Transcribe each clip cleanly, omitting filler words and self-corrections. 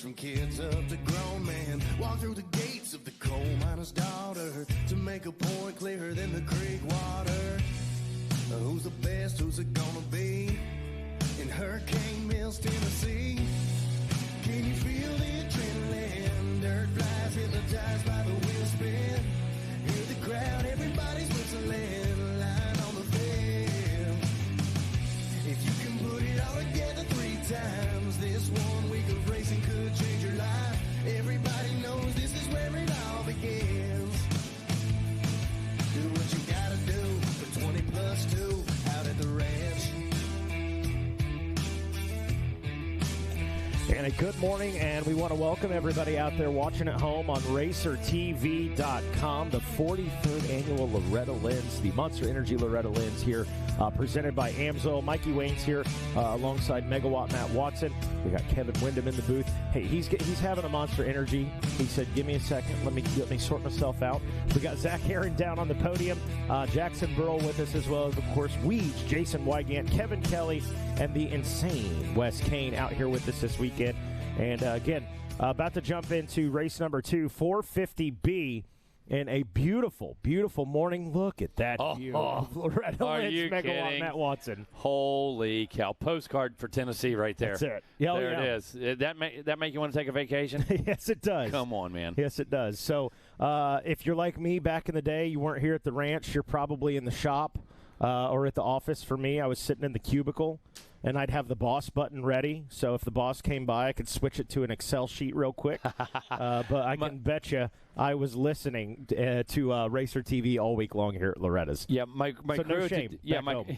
from kids up to grown men. Walk through the gates of the coal miner's daughter to make a point clearer than the creek water. Who's the best? Who's it gonna be? In Hurricane Mills, Tennessee. Can you feel the adrenaline? Dirt flies hypnotized by the wheel spin. Hear the crowd, everybody's whistling. Line on the field. If you can put it all together 3 times, this 1 week of racing could change your life. Everybody knows this is where it all begins. Do what you gotta do for 20 plus 2 out at the ranch. And a good morning, and we want to welcome everybody out there watching at home on RacerTV.com. The 43rd annual Loretta Lynn's, the Monster Energy Loretta Lynn's here, presented by AMSOIL. Mikey Wayne's here alongside Megawatt Matt Watson. We got Kevin Windham in the booth. Hey, he's having a Monster Energy. He said, "Give me a second. Let me sort myself out." We got Zach Aaron down on the podium. Jackson Burrow with us, as well as, of course, Weege, Jason Wygant, Kevin Kelly, and the insane Wes Kane out here with us this weekend. And again, about to jump into race number 2, 450B, in a beautiful, beautiful morning. Look at that view of Loretta Lynn's Megawatt Matt Watson. Holy cow. Postcard for Tennessee right there. That's it. There it is. That make you want to take a vacation? Yes, it does. Come on, man. Yes, it does. So if you're like me back in the day, you weren't here at the ranch, you're probably in the shop or at the office. For me, I was sitting in the cubicle, and I'd have the boss button ready. So if the boss came by, I could switch it to an Excel sheet real quick. But I can bet you I was listening to Racer TV all week long here at Loretta's. Yeah, my so crew. No shame.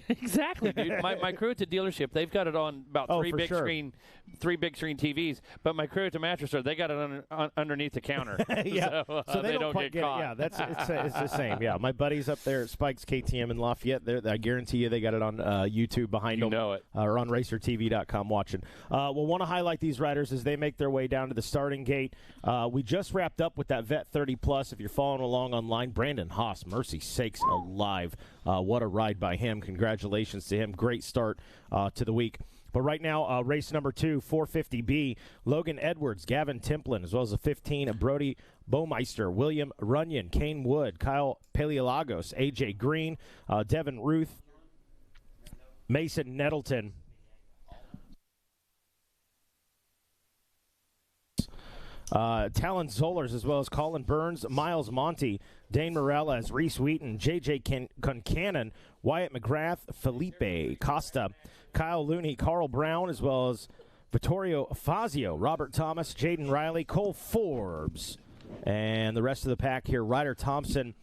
Exactly, dude. My crew at the dealership, they've got it on about three big screen TVs. But my crew at the mattress store, they got it underneath the counter. Yeah, so they don't get caught. Yeah, it's the same. Yeah, my buddies up there at Spike's KTM in Lafayette, I guarantee you they got it on YouTube behind them. You know it. Or on RacerTV.com watching. We'll want to highlight these riders as they make their way down to the starting gate. We just wrapped up with that Vet 30 Plus. If you're following along online, Brandon Haas, mercy sakes alive. What a ride by him. Congratulations to him. Great start to the week. But right now, race number 2, 450B, Logan Edwards, Gavin Templin, as well as the 15, Brody Baumeister, William Runyon, Kane Wood, Kyle Paleologos, A.J. Green, Devin Ruth, Mason Nettleton, Talon Zollers, as well as Colin Burns, Miles Monty, Dane Morales, Reese Wheaton, J.J. Concannon, Wyatt McGrath, Felipe Costa, Kyle Looney, Carl Brown, as well as Vittorio Fazio, Robert Thomas, Jaden Riley, Cole Forbes, and the rest of the pack here, Ryder Thompson,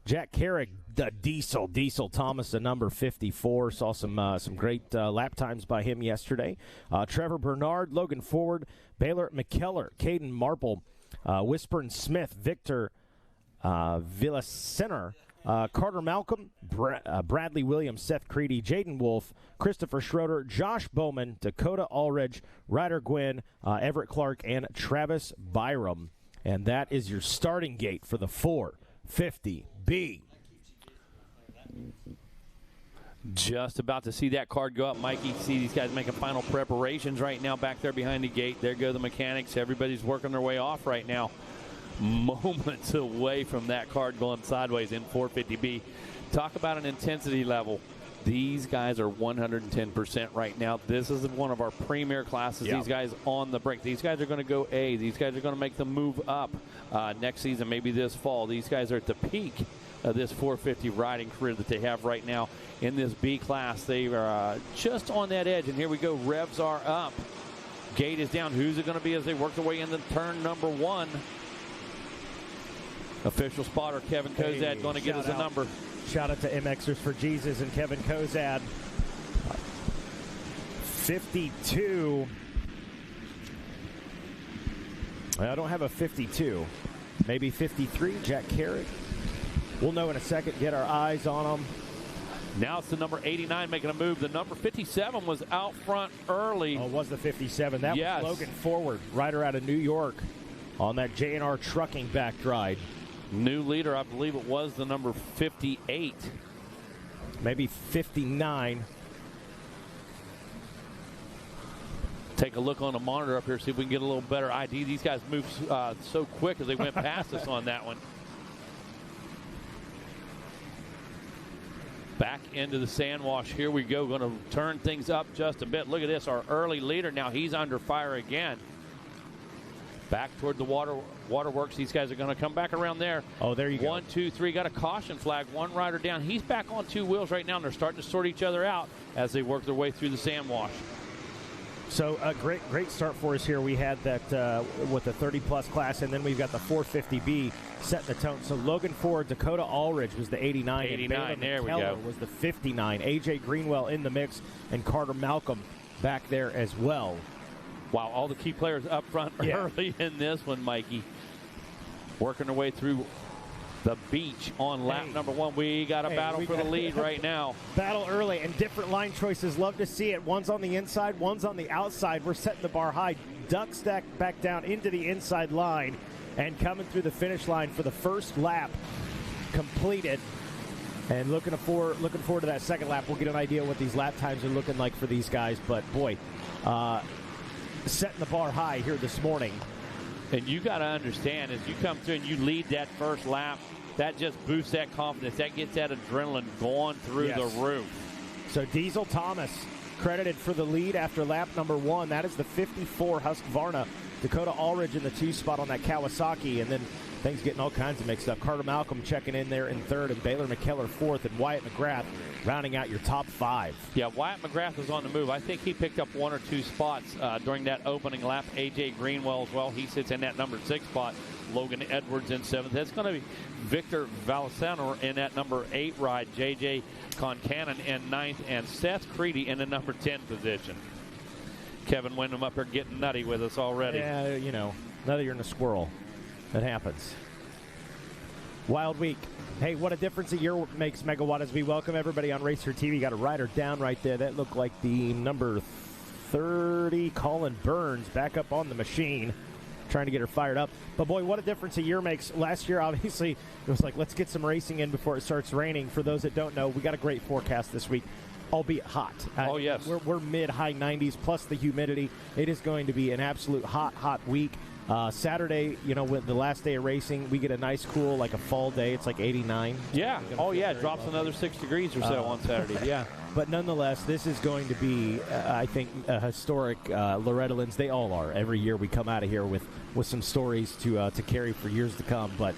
Jack Carrick, the Diesel Thomas, the number 54. Saw some great lap times by him yesterday. Trevor Bernard, Logan Forward, Baylor McKellar, Caden Marple, Whispern Smith, Victor Villasener, Carter Malcolm, Bradley Williams, Seth Creedy, Jaden Wolf, Christopher Schroeder, Josh Bowman, Dakota Ulrich, Ryder Gwynn, Everett Clark, and Travis Byram. And that is your starting gate for the 450B. Just about to see that card go up, Mikey. See these guys making final preparations right now back there behind the gate. There go the mechanics. Everybody's working their way off right now. Moments away from that card going sideways in 450B. Talk about an intensity level. These guys are 110% right now. This is one of our premier classes. Yep. These guys on the break. These guys are going to go A. These guys are going to make the move up next season, maybe this fall. These guys are at the peak of this 450 riding career that they have right now in this B class. They are just on that edge, and here we go. Revs are up. Gate is down. Who's it going to be as they work their way into turn number 1? Official spotter Kevin Kozad going to get us a number. Shout out to MXers for Jesus and Kevin Kozad. 52. I don't have a 52. Maybe 53. Jack Carrick. We'll know in a second. Get our eyes on him. Now it's the number 89 making a move. The number 57 was out front early. Oh, it was the 57. That was Logan Forward, rider out of New York on that J&R trucking backed ride. New leader, I believe it was the number 58. Maybe 59. Take a look on the monitor up here, see if we can get a little better ID. These guys moved so quick as they went past us on that one. Back into the sand wash. Here we go. Going to turn things up just a bit. Look at this. Our early leader. Now he's under fire again. Back toward the waterworks. These guys are going to come back around there. Oh, there you go. 1, 2, 3. Got a caution flag. One rider down. He's back on 2 wheels right now, and they're starting to sort each other out as they work their way through the sand wash. So a great start for us here. We had that with the 30-plus class, and then we've got the 450B setting the tone. So Logan Ford, Dakota Aldridge was the 89. 89, there we Keller go. Was the 59. A.J. Greenwell in the mix, and Carter Malcolm back there as well. Wow, all the key players up front early in this one, Mikey. Working their way through the beach on lap number 1. We got a battle for the lead right now. Battle early and different line choices. Love to see it. One's on the inside, one's on the outside. We're setting the bar high. Duck stack back down into the inside line and coming through the finish line for the first lap completed. And looking forward to that second lap. We'll get an idea what these lap times are looking like for these guys. But boy, setting the bar high here this morning. And you got to understand, as you come through and you lead that first lap, that just boosts that confidence. That gets that adrenaline going through the roof. So Diesel Thomas credited for the lead after lap number 1. That is the 54 Husqvarna. Dakota Aldridge in the 2 spot on that Kawasaki. And then things getting all kinds of mixed up. Carter Malcolm checking in there in 3rd, and Baylor McKellar 4th, and Wyatt McGrath rounding out your top 5. Yeah, Wyatt McGrath was on the move. I think he picked up 1 or 2 spots during that opening lap. A.J. Greenwell as well. He sits in that number 6 spot. Logan Edwards in 7th. That's going to be Victor Valesano in that number 8 ride. J.J. Concannon in 9th, and Seth Creedy in the number 10 position. Kevin Wyndham up here getting nutty with us already. Yeah, you know, now that you're in a squirrel, that happens. Wild week. Hey, what a difference a year makes, Megawatt, as we welcome everybody on Racer TV. Got a rider down right there. That looked like the number 30, Colin Burns, back up on the machine, trying to get her fired up. But, boy, what a difference a year makes. Last year, obviously, it was like, let's get some racing in before it starts raining. For those that don't know, we got a great forecast this week, albeit hot. Oh, yes. We're mid-high 90s, plus the humidity. It is going to be an absolute hot week. Saturday, you know, with the last day of racing, we get a nice cool, like a fall day. It's like 89. Yeah. Oh, yeah. It drops another 6 degrees or so on Saturday. Yeah. But nonetheless, this is going to be, I think, a historic Loretta Lynn's. They all are. Every year we come out of here with some stories to carry for years to come. But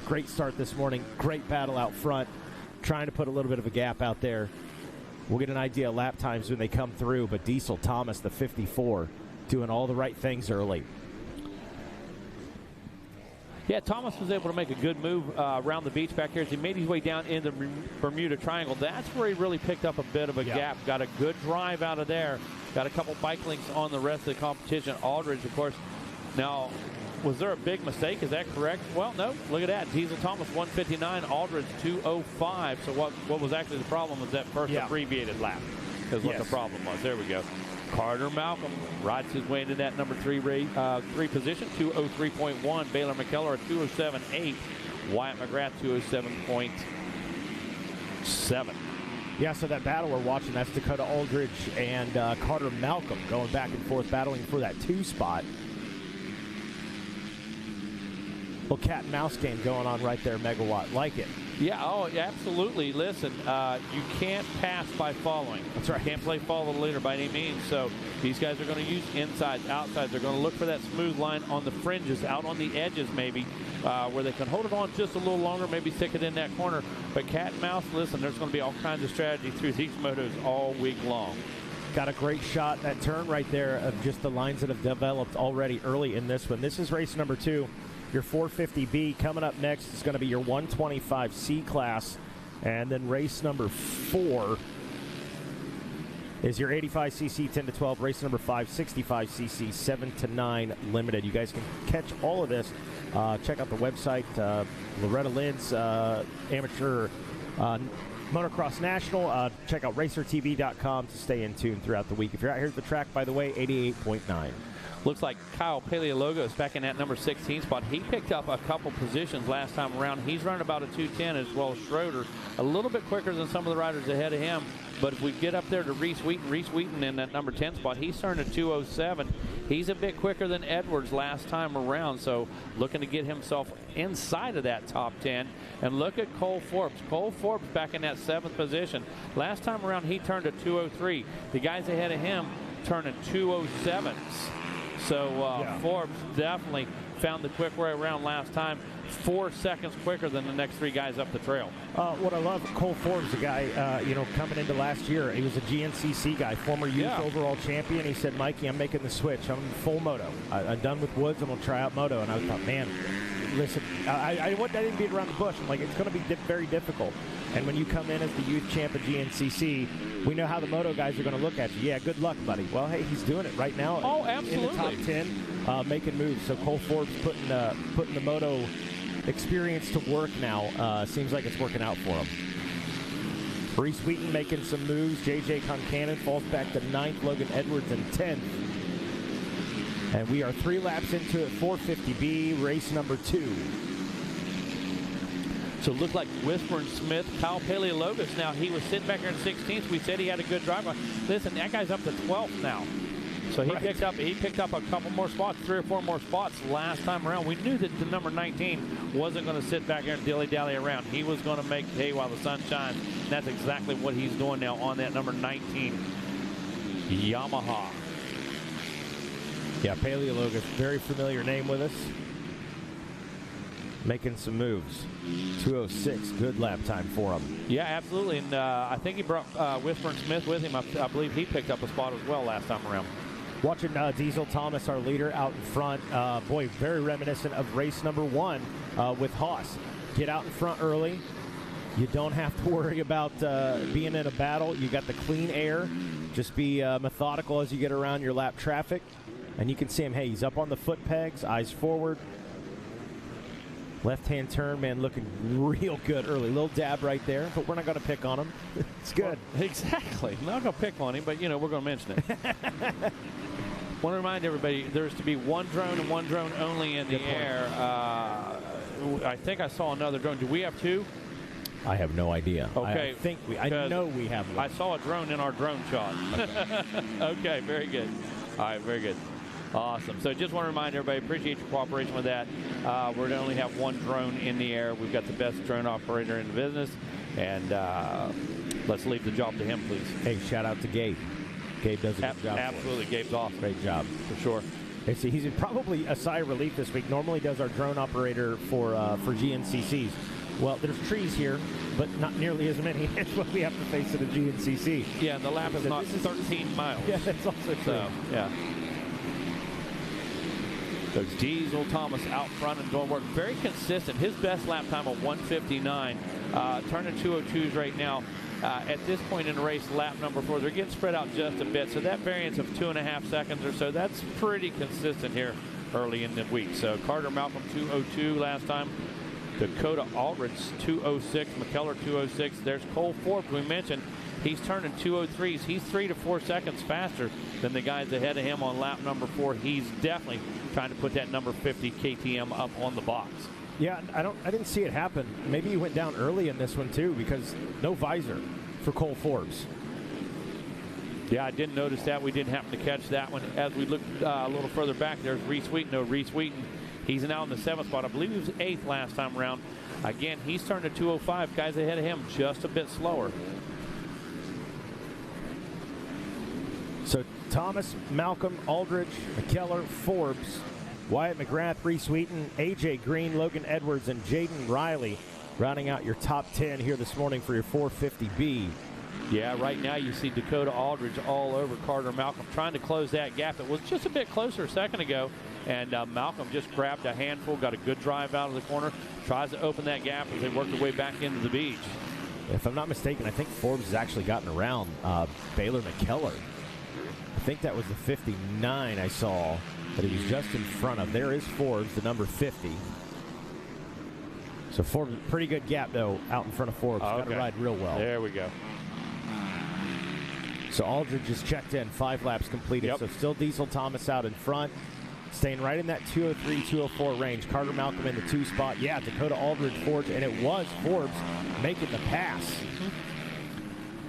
great start this morning. Great battle out front. Trying to put a little bit of a gap out there. We'll get an idea of lap times when they come through. But Diesel Thomas, the 54, doing all the right things early. Yeah, Thomas was able to make a good move around the beach back here as he made his way down in the Bermuda Triangle. That's where he really picked up a bit of a gap. Got a good drive out of there. Got a couple bike links on the rest of the competition. Aldridge, of course. Now, was there a big mistake? Is that correct? Well, no. Look at that. Diesel Thomas, 159. Aldridge, 205. So what was actually the problem was that first abbreviated lap is what the problem was. There we go. Carter Malcolm rides his way into that number 3 position, 203.1. Baylor McKellar, 207.8. Wyatt McGrath, 207.7. Yeah, so that battle we're watching, that's Dakota Aldridge and Carter Malcolm going back and forth, battling for that 2 spot. Little cat and mouse game going on right there, Megawatt. Like it. Yeah, oh, absolutely. Listen, you can't pass by following. That's right. You can't play follow the leader by any means. So these guys are going to use insides, outsides. They're going to look for that smooth line on the fringes, out on the edges maybe, where they can hold it on just a little longer, maybe stick it in that corner. But cat and mouse, listen, there's going to be all kinds of strategy through these motos all week long. Got a great shot, that turn right there of just the lines that have developed already early in this one. This is race number 2. Your 450B. Coming up next is going to be your 125C class. And then race number 4 is your 85cc 10 to 12. Race number 5, 65cc 7 to 9 limited. You guys can catch all of this. Check out the website, Loretta Lynn's Amateur Motocross National. Check out racertv.com to stay in tune throughout the week. If you're out here at the track, by the way, 88.9. Looks like Kyle Paleologos back in that number 16 spot. He picked up a couple positions last time around. He's running about a 2:10 as well as Schroeder. A little bit quicker than some of the riders ahead of him. But if we get up there to Reese Wheaton in that number 10 spot, he's starting at 2:07. He's a bit quicker than Edwards last time around. So looking to get himself inside of that top 10. And look at Cole Forbes. Cole Forbes back in that 7th position. Last time around, he turned at 2:03. The guys ahead of him turning 2:07s. So Forbes definitely found the quick way around last time. 4 seconds quicker than the next 3 guys up the trail. What I love, Cole Forbes, a guy, coming into last year, he was a GNCC guy, former youth overall champion. He said, Mikey, I'm making the switch. I'm full Moto. I'm done with Woods. I'm going to try out Moto. And I thought, man, listen, I didn't beat around the bush. I'm like, it's going to be very difficult. And when you come in as the youth champ at GNCC, we know how the Moto guys are going to look at you. Yeah, good luck, buddy. Well, hey, he's doing it right now. Oh, absolutely. In the top 10, making moves. So Cole Forbes putting the Moto experience to work now. Seems like it's working out for him. Reese Wheaton making some moves. JJ Concannon falls back to 9th. Logan Edwards in 10th. And we are 3 laps into it. 450B, race number 2. So it looked like Whispering Smith, Kyle Paleologos. Now, he was sitting back here in 16th. We said he had a good drive. Listen, that guy's up to 12th now. So he picked up a couple more spots, 3 or 4 more spots last time around. We knew that the number 19 wasn't going to sit back here and dilly-dally around. He was going to make hay while the sun shines. And that's exactly what he's doing now on that number 19 Yamaha. Yeah, Paleologos, very familiar name with us. Making some moves. 2:06, good lap time for him. Yeah, absolutely. And I think he brought Whispering Smith with him. I believe he picked up a spot as well last time around. Watching Diesel Thomas, our leader, out in front. Boy, very reminiscent of race number 1 with Haas. Get out in front early. You don't have to worry about being in a battle. You got the clean air. Just be methodical as you get around your lap traffic. And you can see him, hey, he's up on the foot pegs, eyes forward. Left-hand turn, man, looking real good early. Little dab right there, but we're not going to pick on him. It's good. Well, exactly. Not going to pick on him, but, we're going to mention it. Want to remind everybody, there's to be 1 drone and 1 drone only in the air. I think I saw another drone. Do we have 2? I have no idea. Okay. I know we have 1. I saw a drone in our drone shot. Okay, very good. All right, very good. Awesome. So just want to remind everybody, appreciate your cooperation with that. We're going to only have 1 drone in the air. We've got the best drone operator in the business. And let's leave the job to him, please. Hey, shout out to Gabe. Gabe does a good job. Absolutely. Gabe's awesome. Great job. For sure. He's probably a sigh of relief this week. Normally does our drone operator for GNCCs. Well, there's trees here, but not nearly as many as what we have to face at a GNCC. Yeah, and the lap is not 13 miles. Yeah, that's also true. So, yeah. So Diesel Thomas out front and doing work. Very consistent. His best lap time of 1:59. Turning 2:02s right now. At this point in the race, lap number 4, they're getting spread out just a bit. So that variance of 2.5 seconds or so, that's pretty consistent here early in the week. So Carter Malcolm 2:02 last time. Dakota Aldridge 2:06. McKellar 2:06. There's Cole Forbes, we mentioned. He's turning 2:03s. He's 3 to 4 seconds faster than the guys ahead of him on lap number 4. He's definitely trying to put that number 50 KTM up on the box. Yeah, I didn't see it happen. Maybe he went down early in this one too, because no visor for Cole Forbes. Yeah, I didn't notice that. We didn't happen to catch that one. As we look a little further back, there's Reese Wheaton. No, Reese Wheaton. He's now in the 7th spot. I believe he was 8th last time around. Again, he's turned to 2:05. Guys ahead of him just a bit slower. So Thomas, Malcolm, Aldridge, McKellar, Forbes, Wyatt McGrath, Reese Wheaton, A.J. Green, Logan Edwards, and Jaden Riley rounding out your top 10 here this morning for your 450B. Yeah, right now you see Dakota Aldridge all over Carter Malcolm trying to close that gap. It was just a bit closer a second ago, and Malcolm just grabbed a handful, got a good drive out of the corner, tries to open that gap as they work their way back into the beach. If I'm not mistaken, I think Forbes has actually gotten around Baylor McKellar. I think that was the 59 I saw that he was just in front of. There is Forbes, the number 50. So Forbes, pretty good gap, though, out in front of Forbes. Okay. Got to ride real well. There we go. So Aldridge just checked in, 5 laps completed. Yep. So still Diesel Thomas out in front, staying right in that 203, 204 range. Carter Malcolm in the 2 spot. Yeah, Dakota Aldridge, Forbes, and it was Forbes making the pass.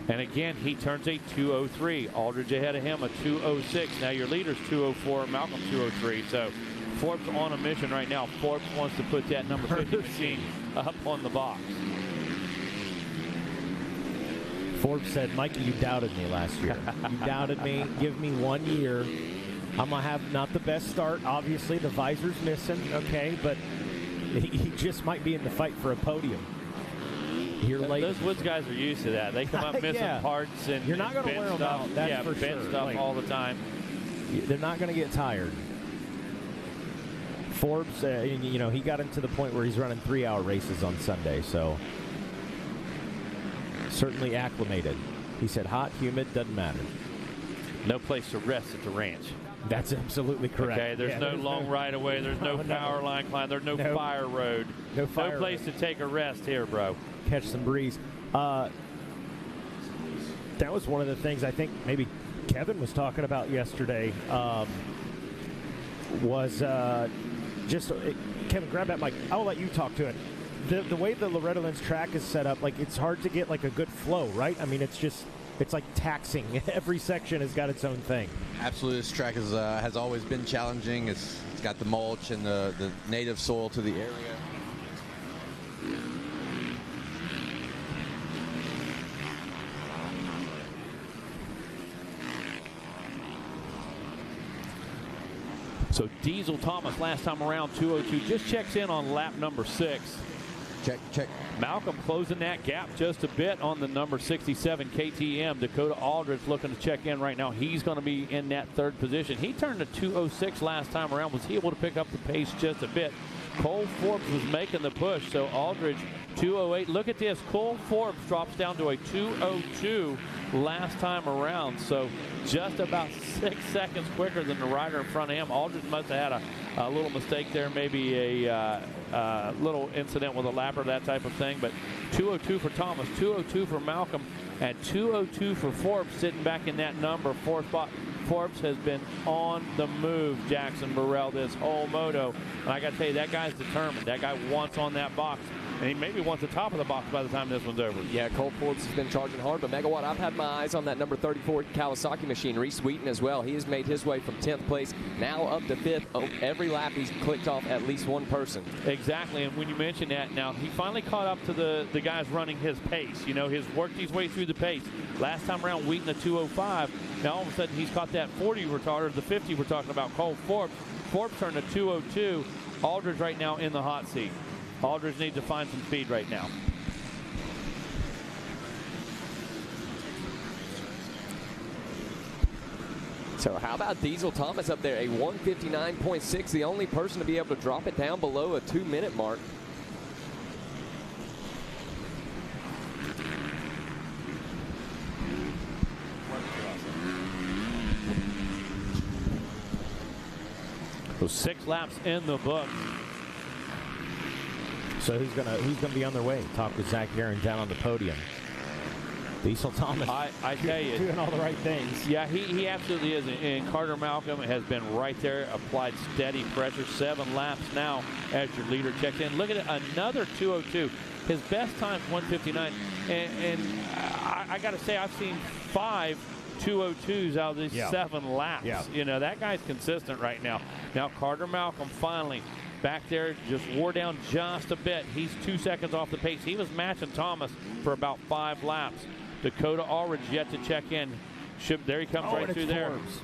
And again, he turns a 203. Aldridge ahead of him, a 206. Now your leader's 204, Malcolm 203. So Forbes on a mission right now. Forbes wants to put that number 50 machine up on the box. Forbes said, Mikey, you doubted me last year. You doubted me. Give me 1 year. I'm going to have not the best start. Obviously, the visor's missing, okay, but he just might be in the fight for a podium. Here late. Those Woods guys are used to that. They come up missing Yeah. parts and You're not going to wear them stuff. out. That's yeah, for bent sure. stuff Like, all the time. they're not going to get tired. Forbes, you know, he got into the point where he's running 3-hour races on Sunday, so certainly acclimated. He said hot, humid, doesn't matter. No place to rest at the ranch. That's absolutely correct. Okay, there's no long right away. There's no power line climb. There's no fire road. No fire No place road. to take a rest here, bro. Catch some breeze. That was one of the things I think maybe Kevin was talking about yesterday. Kevin, grab that mic. I'll let you talk to it. The way the Loretta Lynn's track is set up, like it's hard to get like a good flow, right? I mean, it's like taxing. Every section has got its own thing. Absolutely, this track has always been challenging. It's got the mulch and the native soil to the area. So Diesel Thomas last time around 202 just checks in on lap number 6. Check. Malcolm closing that gap just a bit on the number 67 KTM. Dakota Aldridge looking to check in right now. He's going to be in that 3rd position. He turned to 206 last time around. Was he able to pick up the pace just a bit? Cole Forbes was making the push, so Aldridge 208. Look at this. Cole Forbes drops down to a 202 last time around, so just about 6 seconds quicker than the rider in front of him. Aldridge must have had a little mistake there, maybe a little incident with a lapper, that type of thing, but 202 for Thomas, 202 for Malcolm, and 202 for Forbes sitting back in that number 4 spot. Forbes has been on the move, Jackson Burrell, this whole moto. And I got to tell you, that guy's determined. That guy wants on that box. And he maybe wants the top of the box by the time this one's over. Yeah, Cole Forbes has been charging hard, but Megawatt, I've had my eyes on that number 34 Kawasaki machine, Reese Wheaton as well. He has made his way from 10th place, now up to 5th. Every lap he's clicked off at least one person. Exactly, and when you mention that, now he finally caught up to the guys running his pace. You know, he's worked his way through the pace. Last time around, Wheaton a 205. Now all of a sudden he's caught that 40 retard, the 50 we're talking about, Cole Forbes. Forbes turned to 202. Aldridge right now in the hot seat. Aldridge needs to find some speed right now. So how about Diesel Thomas up there, a 159.6, the only person to be able to drop it down below a 2-minute mark. So 6 laps in the book. So who's gonna be on their way? Talk with Zach Aaron down on the podium. Diesel Thomas. I tell you, doing all the right things. Yeah, he absolutely is. And Carter Malcolm has been right there, applied steady pressure. 7 laps now as your leader checks in. Look at it, another 202. His best time 159. And I got to say, I've seen 5 202s out of these 7 laps. Yeah. You know, that guy's consistent right now. Now Carter Malcolm finally back there, just wore down just a bit. He's 2 seconds off the pace. He was matching Thomas for about 5 laps. Dakota Aldridge yet to check in. There he comes right through there. Forbes.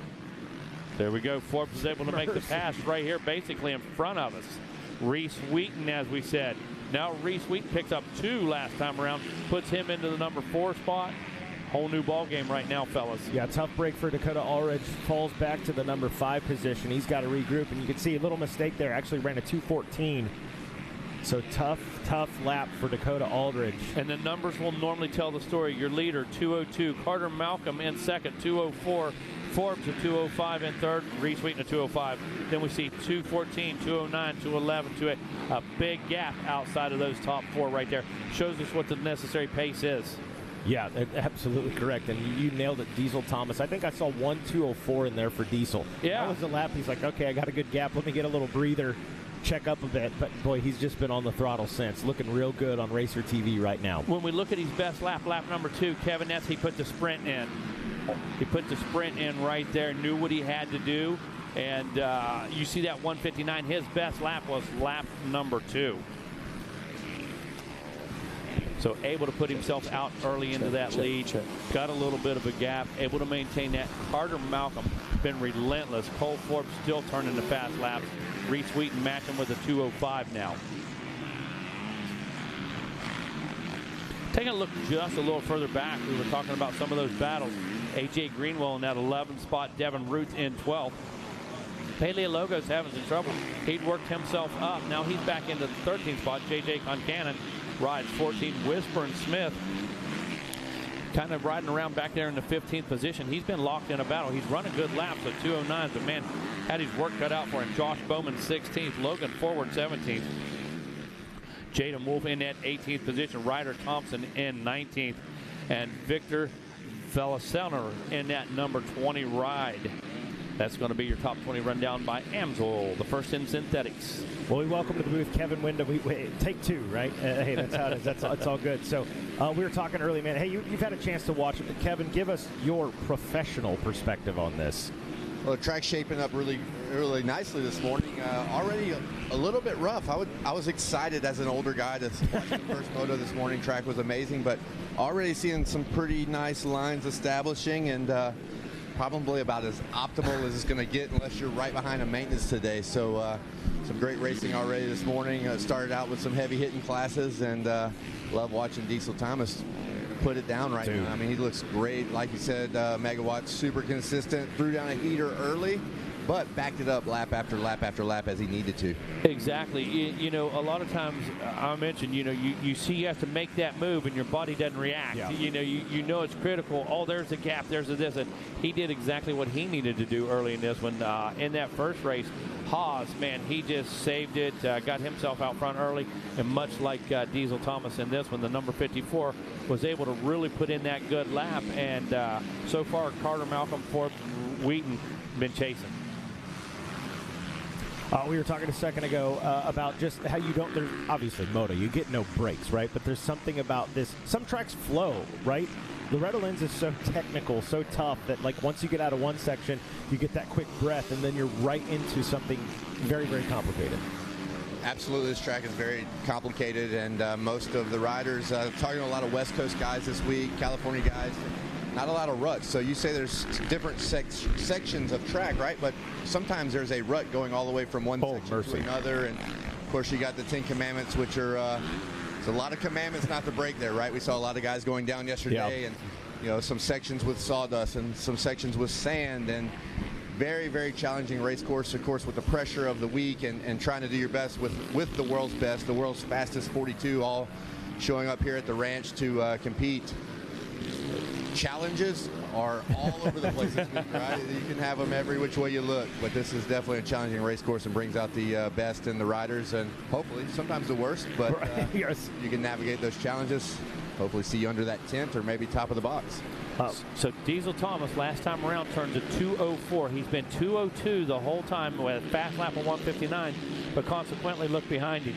There we go. Forbes is able to make the pass right here, basically in front of us. Reese Wheaton, as we said. Now Reese Wheaton picks up 2 last time around, puts him into the number 4 spot. Whole new ball game right now, fellas. Yeah, tough break for Dakota Aldridge. Falls back to the number 5 position. He's got to regroup, and you can see a little mistake there. Actually ran a 2:14. So tough lap for Dakota Aldridge. And the numbers will normally tell the story. Your leader, 202. Carter Malcolm in second, 204. Forbes a 205 in third. Reese Wheaton a 205. Then we see 214, 209, 211, 208. A big gap outside of those top 4 right there. Shows us what the necessary pace is. Yeah, absolutely correct. And you nailed it, Diesel Thomas. I think I saw 1:2:04 in there for Diesel. Yeah. That was the lap. He's like, okay, I got a good gap. Let me get a little breather, check up a bit. But, boy, he's just been on the throttle since. Looking real good on Racer TV right now. When we look at his best lap number 2, Kevin Ness, he put the sprint in. He put the sprint in right there, knew what he had to do. And you see that 1:59. His best lap was lap number 2. So able to put himself out early into that lead. Got a little bit of a gap. Able to maintain that. Carter Malcolm been relentless. Cole Forbes still turning the fast laps. Reese Wheaton matching with a 2:05 now. Taking a look just a little further back, we were talking about some of those battles. A.J. Greenwell in that 11th spot. Devin Roots in 12th. Paleologos having some trouble. He'd worked himself up. Now he's back into the 13th spot. J.J. Concannon rides 14th. Whisper and Smith kind of riding around back there in the 15th position. He's been locked in a battle. He's running good laps at 2:09, but man, had his work cut out for him. Josh Bowman 16th. Logan Forward 17th. Jaden Wolf in that 18th position. Ryder Thompson in 19th. And Victor Velasener in that number 20 ride. That's going to be your top 20 rundown by AMSOIL, the first in synthetics. Well, we welcome to the booth Kevin Wyndham. We take 2, right? Hey, that's how it is. It's all good. So we were talking early, man. Hey, you've had a chance to watch it. Kevin, give us your professional perspective on this. Well, the track's shaping up really nicely this morning. Already a little bit rough. I was excited as an older guy to watch the first moto this morning. Track was amazing, but already seeing some pretty nice lines establishing, and probably about as optimal as it's going to get unless you're right behind a maintenance today. So some great racing already this morning. Started out with some heavy hitting classes, and love watching Diesel Thomas put it down right now. I mean, he looks great. Like you said, Megawatts super consistent. Threw down a heater early, but backed it up lap after lap after lap as he needed to. Exactly. You know, a lot of times I mentioned, you see you have to make that move and your body doesn't react. Yeah. You know it's critical. Oh, there's a gap. There's a this. And he did exactly what he needed to do early in this one. In that first race, Haas, man, he just saved it, got himself out front early, and much like Diesel Thomas in this one, the number 54 was able to really put in that good lap, and so far Carter Malcolm, Forbes, Wheaton been chasing. We were talking a second ago about just how you don't, there's obviously Moto, you get no breaks, right? But there's something about this, some tracks flow, right? Loretta Lynn's is so technical, so tough that like once you get out of one section, you get that quick breath and then you're right into something very, very complicated. Absolutely, this track is very complicated, and most of the riders, talking to a lot of West Coast guys this week, California guys, not a lot of ruts. So you say there's different sections of track, right? But sometimes there's a rut going all the way from one section to another, and of course you got the 10 Commandments, which are it's a lot of commandments not to break there, right? We saw a lot of guys going down yesterday, and some sections with sawdust and some sections with sand, and very, very challenging race course, of course, with the pressure of the week and trying to do your best with the world's best, the world's fastest 42, all showing up here at the ranch to compete. Challenges are all over the place this week, right? You can have them every which way you look, but this is definitely a challenging race course and brings out the best in the riders, and hopefully sometimes the worst, but yes, you can navigate those challenges. Hopefully see you under that tent or maybe top of the box. So Diesel Thomas last time around turned to 2:04. He's been 2:02 the whole time with a fast lap of 1:59, but consequently look behind him.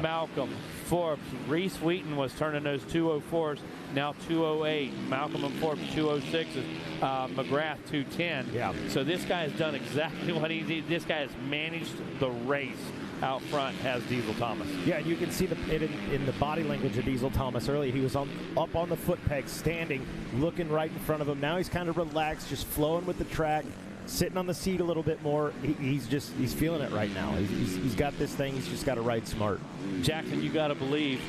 Malcolm, Forbes, Reese Wheaton was turning those 2:04s, now 2:08. Malcolm and Forbes 2:06s. McGrath 2:10. Yeah. So this guy has done exactly what he did. This guy has managed the race. Out front has Diesel Thomas. Yeah, and you can see it in the body language of Diesel Thomas earlier. He was up on the foot peg, standing, looking right in front of him. Now he's kind of relaxed, just flowing with the track, sitting on the seat a little bit more. He's feeling it right now. He's got this thing. He's just got to ride smart. Jackson, you got to believe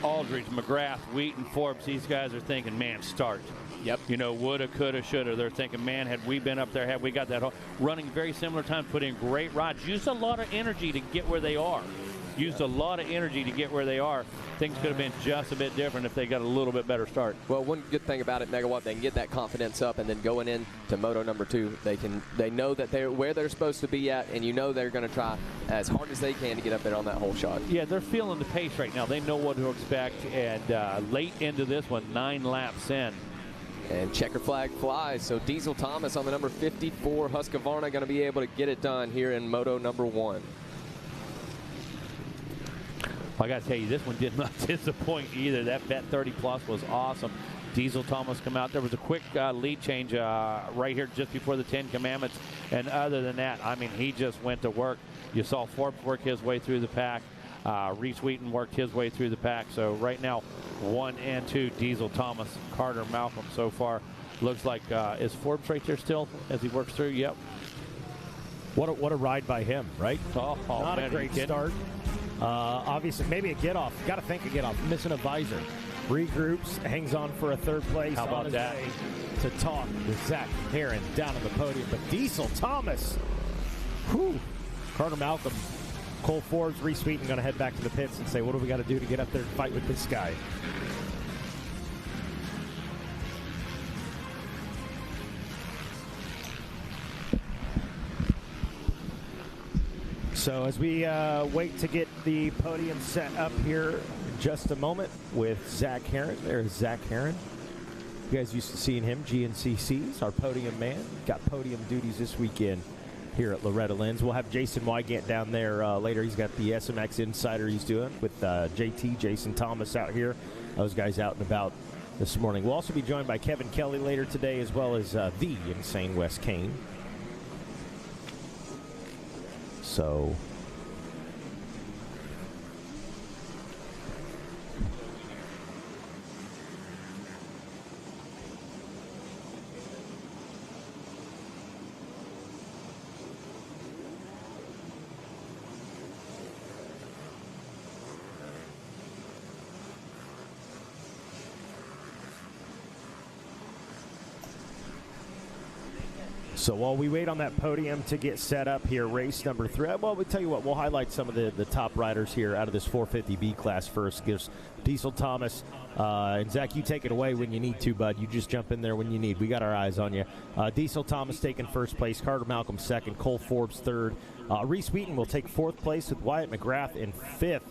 Aldridge, McGrath, Wheaton, Forbes, these guys are thinking, man, start. Yep. Woulda, coulda, shoulda. They're thinking, man, had we been up there, had we got that running very similar time, put in great rides, used a lot of energy to get where they are. used a lot of energy to get where they are. Things could have been just a bit different if they got a little bit better start. Well, one good thing about it, Megawatt, they can get that confidence up, and then going in to Moto number 2, they know that they're where they're supposed to be at, and you know they're going to try as hard as they can to get up there on that whole shot. Yeah, they're feeling the pace right now. They know what to expect, and late into this one, 9 laps in. And checker flag flies, so Diesel Thomas on the number 54 Husqvarna going to be able to get it done here in Moto number 1. I got to tell you, this one did not disappoint either. That Bet 30 Plus was awesome. Diesel Thomas come out. There was a quick lead change right here just before the 10 Commandments. And other than that, I mean, he just went to work. You saw Forbes work his way through the pack. Reese Wheaton worked his way through the pack. So right now, 1 and 2, Diesel Thomas, Carter Malcolm so far. Looks like, is Forbes right there still as he works through? Yep. What a ride by him, right? Not man, a great start. Obviously, maybe a get-off. Got to think a get-off. Missing a visor. Regroups, hangs on for a 3rd place. How about that? To talk with Zach Herron down on the podium. But Diesel Thomas, whew, Carter Malcolm, Cole Forbes, Reese Wheaton going to head back to the pits and say, what do we got to do to get up there and fight with this guy? So as we wait to get the podium set up here in just a moment with Zach Herron. There's Zach Herron. You guys used to seeing him, GNCC's, our podium man. Got podium duties this weekend here at Loretta Lynn's. We'll have Jason Wygant down there later. He's got the SMX Insider he's doing with JT, Jason Thomas out here. Those guys out and about this morning. We'll also be joined by Kevin Kelly later today, as well as the insane Wes Kane. So So while we wait on that podium to get set up here, race number 3. Well, we'll tell you what, we'll highlight some of the top riders here out of this 450B class first. Gives Diesel Thomas. And Zach, you take it away when you need to, bud. You just jump in there when you need. We got our eyes on you. Diesel Thomas taking 1st place. Carter Malcolm 2nd. Cole Forbes 3rd. Reese Wheaton will take 4th place with Wyatt McGrath in 5th.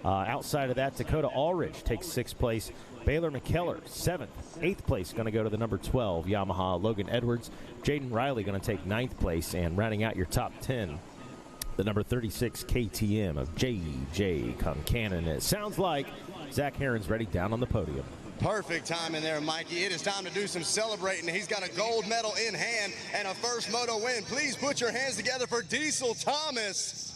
Outside of that, Dakota Allridge takes 6th place. Baylor McKellar, 7th. 8th place going to go to the number 12 Yamaha. Logan Edwards. Jaden Riley going to take 9th place. And rounding out your top 10, the number 36 KTM of J.J. Concannon. It sounds like Zach Herron's ready down on the podium. Perfect time in there, Mikey. It is time to do some celebrating. He's got a gold medal in hand and a first moto win. Please put your hands together for Diesel Thomas.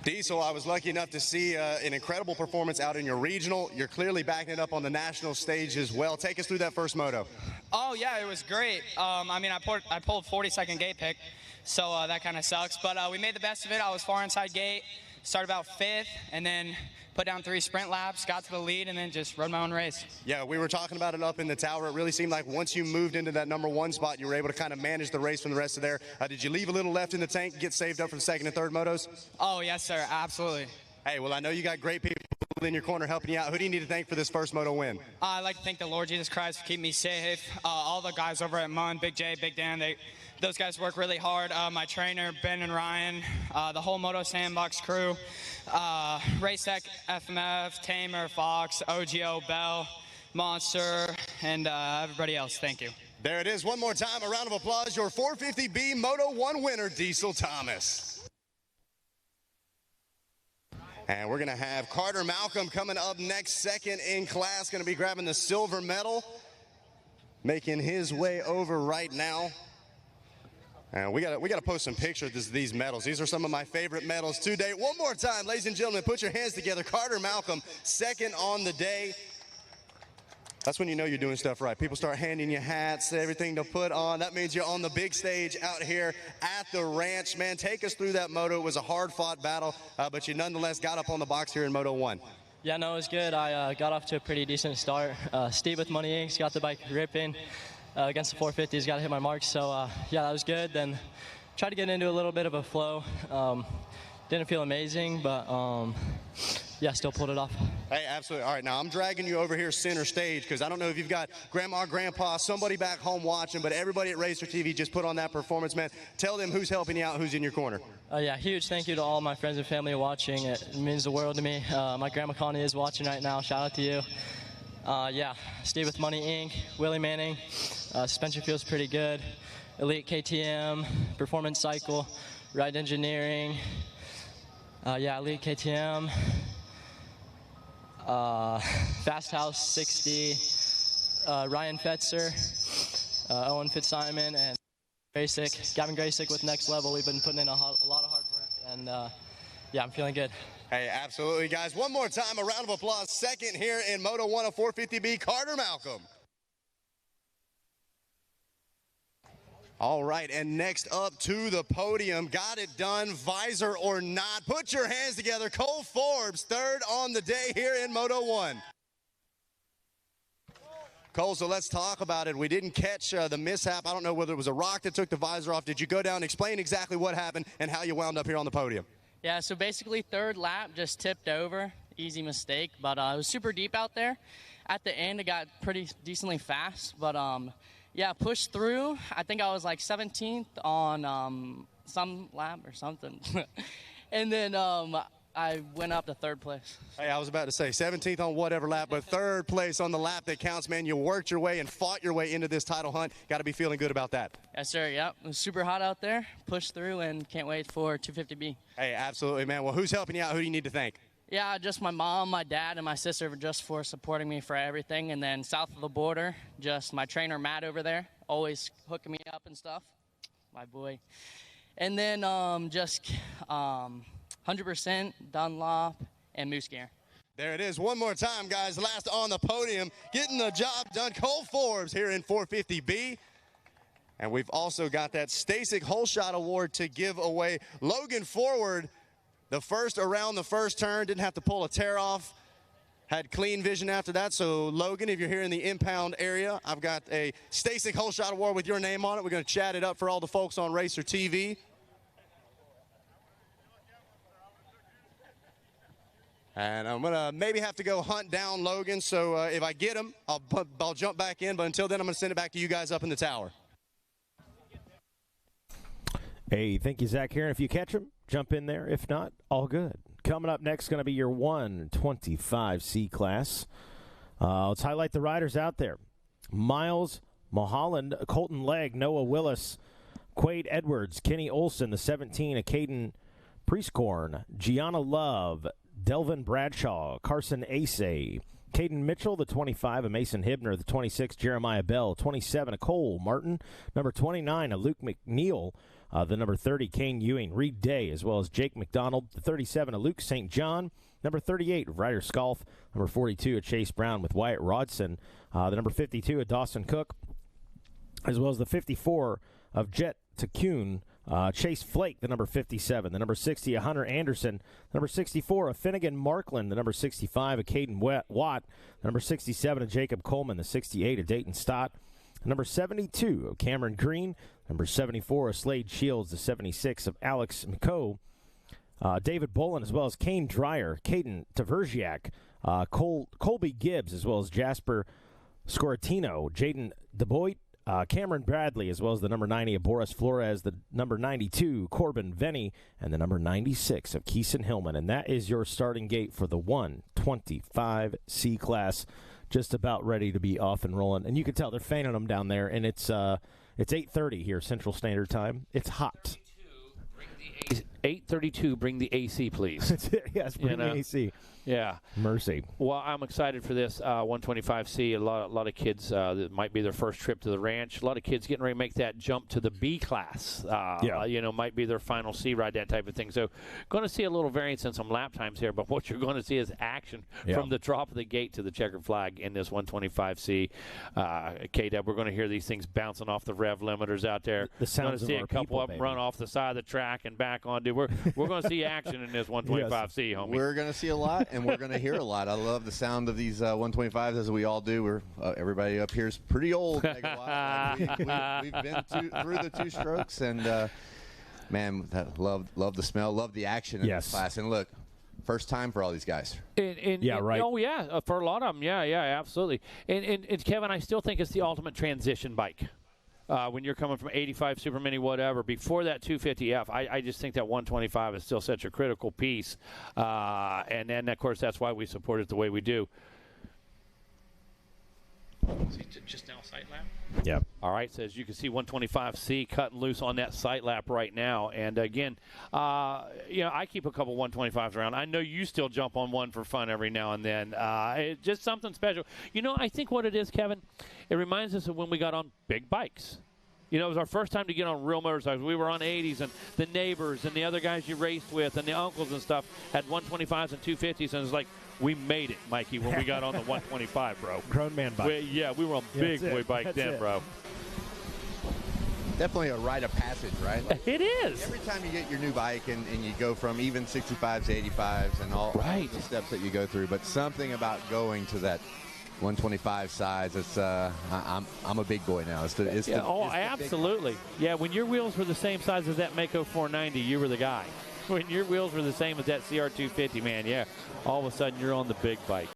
Diesel, I was lucky enough to see an incredible performance out in your regional. You're clearly backing it up on the national stage as well. Take us through that first moto. Oh, yeah, it was great. I mean, I pulled 42nd gate pick, so that kind of sucks. But we made the best of it. I was far inside gate, started about 5th, and then put down 3 sprint laps, got to the lead, and then just rode my own race. Yeah, we were talking about it up in the tower. It really seemed like once you moved into that number 1 spot, you were able to kind of manage the race from the rest of there. Did you leave a little left in the tank, get saved up for the 2nd and 3rd motos? Oh, yes, sir, absolutely. Hey, well, I know you got great people in your corner helping you out. Who do you need to thank for this first moto win? I'd like to thank the Lord Jesus Christ for keeping me safe. All the guys over at Munn, Big J, Big Dan, those guys work really hard. My trainer, Ben and Ryan, the whole Moto Sandbox crew, Race Tech, FMF, Tamer, Fox, OGO, Bell, Monster, and everybody else. Thank you. There it is. One more time, a round of applause. Your 450B Moto 1 winner, Diesel Thomas. And we're going to have Carter Malcolm coming up next, 2nd in class, going to be grabbing the silver medal, making his way over right now. And we got to post some pictures of these medals. These are some of my favorite medals to date. One more time, ladies and gentlemen, put your hands together. Carter Malcolm, 2nd on the day. That's when you know you're doing stuff right. People start handing you hats, everything to put on. That means you're on the big stage out here at the ranch. Man, take us through that moto. It was a hard-fought battle, but you nonetheless got up on the box here in Moto 1. Yeah, no, it was good. I got off to a pretty decent start. Steve with Money Inc. got the bike ripping against the 450s, got to hit my marks. So, yeah, that was good. Then tried to get into a little bit of a flow. Didn't feel amazing, but yeah, still pulled it off. Hey, absolutely. All right, now I'm dragging you over here center stage because I don't know if you've got grandma, grandpa, somebody back home watching, but everybody at Racer TV just put on that performance, man. Tell them who's helping you out, who's in your corner. Yeah, huge thank you to all my friends and family watching. It means the world to me. My grandma Connie is watching right now. Shout out to you. Yeah, Steve with Money Inc., Willie Manning. Suspension feels pretty good. Elite KTM, Performance Cycle, Ride Engineering. Yeah, Elite KTM. Fast House 60, Ryan Fetzer, Owen Fitzsimon, and Gavin Graysick with Next Level. We've been putting in a lot of hard work, and yeah, I'm feeling good. Hey, absolutely, guys. One more time, a round of applause. Second here in Moto 1 of 450B, Carter Malcolm. All right, and next up to the podium, got it done, visor or not. Put your hands together. Cole Forbes, third on the day here in Moto 1. Cole, so let's talk about it. We didn't catch the mishap. I don't know whether it was a rock that took the visor off. Did you go down, explain exactly what happened and how you wound up here on the podium? Yeah, so basically third lap just tipped over. Easy mistake, but it was super deep out there. At the end, it got pretty decently fast, but yeah, pushed through. I think I was like 17th on some lap or something. And then I went up to third place. Hey, I was about to say 17th on whatever lap, but third place on the lap that counts, man. You worked your way and fought your way into this title hunt. Got to be feeling good about that. Yes, sir. Yep. It was super hot out there. Pushed through and can't wait for 250B. Hey, absolutely, man. Well, who's helping you out? Who do you need to thank? Yeah, just my mom, my dad, and my sister just for supporting me for everything. And then south of the border, just my trainer, Matt, over there, always hooking me up and stuff. My boy. And then just 100% Dunlop and Moose Gear. There it is. One more time, guys. Last on the podium, getting the job done. Cole Forbes here in 450B. And we've also got that Stasic Hole Shot Award to give away. Logan Forward, the first around the first turn, didn't have to pull a tear off. Had clean vision after that. So, Logan, if you're here in the impound area, I've got a Stasic Hole Shot Award with your name on it. We're going to chat it up for all the folks on Racer TV. And I'm going to maybe have to go hunt down Logan. So if I get him, I'll jump back in. But until then, I'm going to send it back to you guys up in the tower. Hey, thank you, Zach Heron. If you catch him, jump in there. If not, all good. Coming up next is going to be your 125C class. Let's highlight the riders out there. Miles Mulholland, Colton Legg, Noah Willis, Quade Edwards, Kenny Olson, the 17, a Caden Priestcorn, Gianna Love, Delvin Bradshaw, Carson Asay, Caden Mitchell, the 25, a Mason Hibner, the 26, Jeremiah Bell, 27, a Cole Martin, number 29, a Luke McNeil, the number 30, Kane Ewing, Reed Day, as well as Jake McDonald, the 37, a Luke St. John, number 38, Ryder Skalf, number 42, a Chase Brown with Wyatt Rodson, the number 52, a Dawson Cook, as well as the 54 of Jet Takun, Chase Flake, the number 57, the number 60, a Hunter Anderson, the number 64, a Finnegan Markland, the number 65, a Caden Watt, the number 67, a Jacob Coleman, the 68, a Dayton Stott, the number 72, of Cameron Green, number 74, a Slade Shields, the 76 of Alex McCoe, David Bolin, as well as Kane Dreyer, Caden Tverziak, Colby Gibbs, as well as Jasper Scoratino, Jaden DeBoit, Cameron Bradley, as well as the number 90 of Boris Flores, the number 92, Corbin Venny, and the number 96 of Keeson Hillman. And that is your starting gate for the 125C class. Just about ready to be off and rolling. And you can tell they're fanning them down there, and it's 8:30 here, Central Standard Time. It's hot. 8:32, bring the AC, please. Yes, bring the AC. Yeah. Mercy. Well, I'm excited for this 125C. A lot of kids, that might be their first trip to the ranch. A lot of kids getting ready to make that jump to the B class. Might be their final C ride, that type of thing. So going to see a little variance in some lap times here, but what you're going to see is action from the drop of the gate to the checkered flag in this 125C. K-Dub, we're going to hear these things bouncing off the rev limiters out there. The sounds going to see of a couple of them run off the side of the track and back on. Dude, we're going to see action in this 125C, homie. We're going to see a lot, and we're going to hear a lot. I love the sound of these 125s, as we all do. We're everybody up here is pretty old. We've been through the two strokes, and man, love the smell, love the action in this class. And look, first time for all these guys. Right. Oh, yeah, for a lot of them. Yeah, absolutely. And Kevin, I still think it's the ultimate transition bike. When you're coming from 85 Super Mini, whatever, before that 250F, I just think that 125 is still such a critical piece. And then, of course, that's why we support it the way we do. Just now sight lap? Yeah. All right, so as you can see, 125C cutting loose on that sight lap right now. And again, I keep a couple 125s around. I know you still jump on one for fun every now and then. It's just something special. I think what it is, Kevin, it reminds us of when we got on big bikes. It was our first time to get on real motorcycles. We were on 80s, and the neighbors and the other guys you raced with and the uncles and stuff had 125s and 250s, and it's like, we made it, Mikey, when we got on the 125, bro. Grown man bike. We were on big boy bike then, bro. Definitely a rite of passage, right? Like, it is. Every time you get your new bike and you go from even 65s to 85s and all the steps that you go through, but something about going to that 125 size, it's I'm a big boy now. Absolutely. Yeah, when your wheels were the same size as that Mako 490, you were the guy. When your wheels were the same as that CR250, man, yeah, all of a sudden you're on the big bike.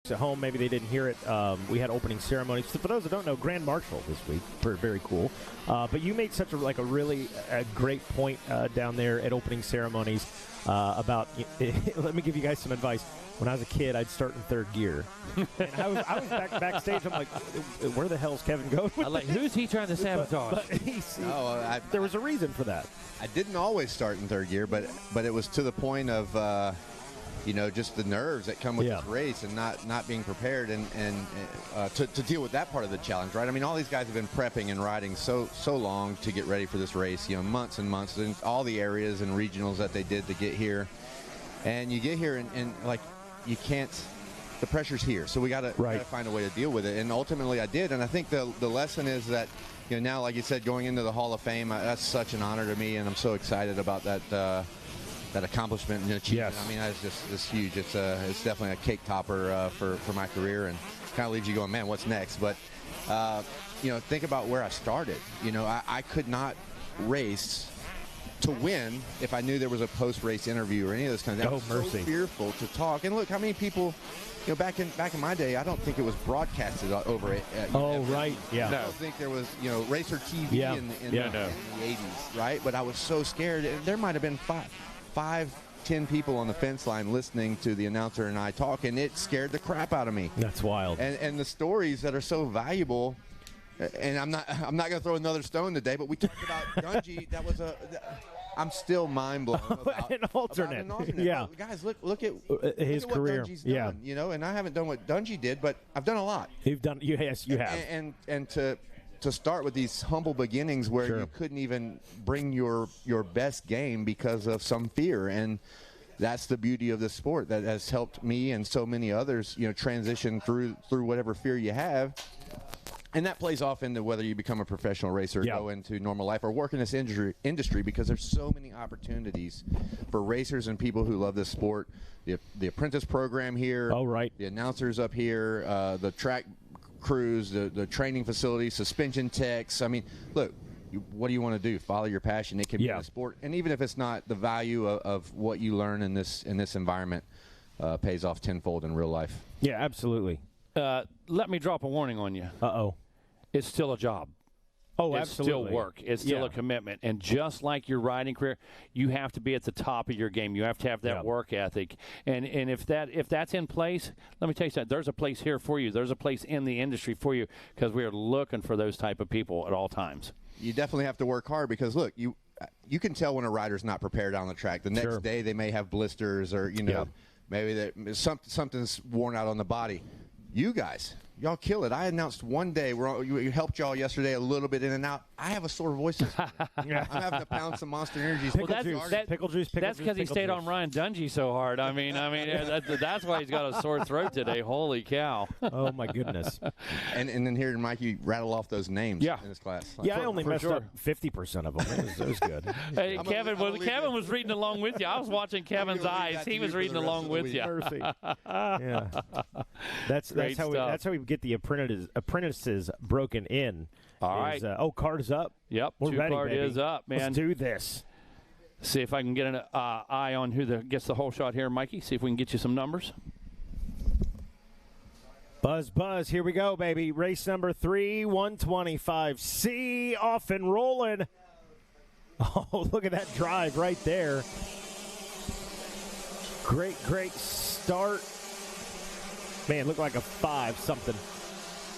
At home, maybe they didn't hear it. We had opening ceremonies. So for those that don't know, Grand Marshal this week, very cool. But you made such a really great point down there at opening ceremonies about. Let me give you guys some advice. When I was a kid, I'd start in third gear, and I was backstage. I'm like, where the hell's Kevin going? Who's he trying to sabotage? There was a reason for that. I didn't always start in third gear, but it was to the point of. Just the nerves that come with this race and not being prepared and to deal with that part of the challenge, right? I mean, all these guys have been prepping and riding so long to get ready for this race, months and months, in all the areas and regionals that they did to get here. And you get here and like, you can't, the pressure's here. So we got to find a way to deal with it. And ultimately I did. And I think the lesson is that, now, like you said, going into the Hall of Fame, that's such an honor to me. And I'm so excited about that accomplishment and achievement. Yes. I mean, it's huge. It's definitely a cake topper for my career, and kind of leaves you going, man, what's next? But think about where I started. I could not race to win if I knew there was a post-race interview or any of those kinds of things. I was so fearful to talk. And look, how many people, back in my day, I don't think it was broadcasted over it. Right. Yeah. I don't think there was, Racer TV in the 80s, right? But I was so scared. There might have been 5-10 people on the fence line listening to the announcer and I talk, and it scared the crap out of me. That's wild. And the stories that are so valuable, and I'm not going to throw another stone today, but we talked about Dungey. I'm still mind blown about an alternate. Yeah, guys, look at his career. What Dungey's done, and I haven't done what Dungey did, but I've done a lot. You've done, yes, you have. And to start with these humble beginnings where you couldn't even bring your best game because of some fear, and that's the beauty of the sport that has helped me and so many others, transition through whatever fear you have. And that plays off into whether you become a professional racer, go into normal life, or work in this industry, because there's so many opportunities for racers and people who love this sport. The apprentice program here, the announcers up here, the track crews, the training facilities, suspension techs. I mean, look, what do you want to do? Follow your passion. It can be a sport, and even if it's not, the value of what you learn in this environment pays off tenfold in real life. Yeah, absolutely. Let me drop a warning on you. It's still a job. Oh, it's absolutely. Still work. It's still a commitment. And just like your riding career, you have to be at the top of your game. You have to have that work ethic. And if that's in place, let me tell you something. There's a place here for you. There's a place in the industry for you, because we are looking for those type of people at all times. You definitely have to work hard, because, look, you can tell when a rider's not prepared on the track. The next day they may have blisters, or, maybe something's worn out on the body. You guys, y'all kill it. I announced one day, we helped y'all yesterday a little bit in and out. I have a sore voice. I'm having to pound some Monster Energies. Pickle juice. That's because he stayed on Ryan Dungey so hard. I mean, that's why he's got a sore throat today. Holy cow! Oh my goodness! and then hearing Mikey rattle off those names in this class. I only messed up 50% of them. It was good. Hey, Kevin was reading along with you. I was watching Kevin's eyes. He was reading along with you. Mercy. Yeah. That's how we get the apprentices broken in. All right. Card is up. Yep. We're ready, card baby. is up, man. Let's do this. See if I can get an eye on who gets the whole shot here, Mikey. See if we can get you some numbers. Buzz. Here we go, baby. Race number 3, 125C, off and rolling. Oh, look at that drive right there. Great start. Man, looked like a 5 something.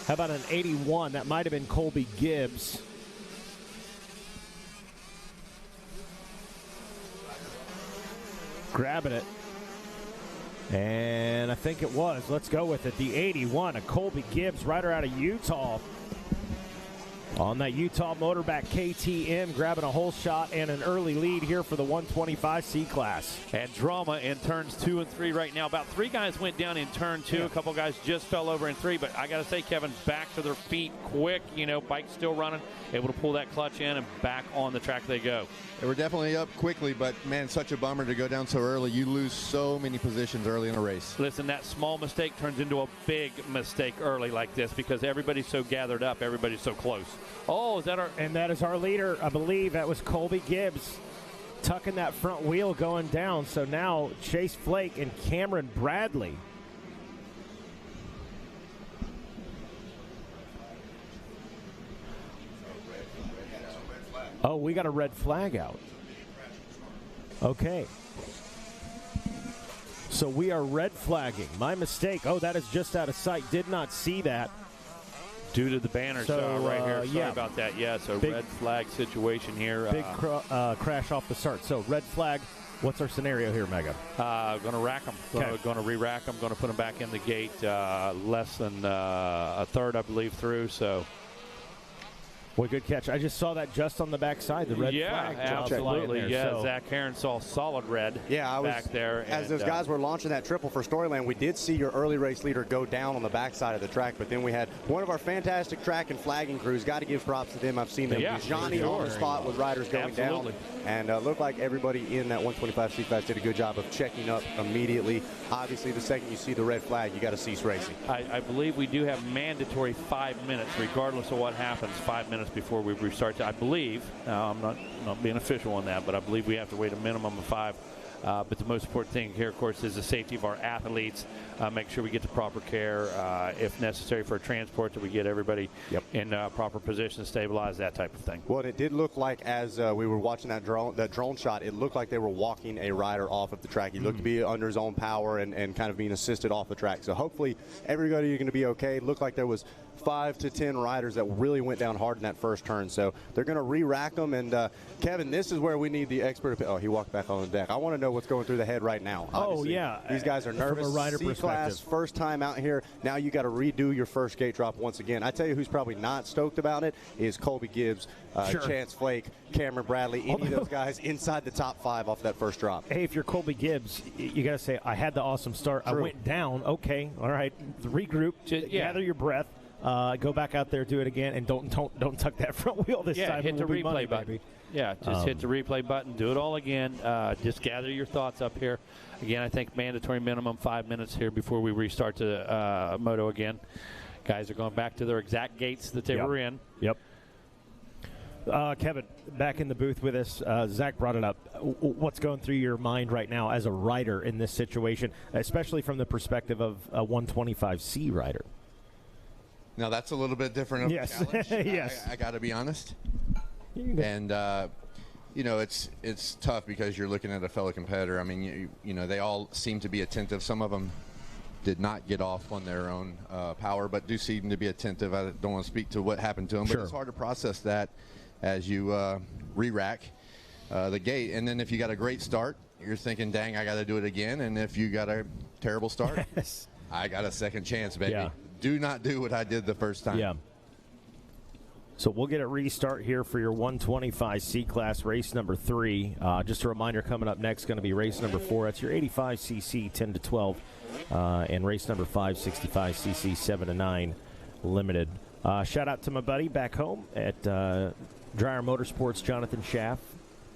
How about an 81? That might have been Colby Gibbs. Grabbing it. And I think it was. Let's go with it. The 81, a Colby Gibbs, rider out of Utah. On that Utah motorback KTM, grabbing a whole shot and an early lead here for the 125C class. And drama in turns 2 and 3 right now. About 3 guys went down in turn 2. A couple guys just fell over in 3. But I got to say, Kevin, back to their feet quick. Bike still running, able to pull that clutch in, and back on the track they go. They were definitely up quickly, but, man, such a bummer to go down so early. You lose so many positions early in a race. Listen, that small mistake turns into a big mistake early like this because everybody's so gathered up. Everybody's so close. Oh, is that our... And that is our leader. I believe that was Colby Gibbs tucking that front wheel going down. So now Chase Flake and Cameron Bradley. Oh, we got a red flag out. Okay. So we are red flagging. My mistake. Oh, that is just out of sight. Did not see that. Due to the banner right here. Sorry about that. Yeah, so red flag situation here. Big crash off the start. So red flag. What's our scenario here, Mega? Going to rack them. Going to re-rack them. Going to put them back in the gate less than a third, I believe, through. So. Well, good catch. I just saw that just on the backside, the red flag. Yeah, absolutely. Yeah, Zach Heron saw solid red back there. As those guys were launching that triple for Storyland, we did see your early race leader go down on the backside of the track, but then we had one of our fantastic track and flagging crews. Got to give props to them. I've seen them do Johnny on the spot with riders going down. And looked like everybody in that 125C class did a good job of checking up immediately. Obviously, the second you see the red flag, you got to cease racing. I believe we do have mandatory 5 minutes, regardless of what happens, 5 minutes before we restart. I believe, I'm not being official on that, but I believe we have to wait a minimum of 5. But the most important thing here, of course, is the safety of our athletes. Make sure we get the proper care, if necessary, for transport, that we get everybody in proper position, stabilize, that type of thing. Well, it did look like, as we were watching that drone shot, it looked like they were walking a rider off of the track. He looked to be under his own power and kind of being assisted off the track. So hopefully everybody is going to be okay. It looked like there was 5 to 10 riders that really went down hard in that first turn. So they're going to re-rack them. And, Kevin, this is where we need the expert. Oh, he walked back on the deck. I want to know what's going through the head right now. Obviously. Oh, yeah. These guys are nervous. From a rider C-class, first time out here. Now you got to redo your first gate drop once again. I tell you who's probably not stoked about it is Colby Gibbs, Chance Flake, Cameron Bradley, any of those guys inside the top 5 off that first drop. Hey, if you're Colby Gibbs, you got to say, I had the awesome start. True. I went down. Okay, all right. Regroup. Gather your breath. Go back out there, do it again, and don't tuck that front wheel this time. Hit the replay button. Baby. Yeah, just hit the replay button. Do it all again. Just gather your thoughts up here. Again, I think mandatory minimum 5 minutes here before we restart the Moto again. Guys are going back to their exact gates that they were in. Yep. Kevin, back in the booth with us. Zach brought it up. What's going through your mind right now as a rider in this situation, especially from the perspective of a 125C rider? Now, that's a little bit different of a challenge. Yes. I got to be honest. And, it's tough because you're looking at a fellow competitor. I mean, they all seem to be attentive. Some of them did not get off on their own power, but do seem to be attentive. I don't want to speak to what happened to them, but it's hard to process that as you re-rack the gate. And then if you got a great start, you're thinking, dang, I got to do it again. And if you got a terrible start, I got a second chance, baby. Yeah. Do not do what I did the first time. Yeah. So we'll get a restart here for your 125 C-Class race number 3. Just a reminder, coming up next going to be race number 4. That's your 85 cc 10 to 12, and race number 5, 65 cc 7 to 9 limited. Shout out to my buddy back home at Dreyer Motorsports, Jonathan Schaff.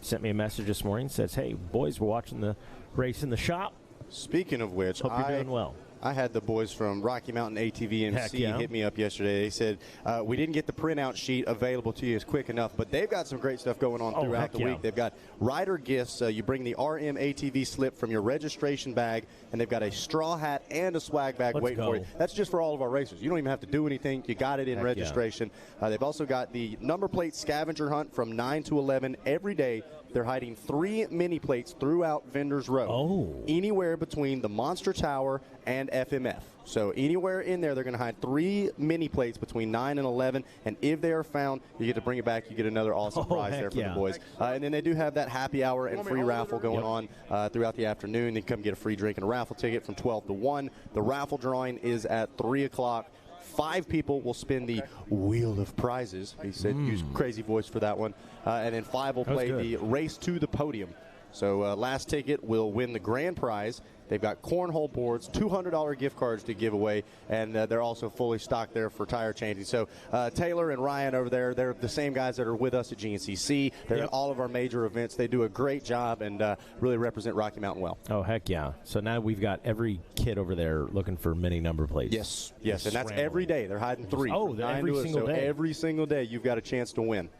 Sent me a message this morning. Says, hey, boys, we're watching the race in the shop. Speaking of which, hope you're doing well. I had the boys from Rocky Mountain ATV&C hit me up yesterday. They said, we didn't get the printout sheet available to you as quick enough, but they've got some great stuff going on throughout the week. They've got rider gifts. You bring the RM ATV slip from your registration bag, and they've got a straw hat and a swag bag waiting for you. That's just for all of our racers. You don't even have to do anything. You got it in registration. They've also got the number plate scavenger hunt from 9 to 11 every day. They're hiding 3 mini plates throughout Vendors Row. Anywhere between the Monster Tower and FMF. So anywhere in there, they're going to hide 3 mini plates between 9 and 11. And if they are found, you get to bring it back. You get another awesome prize there for the boys. And then they do have that happy hour and free raffle going on throughout the afternoon. They come get a free drink and a raffle ticket from 12 to 1. The raffle drawing is at 3 o'clock. 5 people will spin the Wheel of Prizes. He said, use crazy voice for that one. And then 5 will play the Race to the Podium. So last ticket will win the grand prize. They've got cornhole boards, $200 gift cards to give away, and they're also fully stocked there for tire changing. So Taylor and Ryan over there, they're the same guys that are with us at GNCC. They're at all of our major events. They do a great job and really represent Rocky Mountain well. Oh, heck yeah. So now we've got every kid over there looking for mini number plates. Yes, and that's every day. They're hiding 3. Every single day. Every single day you've got a chance to win.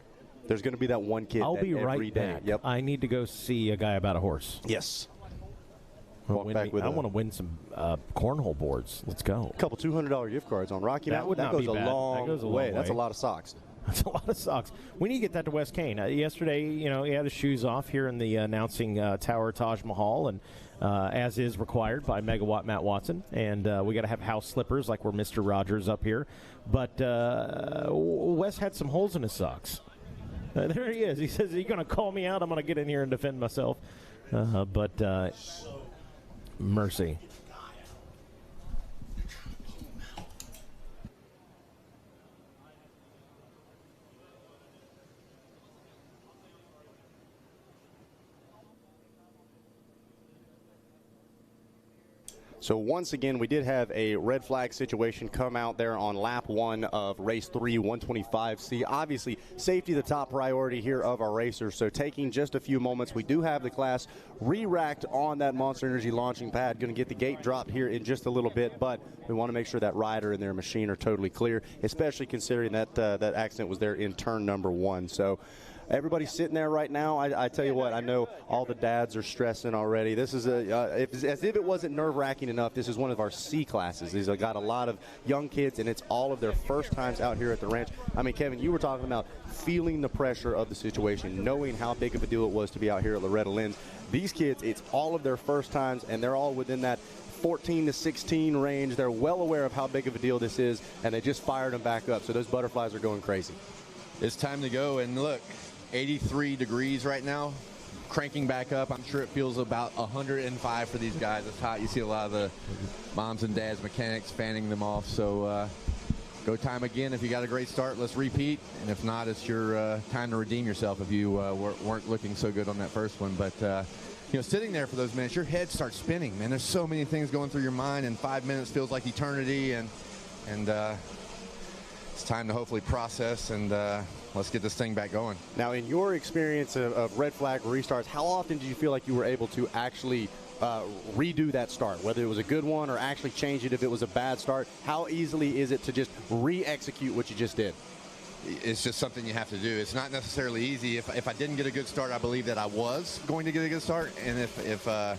There's going to be that one kid I'll be right every day. back. I need to go see a guy about a horse. Yes. I want to win some cornhole boards. Let's go. A couple $200 gift cards on Rocky Mountain. That goes a long way. That's a lot of socks. That's a lot of socks. We need to get that to West Kane. Yesterday, he had the shoes off here in the announcing tower Taj Mahal, and as is required by Megawatt Matt Watson. And we got to have house slippers like we're Mr. Rogers up here. But Wes had some holes in his socks. There he is. He says, "Are you going to call me out? I'm going to get in here and defend myself." But mercy. So once again, we did have a red flag situation come out there on lap 1 of race 3, 125C. Obviously, safety the top priority here of our racers. So taking just a few moments, we do have the class re-racked on that Monster Energy launching pad. Going to get the gate dropped here in just a little bit, but we want to make sure that rider and their machine are totally clear, especially considering that that accident was there in turn number 1. So everybody's sitting there right now. I tell you what, I know all the dads are stressing already. This is as if it wasn't nerve-wracking enough, this is one of our C classes. These have got a lot of young kids, and it's all of their first times out here at the ranch. I mean, Kevin, you were talking about feeling the pressure of the situation, knowing how big of a deal it was to be out here at Loretta Lynn. These kids, it's all of their first times, and they're all within that 14 to 16 range. They're well aware of how big of a deal this is, and they just fired them back up. So those butterflies are going crazy. It's time to go, and look, 83 degrees right now, cranking back up. I'm sure it feels about 105 for these guys. It's hot. You see a lot of the moms and dads, mechanics fanning them off. So go time again. If you got a great start, let's repeat. And if not, it's your time to redeem yourself if you weren't looking so good on that first one. But, sitting there for those minutes, your head starts spinning, man. There's so many things going through your mind, and 5 minutes feels like eternity. And it's time to hopefully process and let's get this thing back going. Now, in your experience of red flag restarts, how often did you feel like you were able to actually redo that start, whether it was a good one or actually change it if it was a bad start? How easily is it to just re-execute what you just did? It's just something you have to do. It's not necessarily easy. If I didn't get a good start, I believe that I was going to get a good start, and if I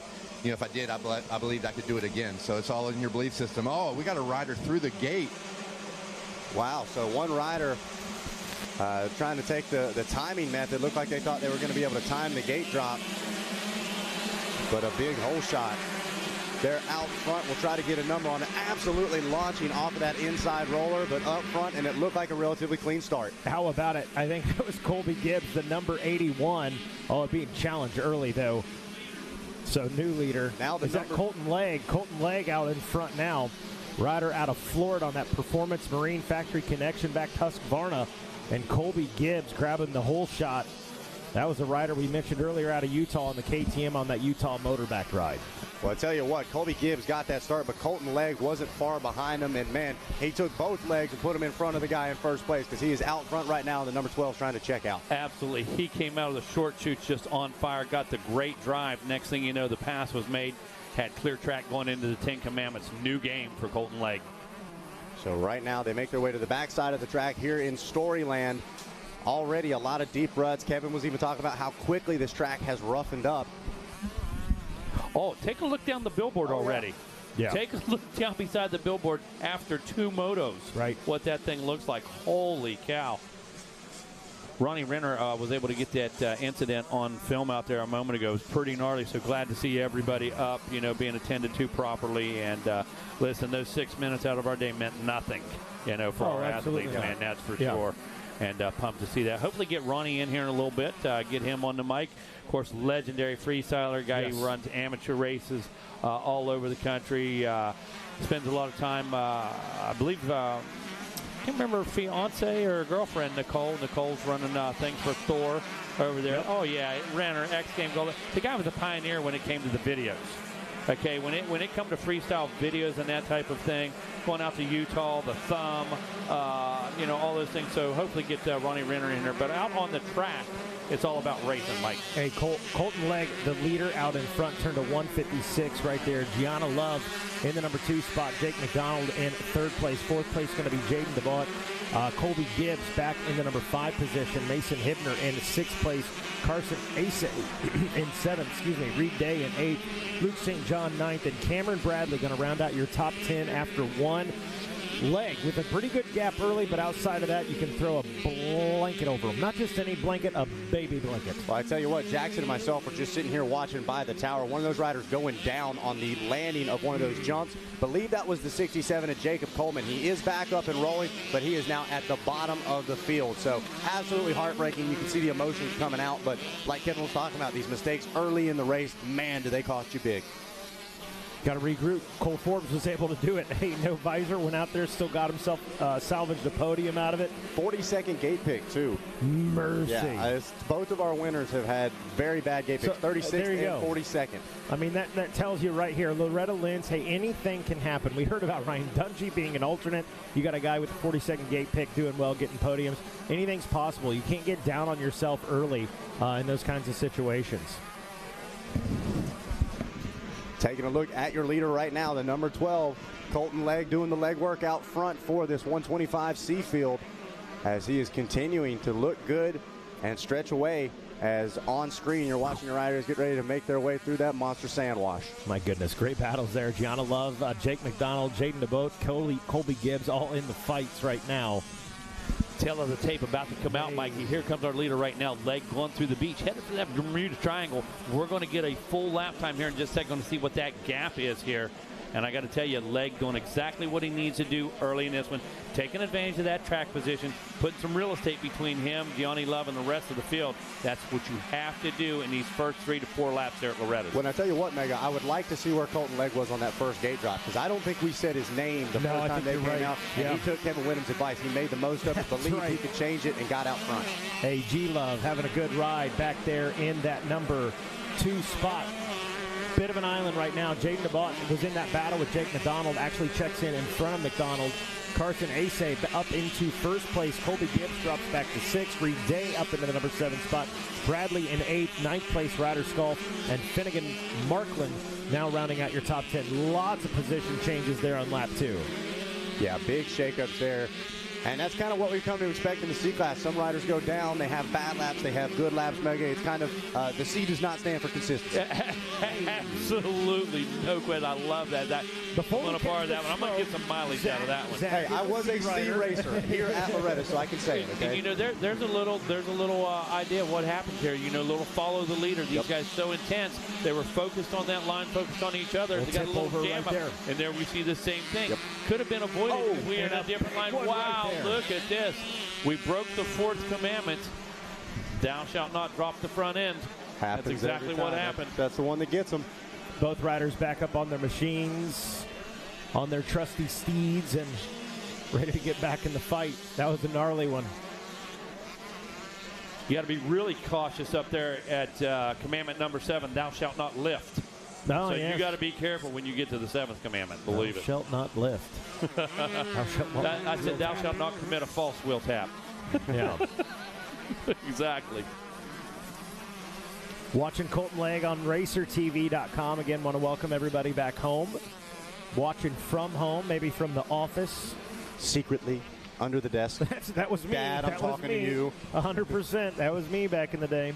did, I believed I could do it again. So it's all in your belief system. Oh, we got a rider through the gate. Wow, so one rider trying to take the timing method. Looked like they thought they were going to be able to time the gate drop, but a big hole shot. They're out front. We'll try to get a number on it. Absolutely launching off of that inside roller, but up front, and it looked like a relatively clean start. How about it? I think that was Colby Gibbs, the number 81. Oh, being challenged early, though. So new leader. Now is that Colton Legg. Colton Legg out in front now. rider out of Florida on that Performance Marine Factory Connection back Husqvarna, and Colby Gibbs grabbing the whole shot. That was a rider we mentioned earlier out of Utah on the KTM on that Utah motorback ride. Well, I tell you what, Colby Gibbs got that start, but Colton Legg wasn't far behind him, and man, he took both legs and put him in front of the guy in first place, because he is out front right now, and the number 12 is trying to check out. Absolutely. He came out of the short chutes just on fire, got the great drive. Next thing you know, the pass was made, had clear track going into the 10 Commandments. New game for Colton Legg. So right now, they make their way to the backside of the track here in Storyland. Already a lot of deep ruts. Kevin was even talking about how quickly this track has roughened up. Oh, take a look down the billboard already. Yeah. Take a look down beside the billboard after 2 motos. Right. What that thing looks like. Holy cow. Ronnie Renner was able to get that incident on film out there a moment ago. It was pretty gnarly, so glad to see everybody up, you know, being attended to properly. And listen, those 6 minutes out of our day meant nothing, you know, for our athletes, man, that's for sure. And pumped to see that. Hopefully get Ronnie in here in a little bit, get him on the mic. Of course, legendary freestyler, guy who runs amateur races all over the country. Spends a lot of time, I believe, I can't remember her fiance or girlfriend, Nicole. Nicole's running things for Thor over there. Yep. Oh, yeah, ran her X Games Gold. The guy was a pioneer when it came to the videos. Okay, when it come to freestyle videos and that type of thing, going out to Utah, the thumb, you know, all those things. So hopefully get Ronnie Renner in there. But out on the track, it's all about racing, Mike. Hey, Colton Legg, the leader out in front, turned to 156 right there. Gianna Love in the number 2 spot. Jake McDonald in 3rd place. 4th place going to be Jaden DeBott. Colby Gibbs back in the number 5 position. Mason Hibner in 6th place. Carson Asa in 7th. Reed Day in 8th. Luke St. John 9th. And Cameron Bradley going to round out your top 10 after 1 leg with a pretty good gap early, but outside of that, you can throw a blanket over them. Not just any blanket, a baby blanket. Well, I tell you what, Jackson and myself were just sitting here watching by the tower. One of those riders going down on the landing of one of those jumps. Believe that was the 67 at Jacob Coleman. He is back up and rolling, but he is now at the bottom of the field. So absolutely heartbreaking. You can see the emotions coming out, but like Kevin was talking about, these mistakes early in the race, man, do they cost you big. Got to regroup. Cole Forbes was able to do it. Hey, no visor. Went out there, still got himself salvaged a podium out of it. 42nd gate pick, too. Mercy. Yeah, both of our winners have had very bad gate picks, 36th and 42nd. I mean, that tells you right here. Loretta Lynn's, hey, anything can happen. We heard about Ryan Dungey being an alternate. You got a guy with a 42nd gate pick doing well, getting podiums. Anything's possible. You can't get down on yourself early in those kinds of situations. Taking a look at your leader right now, the number 12, Colton Legg, doing the leg work out front for this 125 Seafield as he is continuing to look good and stretch away as on screen you're watching your riders get ready to make their way through that monster sand wash. My goodness, great battles there. Gianna Love, Jake McDonald, Jaden DeBoat, Colby Gibbs all in the fights right now. Tail of the tape about to come out, Mikey. Here comes our leader right now. Legg going through the beach, headed for that Bermuda Triangle. We're going to get a full lap time here in just a second to see what that gap is here. And I got to tell you, Legg doing exactly what he needs to do early in this one, taking advantage of that track position, putting some real estate between him, Gianni Love, and the rest of the field. That's what you have to do in these first 3 to 4 laps there at Loretta. When I tell you what, Mega, I would like to see where Colton Legg was on that first gate drop, because I don't think we said his name the first time they came out. And he took Kevin Whittam's advice. He made the most of it, believed he could change it, and got out front. Hey, G-Love having a good ride back there in that number 2 spot. Bit of an island right now. Jaden DeBott was in that battle with Jake McDonald, actually checks in front of McDonald. Carson Asa up into 1st place. Colby Gibbs drops back to 6th. Reed Day up into the number 7 spot. Bradley in 8th. 9th place Ryder Skull. And Finnegan Markland now rounding out your top 10. Lots of position changes there on lap 2. Yeah, big shakeups there. And that's kind of what we've come to expect in the C-Class. Some riders go down, they have bad laps, they have good laps, Mega. It's kind of, the C does not stand for consistency. Absolutely, no question. I love that. I'm going to borrow that one. I'm going to get some mileage out of that one. Hey, I was a C racer here at Loretta, so I can say it, okay? And, you know, there's a little idea of what happened here. You know, a little follow the leader. These guys so intense. They were focused on that line, focused on each other. They got a little jam up. And there we see the same thing. Could have been avoided if we were in a different line. Wow. Look at this. We broke the 4th commandment. Thou shalt not drop the front end. That's exactly what happened. That's the one that gets them. Both riders back up on their machines. on their trusty steeds and ready to get back in the fight. That was a gnarly one. You got to be really cautious up there at commandment number 7, thou shalt not lift. No, so yes. you got to be careful when you get to the 7th commandment, believe thou it. Shalt not lift. I said thou shalt not commit a false will tap. Yeah. Exactly. Watching Colton Legg on RacerTV.com. Again, want to welcome everybody back home. Watching from home, maybe from the office. Secretly, under the desk. That was me. Dad, I'm talking to you. 100%. That was me back in the day.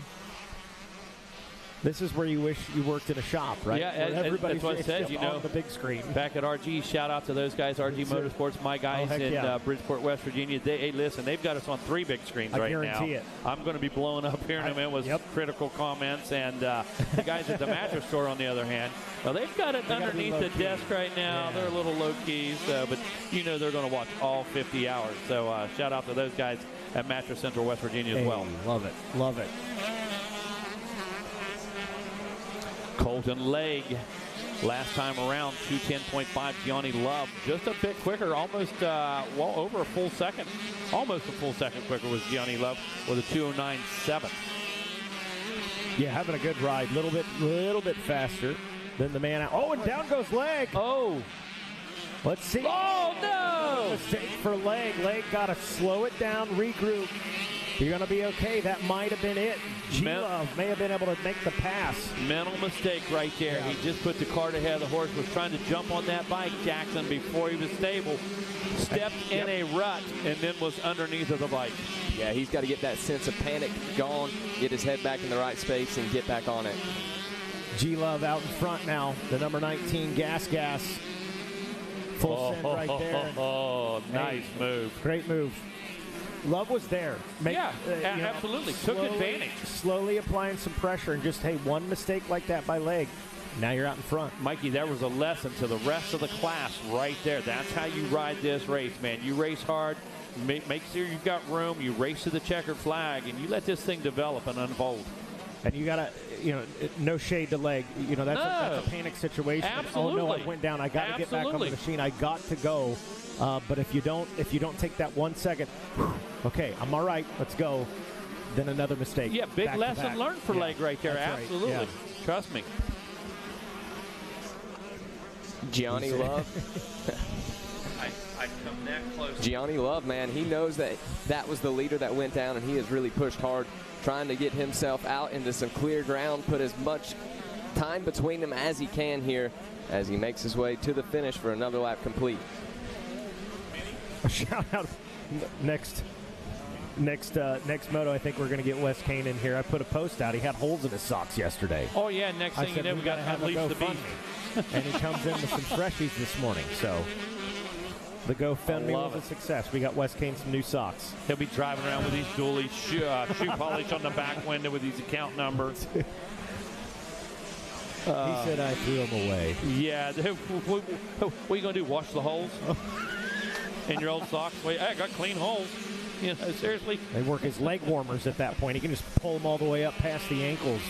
This is where you wish you worked in a shop, right? Yeah, everybody's that's what it says, you know. On the big screen. Back at RG, shout out to those guys, RG Motorsports, my guys in Bridgeport, West Virginia. Hey, listen, they've got us on 3 big screens right now. I guarantee it. I'm going to be blowing up here in a minute with critical comments. And the guys at the mattress store, on the other hand, well, they've got it underneath the desk right now. Yeah. They're a little low-key, but you know they're going to watch all 50 hours. So shout out to those guys at Mattress Central, West Virginia as well. Love it. Love it. Colton Legg, last time around, 2:10.5. Gianni Love, just a bit quicker, almost, over a full second. Almost a full second quicker was Gianni Love with a 2:09.7. Yeah, having a good ride. Little bit faster than the man out. Oh, and down goes Legg. Oh. Let's see. Oh, no. Mistake for Legg. Legg got to slow it down, regroup. You're going to be okay. That might have been it. G-Love may have been able to make the pass. Mental mistake right there. Yeah. He just put the cart ahead of the horse, was trying to jump on that bike, Jackson, before he was stable. Stepped in a rut and then was underneath of the bike. Yeah, he's got to get that sense of panic gone, get his head back in the right space, and get back on it. G-Love out in front now. The number 19, Gas. Full send right there. Oh, nice move. Great move. Love was there. Absolutely. Took advantage. Slowly applying some pressure, and just, one mistake like that by Legg. Now you're out in front. Mikey, that was a lesson to the rest of the class right there. That's how you ride this race, man. You race hard, make sure you've got room, you race to the checkered flag, and you let this thing develop and unfold. And you got to, no shade to Legg. That's a panic situation. Absolutely. Oh, no, I went down. I got to get back on the machine. I got to go. But if you don't take that 1 second, okay, I'm all right, let's go, then another mistake. Yeah, big lesson learned for Legg right there. Absolutely. Right. Yeah. Trust me. Gianni Love. I come that close. Gianni Love, man, he knows that was the leader that went down, and he has really pushed hard, trying to get himself out into some clear ground, put as much time between them as he can here as he makes his way to the finish for another lap complete. A shout out next moto. I think we're going to get Wes Kane in here. I put a post out. He had holes in his socks yesterday. Oh yeah, next thing you know, we got to unleash the beast. And he comes in with some freshies this morning. So the GoFundMe was a success. We got Wes Kane some new socks. He'll be driving around with these dually shoe polish on the back window with these account numbers. He said I threw them away. Yeah. What are you going to do? Wash the holes in your old socks? Wait, I got clean holes. Seriously? They work as leg warmers at that point. He can just pull them all the way up past the ankles.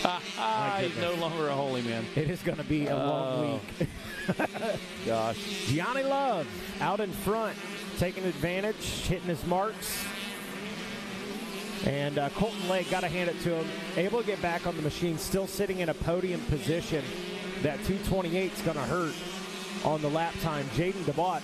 He's no longer a holy man. It is going to be a long week. Gosh. Gianni Love out in front, taking advantage, hitting his marks. And Colton Legg, got to hand it to him, able to get back on the machine, still sitting in a podium position. That 228 is going to hurt on the lap time. Jaden DeBott,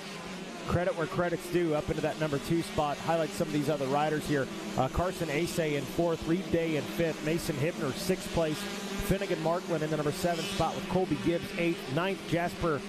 credit where credit's due, up into that number 2 spot. Highlight some of these other riders here. Carson Asay in 4th, Reed Day in 5th, Mason Hibner 6th place, Finnegan Markland in the number 7 spot with Colby Gibbs 8th, 9th Jasper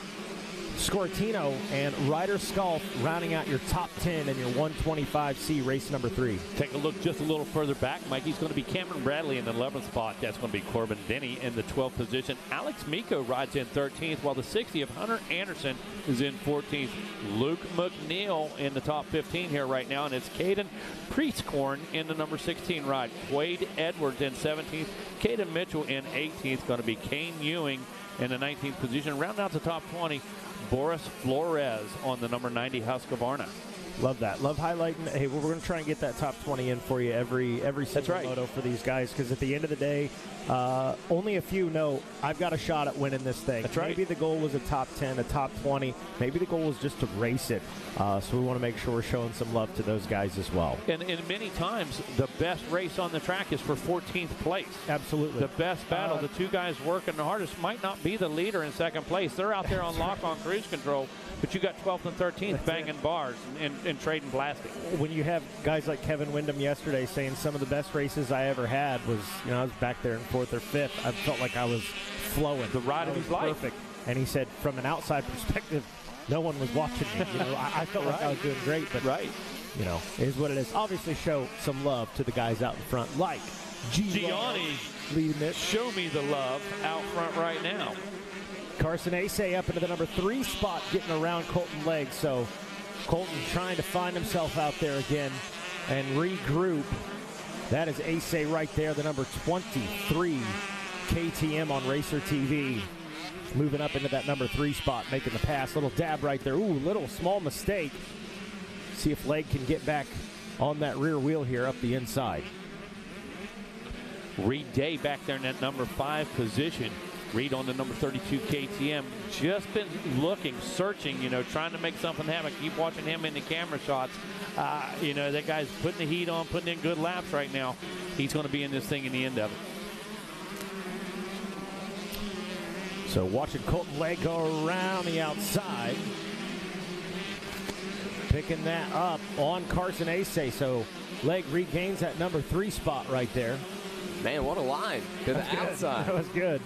Scortino, and Ryder Sculf rounding out your top 10 in your 125C race number 3. Take a look just a little further back, Mikey's going to be Cameron Bradley in the 11th spot. That's going to be Corbin Denny in the 12th position. Alex Miko rides in 13th, while the 60th Hunter Anderson is in 14th. Luke McNeil in the top 15 here right now, and it's Caden Priestcorn in the number 16 ride. Quade Edwards in 17th. Caden Mitchell in 18th. Going to be Kane Ewing in the 19th position. Rounding out the top 20, Boris Flores on the number 90 Husqvarna. Love that. Love highlighting. Hey, we're going to try and get that top 20 in for you every single moto for these guys, because at the end of the day, only a few know I've got a shot at winning this thing. That's right. Maybe the goal was a top 10, a top 20. Maybe the goal was just to race it. So we want to make sure we're showing some love to those guys as well. And many times, the best race on the track is for 14th place. Absolutely. The best battle, the two guys working the hardest might not be the leader in second place. They're out there on lock-on cruise control, but you got 12th and 13th banging bars and trading plastic. When you have guys like Kevin Windham yesterday saying some of the best races I ever had was, I was back there in 4th or 5th. I felt like I was flowing. The ride of his life. Perfect. And he said, from an outside perspective, no one was watching me. I felt like I was doing great, but it is what it is. Obviously, show some love to the guys out in front, like Gianni leading it. Show me the love out front right now. Carson Asay up into the number 3 spot, getting around Colton Legg. So Colton trying to find himself out there again and regroup. That is Asay right there, the number 23 KTM on Racer TV. Moving up into that number 3 spot, making the pass. Little dab right there. Ooh, little small mistake. See if Legg can get back on that rear wheel here up the inside. Reed Day back there in that number 5 position. Reed on the number 32 KTM. Just been looking, searching, trying to make something happen. Keep watching him in the camera shots. That guy's putting the heat on, putting in good laps right now. He's going to be in this thing in the end of it. So watching Colton Legg go around the outside. Picking that up on Carson Asay. So Legg regains that number 3 spot right there. Man, what a line to the outside. That was good.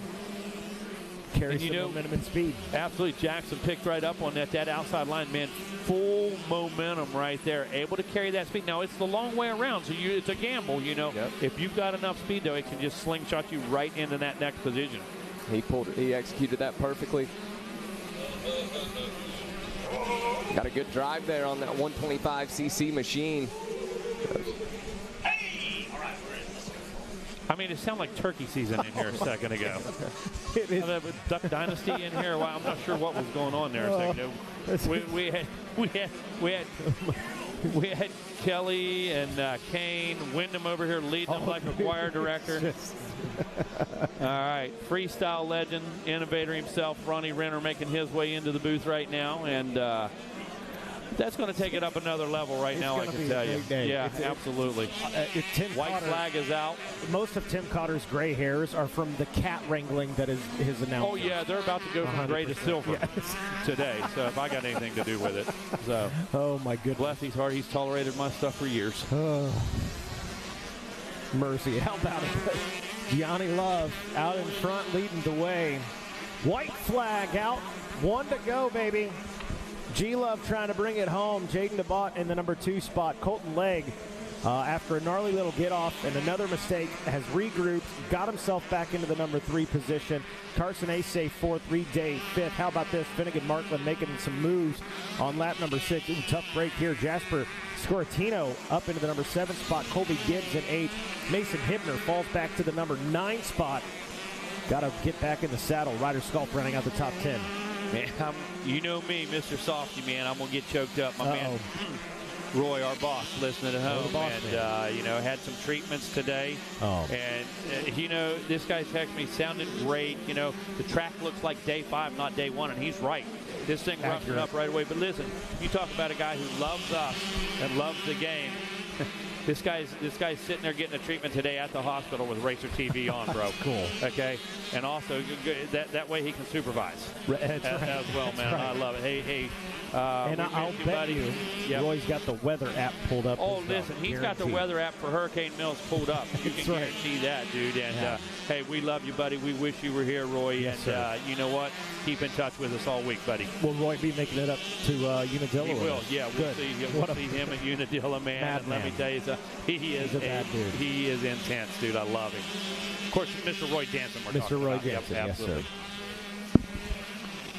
Carries some momentum and speed. Absolutely. Jackson picked right up on that outside line, man. Full momentum right there. Able to carry that speed. Now, it's the long way around, so it's a gamble, Yep. If you've got enough speed, though, it can just slingshot you right into that next position. He executed that perfectly. Got a good drive there on that 125cc machine. I mean, it sounded like turkey season in here a second ago. Duck Dynasty in here. Wow, I'm not sure what was going on there a second ago. We had Kelly and Kane, Wyndham over here leading them like a choir director. All right, freestyle legend, innovator himself, Ronnie Renner, making his way into the booth right now, and that's going to take it up another level right now, I can tell you. Yeah, absolutely. White flag is out. Most of Tim Cotter's gray hairs are from the cat wrangling that is his announcement. Oh, yeah, they're about to go from gray to silver today, so if I got anything to do with it. So, oh, my goodness. Bless his heart, he's tolerated my stuff for years. Mercy. How about it? Gianni Love out in front leading the way. White flag out. 1 to go, baby. G-Love trying to bring it home. Jaden DeBott in the number 2 spot. Colton Legg, after a gnarly little get-off and another mistake, has regrouped, got himself back into the number 3 position. Carson Asay 4th, Reed Day 5th. How about this? Finnegan Markland making some moves on lap number 6. Ooh, tough break here. Jasper Scoratino up into the number 7 spot. Colby Gibbs in 8th. Mason Hibner falls back to the number 9 spot. Got to get back in the saddle. Ryder Sculp running out the top 10. Man, you know me, Mr. Softy, man. I'm going to get choked up. My man, Roy, our boss, listening at home. Had some treatments today. And, this guy texted me, sounded great. The track looks like day 5, not day 1, and he's right. This thing roughed up right away. But listen, you talk about a guy who loves us and loves the game. This guy's sitting there getting a treatment today at the hospital with Racer TV on, bro. Cool. Okay, and also that way he can supervise as well, man. I love it. Hey. And I'll bet you, Roy's got the weather app pulled up. Oh, listen, he's got the weather app for Hurricane Mills pulled up. You can guarantee that, dude. And hey, we love you, buddy. We wish you were here, Roy. Yes, and you know what? Keep in touch with us all week, buddy. Will Roy be making it up to Unadilla? He will. Yeah, we'll see him at Unadilla, man. And let me tell you, he is a bad dude. He is intense, dude. I love him. Of course, Mr. Roy Danson. Mr. Roy Danson, yes, sir.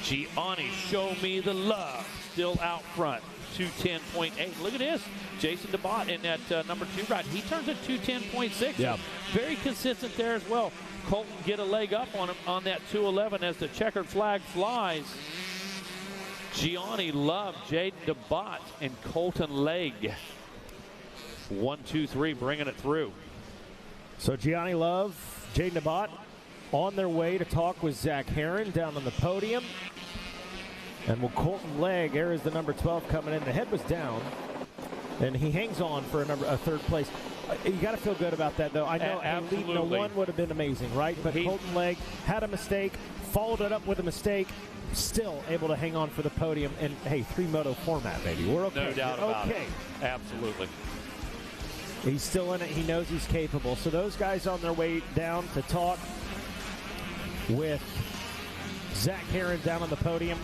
Gianni, show me the love. Still out front, 210.8. Look at this. Jason DeBott in that number 2 ride. He turns at 210.6. Yeah. Very consistent there as well. Colton get a leg up on him on that 211 as the checkered flag flies. Gianni Love, Jaden DeBott, and Colton Legg. 1, 2, 3, bringing it through. So Gianni Love, Jaden DeBott on their way to talk with Zach Herron down on the podium. And Colton Legg, there is the number 12 coming in. The head was down, and he hangs on for a third place. You got to feel good about that, though. I know leading a 1 would have been amazing, right? But Colton Legg had a mistake, followed it up with a mistake, still able to hang on for the podium. And, hey, 3-moto format, baby. We're okay. No doubt about it. Absolutely. He's still in it. He knows he's capable. So those guys on their way down to talk with Zach Herron down on the podium.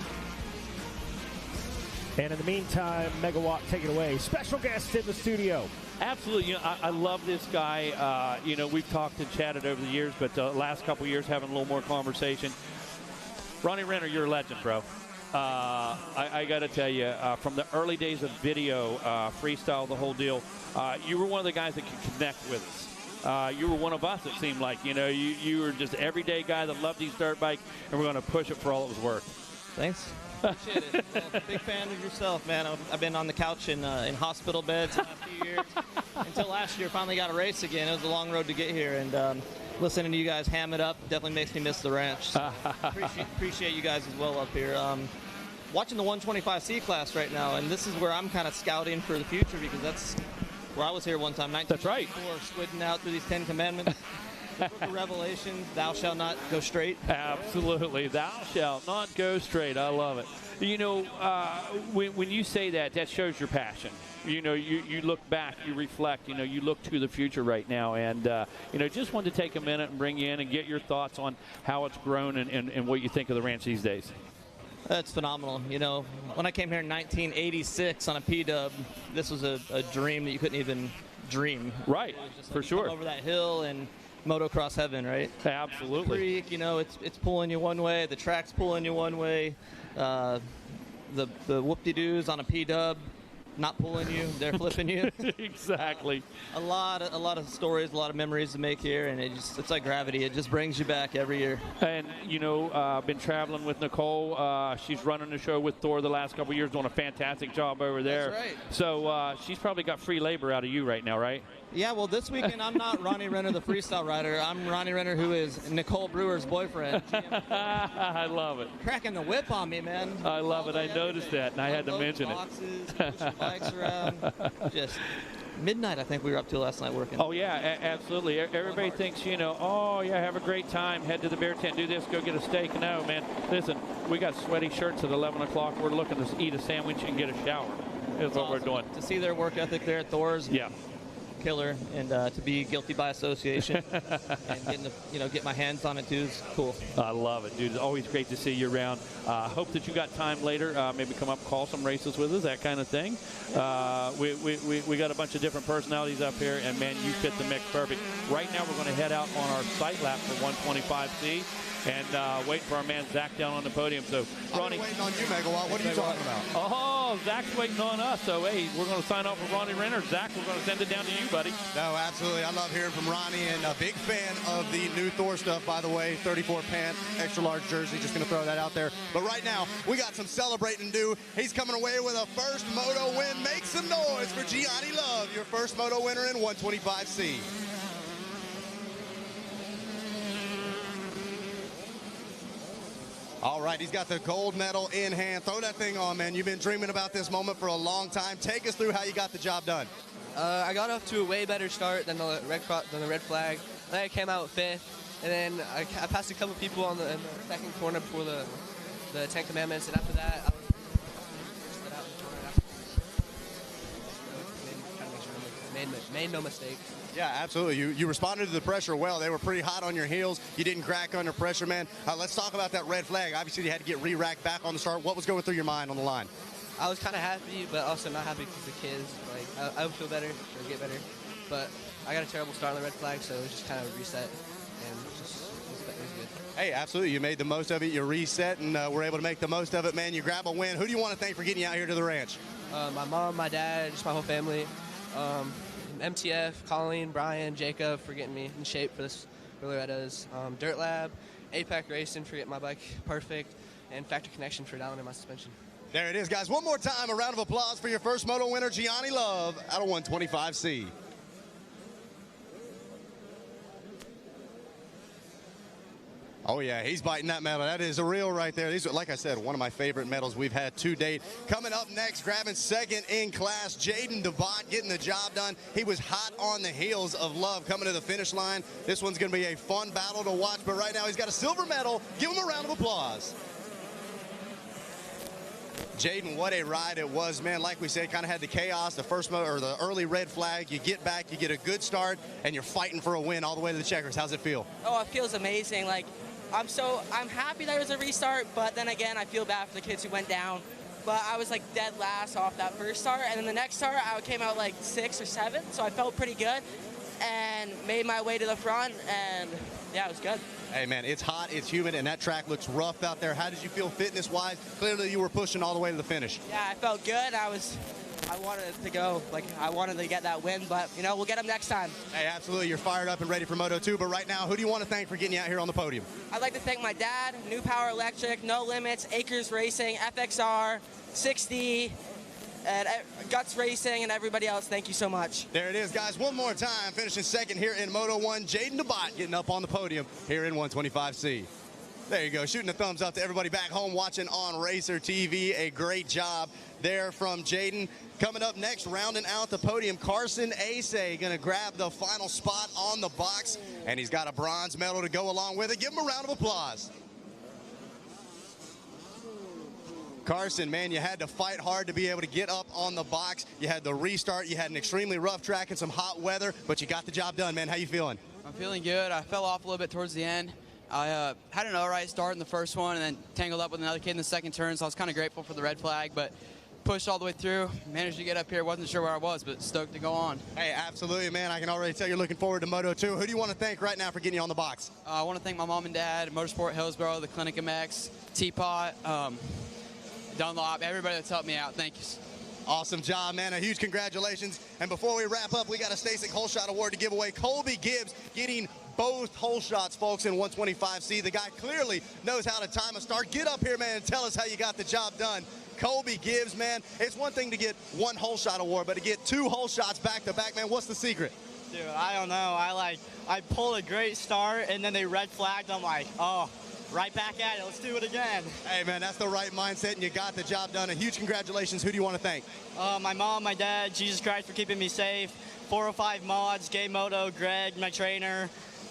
And in the meantime, Megawatt, take it away. Special guest in the studio. Absolutely. I love this guy. We've talked and chatted over the years, but the last couple years having a little more conversation. Ronnie Renner, you're a legend, bro. I got to tell you, from the early days of video, freestyle, the whole deal, you were one of the guys that could connect with us. You were one of us, it seemed like. You were just everyday guy that loved these dirt bikes, and we're going to push it for all it was worth. Thanks. Appreciate it. Well, big fan of yourself, man. I've been on the couch in hospital beds the last few years. Until last year, finally got a race again. It was a long road to get here, and listening to you guys ham it up definitely makes me miss the ranch. So appreciate you guys as well up here. Watching the 125C class right now, and this is where I'm kind of scouting for the future, because that's where I was here one time. That's right. Squidding out through these 10 commandments. The book of Revelation, thou shalt not go straight. Absolutely. Thou shalt not go straight. I love it. When you say that, that shows your passion. You look back, you reflect, you look to the future right now. And, just wanted to take a minute and bring you in and get your thoughts on how it's grown and what you think of the ranch these days. That's phenomenal. When I came here in 1986 on a P-dub, this was a dream that you couldn't even dream. Right, for sure. Come over that hill and motocross heaven, right? Absolutely. Creek, it's pulling you one way, the track's pulling you one way, the whoop-de-doos on a P-dub not pulling you, they're flipping you. Exactly. A lot of stories, a lot of memories to make here, and it's like gravity. It just brings you back every year. And been traveling with Nicole. She's running the show with Thor the last couple of years, doing a fantastic job over there. That's right. So she's probably got free labor out of you right now, right? Yeah, well, this weekend I'm not Ronnie Renner, the freestyle rider. I'm Ronnie Renner, who is Nicole Brewer's boyfriend. I love it. Cracking the whip on me, man. I love it. I noticed that, and I had to mention boxes, pushing bikes around. Just midnight, I think we were up till last night working. Oh, yeah, absolutely. Everybody thinks, have a great time, head to the beer tent, do this, go get a steak. No, man, listen, we got sweaty shirts at 11 o'clock. We're looking to eat a sandwich and get a shower. That's what we're doing. To see their work ethic there at Thor's. Yeah. Killer, and to be guilty by association and get my hands on it too is cool. I love it, dude. It's always great to see you around. Hope that you got time later, maybe come up, call some races with us, that kind of thing. We got a bunch of different personalities up here, and man, you fit the mix perfect. Right now, we're going to head out on our sight lap for 125C. And wait for our man Zach down on the podium. So, Ronnie, I'm waiting on you, Megawatt. What are you talking about? Oh, Zach's waiting on us. So, hey, we're going to sign off with Ronnie Renner. Zach, we're going to send it down to you, buddy. No, absolutely. I love hearing from Ronnie, and a big fan of the new Thor stuff, by the way. 34 pant, extra large jersey. Just going to throw that out there. But right now, we got some celebrating to do. He's coming away with a first moto win. Make some noise for Gianni Love, your first moto winner in 125C. All right, he's got the gold medal in hand. Throw that thing on, man. You've been dreaming about this moment for a long time. Take us through how you got the job done. I got off to a way better start than the red flag. Then I came out 5th, and then I passed a couple people in the second corner before the 10 Commandments, and after that, I was out in the corner after made no mistakes. Yeah, absolutely. You responded to the pressure well. They were pretty hot on your heels. You didn't crack under pressure, man. Let's talk about that red flag. Obviously, you had to get re-racked back on the start. What was going through your mind on the line? I was kind of happy, but also not happy because the kids. I would feel better or get better. But I got a terrible start on the red flag, so it was just kind of a reset, and it was good. Hey, absolutely. You made the most of it. You reset, and were able to make the most of it, man. You grab a win. Who do you want to thank for getting you out here to the ranch? My mom, my dad, just my whole family. MTF, Colleen, Brian, Jacob for getting me in shape for this Loretta's. Dirt Lab, APAC Racing for getting my bike perfect, and Factor Connection for dialing in my suspension. There it is, guys. One more time, a round of applause for your first moto winner, Gianni Love, out of 125C. Oh, yeah, he's biting that medal. That is a reel right there. These are, like I said, one of my favorite medals we've had to date. Coming up next, grabbing second in class, Jaden DeBott getting the job done. He was hot on the heels of Love coming to the finish line. This one's going to be a fun battle to watch, but right now he's got a silver medal. Give him a round of applause. Jaden, what a ride it was, man. Like we said, kind of had the chaos, the first or the early red flag. You get back, you get a good start, and you're fighting for a win all the way to the checkers. How's it feel? Oh, it feels amazing. Like, I'm happy that it was a restart, but then again, I feel bad for the kids who went down. But I was like dead last off that first start, and then the next start, I came out like 6th or 7th, so I felt pretty good and made my way to the front, and yeah, it was good. Hey, man, it's hot, it's humid, and that track looks rough out there. How did you feel fitness-wise? Clearly, you were pushing all the way to the finish. Yeah, I felt good. I wanted to go. Like, I wanted to get that win, but, you know, we'll get them next time. Hey, absolutely. You're fired up and ready for Moto 2, but right now, who do you want to thank for getting you out here on the podium? I'd like to thank my dad, New Power Electric, No Limits, Acres Racing, FXR, 6D, and Guts Racing, and everybody else. Thank you so much. There it is, guys. One more time, finishing second here in Moto 1, Jaden DeBott getting up on the podium here in 125C. There you go, shooting a thumbs up to everybody back home watching on Racer TV. A great job there from Jaden. Coming up next, rounding out the podium, Carson Asay going to grab the final spot on the box, and he's got a bronze medal to go along with it. Give him a round of applause. Carson, man, you had to fight hard to be able to get up on the box. You had the restart, you had an extremely rough track and some hot weather, but you got the job done, man. How you feeling? I'm feeling good. I fell off a little bit towards the end. I had an all right start in the first one and then tangled up with another kid in the second turn, so I was kind of grateful for the red flag, but pushed all the way through, managed to get up here. Wasn't sure where I was, but stoked to go on. Hey, absolutely, man. I can already tell you're looking forward to Moto 2. Who do you want to thank right now for getting you on the box? I want to thank my mom and dad, Motorsport Hillsboro, the Clinic MX, Teapot, Dunlop, everybody that's helped me out. Thank you. Awesome job, man. A huge congratulations. And before we wrap up, we got a Stasic Hole Shot Award to give away. Colby Gibbs getting both hole shots, folks, in 125C. The guy clearly knows how to time a start. Get up here, man, and tell us how you got the job done. Colby Gibbs, man, it's one thing to get one hole shot award, but to get 2 hole shots back to back, man, what's the secret? Dude, I don't know. I pulled a great start, and then they red flagged. I'm like, oh, right back at it. Let's do it again. Hey, man, that's the right mindset, and you got the job done. A huge congratulations. Who do you want to thank? My mom, my dad, Jesus Christ for keeping me safe, 405 Mods, Gay Moto, Greg, my trainer,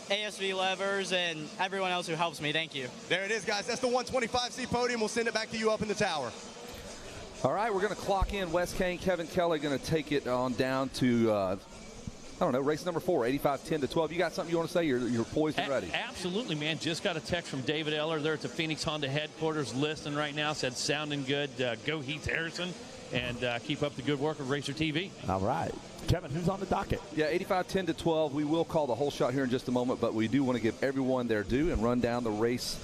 ASV Levers, and everyone else who helps me. Thank you. There it is, guys. That's the 125C podium. We'll send it back to you up in the tower. All right, we're going to clock in Wes Kane. Kevin Kelly going to take it on down to, I don't know, race number 4, 85-10-12. You got something you want to say? You're poised and ready. Absolutely, man. Just got a text from David Eller there at the Phoenix Honda headquarters listening right now. Said, sounding good. Go Heath Harrison. And keep up the good work of Racer TV. All right. Kevin, who's on the docket? Yeah, 85-10-12. We will call the whole shot here in just a moment, but we do want to give everyone their due and run down the race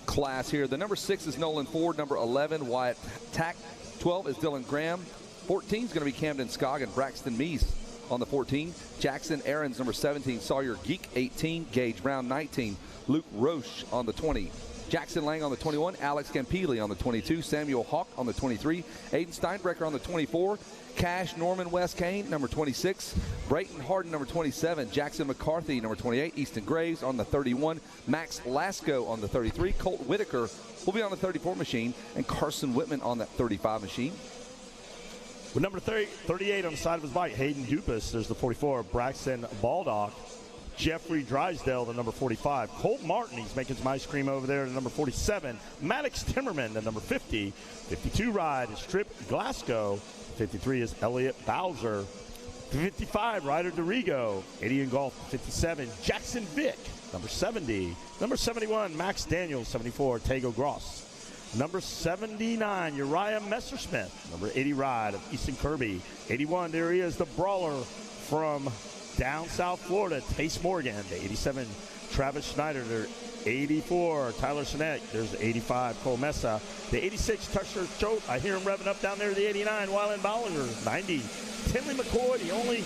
class here. The number 6 is Nolan Ford. Number 11, Wyatt Tack. 12 is Dylan Graham. 14 is going to be Camden Skog and Braxton Meese on the 14. Jackson Aarons, number 17. Sawyer Geek, 18. Gage Brown, 19. Luke Roche on the 20. Jackson Lang on the 21, Alex Campili on the 22, Samuel Hawk on the 23, Aiden Steinbrecher on the 24, Cash Norman West Kane, number 26, Brayton Harden, number 27, Jackson McCarthy, number 28, Easton Graves on the 31, Max Lasco on the 33, Colt Whitaker will be on the 34 machine, and Carson Whitman on that 35 machine. With number 38 on the side of his bike, Hayden Dupas, there's the 44, Braxton Baldock. Jeffrey Drysdale, the number 45. Colt Martin, he's making some ice cream over there, the number 47. Maddox Timmerman, the number 50. 52 ride is Trip Glasgow. 53 is Elliot Bowser. 55, Ryder DeRigo. 80 in golf. 57, Jackson Vick. Number 70. Number 71, Max Daniels. 74, Tego Gross. Number 79, Uriah Messersmith. Number 80 ride of Easton Kirby. 81, there he is, the brawler from down South Florida, Tace Morgan. The 87, Travis Schneider. The 84, Tyler Sinek. There's the 85, Cole Mesa. The 86, Tusher Choate. I hear him revving up down there. The 89, Wyland Bollinger. 90, Tinley McCoy, the only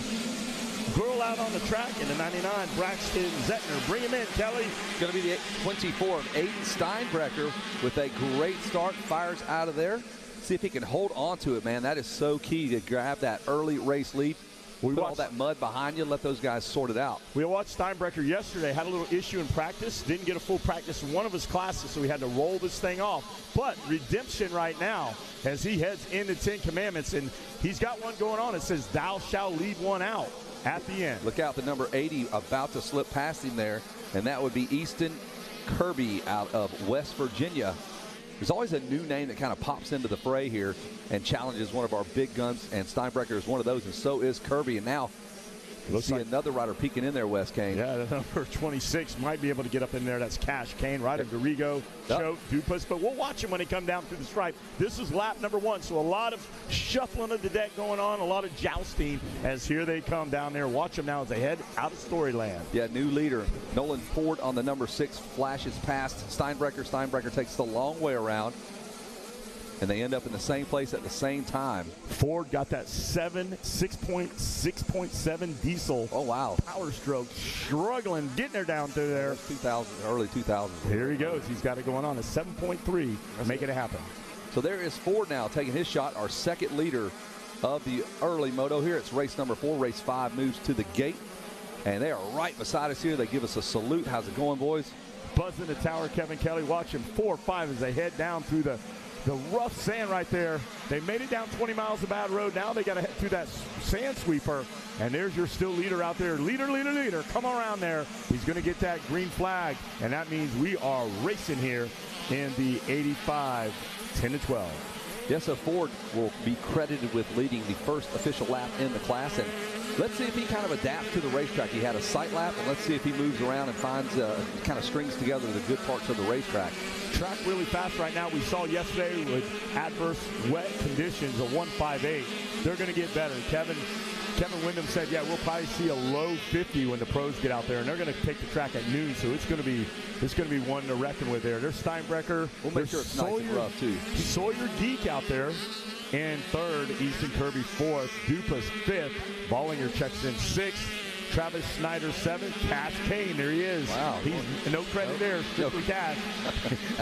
girl out on the track. And the 99, Braxton Zettner. Bring him in, Kelly. Going to be the 24 of Aiden Steinbrecher with a great start. Fires out of there. See if he can hold on to it, man. That is so key to grab that early race lead. Put all that mud behind you, let those guys sort it out. We watched Steinbrecher yesterday, had a little issue in practice, didn't get a full practice in one of his classes, so we had to roll this thing off. But redemption right now as he heads into 10 Commandments, and he's got one going on. It says, thou shalt lead one out at the end. Look out, the number 80 about to slip past him there, and that would be Easton Kirby out of West Virginia. There's always a new name that kind of pops into the fray here and challenges one of our big guns, and Steinbrecher is one of those, and so is Kirby. And now you see another rider peeking in there, Wes Kane. Yeah, the number 26 might be able to get up in there. That's Cash Kane, right? Dorigo, Choate, Dupas. But we'll watch him when he come down through the stripe. This is lap number 1, so a lot of shuffling of the deck going on, a lot of jousting as here they come down there. Watch them now as they head out of Storyland. Yeah, new leader. Nolan Ford on the number 6 flashes past Steinbrecher. Steinbrecher takes the long way around, and they end up in the same place at the same time. Ford got that 6.7 diesel. Oh, wow. Power stroke, struggling, getting her down through there. 2000, early 2000s. Here he goes. He's got it going on, a 7.3. Make it happen. So there is Ford now taking his shot, our second leader of the early moto here. It's race number 4. Race 5 moves to the gate, and they are right beside us here. They give us a salute. How's it going, boys? Buzzing the tower, Kevin Kelly watching 4-5 as they head down through the rough sand right there. They made it down 20 miles of bad road. Now they got to head through that sand sweeper. And there's your still leader out there. Leader. Come around there. He's going to get that green flag. And that means we are racing here in the 85, 10-12. Yes, so Ford will be credited with leading the first official lap in the class. And let's see if he kind of adapts to the racetrack. He had a sight lap, and let's see if he moves around and finds, kind of strings together the good parts of the racetrack. Track really fast right now. We saw yesterday with adverse wet conditions, a 1.58. They're going to get better. Kevin Windham said, yeah, we'll probably see a low 50 when the pros get out there, and they're going to take the track at noon, so it's going to be one to reckon with there. There's Steinbrecher. We'll make sure it's nice and rough, too. Sawyer Geek out there in 3rd. Easton Kirby 4th. Dupas 5th. Ballinger checks in 6th. Travis Snyder 7th. Cash Kane, there he is. Wow. He's no credit there. Strictly Cash.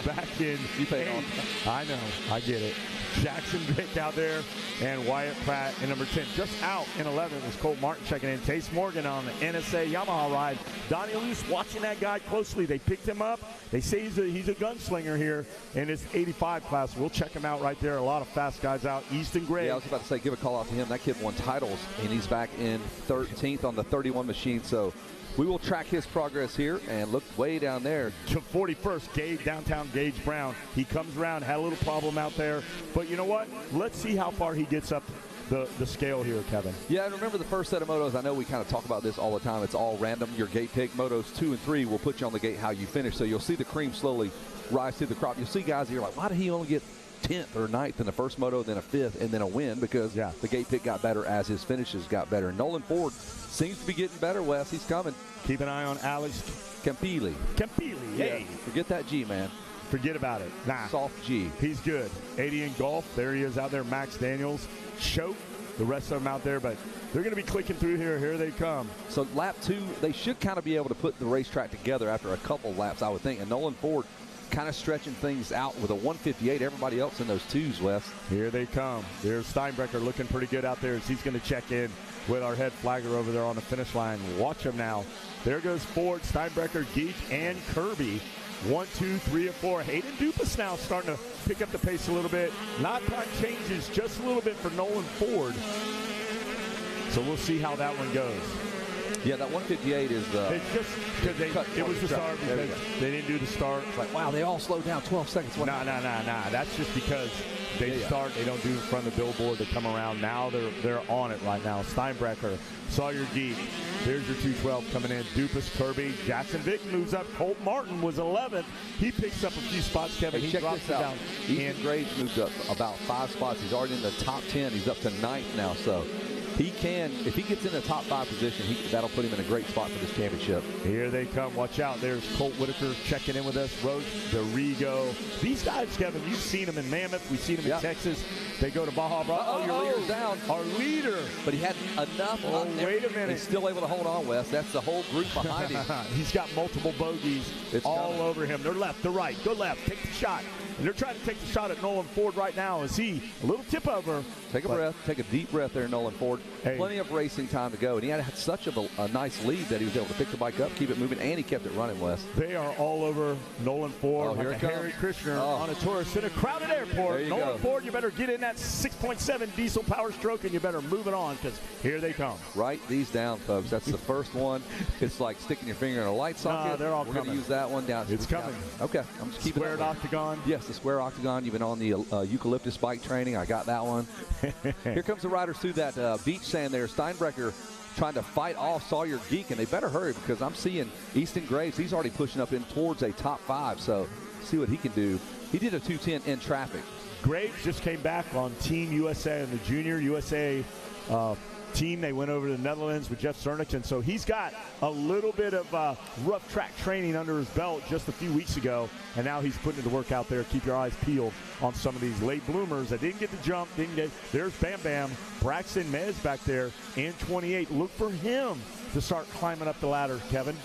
Back in you paid 8th. I know. I get it. Jackson Vick out there, and Wyatt Pratt in number 10. Just out in 11 was Colt Martin checking in. Tace Morgan on the NSA Yamaha ride. Donnie Luce watching that guy closely. They picked him up. They say he's a gunslinger here in this 85 class. We'll check him out right there. A lot of fast guys out. Easton Gray. Yeah, I was about to say, give a call out to him. That kid won titles, and he's back in 13th on the 31 machine. So we will track his progress here and look way down there. To 41st, downtown Gage Brown. He comes around, had a little problem out there. But you know what? Let's see how far he gets up the scale here, Kevin. Yeah, and remember the first set of motos. I know we kind of talk about this all the time. It's all random. Your gate pick. Motos 2 and 3 will put you on the gate how you finish. So you'll see the cream slowly rise through the crop. You'll see guys that you're like, why did he only get 10th or 9th in the first moto, then a 5th, and then a win? Because the gate pick got better as his finishes got better. Nolan Ford seems to be getting better, Wes. He's coming. Keep an eye on Alex Campili. Hey. Forget that G, man. Forget about it. Nah. Soft G. He's good. 80 in golf. There he is out there. Max Daniels. Choate. The rest of them out there, but they're going to be clicking through here. Here they come. So lap 2, they should kind of be able to put the racetrack together after a couple laps, I would think. And Nolan Ford kind of stretching things out with a 158. Everybody else in those 2s, Wes. Here they come. There's Steinbrecher looking pretty good out there as he's going to check in with our head flagger over there on the finish line. Watch him now. There goes Ford, Steinbrecher, Geek, and Kirby. 1, 2, 3, and 4. Hayden Dupas now starting to pick up the pace a little bit. Lap time changes just a little bit for Nolan Ford. So we'll see how that one goes. Yeah, that 158 is it's just because it was the start because they didn't do the start. It's like, wow, they all slowed down 12 seconds. No. That's just because they start. They don't do it in front of the billboard. They come around. Now they're on it right now. Steinbrecher, Sawyer Geek. There's your 212 coming in. Dupas, Kirby, Jackson Vick moves up. Colt Martin was 11th. He picks up a few spots, Kevin. Hey, he drops it down. Easton Graves moved up about 5 spots. He's already in the top 10. He's up to 9th now. So he can, if he gets in the top 5 position, that'll put him in a great spot for this championship. Here they come. Watch out. There's Colt Whitaker checking in with us. Roach, Dorigo. These guys, Kevin, you've seen them in Mammoth. We've seen them in Texas. They go to Baja Bravo. Your leader's down. Our leader. But he had enough. Wait a minute. He's still able to hold on, Wes. That's the whole group behind him. He's got multiple bogeys all over him. They're left, they're right. Go left. Take the shot. And they're trying to take the shot at Nolan Ford right now. Is he a little tip over? Take a breath. Take a deep breath there, Nolan Ford. Hey. Plenty of racing time to go. And he had such a nice lead that he was able to pick the bike up, keep it moving, and he kept it running, Wes. They are all over Nolan Ford. Oh, here like it a Harry comes. Krishner Oh. on a tourist in a crowded airport. There you Nolan go. Ford, you better get in that 6.7 diesel power stroke, and you better move it on, because here they come. Write these down, folks. That's the first one. It's like sticking your finger in a light socket. they're all We're going coming. to use that one down. It's coming. Okay. I'm just keeping Squared octagon. Yes, the square octagon. You've been on the eucalyptus bike training. I got that one. Here comes the riders through that beach sand there. Steinbrecher trying to fight off Sawyer Geek, and they better hurry because I'm seeing Easton Graves. He's already pushing up in towards a top 5, so see what he can do. He did a 2:10 in traffic. Graves just came back on Team USA and the Junior USA team. They went over to the Netherlands with Jeff Cernick, and so he's got a little bit of rough track training under his belt just a few weeks ago, and now he's putting it to work out there. Keep your eyes peeled on some of these late bloomers that didn't get the jump. There's Bam Bam, Braxton Mez back there in 28. Look for him to start climbing up the ladder, Kevin.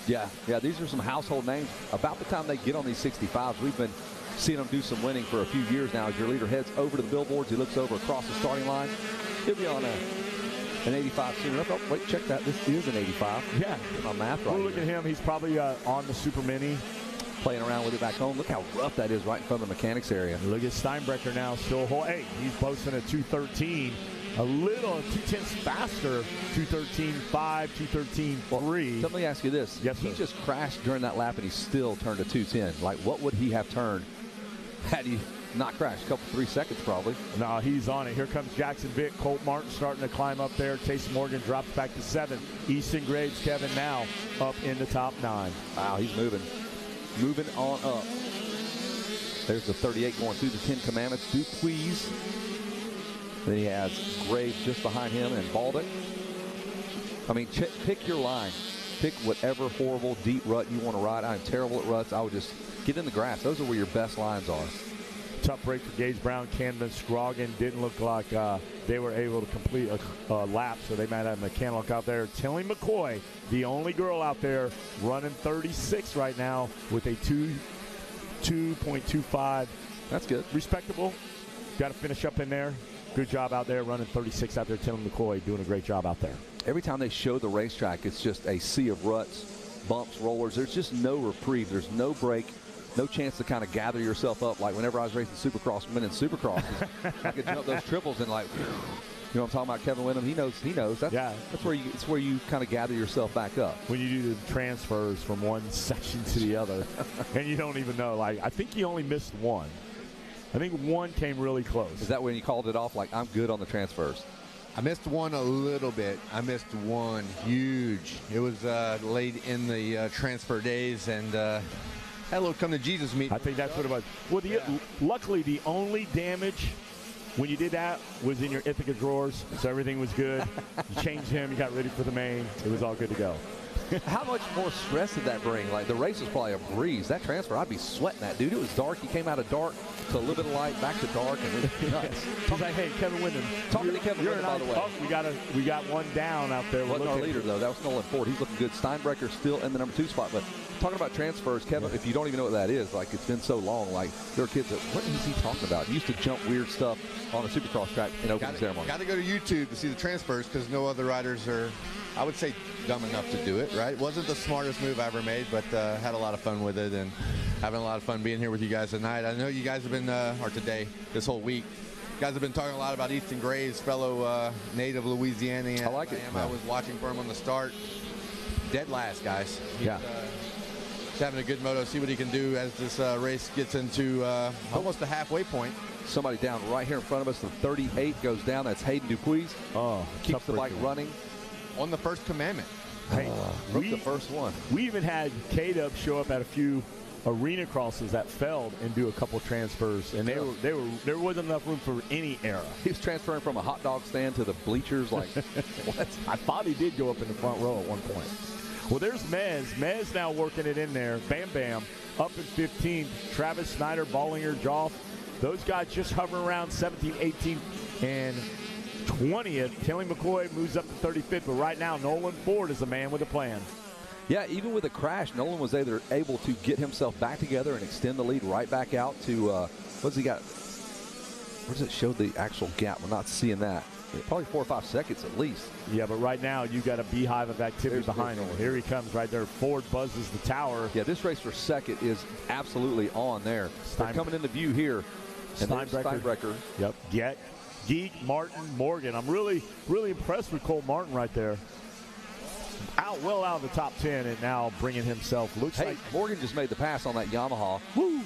Yeah, these are some household names. About the time they get on these 65s, we've been seeing them do some winning for a few years now. As your leader heads over to the billboards, he looks over across the starting line. He'll be on an 85 soon enough. Oh, wait, check that. This is an 85. Yeah. Get my math right. Well, look at him. He's probably on the Super Mini. Playing around with it back home. Look how rough that is right in front of the mechanics area. Look at Steinbrecher now still. Hey, he's posting a 2:13. A little 2/10 faster, 2:13.5, 2:13.3. Let me ask you this. Yes, he sir. just crashed during that lap, and he still turned a 2:10. Like, what would he have turned had he not crashed? A couple, 3 seconds probably. No, he's on it. Here comes Jackson Vick. Colt Martin starting to climb up there. Chase Morgan drops back to 7. Easton Graves, Kevin, now up in the top 9. Wow, he's moving. Moving on up. There's the 38 going through the 10 Commandments. Dupuis. Then he has Graves just behind him and Baldock. I mean, pick your line. Pick whatever horrible deep rut you want to ride. I'm terrible at ruts. I would just get in the grass. Those are where your best lines are. Tough break for Gage Brown, Canvas, Scroggin. Didn't look like they were able to complete a lap, so they might have a mechanic out there. Tilly McCoy, the only girl out there, running 36 right now with a 2.25. That's good. Respectable. Got to finish up in there. Good job out there, running 36 out there. Tilly McCoy doing a great job out there. Every time they show the racetrack, it's just a sea of ruts, bumps, rollers. There's just no reprieve. There's no break. No chance to kind of gather yourself up. Like whenever I was racing Supercross, winning Supercross, I could jump those triples and like, you know what I'm talking about, Kevin Windham? He knows. That's where you kind of gather yourself back up. When you do the transfers from one section to the other, and you don't even know. Like, I think he only missed one. I think one came really close. Is that when you called it off? Like, I'm good on the transfers. I missed one a little bit. I missed one huge. It was late in the transfer days, and had a little come to Jesus meeting. I think that's what it was. Well, luckily, the only damage when you did that was in your Ithaca drawers, so everything was good. You changed him, you got ready for the main. It was all good to go. How much more stress did that bring? Like, the race was probably a breeze. That transfer, I'd be sweating that, dude. It was dark. He came out of dark to a little bit of light, back to dark, and it was nuts. He's like, hey, Kevin Windham. Talking to Kevin Windham, by the way. Oh, we got one down out there. Wasn't our leader, though. That was Nolan Ford. He's looking good. Steinbrecher still in the number 2 spot. But talking about transfers, Kevin, if you don't even know what that is, like, it's been so long. Like, there are kids that, what is he talking about? He used to jump weird stuff on a Supercross track in opening ceremony. Got to go to YouTube to see the transfers because no other riders are, I would say, dumb enough to do it, right? It wasn't the smartest move I ever made, but had a lot of fun with it and having a lot of fun being here with you guys tonight. I know you guys have been, or today, this whole week, you guys have been talking a lot about Easton Graves, fellow native Louisiana. I like it. I was watching for him on the start. Dead last, guys. He's having a good moto. See what he can do as this race gets into almost the halfway point. Somebody down right here in front of us. The 38 goes down. That's Hayden Dupuis. Oh, keeps the bike running. On the first commandment. Hey, the first one. We even had K-Dub show up at a few arena crosses at Feld and do a couple transfers, and there wasn't enough room for any error. He was transferring from a hot dog stand to the bleachers. Like, what? I thought he did go up in the front row at one point. Well, there's Mez. Mez now working it in there. Bam Bam up in 15th. Travis Snyder, Ballinger, Joff. Those guys just hovering around 17th, 18th, and 20th. Kelly McCoy moves up to 35th, but right now Nolan Ford is the man with a plan. Yeah, even with a crash, Nolan was able to get himself back together and extend the lead right back out to, what's he got? Where does it show the actual gap? We're not seeing that. Probably 4 or 5 seconds at least. Yeah, but right now you got a beehive of activity behind him. Here he comes right there. Ford buzzes the tower. Yeah, this race for second is absolutely on there. They're coming into view here. And Steinbrecher. Yep. Geek, Martin, Morgan. I'm really, really impressed with Cole Martin right there. Well out of the top 10 and now bringing himself. Like Morgan just made the pass on that Yamaha. Woo!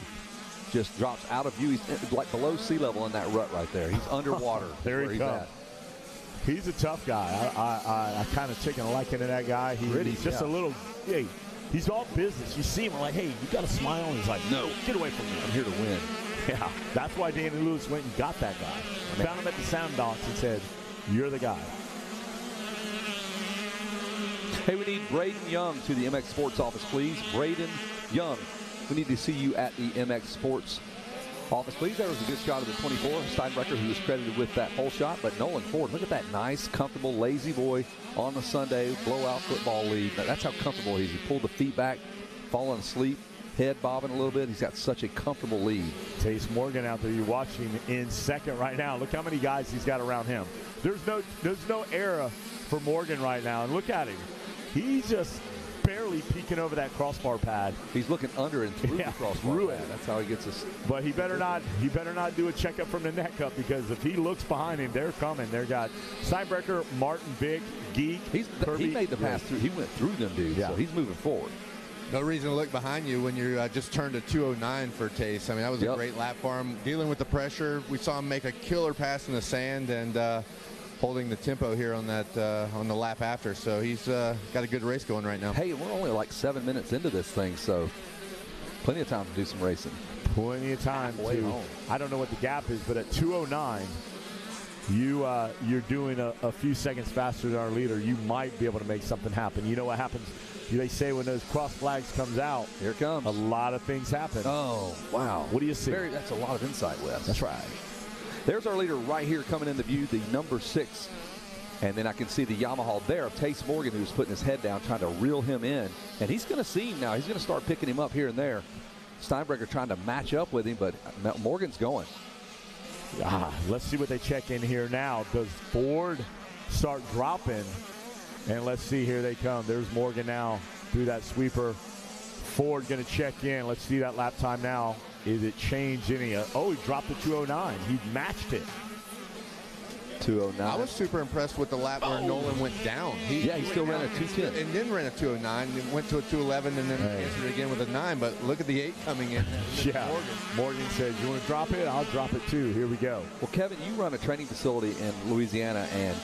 Just drops out of view. He's like below sea level in that rut right there. He's underwater. There he comes. He's a tough guy. I kind of taken a liking to that guy. He's just a little, he's all business. You see him like, hey, you got a smile? And he's like, no, get away from me. I'm here to win. Yeah, that's why Danny Lewis went and got that guy. Found him at the sound docks and said, you're the guy. Hey, we need Braden Young to the MX Sports office, please. Braden Young. We need to see you at the MX Sports office, please. That was a good shot of the 24. Steinbrecher, who was credited with that whole shot. But Nolan Ford, look at that nice, comfortable, lazy boy on the Sunday blowout football lead. That's how comfortable he is. He pulled the feet back, falling asleep, head bobbing a little bit. He's got such a comfortable lead. Tace Morgan out there, you're watching in second right now. Look how many guys he's got around him. There's no era for Morgan right now. And look at him. He's just barely peeking over that crossbar pad. He's looking under and through the crossbar pad. That's how he gets us. But he better not do a checkup from the neck up, because if he looks behind him, they're coming. They've got Steinbrecher, Martin, Big, Geek, Kirby. He made the pass through. He went through them dudes, so he's moving forward. No reason to look behind you when you just turned a 209 for Tace. I mean, that was a great lap for him. Dealing with the pressure, we saw him make a killer pass in the sand and holding the tempo here on that on the lap after. So he's got a good race going right now. Hey, we're only like 7 minutes into this thing, so plenty of time to do some racing. Plenty of time to. I don't know what the gap is, but at 209, you're doing a few seconds faster than our leader. You might be able to make something happen. You know what happens? They say when those cross flags comes out, here it comes. A lot of things happen. Oh, wow. What do you see? That's a lot of insight, Wes. That's right. There's our leader right here coming into view, the number 6. And then I can see the Yamaha there of Tace Morgan, who's putting his head down, trying to reel him in. And he's going to see him now. He's going to start picking him up here and there. Steinbrecher trying to match up with him, but Morgan's going. Let's see what they check in here now. Does Ford start dropping? And let's see, here they come. There's Morgan now through that sweeper. Ford going to check in. Let's see that lap time now. Is it changed any? He dropped the 209. He matched it. 209. I was super impressed with the lap where Nolan went down. He still ran a 210. And then ran a 209, and went to a 211, and then answered again with a 9. But look at the 8 coming in. Morgan says, you want to drop it? I'll drop it too. Here we go. Well, Kevin, you run a training facility in Louisiana, and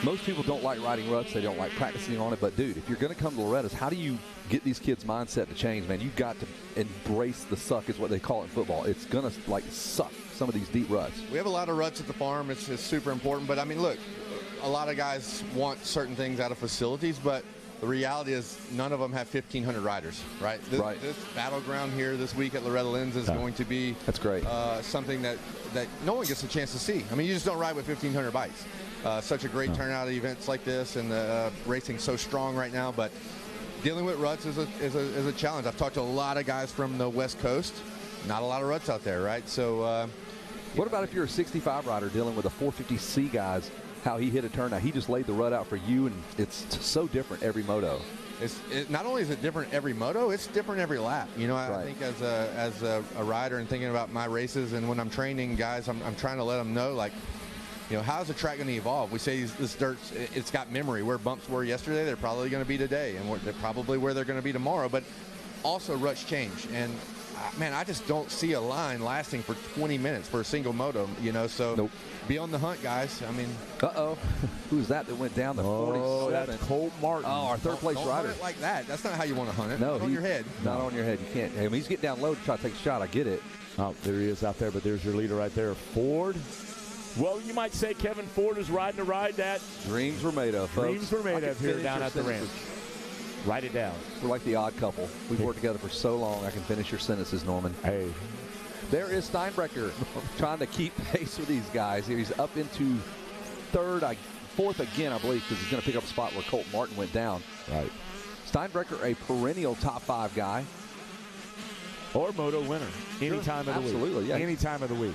most people don't like riding ruts. They don't like practicing on it. But, dude, if you're going to come to Loretta's, how do you get these kids' mindset to change, man? You've got to embrace the suck is what they call it in football. It's going to, suck some of these deep ruts. We have a lot of ruts at the farm. It's super important. But, I mean, look, a lot of guys want certain things out of facilities, but the reality is none of them have 1,500 riders, right? This battleground here this week at Loretta Lynn's is going to be that's great. Something that no one gets a chance to see. I mean, you just don't ride with 1,500 bikes. Such a great turnout at events like this, and racing so strong right now. But dealing with ruts is a challenge. I've talked to a lot of guys from the West Coast. Not a lot of ruts out there, right? So, what about if you're a 65 rider dealing with a 450C guys? How he hit a turnout. He just laid the rut out for you, and it's so different every moto. Not only is it different every moto, it's different every lap. You know, I think as a rider and thinking about my races and when I'm training guys, I'm trying to let them know, like, you know, how's the track going to evolve? We say this dirt's, it's got memory. Where bumps were yesterday, they're probably going to be today, and they're probably where they're going to be tomorrow. But also ruts change, and man, I just don't see a line lasting for 20 minutes for a single moto, you know, so be on the hunt, guys. I mean. Who's that went down the 47? That's Colt Martin. Oh, our third-place rider. Hunt it like that. That's not how you want to hunt it. No, on your head. Not on your head. You can't. I mean, he's getting down low to try to take a shot. I get it. Oh, there he is out there, but there's your leader right there, Ford. Well, you might say Kevin Ford is riding a ride that dreams were made of, folks. Dreams were made of here down at the ranch. Write it down. We're like the odd couple. We've worked together for so long. I can finish your sentences, Norman. Hey. There is Steinbrecher trying to keep pace with these guys. He's up into fourth again, I believe, because he's going to pick up a spot where Colt Martin went down. Right. Steinbrecher, a perennial top 5 guy. Or Moto winner. Any time of the week. Absolutely, yeah. Any time of the week.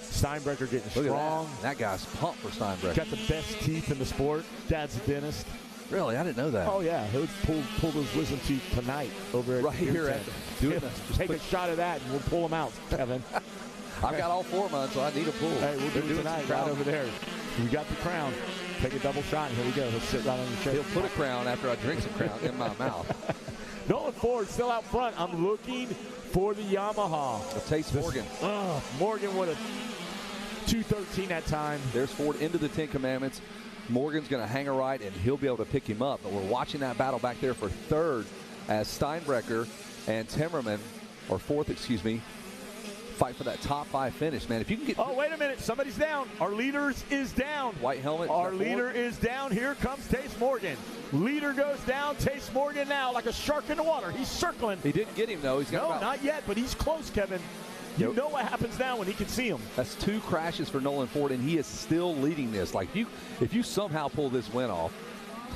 Steinbrecher getting strong. That guy's pumped for Steinbrecher. Got the best teeth in the sport. Dad's a dentist. Really? I didn't know that. Oh, yeah. He'll pull those wisdom teeth tonight over at right here at Take a shot of that, and we'll pull them out, Kevin. I've got all 4 of mine, so I need a pull. Hey, we'll do it tonight right over there. We got the crown. Take a double shot, and here we go. He'll sit right on your chest. He'll put a crown after I drink some crown in my mouth. Nolan Ford still out front. I'm looking for the Yamaha. Taste Morgan. Morgan with a 2:13 that time. There's Ford into the 10 Commandments. Morgan's going to hang a right, and he'll be able to pick him up. But we're watching that battle back there for third as Steinbrecher and Timmerman, or fourth, excuse me, fight for that top 5 finish, man. If you can get... Oh, wait a minute. Somebody's down. Our leader is down. White helmet. Our leader is down. Here comes Taste Morgan. Leader goes down. Taste Morgan now like a shark in the water. He's circling. He didn't get him, though. He's got not yet, but he's close, Kevin. You know what happens now when he can see him. That's 2 crashes for Nolan Ford, and he is still leading this. Like, if you somehow pull this win off,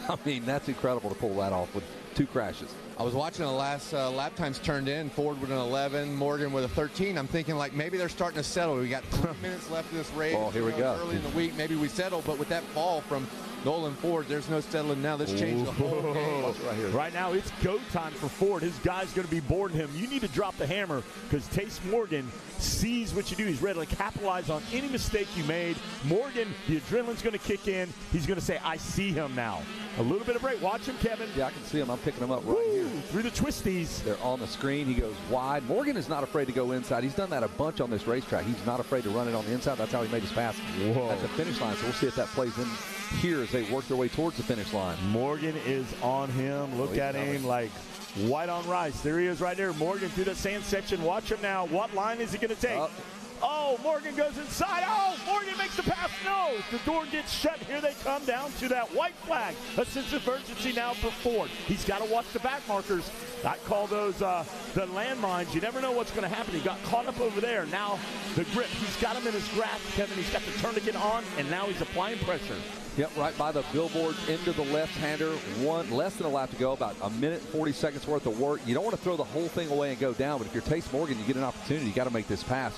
I mean, that's incredible to pull that off with 2 crashes. I was watching the last lap times turned in. Ford with an 11, Morgan with a 13. I'm thinking, like, maybe they're starting to settle. We got 3 minutes left of this race. Oh, here we go. Early in the week, maybe we settle. But with that fall from Nolan Ford, there's no settling now. This changed the whole game. Right here. Right now, it's go time for Ford. His guy's going to be boarding him. You need to drop the hammer because Taste Morgan sees what you do. He's ready to capitalize on any mistake you made. Morgan, the adrenaline's going to kick in. He's going to say, I see him now. A little bit of break. Watch him, Kevin. Yeah, I can see him. I'm picking him up right here. Through the twisties. They're on the screen. He goes wide. Morgan is not afraid to go inside. He's done that a bunch on this racetrack. He's not afraid to run it on the inside. That's how he made his pass at the finish line. So we'll see if that plays in here as they work their way towards the finish line. Morgan is on him. Look at him like white on rice. There he is right there. Morgan through the sand section. Watch him now. What line is he going to take? Oh, Morgan goes inside. Oh, Morgan makes the pass. No, the door gets shut. Here they come down to that white flag. A sense of urgency now for Ford. He's got to watch the back markers. I call those the landmines. You never know what's going to happen. He got caught up over there. Now the grip. He's got him in his grasp, Kevin. He's got the tourniquet on, and now he's applying pressure. Yep, right by the billboard into the left-hander. Less than a lap to go, about a minute and 40 seconds worth of work. You don't want to throw the whole thing away and go down, but if you're Taste Morgan, you get an opportunity. You got to make this pass.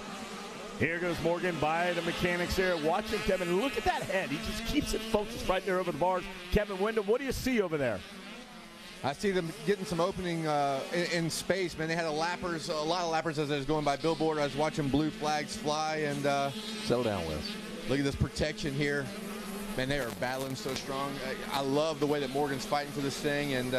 Here goes Morgan by the mechanics there. Watch him, Kevin. Look at that head. He just keeps it focused right there over the bars. Kevin Wyndham, what do you see over there? I see them getting some opening in space, man. They had a lot of lappers as I was going by billboard. I was watching blue flags fly and settle down, Wes. Look at this protection here. Man, they are battling so strong. I love the way that Morgan's fighting for this thing and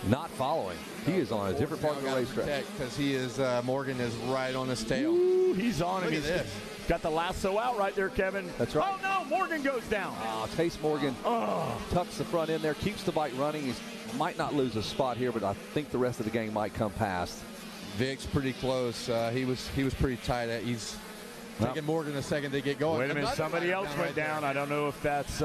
not following. He is on a different part of the racetrack because he is Morgan is right on his tail. Ooh, he's on him. Look at this. Got the lasso out right there, Kevin. That's right. Oh no, Morgan goes down. Taste Morgan tucks the front in there, keeps the bike running. He might not lose a spot here, but I think the rest of the gang might come past. Vic's pretty close. He was pretty tight. He's taking Morgan a second to get going. Wait a minute, somebody else went down. I don't know if that's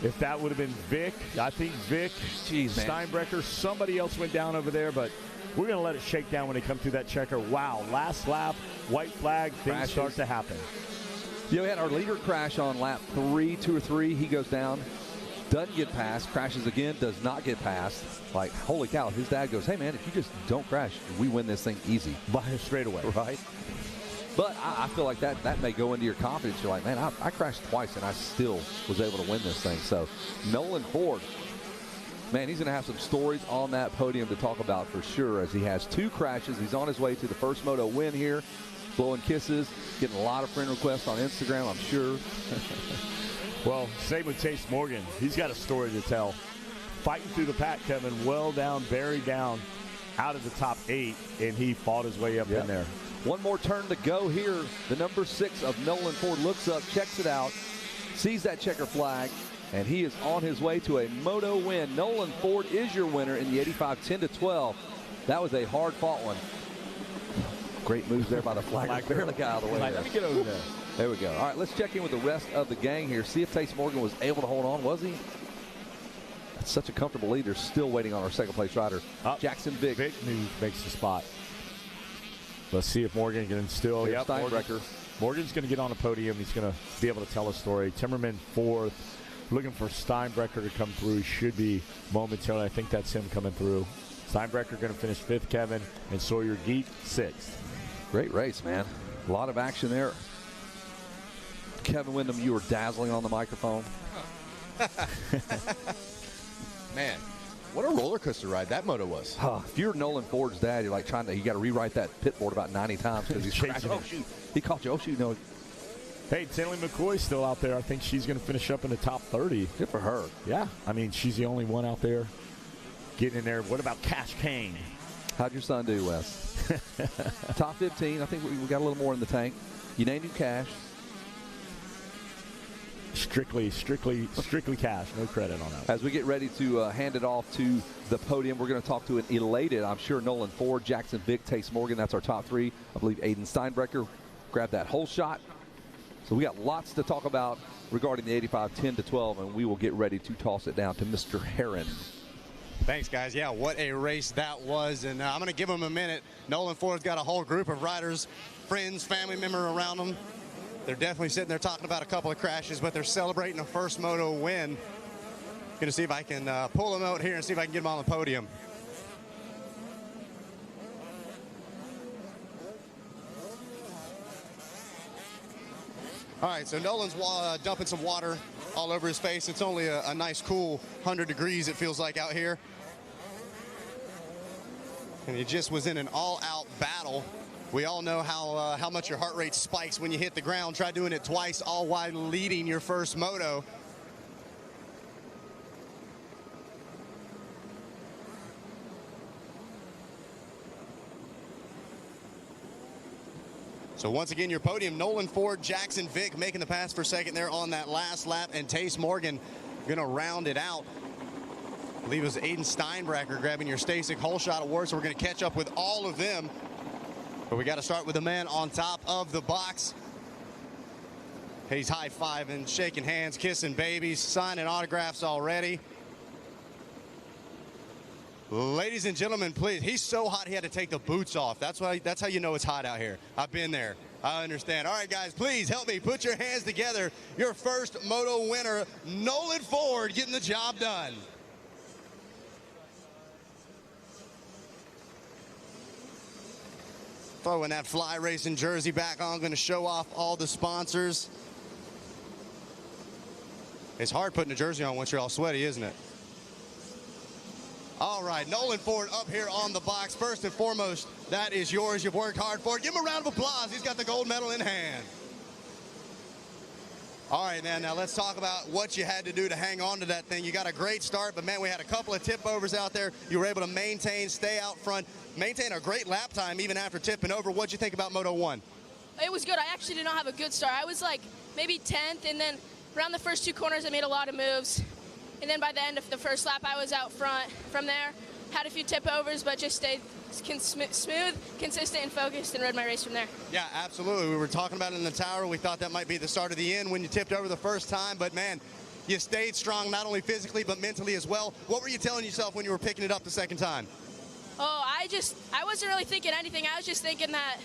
if that would have been Vic. I think Vic, Steinbrecher, somebody else went down over there, but we're going to let it shake down when they come through that checker. Wow, last lap, white flag, things start to happen. You know, we had our leader crash on lap 2 or 3. He goes down, doesn't get past, crashes again, does not get past. Like, holy cow, his dad goes, hey, man, if you just don't crash, we win this thing easy. By straight away. Right? But I feel like that may go into your confidence. You're like, man, I crashed twice, and I still was able to win this thing. So Nolan Ford, man, he's going to have some stories on that podium to talk about for sure as he has 2 crashes. He's on his way to the first Moto win here, blowing kisses, getting a lot of friend requests on Instagram, I'm sure. Well, same with Taste Morgan. He's got a story to tell. Fighting through the pack, Kevin, well down, very down, out of the top 8, and he fought his way up in there. One more turn to go here. The number 6 of Nolan Ford looks up, checks it out, sees that checker flag, and he is on his way to a Moto win. Nolan Ford is your winner in the 85 10-12. That was a hard-fought one. Great moves there by the flag. Barely got out of the way. Let me get over there. There we go. All right, let's check in with the rest of the gang here. See if Taste Morgan was able to hold on. Was he? That's such a comfortable lead. They're still waiting on our second-place rider, Jackson Vick. Vick makes the spot. Let's see if Morgan can still. Steinbrecher. Morgan's going to get on a podium. He's going to be able to tell a story. Timmerman 4th. Looking for Steinbrecher to come through. Should be momentarily. I think that's him coming through. Steinbrecher going to finish 5th, Kevin, and Sawyer Geek 6th. Great race, man. A lot of action there. Kevin Windham, you were dazzling on the microphone. Man, what a roller coaster ride that moto was. If you're Nolan Ford's dad, you're like you got to rewrite that pit board about 90 times because he's chasing. Oh, shoot. He caught you. Oh, shoot. No. Hey, Tinley McCoy's still out there. I think she's going to finish up in the top 30. Good for her. Yeah. I mean, she's the only one out there getting in there. What about Cash Kane? How'd your son do, Wes? Top 15. I think we got a little more in the tank. You named him Cash. Strictly Cash. No credit on that. As we get ready to hand it off to the podium, we're going to talk to an elated, I'm sure, Nolan Ford, Jackson Vick, Tace Morgan. That's our top 3. I believe Aiden Steinbrecher grabbed that whole shot. So we got lots to talk about regarding the 85 10-12, and we will get ready to toss it down to Mr. Herron. Thanks, guys. Yeah, what a race that was. And I'm going to give him a minute. Nolan Ford's got a whole group of riders, friends, family member around him. They're definitely sitting there talking about a couple of crashes, but they're celebrating a first moto win. Going to see if I can pull them out here and see if I can get them on the podium. All right, so Nolan's dumping some water all over his face. It's only a nice, cool 100 degrees, it feels like, out here. And he just was in an all-out battle. We all know how much your heart rate spikes when you hit the ground. Try doing it twice, all while leading your first moto. So once again, your podium, Nolan Ford, Jackson Vick making the pass for second there on that last lap, and Tace Morgan going to round it out. I believe it was Aiden Steinbrecher grabbing your Stasic Whole Shot Award, so we're going to catch up with all of them. But we got to start with the man on top of the box. He's high-fiving, shaking hands, kissing babies, signing autographs already. Ladies and gentlemen, please. He's so hot he had to take the boots off. That's how you know it's hot out here. I've been there. I understand. All right, guys, please help me. Put your hands together. Your first moto winner, Nolan Ford, getting the job done. Throwing that Fly Racing jersey back on, going to show off all the sponsors. It's hard putting a jersey on once you're all sweaty, isn't it? All right, Nolan Ford up here on the box. First and foremost, that is yours. You've worked hard for it. Give him a round of applause. He's got the gold medal in hand. All right, man, now let's talk about what you had to do to hang on to that thing. You got a great start, but, man, we had a couple of tip overs out there. You were able to maintain, stay out front, maintain a great lap time even after tipping over. What'd you think about Moto 1? It was good. I actually did not have a good start. I was like maybe 10th, and then around the first 2 corners I made a lot of moves. And then by the end of the first lap, I was out front. From there, had a few tip overs, but just stayed smooth, consistent, and focused, and rode my race from there. Yeah, absolutely. We were talking about it in the tower. We thought that might be the start of the end when you tipped over the first time, but, man, you stayed strong not only physically but mentally as well. What were you telling yourself when you were picking it up the second time? Oh, I wasn't really thinking anything. I was just thinking that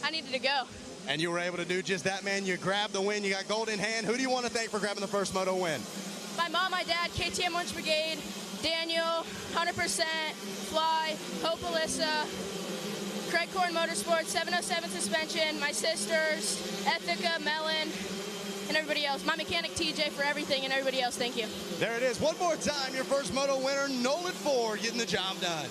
I needed to go. And you were able to do just that, man. You grabbed the win. You got gold in hand. Who do you want to thank for grabbing the first moto win? My mom, my dad, KTM Orange Brigade, Daniel, 100%, Fly, Hope Alyssa, Craig Corn Motorsports, 707 Suspension, my sisters, Ethica, Melon, and everybody else. My mechanic, TJ, for everything, and everybody else, thank you. There it is. One more time, your first moto winner, Nolan Ford, getting the job done.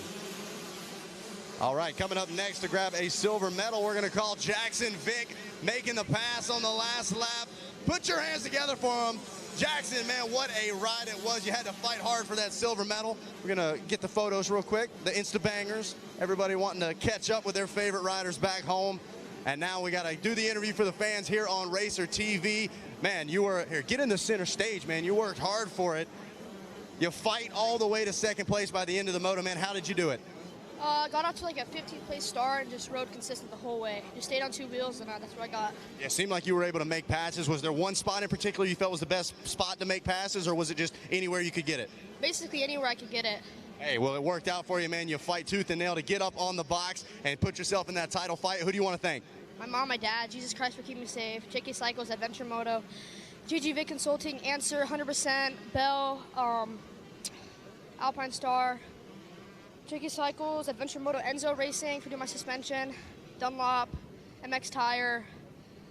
All right, coming up next to grab a silver medal, we're going to call Jackson Vick, making the pass on the last lap. Put your hands together for him. Jackson, man, what a ride it was. You had to fight hard for that silver medal. We're going to get the photos real quick, the Insta-bangers. Everybody wanting to catch up with their favorite riders back home. And now we got to do the interview for the fans here on Racer TV. Man, you were here. Get in the center stage, man. You worked hard for it. You fight all the way to second place by the end of the moto, man. How did you do it? Got out to like a 15th place start and just rode consistent the whole way. Just stayed on 2 wheels, and that's what I got. Yeah, it seemed like you were able to make passes. Was there one spot in particular you felt was the best spot to make passes, or was it just anywhere you could get it? Basically anywhere I could get it. Hey, well, it worked out for you, man. You fight tooth and nail to get up on the box and put yourself in that title fight. Who do you want to thank? My mom, my dad, Jesus Christ for keeping me safe, JK Cycles, Adventure Moto, GG Vic Consulting, Answer, 100%, Bell, Alpine Star, Tricky Cycles, Adventure Moto Enzo Racing for doing my suspension, Dunlop, MX Tire,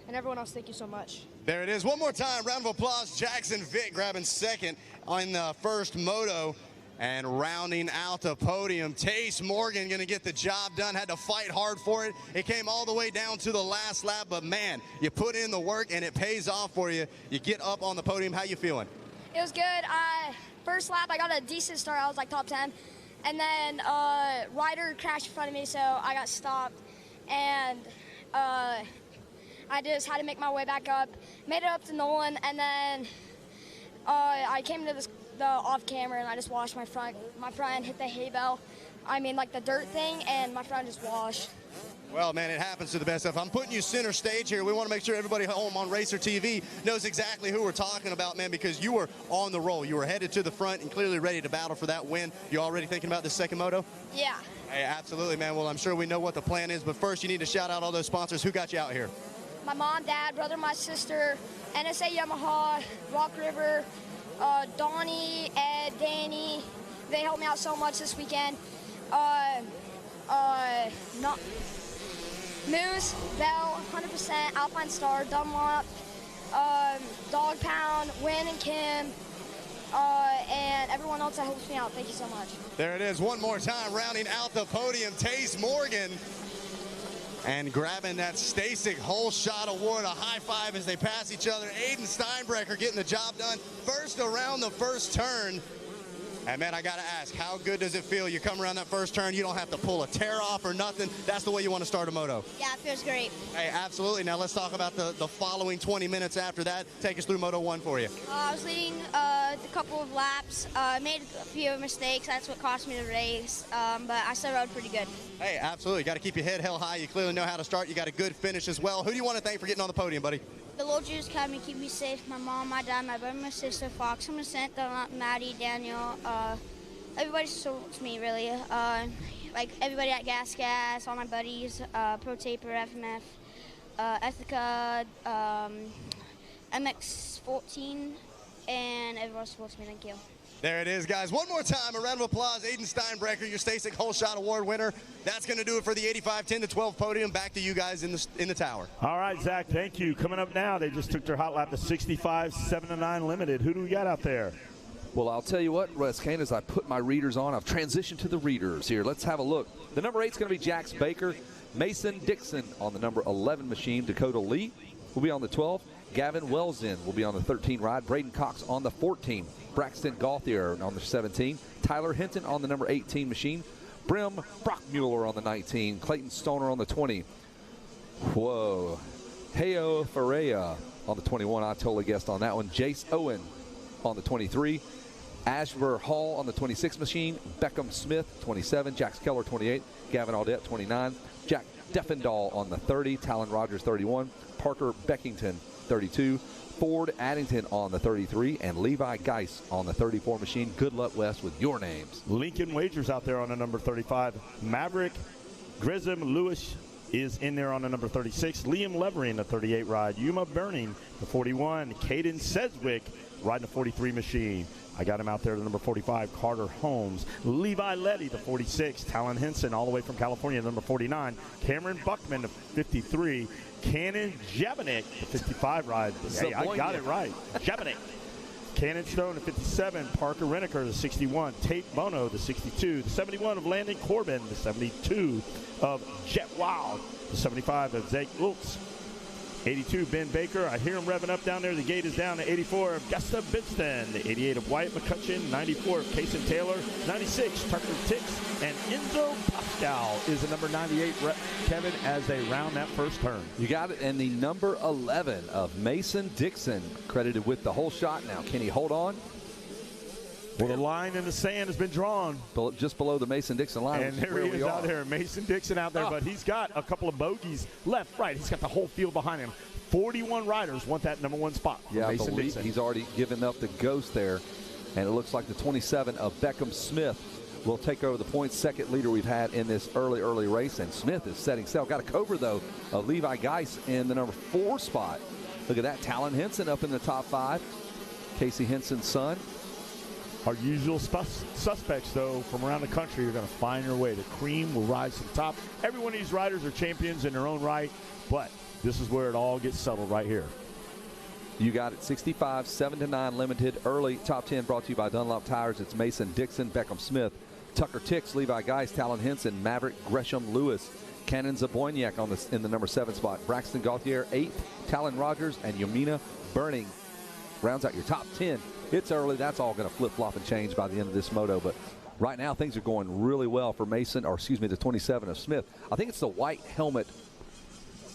and everyone else, thank you so much. There it is. One more time, round of applause. Jackson Vick grabbing second on the first moto. And rounding out the podium, Tace Morgan going to get the job done. Had to fight hard for it. It came all the way down to the last lap, but man, you put in the work and it pays off for you. You get up on the podium. How you feeling? It was good. First lap, I got a decent start. I was like top 10. And then Ryder crashed in front of me, so I got stopped. And I just had to make my way back up. Made it up to Nolan, and then I came to the off camera and I just washed my front end, hit the hay bale. I mean, like the dirt thing, and my front just washed. Well, man, it happens to the best of. I'm putting you center stage here. We want to make sure everybody home on Racer TV knows exactly who we're talking about, man, because you were on the roll. You were headed to the front and clearly ready to battle for that win. You already thinking about this second moto? Yeah. Hey, absolutely, man. Well, I'm sure we know what the plan is, but first you need to shout out all those sponsors. Who got you out here? My mom, dad, brother, my sister, NSA Yamaha, Rock River, Donnie, Ed, Danny. They helped me out so much this weekend. Moose, Bell, 100%, Alpine Star, Dunlop, Dog Pound, Win and Kim, and everyone else that helps me out. Thank you so much. There it is. One more time, rounding out the podium, Tace Morgan. And grabbing that Stasek Whole Shot Award, a high five as they pass each other. Aiden Steinbrecher getting the job done. First around the first turn. And man, I gotta ask, how good does it feel? You come around that first turn, you don't have to pull a tear off or nothing. That's the way you want to start a moto. Yeah, it feels great. Hey, absolutely. Now let's talk about the following 20 minutes after that. Take us through Moto 1 for you. I was leading a couple of laps, made a few mistakes. That's what cost me the race, but I still rode pretty good. Hey, absolutely. Got to keep your head held high. You clearly know how to start. You got a good finish as well. Who do you want to thank for getting on the podium, buddy? The Lord Jesus kept me, keep me safe. My mom, my dad, my brother, my sister, Fox, I'm Maddie, Daniel, everybody supports me, really. Like everybody at Gas, all my buddies, Pro Taper, FMF, Ethica, MX14, and everyone supports me. Thank you. There it is, guys. One more time, a round of applause. Aiden Steinbrecher, your Stasek Whole Shot Award winner. That's going to do it for the 85 10-12 podium. Back to you guys in the tower. All right, Zach, thank you. Coming up now, they just took their hot lap to 65 7-9 limited. Who do we got out there? Well, I'll tell you what, Russ Kane, as I put my readers on, I've transitioned to the readers here. Let's have a look. The number 8 is going to be Jax Baker. Mason Dixon on the number 11 machine. Dakota Lee will be on the 12. Gavin Welsin will be on the 13 ride. Braden Cox on the 14. Braxton Gauthier on the 17. Tyler Hinton on the number 18 machine. Brim Brockmuller on the 19. Clayton Stoner on the 20. Whoa. Heo Ferreira on the 21. I totally guessed on that one. Jace Owen on the 23. Ashver Hall on the 26 machine. Beckham Smith, 27. Jax Keller, 28. Gavin Audette, 29. Jack Deffendahl on the 30. Talon Rogers, 31. Parker Beckington, 32. Ford Addington on the 33. And Levi Geis on the 34 machine. Good luck, Wes, with your names. Lincoln Wagers out there on the number 35. Maverick Grissom Lewis is in there on the number 36. Liam Levering, the 38 ride. Yuma Burning, the 41. Caden Sedgwick riding the 43 machine. I got him out there, the number 45, Carter Holmes. Levi Letty, the 46. Talon Henson, all the way from California, the number 49. Cameron Buckman, the 53. Cannon Jabanek, the 55 ride. Hey, I got it right. Jabanek. Cannon Stone, the 57. Parker Reneker, the 61. Tate Bono, the 62. The 71 of Landon Corbin, the 72 of Jet Wild. The 75 of Zach Wilkes. 82, Ben Baker. I hear him revving up down there. The gate is down to 84 of Gusta Binston. The 88 of Wyatt McCutcheon. 94 of Kason Taylor. 96, Tucker Tix. And Enzo Pascal is the number 98, Kevin, as they round that first turn. You got it. And the number 11 of Mason Dixon, credited with the whole shot now. Can he hold on? Well, the line in the sand has been drawn. Just below the Mason-Dixon line. And there he is out there, Mason-Dixon out there. But he's got a couple of bogeys left, right. He's got the whole field behind him. 41 riders want that number 1 spot for Mason-Dixon. He's already given up the ghost there. And it looks like the 27 of Beckham Smith will take over the points. Second leader we've had in this early race. And Smith is setting sail. Got a cover, though, of Levi Geis in the number 4 spot. Look at that. Talon Henson up in the top 5. Casey Henson's son. Our usual suspects, though, from around the country are going to find their way. The cream will rise to the top. Every one of these riders are champions in their own right, but this is where it all gets settled right here. You got it. 65, 7-9 limited. Early top 10 brought to you by Dunlop Tires. It's Mason Dixon, Beckham Smith, Tucker Tix, Levi Geis, Talon Henson, Maverick Gresham Lewis, Cannon Zaboyniak in the number 7 spot. Braxton Gauthier, 8th. Talon Rogers and Yamina Burning rounds out your top 10. It's early. That's all going to flip-flop and change by the end of this moto. But right now, things are going really well for Mason, or excuse me, the 27 of Smith. I think it's the white helmet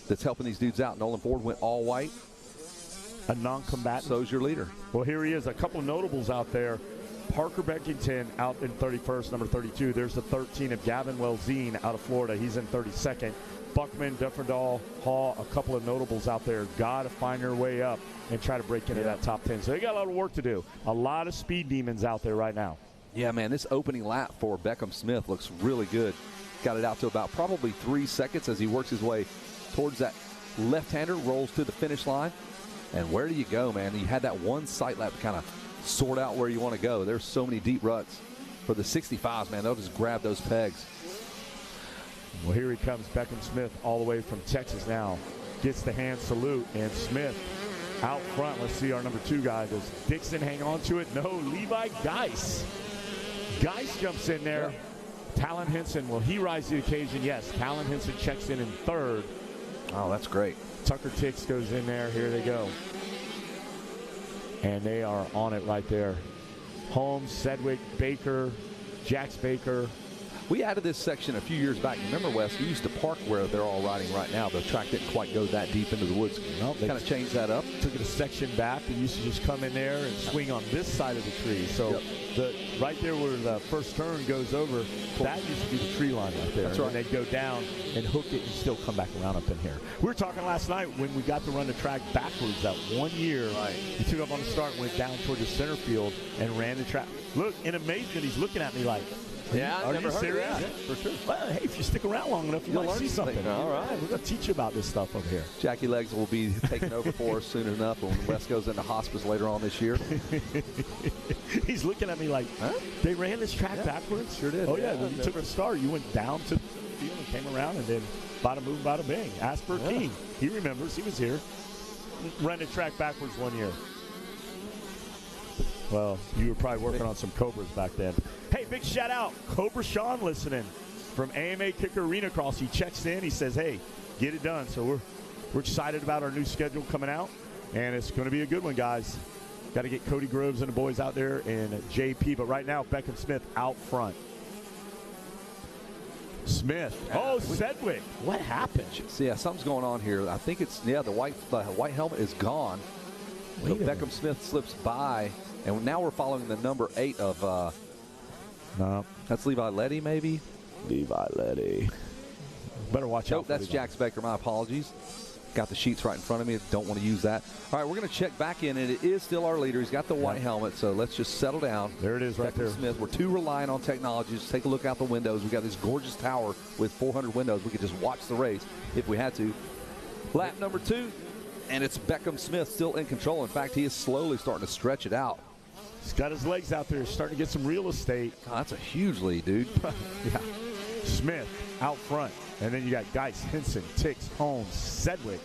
that's helping these dudes out. Nolan Ford went all white. A non-combatant. So's your leader. Well, here he is. A couple of notables out there. Parker Beckington out in 31st, number 32. There's the 13 of Gavin Welzine out of Florida. He's in 32nd. Buckman, Dufferdall, Hall, a couple of notables out there. Got to find their way up and try to break into that top 10. So they got a lot of work to do. A lot of speed demons out there right now. Yeah, man, this opening lap for Beckham Smith looks really good. Got it out to about probably 3 seconds as he works his way towards that left-hander, rolls to the finish line. And where do you go, man? You had that one sight lap to kind of sort out where you want to go. There's so many deep ruts. For the 65s, man, they'll just grab those pegs. Well, here he comes, Beckham Smith, all the way from Texas now. Gets the hand salute, and Smith out front. Let's see our number 2 guy. Does Dixon hang on to it? No, Levi Geis. Geis jumps in there. Yeah. Talon Henson, will he rise to the occasion? Yes, Talon Henson checks in 3rd. Oh, that's great. Tucker Tix goes in there. Here they go. And they are on it right there. Holmes, Sedgwick, Baker, Jax Baker. We added this section a few years back. You remember, Wes, we used to park where they're all riding right now. The track didn't quite go that deep into the woods. Nope, kind of changed that up. Took it a section back. They used to just come in there and swing on this side of the tree. So right there where the first turn goes over, that used to be the tree line right there. That's right. And they'd go down and hook it and still come back around up in here. We were talking last night when we got to run the track backwards that one year. Right. He took up on the start and went down toward the center field and ran the track. Look, in amazement, he's looking at me like, are you serious? Yeah, for sure. Well, hey, if you stick around long enough, you'll see something. All right. We're going to teach you about this stuff over here. Jackie Legs will be taking over for us soon enough when Wes goes into hospice later on this year. He's looking at me like, they ran this track backwards? Sure did. Oh, yeah. When you took the start, you went down to the field and came around, and then bada boom, bada bing. Asper King. He remembers. He was here. Ran the track backwards one year. Well, you were probably working on some Cobras back then. Hey, big shout out. Cobra Sean listening from AMA Kicker Arena Cross. He checks in. He says, hey, get it done. So we're excited about our new schedule coming out, and it's going to be a good one, guys. Got to get Cody Groves and the boys out there and JP. But right now, Beckham Smith out front. Smith. Oh, Sedgwick. What happened? So, yeah, something's going on here. I think it's, the white helmet is gone. So Beckham Smith slips by. And now we're following the number 8 of, no, that's Levi Letty, maybe? Levi Letty. Better watch out. Nope, that's Jax Baker. My apologies. Got the sheets right in front of me. Don't want to use that. All right, we're going to check back in, and it is still our leader. He's got the white helmet, so let's just settle down. There it is right there. Smith. We're too reliant on technology. Just take a look out the windows. We got this gorgeous tower with 400 windows. We could just watch the race if we had to. Lap number 2, and it's Beckham Smith still in control. In fact, he is slowly starting to stretch it out. He's got his legs out there. He's starting to get some real estate. God, that's a huge lead, dude. Yeah. Smith out front. And then you got Geis, Henson, Tix, Holmes, Sedgwick,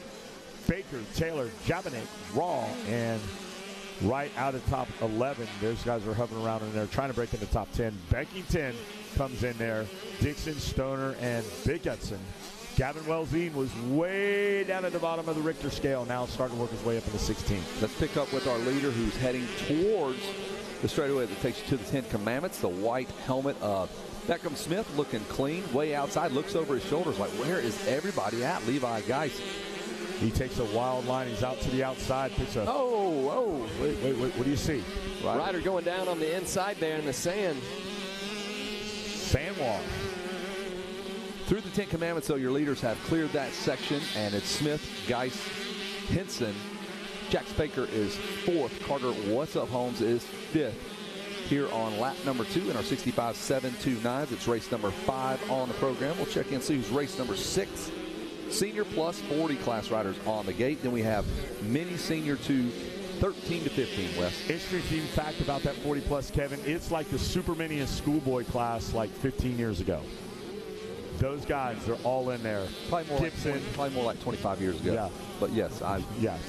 Baker, Taylor, Jabanek, Raw, and right out of top 11. Those guys are hovering around in there trying to break into top 10. Beckington comes in there. Dixon, Stoner, and Bigutson. Gavin Welzine was way down at the bottom of the Richter scale, now starting to work his way up into 16. Let's pick up with our leader who's heading towards the straightaway that takes you to the 10 Commandments. The white helmet of Beckham Smith looking clean, way outside, looks over his shoulders like, where is everybody at? Levi Geis. He takes a wild line. He's out to the outside. Picks a. Wait. What do you see? Ryder going down on the inside there in the sand. Sand wall. Through the 10 Commandments, though, your leaders have cleared that section, and it's Smith, Geis, Henson. Jax Baker is 4th. Carter What's Up Holmes is 5th. Here on lap number 2 in our 65-729s. It's race number 5 on the program. We'll check in and see who's race number 6. senior plus 40 class riders on the gate. Then we have mini senior to 13 to 15, Wes. Interesting fact about that 40-plus, Kevin. It's like the super mini and schoolboy class like 15 years ago. Those guys, they're all in there. Probably more like 25 years ago. Yeah. But yes,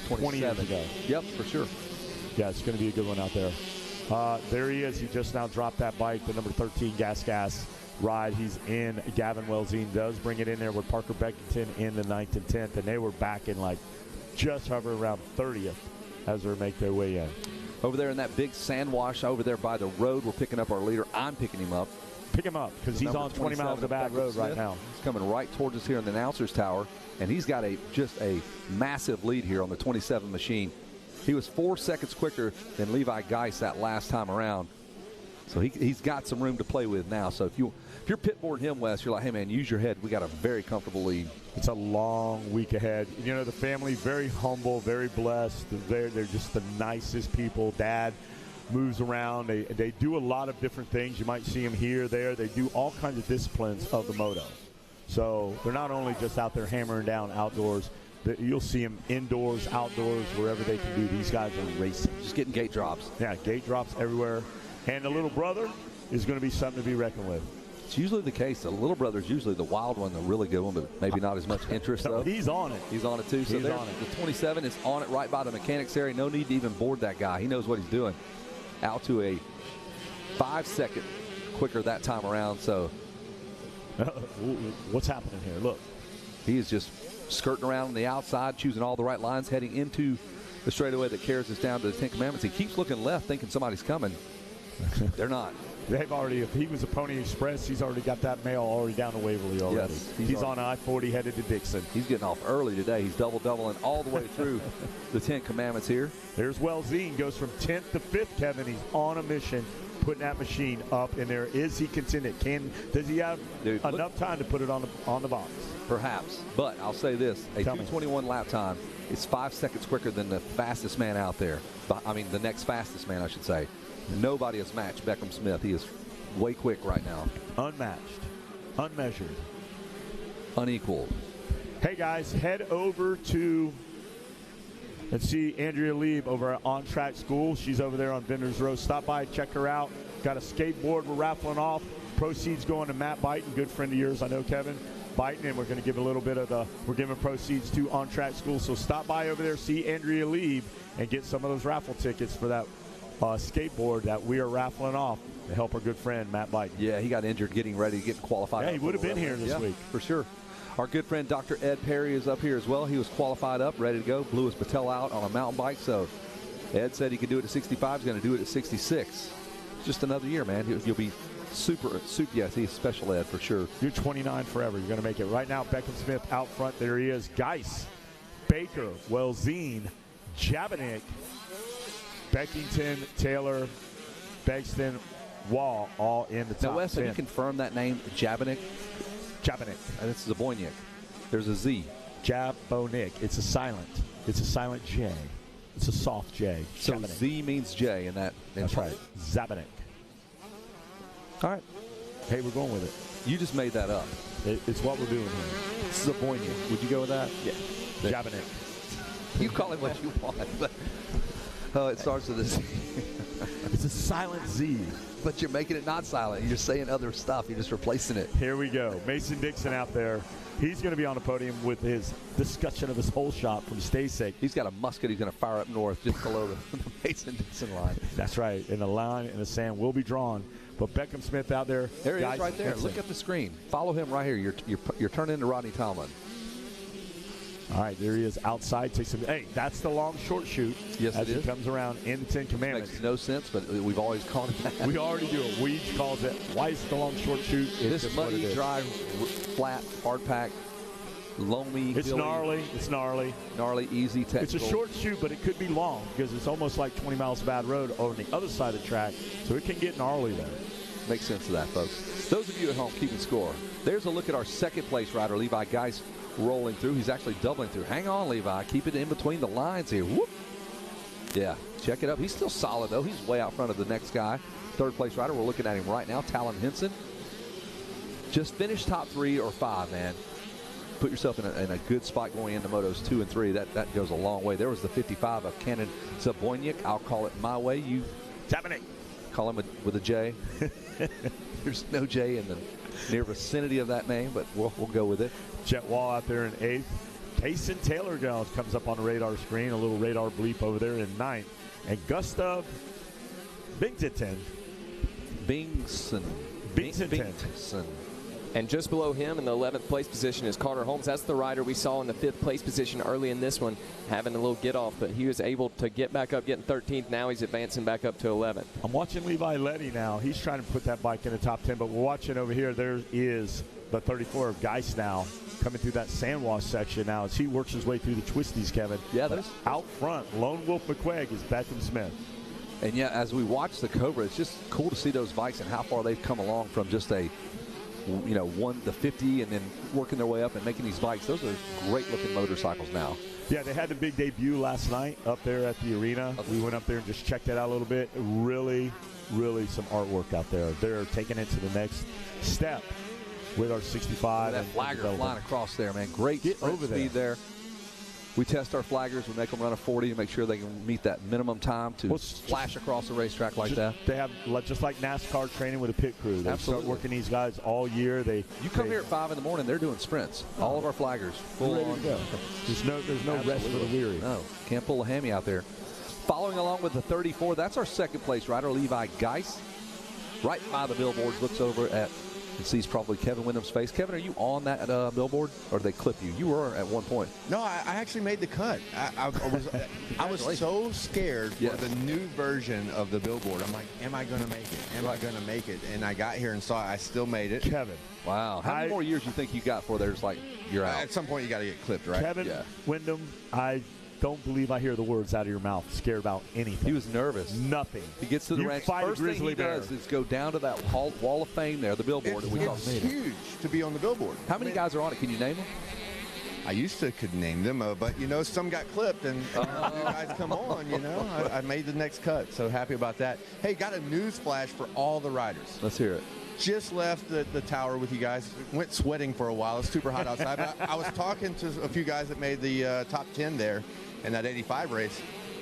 20 years ago. Yep, for sure. Yeah, it's going to be a good one out there. There he is. He just now dropped that bike, the number 13 Gas ride. He's in. Gavin Welzine does bring it in there with Parker Beckington in the 9th and 10th, and they were back in like just hovering around 30th as they make their way in. Over there in that big sand wash over there by the road, we're picking up our leader. I'm picking him up. Pick him up because he's on 20 miles of bad road right now. He's coming right towards us here in the announcer's tower, and he's got just a massive lead here on the 27 machine. He was 4 seconds quicker than Levi Geis that last time around. So he's got some room to play with now. So if you're pitboarding him, Wes, you're like, hey, man, use your head. We got a very comfortable lead. It's a long week ahead. You know, the family, very humble, very blessed. They're just the nicest people. Dad moves around. They do a lot of different things. You might see them here, there. They do all kinds of disciplines of the moto. So they're not only just out there hammering down outdoors. You'll see them indoors, outdoors, wherever they can do. These guys are racing. Just getting gate drops. Yeah, gate drops everywhere. And the little brother is going to be something to be reckoned with. It's usually the case. The little brother's usually the wild one, the really good one, but maybe not as much interest, though. He's on it. He's on it, too. So he's on it. The 27 is on it right by the mechanics area. No need to even board that guy. He knows what he's doing. Out to a 5-second quicker that time around. So what's happening here? Look. He is just skirting around on the outside, choosing all the right lines, heading into the straightaway that carries us down to the 10 Commandments. He keeps looking left, thinking somebody's coming. They're not. They've already, if he was a Pony Express, he's already got that mail already down to Waverly already. Yes, he's on I-40 headed to Dixon. He's getting off early today. He's double-doubling all the way through the 10 Commandments here. There's Welzine, goes from 10th to 5th, Kevin. He's on a mission, putting that machine up in there. Is he content? Does he have enough time to put it on the box? Perhaps. But I'll say this, a 2:21 lap time is 5 seconds quicker than the fastest man out there. I mean, the next fastest man, I should say. Nobody has matched Beckham Smith. He is way quick right now. Unmatched, unmeasured, unequaled. Hey, guys, head over to and see Andrea Lieb over at On Track School. She's over there on Vendors Row. Stop by, check her out. Got a skateboard we're raffling off. Proceeds going to Matt Byton, good friend of yours, I know, Kevin Byton, and we're going to give a little bit of we're giving proceeds to On Track School. So stop by over there, see Andrea Lieb, and get some of those raffle tickets for that skateboard that we are raffling off to help our good friend Matt Byton. Yeah, he got injured getting ready to get qualified. Yeah, he would have been here this week. For sure. Our good friend Dr. Ed Perry is up here as well. He was qualified up, ready to go. Blew his patella out on a mountain bike. So Ed said he could do it at 65. He's going to do it at 66. Just another year, man. You'll be super. Yes, he's special ed for sure. You're 29 forever. You're going to make it. Right now, Beckham Smith out front. There he is. Geis, Baker, Welzine, Jabanik, Beckington, Taylor, Begston, Wall, all in the top 10. Now, Wes, have you confirmed that name, Jabanik? Jabanik. This is a Boynik. There's a Z. Jabonik. It's a silent J. It's a soft J. So Jabanik. Z means J in that. That's right. Zabanik. All right. Hey, we're going with it. You just made that up. It's what we're doing here. This is a Boynik. Would you go with that? Yeah. Jabanik. You call it what you want, but it starts with a Z. It's a silent Z. But you're making it not silent. You're saying other stuff. You're just replacing it. Here we go. Mason Dixon out there. He's going to be on the podium with his discussion of his whole shot from Stasic. He's got a musket he's going to fire up north just below the Mason Dixon line. That's right. And the line in the sand will be drawn. But Beckham Smith out there. There he is right there. Look at the screen. Follow him right here. You're turning into Rodney Tomlin. All right, there he is outside. Takes him. Hey, that's the long short shoot. Yes, as it is. He comes around in the 10 Commandments. Makes no sense, but we've always called it that. We already do it. Weege calls it. Why is it the long short shoot? It's this muddy, dry, flat, hard pack, loamy. It's hilly, gnarly. It's gnarly. Gnarly, easy, technical. It's a short shoot, but it could be long because it's almost like 20 miles of bad road on the other side of the track, so it can get gnarly there. Makes sense of that, folks. Those of you at home keeping score. There's a look at our second place rider, Levi Geis, rolling through. He's actually doubling through. Hang on, Levi. Keep it in between the lines here. Whoop. Yeah, check it up. He's still solid, though. He's way out front of the next guy. Third place rider. We're looking at him right now, Talon Henson. Just finished top 3 or 5, man. put yourself in a good spot going into Motos 2 and 3. That goes a long way. There was the 55 of Cannon Zabojnik. I'll call it my way. You Zabojnik. Call him with a J. There's no J in the near vicinity of that name, but we'll go with it. Jet Wall out there in 8th. Kaysen Taylor comes up on the radar screen, a little radar bleep over there in 9th. And Gustav Bington. And just below him in the 11th place position is Carter Holmes. That's the rider we saw in the 5th place position early in this one, having a little get off, but he was able to get back up, getting 13th. Now he's advancing back up to 11th. I'm watching Levi Letty now. He's trying to put that bike in the top 10, but we're watching over here. There is the 34 of Geist now coming through that sand wash section now as he works his way through the twisties, Kevin. Yeah, there's out front, Lone Wolf McQuaig is Beckham Smith. And yeah, as we watch the Cobra, it's just cool to see those bikes and how far they've come along from just a 1 to 50 and then working their way up and making these bikes. Those are great looking motorcycles now. Yeah, they had the big debut last night up there at the arena. We went up there and just checked it out a little bit. Really some artwork out there. They're taking it to the next step with our 65. That flagger flying across there, man. Great speed there. We test our flaggers. We make them run a 40 to make sure they can meet that minimum time to flash across the racetrack like that. They have just like NASCAR training with a pit crew. They start working these guys all year. You come here at 5 in the morning, they're doing sprints. All of our flaggers full on. There's no rest for the weary. No, can't pull a hammy out there. Following along with the 34, that's our second place rider, Levi Geist. Right by the billboards, looks over at and sees probably Kevin Windham's face. Kevin, are you on that billboard, or did they clip you? You were at one point. No, I actually made the cut. I was so scared for the new version of the billboard. I'm like, am I going to make it? Am I going to make it? And I got here and saw it. I still made it. Kevin. Wow. How many more years do you think you got for there's like you're out? At some point, you got to get clipped, right? Kevin Windham, I don't believe I hear the words out of your mouth scared about anything. He was nervous. Nothing. He gets to the ranch. First thing he does is go down to that wall of fame there, the billboard. It's huge to be on the billboard. How many guys are on it? Can you name them? I used to could name them, but some got clipped and new guys come on. I made the next cut, so happy about that. Hey, got a news flash for all the riders. Let's hear it. Just left the tower with you guys. Went sweating for a while. It's super hot outside. But I was talking to a few guys that made the top 10 there in that 85 race.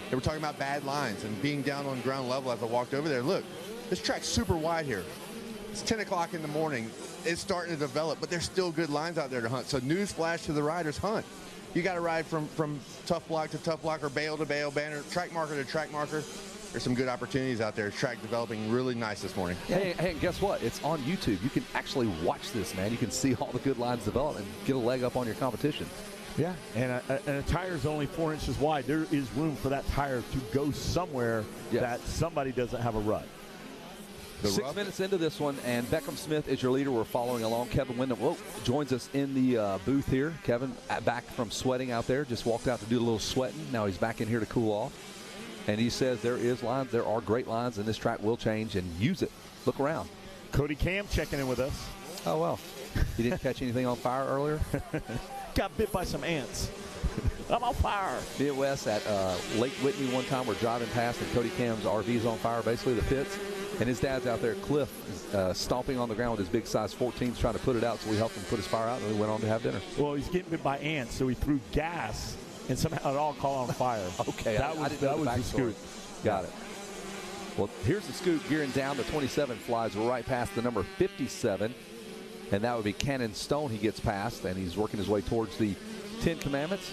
They were talking about bad lines and being down on ground level as I walked over there. Look, this track's super wide here. It's 10 o'clock in the morning. It's starting to develop, but there's still good lines out there to hunt. So news flash to the riders, hunt. You got to ride from tough block to tough block or bale to bale, banner, track marker to track marker. There's some good opportunities out there. Track developing really nice this morning. Hey, and guess what? It's on YouTube. You can actually watch this, man. You can see all the good lines develop and get a leg up on your competition. Yeah, and a tire is only 4 inches wide. There is room for that tire to go somewhere that somebody doesn't have a rut. 6 minutes into this one, and Beckham Smith is your leader. We're following along. Kevin Windham joins us in the booth here. Kevin, back from sweating out there, just walked out to do a little sweating. Now he's back in here to cool off. And he says there are great lines, and this track will change, and use it. Look around. Cody Cam checking in with us. Oh, well. You didn't catch anything on fire earlier? Got bit by some ants. I'm on fire. Me and Wes at Lake Whitney one time, we're driving past, and Cody Cam's RV's on fire, basically the pits. And his dad's out there, Cliff, stomping on the ground with his big size 14s, trying to put it out, so we helped him put his fire out, and we went on to have dinner. Well, he's getting bit by ants, so he threw gas, and somehow it all caught on fire. Okay, that was the scoop. Got it. Well, here's the scoop gearing down. The 27 flies right past the number 57, and that would be Cannon Stone. He gets past, and he's working his way towards the 10 Commandments.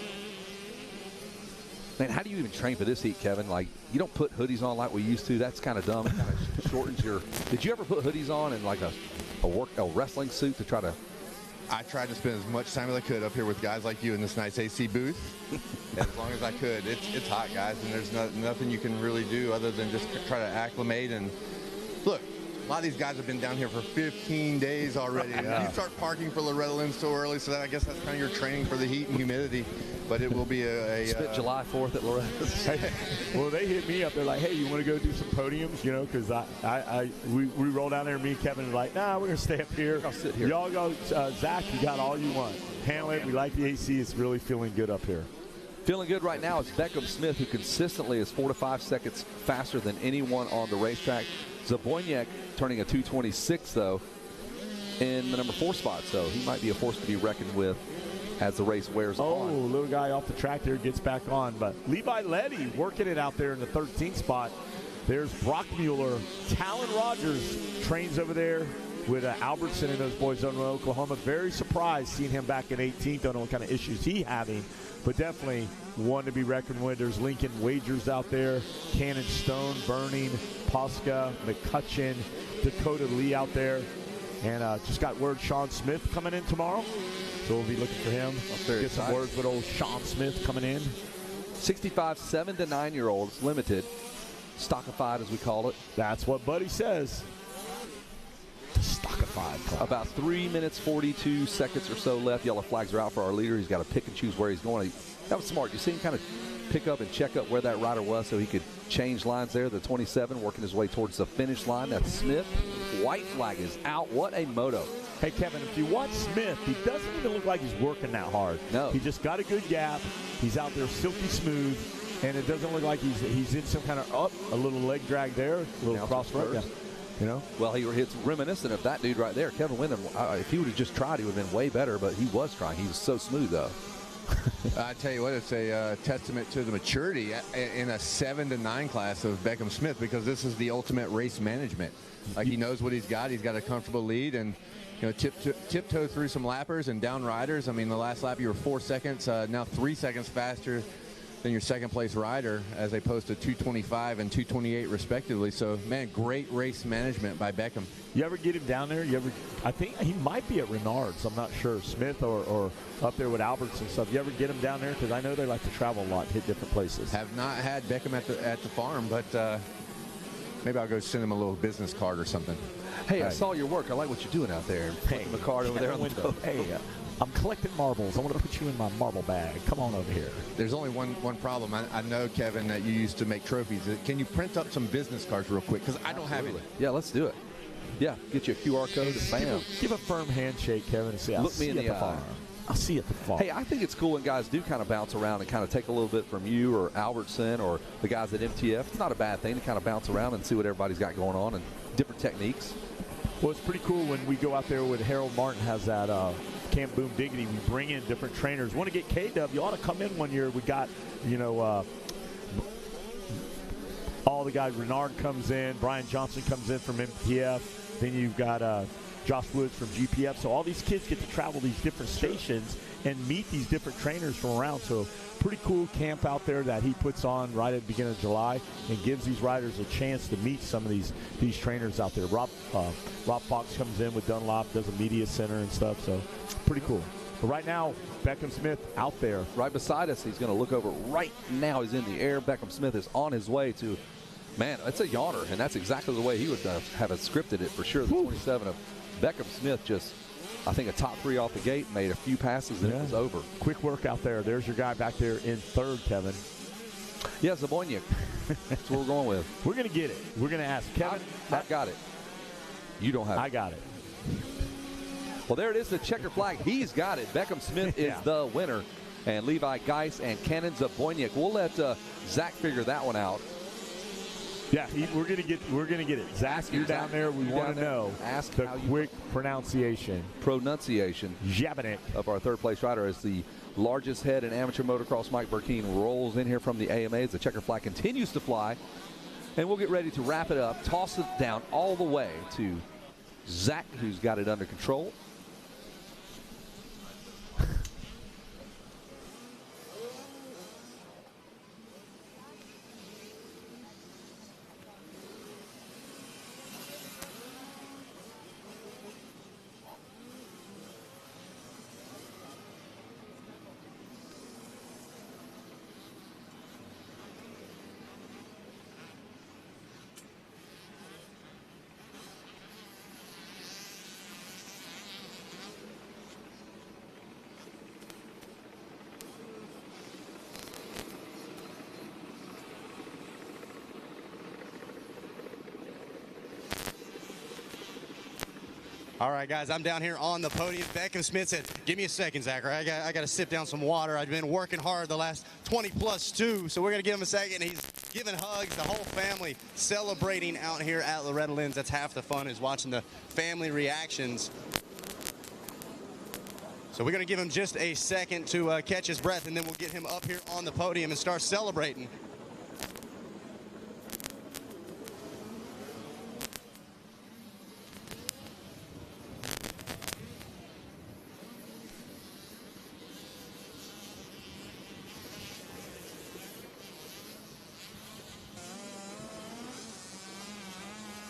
Man, how do you even train for this heat, Kevin? Like, you don't put hoodies on like we used to. That's kind of dumb. It kind of shortens your. Did you ever put hoodies on in like a wrestling suit to try to? I tried to spend as much time as I could up here with guys like you in this nice AC booth, as long as I could. It's hot, guys, and there's nothing you can really do other than just try to acclimate. And look, a lot of these guys have been down here for 15 days already. Yeah. You start parking for Loretta Lynn so early, so that I guess that's kind of your training for the heat and humidity. But it will be spent July 4th at Loretta's. Well, they hit me up. They're like, "Hey, you want to go do some podiums?" Because we roll down there. Me and Kevin are like, "Nah, we're gonna stay up here. I'll sit here. Y'all go, Zach. You got all you want. Handle it. We like the AC. It's really feeling good up here." Feeling good right now is Beckham Smith, who consistently is 4 to 5 seconds faster than anyone on the racetrack. Zabojnik turning a 2:26 though in the number 4 spot, so he might be a force to be reckoned with as the race wears on. Oh, little guy off the track there gets back on. But Levi Letty working it out there in the 13th spot. There's Brock Mueller. Talon Rogers trains over there with Albertson and those boys over in Oklahoma. Very surprised seeing him back in 18th. Don't know what kind of issues he's having, but definitely one to be reckoned with. There's Lincoln Wagers out there, Cannon Stone, Burning, Posca, McCutcheon, Dakota Lee out there. And just got word Sean Smith coming in tomorrow. So we'll be looking for him. Get some words with old Sean Smith coming in. 65 7 to 9-year-olds, limited. Stockified, as we call it. That's what Buddy says. Stockified. About 3 minutes, 42 seconds or so left. Yellow flags are out for our leader. He's got to pick and choose where he's going. That was smart. You see him kind of pick up and check up where that rider was so he could change lines there. The 27 working his way towards the finish line. That's Smith. White flag is out. What a moto. Hey, Kevin, if you watch Smith, he doesn't even look like he's working that hard. No. He just got a good gap. He's out there silky smooth, and it doesn't look like he's in some kind of a little leg drag there, a little cross front. Yeah. You know? Well, it's reminiscent of that dude right there, Kevin Windham. If he would have just tried, he would have been way better, but he was trying. He was so smooth, though. I tell you what, it's a testament to the maturity in a 7 to 9 class of Beckham Smith, because this is the ultimate race management. Like, he knows what he's got. He's got a comfortable lead, and tiptoe through some lappers and down riders. I mean, the last lap you were 4 seconds, now 3 seconds faster than your second place rider, as opposed to 2:25 and 2:28 respectively. So, man, great race management by Beckham. You ever get him down there? I think he might be at Renard's. I'm not sure. Smith or up there with Alberts and stuff. You ever get him down there? Because I know they like to travel a lot, hit different places. Have not had Beckham at the farm, but maybe I'll go send him a little business card or something. Hey, I saw your work. I like what you're doing out there. Hey, the card over there on the window. Hey, I'm collecting marbles. I want to put you in my marble bag. Come on over here. There's only one problem. I know, Kevin, that you used to make trophies. Can you print up some business cards real quick? Because I don't have any. Yeah, let's do it. Yeah, get you a QR code and bam. Give a firm handshake, Kevin, and say, Look me in the eye. I'll see you at the farm. Hey, I think it's cool when guys do kind of bounce around and kind of take a little bit from you or Albertson or the guys at MTF. It's not a bad thing to kind of bounce around and see what everybody's got going on and different techniques. Well, it's pretty cool when we go out there with Harold Martin has that Camp Boom Diggity. We bring in different trainers. Want to get KW? You ought to come in one year. We got, all the guys. Renard comes in. Brian Johnson comes in from MTF. Then you've got Josh Woods from GPF. So all these kids get to travel these different stations and meet these different trainers from around. So pretty cool camp out there that he puts on right at the beginning of July and gives these riders a chance to meet some of these trainers out there. Rob Fox comes in with Dunlop, does a media center and stuff. So pretty cool. But right now, Beckham Smith out there. Right beside us, he's going to look over right now. He's in the air. Beckham Smith is on his way to, man, it's a yawner, and that's exactly the way he would have scripted it for sure. The 27 of Beckham Smith just, I think, a top 3 off the gate, made a few passes, and it was over. Quick work out there. There's your guy back there in third, Kevin. Yeah, Zaboniak. That's what we're going with. We're going to get it. We're going to ask Kevin. I got it. You don't have it. I got it. Well, there it is, the checker flag. He's got it. Beckham Smith is the winner. And Levi Geis and Cannon Zaboniak. We'll let Zach figure that one out. Yeah, we're gonna get it. Zach, you're down there. We want to know. Ask the quick pronunciation Jabanek of our third place rider as the largest head in amateur motocross. Mike Burkeen rolls in here from the AMA as the checker flag continues to fly, and we'll get ready to wrap it up. Toss it down all the way to Zach, who's got it under control. All right, guys, I'm down here on the podium. Beckham Smith said, give me a second, Zach. Right? I got to sip down some water. I've been working hard the last 20-plus two, so we're going to give him a second. He's giving hugs, the whole family celebrating out here at Loretta Lynn's. That's half the fun, is watching the family reactions. So we're going to give him just a second to catch his breath, and then we'll get him up here on the podium and start celebrating.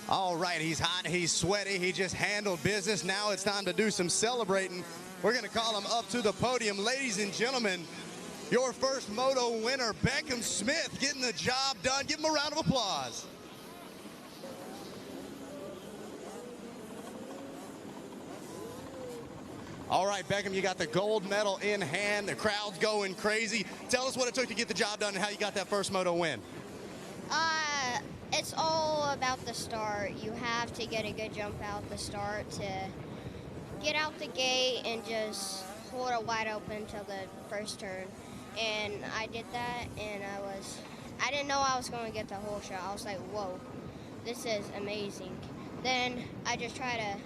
All right, he's hot, he's sweaty, he just handled business. Now it's time to do some celebrating. We're going to call him up to the podium. Ladies and gentlemen, your first moto winner, Beckham Smith, getting the job done. Give him a round of applause. All right, Beckham, you got the gold medal in hand. The crowd's going crazy. Tell us what it took to get the job done and how you got that first moto win. It's all about the start. You have to get a good jump out the start to get out the gate and just hold it wide open till the first turn. And I did that, and I didn't know I was going to get the whole shot. I was like, whoa, this is amazing. Then I just try to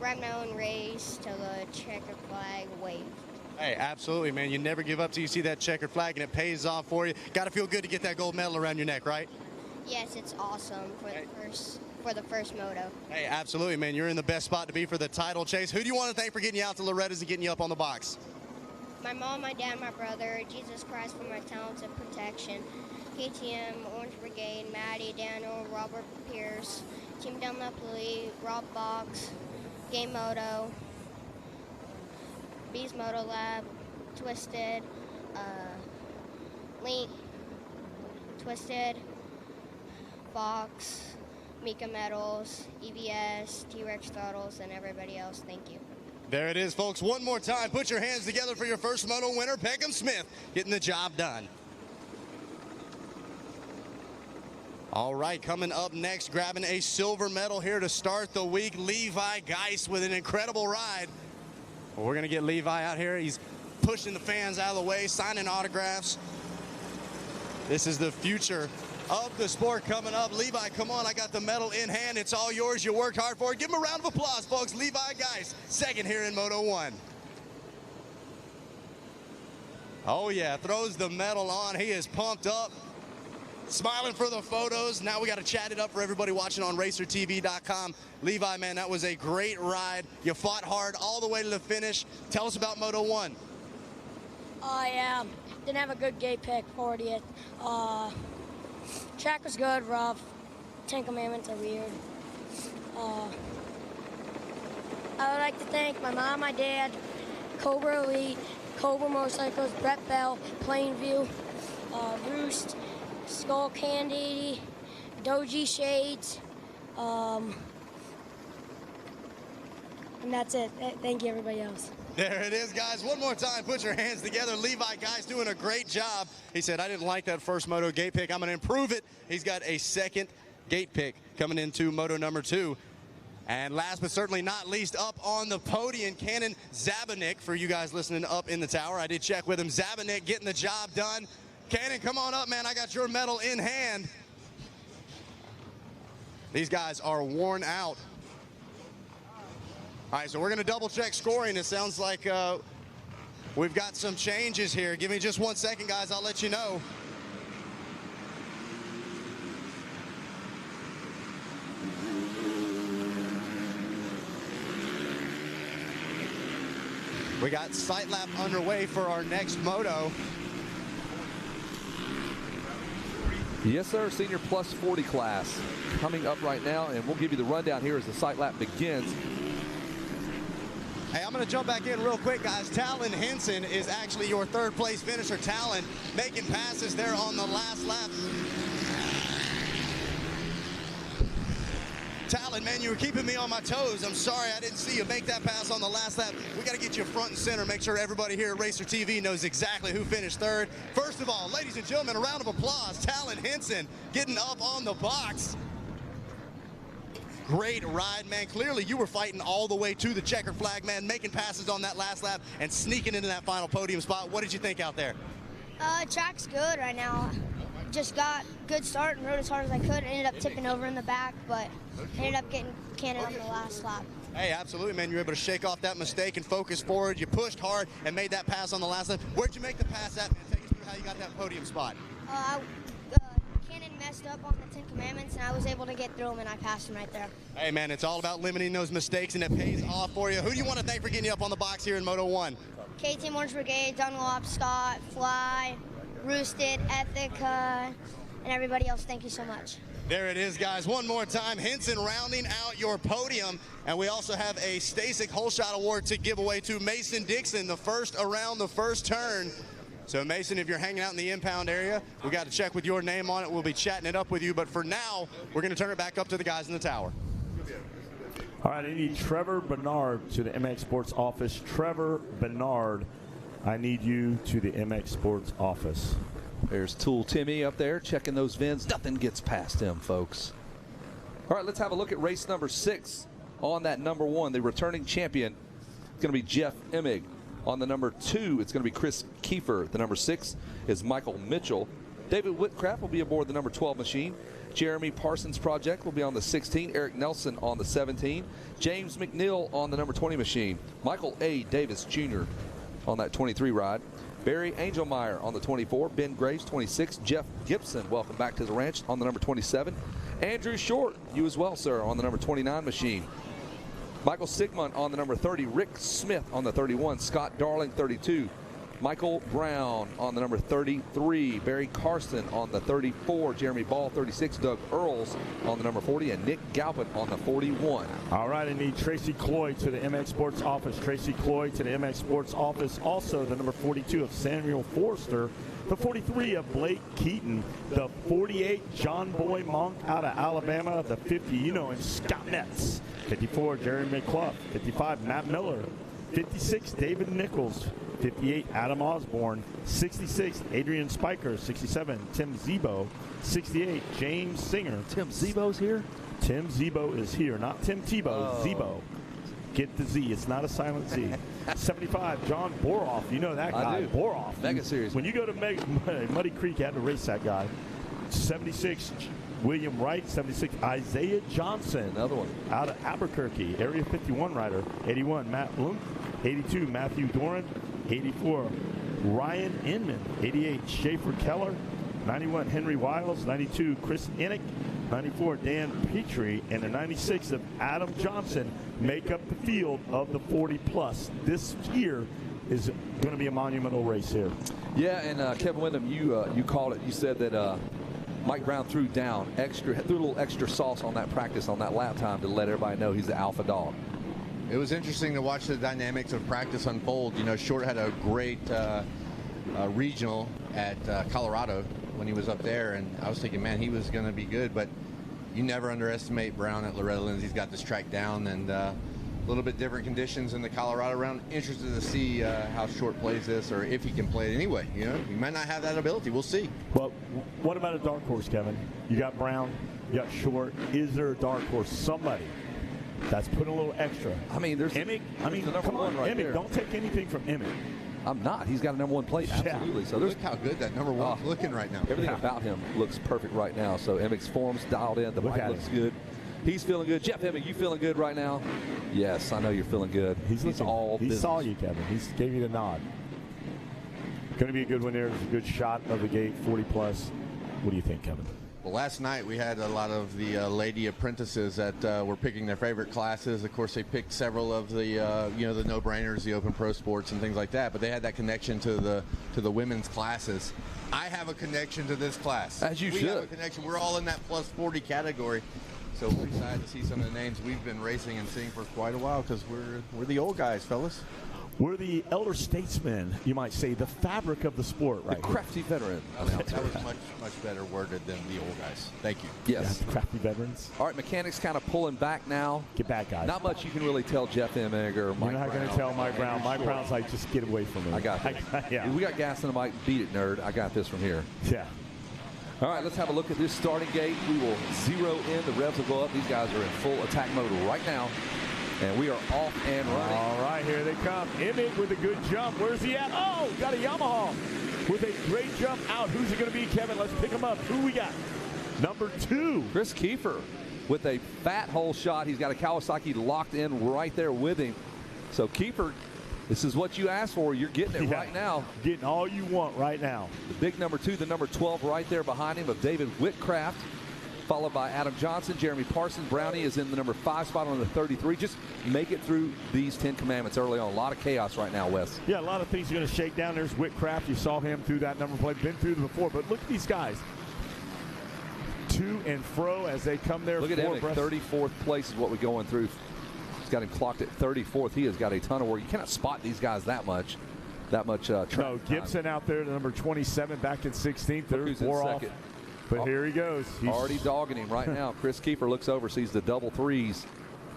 ride my own race till the checkered flag waved. Hey, absolutely, man. You never give up till you see that checkered flag, and it pays off for you. Got to feel good to get that gold medal around your neck, right? Yes, it's awesome for the first moto. Hey, absolutely, man. You're in the best spot to be for the title chase. Who do you want to thank for getting you out to Loretta's and getting you up on the box? My mom, my dad, my brother, Jesus Christ for my talents and protection, KTM, Orange Brigade, Maddie, Daniel, Robert Pierce, Team Dunlop-Lee, Rob Box, Game Moto, Bees Moto Lab, Twisted, Link, Twisted, Box, Mika Metals, EVS, T-Rex Throttles, and everybody else. Thank you. There it is, folks. One more time. Put your hands together for your first moto winner, Beckham Smith, getting the job done. All right, coming up next, grabbing a silver medal here to start the week, Levi Geist with an incredible ride. Well, we're going to get Levi out here. He's pushing the fans out of the way, signing autographs. This is the future of the sport coming up. Levi, come on, I got the medal in hand. It's all yours. You worked hard for it. Give him a round of applause, folks. Levi Geist, second here in Moto 1. Oh, yeah, throws the medal on. He is pumped up, smiling for the photos. Now we got to chat it up for everybody watching on RacerTV.com. Levi, man, that was a great ride. You fought hard all the way to the finish. Tell us about Moto 1. Yeah, didn't have a good gate pick, 40th. Track was good, rough. 10 Commandments are weird. I would like to thank my mom, my dad, Cobra Elite, Cobra Motorcycles, Brett Bell, Plainview, Roost, Skull Candy, Doji Shades, and that's it. Thank you, everybody else. There it is, guys. One more time, put your hands together. Levi Geist doing a great job. He said, I didn't like that first Moto gate pick. I'm going to improve it. He's got a second gate pick coming into Moto number 2. And last but certainly not least, up on the podium, Cannon Zabanik, for you guys listening up in the tower. I did check with him. Zabanik getting the job done. Cannon, come on up, man. I got your medal in hand. These guys are worn out. All right, so we're going to double-check scoring. It sounds like we've got some changes here. Give me just 1 second, guys. I'll let you know. We got sight lap underway for our next moto. Yes, sir. Senior plus 40 class coming up right now, and we'll give you the rundown here as the sight lap begins. Hey, I'm going to jump back in real quick, guys. Talon Henson is actually your third place finisher. Talon making passes there on the last lap. Talon, man, you were keeping me on my toes. I'm sorry I didn't see you make that pass on the last lap. We got to get you front and center, make sure everybody here at Racer TV knows exactly who finished third. First of all, ladies and gentlemen, a round of applause. Talon Henson getting up on the box. Great ride, man. Clearly, you were fighting all the way to the checkered flag, man, making passes on that last lap and sneaking into that final podium spot. What did you think out there? Track's good right now. Just got good start and rode as hard as I could. Ended up tipping over in the back, but ended up getting Cannon on the last lap. Hey, absolutely, man. You were able to shake off that mistake and focus forward. You pushed hard and made that pass on the last lap. Where'd you make the pass at, man? Take us through how you got that podium spot. Cannon messed up on the 10 Commandments, and I was able to get through them, and I passed them right there. Hey, man, it's all about limiting those mistakes, and it pays off for you. Who do you want to thank for getting you up on the box here in Moto 1? KTM Orange Brigade, Dunlop, Scott, Fly, Roosted, Ethica, and everybody else. Thank you so much. There it is, guys. One more time, Henson rounding out your podium. And we also have a Stasic Hole Shot Award to give away to Mason Dixon, the first around the first turn. So, Mason, if you're hanging out in the impound area, we got to check with your name on it. We'll be chatting it up with you. But for now, we're going to turn it back up to the guys in the tower. All right, I need Trevor Bernard to the MX Sports office. Trevor Bernard, I need you to the MX Sports office. There's Tool Timmy up there checking those VINs. Nothing gets past him, folks. All right, let's have a look at race number 6. On that number 1, the returning champion, it's going to be Jeff Emig. On the number 2, it's going to be Chris Kiefer. The number 6 is Michael Mitchell. David Whitcraft will be aboard the number 12 machine. Jeremy Parsons Project will be on the 16. Eric Nelson on the 17. James McNeil on the number 20 machine. Michael A. Davis Jr. on that 23 ride. Barry Angelmeyer on the 24, Ben Graves 26, Jeff Gibson, welcome back to the ranch, on the number 27. Andrew Short, you as well, sir, on the number 29 machine. Michael Sigmund on the number 30, Rick Smith on the 31, Scott Darling 32, Michael Brown on the number 33, Barry Carson on the 34, Jeremy Ball 36, Doug Earls on the number 40, and Nick Galpin on the 41. All right, I need Tracy Cloy to the MX Sports office. Tracy Cloy to the MX Sports office. Also, the number 42 of Samuel Forster, the 43 of Blake Keaton, the 48 John Boy Monk out of Alabama, the 50, you know him, Scott Netz, 54 Jerry McClough, 55 Matt Miller, 56 David Nichols, 58 Adam Osborne, 66 Adrian Spiker, 67 Tim Zebo, 68 James Singer. Tim Zebo's here? Tim Zebo is here, not Tim Tebow, Oh. Zebo. Get the Z, it's not a silent Z. 75 John Boroff, you know that guy. I do. Boroff. Mega Series. When you go to Muddy Creek, you had to race that guy. 76 William Wright, 76 Isaiah Johnson. Another one. Out of Albuquerque, Area 51 rider. 81 Matt Bloom, 82 Matthew Doran, 84 Ryan Inman, 88 Schaefer Keller, 91 Henry Wiles, 92 Chris Innick, 94 Dan Petrie, and the 96 of Adam Johnson make up the field of the 40 plus. This year is going to be a monumental race here. Yeah, and Kevin Windham, you called it. You said that Mike Brown threw a little extra sauce on that practice on that lap time to let everybody know he's the alpha dog. It was interesting to watch the dynamics of practice unfold. You know, Short had a great regional at Colorado when he was up there, and I was thinking, man, he was going to be good, but you never underestimate Brown at Loretta Lynn. He's got this track down, and a little bit different conditions in the Colorado round. Interested to see how Short plays this, or if he can play it anyway. You know, he might not have that ability. We'll see. Well, what about a dark horse, Kevin? You got Brown, you got Short. Is there a dark horse? Somebody that's putting a little extra. I mean, there's Emig. the number Come on, one right Emig. there. Don't take anything from Emig. I'm not. He's got a number 1 plate. Absolutely. So Look how good that number 1's looking right now. Everything about him looks perfect right now. So Emig's form's dialed in. The Look bike at looks him. good. He's feeling good. Jeff Emig, you feeling good right now? Yes, I know you're feeling good. He's all He business. saw you, Kevin. He gave you the nod. Going to be a good one there. There's a good shot of the gate, 40 plus. What do you think, Kevin? Well, last night we had a lot of the lady apprentices that were picking their favorite classes. Of course, they picked several of the the no-brainers, the Open Pro Sports and things like that. But they had that connection to the women's classes. I have a connection to this class. As you we should. have a connection. We're all in that plus 40 category. So we're excited to see some of the names we've been racing and seeing for quite a while because we're the old guys, fellas. We're the elder statesmen, you might say, the fabric of the sport, right? The crafty veteran. That was much better worded than the old guys. Thank you. Yes. Yeah, crafty veterans. All right, mechanics kind of pulling back now. Get back, guys. Not much you can really tell Jeff Emig or Mike You're not going to tell Mike Brown. Mike Brown's like, just get away from me. I got this. Yeah. We got gas in the mic. Beat it, nerd. I got this from here. Yeah. All right, let's have a look at this starting gate. We will zero in. The revs will go up. These guys are in full attack mode right now. And we are off and running. All right, here they come. Emig with a good jump. Where's he at? Oh, got a Yamaha with a great jump out. Who's it going to be, Kevin? Let's pick him up. Who we got? Number 2. Chris Kiefer. with a fat hole shot. He's got a Kawasaki locked in right there with him. So Kiefer, this is what you asked for. You're getting it right now. Getting all you want right now. The big number 2, the number 12 right there behind him of David Whitcraft, followed by Adam Johnson. Jeremy Parsons. Brownie is in the number 5 spot on the 33. Just make it through these 10 commandments early on. A lot of chaos right now, Wes. Yeah, a lot of things are going to shake down. There's Whitcraft. You saw him through that number plate. Been through before. But look at these guys. To and fro as they come there. Look at him at 34th place is what we're going through. He's got him clocked at 34th. He has got a ton of work. You cannot spot these guys that much. No, Gibson out there, the number 27, back in 16th. There's Boroff. But here he goes. He's already dogging him right now. Chris Kiefer looks over, sees the double threes,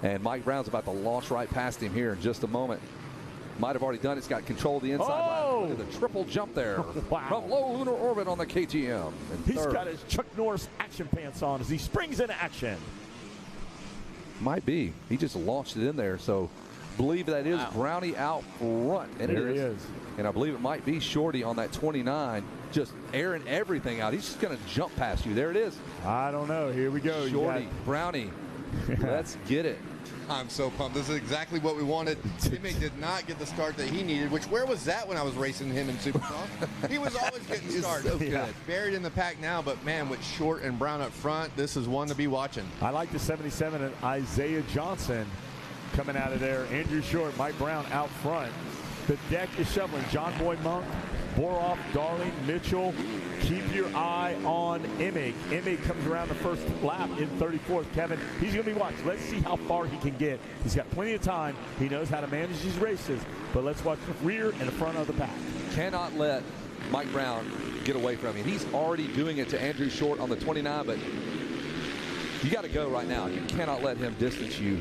and Mike Brown's about to launch right past him here in just a moment. Might have already done it. It's got control of the inside line. Look at the triple jump there. Wow. From low lunar orbit on the KTM. He's got his Chuck Norris action pants on as he springs into action. Might be. He just launched it in there. So believe that is Brownie out front. And there he is. And I believe it might be Shorty on that 29, just airing everything out. He's just going to jump past you. There it is. I don't know. Here we go. Shorty, Brownie. Let's get it. I'm so pumped. This is exactly what we wanted. Timmy did not get the start that he needed, which where was that when I was racing him in Supercross? He was always getting started. So good. Buried in the pack now, but man, with Short and Brown up front, this is one to be watching. I like the 77 and Isaiah Johnson coming out of there. Andrew Short, Mike Brown out front. The deck is shoveling. John Boy Monk, Boroff, Darling, Mitchell. Keep your eye on Emig. Emig comes around the first lap in 34th. Kevin, he's going to be watched. Let's see how far he can get. He's got plenty of time. He knows how to manage these races. But let's watch the rear and the front of the pack. Cannot let Mike Brown get away from him. He's already doing it to Andrew Short on the 29, but you got to go right now. You cannot let him distance you.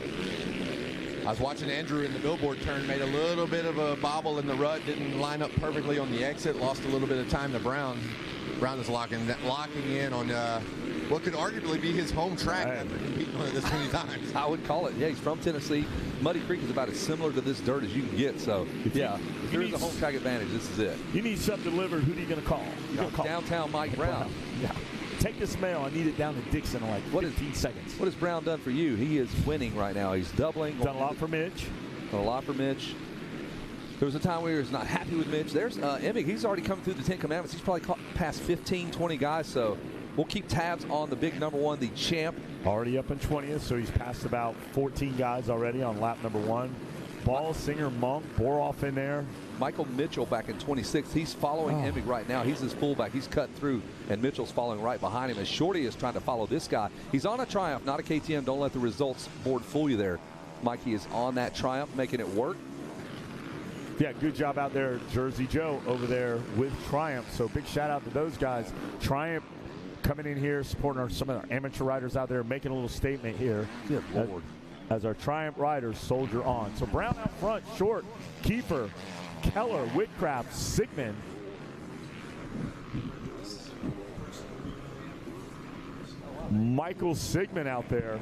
I was watching Andrew in the billboard turn, made a little bit of a bobble in the rut, didn't line up perfectly on the exit, lost a little bit of time to Brown. Brown is locking in on what could arguably be his home track after competing on it this many times. I would call it. Yeah, he's from Tennessee. Muddy Creek is about as similar to this dirt as you can get. So, if there's a home track advantage, this is it. You need something delivered. Who are you going to call? You're going to call downtown Mike Brown. Yeah. Take this mail. I need it down to Dixon in like 15 seconds. What has Brown done for you? He is winning right now. He's doubling. Done a lot for Mitch. Done a lot for Mitch. There was a time where he was not happy with Mitch. There's Emig. He's already come through the 10 commandments. He's probably past 15, 20 guys. So we'll keep tabs on the big number 1, the champ. Already up in 20th, so he's passed about 14 guys already on lap number 1. Ball, Singer, Monk, Boroff in there. Michael Mitchell back in 26th. He's following Emig right now. He's his fullback. He's cut through, and Mitchell's following right behind him as Shorty is trying to follow this guy. He's on a Triumph, not a KTM. Don't let the results board fool you there. Mikey is on that Triumph, making it work. Yeah, good job out there, Jersey Joe, over there with Triumph. So big shout out to those guys. Triumph coming in here, supporting some of our amateur riders out there, making a little statement here. Good Lord. As our Triumph riders soldier on. So Brown out front, Short, Kiefer, Keller, Whitcraft, Sigmund. Michael Sigmund out there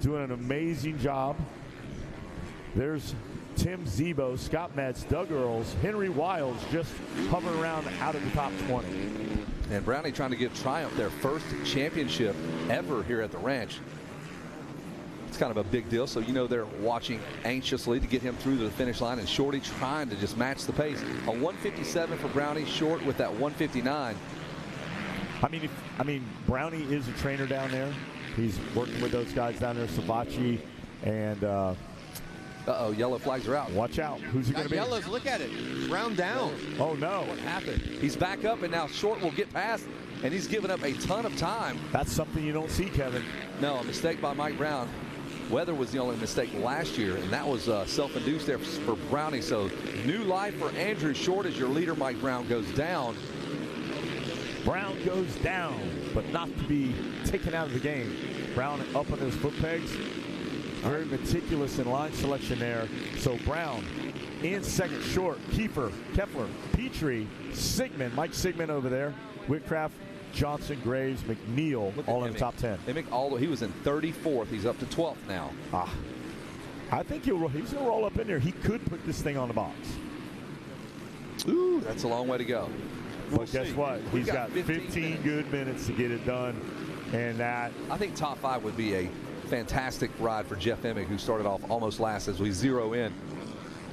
doing an amazing job. There's Tim Zebo, Scott Metz, Doug Earls, Henry Wiles just hovering around out of the top 20. And Brownie trying to give Triumph their first championship ever here at the ranch. It's kind of a big deal, so you know they're watching anxiously to get him through to the finish line, and Shorty trying to just match the pace. A 157 for Brownie, Short with that 159. I mean, Brownie is a trainer down there. He's working with those guys down there, Savachi and uh-oh, yellow flags are out. Watch out. Who's he going to be? Yellows, look at it. Brown down. Oh, no. What happened? He's back up, and now Short will get past, and he's given up a ton of time. That's something you don't see, Kevin. No, a mistake by Mike Brown. Weather was the only mistake last year, and that was self-induced there for Brownie. So new life for Andrew Short as your leader. Mike Brown goes down. Brown goes down, but not to be taken out of the game. Brown up on his foot pegs. Very meticulous in line selection there. So Brown in second, Short, Kiefer, Kepler, Petrie, Sigmund, Mike Sigmund over there, Whitcraft, Johnson, Graves, McNeil, all in the top 10. He was in 34th. He's up to 12th now. I think he's going to roll up in there. He could put this thing on the box. Ooh, that's a long way to go. But guess what? He's got 15 good minutes to get it done. And that, I think top 5 would be a fantastic ride for Jeff Emig, who started off almost last as we zero in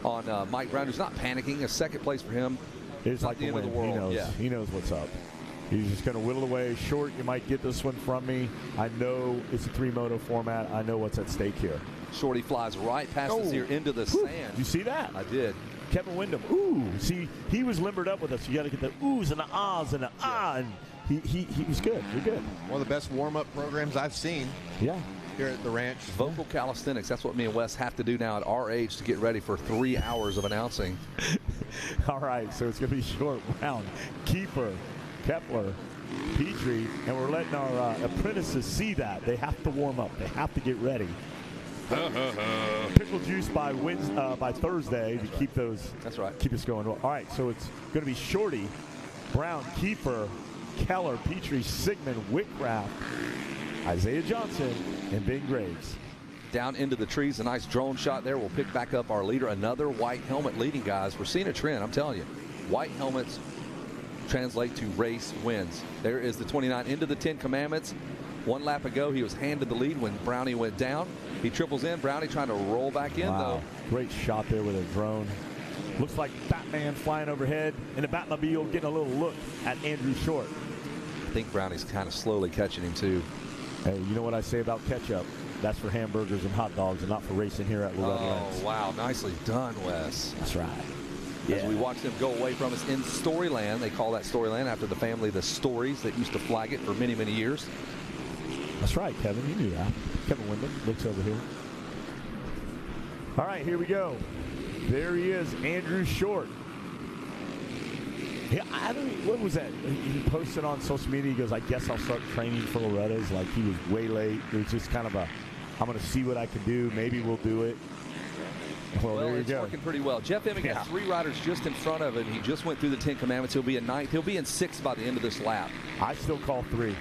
on Mike Brown, who's not panicking. A second place for him. It's like the end of the world. He knows what's up. He's just going to whittle away. Short, you might get this one from me. I know it's a 3-moto format. I know what's at stake here. Shorty flies right past us here into the sand. You see that? I did. Kevin Windham. Ooh. See, he was limbered up with us. You got to get the oohs and the ahs and the ah. And he was good. You're good. One of the best warm-up programs I've seen. Yeah. Here at the ranch. Vocal calisthenics. That's what me and Wes have to do now at our age to get ready for 3 hours of announcing. All right, so it's going to be Short, Brown, Kiefer, Kepler, Petrie, and we're letting our apprentices see that. They have to warm up. They have to get ready. Pickle juice by Thursday to keep those. That's right. Keep us going. All right, so it's going to be Shorty, Brown, Kiefer, Keller, Petrie, Sigmund, Whitcraft, Isaiah Johnson, and Ben Graves. Down into the trees, a nice drone shot there. We'll pick back up our leader. Another white helmet leading, guys. We're seeing a trend, I'm telling you. White helmets translate to race wins. There is the 29 into the 10 Commandments. 1 lap ago, he was handed the lead when Brownie went down. He triples in. Brownie trying to roll back in, though. Great shot there with a drone. Looks like Batman flying overhead, and the Batmobile getting a little look at Andrew Short. I think Brownie's kind of slowly catching him, too. Hey, you know what I say about ketchup? That's for hamburgers and hot dogs and not for racing here at Loretta Lynn. Oh, wow. Nicely done, Wes. That's right. As we watch them go away from us in Storyland. They call that Storyland after the family, the Stories, that used to flag it for many, many years. That's right, Kevin. You knew that. Kevin Windham looks over here. All right, here we go. There he is, Andrew Short. Yeah, what was that? He posted on social media. He goes, I guess I'll start training for Loretta's. Like, he was way late. It was just kind of I'm going to see what I can do. Maybe we'll do it. Well, there you it's go. working pretty well. Jeff Emig has 3 riders just in front of him. He just went through the 10 Commandments. He'll be in 9th. He'll be in 6th by the end of this lap. I still call 3.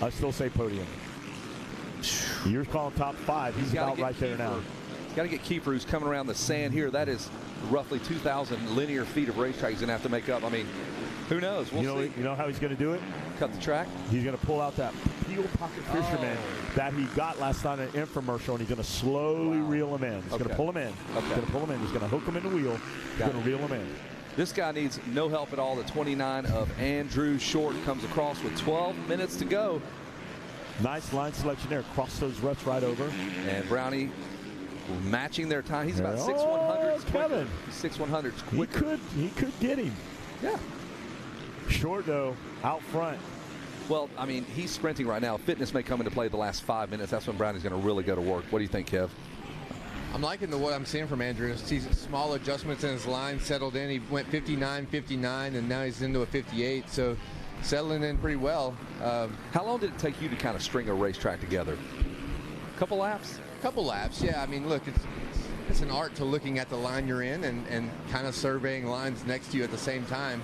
I still say podium. You're calling top 5. He's about right there now. Got to get Kiefer, who's coming around the sand here. That is roughly 2,000 linear feet of racetrack he's going to have to make up. I mean, who knows? We'll see. You know how he's going to do it? Cut the track? He's going to pull out that Peel Pocket Fisherman that he got last night in an infomercial, and he's going to slowly reel him in. He's going to pull him in. He's going to pull him in. He's going to hook him in the wheel. He's going to reel him in. This guy needs no help at all. The 29 of Andrew Short comes across with 12 minutes to go. Nice line selection there. Cross those ruts right over. And Brownie matching their time. He's about 6/100s Kevin. 6/100s quicker. He could get him. Yeah. Short, though, out front. Well, I mean, he's sprinting right now. Fitness may come into play the last 5 minutes. That's when Brownie's going to really go to work. What do you think, Kev? I'm liking what I'm seeing from Andrew. He's small adjustments in his line, settled in. He went 59, 59, and now he's into a 58. So settling in pretty well. How long did it take you to kind of string a racetrack together? A couple laps? Couple laps, yeah. I mean, look, it's an art to looking at the line you're in and kind of surveying lines next to you at the same time.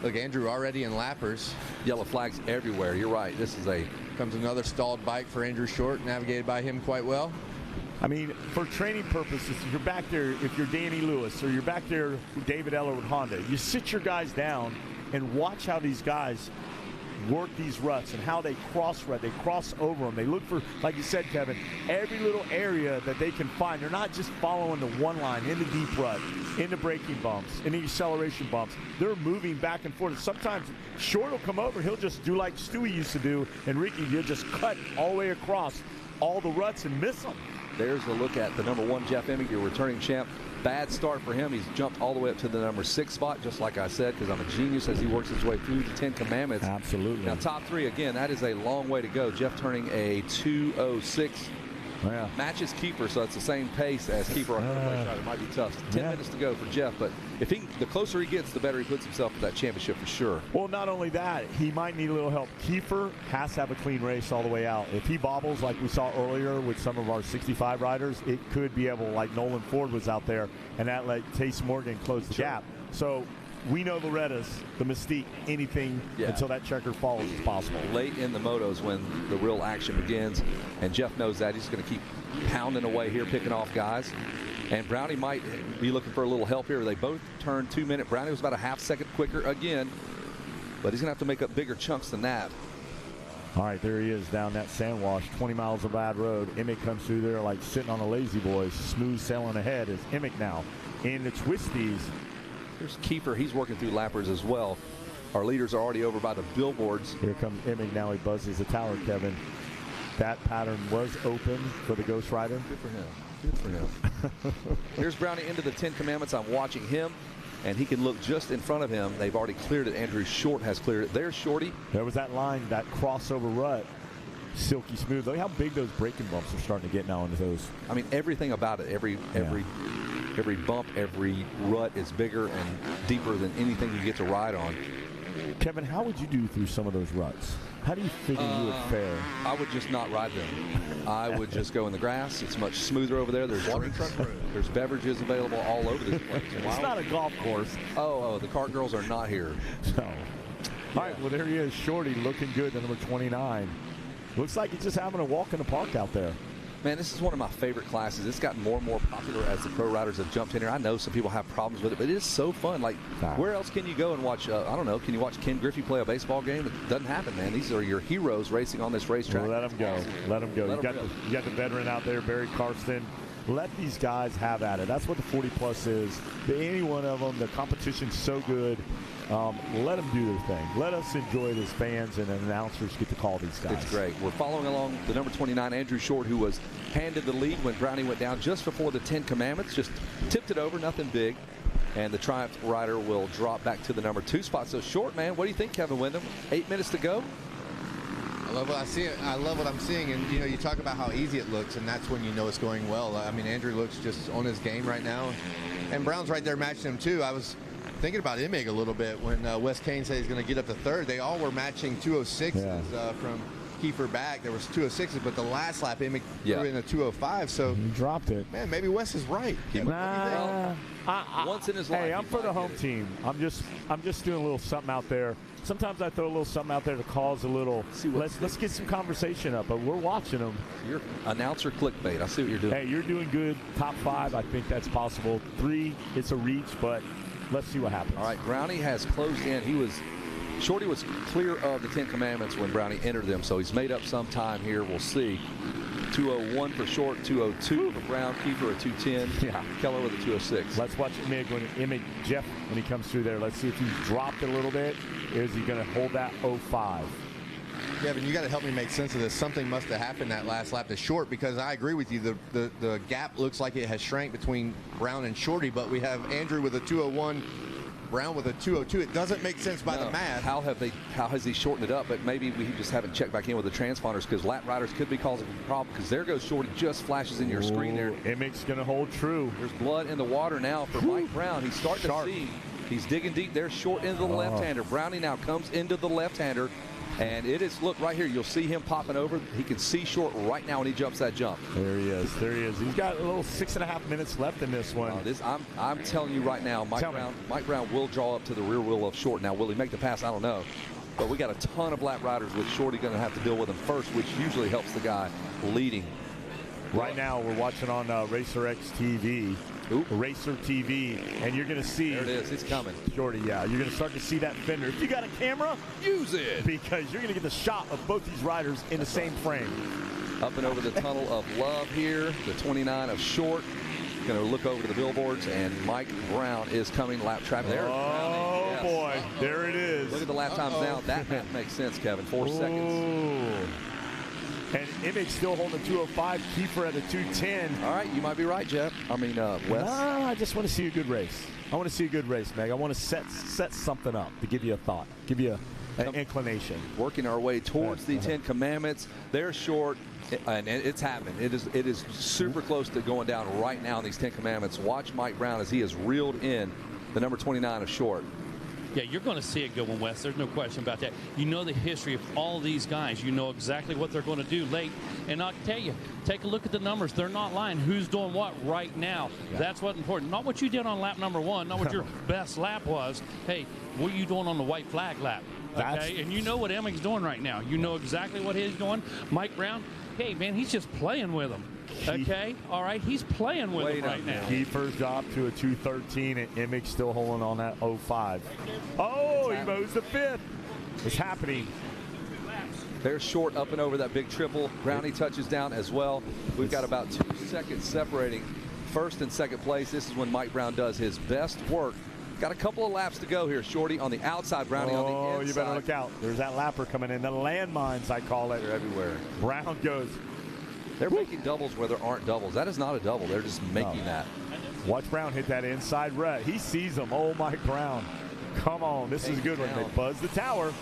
Look, Andrew already in lappers. Yellow flags everywhere. You're right. This is comes another stalled bike for Andrew Short, navigated by him quite well. I mean, for training purposes, if you're back there, if you're Danny Lewis or you're back there with David Eller with Honda, you sit your guys down and watch how these guys work these ruts and how they cross over them. They look for, like you said, Kevin, every little area that they can find. They're not just following the one line in the deep rut, in the braking bumps, in the acceleration bumps. They're moving back and forth. Sometimes Short will come over. He'll just do like Stewie used to do, and Ricky, he'll just cut all the way across all the ruts and miss them. There's a look at the number 1, Jeff Emig, your returning champ. Bad start for him. He's jumped all the way up to the number 6 spot, just like I said, because I'm a genius as he works his way through the 10 Commandments. Absolutely. Now, top 3, again, that is a long way to go. Jeff turning a 2:06. Yeah. Matches Kiefer, so it's the same pace as Kiefer on the place ride. It might be tough. 10 minutes to go for Jeff, but the closer he gets, the better he puts himself for that championship for sure. Well, not only that, he might need a little help. Kiefer has to have a clean race all the way out. If he bobbles like we saw earlier with some of our 65 riders, it could be able, like Nolan Ford was out there, and that let Tace Morgan close the gap. So we know Loretta's, the mystique, anything until that checker falls is possible. Late in the motos when the real action begins, and Jeff knows that. He's going to keep pounding away here, picking off guys. And Brownie might be looking for a little help here. They both turned 2 minute. Brownie was about a half second quicker again, but he's going to have to make up bigger chunks than that. All right, there he is down that sand wash, 20 miles of bad road. Emick comes through there like sitting on a lazy boy, smooth sailing ahead as Emick now in the twisties. Here's Kiefer. He's working through lappers as well. Our leaders are already over by the billboards. Here comes Emick now. He buzzes the tower, Kevin. That pattern was open for the Ghost Rider. Good for him. Good for him. Here's Brownie into the 10 Commandments. I'm watching him, and he can look just in front of him. They've already cleared it. Andrew Short has cleared it. There's Shorty. There was that line, that crossover rut. Silky smooth. Look how big those braking bumps are starting to get now into those. I mean, everything about it, every bump, every rut is bigger and deeper than anything you get to ride on. Kevin, how would you do through some of those ruts? How do you figure you would fare? I would just not ride them. I would just go in the grass. It's much smoother over there. There's drinks, there's beverages available all over this place. It's not a golf course. Oh, the cart girls are not here. No. All right, well, there he is, Shorty, looking good, the number 29. Looks like he's just having a walk in the park out there. Man, this is one of my favorite classes. It's gotten more and more popular as the pro riders have jumped in here. I know some people have problems with it, but it is so fun. Like, where else can you go and watch, I don't know, can you watch Ken Griffey play a baseball game? It doesn't happen, man. These are your heroes racing on this racetrack. Well, let them go. Let them go. You got the veteran out there, Barry Karsten. Let these guys have at it. That's what the 40-plus is. Any one of them, the competition's so good. Let them do their thing. Let us enjoy it as fans and announcers get to call these guys. It's great. We're following along the number 29, Andrew Short, who was handed the lead when Brownie went down just before the 10 Commandments. Just tipped it over, nothing big. And the Triumph rider will drop back to the number 2 spot. So Short, man, what do you think, Kevin Windham? 8 minutes to go. I love what I see. I love what I'm seeing, and you talk about how easy it looks, and that's when you know it's going well. I mean, Andrew looks just on his game right now, and Brown's right there matching him too. I was thinking about Imig a little bit when Wes Kane said he's going to get up to third. They all were matching 206s from Kiefer back. There was 206s, but the last lap Imig threw in a 205. So he dropped it. Man, maybe Wes is right. Once in his life. Hey, I'm for the home team. I'm just doing a little something out there. Sometimes I throw a little something out there to cause a little. Let's get some conversation up. But we're watching them. You're announcer clickbait. I see what you're doing. Hey, you're doing good. Top 5, I think that's possible. 3, it's a reach, but let's see what happens. All right, Brownie has closed in. Shorty was clear of the 10 Commandments when Brownie entered them, so he's made up some time here. We'll see. 201 for Short, 202 for Brown, Kiefer a 210. Yeah. Keller with a 206. Let's watch Jeff when he comes through there. Let's see if he's dropped a little bit. Is he going to hold that 05? Kevin, you got to help me make sense of this. Something must have happened that last lap to Short, because I agree with you. The gap looks like it has shrank between Brown and Shorty, but we have Andrew with a 201, Brown with a 202. It doesn't make sense by the math. How has he shortened it up? But maybe we just haven't checked back in with the transponders, because lap riders could be causing a problem, because there goes Shorty, just flashes in your screen there. Imig's going to hold true. There's blood in the water now for Mike Brown. He's starting to see. He's digging deep there. Short into the left-hander. Brownie now comes into the left-hander. And it is, look right here, you'll see him popping over. He can see Short right now when he jumps that jump. There he is. There he is. He's got a little 6.5 minutes left in this one. I'm telling you right now, Mike Brown will draw up to the rear wheel of Short. Now, will he make the pass? I don't know. But we got a ton of lap riders with Shorty going to have to deal with him first, which usually helps the guy leading. Right now, we're watching on Racer X TV. Racer TV, and you're going to see. There it is. It's coming. Shorty, yeah. You're going to start to see that fender. If you got a camera, use it. Because you're going to get the shot of both these riders in the same frame. Up and over the tunnel of love here. The 29 of Short. Going to look over to the billboards, and Mike Brown is coming lap traffic. There. Oh, boy. There it is. Look at the lap times now. That makes sense, Kevin. 4 seconds. And Imig still holding the 205. Kiefer at a 210. All right, you might be right, Jeff. I mean, Wes. I just want to see a good race. I want to see a good race, Meg. I want to set something up to give you a thought, give you an inclination. Working our way towards the 10 Commandments. They're Short, and it's happening. It is super close to going down right now in these 10 Commandments. Watch Mike Brown as he has reeled in the number 29 of Short. Yeah, you're going to see it going west. There's no question about that. You know the history of all these guys. You know exactly what they're going to do late. And I'll tell you, take a look at the numbers. They're not lying. Who's doing what right now? Yeah. That's what's important. Not what you did on lap number 1, not what your best lap was. Hey, what are you doing on the white flag lap? Okay, and you know what Emming's doing right now. You know exactly what he's doing. Mike Brown, hey, man, he's just playing with him. Okay, all right, he's playing with him right now. Kiefer's dropped to a 213, and Imig still holding on that 05. Oh, he mows the 5th. It's happening. They're Short up and over that big triple. Brownie touches down as well. We've got about 2 seconds separating first and second place. This is when Mike Brown does his best work. Got a couple of laps to go here. Shorty on the outside, Brownie on the inside. Oh, you better look out. There's that lapper coming in. The landmines, I call it. They're everywhere. Brown goes. They're making doubles where there aren't doubles. That is not a double. They're just making that. Watch Brown hit that inside red. He sees them. Oh, Mike Brown. Come on. This is a good one. They buzz the tower.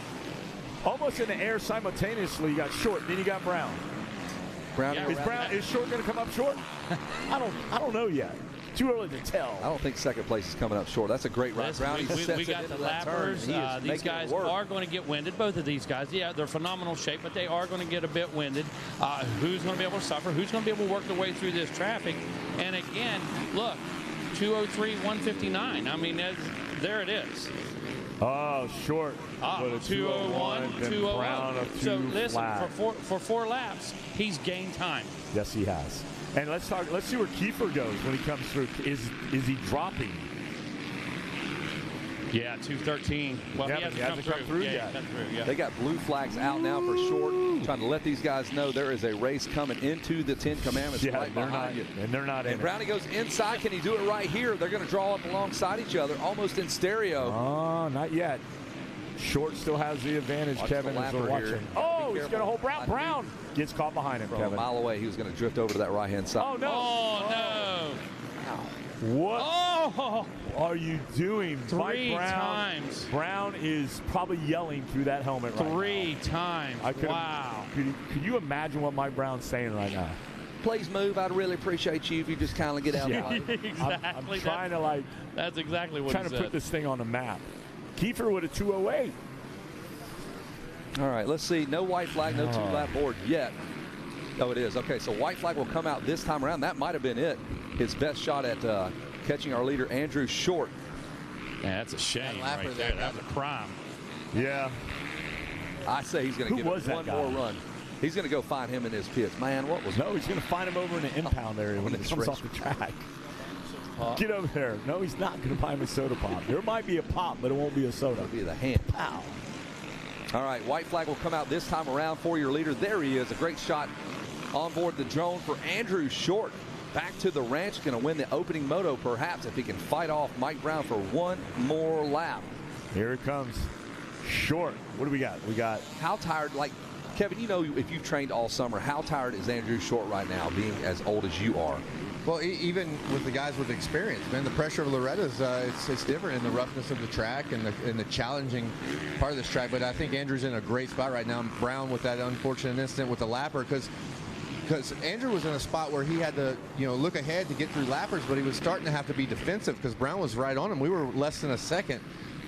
Almost in the air simultaneously. You got Short, then you got Brown. Is Short going to come up short? I don't know yet. Too early to tell. I don't think second place is coming up short. That's a great ride. Brownie we got the lappers. These guys are going to get winded. Both of these guys, yeah, they're phenomenal shape, but they are going to get a bit winded. Who's going to be able to suffer? Who's going to be able to work their way through this traffic? And again, look, 203, 159. I mean, there it is. Oh, Short. 201, 201. Brown of 2 so listen, flat. for 4 laps, he's gained time. Yes, he has. And let's see where Kiefer goes when he comes through. Is he dropping? Yeah, 213. Well, he hasn't come through yet. They got blue flags out now for Short, trying to let these guys know there is a race coming into the 10 Commandments right behind you. And they're not in. And Brownie goes inside. Can he do it right here? They're going to draw up alongside each other, almost in stereo. Oh, not yet. Short still has the advantage, Kevin, as we're watching. Here. Oh, he's going to hold Brown. Brown gets caught behind him, Kevin. A mile away, he was going to drift over to that right-hand side. Oh, no. Oh, no. What are you doing? 3 times. Brown is probably yelling through that helmet right now. 3 times. Wow. Could you imagine what Mike Brown's saying right now? Please move. I'd really appreciate you if you just kind of get out of the way. Exactly. I'm trying to That's exactly what trying to put this thing on the map. Kiefer with a 208. All right, let's see. No white flag, no 2-lap board yet. Oh, it is. Okay, so white flag will come out this time around. That might have been it. His best shot at catching our leader, Andrew Short. Yeah, that's a shame right there. That was a crime. Yeah. I say he's going to give him one more run. He's going to go find him in his pits. Man, what was No, he's going to find him over in the impound area when he comes off the track. Get over there. No, he's not going to buy him a soda pop. There might be a pop, but it won't be a soda. It'll be the hand. Pow. All right, white flag will come out this time around for your leader. There he is. A great shot on board the drone for Andrew Short. Back to the ranch. Going to win the opening moto, perhaps, if he can fight off Mike Brown for one more lap. Here it comes. Short. What do we got? We got. How tired, Kevin, you know, if you've trained all summer, how tired is Andrew Short right now, being as old as you are? Well, even with the guys with experience, man, the pressure of Loretta's it's different in the roughness of the track and the challenging part of this track. But I think Andrew's in a great spot right now. Brown with that unfortunate incident with the lapper, because Andrew was in a spot where he had to look ahead to get through lappers, but he was starting to have to be defensive because Brown was right on him. We were less than a second.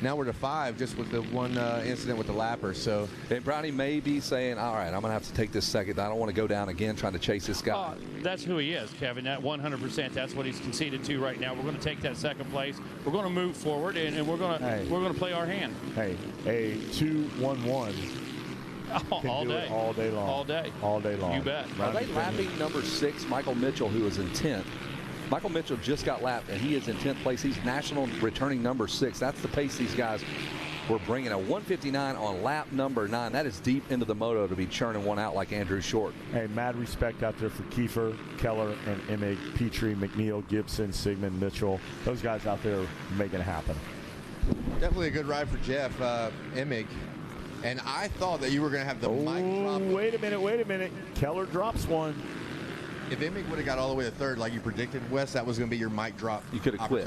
Now we're to 5 just with the one incident with the lapper. So, and Brownie may be saying, all right, I'm going to have to take this second. I don't want to go down again trying to chase this guy. That's who he is, Kevin. That 100%. That's what he's conceded to right now. We're going to take that second place. We're going to move forward, and we're going to play our hand. Hey, a 2-1-1. All day. All day long. All day. All day long. You bet. Are they lapping number 6, Michael Mitchell, who is in 10th? Michael Mitchell just got lapped, and he is in 10th place. He's national returning number 6. That's the pace these guys were bringing. A 159 on lap number 9. That is deep into the moto to be churning one out like Andrew Short. Hey, mad respect out there for Kiefer, Keller, and Emig, Petrie, McNeil, Gibson, Sigmund, Mitchell. Those guys out there making it happen. Definitely a good ride for Jeff Emig. And I thought that you were going to have the mic drop. Wait a minute. Keller drops one. If Emig would have got all the way to 3rd like you predicted, Wes, that was going to be your mic drop. You could have quit.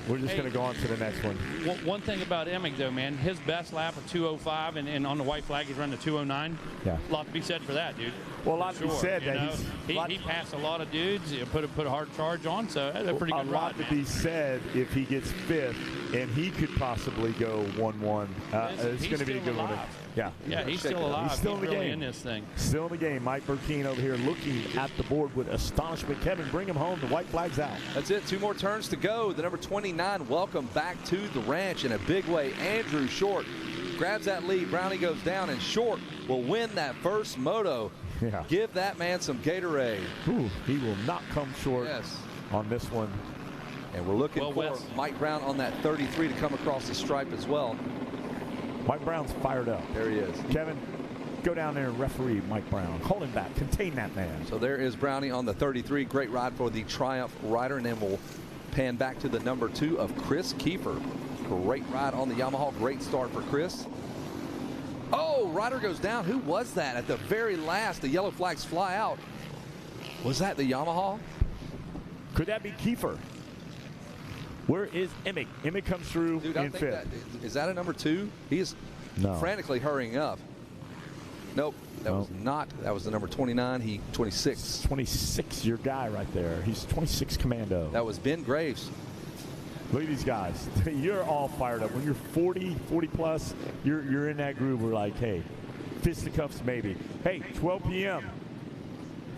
We're just going to go on to the next one. One thing about Emig, though, man, his best lap of 205, and on the white flag, he's running a 209. Yeah. A lot to be said for that, dude. Well, a lot to be said. He passed a lot of dudes, put a hard charge on, so that's a pretty good ride. A lot to be said if he gets 5th, and he could possibly go 1-1. It's going to be a good one. Yeah, he's still alive. He's still in the game. In this thing. Still in the game. Mike Burkeen over here looking at the board with astonishment. Kevin, bring him home. The white flag's out. That's it. 2 more turns to go. The number 29, welcome back to the ranch in a big way. Andrew Short grabs that lead. Brownie goes down, and Short will win that first moto. Yeah. Give that man some Gatorade. Ooh, he will not come short on this one. And we're looking for Mike Brown on that 33 to come across the stripe as well. Mike Brown's fired up. There he is. Kevin, go down there and referee Mike Brown. Hold him back. Contain that man. So there is Brownie on the 33. Great ride for the Triumph rider. And then we'll pan back to the number 2 of Chris Kiefer. Great ride on the Yamaha. Great start for Chris. Oh, rider goes down. Who was that? At the very last, the yellow flags fly out. Was that the Yamaha? Could that be Kiefer? Where is Emick? Emick comes through in 5th. Is that a number 2? He is frantically hurrying up. Nope, that was not. That was the number 29. He 26. 26, your guy right there. He's 26 commando. That was Ben Graves. Look at these guys. You're all fired up. When you're 40 plus, you're in that groove. We're like, hey, fisticuffs maybe. Hey, 12 p.m.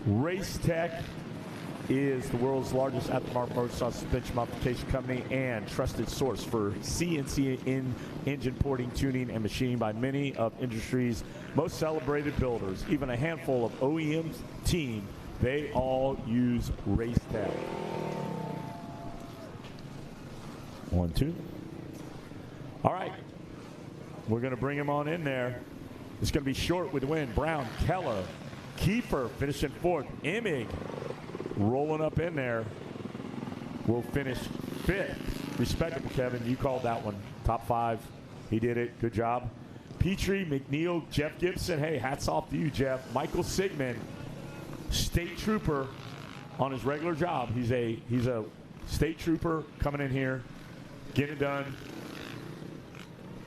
Race Tech is the world's largest aftermarket motorcycle suspension modification company and trusted source for CNC engine porting, tuning, and machining by many of industry's most celebrated builders. Even a handful of OEMs team, they all use Race Tech. 1, 2. All right. We're going to bring him on in there. It's going to be short with the win. Brown, Keller, Kiefer finishing 4th. Emig rolling up in there. Will finish 5th. Respectable, Kevin. You called that one. Top 5. He did it. Good job. Petrie, McNeil, Jeff Gibson. Hey, hats off to you, Jeff. Michael Sigmund, state trooper on his regular job. He's a state trooper coming in here. Get it done.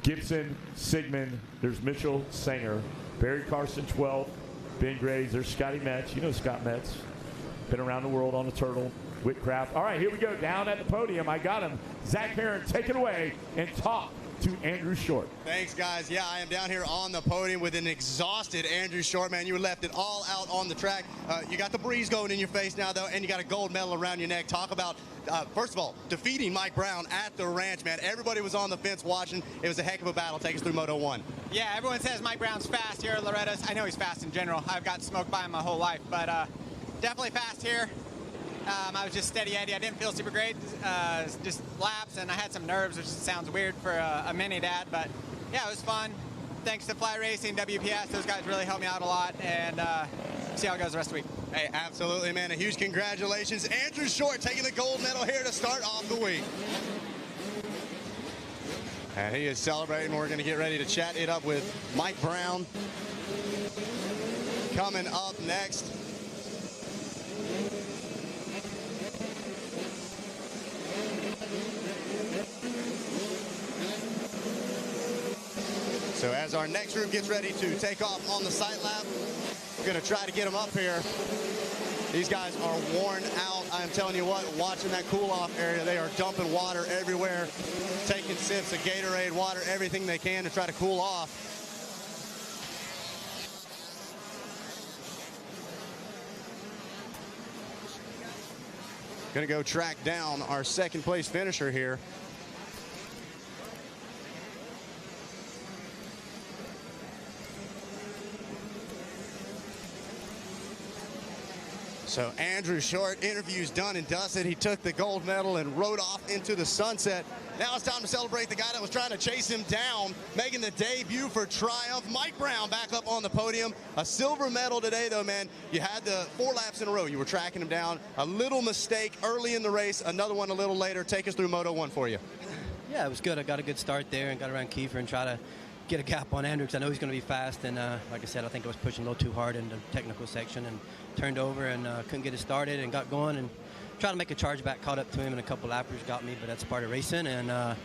Gibson, Sigmund, there's Mitchell, Sanger, Barry Carson, 12th, Ben Graves, there's Scotty Metz. You know Scott Metz. Been around the world on a turtle. Whitcraft. All right, here we go. Down at the podium. I got him. Zach Heron, take it away and talk to Andrew Short. Thanks, guys. Yeah, I am down here on the podium with an exhausted Andrew Short, man. You left it all out on the track. You got the breeze going in your face now, though, and you got a gold medal around your neck. Talk about, first of all, defeating Mike Brown at the ranch, man. Everybody was on the fence watching. It was a heck of a battle. Take us through Moto 1. Yeah, everyone says Mike Brown's fast here at Loretta's. I know he's fast in general. I've got smoked by him my whole life, but definitely fast here. I was just steady Eddie. I didn't feel super great, just laps, and I had some nerves, which sounds weird for a mini dad, but yeah, it was fun. Thanks to Fly Racing, WPS, those guys really helped me out a lot, and see how it goes the rest of the week. Hey, absolutely, man. A huge congratulations. Andrew Short taking the gold medal here to start off the week. And he is celebrating. We're going to get ready to chat it up with Mike Brown. Coming up next. So as our next group gets ready to take off on the sight lap, we're going to try to get them up here. These guys are worn out. I'm telling you what, watching that cool-off area, they are dumping water everywhere, taking sips of Gatorade, water, everything they can to try to cool off. Going to go track down our second-place finisher here. So Andrew Short, interviews done and dusted. He took the gold medal and rode off into the sunset. Now it's time to celebrate the guy that was trying to chase him down, making the debut for Triumph. Mike Brown back up on the podium. A silver medal today, though, man. You had the 4 laps in a row. You were tracking him down. A little mistake early in the race, another one a little later. Take us through Moto 1 for you. Yeah, it was good. I got a good start there and got around Kiefer and try to get a gap on Andrew because I know he's going to be fast. And like I said, I think I was pushing a little too hard in the technical section and turned over and couldn't get it started and got going and tried to make a charge back, caught up to him, and a couple lappers got me, but that's part of racing. And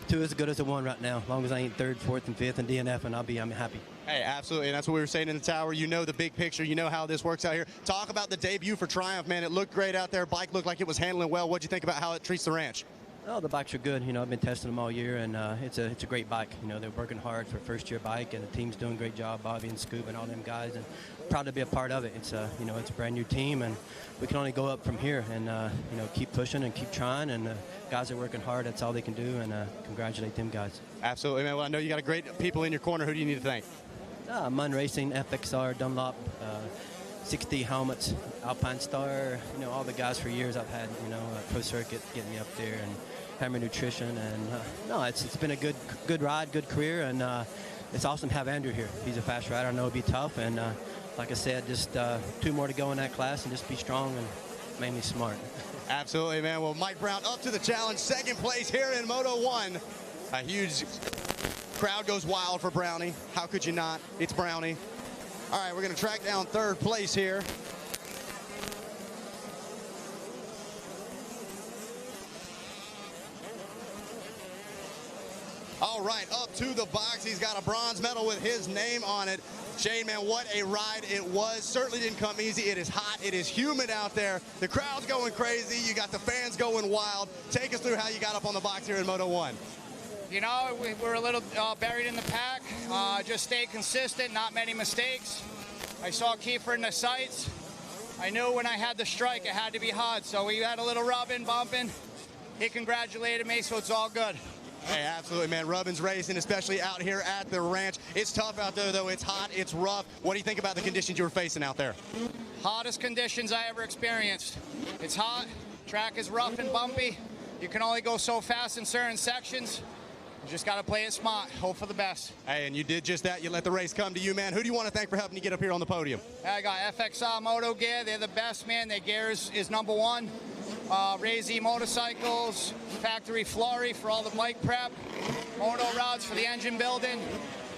2 is as good as a 1 right now. As long as I ain't 3rd, 4th, and 5th and DNF, and I'm happy. Hey, absolutely, and that's what we were saying in the tower. You know the big picture. You know how this works out here. Talk about the debut for Triumph, man. It looked great out there. Bike looked like it was handling well. What'd you think about how it treats the ranch? Oh, the bikes are good. You know, I've been testing them all year, and it's a great bike. You know, they're working hard for a first-year bike, and the team's doing a great job. Bobby and Scoob and all them guys, and proud to be a part of it. It's you know, it's a brand new team, and we can only go up from here, and you know, keep pushing and keep trying. And guys are working hard. That's all they can do, and congratulate them guys. Absolutely, man. Well, I know you got a great people in your corner. Who do you need to thank? Munn Racing, FXR, Dunlop. 60 helmets, Alpine Star, you know, all the guys for years I've had, you know, Pro Circuit getting me up there, and Hammer Nutrition, and no, it's been a good ride, good career, and it's awesome to have Andrew here. He's a fast rider. I know it'll be tough, and like I said, just 2 more to go in that class, and just be strong and mainly smart. Absolutely, man. Well, Mike Brown up to the challenge. 2nd place here in Moto 1. A huge crowd goes wild for Brownie. How could you not? It's Brownie. All right, we're going to track down 3rd place here. All right, up to the box. He's got a bronze medal with his name on it. Shane, man, what a ride it was. Certainly didn't come easy. It is hot. It is humid out there. The crowd's going crazy. You got the fans going wild. Take us through how you got up on the box here in Moto 1. You know, we were a little buried in the pack. Just stayed consistent, not many mistakes. I saw Kiefer in the sights. I knew when I had the strike, it had to be hot. So we had a little rubbing, bumping. He congratulated me, so it's all good. Hey, absolutely, man. Rubbin's racing, especially out here at the ranch. It's tough out there, though. It's hot. It's rough. What do you think about the conditions you were facing out there? Hottest conditions I ever experienced. It's hot. Track is rough and bumpy. You can only go so fast in certain sections. You just got to play it smart. Hope for the best. Hey, and you did just that. You let the race come to you, man. Who do you want to thank for helping you get up here on the podium? I got FXR Moto Gear. They're the best, man. Their gear is #1. Ray Z Motorcycles, Factory Flory for all the bike prep, Moto Rods for the engine building,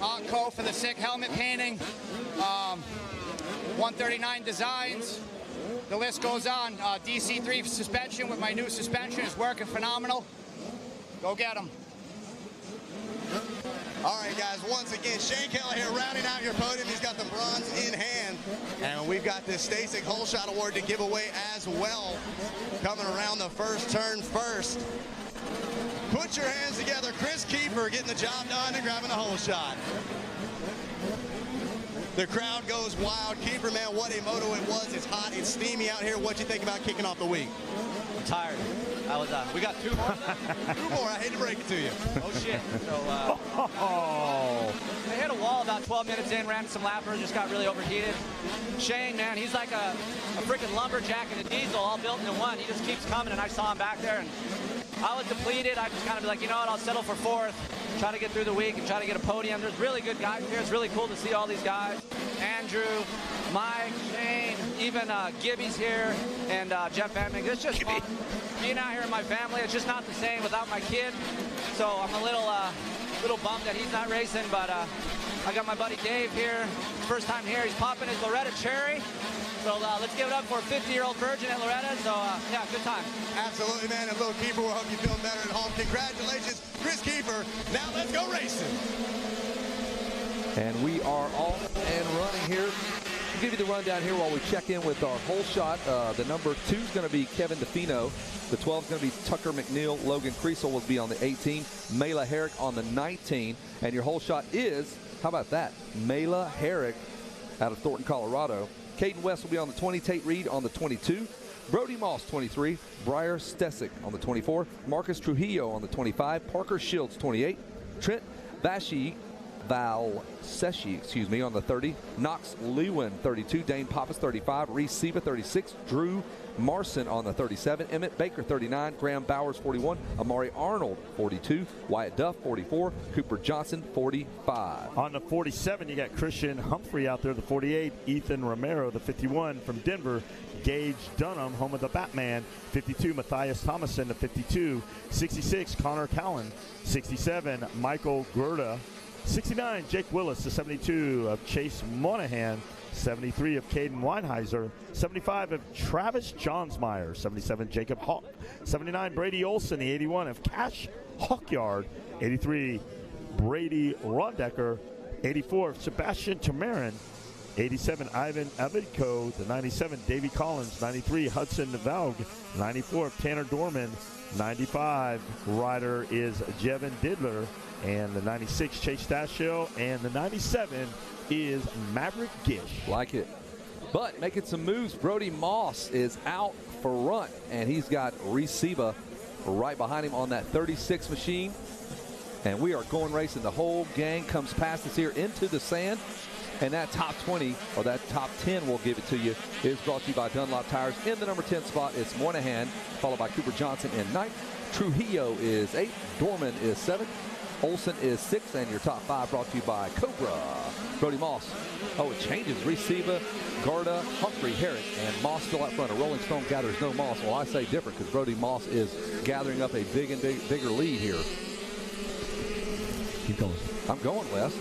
Otco for the sick helmet painting, 139 Designs. The list goes on. DC3 suspension with my new suspension is working phenomenal. Go get them. All right, guys, once again, Shane Keller here rounding out your podium. He's got the bronze in hand. And we've got this Stasic Hole Shot Award to give away as well. Coming around the first turn first. Put your hands together. Chris Kiefer getting the job done and grabbing the hole shot. The crowd goes wild. Kiefer, man, what a moto it was. It's hot. It's steamy out here. What you think about kicking off the week? I'm tired. We got 2 more. 2 more. I hate to break it to you. Oh, shit. So, I hit a wall about 12 minutes in, ran some lappers, just got really overheated. Shane, man, he's like a freaking lumberjack in a diesel all built into one. He just keeps coming, and I saw him back there, and I was depleted. I just kind of be like, you know what, I'll settle for 4th, try to get through the week and try to get a podium. There's really good guys here. It's really cool to see all these guys. Andrew, Mike, Shane, even Gibby's here, and Jeff Edmond. It's just fun. Being out here in my family, it's just not the same without my kid. So I'm a little bummed that he's not racing, but I got my buddy Dave here. First time here. He's popping his Loretta cherry. So let's give it up for a 50-year-old virgin at Loretta. So, yeah, good time. Absolutely, man. And little Kiefer, we'll hope you're feeling better at home. Congratulations, Chris Kiefer. Now let's go racing. And we are off and running here. I'll give you the rundown here while we check in with our hole shot. The number 2 is going to be Kevin DeFino. The 12 is going to be Tucker McNeil. Logan Creasel will be on the 18. Mela Herrick on the 19. And your hole shot is, how about that, Mela Herrick out of Thornton, Colorado. Caden West will be on the 20. Tate Reed on the 22. Brody Moss, 23. Briar Stesick on the 24. Marcus Trujillo on the 25. Parker Shields, 28. Trent Valseshi, on the 30. Knox Lewin, 32. Dane Pappas, 35. Reese Siva, 36. Drew Marson on the 37. Emmett Baker, 39. Graham Bowers, 41. Amari Arnold, 42. Wyatt Duff, 44. Cooper Johnson, 45. On the 47, you got Christian Humphrey out there, the 48. Ethan Romero, the 51 from Denver. Gage Dunham, home of the Batman, 52. Matthias Thomason, the 52. 66, Connor Cowan. 67, Michael Gerda. 69, Jake Willis, the 72 of Chase Monahan. 73 of Caden Weinheiser. 75 of Travis Johnsmeyer. 77, Jacob Hawk. 79, Brady Olson, the 81 of Cash Hawkyard. 83, Brady Rondecker. 84, Sebastian Tamarin. 87, Ivan Avidko. The 97, Davey Collins. 93, Hudson Valg. 94, Tanner Dorman. 95, rider is Jevin Didler. And the 96, Chase Dashiell. And the 97 is Maverick Gish. Like it. But making some moves, Brody Moss is out front. And he's got Reese Siva right behind him on that 36 machine. And we are going racing. The whole gang comes past us here into the sand. And that top 20, or that top 10, we'll give it to you, is brought to you by Dunlop Tires. In the number 10 spot, it's Moynihan, followed by Cooper Johnson in 9th. Trujillo is 8th. Dorman is 7th. Olson is 6th, and your top 5 brought to you by Cobra. Brody Moss. Oh, it changes. Reciba, Garda, Humphrey, Herrick, and Moss still out front. A Rolling Stone gathers no Moss. Well, I say different because Brody Moss is gathering up a bigger lead here. Keep going. I'm going, Wes.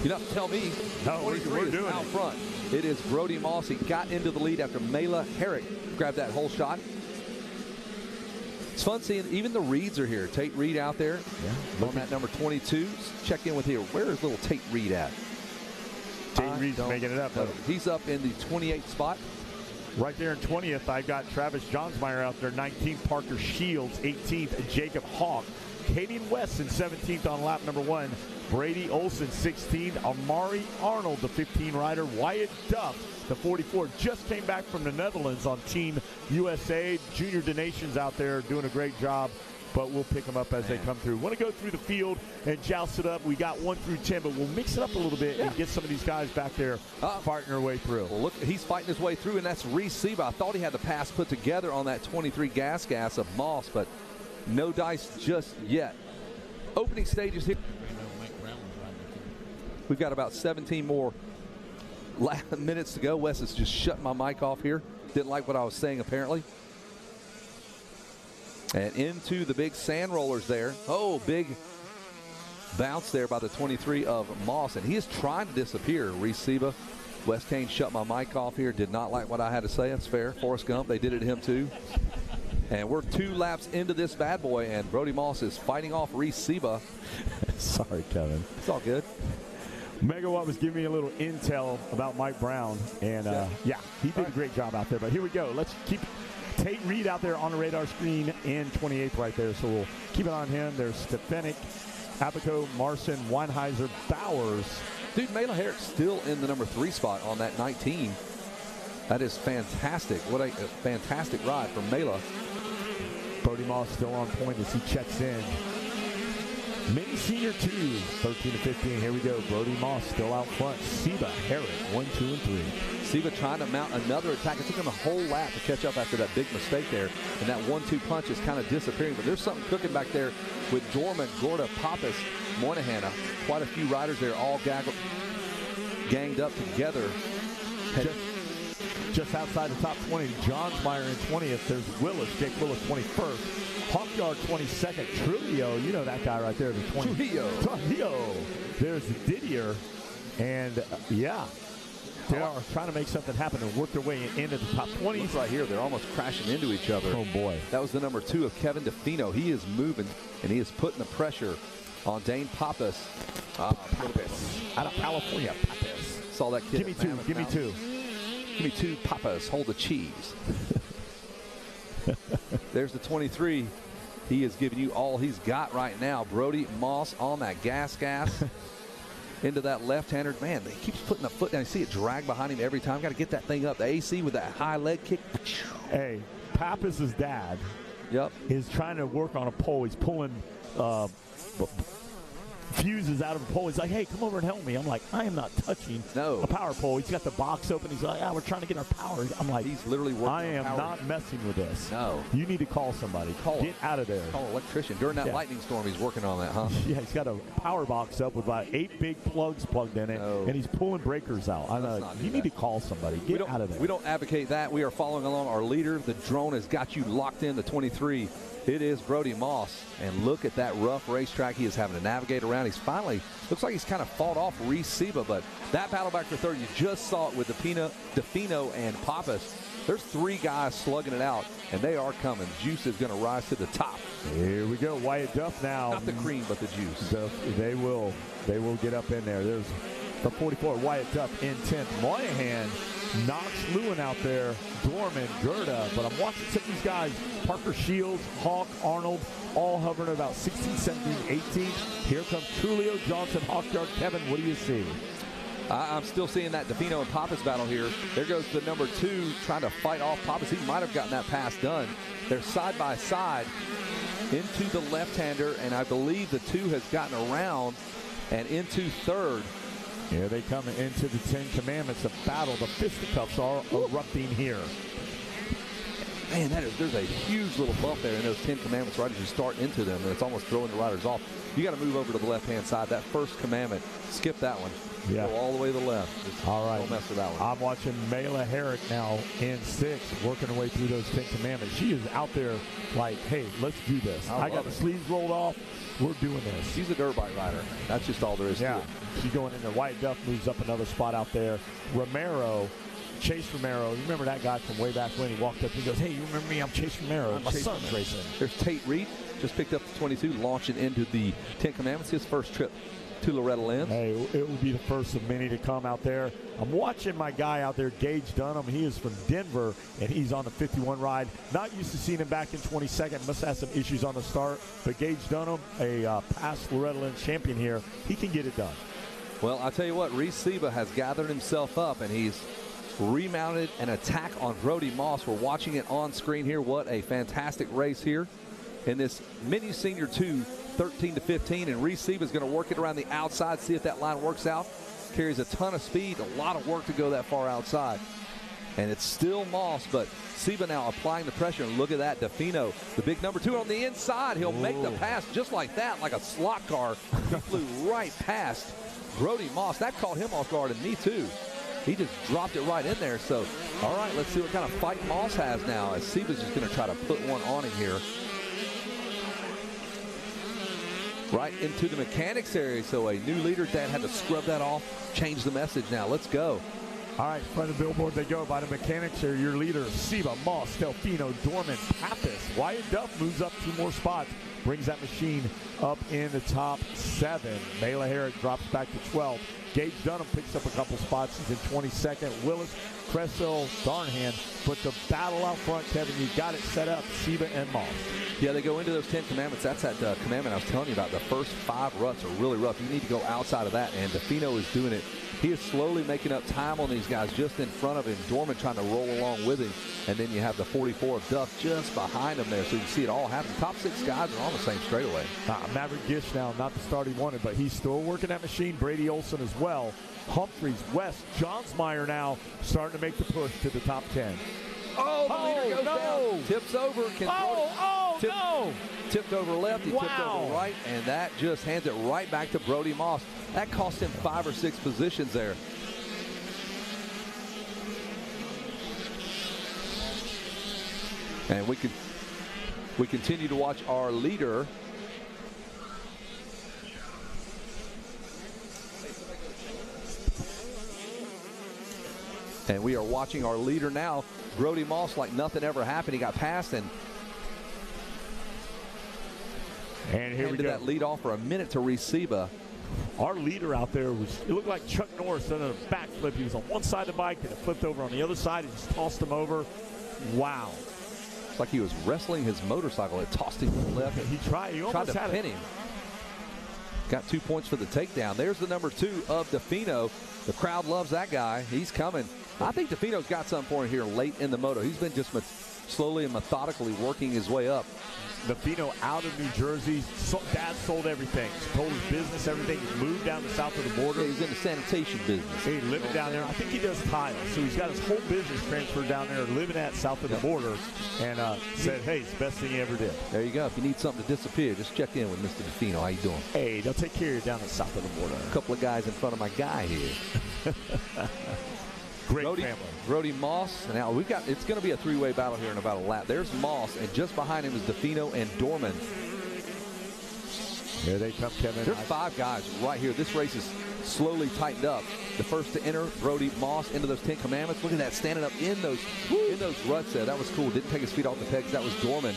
You don't have to tell me. No, we're doing out it. front. It is Brody Moss. He got into the lead after Mela Herrick grabbed that whole shot. It's fun seeing even the Reeds are here. Tate Reed out there on that number 22. Check in with here. Where is little Tate Reed at? Tate Reed's making it up. He's up in the 28th spot. Right there in 20th, I've got Travis Johnsmeyer out there, 19th, Parker Shields, 18th, and Jacob Hawk. Cadian West in 17th on lap number 1. Brady Olson, 16th. Amari Arnold, the 15 rider. Wyatt Duff, the 44, just came back from the Netherlands on Team USA. Junior Donations out there doing a great job, but we'll pick them up as they come through. Want to go through the field and joust it up. We got 1 through 10, but we'll mix it up a little bit and get some of these guys back there fighting their way through. Well, look, he's fighting his way through, and that's Reciba. I thought he had the pass put together on that 23 gas of Moss, but no dice just yet. Opening stages here. We've got about 17 more minutes to go. Wes is just shutting my mic off here. Didn't like what I was saying, apparently. And into the big sand rollers there. Oh, big bounce there by the 23 of Moss. And he is trying to disappear. Reciba. Wes Kane shut my mic off here. Did not like what I had to say. That's fair. Forrest Gump, they did it to him too. And we're 2 laps into this bad boy, and Brody Moss is fighting off Reciba. Sorry, Kevin. It's all good. Megawatt was giving me a little intel about Mike Brown, and he did a great job out there. But here we go. Let's keep Tate Reed out there on the radar screen in 28th right there, so we'll keep it on him. There's Stefanik, Apico, Marson, Weinheiser, Bowers. Dude, Mela Herrick still in the number 3 spot on that 19. That is fantastic. What a fantastic ride from Mela. Brody Moss still on point as he checks in. Mini Senior 2, 13 to 15. Here we go. Brody Moss still out front. Seba Herrick, 1, 2, and 3. Seba trying to mount another attack. It took him a whole lap to catch up after that big mistake there. And that 1-2 punch is kind of disappearing. But there's something cooking back there with Dorman, Gorda, Pappas, Moynihan. Quite a few riders there all ganged up together. Just outside the top 20, Johnsmeyer in 20th. There's Willis, Jake Willis, 21st. Hawkyard, 22nd. Trujillo, you know that guy right there, the 20th. Trujillo. There's Didier. And, they are trying to make something happen and work their way into the top 20. Look right here, they're almost crashing into each other. Oh, boy. That was the number 2 of Kevin DeFino. He is moving, and he is putting the pressure on Dane Pappas. Pappas. Out of California, Pappas. Saw that kid. Give me 2. Give me 2. Give me 2 Pappas. Hold the cheese. There's the 23. He is giving you all he's got right now. Brody Moss on that gas into that left-hander. Man, he keeps putting the foot down. You see it drag behind him every time. Got to get that thing up. The AC with that high leg kick. Hey, Pappas' dad is trying to work on a pole. He's pulling fuses out of the pole. He's like, hey, come over and help me. I'm like, I am not touching a power pole. He's got the box open. He's like, we're trying to get our power. I'm like, he's literally working I am not messing with this. No. You need to call somebody. Get out of there. Call an electrician. During that lightning storm, he's working on that, huh? Yeah, he's got a power box up with about 8 big plugs plugged in it, and he's pulling breakers out. You need to call somebody. Get out of there. We don't advocate that. We are following along our leader. The drone has got you locked in, the 23. It is Brody Moss, and look at that rough racetrack he is having to navigate around. He's finally, looks like he's kind of fought off Reciba, but that battle back for third, you just saw it with DeFino and Pappas. There's 3 guys slugging it out, and they are coming. Juice is going to rise to the top. Here we go. Wyatt Duff now. Not the cream, but the juice. They will get up in there. There's the 44, Wyatt Duff in 10th. Moynihan Knox Lewin out there, Dorman, Gerda, but I'm watching some of these guys, Parker Shields, Hawk, Arnold, all hovering about 16, 17, 18. Here comes Trujillo, Johnson, Hawkyard. Kevin, what do you see? I'm still seeing that DeFino and Pappas battle here. There goes the number 2 trying to fight off Pappas. He might have gotten that pass done. They're side by side into the left-hander, and I believe the 2 has gotten around and into third. Here they come into the 10 Commandments of battle. The fisticuffs are erupting here. Man, there's a huge little bump there in those 10 commandments right as you start into them, and it's almost throwing the riders off. You got to move over to the left-hand side. That first commandment, skip that one. Yeah. Go all the way to the left. Just all right. Don't mess with that one. I'm watching Mela Herrick now in 6, working her way through those 10 commandments. She is out there like, hey, let's do this. I got the sleeves rolled off. We're doing this. She's a dirt bike rider. That's just all there is to it. She's going in there. Wyatt Duff moves up another spot out there. Chase Romero, you remember that guy from way back when he walked up and he goes, hey, you remember me? I'm Chase Romero. My son's racing. There's Tate Reed, just picked up the 22, launching into the 10 commandments, his first trip to Loretta Lynn. Hey, it will be the first of many to come out there. I'm watching my guy out there, Gage Dunham. He is from Denver, and he's on the 51 ride. Not used to seeing him back in 22nd. Must have some issues on the start. But Gage Dunham, a past Loretta Lynn champion here, he can get it done. Well, I'll tell you what, Reese Seba has gathered himself up, and he's remounted an attack on Brody Moss. We're watching it on screen here. What a fantastic race here in this Mini Senior 2, 13 to 15. And Reese Seba is going to work it around the outside, see if that line works out. Carries a ton of speed, a lot of work to go that far outside. And it's still Moss, but Seba now applying the pressure. And look at that, Defino, the big number 2 on the inside. He'll make the pass just like that, like a slot car. He flew right past Brody Moss. That caught him off guard, and me too. He just dropped it right in there. So, all right, let's see what kind of fight Moss has now, as Seba's just going to try to put one on him here. Right into the mechanics area. So a new leader, Dad had to scrub that off, change the message now. Let's go. All right, front of the billboard they go by the mechanics area. Your leader, Seba, Moss, Delfino, Dorman, Pappas. Wyatt Duff moves up 2 more spots, brings that machine up in the top 7. Mela Herrick drops back to 12. Gage Dunham picks up a couple spots. He's in 22nd. Willis, Cressel, Darnhan. But the battle out front, Kevin, you got it set up, Seba and Moss. Yeah, they go into those 10 commandments. That's that commandment I was telling you about. The first 5 ruts are really rough. You need to go outside of that, and Defino is doing it. He is slowly making up time on these guys just in front of him. Dorman trying to roll along with him. And then you have the 44 of Duff just behind him there. So you can see it all happen. Top 6 guys are on the same straightaway. Maverick Gish now, not the start he wanted, but he's still working that machine. Brady Olson as well. Humphreys, West, Johnsmeyer now starting to make the push to the top 10. Oh, the leader goes down. Tips over. Tipped over left. He tipped over right. And that just hands it right back to Brody Moss. That cost him 5 or 6 positions there. And we continue to watch our leader. And we are watching our leader now, Brody Moss, like nothing ever happened. He got past and here we go. That lead off for a minute to Reese Seba. Our leader out there it looked like Chuck Norris done a backflip. He was on one side of the bike and it flipped over on the other side and just tossed him over. Wow. It's like he was wrestling his motorcycle. It tossed him to the left. He tried to pin him. Got 2 points for the takedown. There's the number 2 of Defino. The crowd loves that guy. He's coming. I think Defino's got something for him here late in the moto. He's been just slowly and methodically working his way up. Defino out of New Jersey. Dad sold everything. Sold his business, everything. He moved down to south of the border. Yeah, he's in the sanitation business. He lived down there. I think he does tile. So he's got his whole business transferred down there, living at south of the border, and said, hey, it's the best thing he ever did. There you go. If you need something to disappear, just check in with Mr. Defino. How you doing? Hey, they'll take care of you down at south of the border. A couple of guys in front of my guy here. Great family. Brody Moss. Now it's going to be a 3-way battle here in about a lap. There's Moss, and just behind him is Defino and Dorman. Here they come, Kevin. There's 5 guys right here. This race is slowly tightened up. The first to enter, Brody Moss, into those 10 commandments. Look at that, standing up in those ruts there. That was cool. Didn't take his feet off the pegs. That was Dorman.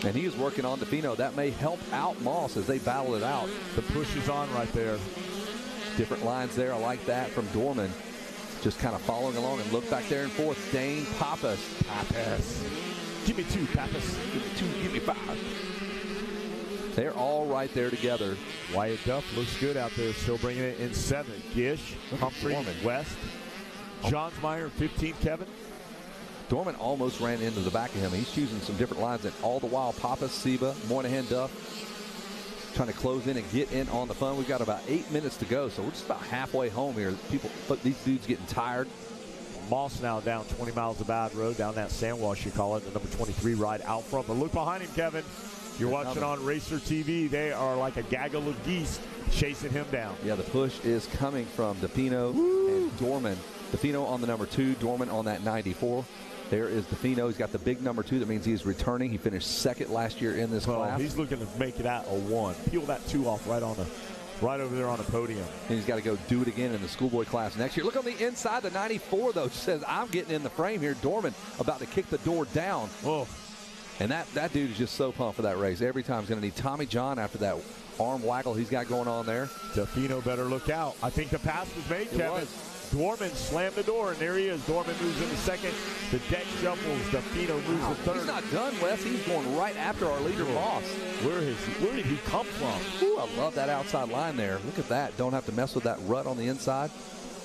And he is working on Defino. That may help out Moss as they battle it out. The push is on right there. Different lines there. I like that from Dorman. Just kind of following along, and look back there and forth. Dane Pappas. Give me 2, Pappas. Give me 2, give me 5. They're all right there together. Wyatt Duff looks good out there, still bringing it in 7. Gish, Humphrey, West. Johnsmeyer, 15, Kevin. Dorman almost ran into the back of him. He's choosing some different lines, and all the while, Pappas, Seba, Moynihan, Duff, trying to close in and get in on the fun. We've got about 8 minutes to go, so we're just about halfway home here. These dudes getting tired. Moss now down 20 miles of bad road, down that sandwash you call it, the number 23 ride out front. But look behind him, Kevin. You're watching on Racer TV. They are like a gaggle of geese chasing him down. Yeah, the push is coming from DeFino and Dorman. DeFino on the number 2, Dorman on that 94. There is DeFino. He's got the big number 2. That means he's returning. He finished second last year in this class. He's looking to make it at a 1. Peel that 2 off right over there on the podium. And he's got to go do it again in the schoolboy class next year. Look on the inside. The 94, though, says, I'm getting in the frame here. Dorman about to kick the door down. Oh. And that dude is just so pumped for that race. Every time he's going to need Tommy John after that arm waggle he's got going on there. DeFino better look out. I think the pass was made, Kevin. Dorman slammed the door, and there he is. Dorman moves into second. The deck shuffles. DeFino moves to third. He's not done, Wes. He's going right after our leader, Moss. Where did he come from? Ooh, I love that outside line there. Look at that. Don't have to mess with that rut on the inside.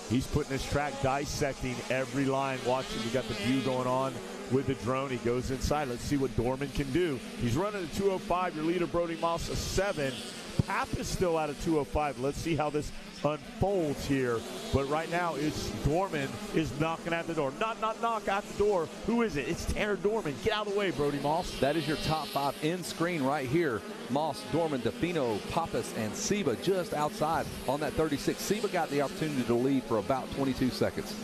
He's putting this track, dissecting every line, watching. We got the view going on with the drone. He goes inside. Let's see what Dorman can do. He's running a 205. Your leader, Brody Moss, a 7. Pap is still at a 205. Let's see how this unfolds here. But right now, it's Dorman is knocking at the door. Knock at the door. Who is it? It's Tanner Dorman. Get out of the way, Brody Moss. That is your top 5 in screen right here. Moss, Dorman, DeFino, Pappas, and Seba just outside on that 36. Seba got the opportunity to lead for about 22 seconds.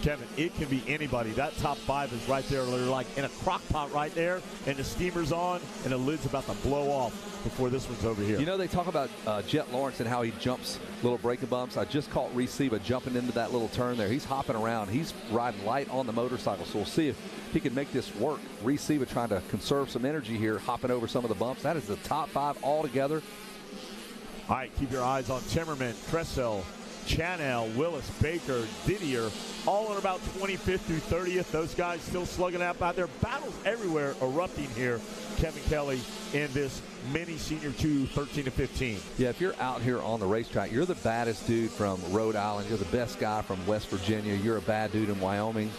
Kevin, it can be anybody. That top 5 is right there. They're like in a crock pot right there, and the steamer's on, and the lid's about to blow off before this one's over here. You know, they talk about Jet Lawrence and how he jumps little breaking bumps. I just caught Reese Seba jumping into that little turn there. He's hopping around. He's riding light on the motorcycle, so we'll see if he can make this work. Reese Seba trying to conserve some energy here, hopping over some of the bumps. That is the top 5 altogether. All right, keep your eyes on Timmerman, Tressel, Chanel, Willis, Baker, Didier, all in about 25th through 30th. Those guys still slugging out there. Battles everywhere erupting here. Kevin Kelly in this mini Senior 2, 13 to 15. Yeah, if you're out here on the racetrack, you're the baddest dude from Rhode Island. You're the best guy from West Virginia. You're a bad dude in Wyoming.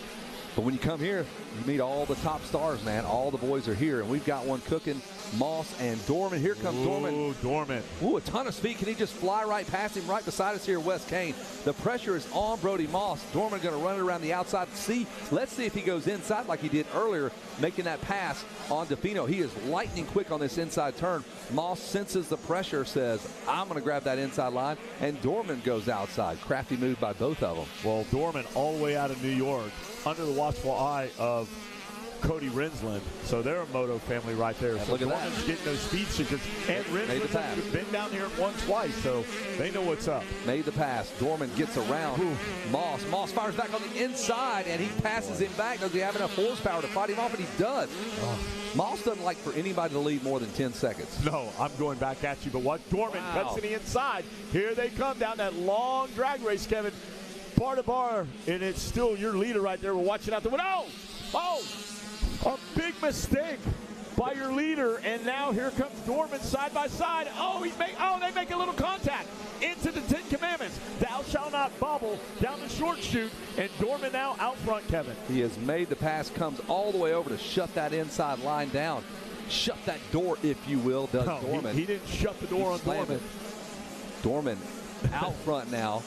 But when you come here, you meet all the top stars, man. All the boys are here, and we've got one cooking. Moss and Dorman. Here comes Dorman. Ooh, Dorman. Ooh, a ton of speed. Can he just fly right past him? Right beside us here, Wes Kane. The pressure is on Brody Moss. Dorman going to run it around the outside. Let's see if he goes inside like he did earlier, making that pass on DeFino. He is lightning quick on this inside turn. Moss senses the pressure, says, I'm going to grab that inside line, and Dorman goes outside. Crafty move by both of them. Well, Dorman all the way out of New York, under the watchful eye of Cody Rinsland. So they're a Moto family right there. And so look at Dorman's that. getting those speed secrets. And Rinsland's been down here once, twice, so they know what's up. Made the pass. Dorman gets around Moss. Moss fires back on the inside, and he passes him back. Does he have enough horsepower to fight him off? And he does. Moss doesn't like for anybody to lead more than 10 seconds. No, I'm going back at you, but what? Dorman cuts to the inside. Here they come down that long drag race, Kevin. Bar to bar, and it's still your leader right there. We're watching out the window. Oh, a big mistake by your leader, and now here comes Dorman side by side. They make a little contact into the 10 Commandments. Thou shalt not bobble down the short chute, and Dorman now out front, Kevin. He has made the pass, comes all the way over to shut that inside line down. Shut that door, if you will, does Dorman. He didn't shut the door on Dorman. Dorman out front now.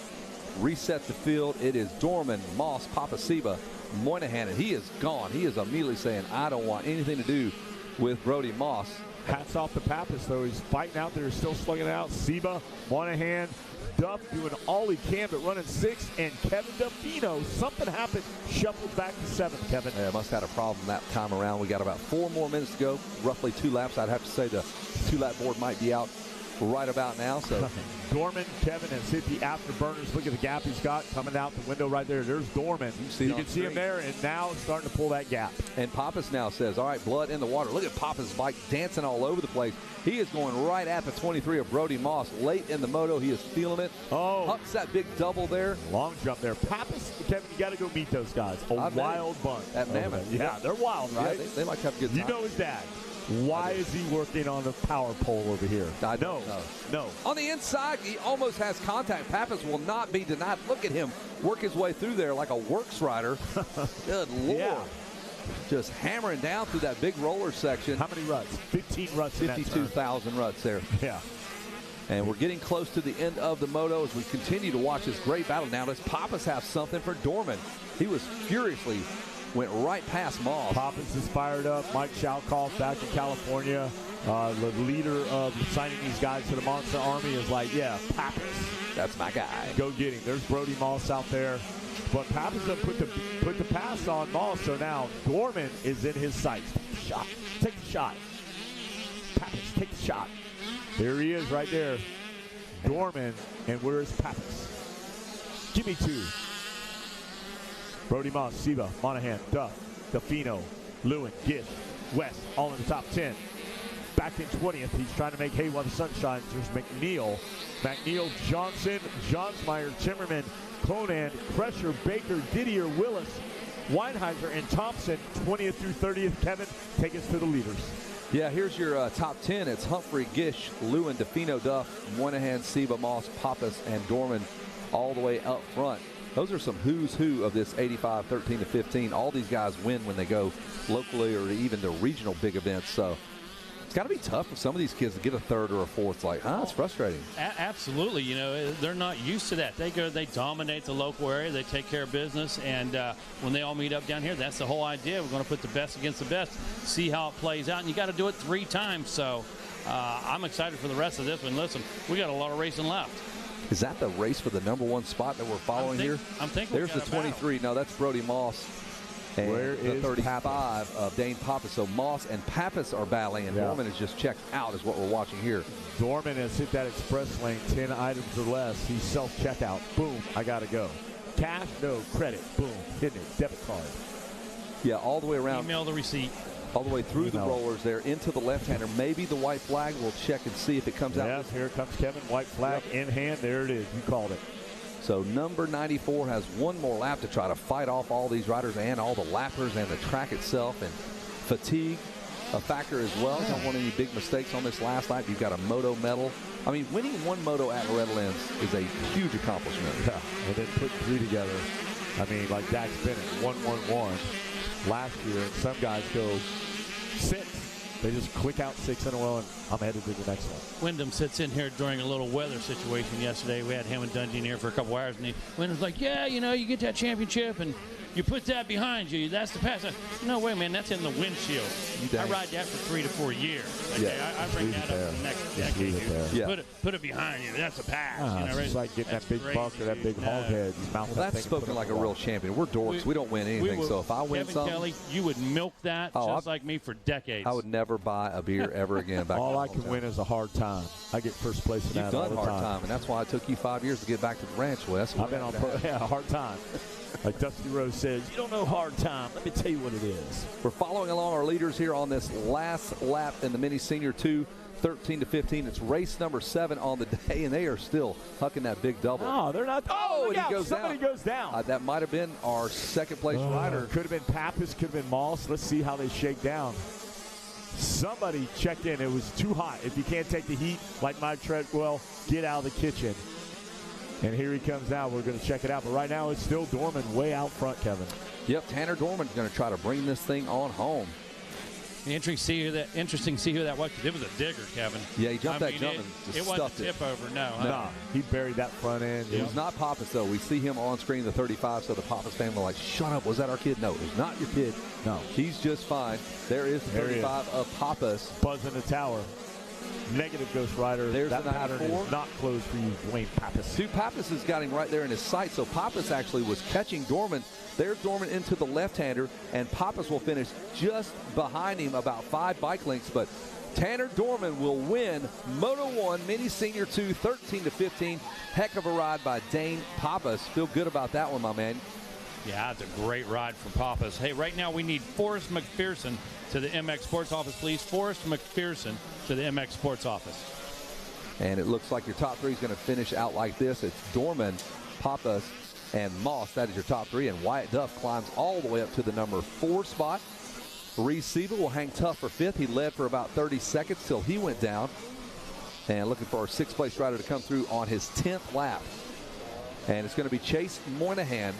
Reset the field. It is Dorman, Moss, Papasiba, Moynihan, and he is gone. He is immediately saying, I don't want anything to do with Brody Moss. Hats off to Pappas, though. He's fighting out there, still slugging it out. Seba, Moynihan, Duff doing all he can, but running 6, and Kevin DeFino. Something happened, shuffled back to 7th, Kevin. Yeah, must have had a problem that time around. We got about 4 more minutes to go, roughly 2 laps. I'd have to say the 2-lap board might be out right about now. So Dorman, Kevin has hit the afterburners. Look at the gap he's got coming out the window right there. There's Dorman. You can see him there, and now it's starting to pull that gap. And Pappas now says, all right, blood in the water. Look at Pappas' bike dancing all over the place. He is going right at the 23 of Brody Moss. Late in the moto, he is feeling it. Hucks that big double there. Long jump there. Pappas, Kevin, you got to go meet those guys. Wild bunch. At Mammoth. Yeah, they're wild, right? Yeah, they like to have a good time. You know his dad. Why is he working on the power pole over here? I don't know. On the inside, he almost has contact. Pappas will not be denied. Look at him work his way through there like a works rider. Good Lord. Yeah. Just hammering down through that big roller section. How many ruts? 15 ruts. 52,000 ruts there. Yeah. And we're getting close to the end of the moto as we continue to watch this great battle. Now, does Pappas have something for Dorman? He was furiously went right past Moss. Pappas is fired up. Mike Shalkoff back in California. The leader of signing these guys to the Monster Army is like, yeah, Pappas. That's my guy. Go get him. There's Brody Moss out there. But Pappas put the pass on Moss, so now Dorman is in his sights. Take the shot. Pappas, take the shot. There he is right there. Dorman, and where is Pappas? Give me 2. Brody Moss, Siva, Monahan, Duff, Defino, Lewin, Gish, West, all in the top 10. Back in 20th, he's trying to make hay while the sun shines. There's McNeil, Johnson, Johnsmeyer, Timmerman, Conan, Crusher, Baker, Didier, Willis, Weinheiser, and Thompson. 20th through 30th. Kevin, take us to the leaders. Yeah, here's your top 10. It's Humphrey, Gish, Lewin, Defino, Duff, Moynihan, Siva, Moss, Pappas, and Dorman all the way up front. Those are some who's who of this 85, 13 to 15. All these guys win when they go locally or even the regional big events. So it's got to be tough for some of these kids to get a third or a fourth. It's like, it's frustrating. Absolutely. You know, they're not used to that. They dominate the local area. They take care of business. And when they all meet up down here, that's the whole idea. We're going to put the best against the best, see how it plays out. And you got to do it 3 times. So I'm excited for the rest of this one. Listen, we got a lot of racing left. Is that the race for the #1 spot that we're following here? I'm thinking there's the 23. No, that's Brody Moss. And where the is 35 Pappas? of Dane Pappas. So Moss and Pappas are battling, and Dorman is just checked out is what we're watching here. Dorman has hit that express lane, 10 items or less. He's self-checkout. Boom, I got to go. Cash, no. Credit, boom, hitting it. Debit card. Yeah, all the way around. Email the receipt. All the way through the rollers there into the left-hander. Maybe the white flag. We'll check and see if it comes out. Yes, here comes Kevin. White flag in hand. There it is. You called it. So number 94 has one more lap to try to fight off all these riders and all the lappers and the track itself. And fatigue a factor as well. Don't want any big mistakes on this last lap. You've got a Moto medal. I mean, winning one Moto at Loretta Lynn is a huge accomplishment. Yeah, and then putting 3 together. I mean, like Dax Bennett, 1-1-1 last year, and some guys go 6. They just quick out 6 in a row, and I'm headed to the next one. Wyndham sits in here during a little weather situation yesterday. We had him and Dungy in here for a couple hours, and Wyndham's like, yeah, you know, you get that championship, and you put that behind you. That's the pass. No way, man. That's in the windshield. I ride that for 3 to 4 years. Okay? Yeah, I bring that up for the next decade. Yeah. Put it behind you. That's a pass. You know, it's like getting that big buck or that big hog head. Well, that's spoken like a real champion. We're dorks. We don't win anything. So if I win Kevin something, Kelly, you would milk that just like me for decades. I would never buy a beer ever again. Back all I can win is a hard time. I get first place in that all the time. You've done hard time, and that's why it took you 5 years to get back to the ranch, Wes. I've been on hard time. Like Dusty Rose says, you don't know hard time. Let me tell you what it is. We're following along our leaders here on this last lap in the Mini Senior 2, 13 to 15. It's race number 7 on the day, and they are still hucking that big double. Oh, they're not. Oh, and he goes somebody down. goes down. That might have been our second-place rider. Could have been Pappas, could have been Moss. Let's see how they shake down. Somebody checked in. It was too hot. If you can't take the heat like Mike Treadwell, get out of the kitchen. And here he comes now. We're going to check it out. But right now, it's still Dorman way out front, Kevin. Yep, Tanner Dorman's going to try to bring this thing on home. Interesting to see who that was, because it was a digger, Kevin. Yeah, he jumped that jump and just it wasn't a tip over, no. No, he buried that front end. It was not Pappas, though. We see him on screen, the 35, so the Pappas family are like, shut up, was that our kid? No, it was not your kid. No. He's just fine. There is the 35 of Pappas. Buzz in the tower. Negative Ghost Rider. There's that the pattern 94. is not closed for you, Dwayne Pappas. Pappas has got him right there in his sight, so Pappas actually was catching Dorman. There's Dorman into the left-hander, and Pappas will finish just behind him about 5 bike lengths, but Tanner Dorman will win Moto 1 Mini Senior 2, 13 to 15. Heck of a ride by Dane Pappas. Feel good about that one, my man. Yeah, it's a great ride from Pappas. Hey, right now we need Forrest McPherson to the MX Sports office, please. Forrest McPherson to the MX Sports office. And it looks like your top 3 is going to finish out like this. It's Dorman, Pappas, and Moss. That is your top 3. And Wyatt Duff climbs all the way up to the number 4 spot. Reese Siebel will hang tough for 5th. He led for about 30 seconds till he went down. And looking for our 6th place rider to come through on his 10th lap. And it's going to be Chase Moynihan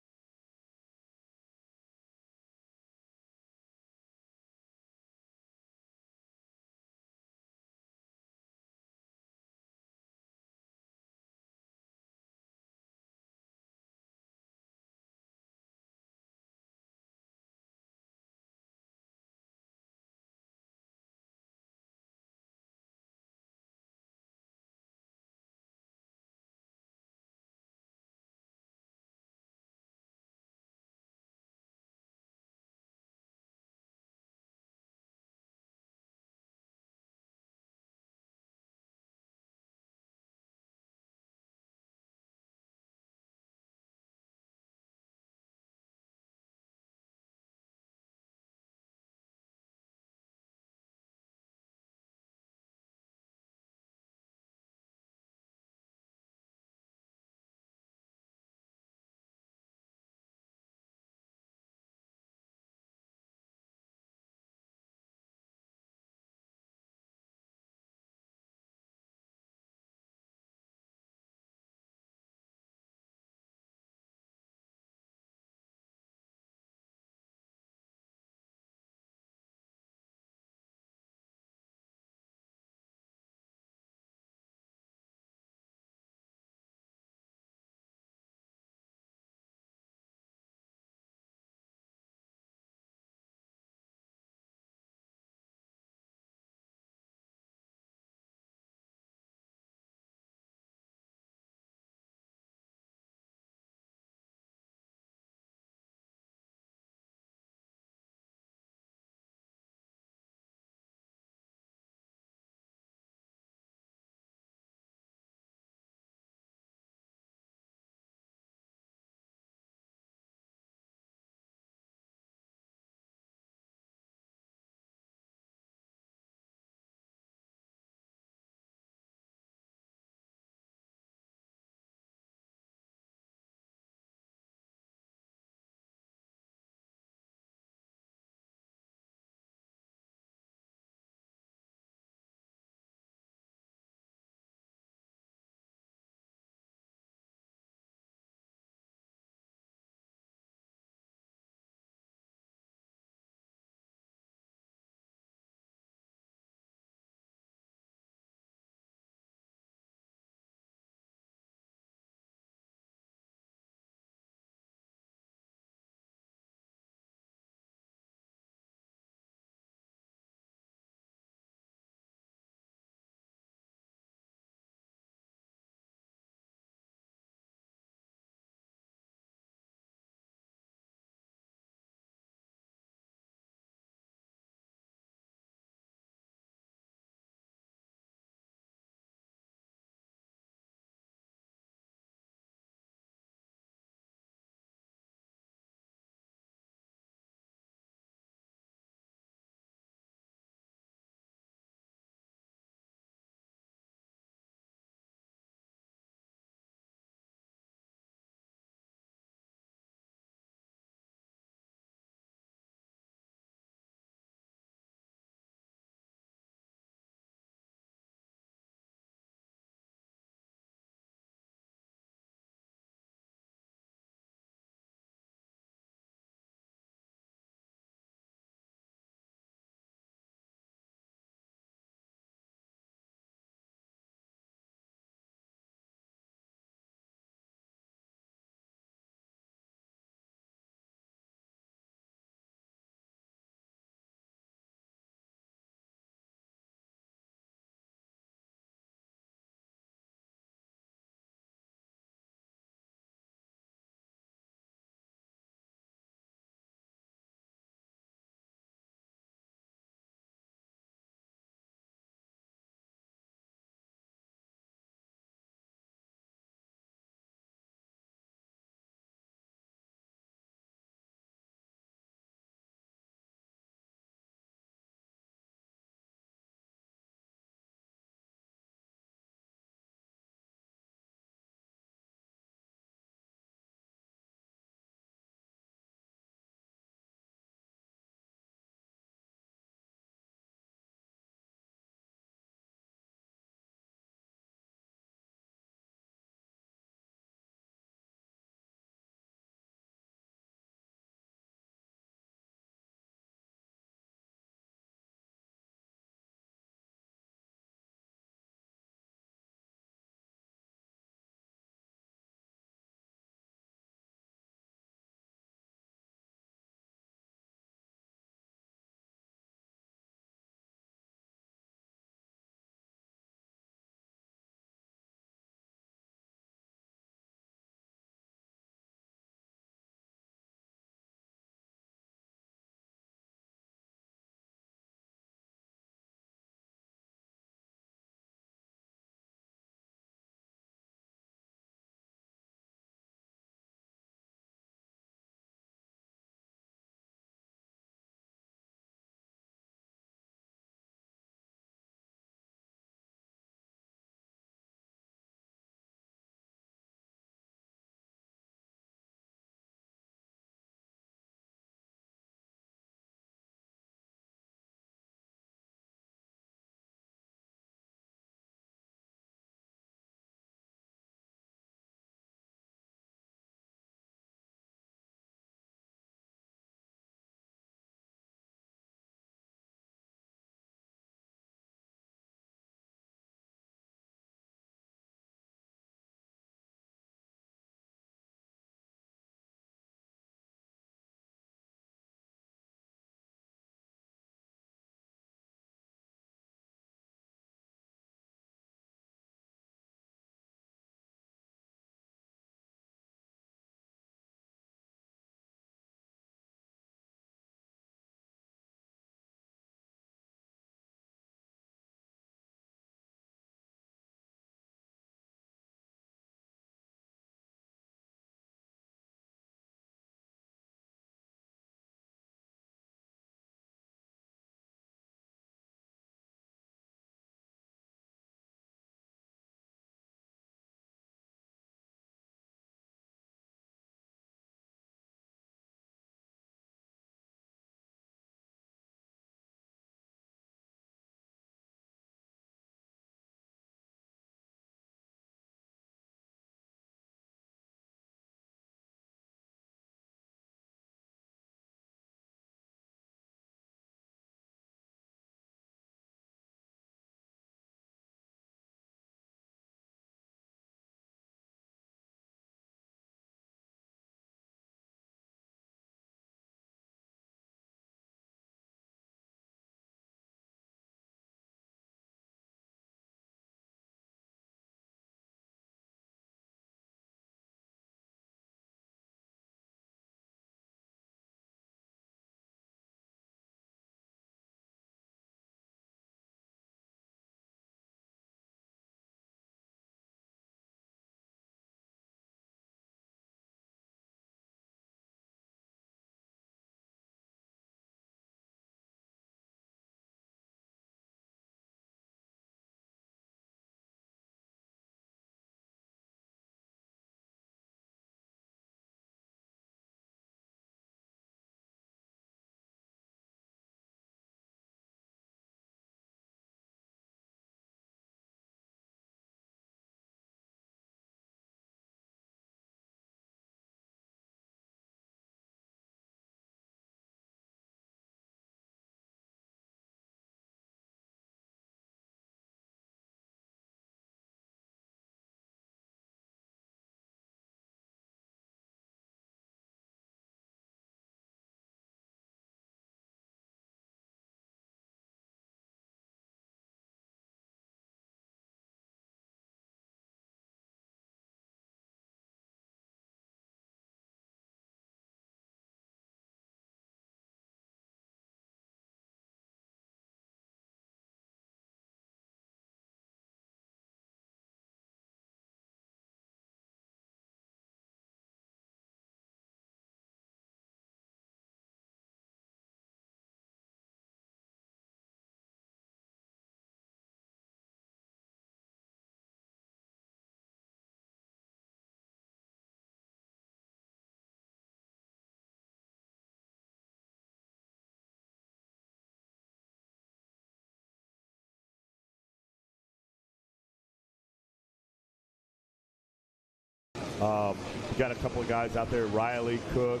We got a couple of guys out there, Riley, Cook,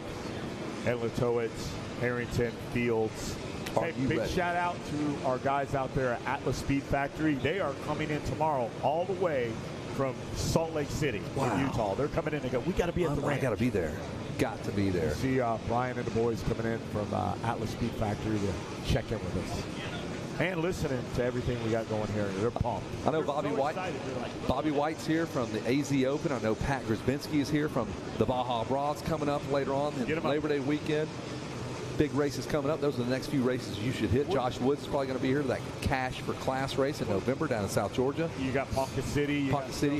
Edlatowicz, Harrington, Fields. Hey, big shout out to our guys out there at Atlas Speed Factory. They are coming in tomorrow all the way from Salt Lake City, Utah. They're coming in and go, we got to be at the ranch. I got to be there. Got to be there. See Brian and the boys coming in from Atlas Speed Factory to check in with us. And listening to everything we got going here. They're pumped. I know Bobby White's here from the AZ Open. I know Pat Grzybinski is here from the Baja Bras coming up later on in Labor Day weekend. Big races coming up. Those are the next few races you should hit. Josh Woods is probably going to be here to that Cash for Class race in November down in South Georgia. You got Ponca City.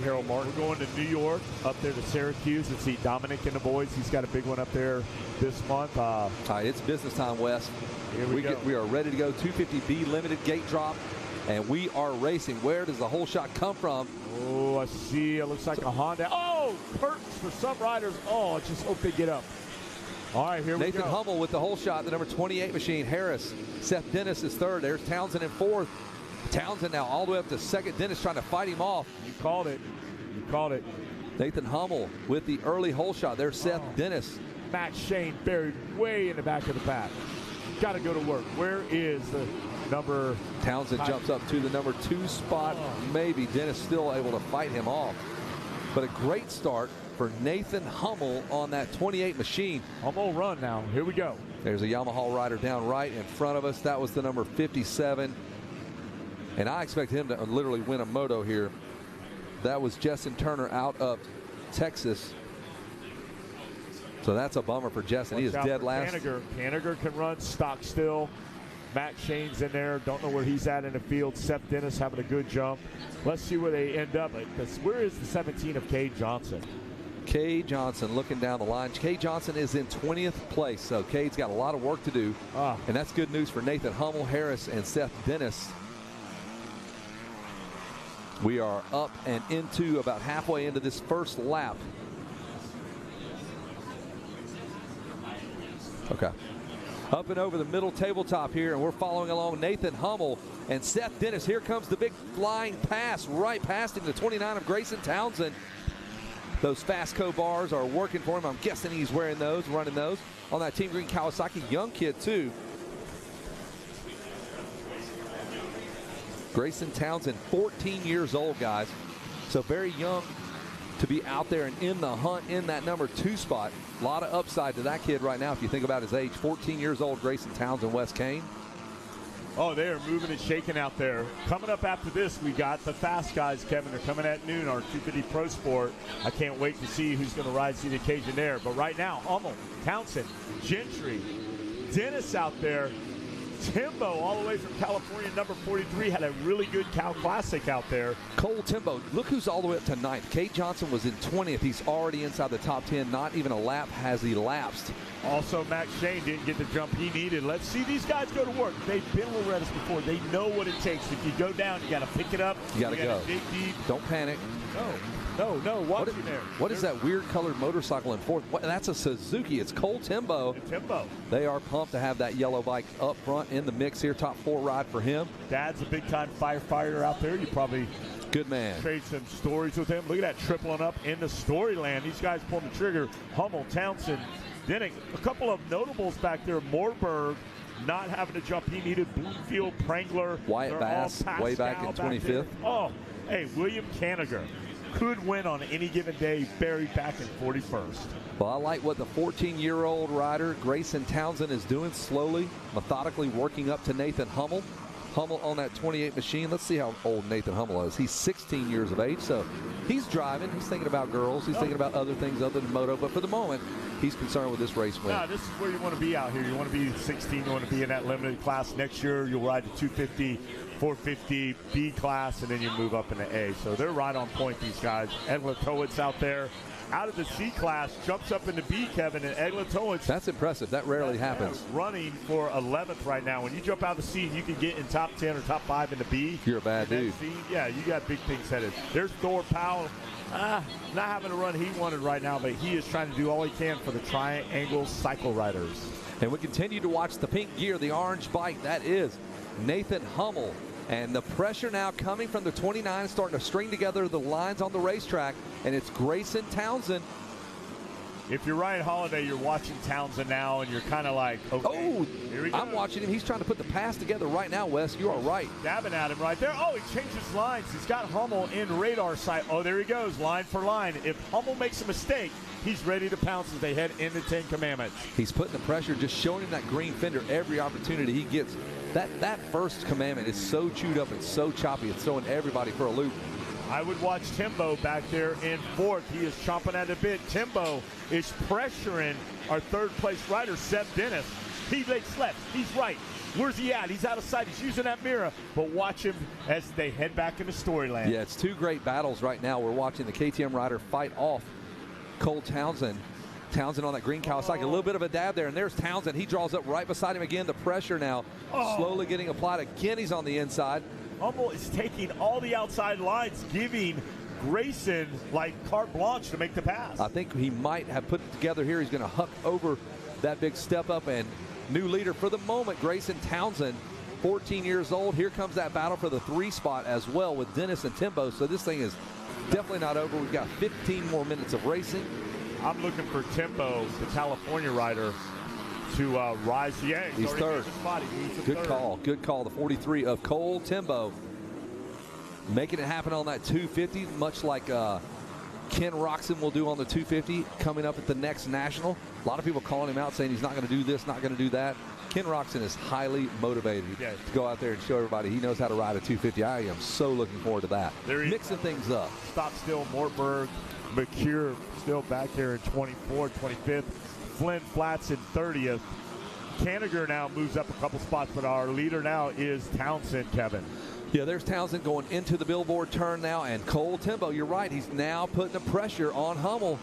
Harold Martin. We're going to New York, up there to Syracuse, and see Dominic and the boys. He's got a big one up there this month. All right, it's business time, Wes. Here we are ready to go. 250B limited gate drop, and we are racing. Where does the whole shot come from? Oh, I see. It looks like a Honda. Oh, curtains for some riders. Oh, I just hope they get up. All right, here we go. Nathan Hummel with the whole shot, the number 28 machine. Harris, Seth Dennis is third. There's Townsend in fourth. Townsend now all the way up to second. Dennis trying to fight him off. You called it. You called it. Nathan Hummel with the early hole shot. There's Seth Dennis. Matt Shane buried way in the back of the pack. Got to go to work. Where is the number? Townsend jumps up to the number 2 spot. Maybe Dennis still able to fight him off. But a great start for Nathan Hummel on that 28 machine. Hummel run now. Here we go. There's a Yamaha rider down right in front of us. That was the number 57. And I expect him to literally win a moto here. That was Jessen Turner out of Texas. So that's a bummer for Jessen. He is dead last. Paniger can run stock still. Matt Shane's in there. Don't know where he's at in the field. Seth Dennis having a good jump. Let's see where they end up. Where is the 17 of Cade Johnson? Cade Johnson looking down the line. Cade Johnson is in 20th place, so Cade's got a lot of work to do. And that's good news for Nathan Hummel, Harris, and Seth Dennis. We are up and into about halfway into this first lap. Okay. Up and over the middle tabletop here, and we're following along Nathan Hummel and Seth Dennis. Here comes the big flying pass right past him, the 29 of Grayson Townsend. Those Fastco bars are working for him. I'm guessing he's wearing those, running those. On that Team Green Kawasaki, young kid too. Grayson Townsend, 14 years old, guys. So very young to be out there and in the hunt in that number 2 spot. A lot of upside to that kid right now if you think about his age. 14 years old, Grayson Townsend, Wes Kane. Oh, they're moving and shaking out there. Coming up after this, we got the fast guys, Kevin. They're coming at noon, our 250 Pro Sport. I can't wait to see who's going to rise to the occasion there. But right now, Hummel, Townsend, Gentry, Dennis out there. Timbo, all the way from California, number 43, had a really good Cal Classic out there. Cole Timbo, look who's all the way up to 9th. Cade Johnson was in 20th. He's already inside the top 10. Not even a lap has elapsed. Also, Max Shane didn't get the jump he needed. Let's see these guys go to work. They've been Loretta's before. They know what it takes. If you go down, you got to pick it up. You got to go. Dig deep. Don't panic. No, watch you there. What is that weird colored motorcycle in fourth? That's a Suzuki. It's Cole Timbo. Timbo. They are pumped to have that yellow bike up front in the mix here. Top 4 ride for him. Dad's a big-time firefighter out there. You probably good man. Trade some stories with him. Look at that tripling up in the storyland. These guys pulling the trigger. Hummel, Townsend, Denning. A couple of notables back there. Morberg not having the jump he needed. Bloomfield, Prangler. Wyatt Bass way back in 25th. Oh, hey, William Caniger could win on any given day, buried back in 41st. Well, I like what the 14-year-old rider Grayson Townsend is doing, slowly, methodically working up to Nathan Hummel. Hummel on that 28 machine. Let's see how old Nathan Hummel is. He's 16 years of age, so he's driving. He's thinking about girls. He's thinking about other things other than moto, but for the moment, he's concerned with this race win. No, this is where you want to be out here. You want to be 16. You want to be in that limited class. Next year, you'll ride the 250, 450 B class, and then you move up into A. So they're right on point, these guys. Edlatowicz out there. Out of the C class, jumps up into B, Kevin, and Edlatowicz. That's impressive. That rarely happens. Running for 11th right now. When you jump out of the C, you can get in top 10 or top 5 in the B. You're a bad dude. Yeah, you got big things headed. There's Thor Powell. Not having the run he wanted right now, but he is trying to do all he can for the Triangle Cycle Riders. And we continue to watch the pink gear, the orange bike. That is Nathan Hummel And the pressure now coming from the 29, starting to string together the lines on the racetrack, and it's Grayson Townsend. If you're Ryan Holiday, you're watching Townsend now, and you're kind of like, okay, here we go. I'm watching him. He's trying to put the pass together right now, Wes. You are right. Dabbing at him right there. Oh, he changes lines. He's got Hummel in radar sight. Oh, there he goes, line for line. If Hummel makes a mistake, he's ready to pounce as they head into 10 Commandments. He's putting the pressure, just showing him that green fender every opportunity he gets. That first commandment is so chewed up and so choppy. It's throwing everybody for a loop. I would watch Timbo back there in fourth. He is chomping at a bit. Timbo is pressuring our third-place rider, Seth Dennis. He makes left. He's right. Where's he at? He's out of sight. He's using that mirror. But watch him as they head back into Storyland. Yeah, it's two great battles right now. We're watching the KTM rider fight off Cole Townsend. Townsend on that green Kawasaki. A little bit of a dab there, and there's Townsend. He draws up right beside him again. The pressure now slowly getting applied. Again, he's on the inside. Hummel is taking all the outside lines, giving Grayson like carte blanche to make the pass. I think he might have put it together here. He's going to huck over that big step up, and new leader for the moment, Grayson Townsend, 14 years old. Here comes that battle for the 3 spot as well with Dennis and Timbo. So this thing is definitely not over. We've got 15 more minutes of racing. I'm looking for Timbo, the California rider, to rise. Yeah, he's third. Good call. Good call. The 43 of Cole Timbo making it happen on that 250, much like Ken Roxon will do on the 250 coming up at the next national. A lot of people calling him out saying he's not going to do this, not going to do that. Ken Roxon is highly motivated to go out there and show everybody he knows how to ride a 250. I am so looking forward to that. Mixing things up. Stop still, Mortberg, McCure still back there in 24th, 25th. Flynn Flats in 30th. Kanigher now moves up a couple spots, but our leader now is Townsend, Kevin. Yeah, there's Townsend going into the billboard turn now, and Cole Timbo, you're right, he's now putting the pressure on Hummel.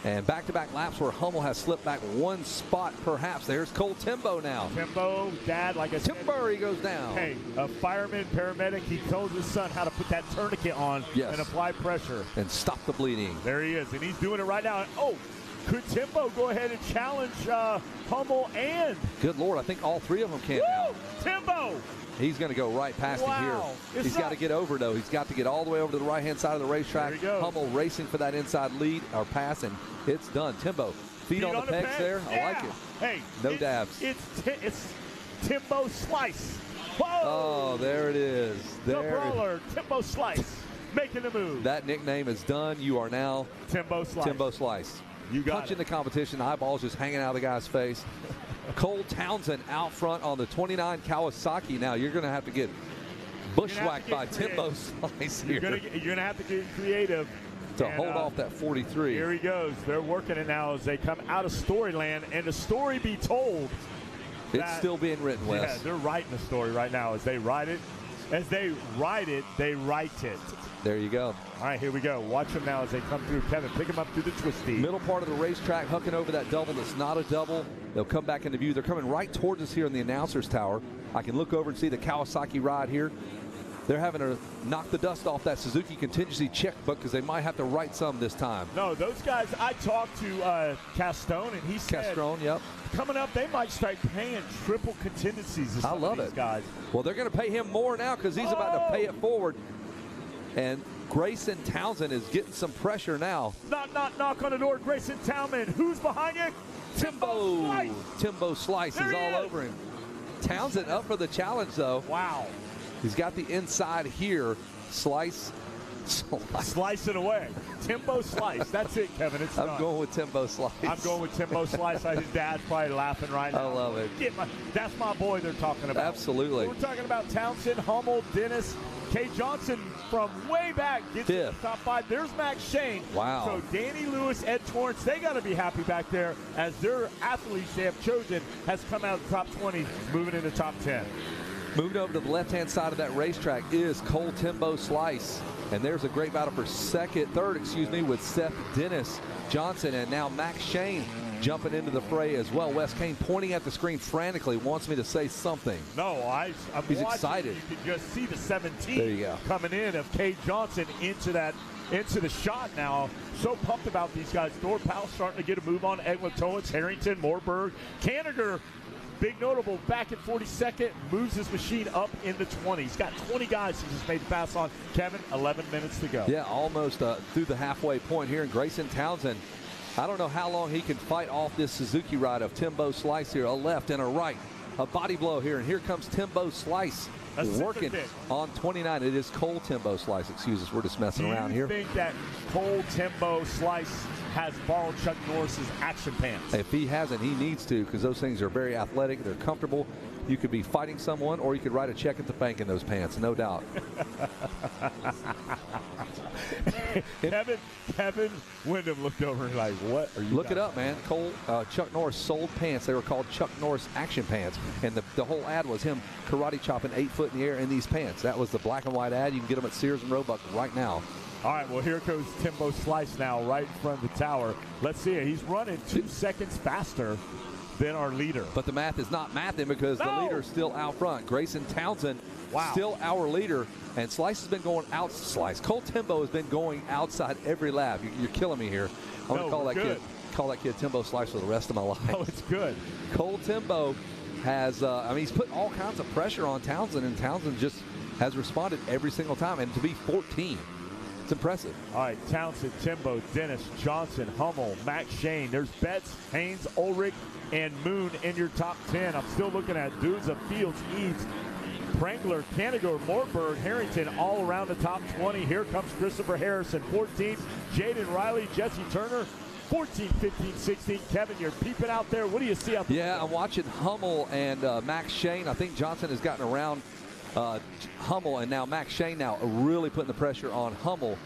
And back-to-back laps where Hummel has slipped back 1 spot, perhaps. There's Cole Timbo now. Timbo, Dad, like I said. Timber, he goes down. Hey, a fireman, paramedic, he told his son how to put that tourniquet on and apply pressure. And stop the bleeding. There he is, and he's doing it right now. Oh, could Timbo go ahead and challenge Hummel and? Good Lord, I think all 3 of them can now. Timbo! He's going to go right past him here. He's got to get over, though. He's got to get all the way over to the right-hand side of the racetrack. Hummel racing for that inside lead or pass, and it's done. Timbo, feet on the pegs there. I like it. Hey, no dabs. It's Timbo Slice. Whoa! Oh, there it is. The brawler, Timbo Slice, making the move. That nickname is done. You are now Timbo Slice. Timbo Slice. You got punching the competition, eyeballs just hanging out of the guy's face. Cole Townsend out front on the 29 Kawasaki. Now you're going to have to get bushwhacked by Timbo Slice here. You're going to have to get creative to hold off that 43. Here he goes. They're working it now as they come out of Storyland, and the story be told. It's still being written, Wes. Yeah, they're writing the story right now as they write it. As they write it, they write it. There you go. All right, here we go. Watch them now as they come through. Kevin, pick them up through the twisty. Middle part of the racetrack, hucking over that double that's not a double. They'll come back into view. They're coming right towards us here in the announcer's tower. I can look over and see the Kawasaki ride here. They're having to knock the dust off that Suzuki contingency checkbook because they might have to write some this time. No, those guys, I talked to Castone, and he said coming up, they might start paying triple contingencies. I love it, guys. Well, they're going to pay him more now because he's about to pay it forward. And Grayson Townsend is getting some pressure now. Knock on the door, Grayson Townsend. Who's behind it? Timbo Slice. Timbo Slice is all over him. Townsend up for the challenge, though. Wow. He's got the inside here. Slice it away. Timbo Slice. That's it, Kevin. It's done. I'm going with Timbo Slice. I'm going with Timbo Slice. His dad's probably laughing right now. I love it. That's my boy they're talking about. Absolutely. We're talking about Townsend, Hummel, Dennis, Kay Johnson from way back gets in the top 5. There's Max Shane. Wow. So Danny Lewis, Ed Torrance, they got to be happy back there as their athletes they have chosen has come out of the top 20, moving into the top 10. Moving over to the left-hand side of that racetrack is Cole Timbo Slice. And there's a great battle for third, with Seth Dennis Johnson. And now Max Shane jumping into the fray as well. Wes Kane pointing at the screen frantically, wants me to say something. No, he's excited. You can just see the 17 there you go. Coming in of Kay Johnson into the shot now. So pumped about these guys. Thor Powell starting to get a move on. Egglin Towens, Harrington, Morberg, Kanigher. big notable back at 42nd, moves his machine up in the 20s. He's got 20 guys he just made the pass on. Kevin, 11 minutes to go. Yeah, almost through the halfway point here. And Grayson Townsend, I don't know how long he can fight off this Suzuki ride of Timbo Slice here. A left and a right. A body blow here. And here comes Timbo Slice working on 29. It is Cole Timbo Slice. Excuse us. We're just messing around here. Do you think that Cole Timbo Slice has borrowed Chuck Norris's action pants? If he hasn't, he needs to, because those things are very athletic. They're comfortable. You could be fighting someone, or you could write a check at the bank in those pants, no doubt. Kevin Wyndham looked over and like, what are you Look it up, man. Chuck Norris sold pants. They were called Chuck Norris action pants. And the whole ad was him karate chopping 8 foot in the air in these pants. That was the black and white ad. You can get them at Sears and Roebuck right now. All right, well, here goes Timbo Slice now right in front of the tower. Let's see it. He's running 2 seconds faster than our leader. But the math is not mathing, because the leader's still out front. Grayson Townsend, still our leader. And Slice has been going out. Cole Timbo has been going outside every lap. You're killing me here. I'm going to call that kid Timbo Slice for the rest of my life. Oh, it's good. Cole Timbo has, he's put all kinds of pressure on Townsend, and Townsend just has responded every single time. And to be 14, it's impressive. All right, Townsend, Timbo, Dennis, Johnson, Hummel, Max Shane. There's Betts, Haynes, Ulrich, and Moon in your top 10. I'm still looking at Duza, Fields, Eads, Prangler, Canigor, Morberg, Harrington, all around the top 20. Here comes Christopher Harrison, 14th. Jaden Riley, Jesse Turner, 14, 15, 16. Kevin, you're peeping out there. What do you see out there? Yeah, I'm watching Hummel and Max Shane. I think Johnson has gotten around Hummel, and now Max Shane now really putting the pressure on Hummel.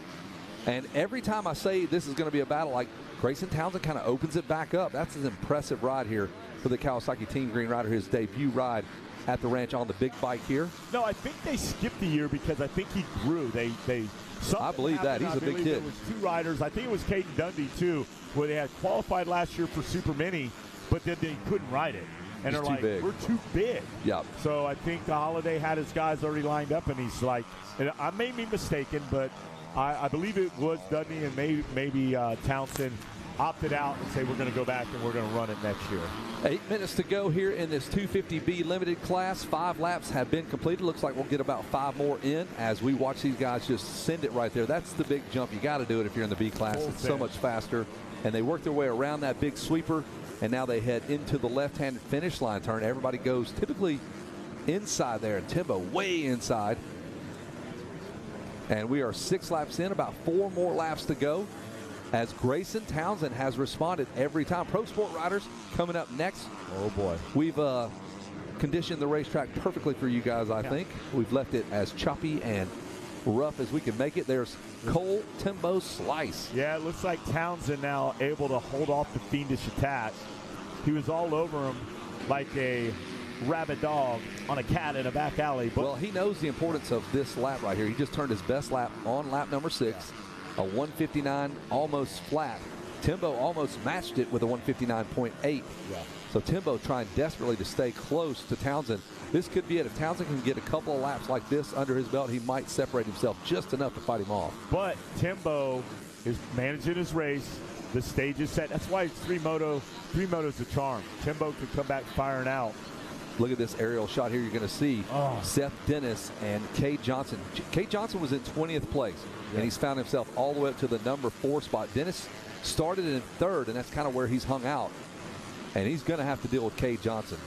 And every time I say this is going to be a battle, like Grayson Townsend kind of opens it back up. That's an impressive ride here for the Kawasaki Team Green Rider, his debut ride at the ranch on the big bike here. No, I think they skipped the year because I think he grew. I believe that. He's a big kid. There was 2 riders. I think it was Caden Dundee, too, where they had qualified last year for Super Mini, but then they couldn't ride it. And they're like, we're too big. Yep. So I think the Holiday had his guys already lined up, and he's like, and I may be mistaken, but I believe it was Dundee and maybe Townsend opted out and say we're going to go back and we're going to run it next year. 8 minutes to go here in this 250B limited class. 5 laps have been completed. Looks like we'll get about 5 more in as we watch these guys just send it right there. That's the big jump. You got to do it if you're in the B class. It's so much faster. And they work their way around that big sweeper, and now they head into the left-handed finish line turn. Everybody goes typically inside there, and Timbo way inside. And we are 6 laps in, about 4 more laps to go, as Grayson Townsend has responded every time. Pro Sport riders coming up next. Oh, boy. We've conditioned the racetrack perfectly for you guys, I think. We've left it as choppy and rough as we can make it. There's Cole Timbo Slice. Yeah, it looks like Townsend now able to hold off the fiendish attack. He was all over him like a rabid dog on a cat in a back alley. But well, he knows the importance of this lap right here. He just turned his best lap on lap number 6. A 159 almost flat. Timbo almost matched it with a 159.8. Yeah. So Timbo trying desperately to stay close to Townsend. This could be it. If Townsend can get a couple of laps like this under his belt, he might separate himself just enough to fight him off. But Timbo is managing his race. The stage is set. That's why it's 3 motos a charm. Timbo could come back firing out. Look at this aerial shot here. You're going to see Seth Dennis and Cade Johnson. Cade Johnson was in 20th place, and he's found himself all the way up to the number 4 spot. Dennis started in 3rd, and that's kind of where he's hung out. And he's going to have to deal with Cade Johnson.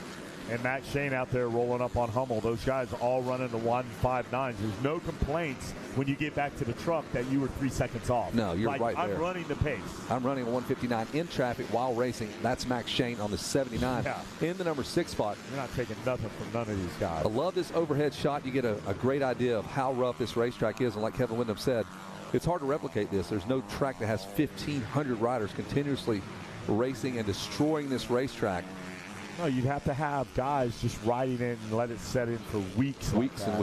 And Max Shane out there rolling up on Hummel. Those guys all running the 159s. There's no complaints when you get back to the truck that you were 3 seconds off. No, you're right there. I'm running the pace. I'm running a 159 in traffic while racing. That's Max Shane on the 79 in the number 6 spot. You're not taking nothing from none of these guys. I love this overhead shot. You get a great idea of how rough this racetrack is. And like Kevin Wyndham said, it's hard to replicate this. There's no track that has 1,500 riders continuously racing and destroying this racetrack. No, you'd have to have guys just riding it and let it set in for weeks. Weeks and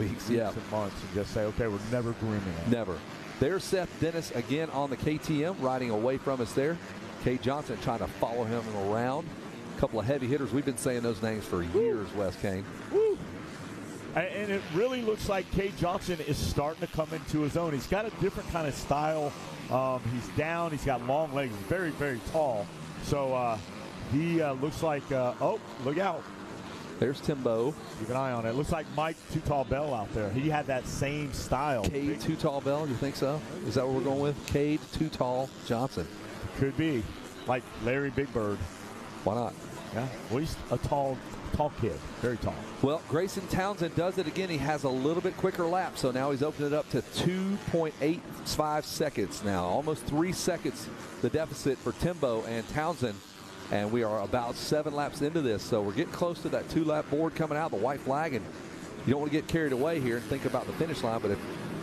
months, and just say, okay, we're never grooming it. Never. There's Seth Dennis again on the KTM, riding away from us there. Cade Johnson trying to follow him around. A couple of heavy hitters. We've been saying those names for years, Wes Kane. Woo. And it really looks like Cade Johnson is starting to come into his own. He's got a different kind of style. He's down. He's got long legs. Very, very tall. So he looks like, oh, look out. There's Timbo. Keep an eye on it. Looks like Mike Too Tall Bell out there. He had that same style. Cade Too Tall Bell, you think so? Is that what we're going with? Cade Too Tall Johnson. Could be. Like Larry Big Bird. Why not? Yeah. Well, he's a tall kid. Very tall. Well, Grayson Townsend does it again. He has a little bit quicker lap, so now he's opened it up to 2.85 seconds now. Almost 3 seconds the deficit for Timbo and Townsend. And we are about 7 laps into this, so we're getting close to that 2-lap board coming out, the white flag, and you don't want to get carried away here and think about the finish line, but if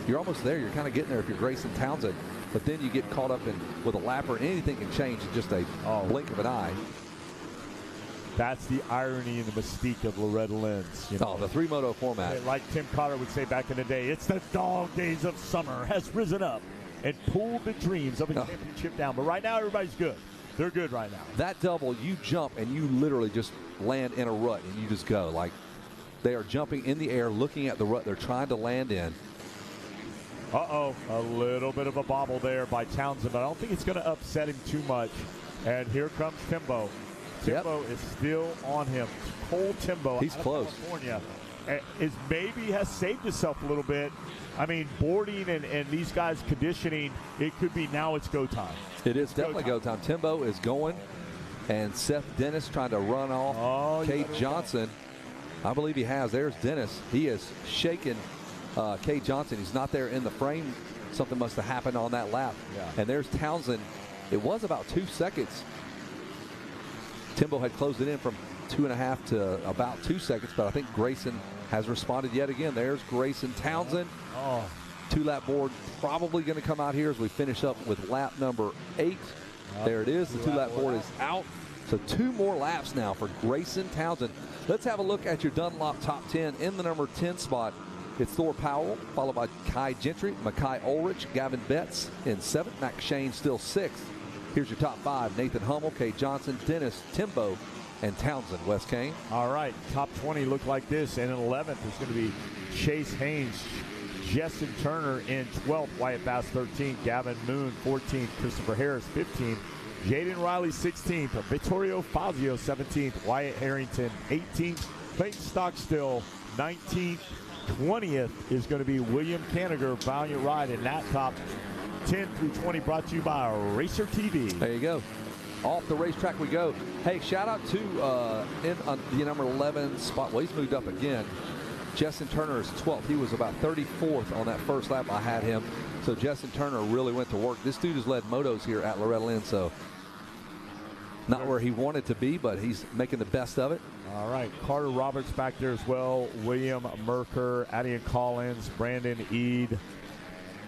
you're almost there, you're kind of getting there if you're Grayson Townsend. But then you get caught up with a lapper, and anything can change in just a blink of an eye. That's the irony and the mystique of Loretta Lynn's. You know? The 3-moto format. Like Tim Cotter would say back in the day, it's the dog days of summer has risen up and pulled the dreams of a championship down. But right now, everybody's good. They're good right now. That double, you jump and you literally just land in a rut and you just go. Like they are jumping in the air, looking at the rut they're trying to land in. Uh-oh, a little bit of a bobble there by Townsend, but I don't think it's going to upset him too much. And here comes Timbo. Timbo is still on him. Cole Timbo. He's close. California maybe has saved himself a little bit. I mean, boarding and these guys conditioning, it could be now it's go time. It is definitely go time. Timbo is going, and Seth Dennis trying to run off Cade Johnson. I believe he has. There's Dennis. He is shaking Cade Johnson. He's not there in the frame. Something must have happened on that lap. Yeah. And there's Townsend. It was about 2 seconds. Timbo had closed it in from 2.5 to about 2 seconds, but I think Grayson has responded yet again. There's Grayson Townsend. 2-lap board probably going to come out here as we finish up with lap number 8. There it is. The 2-lap board is out. So 2 more laps now for Grayson Townsend. Let's have a look at your Dunlop top 10. In the number 10 spot, it's Thor Powell, followed by Kai Gentry, Makai Ulrich, Gavin Betts in 7th, Mac Shane still 6th. Here's your top 5, Nathan Hummel, Cade Johnson, Dennis, Timbo, and Townsend. Wes Kane. All right, top 20 look like this. And in 11th, it's going to be Chase Haynes, Justin Turner in 12th, Wyatt Bass 13th, Gavin Moon 14th, Christopher Harris 15th, Jaden Riley 16th, Vittorio Fazio 17th, Wyatt Harrington 18th, Clayton Stockstill 19th, 20th is going to be William Canniger, Valiant Ride in that top 10 through 20, brought to you by Racer TV. There you go. Off the racetrack we go. Hey, shout out to the number 11 spot. Well, he's moved up again. Justin Turner is 12th. He was about 34th on that first lap I had him. So Justin Turner really went to work. This dude has led motos here at Loretta Lynn, so not where he wanted to be, but he's making the best of it. All right, Carter Roberts back there as well. William Merker, Adrian Collins, Brandon Eade,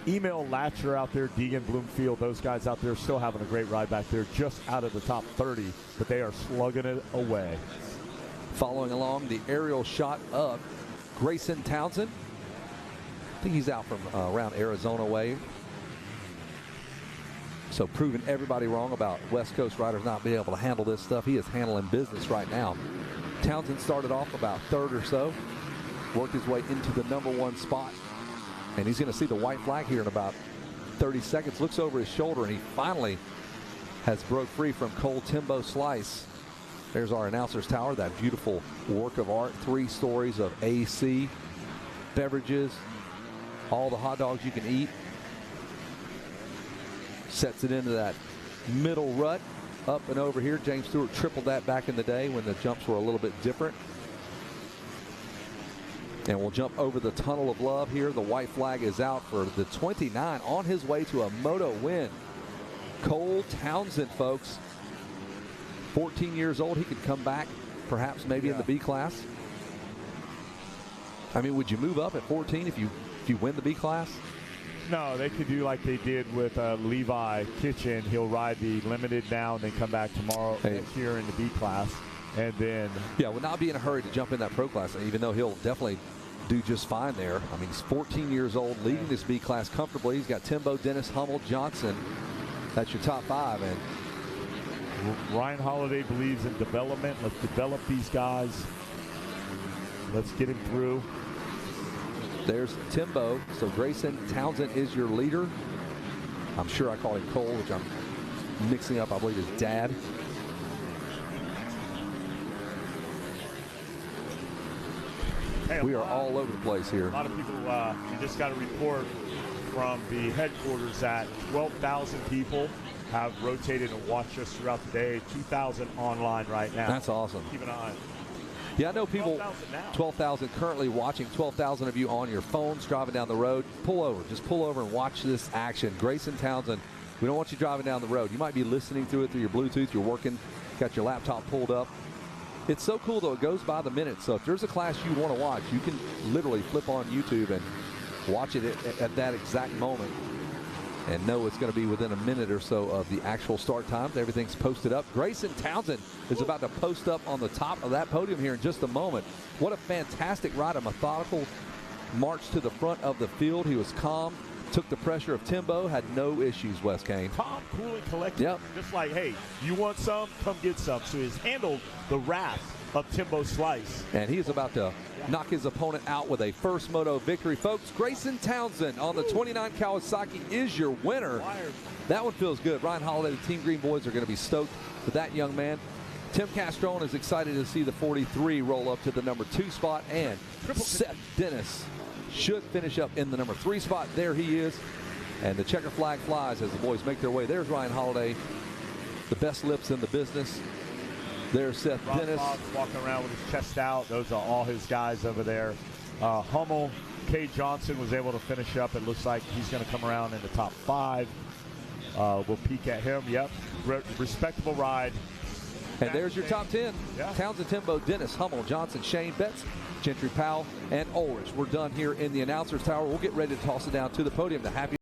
Emil Latcher out there, Deegan Bloomfield. Those guys out there still having a great ride back there, just out of the top 30, but they are slugging it away. Following along, the aerial shot of Grayson Townsend. I think he's out from around Arizona way. So proving everybody wrong about West Coast riders not being able to handle this stuff. He is handling business right now. Townsend started off about 3rd or so, worked his way into the number 1 spot. And he's going to see the white flag here in about 30 seconds. Looks over his shoulder, and he finally has broke free from Cole Timbo Slice. There's our announcer's tower, that beautiful work of art. 3 stories of AC, beverages, all the hot dogs you can eat. Sets it into that middle rut, up and over here. James Stewart tripled that back in the day when the jumps were a little bit different. And we'll jump over the Tunnel of Love here. The white flag is out for the 29 on his way to a moto win. Cole Townsend, folks. 14 years old. He could come back, perhaps maybe in the B class. I mean, would you move up at 14 if you win the B class? No, they could do like they did with Levi Kitchen. He'll ride the limited now and then come back tomorrow next year in the B class. And then... Yeah, will not be in a hurry to jump in that pro class, even though he'll definitely do just fine there. I mean, he's 14 years old, leading this B class comfortably. He's got Timbo, Dennis, Hummel, Johnson. That's your top 5. And Ryan Holiday believes in development. Let's develop these guys. Let's get him through. There's Timbo. So Grayson Townsend is your leader. I'm sure I called him Cole, which I'm mixing up, I believe, his dad. We are all over the place here. A lot of people, you just got a report from the headquarters that 12,000 people have rotated and watched us throughout the day. 2,000 online right now. That's awesome. Keep an eye. Yeah, I know people, 12,000 currently watching, 12,000 of you on your phones driving down the road. Pull over. Just pull over and watch this action. Grayson Townsend, we don't want you driving down the road. You might be listening to it through your Bluetooth. You're working, got your laptop pulled up. It's so cool, though. It goes by the minute. So if there's a class you want to watch, you can literally flip on YouTube and watch it at that exact moment and know it's going to be within a minute or so of the actual start times. Everything's posted up. Grayson Townsend is about to post up on the top of that podium here in just a moment. What a fantastic ride, a methodical march to the front of the field. He was calm, took the pressure of Timbo, had no issues, Wes Kane. Calm, cool, and collected. Yep. Just like, hey, you want some? Come get some. So he's handled the wrath of Timbo Slice. And he is about to knock his opponent out with a first moto victory. Folks, Grayson Townsend on the 29 Kawasaki is your winner. That one feels good. Ryan Holiday, the Team Green boys are going to be stoked with that young man. Tim Castrone is excited to see the 43 roll up to the number 2 spot, and Seth Dennis should finish up in the number 3 spot. There he is. And the checker flag flies as the boys make their way. There's Ryan Holiday, the best lips in the business. There's Seth Dennis. Bob's walking around with his chest out. Those are all his guys over there. Hummel, Kay Johnson was able to finish up. It looks like he's going to come around in the top 5. We'll peek at him. Yep, respectable ride. And there's your top 10. Yeah. Townsend, Timbo, Dennis, Hummel, Johnson, Shane, Betts, Gentry, Powell, and Ulrich. We're done here in the announcer's tower. We'll get ready to toss it down to the podium. The happy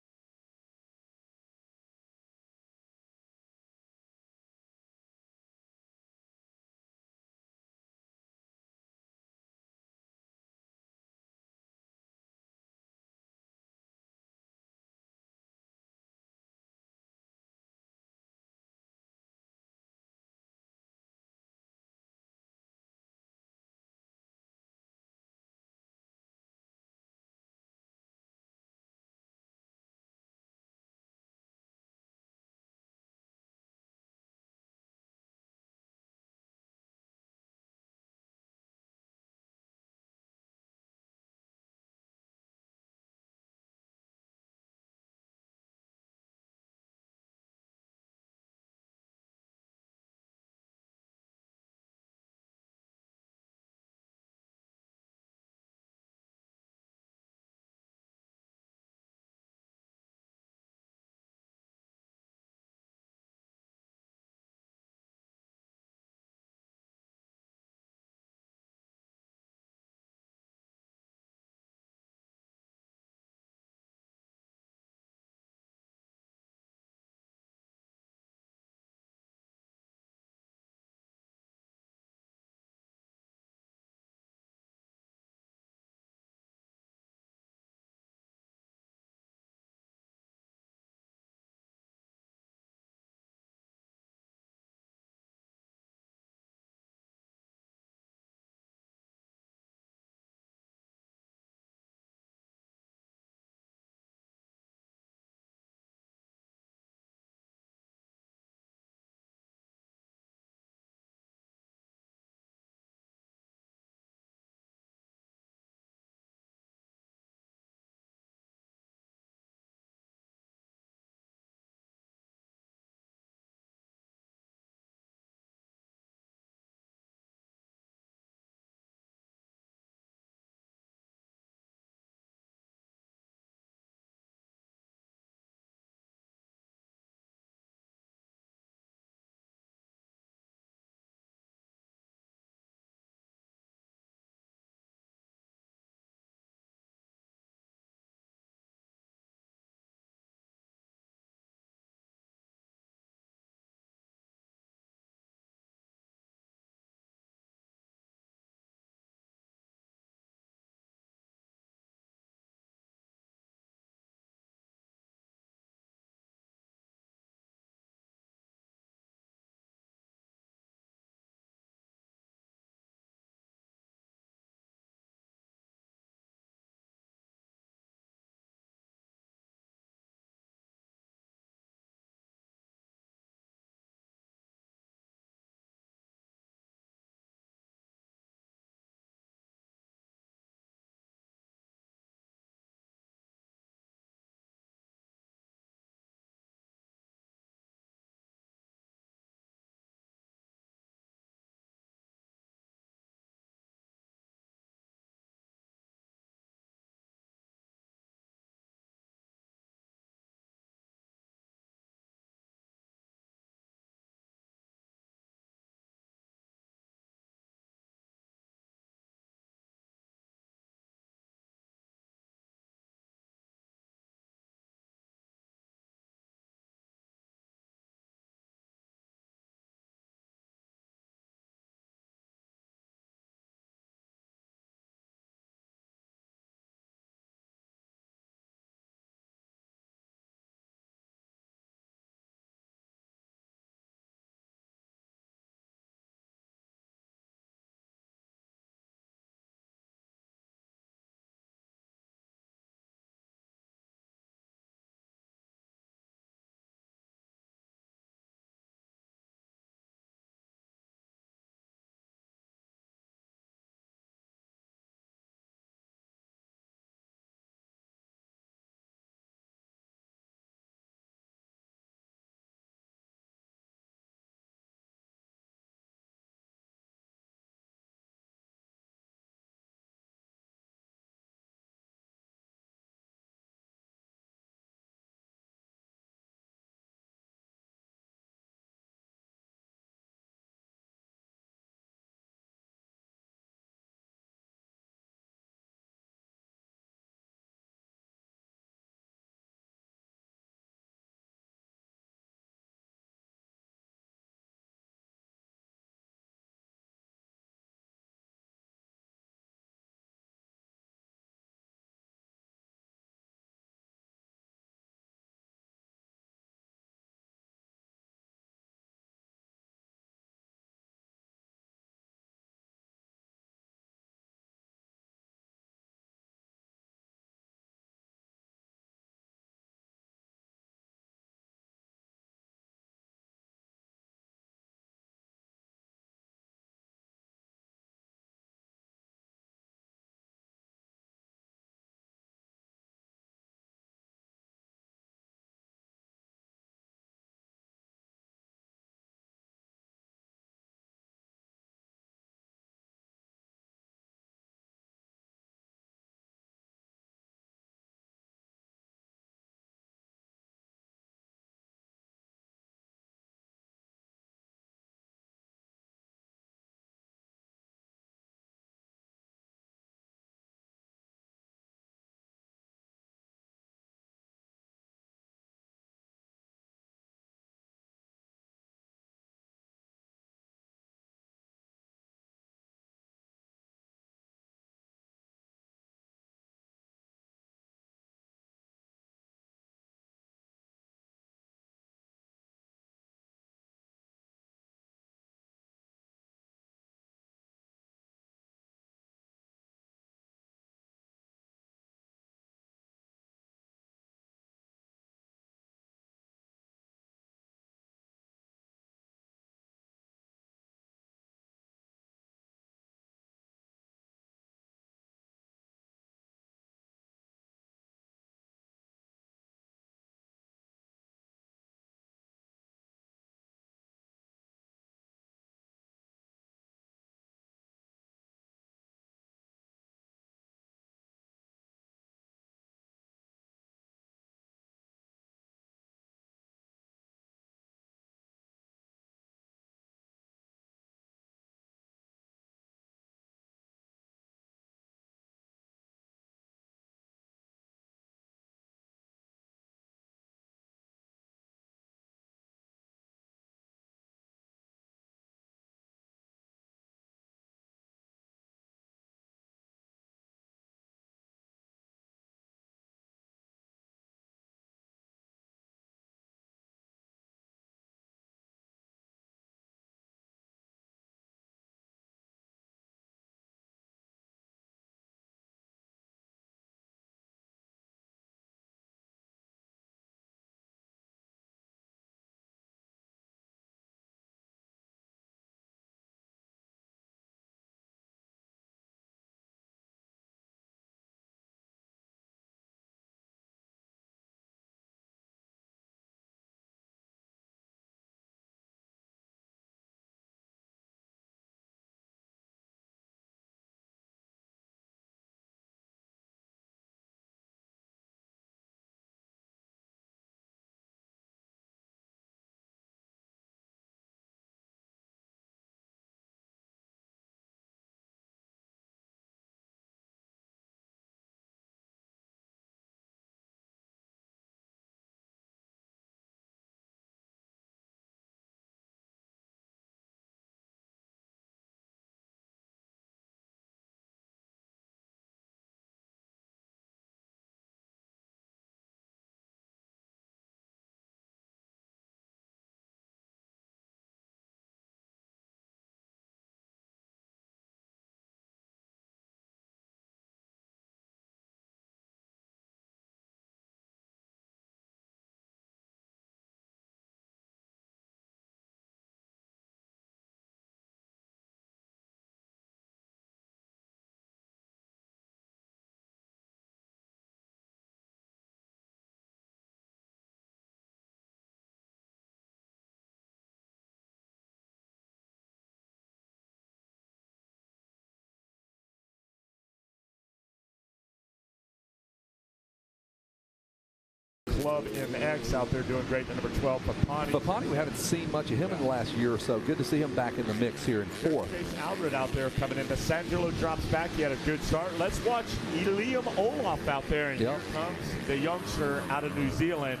Club MX out there doing great. The number 12, Papani. Papani, we haven't seen much of him in the last year or so. Good to see him back in the mix here in 4th. Chase Aldred out there coming in. Sangelo drops back. He had a good start. Let's watch Liam Olaf out there. And here comes the youngster out of New Zealand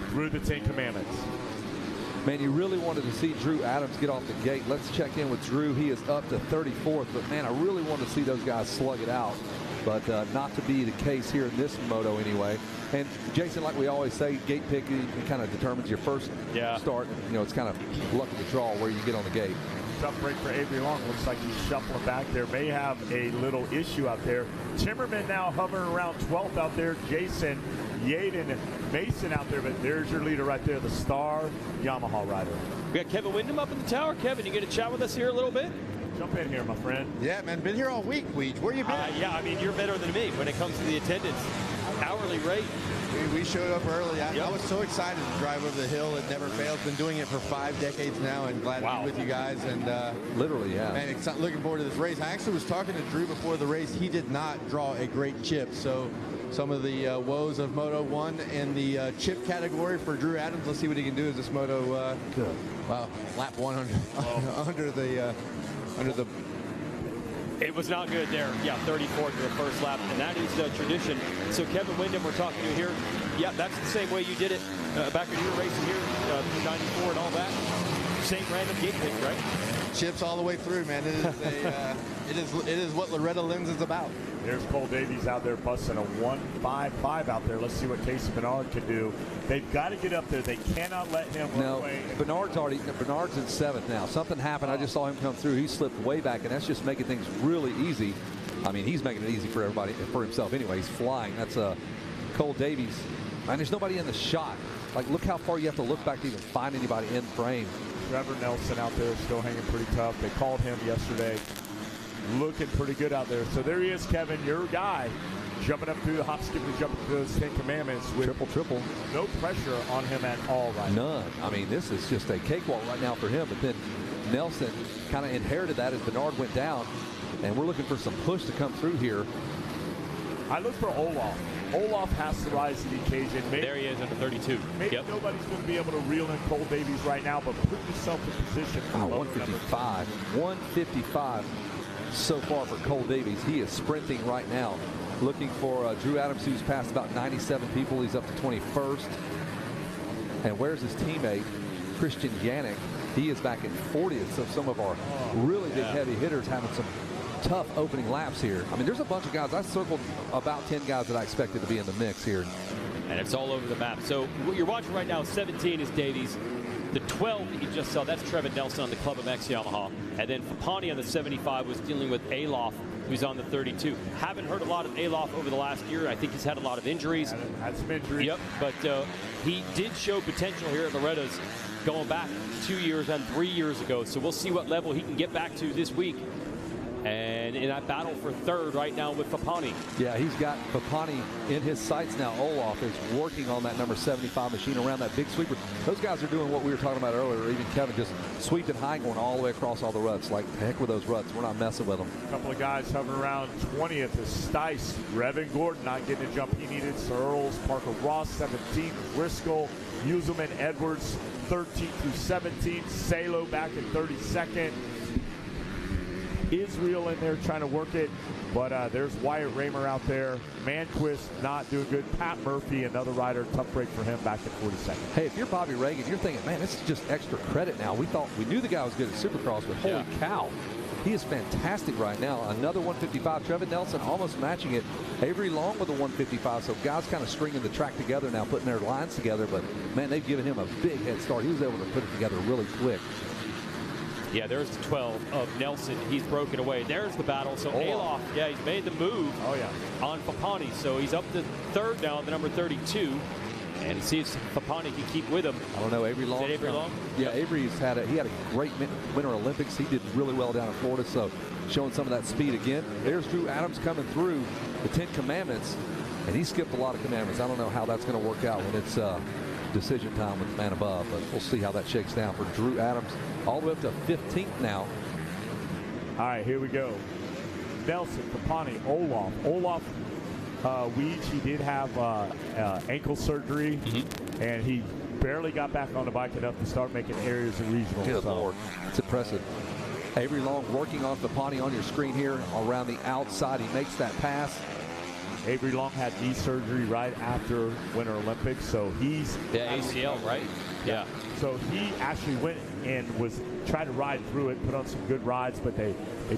through the 10 Commandments. Man, you really wanted to see Drew Adams get off the gate. Let's check in with Drew. He is up to 34th. But, man, I really wanted to see those guys slug it out. But not to be the case here in this moto anyway. And, Jason, like we always say, gate picking kind of determines your first start. You know, it's kind of luck of the draw where you get on the gate. Tough break for Avery Long. Looks like he's shuffling back there. May have a little issue out there. Timmerman now hovering around 12th out there. Jason, Yaden, Mason out there. But there's your leader right there, the star Yamaha rider. We got Kevin Windham up in the tower. Kevin, you get to chat with us here a little bit? Jump in here, my friend. Yeah, man. Been here all week, Weege. Where you been? Yeah, I mean, you're better than me when it comes to the attendance. Hourly rate. We showed up early. I was so excited to drive over the hill. It never fails. Been doing it for 5 decades now, and glad to be with you guys. And literally, yeah. Man, looking forward to this race. I actually was talking to Drew before the race. He did not draw a great chip, so some of the woes of Moto 1 and the chip category for Drew Adams. Let's see what he can do as this Moto. Good. Wow, lap 100 under the. It was not good there. Yeah, 34th to the first lap, and that is tradition. So Kevin Windham, we're talking to here. Yeah, that's the same way you did it back when you were racing here, 94 and all that. Same random gate pick, right? Chips all the way through, man. It is it is what Loretta Lynn's is about. There's Cole Davies out there busting a 1.55 out there. Let's see what Casey Bernard can do. They've got to get up there. They cannot let him run away. Bernard's in 7th now. Something happened. I just saw him come through. He slipped way back, and that's just making things really easy. I mean, he's making it easy for everybody, for himself anyway. He's flying. That's Cole Davies. And there's nobody in the shot. Like, look how far you have to look back to even find anybody in frame. Trevor Nelson out there still hanging pretty tough. They called him yesterday. Looking pretty good out there. So there he is, Kevin, your guy, jumping up through the hop, skipping, jumping through those 10 Commandments with triple. No pressure on him at all right now. None. I mean, this is just a cakewalk right now for him. But then Nelson kind of inherited that as Bernard went down, and we're looking for some push to come through here. I look for Olaf. Olaf has to rise to the occasion. Maybe, there he is under 32. Maybe nobody's going to be able to reel in Cole Davies right now, but put yourself in position. 155. 155 so far for Cole Davies. He is sprinting right now. Looking for Drew Adams, who's passed about 97 people. He's up to 21st. And where's his teammate, Christian Yannick? He is back in 40th. So some of our really big heavy hitters having some tough opening laps here. I mean, there's a bunch of guys. I circled about 10 guys that I expected to be in the mix here. And it's all over the map. So what you're watching right now, 17 is Davies. The 12 that you just saw, that's Trevor Nelson on the Club MX Yamaha. And then Papani on the 75 was dealing with Alof, who's on the 32. Haven't heard a lot of Alof over the last year. I think he's had a lot of injuries. Had some injuries. Yep, but he did show potential here at Loretta's going back 2 years and 3 years ago. So we'll see what level he can get back to this week. And in that battle for 3rd right now with Papani. Yeah, he's got Papani in his sights now. Olaf is working on that number 75 machine around that big sweeper. Those guys are doing what we were talking about earlier. Even Kevin just sweeping high, going all the way across all the ruts. Like, heck with those ruts. We're not messing with them. A couple of guys hovering around 20th is Stice. Revan Gordon not getting a jump he needed. Sir Earls, Parker Ross, 17th. Driscoll, Uselman, Edwards, 13th through 17th. Salo back in 32nd. Israel in there trying to work it, but there's Wyatt Raymer out there. Manquist not doing good. Pat Murphy, another rider, tough break for him back at 42nd. Hey, if you're Bobby Reagan, you're thinking, man, this is just extra credit now. We knew the guy was good at Supercross, but holy cow, he is fantastic right now. Another 155. Trevor Nelson almost matching it. Avery Long with a 155. So guys kind of stringing the track together now, putting their lines together. But man, they've given him a big head start. He was able to put it together really quick. Yeah, there's the 12 of Nelson. He's broken away. There's the battle. So Alof, yeah, he's made the move on Papani. So he's up to 3rd now, the number 32. And he sees Papani can keep with him. I don't know, Avery Long. Is that Avery Long? Yeah, Avery's he had a great Winter Olympics. He did really well down in Florida, so showing some of that speed again. There's Drew Adams coming through the 10 Commandments, and he skipped a lot of commandments. I don't know how that's going to work out when it's decision time with the man above, but we'll see how that shakes down for Drew Adams. All the way up to 15th now. All right, here we go. Nelson, Papani, Olaf. Olaf He did have ankle surgery, and he barely got back on the bike enough to start making areas in regional. Good Lord. It's impressive. Avery Long working off the Pawnee on your screen here around the outside. He makes that pass. Avery Long had knee surgery right after Winter Olympics, so he's... Yeah, ACL, right? Yeah. So he actually went and tried to ride through it, put on some good rides, but they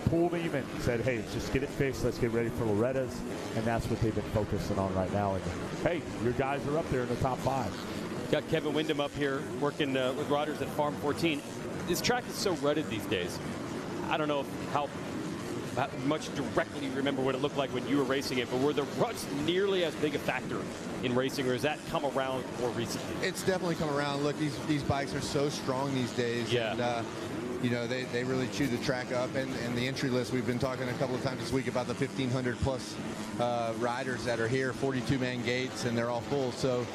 pulled him and said, hey, just get it fixed. Let's get ready for Loretta's, and that's what they've been focusing on right now. And hey, your guys are up there in the top 5. Got Kevin Windham up here working with riders at Farm 14. This track is so rutted these days. I don't know how much directly you remember what it looked like when you were racing it, but were the ruts nearly as big a factor in racing, or has that come around more recently? It's definitely come around. Look, these bikes are so strong these days. Yeah. And, you know, they really chew the track up, and the entry list, we've been talking a couple of times this week about the 1,500 plus riders that are here, 42-man gates, and they're all full. So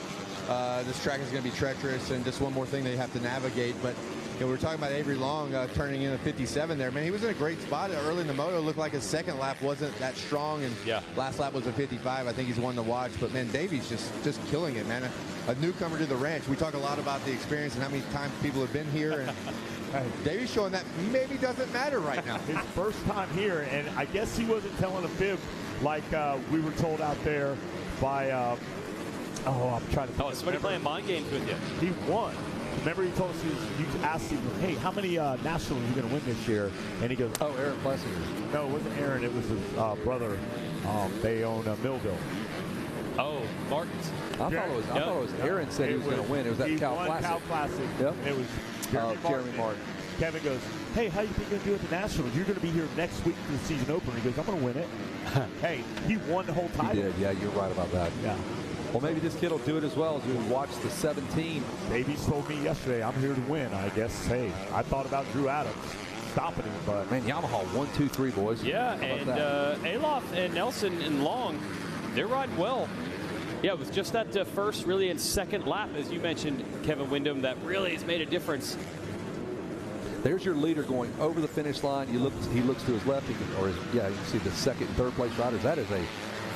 this track is going to be treacherous, and just one more thing they have to navigate. But you know, we were talking about Avery Long turning in a 57 there. Man, he was in a great spot early in the moto. It looked like his second lap wasn't that strong, and last lap was a 55. I think he's one to watch. But, man, Davy's just killing it, man. A newcomer to the ranch. We talk a lot about the experience and how many times people have been here. And Davy's showing that maybe doesn't matter right now. His first time here, and I guess he wasn't telling a fib like we were told out there by, I'm trying to think. Oh, somebody playing mind games with you. He won. Remember, he told us, you asked him, hey, how many nationals are you going to win this year? And he goes, oh, Aaron Plessinger. No, it wasn't Aaron. It was his brother. They own Millville. Oh, Martins. I thought it was Aaron said he was going to win. It was that Cal Classic. Cal Classic. Yep. It was Jeremy Martin. Kevin goes, hey, how you think you're going to do at the Nationals? You're going to be here next week for the season opener. He goes, I'm going to win it. Hey, he won the whole title. He did. Yeah, you're right about that. Yeah. Well, maybe this kid will do it as well as we watch the 17. Davies told me yesterday, I'm here to win. I guess, hey, I thought about Drew Adams stopping him, but... Man, Yamaha 1, 2, 3, boys. Yeah, and Alof and Nelson and Long, they're riding well. Yeah, it was just that first, really, and second lap, as you mentioned, Kevin Windham, that really has made a difference. There's your leader going over the finish line. He looks to his left, you can see the second and third place riders. That is a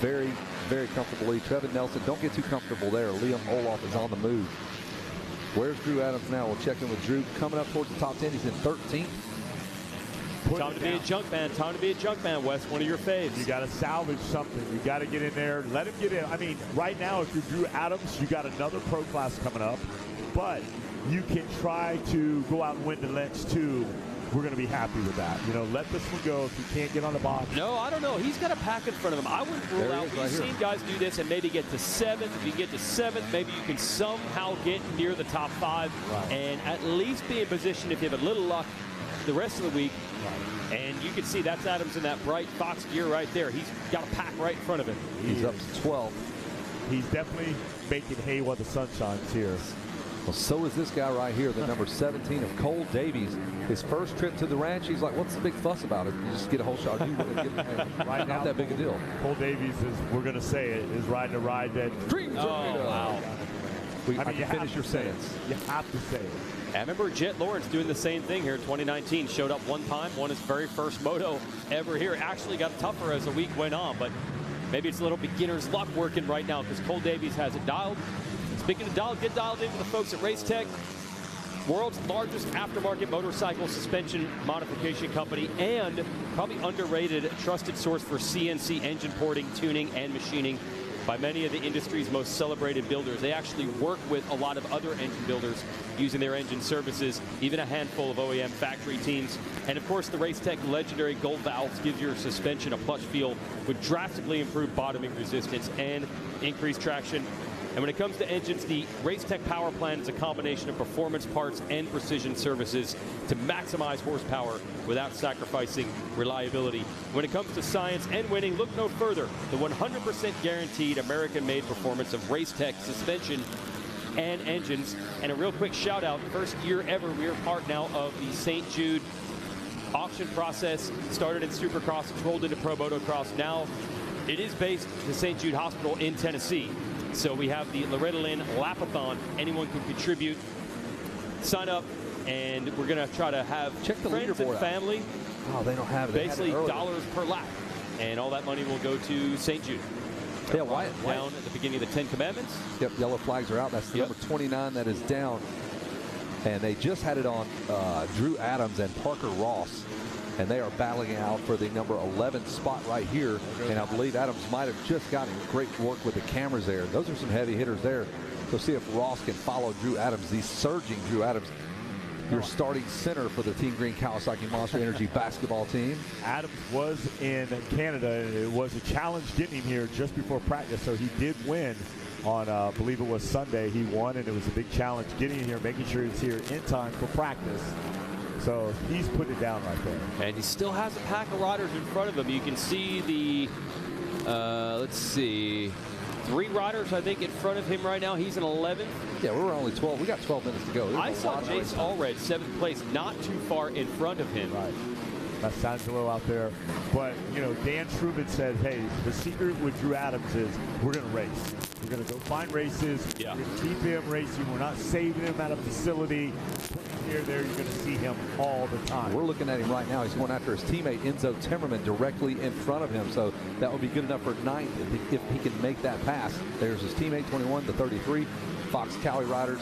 very, very comfortable lead. Trevin Nelson, don't get too comfortable there. Liam Olaf is on the move. Where's Drew Adams now? We'll check in with Drew. Coming up towards the top 10, he's in 13th. Time to be a junk man. Time to be a junk man, Wes. One of your faves. You got to salvage something. You got to get in there. Let him get in. I mean, right now, if you're Drew Adams, you got another pro class coming up. But you can try to go out and win the Lynch, too. We're going to be happy with that. You know, let this one go if you can't get on the box. No, I don't know. He's got a pack in front of him. I wouldn't rule out. We've seen guys do this and maybe get to 7th. If you get to 7th, maybe you can somehow get near the top 5 and at least be in position, if you have a little luck, the rest of the week. And you can see that's Adams in that bright Fox gear right there. He's got a pack right in front of him. He's up to 12. He's definitely making hay while the sun shines here. Well, so is this guy right here, the number 17 of Cole Davies. His first trip to the ranch, he's like, what's the big fuss about it? You just get a whole shot. Right now, not that big a deal. Cole Davies is, we're going to say it, is riding a ride that dreams. Wow. I mean, finish your sentence. You have to say it. I remember Jet Lawrence doing the same thing here in 2019. Showed up one time, won his very first moto ever here. Actually got tougher as the week went on, but maybe it's a little beginner's luck working right now because Cole Davies has it dialed. Speaking of dialed, get dialed in with the folks at Race Tech, world's largest aftermarket motorcycle suspension modification company and probably underrated trusted source for CNC engine porting, tuning, and machining by many of the industry's most celebrated builders. They actually work with a lot of other engine builders using their engine services, even a handful of OEM factory teams. And of course, the Race Tech legendary Gold Valves gives your suspension a plush feel with drastically improved bottoming resistance and increased traction. And when it comes to engines, the Race Tech Power Plan is a combination of performance parts and precision services to maximize horsepower without sacrificing reliability. When it comes to science and winning, look no further. The 100% guaranteed American-made performance of Race Tech suspension and engines. And a real quick shout out, first year ever, we are part now of the St. Jude auction process. Started in Supercross, it's rolled into Pro Motocross. Now it is based at the St. Jude Hospital in Tennessee. So we have the Loretta Lynn Lapathon. Anyone can contribute. Sign up, and we're going to try to have friends and family. Oh, they don't have it. Basically dollars per lap. And all that money will go to St. Jude. Yeah, Wyatt down at the beginning of the 10 Commandments. Yep, yellow flags are out. That's the number 29 that is down. And they just had it on Drew Adams and Parker Ross. And they are battling out for the number 11 spot right here. And I believe Adams might have just gotten great work with the cameras there. Those are some heavy hitters there. So see if Ross can follow Drew Adams, the surging Drew Adams, your starting center for the Team Green Kawasaki Monster Energy basketball team. Adams was in Canada, and it was a challenge getting him here just before practice, so he did win on, I believe it was Sunday. He won, and it was a big challenge getting here, making sure he's here in time for practice. So he's put it down right there. And he still has a pack of riders in front of him. You can see the, let's see, 3 riders, I think, in front of him right now. He's in 11th. Yeah, we're only 12. We got 12 minutes to go. I saw Jace Allred, 7th place, not too far in front of him. Right. That's Sangelo out there. But, you know, Dan Truman said, hey, the secret with Drew Adams is we're going to race. We're going to go find races. Yeah. We're going to keep him racing. We're not saving him at a facility. Here, there, you're going to see him all the time. We're looking at him right now. He's going after his teammate Enzo Timmerman directly in front of him. So that would be good enough for 9th if he can make that pass. There's his teammate, 21, the 33, Fox Cowie Riders.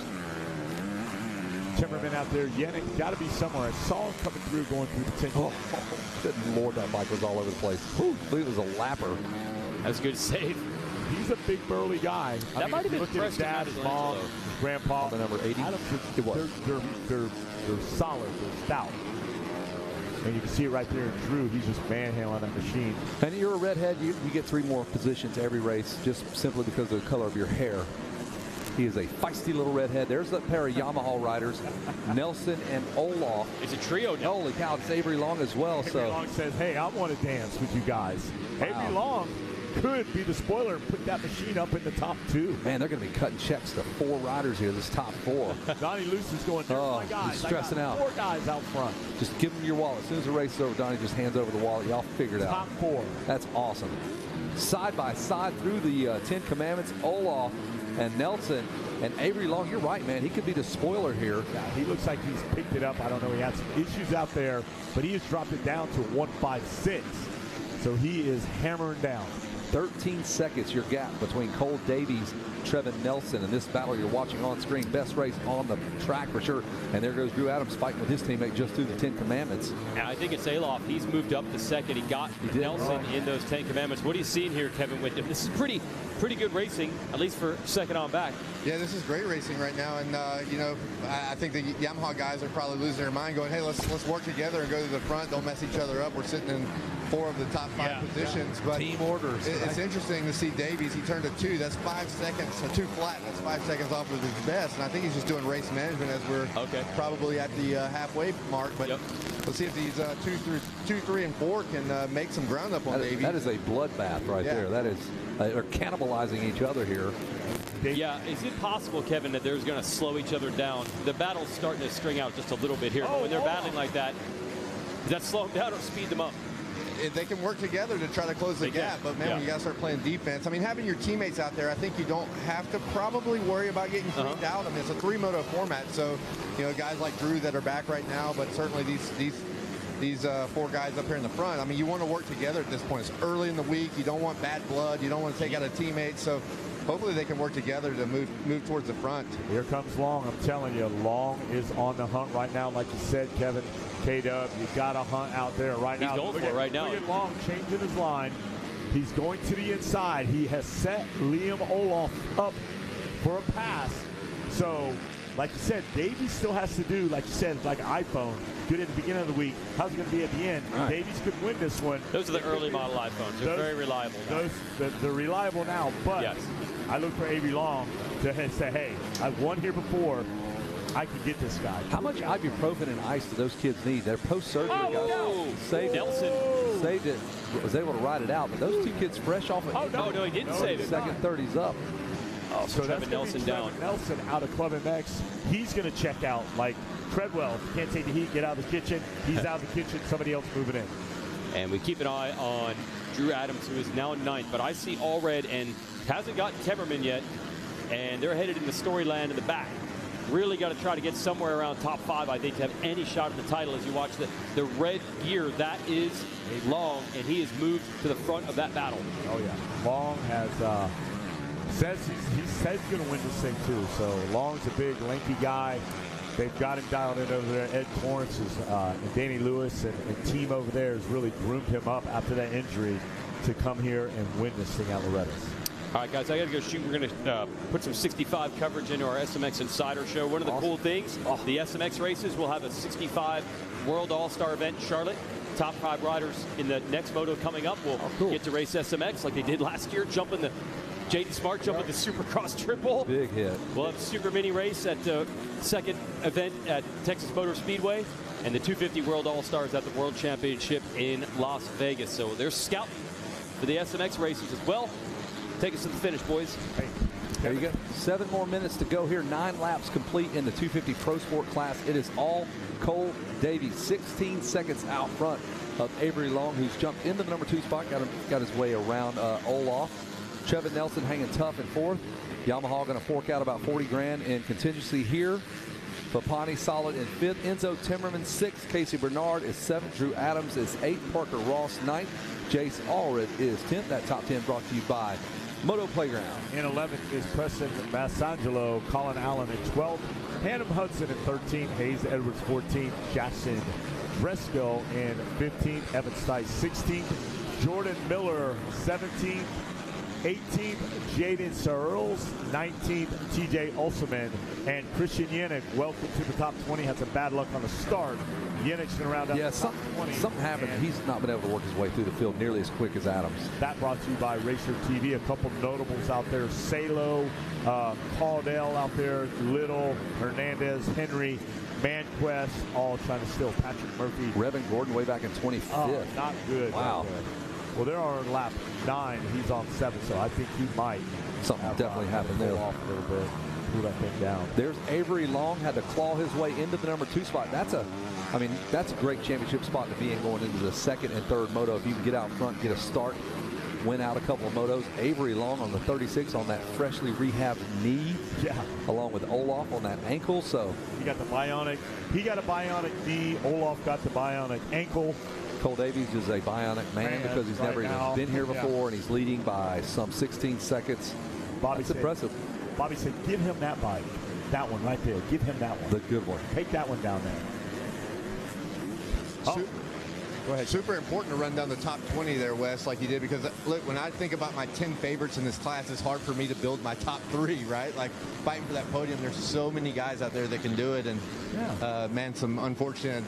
Timmerman out there. Yannick got to be somewhere. I saw him coming through, going through the 10. Oh, good Lord, that bike was all over the place. Whew, I believe it was a lapper. That's a good save. He's a big burly guy. That might have been look at his dad, his mom, his grandpa. The number 80. They're solid. They're stout. And you can see it right there in Drew. He's just manhandling that machine. And you're a redhead. You get 3 more positions every race just simply because of the color of your hair. He is a feisty little redhead. There's that pair of Yamaha riders, Nelson and Olaf. It's a trio now. Holy cow, it's Avery Long as well. Avery Long says, hey, I want to dance with you guys. Wow. Avery Long could be the spoiler and put that machine up in the top 2. Man, they're going to be cutting checks to 4 riders here, this top 4. Donnie Luce is going, there's my guys. He's stressing out. 4 guys out front. Just give them your wallet. As soon as the race is over, Donnie just hands over the wallet. Y'all figure it out. Top 4. That's awesome. Side by side through the 10 Commandments, Olaf and Nelson. And Avery Long, you're right, man. He could be the spoiler here. Yeah, he looks like he's picked it up. I don't know. He had some issues out there, but he has dropped it down to 156. So he is hammering down. 13 seconds your gap between Cole Davies, Trevin Nelson, and this battle you're watching on screen. Best race on the track for sure. And there goes Drew Adams fighting with his teammate just through the 10 Commandments. And I think it's Alof. He's moved up to second. He got Nelson in those 10 Commandments. What are you seeing here, Kevin, with him? This is pretty good racing, at least for second on back. Yeah, this is great racing right now. And, you know, I think the Yamaha guys are probably losing their mind going, hey, let's work together and go to the front. Don't mess each other up. We're sitting in 4 of the top 5 positions. But team orders. It's interesting to see Davies. He turned a 2. That's 5 seconds, a 2 flat. That's 5 seconds off of his best. And I think he's just doing race management as we're probably at the halfway mark. But let's see if these 2, 3, and 4 can make some ground up on Davies. That is a bloodbath right there. That is, they're cannibalizing each other here. Yeah, is it possible, Kevin, that they're going to slow each other down? The battle's starting to string out just a little bit here. But when they're battling like that, does that slow them down or speed them up? They can work together to try to close the gap, but man, when you got to start playing defense, I mean, having your teammates out there, I think you don't have to probably worry about getting cleaned out. I mean, it's a 3-moto format, so you know, guys like Drew that are back right now, but certainly these 4 guys up here in the front. I mean, you want to work together at this point. It's early in the week. You don't want bad blood. You don't want to take out a teammate. So hopefully they can work together to move towards the front. Here comes Long. I'm telling you, Long is on the hunt right now. Like you said, Kevin, K-Dub, you got a hunt out there right now. He's going for it right now. Look at Long changing his line. He's going to the inside. He has set Liam Olaf up for a pass. So, like you said, Davies still has to do, like you said, like iPhone. Good at the beginning of the week. How's it going to be at the end? Right. Davies could win this one. Those are the early model iPhones. They're very reliable now. They're reliable now, but I look for Avery Long to say, hey, I've won here before. I can get this guy. How much ibuprofen and ice do those kids need? They're post-surgery guys. No. Saved Nelson. Saved it. Was able to ride it out, but those 2 kids fresh off of no, he didn't save it. Second 30's up. Oh, so that's Nelson down. Nelson out of Club MX. He's going to check out like Treadwell. If you can't take the heat, get out of the kitchen. He's out of the kitchen. Somebody else moving in. And we keep an eye on Drew Adams, who is now in 9th. But I see Allred and hasn't gotten Temmerman yet. And they're headed in the Storyland in the back. really got to try to get somewhere around top 5, I think, to have any shot at the title. As you watch the red gear, that is Long, and he has moved to the front of that battle. Oh, yeah. Long has says he's going to win this thing, too. So Long's a big, lanky guy. They've got him dialed in over there. Ed Torrance and Danny Lewis and team over there has really groomed him up after that injury to come here and win this thing at Loretta's. All right, guys, I got to go shoot. We're going to put some 65 coverage into our SMX Insider Show. One of the cool things, the SMX races will have a 65 World All-Star event in Charlotte. Top 5 riders in the next moto coming up will get to race SMX like they did last year, jumping the Jaden Smart jumping the Supercross triple. Big hit. We'll have a super mini race at the second event at Texas Motor Speedway, and the 250 World All-Stars at the World Championship in Las Vegas. So they're scouting for the SMX races as well. Take us to the finish, boys. Hey, there you go. 7 more minutes to go here. 9 laps complete in the 250 Pro Sport class. It is all Cole Davies, 16 seconds out front of Avery Long, who's jumped into the number 2 spot, got his way around Olaf. Trevin Nelson hanging tough in 4th. Yamaha going to fork out about 40 grand in contingency here. Papani solid in 5th. Enzo Timmerman 6th. Casey Bernard is 7th. Drew Adams is 8th. Parker Ross 9th. Jace Allred is 10th. That top 10 brought to you by Moto Playground. In 11th is Preston Massangelo, Colin Allen in 12th, Hannum Hudson in 13th, Hayes Edwards 14th, Jackson Bresco in 15th, Evan Stice 16th, Jordan Miller 17th, 18th, Jaden Searles, 19th, TJ Olseman, and Christian Yannick. Welcome to the top 20. Had some bad luck on the start. Yannick's going to round out the top 20. Something happened. He's not been able to work his way through the field nearly as quick as Adams. That brought to you by Racer TV. A couple notables out there. Salo, Caldell out there, Little, Hernandez, Henry, Manquest, all trying to steal Patrick Murphy. Revin Gordon way back in 25th. Oh, not good. Wow. Not good. Well, they're on lap 9. He's on 7, so I think he might. Something definitely happened there. Off a little bit. Pull that thing down. There's Avery Long, had to claw his way into the number 2 spot. That's a great championship spot to be in going into the 2nd and 3rd moto. If you can get out front, get a start, win out a couple of motos. Avery Long on the 36 on that freshly rehabbed knee. Yeah. Along with Olaf on that ankle. So he got the bionic. He got a bionic knee. Olaf got the bionic ankle. Cole Davies is a bionic man because he's never even been here before, and he's leading by some 16 seconds. That's impressive. Bobby said, give him that bike. That one right there. Give him that one. The good one. Take that one down there. Go ahead. Super important to run down the top 20 there, Wes, like you did, because look, when I think about my 10 favorites in this class, it's hard for me to build my top 3, right? Like fighting for that podium, there's so many guys out there that can do it, and man, some unfortunate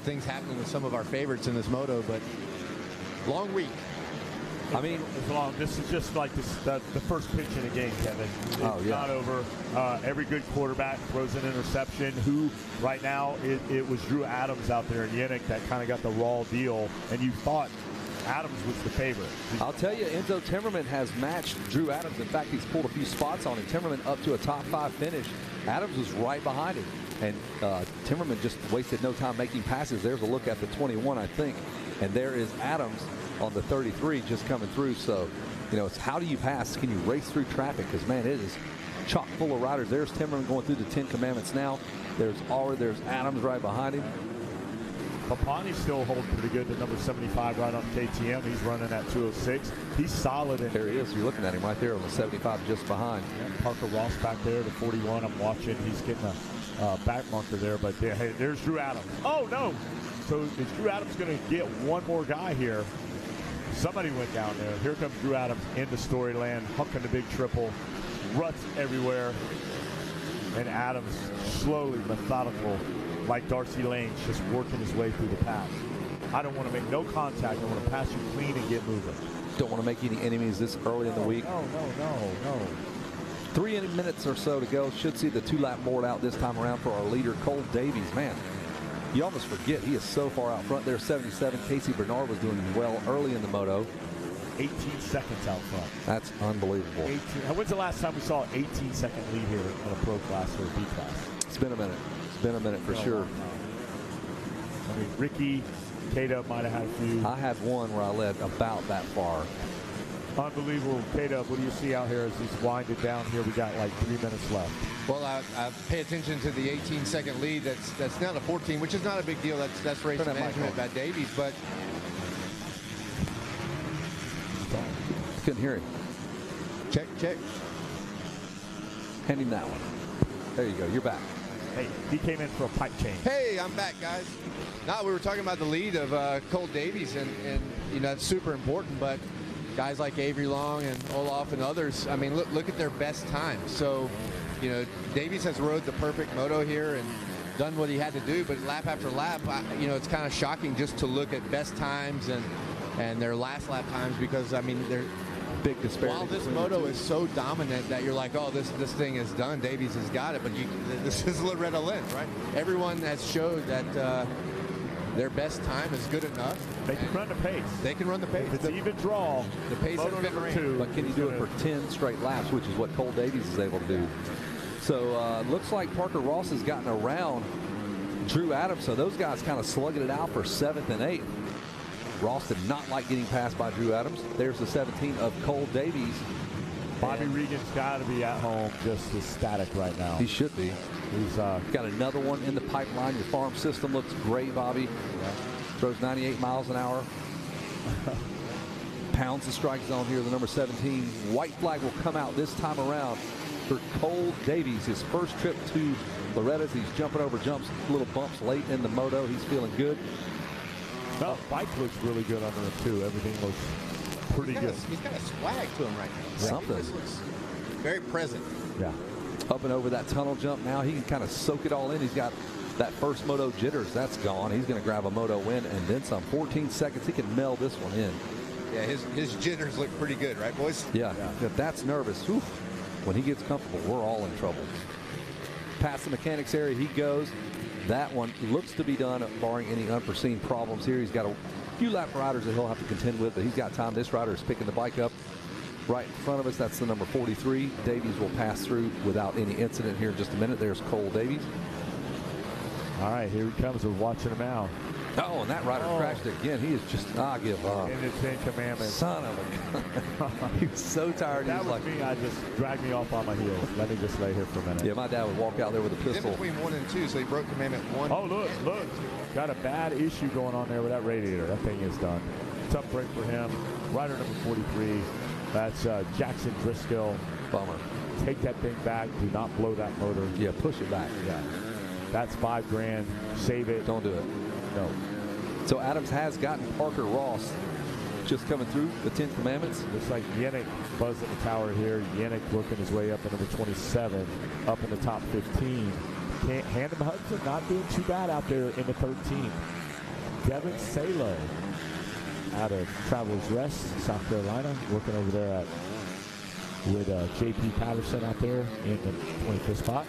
things happening with some of our favorites in this moto, but long week. I mean, this is just like the first pitch in a game, Kevin. It's not over. Every good quarterback throws an interception. Who right now, it was Drew Adams out there in Yannick that kind of got the raw deal, and you thought Adams was the favorite. I'll tell you, Enzo Timmerman has matched Drew Adams. In fact, he's pulled a few spots on him. Timmerman up to a top 5 finish. Adams was right behind him, and Timmerman just wasted no time making passes. There's a look at the 21, I think, and there is Adams on the 33 just coming through. So, it's how do you pass? Can you race through traffic? Because, man, it is chock full of riders. There's Timmerman going through the 10 Commandments now. There's Adams right behind him. Papani still holding pretty good. The number 75 right on KTM. He's running at 206. He's solid. There he is. You're looking at him right there on the 75 just behind. Yeah, Parker Ross back there, the 41. I'm watching. He's getting a back marker there. But, yeah, hey, there's Drew Adams. Oh, no. So is Drew Adams going to get one more guy here? Somebody went down there. Here comes Drew Adams into Storyland, hucking the big triple, ruts everywhere, and Adams slowly, methodical, like Darcy Lane's, just working his way through the pack. I don't want to make no contact. I want to pass you clean and get moving. Don't want to make any enemies this early in the week. No. 3 minutes or so to go. Should see the 2-lap board out this time around for our leader, Cole Davies. Man, you almost forget he is so far out front there. 77. Casey Bernard was doing well early in the moto. 18 seconds out front. That's unbelievable. 18. When's the last time we saw an 18-second lead here in a pro class or a B class? It's been a minute. It's been a minute for sure. I mean, Ricky, K-Dub might have had a few. I had one where I led about that far. Unbelievable. K-Dub, what do you see out here as he's winding down here? We got like 3 minutes left. Well, I pay attention to the 18-second lead. That's now to 14, which is not a big deal. That's race management by Davies, but couldn't hear him. Check. Hand him that one. There you go. You're back. Hey, he came in for a pipe change. Hey, I'm back, guys. Now we were talking about the lead of Cole Davies, and you know, that's super important, but guys like Avery Long and Olaf and others, I mean, look at their best times. So, you know, Davies has rode the perfect moto here and done what he had to do, but lap after lap, you know, it's kind of shocking just to look at best times and their last lap times, because, I mean, they're big disparity. While this moto is so dominant that you're like, oh, this thing is done, Davies has got it, but this is Loretta Lynn, right? Everyone has showed that their best time is good enough. They can run the pace. They can run the pace. If it's even draw, the pace has been ran. But can you do it for 10 straight laps, which is what Cole Davies is able to do. So looks like Parker Ross has gotten around Drew Adams, so those guys kind of slugging it out for 7th and 8th. Ross did not like getting passed by Drew Adams. There's the 17 of Cole Davies. Bobby Regan's got to be at home just ecstatic right now. He should be. He's got another one in the pipeline. Your farm system looks great, Bobby. Yeah. Throws 98 miles an hour. Pounds the strike zone here, the number 17. White flag will come out this time around for Cole Davies. His first trip to Loretta's. He's jumping over jumps, little bumps late in the moto. He's feeling good. Well, bike looks really good under him, too. Everything looks pretty good. He's got a swag to him right now. Yeah. Something. He just looks very present. Yeah. Up and over that tunnel jump now. He can kind of soak it all in. He's got that first moto jitters. That's gone. He's going to grab a moto win and then some. 14 seconds. He can meld this one in. Yeah, his jitters look pretty good, right, boys? Yeah. If that's nervous, whew, when he gets comfortable, we're all in trouble. Past the mechanics area he goes. That one looks to be done, barring any unforeseen problems here. He's got a few lap riders that he'll have to contend with, but he's got time. This rider is picking the bike up right in front of us. That's the number 43. Davies will pass through without any incident here in just a minute. There's Cole Davies. All right, here he comes. We're watching him out. Oh, and that rider crashed again. He is just, I give up. And it's 10 commandments. Son of a gun. He was so tired. That he was was like, me. I just dragged me off on my heels. Let me just lay here for a minute. Yeah, my dad would walk out there with a He's pistol. in between 1 and 2, so he broke commandment 1. Oh, look. Got a bad issue going on there with that radiator. That thing is done. Tough break for him. Rider number 43. That's Jackson Driscoll. Bummer. Take that thing back. Do not blow that motor. Yeah, push it back. Yeah. That's $5 grand. Save it. Don't do it. No. So Adams has gotten Parker Ross just coming through the 10 commandments. Looks like Yannick buzzing the tower here. Yannick working his way up to number 27, up in the top 15. Hannum Hudson not doing too bad out there in the 13th. Devin Salo out of Travelers Rest, South Carolina, working over there with J.P. Patterson out there in the 25th spot.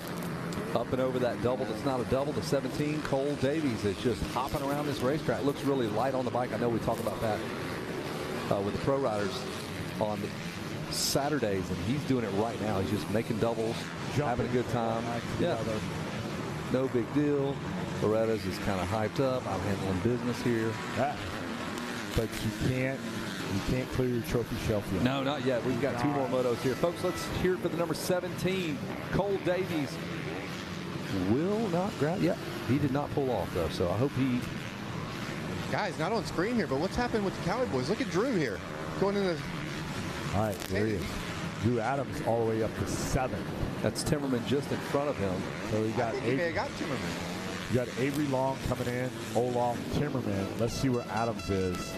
Up and over that double that's not a double, the 17, Cole Davies is just hopping around this racetrack. Looks really light on the bike. I know we talk about that with the pro riders on the Saturdays, and he's doing it right now. He's just making doubles, having a good time. Yeah, no big deal. Loretta's is kind of hyped up. I'm handling business here. Yeah. But you can't clear your trophy shelf yet. No, not yet. We've got 2 more motos here. Folks, let's hear it for the number 17, Cole Davies. Will not grab. Yeah, he did not pull off, though, so I hope he... Guys, not on screen here, but what's happened with the Cowboy boys? Look at Drew here. Going in the... All right, there he is. Drew Adams all the way up to 7th. That's Timmerman just in front of him. So we got he may have got Timmerman. You got Avery Long coming in, Olaf, Timmerman. Let's see where Adams is.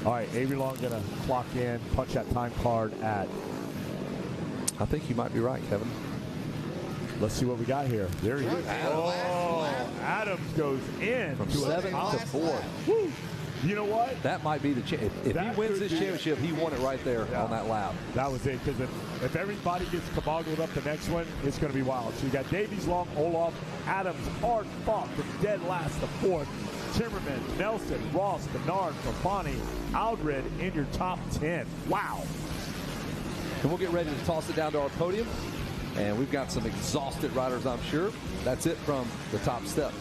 All right, Avery Long going to clock in, punch that time card at... I think you might be right, Kevin. Let's see what we got here. There he is. Oh, Adams goes in. From 7th to 4th. Woo. You know what? That might be the if he wins this championship, he won it right there on that lap. That was it, because if everybody gets kaboggled up the next one, it's going to be wild. So you got Davies, Long, Olaf, Adams, hard fought from dead last to 4th. Timmerman, Nelson, Ross, Bernard, Fafani, Aldred in your top 10. Wow. And we'll get ready to toss it down to our podium. And we've got some exhausted riders, I'm sure. That's it from the top step.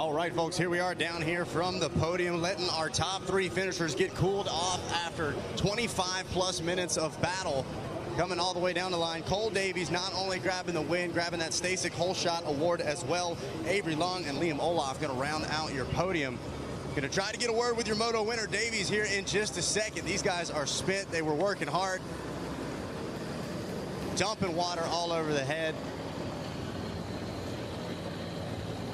All right, folks, here we are down here from the podium, letting our top 3 finishers get cooled off after 25-plus minutes of battle. Coming all the way down the line, Cole Davies not only grabbing the win, grabbing that Stasic Hole Shot Award as well. Avery Long and Liam Olaf going to round out your podium. Going to try to get a word with your Moto winner, Davies, here in just a second. These guys are spent. They were working hard, dumping water all over the head.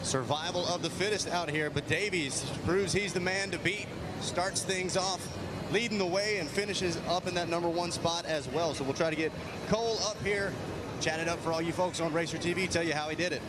Survival of the fittest out here, but Davies proves he's the man to beat. Starts things off leading the way and finishes up in that #1 spot as well. So we'll try to get Cole up here, chat it up for all you folks on Racer TV, tell you how he did it.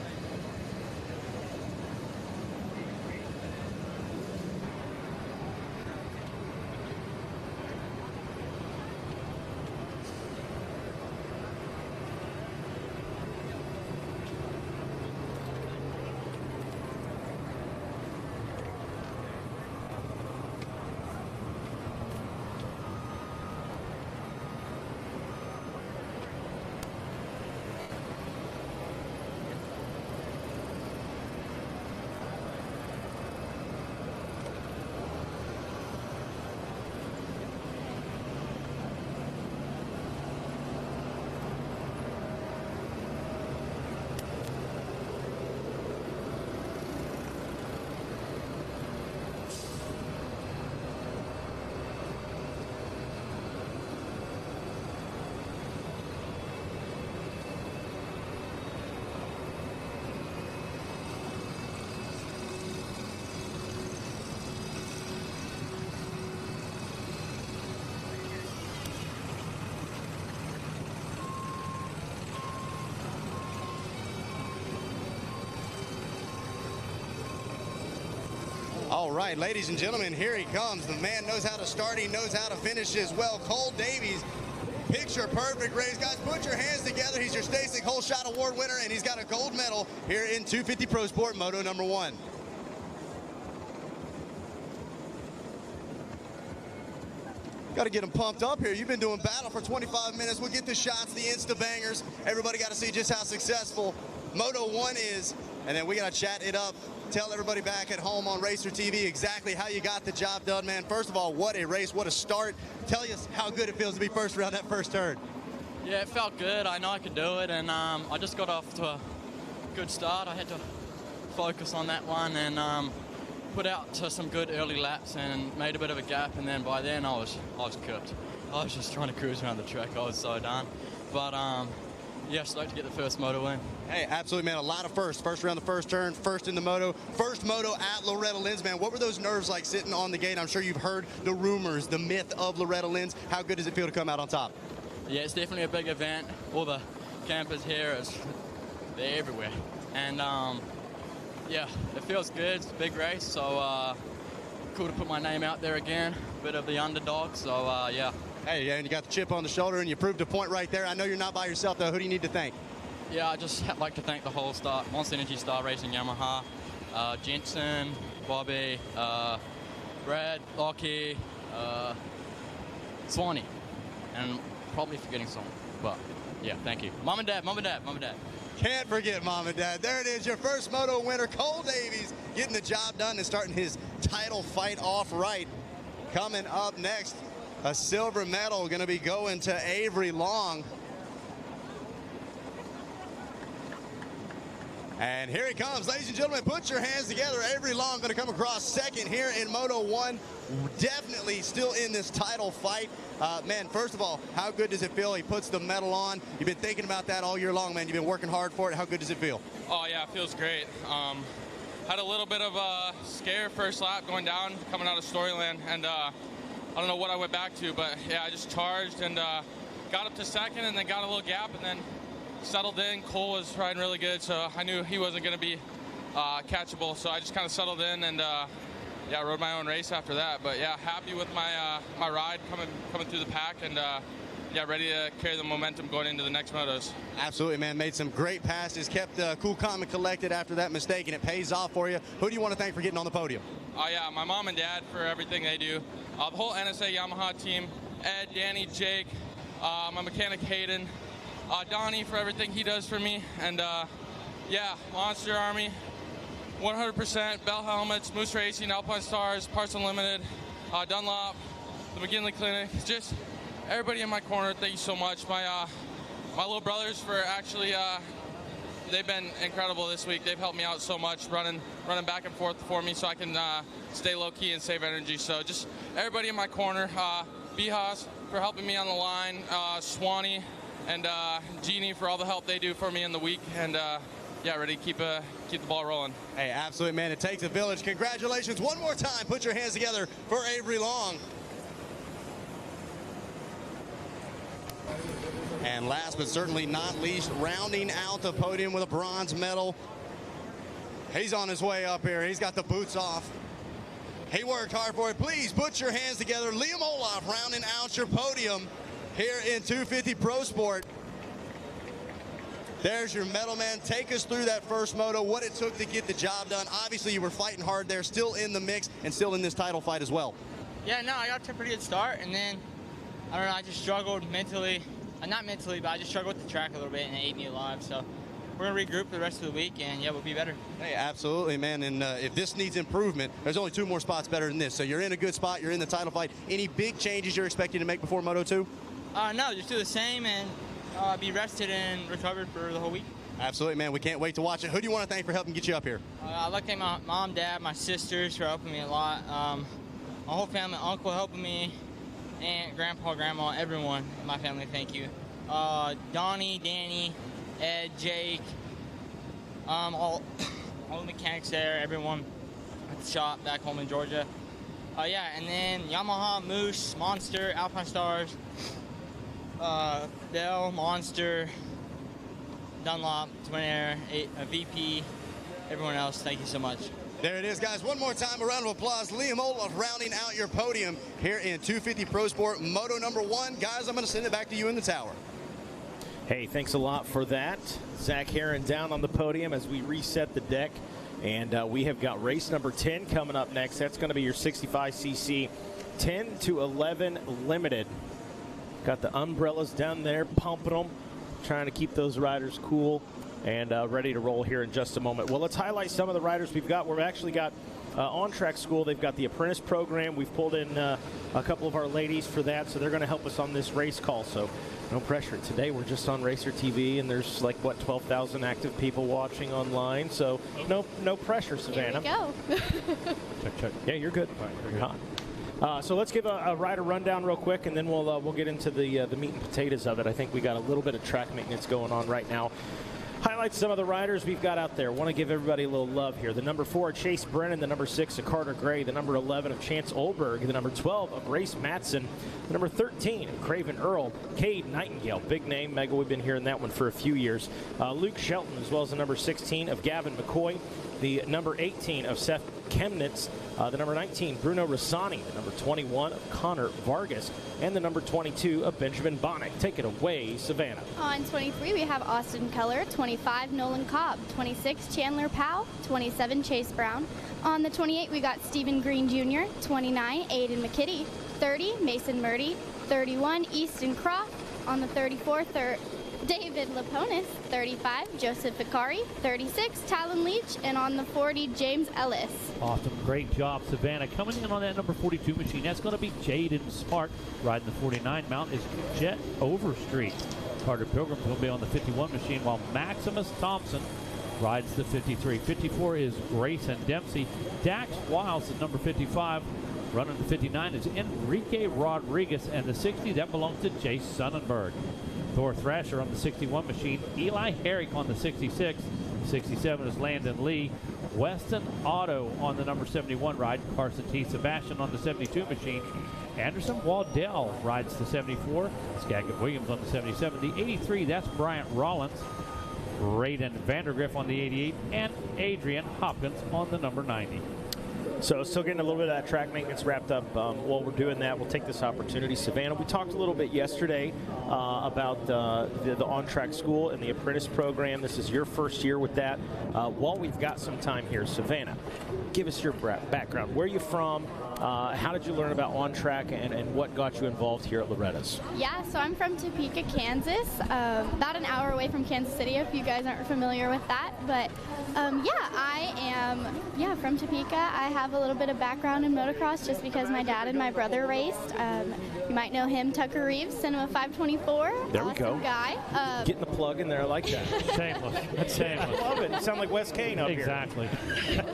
All right, ladies and gentlemen, here he comes. The man knows how to start. He knows how to finish as well. Cole Davies, picture perfect race. Guys, put your hands together. He's your Stasic Hole Shot Award winner, and he's got a gold medal here in 250 Pro Sport Moto #1. Got to get him pumped up here. You've been doing battle for 25 minutes. We'll get the shots, the insta-bangers. Everybody got to see just how successful Moto 1 is. And then we got to chat it up. Tell everybody back at home on Racer TV exactly how you got the job done, man. First of all, what a race, what a start. Tell us how good it feels to be first around that first turn. Yeah, it felt good. I know I could do it, and I just got off to a good start. I had to focus on that one and put out to some good early laps and made a bit of a gap, and then by then I was cooked. I was just trying to cruise around the track. I was so done. But yeah, stoked to get the first Moto win. Hey, absolutely, man. A lot of firsts. First around the first turn, first in the Moto, first Moto at Loretta Lynn's, man. What were those nerves like sitting on the gate? I'm sure you've heard the rumors, the myth of Loretta Lynn's. How good does it feel to come out on top? Yeah, it's definitely a big event. All the campers here, they're everywhere. And yeah, it feels good. It's a big race, so cool to put my name out there again. Bit of the underdog, so yeah. Hey, yeah, and you got the chip on the shoulder, and you proved a point right there. I know you're not by yourself, though. Who do you need to thank? Yeah, I just like to thank the whole Monster Energy Star Racing Yamaha, Jensen, Bobby, Brad, Lockie, Swanee, and probably forgetting someone. But yeah, thank you. Mom and Dad, Mom and Dad, Mom and Dad. Can't forget Mom and Dad. There it is, your first Moto winner, Cole Davies, getting the job done and starting his title fight off right. Coming up next, a silver medal going to be going to Avery Long. And here he comes, ladies and gentlemen, put your hands together. Avery Long going to come across second here in Moto 1. Definitely still in this title fight. Man, first of all, how good does it feel? He puts the medal on. You've been thinking about that all year long, man. You've been working hard for it. How good does it feel? Oh, yeah, it feels great. Had a little bit of a scare first lap going down, coming out of Storyland, and I don't know what I went back to, but yeah, I just charged and got up to second and then got a little gap and then settled in. Cole was riding really good, so I knew he wasn't going to be catchable, so I just kind of settled in and yeah, rode my own race after that. But yeah, happy with my my ride coming through the pack, and yeah, ready to carry the momentum going into the next motos. Absolutely, man. Made some great passes, kept cool, calm, and collected after that mistake, and it pays off for you. Who do you want to thank for getting on the podium? Oh yeah, my mom and dad for everything they do. The whole NSA Yamaha team, Ed, Danny, Jake, my mechanic Hayden, Donnie for everything he does for me, and yeah, Monster Army, 100%, Bell Helmets, Moose Racing, Alpine Stars, Parts Unlimited, Dunlop, the McGinley Clinic, just everybody in my corner. Thank you so much. My little brothers for actually, they've been incredible this week. They've helped me out so much, running back and forth for me so I can stay low key and save energy. So just everybody in my corner, Bihas for helping me on the line, Swanee and Jeannie for all the help they do for me in the week, and yeah, ready to keep the ball rolling. Hey, absolutely, man. It takes a village. Congratulations one more time. Put your hands together for Avery Long. And last but certainly not least, rounding out the podium with a bronze medal. He's on his way up here. He's got the boots off. He worked hard for it. Please put your hands together. Liam Olaf rounding out your podium here in 250 Pro Sport. There's your medal, man. Take us through that first moto, what it took to get the job done. Obviously, you were fighting hard there, still in the mix and still in this title fight as well. Yeah, no, I got to a pretty good start, and then, I don't know, I just struggled mentally. Not mentally, but I just struggled with the track a little bit, and it ate me alive. So we're going to regroup for the rest of the week, and yeah, we'll be better. Hey, absolutely, man. And if this needs improvement, there's only 2 more spots better than this. So you're in a good spot. You're in the title fight. Any big changes you're expecting to make before Moto 2? No, just do the same and be rested and recovered for the whole week. Absolutely, man. We can't wait to watch it. Who do you want to thank for helping get you up here? I'd like to thank my mom, dad, my sisters for helping me a lot. My whole family, uncle helping me, aunt, grandpa, grandma, everyone in my family, thank you. Donnie, Danny, Ed, Jake, all the mechanics there, everyone at the shop back home in Georgia. Yeah, and then Yamaha, Moose, Monster, Alpine Stars, Bell, Monster, Dunlop, Twin Air, VP, everyone else, thank you so much. There it is, guys. One more time, a round of applause. Liam Olaf rounding out your podium here in 250 Pro Sport Moto number 1. Guys, I'm going to send it back to you in the tower. Hey, thanks a lot for that. Zach Herron down on the podium as we reset the deck. And we have got race number 10 coming up next. That's going to be your 65cc 10 to 11 limited. Got the umbrellas down there, pumping them, trying to keep those riders cool and ready to roll here in just a moment. Well, let's highlight some of the riders we've got. We've actually got on-track school. They've got the apprentice program. We've pulled in a couple of our ladies for that, so they're going to help us on this race call. So no pressure. Today we're just on Racer TV, and there's like, what, 12,000 active people watching online. So no pressure, Savannah. Here we go. Check. Yeah, you're good. You're hot. So let's give a rider rundown real quick, and then we'll get into the meat and potatoes of it. I think we got a little bit of track maintenance going on right now. Highlight some of the riders we've got out there. Want to give everybody a little love here. The number 4 of Chase Brennan, the number 6 of Carter Gray, the number 11 of Chance Olberg, the number 12 of Grace Matson, the number 13 of Craven Earl, Cade Nightingale, big name, Mega, we've been hearing that one for a few years. Luke Shelton, as well as the number 16 of Gavin McCoy, the number 18 of Seth Chemnitz, the number 19, Bruno Rossani, the number 21 of Connor Vargas, and the number 22 of Benjamin Bonnick. Take it away, Savannah. On 23, we have Austin Keller, 25, Nolan Cobb, 26, Chandler Powell, 27, Chase Brown. On the 28, we got Stephen Green Jr., 29, Aiden McKitty, 30, Mason Murdy, 31, Easton Croft. On the 34, David Laponis, 35, Joseph Vicari, 36, Talon Leach, and on the 40, James Ellis. Awesome. Great job, Savannah. Coming in on that number 42 machine, that's going to be Jaden Smart. Riding the 49 mount is Jet Overstreet. Carter Pilgrim's going to be on the 51 machine, while Maximus Thompson rides the 53. 54 is Grayson Dempsey. Dax Wiles at number 55. Running the 59 is Enrique Rodriguez, and the 60, that belongs to Jace Sonnenberg. Thor Thrasher on the 61 machine. Eli Herrick on the 66. 67 is Landon Lee. Weston Otto on the number 71 ride. Carson T. Sebastian on the 72 machine. Anderson Waddell rides the 74. Skagit Williams on the 77. The 83, that's Bryant Rollins. Raiden Vandergriff on the 88. And Adrian Hopkins on the number 90. So still getting a little bit of that track maintenance wrapped up. While we're doing that, we'll take this opportunity. Savannah, we talked a little bit yesterday about the on-track school and the apprentice program. This is your first year with that. While we've got some time here, Savannah, give us your background. Where are you from? How did you learn about On Track, and what got you involved here at Loretta's? Yeah, so I'm from Topeka, Kansas, about an hour away from Kansas City, if you guys aren't familiar with that. But I am from Topeka. I have a little bit of background in motocross just because my dad and my brother raced. You might know him, Tucker Reeves, Cinema 524. There we go. Awesome guy. Getting the plug in there, I like that. Shameless. That's shameless. I love it. You sound like Wes Kane up exactly. here.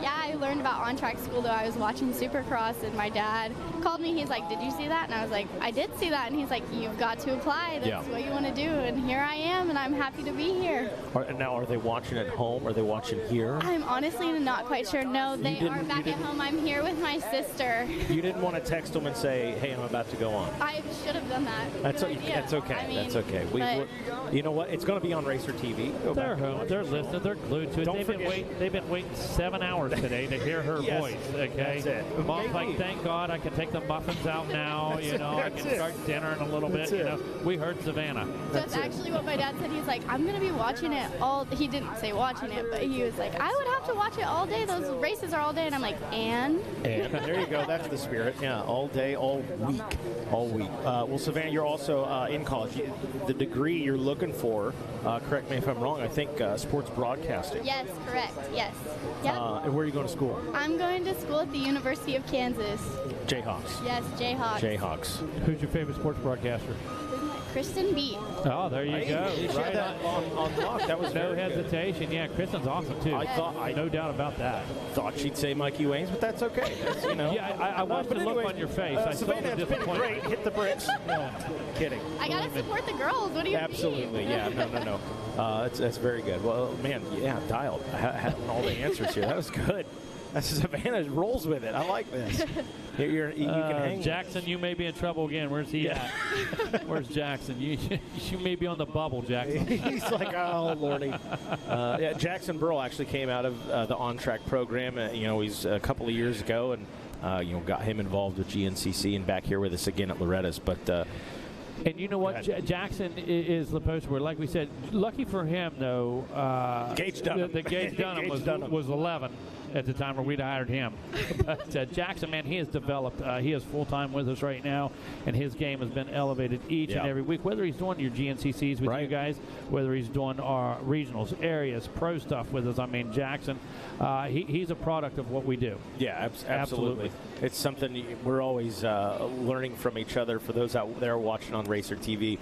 Yeah, I learned about On Track School, though. I was watching Supercross, and my dad called me. He's like, "Did you see that?" And I was like, "I did see that." And he's like, "You've got to apply. That's what you want to do." And here I am, and I'm happy to be here. Now, are they watching at home? Are they watching here? I'm honestly not quite sure. No, they are back at home. I'm here with my sister. You didn't want to text them and say, "Hey, I'm about to go on." I should have done that. That's Good idea. okay. I mean, That's okay. You know what? It's going to be on Racer TV. They're home. They're listening. They're glued to it. They've been waiting 7 hours today to hear her voice. Okay. That's it. Mom's like, "Thank God I can take the muffins out now. You know, I can start dinner in a little bit." You know, we heard Savannah. That's actually what my dad said. He's like, "I'm going to be watching it all." He didn't say watching it, but he was like, "I would have to watch it all day. Those races are all day." And I'm like, "And?" And there you go. That's the spirit. Yeah, all day, all week. All week. Well, Savannah, you're also in college. The degree you're looking for, correct me if I'm wrong, I think sports broadcasting. Yes, correct. Yes. Yep. And where are you going to school? I'm going to school at the University of Kansas. Jayhawks. Yes, Jayhawks. Jayhawks. Who's your favorite sports broadcaster? Kristen Beat. Oh, there you go. Right on lock. That was no hesitation. Yeah, Kristen's awesome too. No doubt about that. Thought she'd say Mikey Waynes, but that's okay. That's, you know. Yeah, I watched the look on your face. I saw Savannah, the it's been disappointment. great. Hit the bricks. Kidding. I gotta support the girls. What do you Absolutely. mean? Yeah. No. That's very good. Well, man, yeah, dialed. Having all the answers here. That was good. Savannah rolls with it. I like this. You can hang. Jackson, you may be in trouble again. Where's he at? Where's Jackson? You may be on the bubble, Jackson. He's like, oh, Lordy. Yeah, Jackson Burrell actually came out of the On Track program. He's a couple of years ago, and got him involved with GNCC and back here with us again at Loretta's. But and you know what? Jackson is the poster boy. Like we said, lucky for him, though. Gage Dunham. The Gage Dunham was 11 at the time where we'd hired him. But Jackson, man, he has developed. He is full-time with us right now, and his game has been elevated each and every week. Whether he's doing your GNCCs with you guys, whether he's doing our regionals, areas, pro stuff with us. I mean, Jackson, he's a product of what we do. Yeah, absolutely. It's something we're always learning from each other. For those out there watching on Racer TV,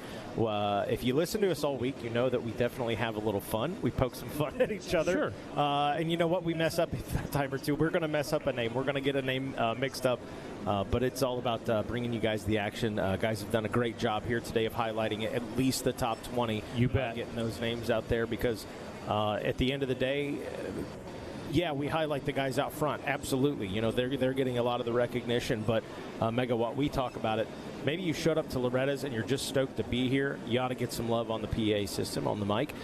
if you listen to us all week, you know that we definitely have a little fun. We poke some fun at each other. Sure. And you know what? We mess up a time or two. We're going to mess up a name. We're going to get a name mixed up. But it's all about bringing you guys the action. Guys have done a great job here today of highlighting at least the top 20. You bet. Getting those names out there because at the end of the day, yeah, we highlight the guys out front. Absolutely. They're getting a lot of the recognition. But, Megawatt, we talk about it. Maybe you showed up to Loretta's and you're just stoked to be here. You ought to get some love on the PA system, on the mic.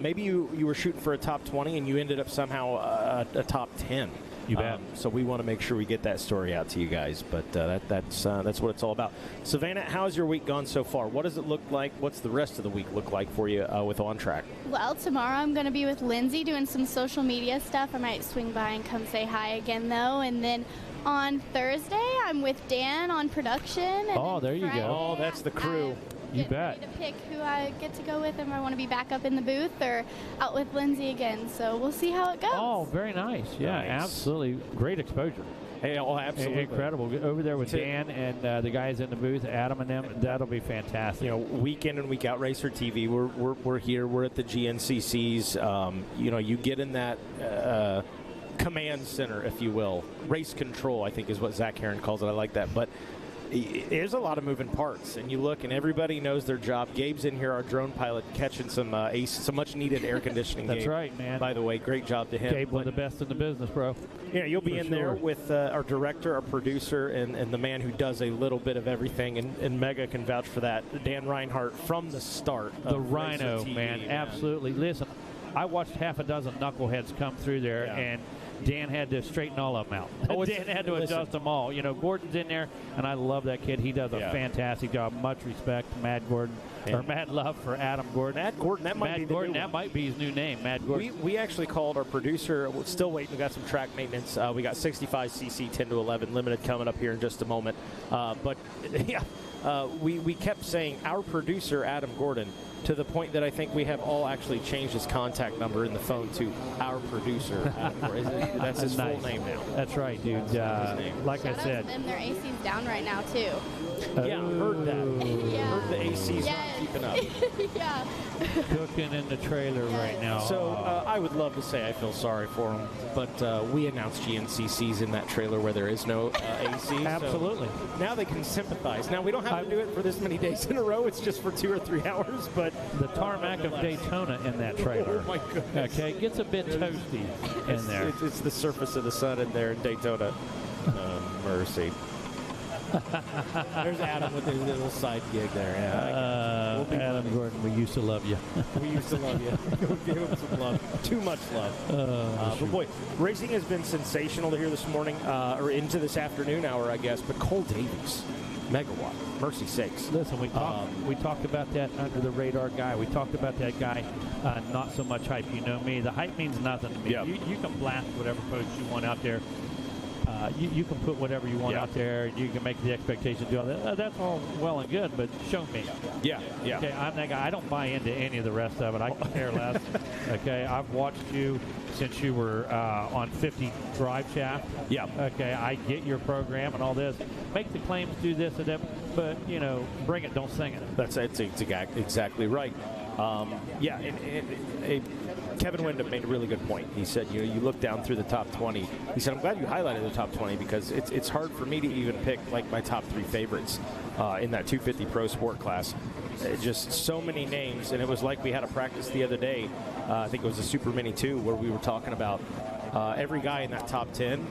Maybe you were shooting for a top 20 and you ended up somehow a top 10. You bet. So we want to make sure we get that story out to you guys. But that's what it's all about. Savannah, how's your week gone so far? What does it look like? What's the rest of the week look like for you with On Track? Well, tomorrow I'm going to be with Lindsay doing some social media stuff. I might swing by and come say hi again, though. And then on Thursday, I'm with Dan on production. And there you go. Oh, that's the crew. You bet. To pick who I get to go with, and I want to be back up in the booth or out with Lindsay again. So we'll see how it goes. Oh, very nice. Yeah, absolutely. Great exposure. Hey, absolutely. Incredible. Over there with Dan and the guys in the booth, Adam and them, that'll be fantastic. Week in and week out, Racer TV, we're here. We're at the GNCCs. You get in that command center, if you will. Race control, I think, is what Zach Heron calls it. I like that. But there's a lot of moving parts, and you look, and everybody knows their job. Gabe's in here, our drone pilot, catching some some much-needed air conditioning. That's Gabe, right, man. By the way, great job to him. Gabe, one of the best in the business, bro. Yeah, you'll be in there with our director, our producer, and the man who does a little bit of everything, and Mega can vouch for that, Dan Reinhardt, from the start. The Rhino, man, absolutely. Listen, I watched half a dozen knuckleheads come through there, and Dan had to straighten all of them out. Dan had to adjust them all. You know, Gordon's in there, and I love that kid. He does a fantastic job. Much respect to Mad Gordon, or Mad Love for Adam Gordon. Mad Gordon, that might be the new that might be his new name, Mad Gordon. We actually called our producer. We're still waiting. We got some track maintenance. We got 65cc 10 to 11 limited coming up here in just a moment. But yeah, we kept saying our producer Adam Gordon, to the point that I think we have all actually changed his contact number in the phone to our producer. Adam Gordon. That's his full name now. That's right, dude. Like I said, them, their AC's down right now too. Yeah, heard that. Yeah. Heard the AC's not keeping up. Yeah. Cooking in the trailer right now. So I would love to say I feel sorry for him, but we announced GNCCs in that trailer where there is no AC. Absolutely. So now they can sympathize. Now we don't have to do it for this many days in a row. It's just for 2 or 3 hours. But the tarmac of Daytona in that trailer. Oh my goodness. Okay, gets a bit toasty in there. It's the surface of the sun in there in Daytona. Mercy. There's Adam with his little side gig there. Yeah, Adam Gordon, we used to love you. We used to love you. Give him some love. Too much love. But boy, racing has been sensational here this morning, or into this afternoon hour, I guess. But Cole Davies, megawatt, mercy sakes. Listen, we talked about that under the radar guy. We talked about that guy, not so much hype. You know me. The hype means nothing to me. Yep. You can blast whatever post you want out there. You can put whatever you want out there. You can make the expectation do all that. That's all well and good, but show me. Yeah. Okay, I'm that guy. I don't buy into any of the rest of it. I can care less. Okay, I've watched you since you were on 50 Drive Shaft. Yeah. Okay, I get your program and all this. Make the claims, do this and that, but, you know, bring it, don't sing it. It's exactly right. Kevin Windham made a really good point. He said, you look down through the top 20. He said, I'm glad you highlighted the top 20 because it's hard for me to even pick like my top 3 favorites in that 250 Pro Sport class. Just so many names, and it was like we had a practice the other day. I think it was a Super Mini 2 where we were talking about every guy in that top 10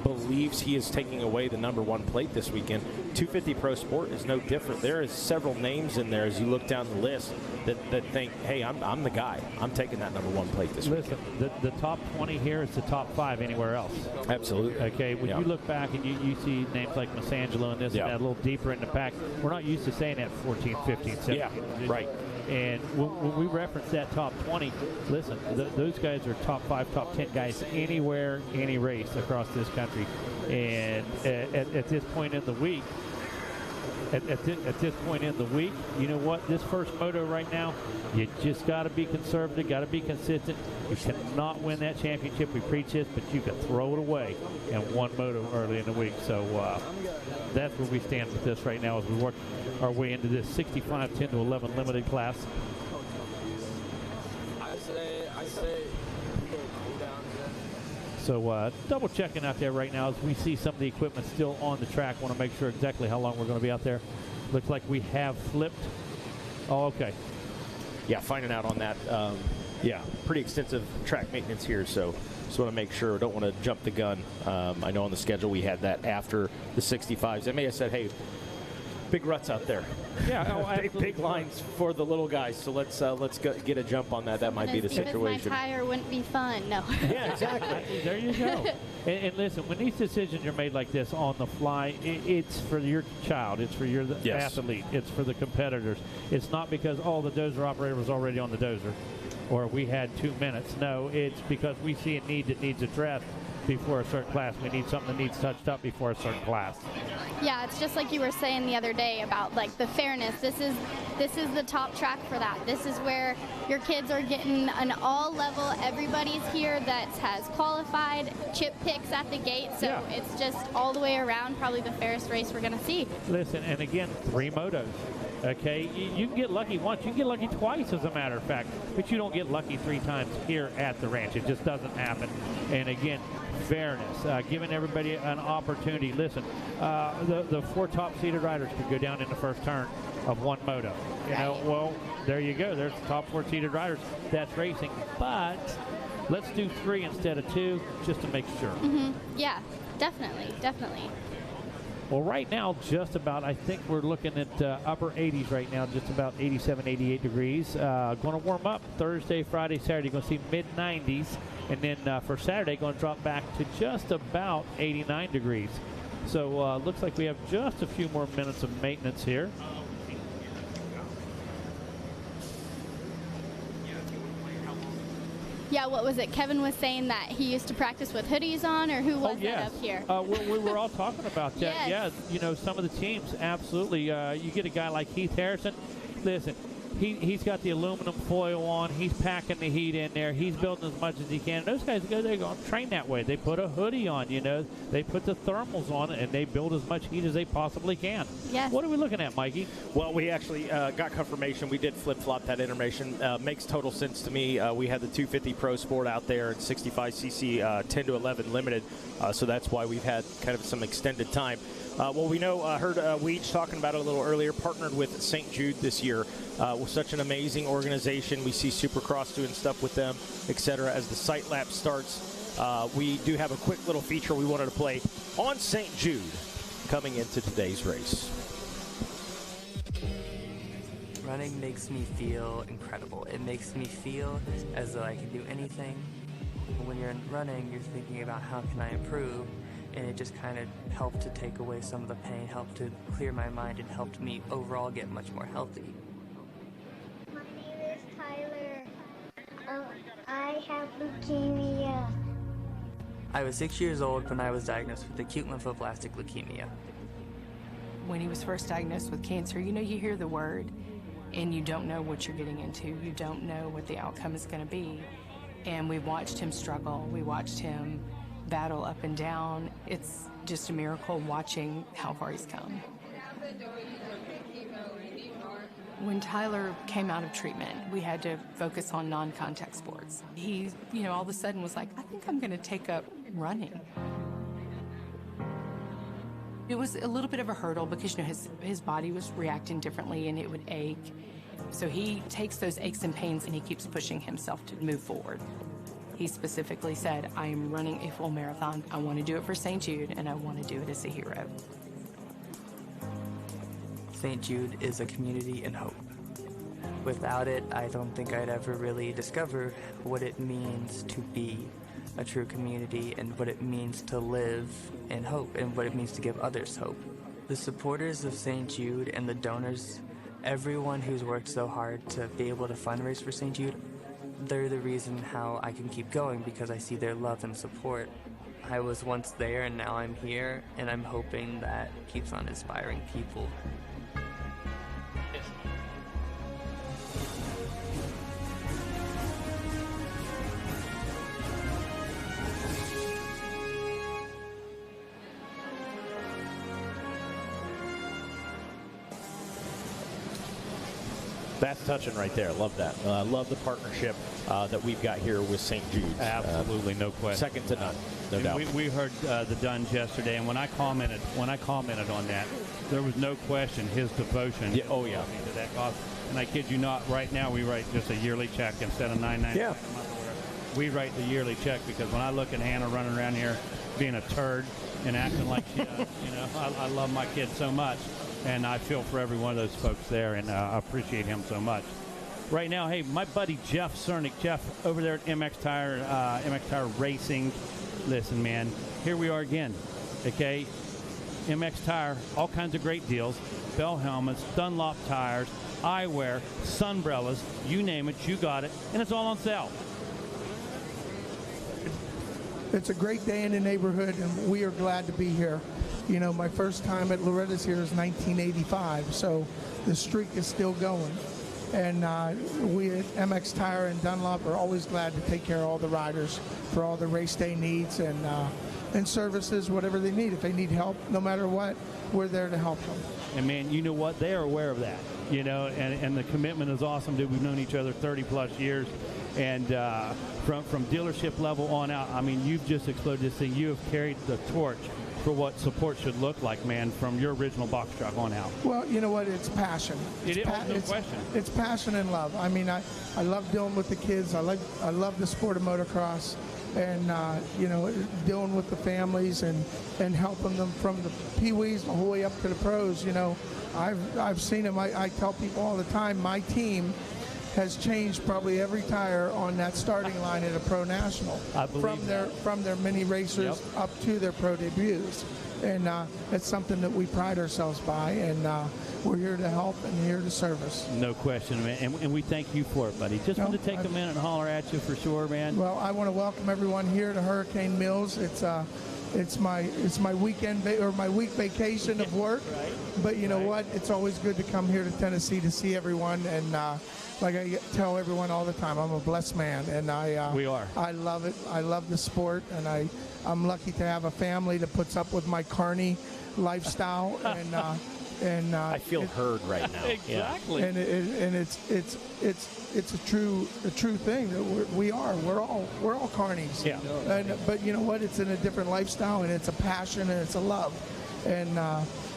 believes he is taking away the #1 plate this weekend. 250 Pro Sport is no different. There is several names in there as you look down the list that think, hey, I'm the guy. I'm taking that #1 plate this weekend. Listen, the top 20 here is the top 5 anywhere else. Absolutely. Okay, when you look back and you see names like Masangelo and this and that a little deeper in the pack, we're not used to saying that 14, 15, 17. Yeah, right. And when we reference that top 20, listen, those guys are top 5, top 10 guys anywhere, any race across this country. And at this point in the week, at this point in the week, you know what? This first moto right now, you just got to be conservative, got to be consistent. You cannot win that championship. We preach this, but you can throw it away in one moto early in the week. So that's where we stand with this right now as we work our way into this 65 10 to 11 limited class. I say. So double checking out there right now as we see some of the equipment still on the track. Want to make sure exactly how long we're going to be out there. Looks like we have flipped. Oh, okay. Yeah, finding out on that. Pretty extensive track maintenance here, so just want to make sure. Don't want to jump the gun. I know on the schedule we had that after the 65s. They may have said, hey, big ruts out there. Yeah, big lines for the little guys. So let's go get a jump on that. That might be the situation. My tire wouldn't be fun. No. Yeah, exactly. There you go. And listen, when these decisions are made like this on the fly, it's for your child. It's for your athlete. It's for the competitors. It's not because, the dozer operator was already on the dozer or we had 2 minutes. No, it's because we see a need that needs addressed before a certain class. We need something that needs touched up before a certain class. Yeah, it's just like you were saying the other day about like the fairness. This is the top track for that. This is where your kids are getting an all level. Everybody's here that has qualified, chip picks at the gate. So it's just all the way around probably the fairest race we're going to see. Listen, and again, 3 motos. Okay, you can get lucky once, you can get lucky twice, as a matter of fact, but you don't get lucky 3 times here at the ranch. It just doesn't happen. And again, fairness, giving everybody an opportunity. Listen, the 4 top-seeded riders could go down in the first turn of 1 moto. You know, well, there you go. There's the top 4 seeded riders. That's racing, but let's do 3 instead of 2, just to make sure. Yeah, definitely. Well, right now, just about, I think we're looking at upper 80s right now, just about 87, 88 degrees. Going to warm up Thursday, Friday, Saturday. Going to see mid-90s. And then for Saturday, going to drop back to just about 89 degrees. So looks like we have just a few more minutes of maintenance here. Yeah, what was it? Kevin was saying that he used to practice with hoodies on, or who was that up here? We were all talking about that. Yes. Yeah, some of the teams, absolutely. You get a guy like Keith Harrison. Listen, he's got the aluminum foil on. He's packing the heat in there. He's building as much as he can. Those guys go there, go train that way. They put a hoodie on, They put the thermals on, and they build as much heat as they possibly can. Yes. What are we looking at, Mikey? Well, we actually got confirmation. We did flip-flop that Intermission. Makes total sense to me. We had the 250 Pro Sport out there and 65cc 10 to 11 limited, so that's why we've had kind of some extended time. Well, we know, heard Weech talking about it a little earlier, partnered with St. Jude this year. With such an amazing organization. We see Supercross doing stuff with them, etc. As the sight lap starts, we do have a quick little feature we wanted to play on St. Jude coming into today's race. Running makes me feel incredible. It makes me feel as though I can do anything. When you're running, you're thinking about how can I improve, and it just kind of helped to take away some of the pain, helped to clear my mind, and helped me overall get much more healthy. My name is Tyler. I have leukemia. I was 6 years old when I was diagnosed with acute lymphoblastic leukemia. When he was first diagnosed with cancer, you hear the word and you don't know what you're getting into. You don't know what the outcome is going to be. And we watched him struggle. We watched him battle up and down. It's just a miracle watching how far he's come. When Tyler came out of treatment, we had to focus on non-contact sports. He, all of a sudden was like, I think I'm going to take up running. It was a little bit of a hurdle because, his body was reacting differently and it would ache. So he takes those aches and pains and he keeps pushing himself to move forward. He specifically said, I am running a full marathon. I want to do it for St. Jude and I want to do it as a hero. St. Jude is a community and hope. Without it, I don't think I'd ever really discover what it means to be a true community and what it means to live in hope and what it means to give others hope. The supporters of St. Jude and the donors, everyone who's worked so hard to be able to fundraise for St. Jude, they're the reason how I can keep going because I see their love and support. I was once there and now I'm here, and I'm hoping that keeps on inspiring people. That's touching right there. Love that. Love the partnership that we've got here with St. Jude's. Absolutely, no question. Second to none, no doubt. We heard the Duns yesterday, and when I commented on that, there was no question his devotion. Yeah, oh yeah. To that cause. And I kid you not, right now we write just a yearly check instead of $9.99 Yeah. a month. We write the yearly check because when I look at Hannah running around here being a turd and acting like she does, I love my kid so much. And I feel for every one of those folks there, and I appreciate him so much. Right now, hey, my buddy Jeff Cernick, Jeff over there at MX Tire Racing. Listen, man, here we are again, okay? MX Tire, all kinds of great deals. Bell helmets, Dunlop tires, eyewear, sunbrellas, you name it, you got it, and it's all on sale. It's a great day in the neighborhood, and we are glad to be here. My first time at Loretta's here is 1985, so the streak is still going. And we at MX Tire and Dunlop are always glad to take care of all the riders for all the race day needs and services, whatever they need. If they need help, no matter what, we're there to help them. And, man, you know what? They are aware of that, and the commitment is awesome, dude. We've known each other 30-plus years. And from dealership level on out, I mean, you've just exploded this thing. You have carried the torch for what support should look like, man, from your original box truck on out. Well, you know what? It's passion. No question. It's passion and love. I mean, I love dealing with the kids. I love the sport of motocross, and dealing with the families and helping them from the pee-wees the whole way up to the pros. I've seen them. I tell people all the time, my team has changed probably every tire on that starting line at a Pro National. I believe from their mini racers up to their pro debuts. And it's something that we pride ourselves by, and we're here to help and here to service. No question, man. And we thank you for it, buddy. Just wanted to take a minute and holler at you for sure, man. Well, I want to welcome everyone here to Hurricane Mills. It's my weekend or my week vacation of work, but you know what? It's always good to come here to Tennessee to see everyone, and like I tell everyone all the time, I'm a blessed man, and we are. I love it. I love the sport, and I'm lucky to have a family that puts up with my carny lifestyle, and I feel heard right now. Exactly. And it's a true thing that we're all carnies. Yeah. But you know what? It's in a different lifestyle, and it's a passion, and it's a love, and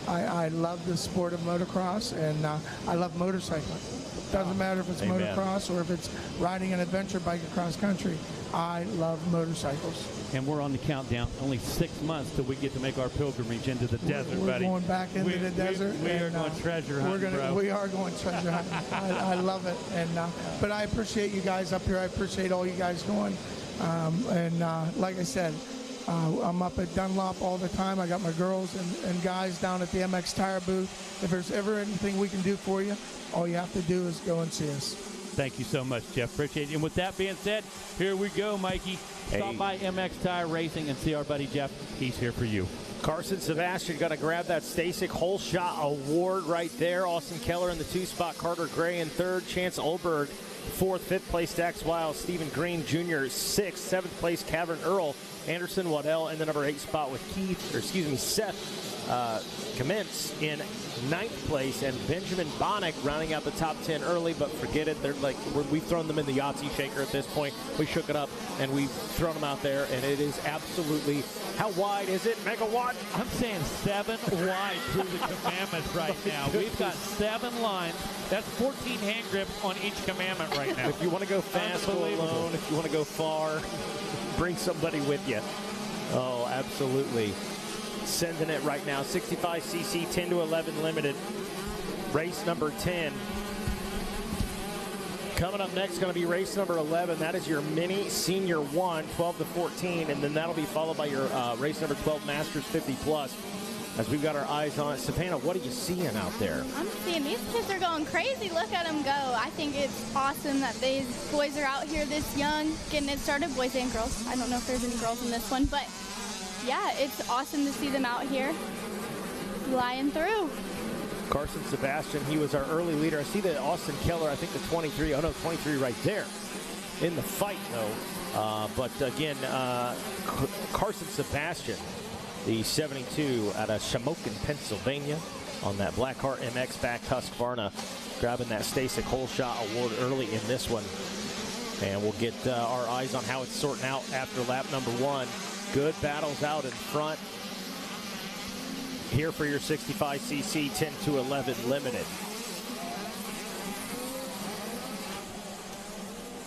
I love the sport of motocross, and I love motorcycling. Doesn't matter if it's motocross or if it's riding an adventure bike across country. I love motorcycles. And we're on the countdown. Only 6 months till we get to make our pilgrimage into the desert, we're buddy. We're going back into the desert. We are going treasure hunting, bro. We are going treasure hunting. I love it. And but I appreciate you guys up here. I appreciate all you guys doing. Like I said, I'm up at Dunlop all the time. I got my girls and guys down at the MX Tire booth. If there's ever anything we can do for you, all you have to do is go and see us. Thank you so much, Jeff. Appreciate it. And with that being said, here we go, Mikey. Stop by MX Tire Racing and see our buddy Jeff. He's here for you. Carson Sebastian going to grab that Stasic Hole Shot Award right there. Austin Keller in the 2 spot. Carter Gray in 3rd. Chance Olberg 4th. 5th place Dax Wiles. Stephen Green Jr. 6th. 7th place Cavern Earl. Anderson Waddell in the number 8 spot with Seth Commence in 9th place, and Benjamin Bonnick rounding out the top 10 early, but forget it. They're like, we've thrown them in the Yahtzee shaker at this point. We shook it up and we've thrown them out there, and it is absolutely, how wide is it? Megawatt? I'm saying 7 wide through the commandments right now. We've got 7 lines. That's 14 hand grips on each commandment right now. If you want to go fast, go alone. If you want to go far, bring somebody with you. Oh, absolutely. Sending it right now. 65cc 10 to 11 limited. Race number 10. Coming up next is going to be race number 11. That is your mini senior 1, 12 to 14, and then that'll be followed by your race number 12 Masters 50 plus. As we've got our eyes on it, Savannah, what are you seeing out there? I'm seeing these kids are going crazy. Look at them go. I think it's awesome that these boys are out here this young, getting it started, boys and girls. I don't know if there's any girls in this one, but yeah, it's awesome to see them out here flying through. Carson Sebastian, he was our early leader. I see that Austin Keller, I think the 23, 23 right there in the fight, though. But again, Carson Sebastian, the 72 out of Shamokin, Pennsylvania, on that Blackheart MX backed Husqvarna, grabbing that Stasic Hole Shot Award early in this one. And we'll get our eyes on how it's sorting out after lap number 1. Good battles out in front. Here for your 65cc 10 to 11 limited.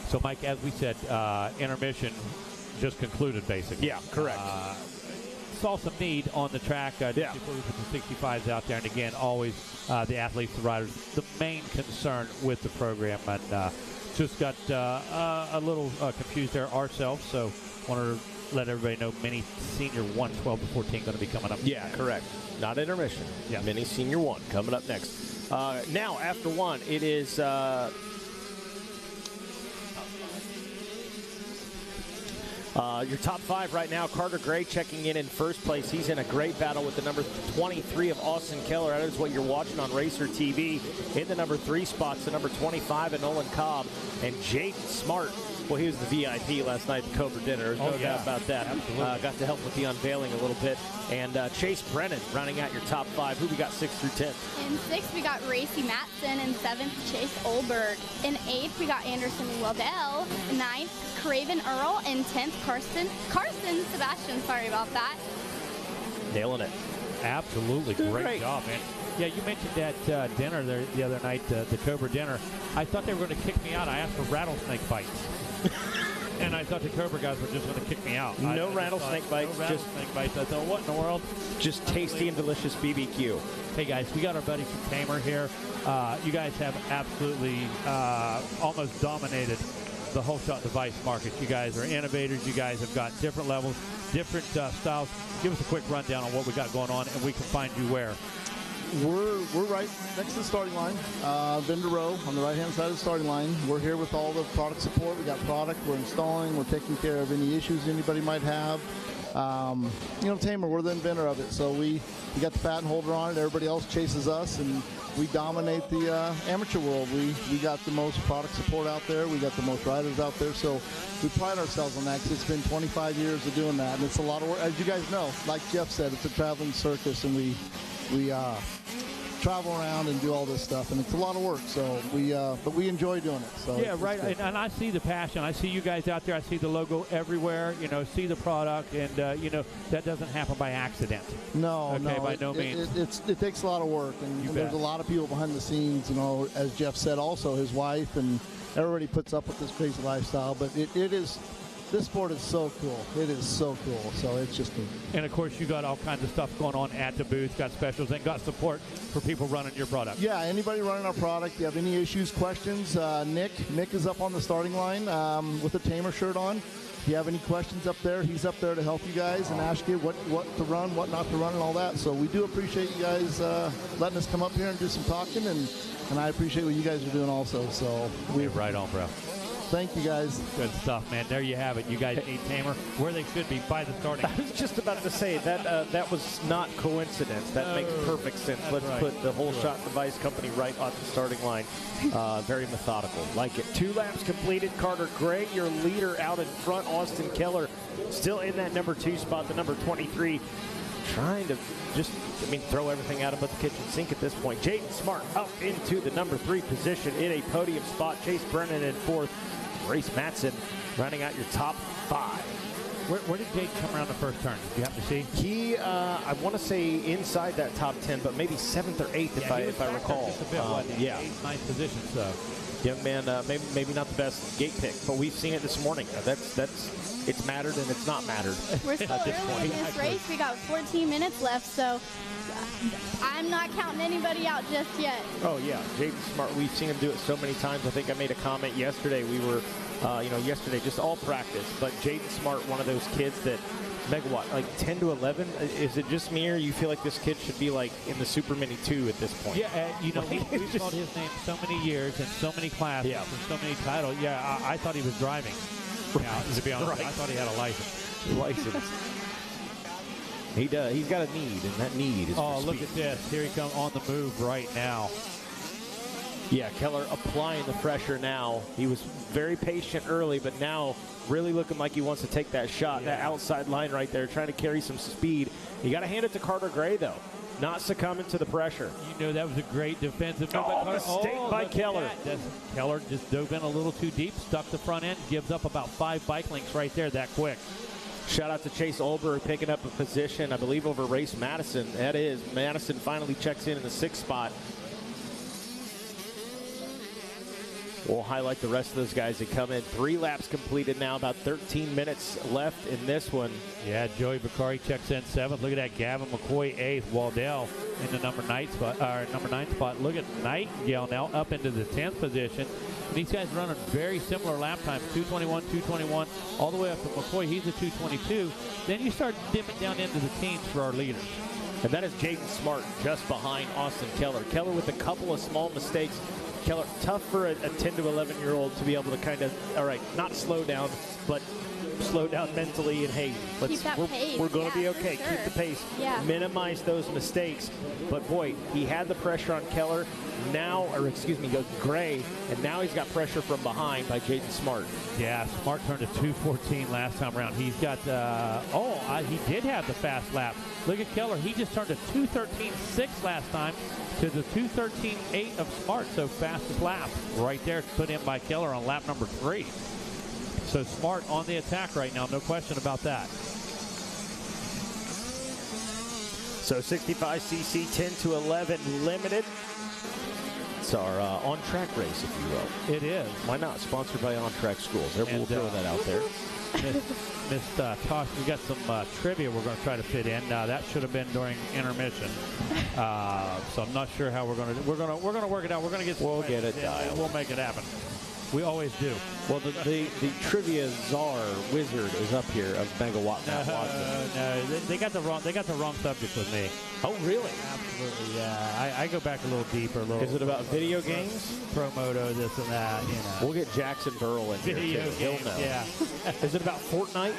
So, Mike, as we said, intermission just concluded, basically. Yeah, correct. Saw some need on the track before we put the 65s out there. And again, always the athletes, the riders, the main concern with the program. And just got a little confused there ourselves. So, want to let everybody know mini senior 1, 12 to 14 going to be coming up. Yeah, correct. Not intermission. Yeah. Mini senior 1 coming up next. Now, after 1, it is your top 5 right now. Carter Gray checking in first place. He's in a great battle with the number 23 of Austin Keller. That is what you're watching on Racer TV. In the number 3 spots, the number 25 of Nolan Cobb. And Jaden Smart, well, he was the VIP last night at the Cobra dinner. There's no doubt about that. Got to help with the unveiling a little bit. And Chase Brennan rounding out your top 5. Who we got 6 through 10? In 6th, we got Racy Matson. In 7th, Chase Olberg. In 8th, we got Anderson Waddell. In 9th, Craven Earl. In 10th, Carson Sebastian. Sorry about that. Nailing it. Absolutely. Great job, man. Yeah, you mentioned that dinner there the other night, the Cobra dinner. I thought they were going to kick me out. I asked for rattlesnake bites. And I thought the Cobra guys were just going to kick me out. No rattlesnake bites. No rattlesnake bites. I thought, what in the world? Just tasty and delicious BBQ. Hey, guys, we got our buddy from Tamer here. You guys have absolutely almost dominated the whole shot device market. You guys are innovators. You guys have got different levels, different styles. Give us a quick rundown on what we got going on, and we can find you where. We're right next to the starting line, vendor row on the right-hand side of the starting line. We're here with all the product support. We got product. We're installing. We're taking care of any issues anybody might have. You know, Tamer, we're the inventor of it, so we got the patent holder on it. Everybody else chases us, and we dominate the amateur world. We got the most product support out there. We got the most riders out there, so we pride ourselves on that because it's been 25 years of doing that, and it's a lot of work. As you guys know, like Jeff said, it's a traveling circus, and we travel around and do all this stuff, and it's a lot of work. So but we enjoy doing it. So yeah, right. And I see the passion. I see you guys out there. I see the logo everywhere. You know, see the product, and you know that doesn't happen by accident. No, okay, no, by no means. It takes a lot of work, and there's a lot of people behind the scenes. You know, as Jeff said, also his wife, and everybody puts up with this crazy lifestyle. But it is. This sport is so cool. It is so cool. So it's just neat. And, of course, you got all kinds of stuff going on at the booth, got specials, and got support for people running your product. Yeah, anybody running our product, if you have any issues, questions, Nick is up on the starting line with a Tamer shirt on. If you have any questions up there, he's up there to help you guys and ask you what to run, what not to run, and all that. So we do appreciate you guys letting us come up here and do some talking, and I appreciate what you guys are doing also. So we're right on, bro. Thank you, guys. Good stuff, man. There you have it. You guys need Tamer where they should be by the starting. I was just about to say that was not coincidence. That makes perfect sense. Let's put the whole shot device company right on the starting line. Very methodical. Like it. 2 laps completed. Carter Gray, your leader, out in front. Austin Keller still in that number 2 spot. The number 23 trying to just, throw everything out but the kitchen sink at this point. Jaden Smart up into the number 3 position in a podium spot. Chase Brennan in 4th. Grace Matson running out your top 5. Where did Jake come around the first turn? Did you happen to see? He, I want to say inside that top 10, but maybe 7th or 8th if I recall. Just a bit, yeah. 8th, 9th position, so. Young man, maybe not the best gate pick, but we've seen it this morning. It's mattered and it's not mattered. We're still early in this race. We got 14 minutes left, so I'm not counting anybody out just yet. Oh, yeah. Jaden Smart, we've seen him do it so many times. I think I made a comment yesterday. We were, yesterday, just all practice. But Jaden Smart, one of those kids that, megawatt, like 10 to 11? Is it just me, or you feel like this kid should be like in the Super Mini 2 at this point? Yeah, we've called his name so many years and so many classes and so many titles. Yeah, I thought he was driving. Now, to be honest, I thought he had a license. He does. He's got a need, and that need is for look speed. at this. Here he comes on the move right now. Yeah, Keller applying the pressure now. He was very patient early, but now really looking like he wants to take that shot, that outside line right there, trying to carry some speed. You got to hand it to Carter Gray, though. Not succumbing to the pressure. You know, that was a great defensive move. Mistake by Keller. Keller just dove in a little too deep, stuck the front end, gives up about 5 bike links right there that quick. Shout out to Chase Olber picking up a position, I believe, over Race Madison. That is, Madison finally checks in the 6th spot. We'll highlight the rest of those guys that come in. 3 laps completed now, about 13 minutes left in this one. Yeah, Joey Bakari checks in 7th. Look at that, Gavin McCoy 8th. Waddell in the number 9 spot. Look at Nightingale now up into the 10th position. And these guys running very similar lap times, 2:21, all the way up to McCoy. He's a 2:22. Then you start dipping down into the teens for our leaders. And that is Jaden Smart just behind Austin Keller. Keller with a couple of small mistakes. Keller, tough for a 10 to 11-year-old to be able to kind of, all right, not slow down, but slow down mentally and, hey, we're going to be okay. Sure. Keep the pace. Yeah. Minimize those mistakes. But, boy, he had the pressure on Keller. Goes Gray, and now he's got pressure from behind by Jaden Smart. Yeah, Smart turned to 2:14 last time around. He's got, he did have the fast lap. Look at Keller. He just turned to 2:13.6 last time to the 2:13.8 of Smart. So fastest lap right there put in by Keller on lap number 3. So Smart on the attack right now, no question about that. So 65cc 10 to 11 limited. It's our on-track race, if you will. It is. Why not? Sponsored by On-Track Schools. We'll throw that out there. Miss Tosh, we got some trivia we're going to try to fit in. That should have been during intermission. So I'm not sure how we're going to. We're going to work it out. We're going to get. We'll get it dialed. We'll make it happen. We always do. Well, the trivia czar wizard is up here of Megawatt Matt Watson. No, they got the wrong subject with me. Oh, really? Absolutely, yeah. I go back a little deeper. Is it about video games? Pro Moto, this and that. You know. We'll get Jackson Burrell in here. Video too. games, He'll know. yeah. Is it about Fortnite?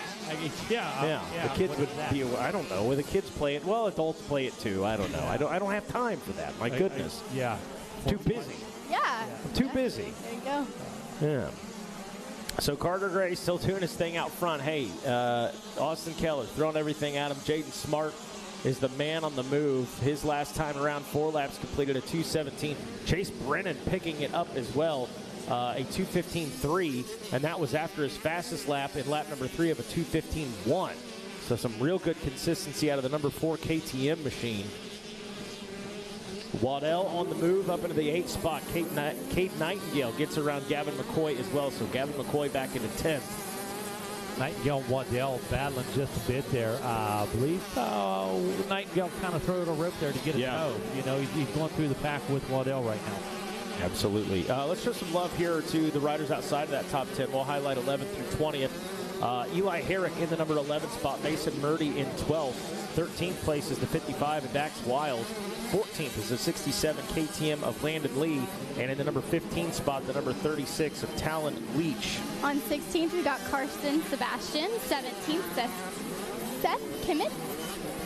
Yeah. The kids would be. I don't know. The kids play it. Well, adults play it too. I don't know. I don't have time for that. My goodness. Yeah. Too busy. Yeah. I'm too busy. There you go. Yeah. So Carter Gray still doing his thing out front. Hey, Austin Keller throwing everything at him. Jaden Smart is the man on the move. His last time around, 4 laps completed a 2:17. Chase Brennan picking it up as well, a 2:15.3, and that was after his fastest lap in lap number 3 of a 2:15.1. So some real good consistency out of the number 4 KTM machine. Waddell on the move up into the 8th spot. Kate Nightingale gets around Gavin McCoy as well. So Gavin McCoy back into 10th. Nightingale and Waddell battling just a bit there. I believe Nightingale kind of threw a little rope there to get it out. You know, he's going through the pack with Waddell right now. Absolutely. Let's show some love here to the riders outside of that top 10. We'll highlight 11th through 20th. Eli Herrick in the number 11 spot. Mason Murdy in 12th. 13th place is the 55 of Dax Wiles. 14th is the 67 KTM of Landon Lee. And in the number 15 spot, the number 36 of Talon Leach. On 16th, we got Carson Sebastian. 17th, Seth Kimmett.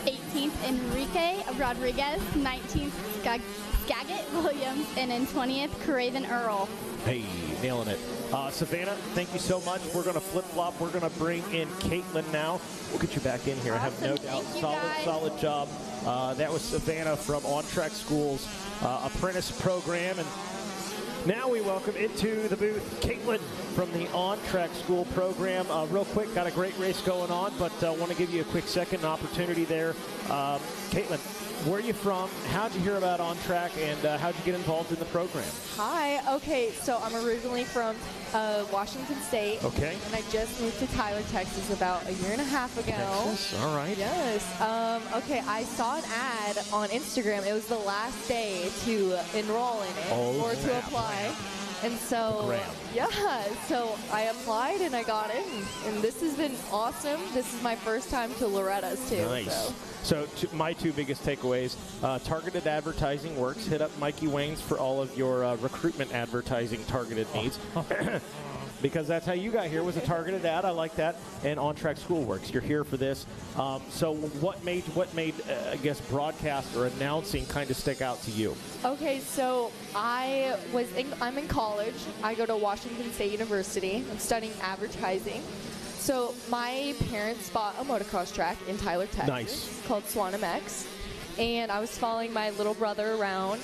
18th, Enrique Rodriguez. 19th, Skagit Williams. And in 20th, Craven Earl. Hey, nailing it. Savannah, thank you so much. We're going to flip-flop. We're going to bring in Caitlin now. We'll get you back in here. Awesome. I have no doubt. Thank you, Solid job. That was Savannah from On-Track Schools apprentice program. And now we welcome into the booth Caitlin from the On-Track School program. Real quick, got a great race going on, but I want to give you a quick second opportunity there. Caitlin, where are you from? How'd you hear about On-Track, and how'd you get involved in the program? Hi. Okay, so I'm originally from Washington State. Okay. And I just moved to Tyler, Texas about a year and a half ago. Texas, all right. Yes. Okay, I saw an ad on Instagram. It was the last day to enroll in it or to apply. And so, so I applied and I got in. And this has been awesome. This is my first time to Loretta's, too. Nice. So my two biggest takeaways, targeted advertising works. Hit up Mikey Waynes for all of your recruitment advertising targeted needs. Because that's how you got here, was a targeted ad. I like that. And On-Track School works. You're here for this. So what made I guess, broadcast or announcing kind of stick out to you? Okay, so I'm in college. I go to Washington State University. I'm studying advertising. So my parents bought a motocross track in Tyler, Texas called Swan MX. And I was following my little brother around.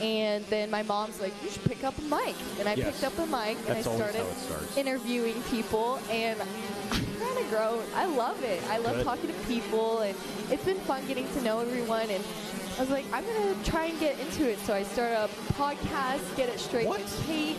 And then my mom's like, you should pick up a mic. And I picked up a mic and I started interviewing people. And I kind of grown. I love it. I love talking to people. And it's been fun getting to know everyone. And I was like, I'm going to try and get into it. So I started a podcast, Get It Straight with Kate.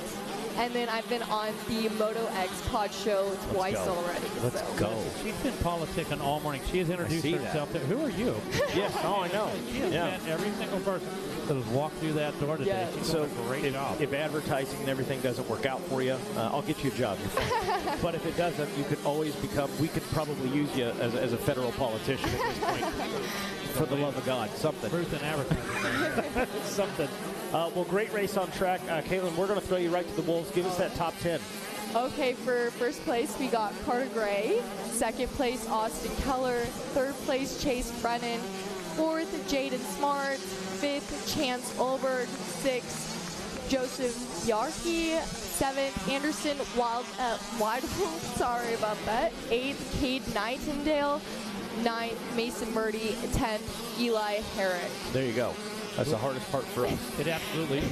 And then I've been on the Moto X pod show twice already. Let's go. She's been politicking all morning. She has introduced herself. Who are you? Yes, I know. She has met every single person that has walked through that door today. She's So doing a great job. if advertising and everything doesn't work out for you, I'll get you a job. You're fine. But if it doesn't, you could always we could probably use you as a federal politician at this point. For the love of God, something. Truth in advertising. Something. Well, great race on track. Caitlin, we're going to throw you right to the wolves. Give us that top 10. Okay, for first place, we got Carter Gray. Second place, Austin Keller. Third place, Chase Brennan. Fourth, Jaden Smart. Fifth, Chance Olberg. Sixth, Joseph Yarkey. Seventh, Anderson Widehoop. Sorry about that. Eighth, Cade Nightingale. Ninth, Mason Murdy. 10th, Eli Herrick. There you go. That's the hardest part for us. It absolutely is.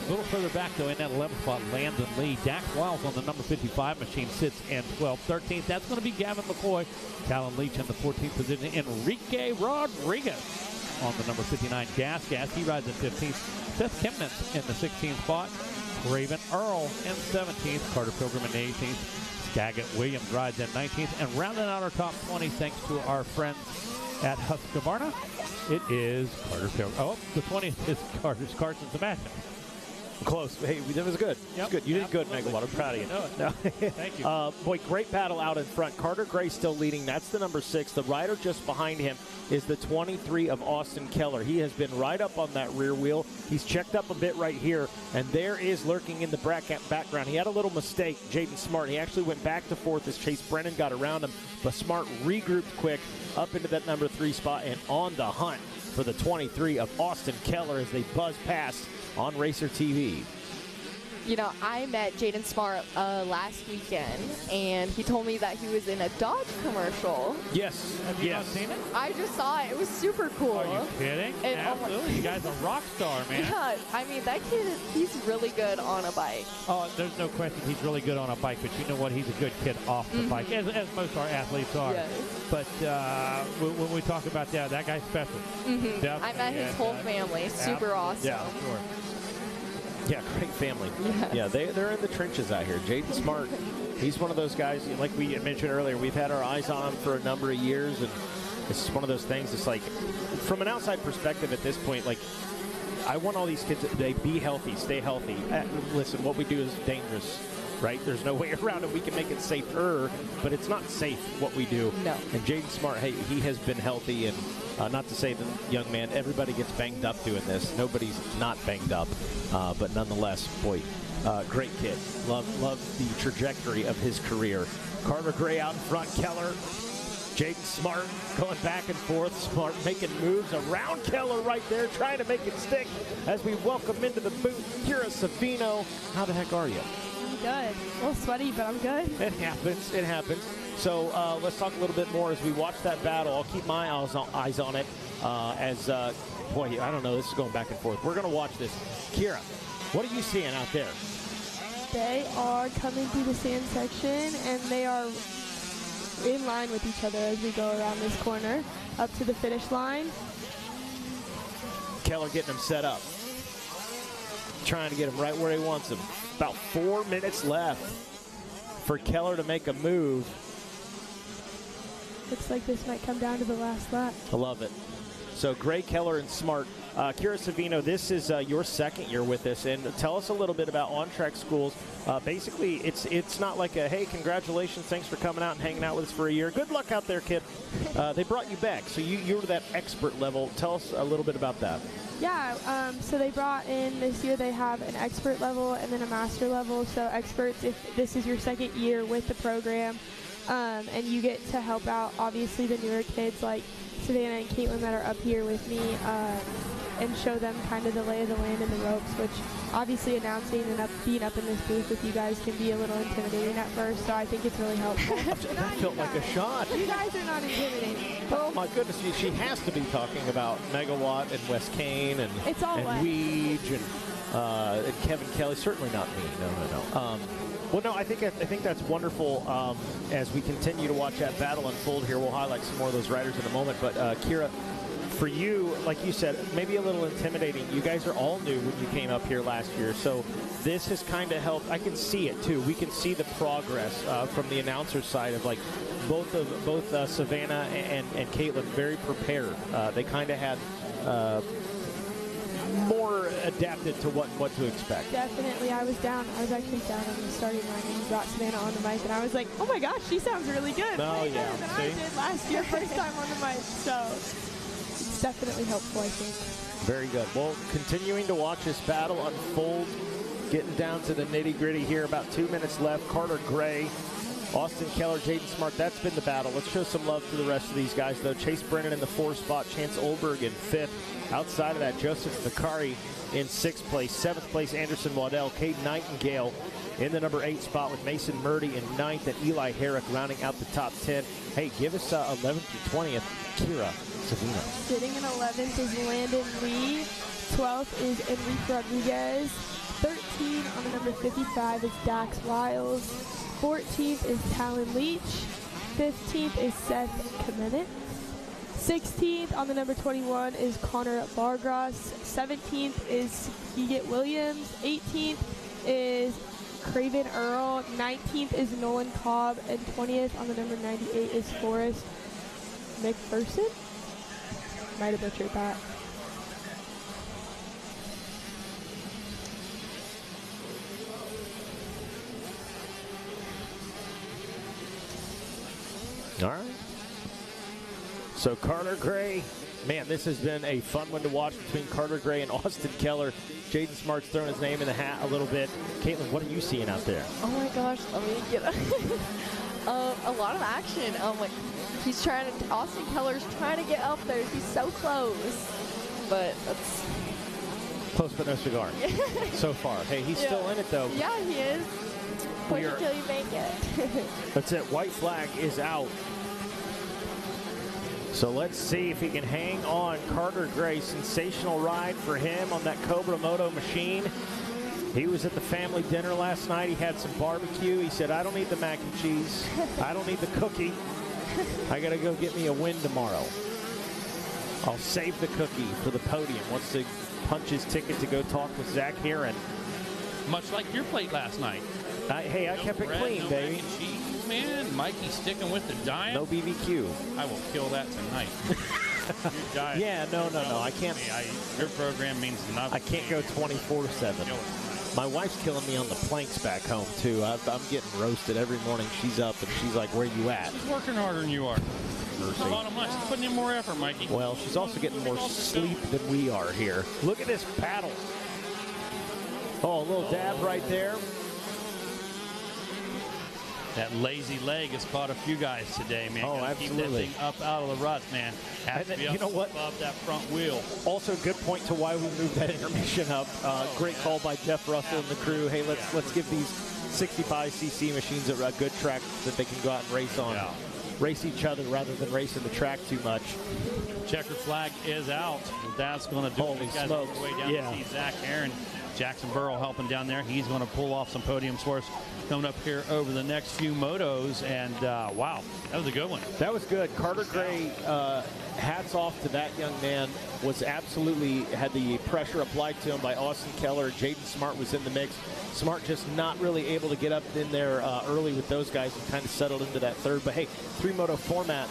A little further back, though, in that 11th spot, Landon Lee. Dax Wiles on the number 55 machine sits in 12th. 13th, that's going to be Gavin McCoy. Talon Leach in the 14th position. Enrique Rodriguez on the number 59 Gas. He rides at 15th. Seth Kemnitz in the 16th spot. Raven Earl in 17th. Carter Pilgrim in the 18th. Skagit Williams rides in 19th. And rounding out our top 20, thanks to our friends at Husqvarna, it is Carter Pilgrim. Oh, the 20th is Carson Sebastian. Close. Hey, that was good. Yep, Good. You did good, Megawatt. I'm proud of you. No. Thank you. Boy, great battle out in front. Carter Gray still leading. That's the number 6. The rider just behind him is the 23 of Austin Keller. He has been right up on that rear wheel. He's checked up a bit right here, and there is lurking in the background. He had a little mistake, Jaden Smart. He actually went back to 4th as Chase Brennan got around him, but Smart regrouped quick up into that number 3 spot and on the hunt for the 23 of Austin Keller as they buzz past on Racer TV. You know, I met Jaden Smart last weekend, and he told me that he was in a Dodge commercial. Yes. Have you not seen it? I just saw it. It was super cool. Are you kidding? And, Absolutely. You guys are a rock star, man. Yeah, I mean, that kid, he's really good on a bike. Oh, there's no question he's really good on a bike, but you know what? He's a good kid off the bike, as most of our athletes are. Yes. But when we talk about that guy's special. I met his whole family. Super awesome. Yeah, sure. Yeah, great family. Yes. Yeah, they're in the trenches out here. Jaden Smart, he's one of those guys, like we mentioned earlier, we've had our eyes on him for a number of years, and it's one of those things, it's like, from an outside perspective at this point, like, I want all these kids, they be healthy, stay healthy. Listen, what we do is dangerous, right? There's no way around it. We can make it safer, but it's not safe what we do. No. And Jaden Smart, hey, he has been healthy, and not to say the young man, everybody gets banged up doing this. Nobody's not banged up, but nonetheless, boy, great kid. Love the trajectory of his career. Carter Gray out in front, Keller. Jaden Smart going back and forth. Smart making moves around Keller right there, trying to make it stick as we welcome into the booth Kira Savino. How the heck are you? I'm good. A little sweaty, but I'm good. It happens. It happens. So let's talk a little bit more as we watch that battle. I'll keep my eyes on it boy, I don't know. This is going back and forth. We're going to watch this. Kira, what are you seeing out there? They are coming through the sand section, and they are in line with each other as we go around this corner up to the finish line. Keller getting him set up. Trying to get him right where he wants him. About 4 minutes left for Keller to make a move. Looks like this might come down to the last lap. I love it. So Gray, Keller, and Smart. Kira Savino, this is your second year with us, and tell us a little bit about on-track schools. Basically, it's not like a, hey, congratulations, thanks for coming out and hanging out with us for a year. Good luck out there, kid. They brought you back, so you're that expert level. Tell us a little bit about that. Yeah, so they brought in this year, they have an expert level and then a master level. So experts, if this is your second year with the program, and you get to help out, obviously, the newer kids like Savannah and Caitlin that are up here with me, and show them kind of the lay of the land and the ropes, which obviously announcing and being up in this booth with you guys can be a little intimidating at first, so I think it's really helpful. That felt like a shot. You guys are not intimidating. Oh my goodness, she has to be talking about Megawatt and Wes Kane and It's all Wes. Weege and Kevin Kelly. Certainly not me. No. Well, no, I think that's wonderful. As we continue to watch that battle unfold here, we'll highlight some more of those riders in a moment. But Kira, for you, like you said, maybe a little intimidating. You guys are all new when you came up here last year, so this has kind of helped. I can see it too. We can see the progress from the announcer side of like both Savannah and Caitlin very prepared. They kind of had more adapted to what to expect. Definitely. I was actually down on the starting line and you brought Savannah on the mic, and I was like, oh my gosh, she sounds really good. Oh, Way yeah. better than I did last year, first time on the mic. So it's definitely helpful, I think. Very good. Well, continuing to watch this battle unfold, getting down to the nitty-gritty here. About 2 minutes left. Carter Gray, Austin Keller, Jaden Smart. That's been the battle. Let's show some love to the rest of these guys, though. Chase Brennan in the 4th spot. Chance Olberg in 5th. Outside of that, Joseph Vicari in 6th place. 7th place, Anderson Waddell. Cade Nightingale in the number 8 spot with Mason Murdy in 9th, and Eli Herrick rounding out the top 10. Hey, give us 11th through 20th. Kira Savino. Sitting in 11th is Landon Lee. 12th is Enrique Rodriguez. 13 on the number 55 is Dax Wiles. 14th is Talon Leach. 15th is Seth Kamenetz. 16th on the number 21 is Connor Bargras. 17th is Keegan Williams. 18th is Craven Earl. 19th is Nolan Cobb. And 20th on the number 98 is Forrest McPherson. Might have butchered that. All right. So Carter Gray, man, this has been a fun one to watch between Carter Gray and Austin Keller. Jaden Smart's throwing his name in the hat a little bit. Caitlin, what are you seeing out there? Oh my gosh, let me get a lot of action. Like he's trying to, Austin Keller's trying to get up there. He's so close, but that's close but no cigar. So far. Hey, he's still in it though. Yeah, he is. Push until you make it. That's it. White flag is out. So let's see if he can hang on. Carter Gray, sensational ride for him on that Cobra Moto machine. He was at the family dinner last night. He had some barbecue. He said, I don't need the mac and cheese. I don't need the cookie. I got to go get me a win tomorrow. I'll save the cookie for the podium. Wants to punch his ticket to go talk with Zach Heron. Much like your plate last night. Hey, I kept it clean, no baby. Mac and cheese, man. Mikey sticking with the diet. No BBQ. I will kill that tonight. Your diet. Yeah, no. I can't. Your program means nothing. I can't go 24/7. My wife's killing me on the planks back home, too. I'm getting roasted every morning. She's up, and she's like, where you at? She's working harder than you are. Mercy. A lot of money. She's putting in more effort, Mikey. Well, she's also getting more sleep than we are here. Look at this paddle. Oh, a little dab right there. That lazy leg has caught a few guys today, man. Oh, Gotta absolutely. Keep that thing up out of the ruts, man. Has to be you know what? Above that front wheel. Also, good point to why we moved that intermission up. Great call by Jeff Russell and the crew. Hey, let's give these 65cc machines a good track that they can go out and race on. Yeah. Race each other rather than racing the track too much. Checker flag is out. That's going to do it. These guys on the way down to see Zach Aaron. Jackson Burrow helping down there. He's going to pull off some podiums for us coming up here over the next few motos. And, wow, that was a good one. That was good. Carter Gray, hats off to that young man. Was absolutely had the pressure applied to him by Austin Keller. Jaden Smart was in the mix. Smart just not really able to get up in there early with those guys and kind of settled into that third. But, hey, three-moto format.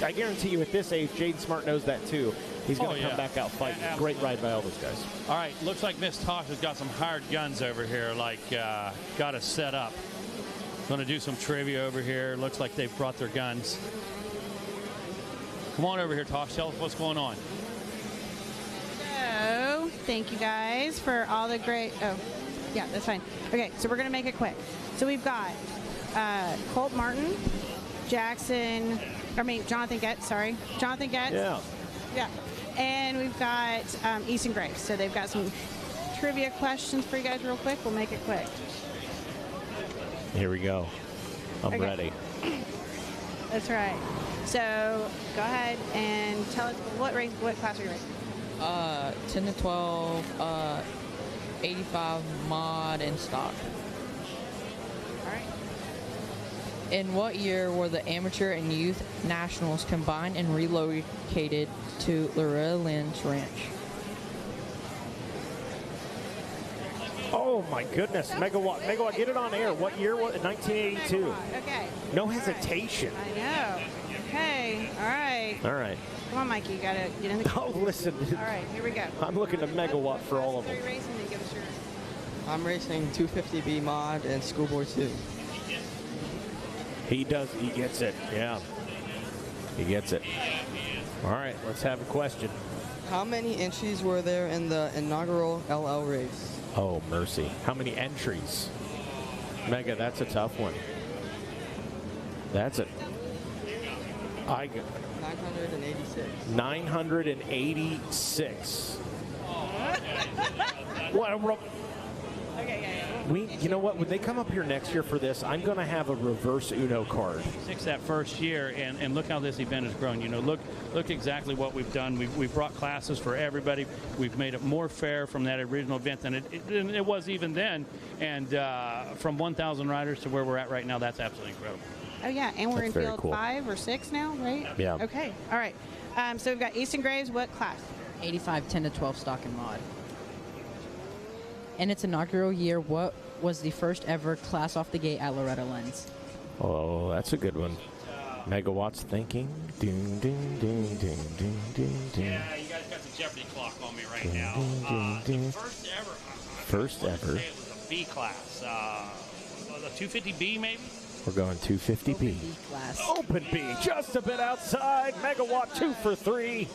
I guarantee you at this age, Jaden Smart knows that, too. He's going to come back out fighting. Great ride by all those guys. All right, looks like Miss Tosh has got some hired guns over here, like got us set up. Going to do some trivia over here. Looks like they've brought their guns. Come on over here, Tosh. Tell us what's going on. So, thank you guys for all the great... Oh, yeah, that's fine. Okay, so we're going to make it quick. So we've got Colt Martin, Jonathan Getz, sorry. Jonathan Getz. Yeah. And we've got Easton Graves. So they've got some trivia questions for you guys real quick. We'll make it quick. Here we go. I'm ready. That's right. So go ahead and tell us what class are you racing? 10 to 12, 85 mod and stock. All right. In what year were the amateur and youth nationals combined and relocated to Loretta Lynn's ranch? Oh my goodness, Megawatt, get it on air. What year was it? 1982. Okay. No hesitation. I know. Okay. All right. Come on, Mikey. You got to get in the... Oh, listen. All right, here we go. I'm looking to Megawatt for all of them. What are you racing? Then give us yours. I'm racing 250B mod and Schoolboy 2. He does. He gets it. Yeah. He gets it. All right, let's have a question. How many entries were there in the inaugural LL race? Oh, mercy. How many entries? Mega, that's a tough one. That's it. 986. 986. What? You know what? When they come up here next year for this, I'm going to have a reverse Uno card. That first year, and look how this event has grown. You know, look exactly what we've done. We've brought classes for everybody. We've made it more fair from that original event than it was even then. And from 1,000 riders to where we're at right now, that's absolutely incredible. Oh, yeah, and we're That's in very field cool. 5 or 6 now, right? Yeah. Okay, all right. So we've got Easton Graves. What class? 85, 10 to 12 stock and mod. In its inaugural year, what was the first ever class off the gate at Loretta Lynn's? Oh, that's a good one. Megawatts thinking. Ding, ding, ding, ding, ding, ding, ding. Yeah, you guys got the Jeopardy clock on me right Ding, now. ding, ding, ding. The first ever. First ever. It was a B class. The 250B maybe? We're going 250B. Class. Open B, just a bit outside. Megawatt 2 for 3.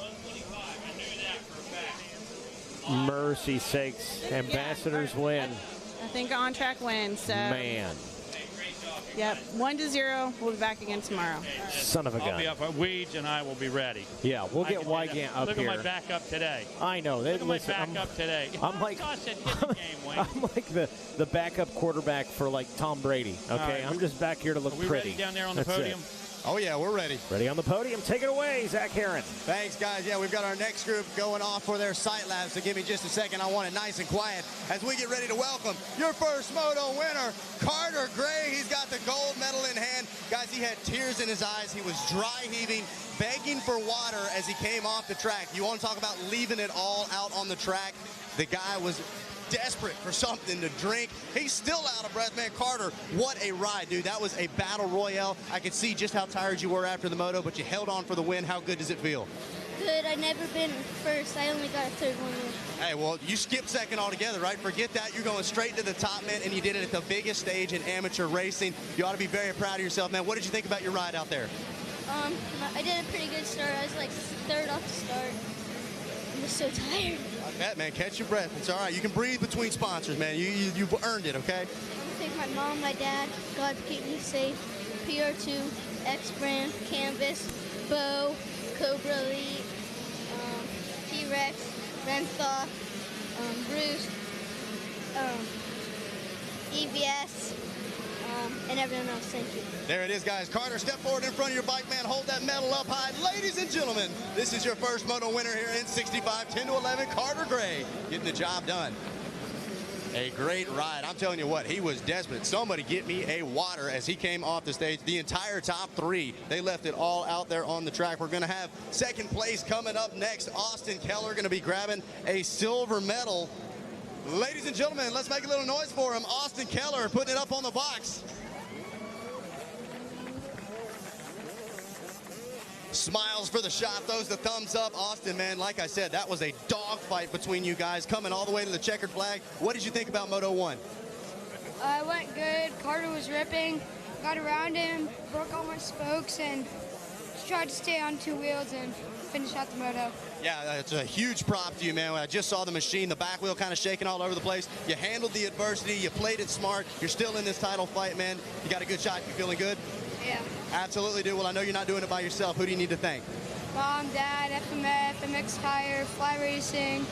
Mercy sakes. Ambassadors win. I think on track wins. So. Man. Yep, 1-0. We'll be back again tomorrow. Son of a gun. I'll be up. Weege and I will be ready. Yeah, we'll get Wygant up Look here. at my backup today. I know. Look at my backup today. I'm like, Gosh, get the game, Wayne. I'm like the backup quarterback for like Tom Brady. Okay, right. I'm just back here to look Are we pretty. ready down there on the That's podium? it. Oh, yeah, we're ready. Ready on the podium. Take it away, Zach Heron. Thanks, guys. Yeah, we've got our next group going off for their sight labs, so give me just a second. I want it nice and quiet as we get ready to welcome your first Moto winner, Carter Gray. He's got the gold medal in hand. Guys, he had tears in his eyes. He was dry heaving, begging for water as he came off the track. You want to talk about leaving it all out on the track? The guy was desperate for something to drink. He's still out of breath, man. Carter, what a ride, dude. That was a battle royale. I could see just how tired you were after the moto, but you held on for the win. How good does it feel? Good. I've never been first. I only got a third one. Hey, well, you skipped second altogether, right? Forget that. You're going straight to the top, man, and you did it at the biggest stage in amateur racing. You ought to be very proud of yourself, man. What did you think about your ride out there? I did a pretty good start. I was like third off the start. I'm just so tired. I bet, man. Catch your breath. It's all right. You can breathe between sponsors, man. You've earned it, okay? I want to thank my mom, my dad, God to keep me safe, PR2, X-Brand, Canvas, Bo, Cobra Elite, T-Rex, Rentha, Bruce, EVS, and everyone else. Thank you. There it is, guys. Carter, step forward in front of your bike, man. Hold that medal up high. Ladies and gentlemen, this is your first Moto winner here in 65, 10 to 11, Carter Gray, getting the job done. A great ride. I'm telling you what, he was desperate. Somebody get me a water as he came off the stage. The entire top three, they left it all out there on the track. We're going to have second place coming up next. Austin Keller going to be grabbing a silver medal. Ladies and gentlemen, let's make a little noise for him. Austin Keller putting it up on the box. Smiles for the shot, throws the thumbs up. Austin, man, like I said, that was a dogfight between you guys coming all the way to the checkered flag. What did you think about Moto 1? It went good. Carter was ripping. Got around him, broke all my spokes, and just tried to stay on two wheels and finish out the moto. Yeah, it's a huge prop to you, man. When I just saw the machine, the back wheel kind of shaking all over the place. You handled the adversity. You played it smart. You're still in this title fight, man. You got a good shot. You feeling good? Yeah. Absolutely do. Well, I know you're not doing it by yourself. Who do you need to thank? Mom, Dad, FMF, MX Tire, Fly Racing,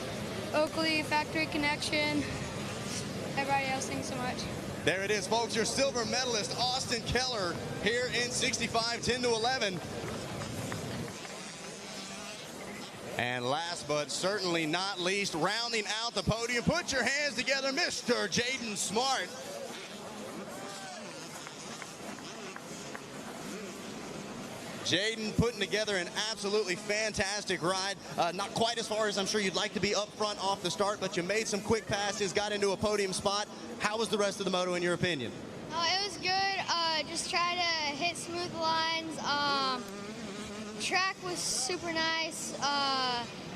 Oakley, Factory Connection. Everybody else, thanks so much. There it is, folks. Your silver medalist, Austin Keller, here in 65, 10 to 11. And last but certainly not least, rounding out the podium, put your hands together, Mr. Jaden Smart. Jaden putting together an absolutely fantastic ride. Not quite as far as I'm sure you'd like to be up front off the start, but you made some quick passes, got into a podium spot. How was the rest of the moto in your opinion? It was good. Just try to hit smooth lines. Track was super nice,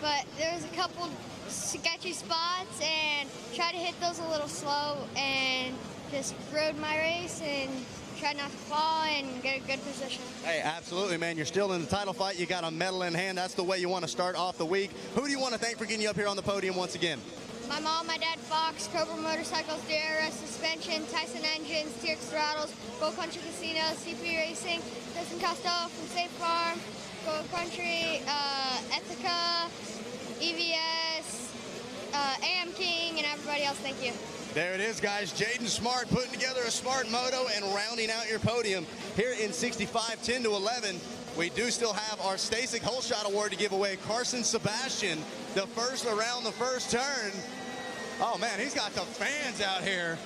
but there was a couple sketchy spots, and tried to hit those a little slow and just rode my race and tried not to fall and get a good position. Hey, absolutely, man. You're still in the title fight. You got a medal in hand. That's the way you want to start off the week. Who do you want to thank for getting you up here on the podium once again? My mom, my dad, Fox, Cobra Motorcycles, DRS Suspension, Tyson Engines, TX Throttles, Go Country Casino, CP Racing, Justin Costello from Safe Farm, Go Country, Ethica, EVS, AM King, and everybody else. Thank you. There it is, guys. Jaden Smart putting together a smart moto and rounding out your podium here in 65, 10 to 11. We do still have our Stasic Holeshot Award to give away. Carson Sebastian, the first around the first turn. Oh, man, he's got the fans out here.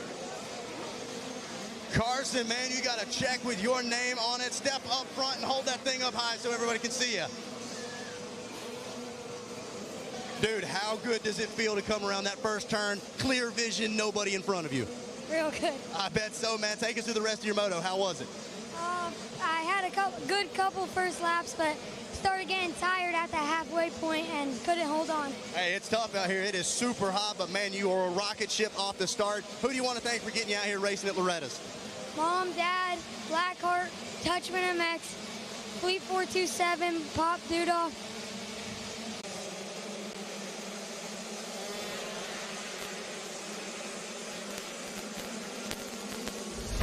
Carson, man, you got a check with your name on it. Step up front and hold that thing up high so everybody can see you. Dude, how good does it feel to come around that first turn? Clear vision, nobody in front of you. Real good. I bet so, man. Take us through the rest of your moto. How was it? I had a good couple first laps, but started getting tired at the halfway point and couldn't hold on. Hey, it's tough out here. It is super hot, but man, you are a rocket ship off the start. Who do you want to thank for getting you out here racing at Loretta's? Mom, Dad, Blackheart, Touchman MX, Fleet 427, Pop Doodle.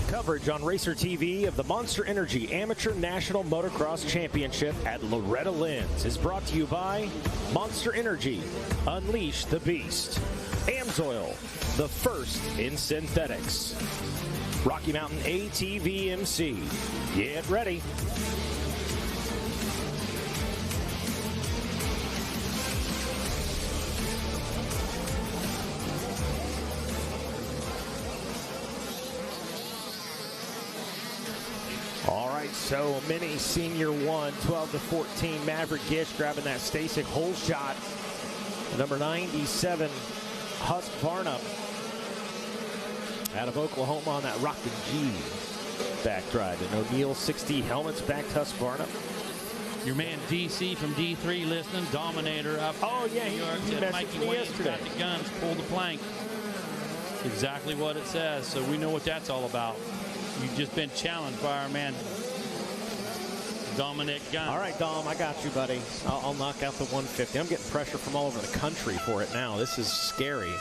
Coverage on Racer TV of the Monster Energy Amateur National Motocross Championship at Loretta Lynn's is brought to you by Monster Energy. Unleash the Beast. AMSOIL, the first in synthetics. Rocky Mountain ATV-MC. Get ready. All right, so Mini Senior 1, 12-14. Maverick Gish grabbing that Stasek hole shot. Number 97, Husqvarna out of Oklahoma on that Rockin' G back drive. And O'Neill 60 helmets back to Husqvarna. Your man DC from D3 listening, Dominator up. Oh, yeah, he messaged Mikey me Wayne's yesterday. got the guns, pull the plank. Exactly what it says, so we know what that's all about. You've just been challenged by our man, Dominic Gunn. All right, Dom, I got you, buddy. I'll knock out the 150. I'm getting pressure from all over the country for it now. This is scary.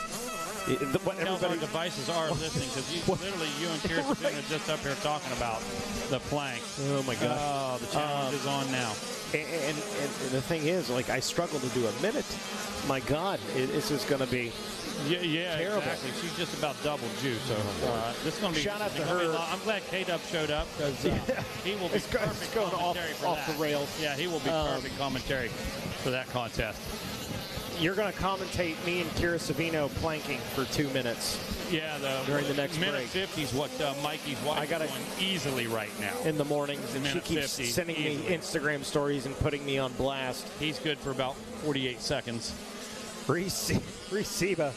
Our devices are listening, because literally you and Kirsten are just up here talking about the plank. Oh, my gosh. Oh, the challenge is on now. And the thing is, like, I struggle to do a minute. My God, it's just going to be terrible. Exactly. She's just about double juice. So this is going to be. Shout out to her. I'm glad K-Dub showed up, because he will be perfect going commentary for off that. the rails. Yeah, he will be perfect commentary for that contest. You're going to commentate me and Kira Savino planking for 2 minutes. Yeah, during the next minute break. 50 is what Mikey's wife is doing easily right now. In the mornings, and she keeps sending me Instagram stories and putting me on blast. He's good for about 48 seconds. Reciba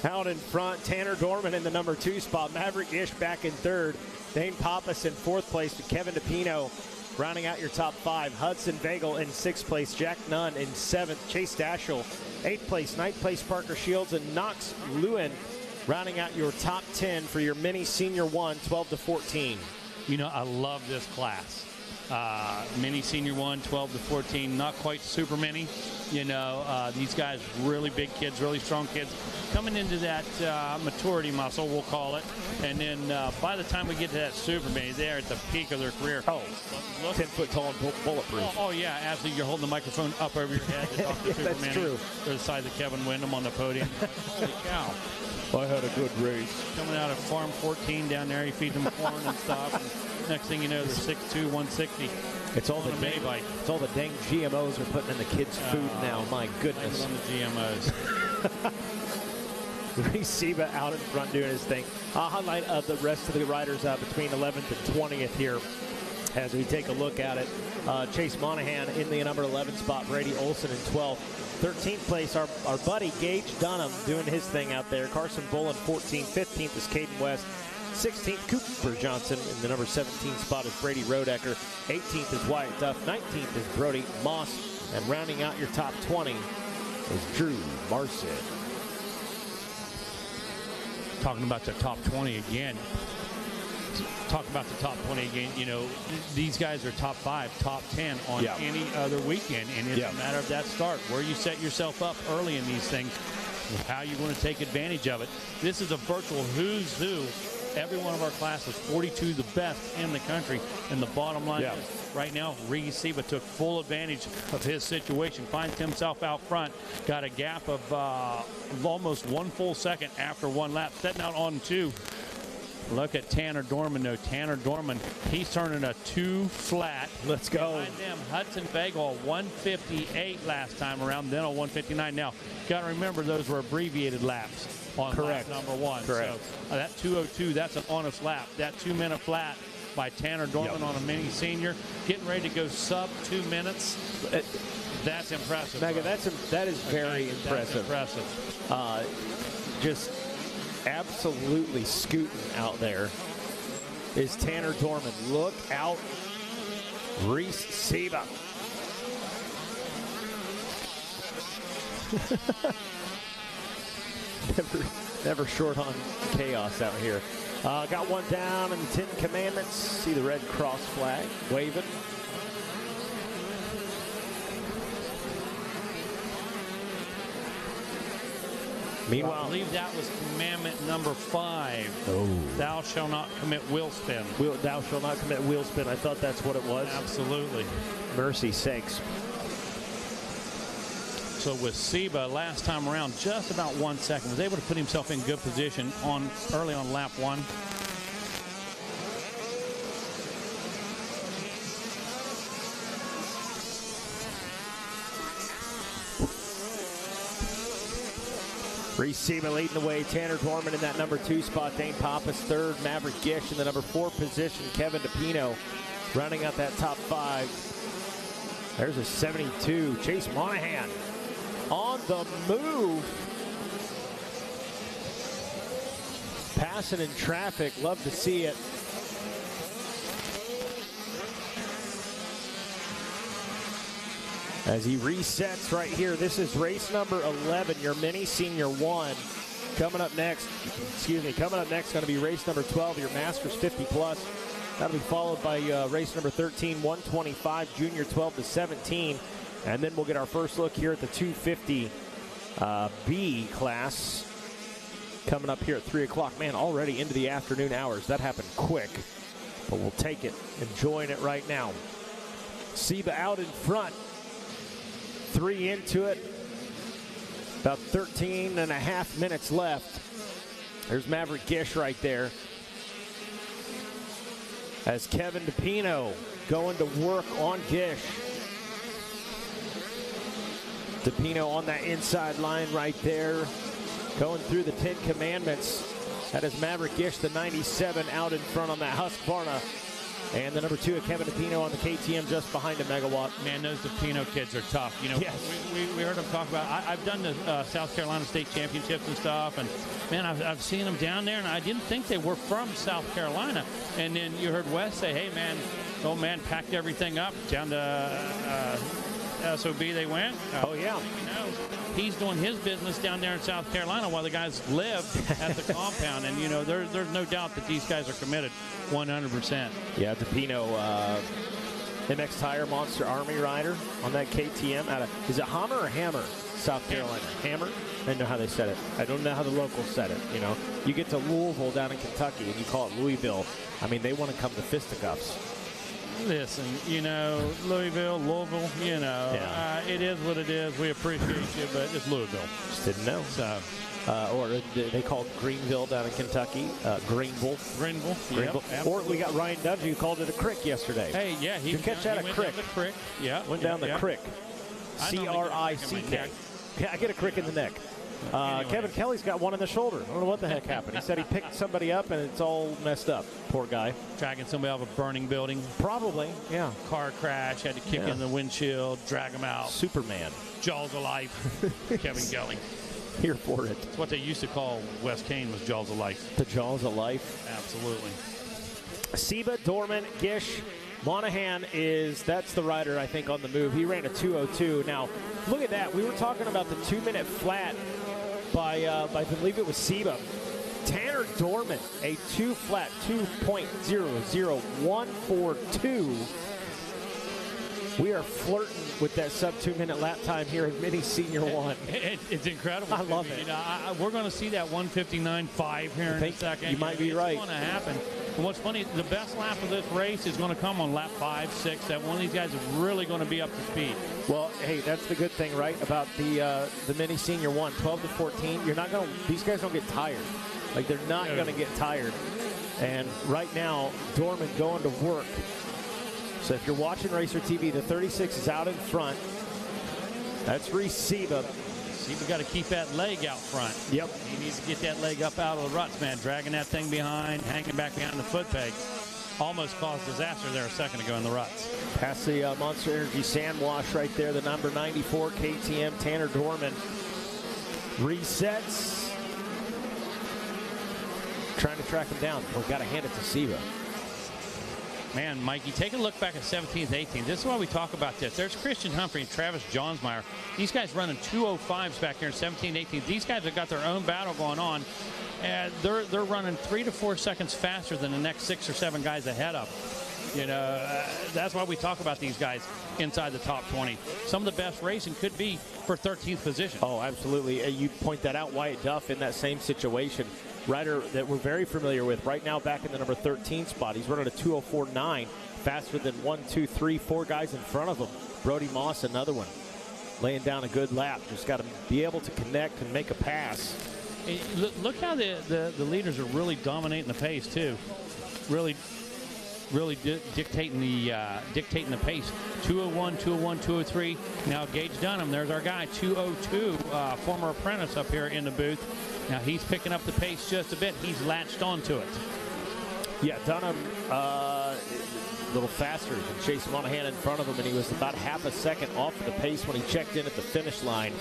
out in front. Tanner Dorman in the number 2 spot. Maverick Ish back in 3rd. Dane Pappas in 4th place with Kevin DePino rounding out your top 5. Hudson Vagel in 6th place. Jack Nunn in 7th. Chase Dashel 8th place. 9th place Parker Shields, and Knox Lewin rounding out your top 10 for your Mini Senior 1, 12-14. You know, I love this class. Mini Senior 1, 12-14, not quite super mini. You know, these guys, really big kids, really strong kids, coming into that maturity muscle, we'll call it. And then by the time we get to that super mini, they're at the peak of their career. Oh, 10 foot tall and bulletproof. Oh yeah, absolutely. You're holding the microphone up over your head to talk to super That's mini. true. They're the size of Kevin Windham on the podium. Holy cow. I had a good race. Coming out of Farm 14 down there, he feeds them corn and stuff. And next thing you know, they're 6'2", 160. It's all the dang GMOs are putting in the kids' food now. My goodness. On the GMOs. Reciba out in front doing his thing. I'll highlight the rest of the riders between 11th and 20th here as we take a look at it. Chase Monahan in the number 11 spot. Brady Olson in 12th. 13th place, our buddy Gage Dunham doing his thing out there. Carson Bull in 14th. 15th is Caden West. 16th, Cooper Johnson. In the number 17 spot is Brady Rodecker. 18th is Wyatt Duff. 19th is Brody Moss. And rounding out your top 20 is Drew Marson. Talking about the top 20 again. Talk about the top 20 again. You know, these guys are top 5, top 10 on any other weekend. And it's a matter of that start, where you set yourself up early in these things, how you want to take advantage of it. This is a virtual who's who. Every one of our classes, 42 the best in the country. And the bottom line is, right now, Reciba took full advantage of his situation, finds himself out front, got a gap of almost 1 full second after 1 lap, setting out on 2. Look at Tanner Dorman, though. Tanner Dorman, he's turning a 2 flat. Let's go. Behind them, Hudson Bagel, 158 last time around, then a 159. Now, got to remember, those were abbreviated laps. on Correct. lap number 1. Correct. So that 2:02, that's an honest lap. That 2-minute flat by Tanner Dorman on a mini senior, getting ready to go sub 2 minutes. That's impressive. Mega, that is very impressive. That's impressive. Just absolutely scooting out there is Tanner Dorman. Look out, Reese Seba. never short on chaos out here. Got one down in the 10 Commandments. See the red cross flag waving. Meanwhile, I believe that was commandment number 5. Oh. Thou shalt not commit wheel spin. Thou shalt not commit wheel spin. I thought that's what it was. Absolutely. Mercy sakes. So with Seba, last time around, just about 1 second, was able to put himself in good position early on lap 1. Reese Seba leading the way. Tanner Dorman in that number 2 spot. Dane Pappas third. Maverick Gish in the number 4 position. Kevin DePino running out that top 5. There's a 72. Chase Monahan on the move. Passing in traffic. Love to see it. As he resets right here. This is race number 11, your mini senior 1. Coming up next going to be race number 12, your Masters 50 plus. That'll be followed by race number 13, 125, junior 12 to 17. And then we'll get our first look here at the 250 B class coming up here at 3 o'clock. Man, already into the afternoon hours. That happened quick, but we'll take it. Enjoying it right now. Seba out in front. 3 into it. About 13 and a half minutes left. There's Maverick Gish right there. As Kevin DePino going to work on Gish. DePino on that inside line right there. Going through the 10 Commandments. That is Maverick Gish, the 97, out in front on that Husqvarna. And the number 2 of Kevin DePino on the KTM just behind a Megawatt. Man, those DePino kids are tough. You know, yes. we heard them talk about, I've done the South Carolina State Championships and stuff, and man, I've seen them down there, and I didn't think they were from South Carolina. And then you heard Wes say, hey, man, old man packed everything up down to SOB they went. Oh, yeah. He's doing his business down there in South Carolina while the guys live at the compound. And, you know, there's no doubt that these guys are committed 100%. Yeah, DePino, MX Tire Monster Army rider on that KTM. Is it Hammer or Hammer, South Carolina? Hammer? I don't know how they said it. I don't know how the locals said it, you know. You get to Louisville down in Kentucky and you call it Louisville. I mean, they want to come to fisticuffs. Listen, you know, Louisville, you know, it is what it is. We appreciate you, but it's Louisville. Just didn't know. So, or they called Greenville down in Kentucky, Greenville. Yep, or we got Ryan Dudley who called it a crick yesterday. Hey, yeah, you catch that a crick. Yeah, went down the crick. C-R-I-C-K. Yeah, I get a crick in the neck. Kevin Kelly's got one in the shoulder. I don't know what the heck happened. He said he picked somebody up and it's all messed up. Poor guy. Dragging somebody out of a burning building. Probably, yeah. Car crash, had to kick in the windshield, drag him out. Superman. Jaws of life. Kevin Kelly. Here for it. It's what they used to call Wes Kane was Jaws of life. The Jaws of life. Absolutely. Seba, Dorman, Gish. Monahan that's the rider, I think, on the move. He ran a 2:02. Now, look at that. We were talking about the 2-minute flat by I believe it was Seba. Tanner Dorman, a 2-flat 2.00142. We are flirting with that sub-2-minute lap time here at Mini Senior 1. It's incredible. I love it. You know, we're going to see that 159.5 here in a second. You might be right. It's going to happen. And what's funny, the best lap of this race is going to come on lap 5, 6, 7. One of these guys is really going to be up to speed. Well, hey, that's the good thing, right, about the Mini Senior 1, 12 to 14. These guys don't get tired. Like, they're not going to get tired. And right now, Dorman going to work. So if you're watching Racer TV, the 36 is out in front. That's Reese Seba. He's got to keep that leg out front. Yep. He needs to get that leg up out of the ruts, man. Dragging that thing behind, hanging back behind the foot peg. Almost caused disaster there a second ago in the ruts. Past the Monster Energy sand wash right there, the number 94 KTM, Tanner Dorman. Resets. Trying to track him down. We've got to hand it to Siva. Man, Mikey, take a look back at 17th, 18th. This is why we talk about this. There's Christian Humphrey and Travis Johnsmeyer. These guys running 205s back here in 17th, 18th. These guys have got their own battle going on. And they're running 3 to 4 seconds faster than the next 6 or 7 guys ahead of them. You know, that's why we talk about these guys inside the top 20. Some of the best racing could be for 13th position. Oh, absolutely. You point that out. Wyatt Duff in that same situation. Rider that we're very familiar with right now back in the number 13 spot. He's running a 2:04.9, faster than 1, 2, 3, 4 guys in front of him. Brody Moss, another one, laying down a good lap. Just got to be able to connect and make a pass. Hey, look how the leaders are really dominating the pace too. Really dictating the pace. 201, 201, 203. Now Gage Dunham, there's our guy, 202, former apprentice up here in the booth. Now he's picking up the pace just a bit. He's latched onto it. Yeah, Dunham a little faster than Chase Monahan in front of him, and he was about half a second off the pace when he checked in at the finish line.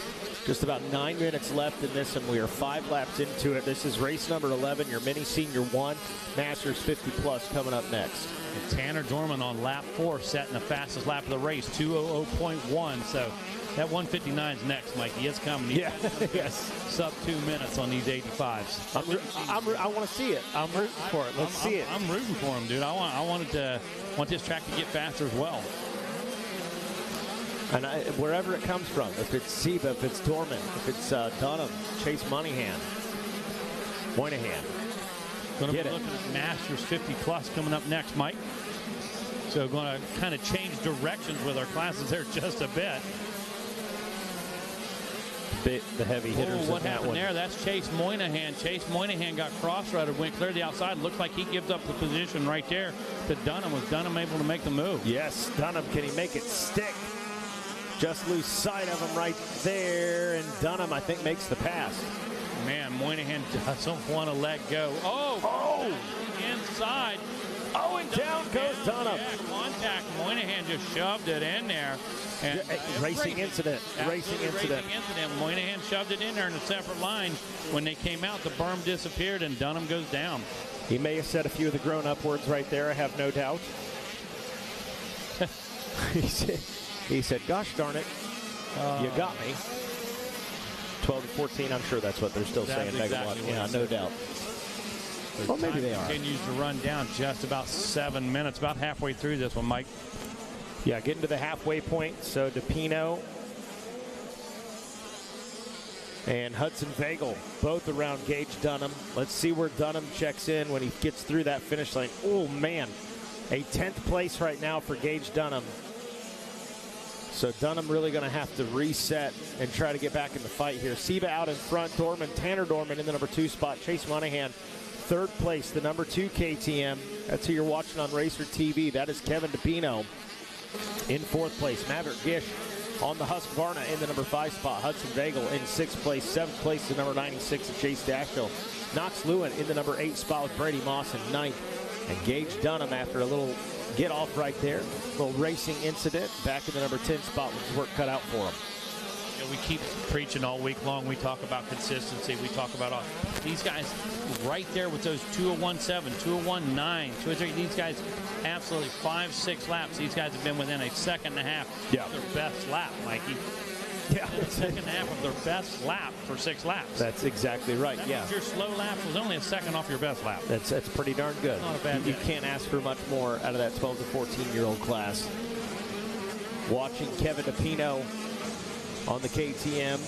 Just about 9 minutes left in this, and we are 5 laps into it. This is race number 11, your mini senior 1, Masters 50 plus coming up next. And Tanner Dorman on lap 4, setting the fastest lap of the race, 2:00.1. So that 159 is next, Mikey. It's coming. Yeah, yes. Sub 2 minutes on these 85s. I want to see it. I'm rooting for it. Let's see it. I'm rooting for him, dude. I want this track to get faster as well. And wherever it comes from, if it's Siva, if it's Dorman, if it's Dunham, Chase Monahan, Moynihan. Going to be looking at Masters 50 plus coming up next, Mike. So going to kind of change directions with our classes there just a bit. The heavy hitters what in that happened one. there? That's Chase Moynihan. Chase Moynihan got cross-rutted, went clear to the outside. Looks like he gives up the position right there to Dunham. Was Dunham able to make the move? Yes, Dunham. Can he make it stick? Just lose sight of him right there, and Dunham, I think, makes the pass. Man, Moynihan doesn't want to let go. Oh! Inside. Oh, and down goes Dunham. Yeah, contact. Moynihan just shoved it in there. And racing incident. Racing incident. Moynihan shoved it in there in a separate line. When they came out, the berm disappeared, and Dunham goes down. He may have said a few of the grown-up words right there, I have no doubt. He said, gosh darn it, you got me. 12 to 14, I'm sure that's what they're still saying. Exactly yeah, no doubt. Well, maybe they are. Continues to run down just about 7 minutes, about halfway through this one, Mike. Yeah, getting to the halfway point. So DePino and Hudson Vagel both around Gage Dunham. Let's see where Dunham checks in when he gets through that finish line. Oh, man. A 10th place right now for Gage Dunham. So Dunham really going to have to reset and try to get back in the fight here. Siva out in front. Dorman, Tanner Dorman in the number 2 spot. Chase Monahan, 3rd place, the number 2 KTM. That's who you're watching on Racer TV. That is Kevin DePino in 4th place. Maverick Gish on the Husqvarna in the number 5 spot. Hudson Vagel in 6th place. 7th place, the number 96 of Chase Dashiell. Knox Lewin in the number 8 spot with Brady Moss in 9th. And Gage Dunham, after a little get off right there, little racing incident, back in the number 10 spot with his work cut out for him. Yeah, we keep preaching all week long. We talk about consistency. We talk about these guys right there with those 2:01.7, 2:01.9, 2:03. These guys absolutely 5-6 laps. These guys have been within a second and a half of their best lap, Mikey. Yeah, second half of their best lap for 6 laps. That's exactly right. That yeah, means your slow lap was only a second off your best lap. That's pretty darn good. Not a bad you can't ask for much more out of that 12 to 14-year-old class. Watching Kevin DePino on the KTM,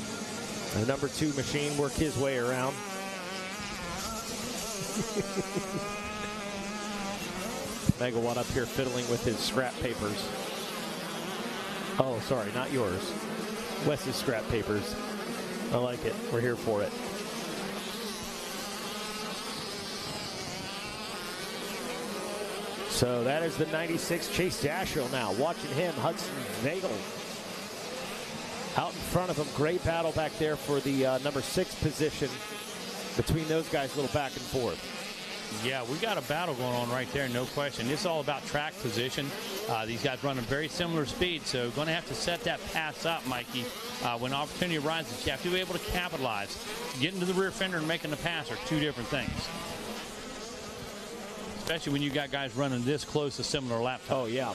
the number 2 machine, work his way around. Megawatt up here fiddling with his scrap papers. Oh, sorry, not yours. Wes's scrap papers. I like it. We're here for it. So that is the 96 Chase Dashiell now. Watching him, Hudson Vagel. Out in front of him, great battle back there for the number 6 position between those guys, a little back and forth. Yeah, we got a battle going on right there, no question. It's all about track position. These guys running very similar speeds, so going to have to set that pass up, Mikey. When opportunity arises, you have to be able to capitalize. Getting to the rear fender and making the pass are two different things. Especially when you got guys running this close to similar lap time. Oh, yeah.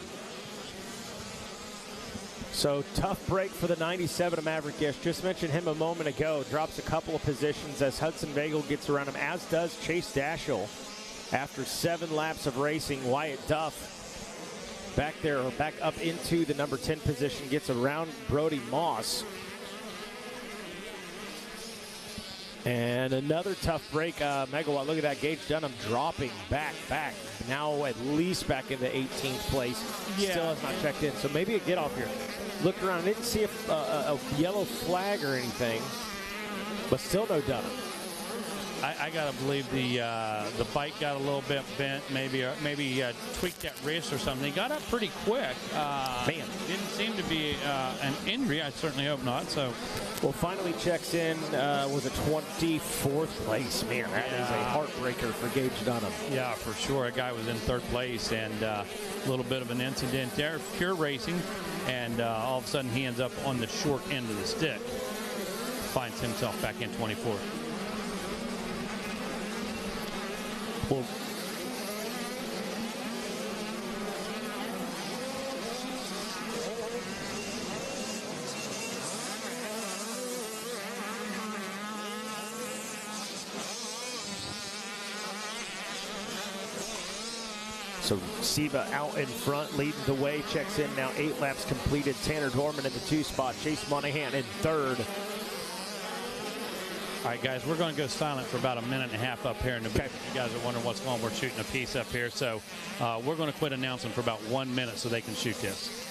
So tough break for the 97 of Maverick Gish. Just mentioned him a moment ago. Drops a couple of positions as Hudson Vagel gets around him, as does Chase Dashel. After 7 laps of racing, Wyatt Duff back there, or back up into the number 10 position, gets around Brody Moss. And another tough break. Megawatt, look at that. Gage Dunham dropping back. Now at least back into 18th place. Yeah. Still has not checked in. So maybe a get off here. Look around. Didn't see a yellow flag or anything. But still no Dunham. I got to believe the bike got a little bit bent, maybe tweaked that wrist or something. He got up pretty quick. Man. Didn't seem to be an injury. I certainly hope not. So, well, finally checks in, was a 24th place. Man, that is a heartbreaker for Gage Dunham. Yeah, for sure. A guy was in 3rd place, and a little bit of an incident there. Pure racing, and all of a sudden he ends up on the short end of the stick. Finds himself back in 24th. Well, so Siva out in front, leading the way, checks in now. 8 laps completed. Tanner Dorman in the 2 spot. Chase Monahan in 3rd. All right, guys, we're going to go silent for about a minute and a half up here in the booth. You guys are wondering what's going on. We're shooting a piece up here, so we're going to quit announcing for about 1 minute so they can shoot this.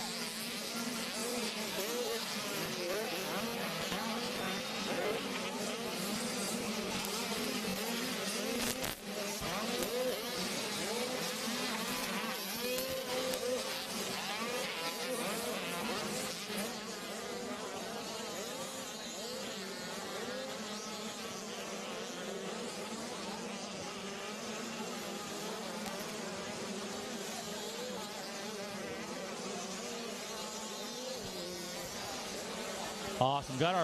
Awesome. Got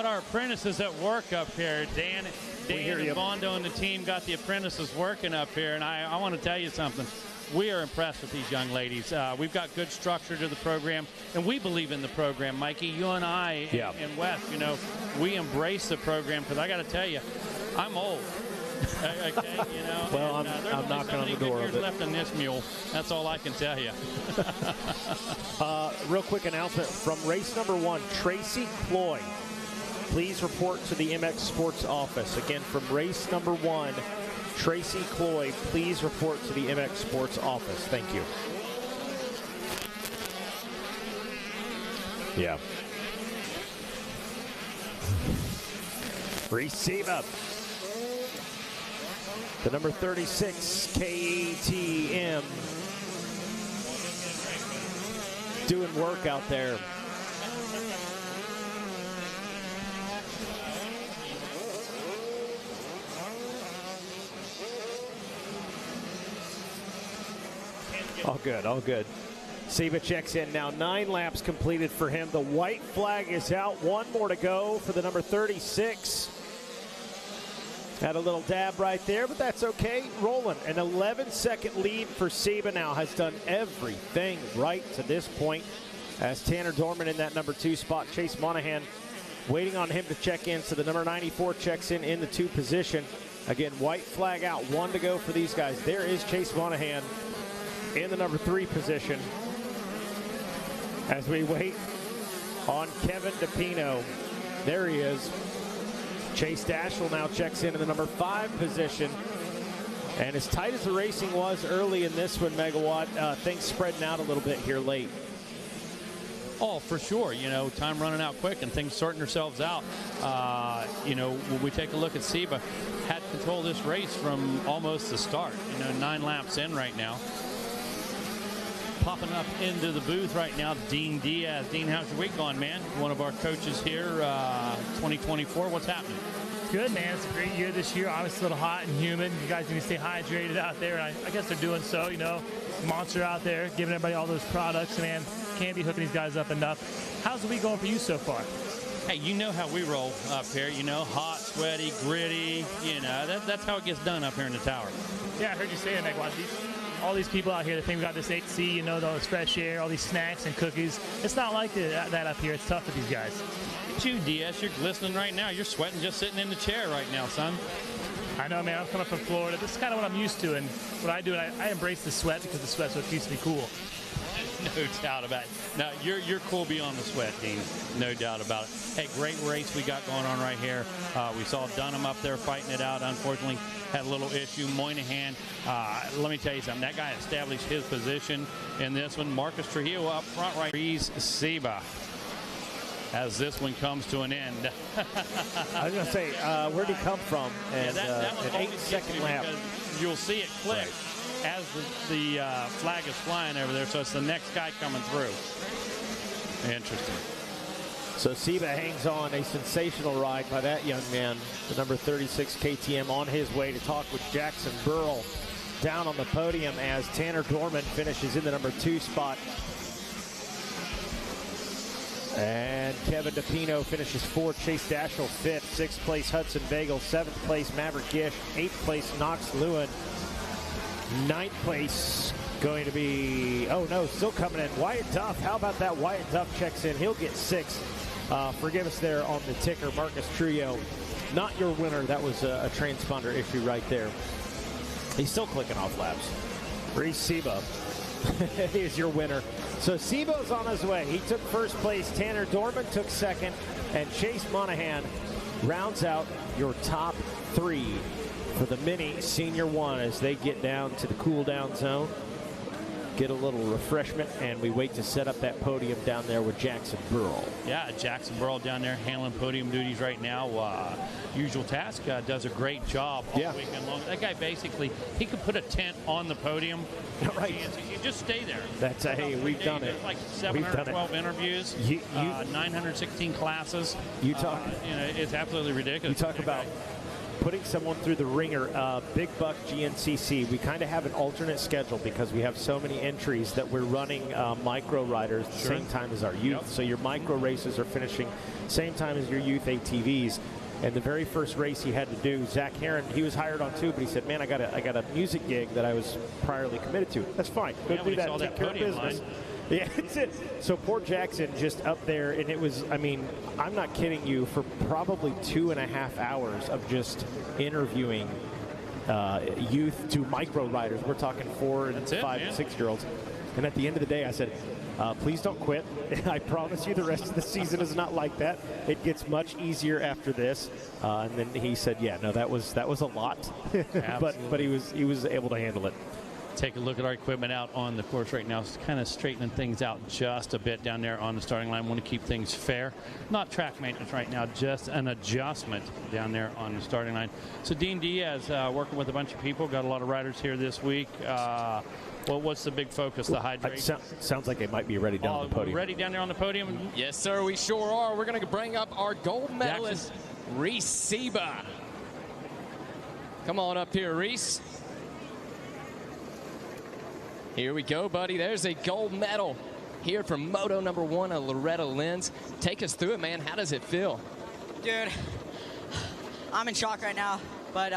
our apprentices at work up here. Dan and Bondo and the team got the apprentices working up here, and I want to tell you something. We are impressed with these young ladies. We've got good structure to the program, and we believe in the program. Mikey, you and I and Wes, we embrace the program, because I got to tell you, I'm old. Okay, Well, I'm knocking on the door of it. Left in this mule. That's all I can tell you. Real quick announcement from race number 1, Tracy Cloy. Please report to the MX Sports office. Again, from race number 1, Tracy Cloy, please report to the MX Sports office. Thank you. Yeah. Receive up. The number 36 KTM doing work out there. All good, all good. Siva checks in now. 9 laps completed for him. The white flag is out. 1 more to go for the number 36. Had a little dab right there, but that's okay. Rolling. An 11-second lead for Siva now. Has done everything right to this point. As Tanner Dorman in that number 2 spot. Chase Monahan waiting on him to check in. So the number 94 checks in the 2 position. Again, white flag out. 1 to go for these guys. There is Chase Monahan in the number 3 position. As we wait on Kevin DePino. There he is. Chase Dashel now checks in the number 5 position. And as tight as the racing was early in this one, Megawatt, things spreading out a little bit here late. Oh, for sure. Time running out quick and things sorting themselves out. When we take a look at Siva, had control of this race from almost the start. 9 laps in right now. Popping up into the booth right now, Dean Diaz. Dean, how's your week going, man? One of our coaches here, 2024. What's happening? Good, man. It's a great year this year. Obviously a little hot and humid. You guys need to stay hydrated out there. And I guess they're doing so, you know. Monster out there, giving everybody all those products. Man, can't be hooking these guys up enough. How's the week going for you so far? Hey, you know how we roll up here, you know, hot, sweaty, gritty, you know, that's how it gets done up here in the tower. Yeah, I heard you say that, Meg. All these people out here that think we got this 8C, you know, those fresh air, all these snacks and cookies. It's not like that up here. It's tough for these guys. Look at you, DS. You're glistening right now. You're sweating just sitting in the chair right now, son. I know, man. I'm coming from Florida. This is kind of what I'm used to. And what I do, I embrace the sweat because the sweat's what keeps me cool. No doubt about it. Now, you're cool beyond the sweat, Dean. No doubt about it. Hey, great race we got going on right here. We saw Dunham up there fighting it out. Unfortunately, had a little issue. Moynihan, let me tell you something. That guy established his position in this one. Marcus Trujillo up front right. Reese Seba. As this one comes to an end. I was going to say, where'd he come from? And that an 8-second lap. You'll see it click. Right. As the flag is flying over there, so it's the next guy coming through. Interesting. So Seba hangs on. A sensational ride by that young man, the number 36 KTM, on his way to talk with Jackson Burrell down on the podium as Tanner Dorman finishes in the number 2 spot. And Kevin DePino finishes 4th. Chase Dashel 5th. 6th place Hudson Bagel. 7th place Maverick Gish. 8th place Knox Lewin. 9th place going to be, oh no, still coming in, Wyatt Duff. How about that? Wyatt Duff checks in. He'll get 6th. Forgive us there on the ticker. Marcus Trujillo, not your winner. That was a transponder issue right there. He's still clicking off laps. Reese Seba is your winner. So Sebo's on his way. He took 1st place. Tanner Dorman took 2nd. And Chase Monahan rounds out your top 3 for the mini Senior 1 as they get down to the cool down zone, get a little refreshment, and we wait to set up that podium down there with Jackson Burrell. Yeah, Jackson Burrell down there handling podium duties right now. Usual task, does a great job all weekend long. That guy basically, he could put a tent on the podium. Right. You just stay there. That's hey, we've done it. Like 712 interviews, 916 classes. You talk. You know, it's absolutely ridiculous. You talk about putting someone through the ringer. Big Buck GNCC, we kind of have an alternate schedule because we have so many entries that we're running micro riders at the same time as our youth. So your micro races are finishing same time as your youth ATVs. And the very first race he had to do, Zach Heron, he was hired on too, but he said, man, I got a music gig that I was priorly committed to. That's fine. Go do that and take care of business. Yeah, that's it. So poor Jackson just up there, and it was, I mean, I'm not kidding you, for probably 2.5 hours of just interviewing youth to micro riders. We're talking 4 and 5 and 6-year-olds. And at the end of the day, I said, please don't quit. I promise you the rest of the season is not like that. It gets much easier after this. And then he said, yeah, no, that was a lot. but he was able to handle it. Take a look at our equipment out on the course right now. It's kind of straightening things out just a bit down there on the starting line. Want to keep things fair. Not track maintenance right now, just an adjustment down there on the starting line. So Dean Diaz working with a bunch of people. Got a lot of riders here this week. Well, what's the big focus? The hydration? Sounds like they might be ready down on the podium. Ready down there on the podium? Yes, sir, we sure are. We're going to bring up our gold medalist, Reese Seba. Come on up here, Reese. Here we go, buddy. There's a gold medal here from Moto number 1 of Loretta Lynn. Take us through it, man. How does it feel? Dude, I'm in shock right now, but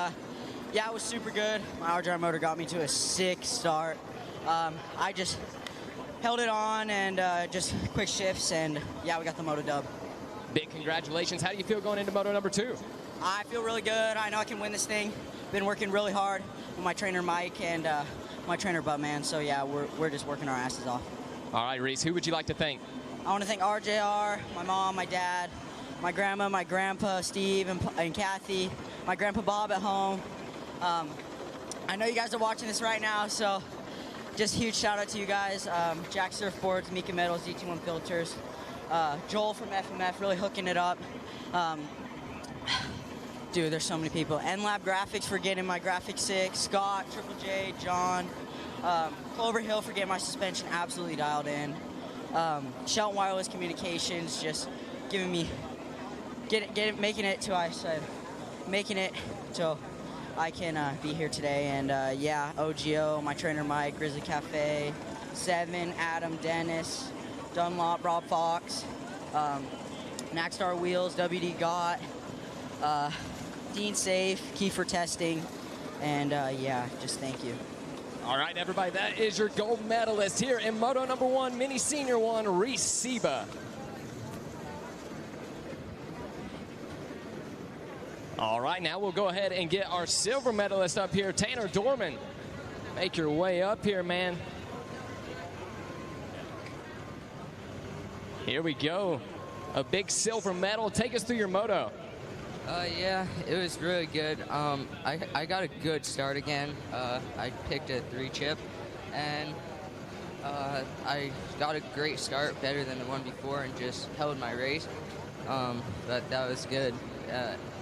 yeah, it was super good. My hour-drive motor got me to a 6th start. I just held it on and just quick shifts, and yeah, we got the Moto dub. Big congratulations. How do you feel going into Moto number 2? I feel really good. I know I can win this thing. Been working really hard with my trainer Mike and my trainer Bub, man. So yeah, we're just working our asses off. All right, Reese, who would you like to thank? I want to thank RJR, my mom, my dad, my grandma, my grandpa, Steve, and Kathy, my grandpa Bob at home. I know you guys are watching this right now, so just huge shout out to you guys. Jack Surfboards, Mika Metals, D21 Filters, Joel from FMF really hooking it up. Dude, there's so many people. NLab Graphics for getting my Graphic 6, Scott, Triple J, John, Clover Hill for getting my suspension absolutely dialed in. Shelton Wireless Communications just giving me, making it till I can be here today. And yeah, OGO, my trainer Mike, Grizzly Cafe, Seven, Adam, Dennis, Dunlop, Rob Fox, Nackstar Wheels, WD Gott, Dean Safe, Kiefer Testing, and yeah, just thank you. All right, everybody, that is your gold medalist here in Moto number 1, Mini Senior 1, Reese Seba. All right, now we'll go ahead and get our silver medalist up here, Tanner Dorman. Make your way up here, man. Here we go. A big silver medal. Take us through your moto. Yeah, it was really good. I got a good start again. I picked a 3-chip, and I got a great start, better than the one before, and just held my race. But that was good.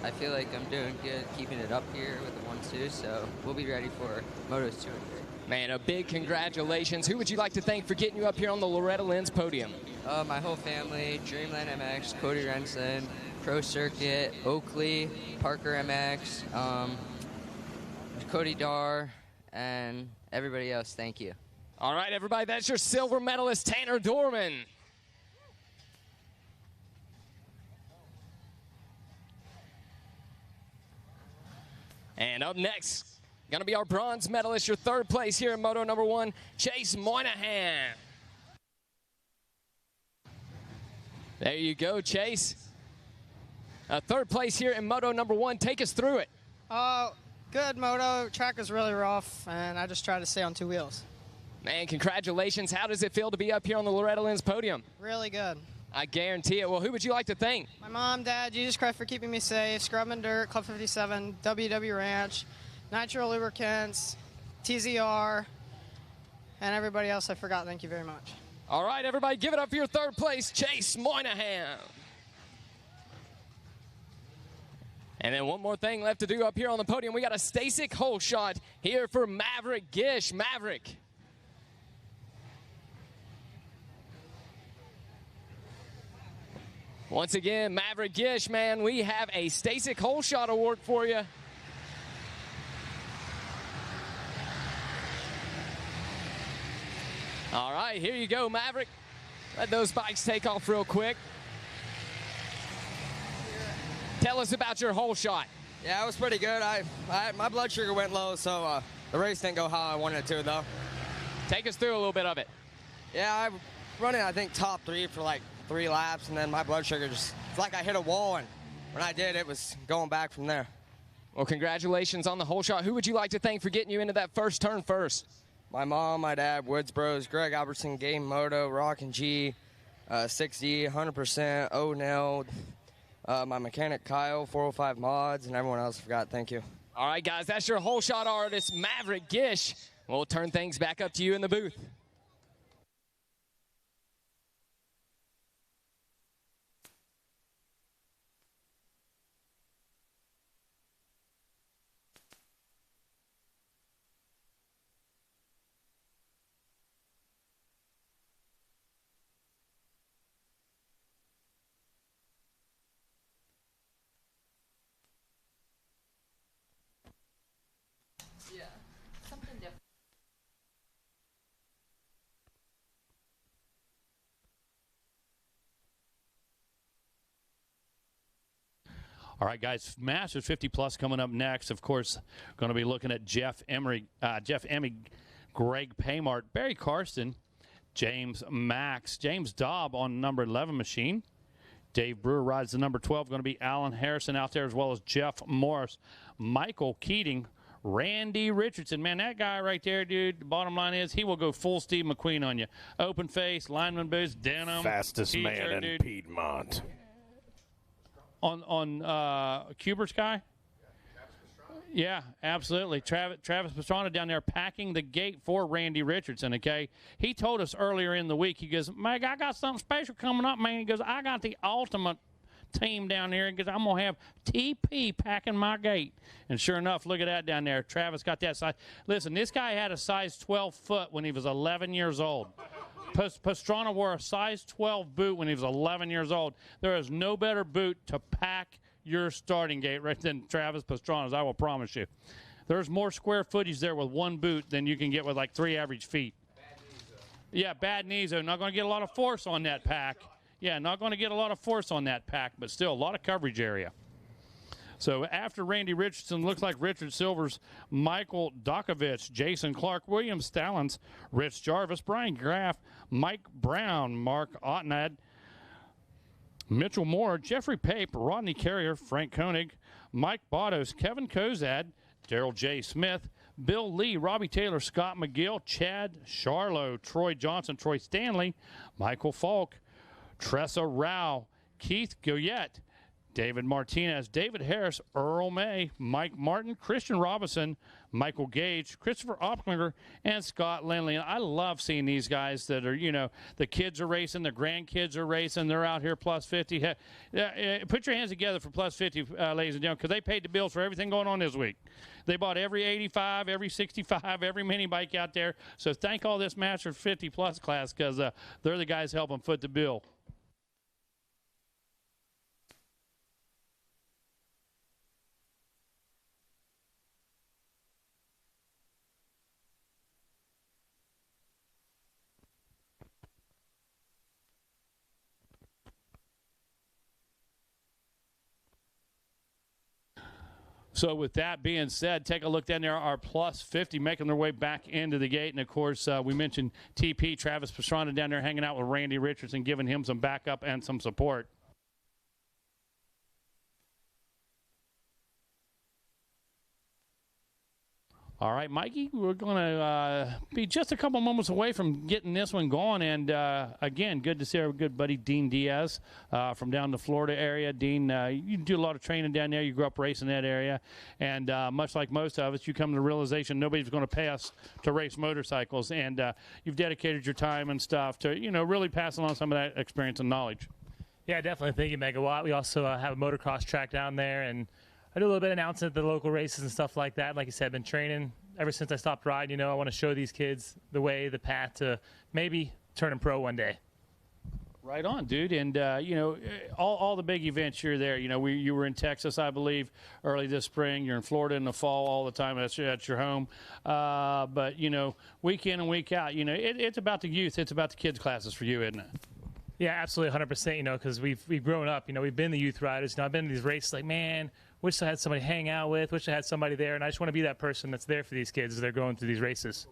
I feel like I'm doing good keeping it up here with the 1-2, so we'll be ready for Motos 2 and 3. Man, a big congratulations. Who would you like to thank for getting you up here on the Loretta Lynn's podium? My whole family, Dreamland MX, Cody Renson, Pro Circuit, Oakley, Parker MX, Cody Dar, and everybody else. Thank you. All right, everybody, that's your silver medalist, Tanner Dorman. And up next, going to be our bronze medalist, your 3rd place here in Moto number 1, Chase Moynihan. There you go, Chase. 3rd place here in Moto number 1. Take us through it. Good moto. Track was really rough, and I just tried to stay on 2 wheels. Man, congratulations. How does it feel to be up here on the Loretta Lynn's podium? Really good. I guarantee it. Well, who would you like to thank? My mom, dad, Jesus Christ for keeping me safe, Scrub and Dirt, Club 57, WW Ranch, Nitro Lubricants, TZR, and everybody else I forgot. Thank you very much. All right, everybody, give it up for your 3rd place, Chase Moynihan. And then one more thing left to do up here on the podium. We got a Stasic hole shot here for Maverick Gish. Maverick. Once again, Maverick Gish, man, we have a Stasic hole shot award for you. All right, here you go, Maverick. Let those bikes take off real quick. Tell us about your hole shot. Yeah, it was pretty good. My blood sugar went low, so the race didn't go how I wanted it to, though. Take us through a little bit of it. Yeah, I running, I think, top 3 for like 3 laps, and then my blood sugar just, it's like I hit a wall, and when I did, it was going back from there. Well, congratulations on the hole shot. Who would you like to thank for getting you into that first turn first? My mom, my dad, Woods Bros, Greg Albertson, Game Moto, Rock and G, 6D, 100%, O'Neill, my mechanic Kyle, 405 Mods, and everyone else I forgot. Thank you. All right, guys, that's your hole shot artist, Maverick Gish. We'll turn things back up to you in the booth. Yeah, something different. All right, guys, Masters 50 Plus coming up next. Of course, going to be looking at Jeff Emery, Greg Paymart, Barry Karsten, James Max, James Dobb on number 11 machine. Dave Brewer rides the number 12. Going to be Alan Harrison out there, as well as Jeff Morris, Michael Keating, Randy Richardson. Man, that guy right there, dude, the bottom line is he will go full Steve McQueen on you. Open face, lineman boots, denim. Fastest man in Piedmont. On Kubert's guy? Yeah, absolutely. Travis Pastrana down there packing the gate for Randy Richardson, okay? He told us earlier in the week, he goes, Meg, I got something special coming up, man. He goes, I got the ultimate team down here because I'm going to have TP packing my gate. And sure enough, look at that down there. Travis got that size. Listen, this guy had a size 12 foot when he was 11 years old. Pastrana wore a size 12 boot when he was 11 years old. There is no better boot to pack your starting gate right than Travis Pastrana's, I will promise you. There's more square footage there with one boot than you can get with like 3 average feet. Yeah, bad knees. They're not going to get a lot of force on that pack. Yeah, not going to get a lot of force on that pack, but still a lot of coverage area. So after Randy Richardson, looks like Richard Silvers, Michael Dokovich, Jason Clark, William Stallings, Rich Jarvis, Brian Graff, Mike Brown, Mark Ottenad, Mitchell Moore, Jeffrey Pape, Rodney Carrier, Frank Koenig, Mike Bottos, Kevin Kozad, Daryl J. Smith, Bill Lee, Robbie Taylor, Scott McGill, Chad Charlo, Troy Johnson, Troy Stanley, Michael Falk, Tressa Rao, Keith Goyette, David Martinez, David Harris, Earl May, Mike Martin, Christian Robinson, Michael Gage, Christopher Opplinger, and Scott Lindley. And I love seeing these guys that are, you know, the kids are racing, the grandkids are racing, they're out here plus 50. Put your hands together for plus 50, ladies and gentlemen, because they paid the bills for everything going on this week. They bought every 85, every 65, every mini bike out there. So thank all this Master 50 plus class because they're the guys helping foot the bill. So with that being said, take a look down there. Our plus 50 making their way back into the gate. And, of course, we mentioned TP, Travis Pastrana down there hanging out with Randy Richardson, giving him some backup and some support. All right, Mikey, we're going to be just a couple moments away from getting this one going. And, again, good to see our good buddy Dean Diaz from down the Florida area. Dean, you do a lot of training down there. You grew up racing that area. And much like most of us, you come to the realization nobody's going to pay us to race motorcycles. And you've dedicated your time and stuff to, you know, really passing on some of that experience and knowledge. Yeah, definitely. Thank you, Megawatt. We also have a motocross track down there. And I do a little bit of announcing at the local races and stuff like that. Like you said, I've been training ever since I stopped riding. You know, I want to show these kids the way, the path to maybe turning pro one day. Right on, dude. And, you know, all the big events you're there. You know, you were in Texas, I believe, early this spring. You're in Florida in the fall all the time. That's your home. But, you know, week in and week out, you know, it's about the youth. It's about the kids' classes for you, isn't it? Yeah, absolutely, 100%, you know, because we've grown up. You know, we've been the youth riders. You know, I've been in these races like, man, wish I had somebody to hang out with, wish I had somebody there, and I just want to be that person that's there for these kids as they're going through these races.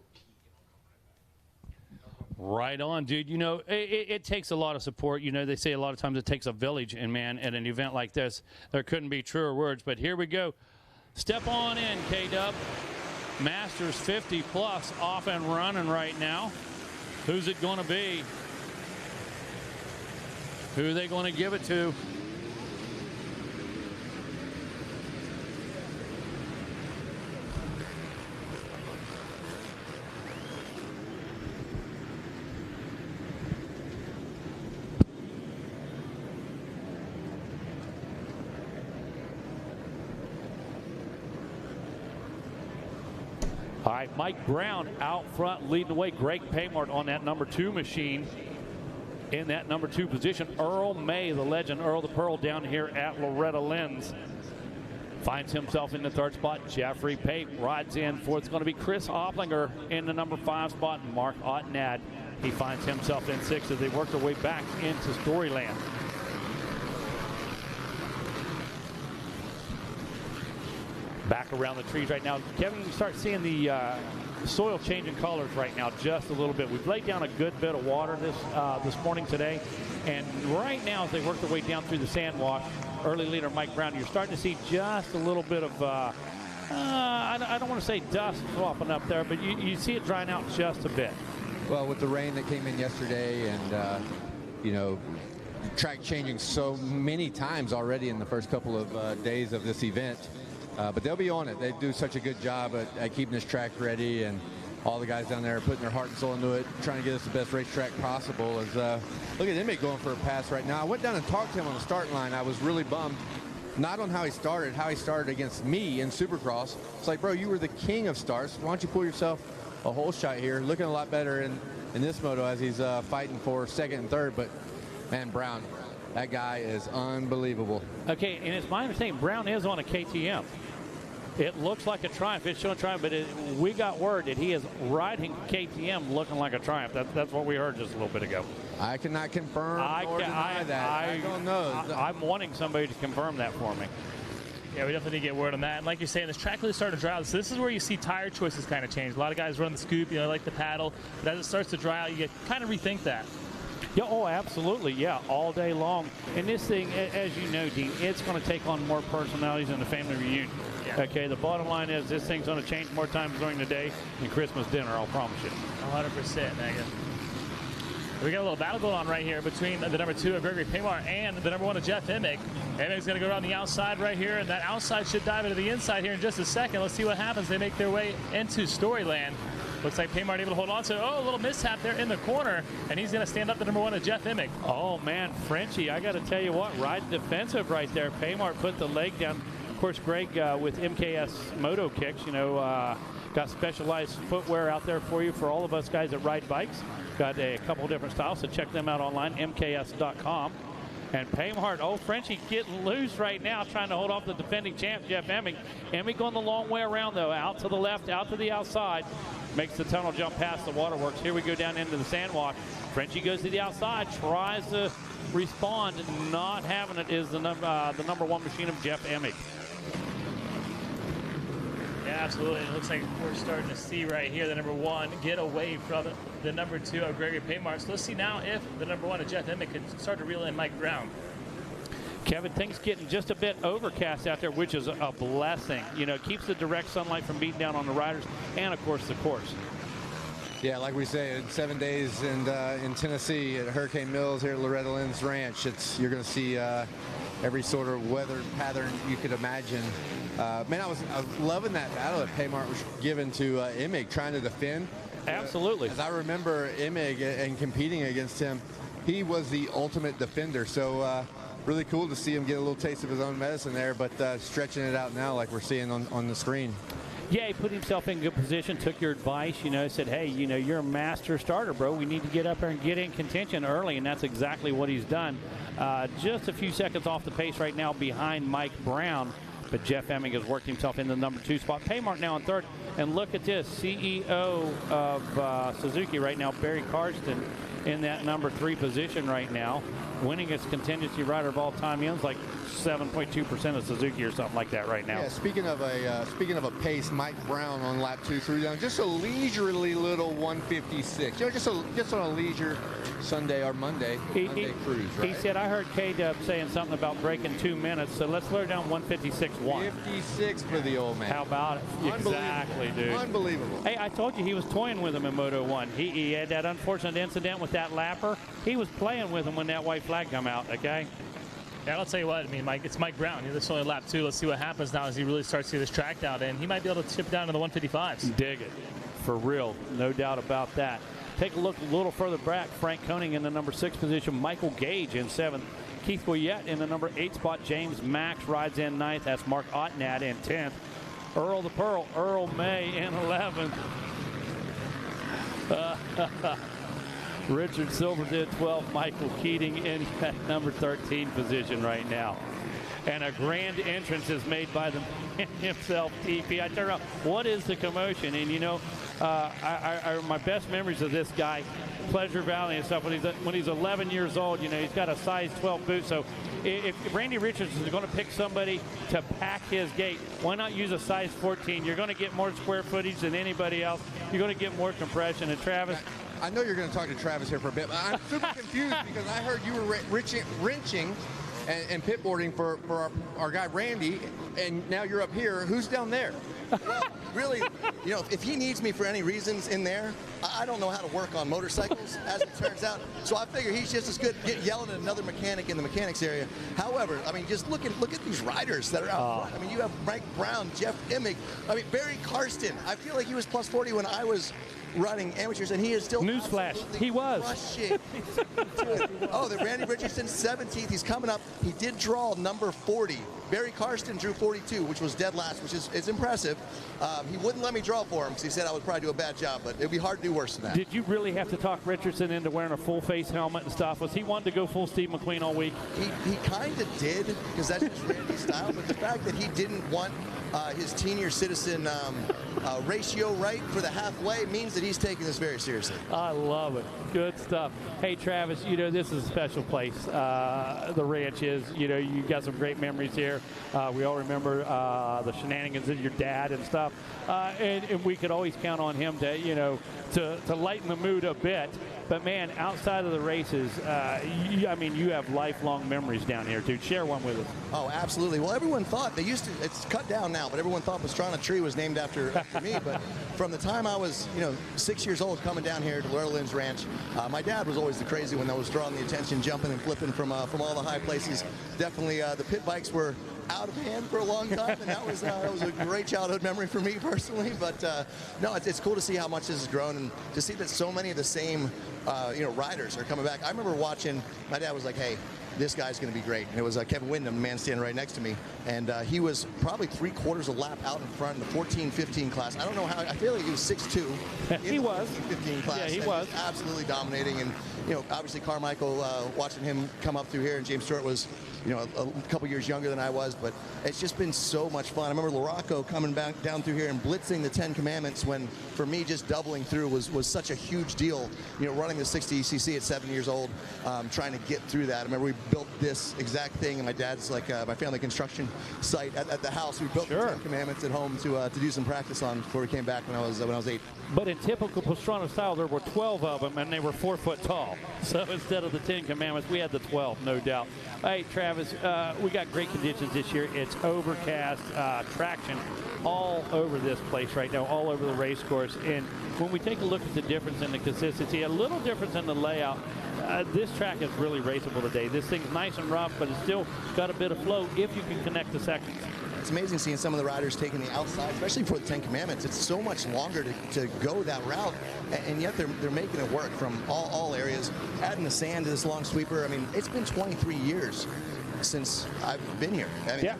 Right on, dude. You know, it takes a lot of support. You know, they say a lot of times it takes a village, and, man, at an event like this, there couldn't be truer words. But here we go. Step on in, K-Dub. Masters 50 plus off and running right now. Who's it going to be? Who are they going to give it to? All right, Mike Brown out front leading the way. Greg Paymart on that number 2 machine. In that number 2 position, Earl May, the legend, Earl the Pearl, down here at Loretta Lynn's. Finds himself in the 3rd spot. Jeffrey Pape rides in. 4th is going to be Chris Opplinger in the number 5 spot. Mark Ottenad, he finds himself in 6th as they work their way back into Storyland. Back around the trees right now. Kevin, you start seeing the soil changing colors right now just a little bit. We've laid down a good bit of water this morning today, and right now as they work their way down through the sand wash, early leader Mike Brown, you're starting to see just a little bit of I don't want to say dust flopping up there, but you see it drying out just a bit. Well, with the rain that came in yesterday and you know, track changing so many times already in the first couple of days of this event, but they'll be on it. They do such a good job at keeping this track ready, and all the guys down there are putting their heart and soul into it, trying to get us the best racetrack possible. As look at Emmett going for a pass right now. I went down and talked to him on the starting line. I was really bummed, not on how he started against me in Supercross. It's like, bro, you were the king of starts. Why don't you pull yourself a whole shot here? Looking a lot better in this moto as he's fighting for second and third. But, man, Brown, that guy is unbelievable. Okay, and it's my understanding Brown is on a KTM. It looks like a Triumph. It's showing Triumph, but we got word that he is riding KTM looking like a Triumph. That's what we heard just a little bit ago. I cannot confirm or deny that. I don't know. I'm wanting somebody to confirm that for me. Yeah, we definitely need to get word on that. And like you're saying, this track really started to dry out. So this is where you see tire choices kind of change. A lot of guys run the scoop, like the paddle. But as it starts to dry out, you kind of rethink that. Yeah, oh, absolutely, yeah, all day long. And this thing, as you know, Dean, it's going to take on more personalities than the family reunion. Yeah. Okay, the bottom line is this thing's going to change more times during the day than Christmas dinner, I'll promise you. 100%, Megan. We got a little battle going on right here between the number 2 of Gregory Paymar and the number 1 of Jeff Emick. Emick's going to go around the outside right here, and that outside should dive into the inside here in just a second. Let's see what happens. They make their way into Storyland. Looks like Paymar able to hold on to, a little mishap there in the corner, and he's going to stand up to number 1 of Jeff Emick. Oh, man, Frenchie, I got to tell you what, riding defensive right there. Paymar put the leg down. Of course, Greg with MKS Moto Kicks, got specialized footwear out there for you for all of us guys that ride bikes. Got a couple different styles, so check them out online, mks.com. And Paymar, Frenchie getting loose right now, trying to hold off the defending champ, Jeff Emick. Emick going the long way around, though, out to the left, out to the outside. Makes the tunnel jump past the waterworks. Here we go down into the sandwalk. Frenchie goes to the outside, tries to respond. Not having it is the number 1 machine of Jeff Emick. Yeah, absolutely. It looks like we're starting to see right here the number 1 get away from the number 2 of Gregory Paymar. So let's see now if the number 1 of Jeff Emick can start to reel in Mike Brown. Kevin, things getting just a bit overcast out there, which is a blessing. Keeps the direct sunlight from beating down on the riders and, of course, the course. Yeah, like we say, in 7 days in Tennessee at Hurricane Mills here at Loretta Lynn's ranch, you're going to see every sort of weather pattern you could imagine. Man, I was loving that battle that Paymar was given to Emick, trying to defend. Absolutely. As I remember Emick and competing against him, he was the ultimate defender. So really cool to see him get a little taste of his own medicine there, but stretching it out now like we're seeing on the screen. Yeah, he put himself in good position, took your advice, said, hey, you're a master starter, bro. We need to get up there and get in contention early, and that's exactly what he's done. Just a few seconds off the pace right now behind Mike Brown, but Jeff Emick has worked himself in the number 2 spot. Paymar now in 3rd, and look at this, CEO of Suzuki right now, Barry Karsten, in that number 3 position right now. Winningest contingency rider of all time. He owns like 7.2% of Suzuki or something like that right now. Yeah, speaking of a pace, Mike Brown on lap 2 threw down just a leisurely little 156. Just on a leisure Sunday or Monday cruise, right? He said, I heard K-Dub saying something about breaking 2 minutes, so let's slow down 156.1. 56 for the old man. How about it? Exactly, dude. Unbelievable. Hey, I told you he was toying with him in Moto 1. He had that unfortunate incident with that lapper. He was playing with him when that white flag come out, okay? Yeah, I'll tell you what, Mike, it's Mike Brown. This is only lap 2. Let's see what happens now as he really starts to see this track out, and he might be able to chip down to the 155s. Dig it. For real. No doubt about that. Take a look a little further back. Frank Koenig in the number 6 position. Michael Gage in 7th. Keith Boyette in the number 8 spot. James Max rides in 9th. That's Mark Ottenad in 10th. Earl the Pearl, Earl May in 11th. Richard Silver's in 12th. Michael Keating in that number 13 position right now. And a grand entrance is made by the man himself, TP. I turn around, what is the commotion? And my best memories of this guy, Pleasure Valley and stuff, when he's 11 years old, he's got a size 12 boot. So if Randy Richards is going to pick somebody to pack his gate, why not use a size 14? You're going to get more square footage than anybody else. You're going to get more compression. And Travis, I know you're going to talk to Travis here for a bit, but I'm super confused because I heard you were wrenching and pitboarding for our guy Randy, and now you're up here. Who's down there? really, you know, if he needs me for any reasons in there, I don't know how to work on motorcycles, as it turns out. So I figure he's just as good yelling at another mechanic in the mechanics area. However, I mean, just look at these riders that are out front. I mean, you have Mike Brown, Jeff Emig, I mean, Barry Karsten. I feel like he was plus 40 when I was running amateurs, and he is still newsflash. He was. Oh, the Randy Richardson 17th. He's coming up. He did draw number 40. Barry Karsten drew 42, which was dead last, which is impressive. He wouldn't let me draw for him because he said I would probably do a bad job, but it'd be hard to do worse than that. Did you really have to talk Richardson into wearing a full face helmet and stuff? Was he wanting to go full Steve McQueen all week? He kind of did, because that's just Randy's style, but the fact that he didn't want his senior citizen ratio right for the halfway means that he's taking this very seriously. I love it. Good stuff. Hey, Travis, you know, this is a special place. The ranch is, you know, you got some great memories here. We all remember the shenanigans of your dad and stuff. And we could always count on him to, you know, to lighten the mood a bit. But, man, outside of the races, I mean, you have lifelong memories down here, dude. Share one with us. Oh, absolutely. Well, everyone thought, it's cut down now, but everyone thought Pastrana Tree was named after me. But from the time I was, you know, 6 years old coming down here to Loretta Lynn's ranch, my dad was always the crazy one that was drawing the attention, jumping and flipping from all the high places. Definitely the pit bikes were out of hand for a long time, and that was a great childhood memory for me personally. But no, it's cool to see how much this has grown, and to see that so many of the same you know, riders are coming back. I remember watching. My dad was like, "Hey, this guy's going to be great." And it was Kevin Windham, the man standing right next to me, and he was probably 3/4 a lap out in front in the 14-15 class. I don't know how. I feel like he was 6'2". He was 15 class. Yeah, he was absolutely dominating, and you know, obviously Carmichael, watching him come up through here, and James Stewart was, you know, a couple years younger than I was, but it's just been so much fun. I remember Loracco coming back down through here and blitzing the 10 Commandments, when for me just doubling through was such a huge deal. You know, running the 60cc at 7 years old, trying to get through that. I remember we built this exact thing, and my dad's like my family construction site at the house. We built the 10 Commandments at home to do some practice on before we came back when I was 8. But in typical Pastrana style, there were 12 of them, and they were 4 foot tall. So instead of the 10 Commandments, we had the 12, no doubt. Hey, Travis, we got great conditions this year. It's overcast, traction all over this place right now, all over the race course. And when we take a look at the difference in the consistency, a little difference in the layout, this track is really raceable today. This thing's nice and rough, but it's still got a bit of flow if you can connect the sections. It's amazing seeing some of the riders taking the outside, especially for the 10 Commandments. It's so much longer to go that route, and yet they're making it work from all areas. Adding the sand to this long sweeper, I mean, it's been 23 years since I've been here. I mean,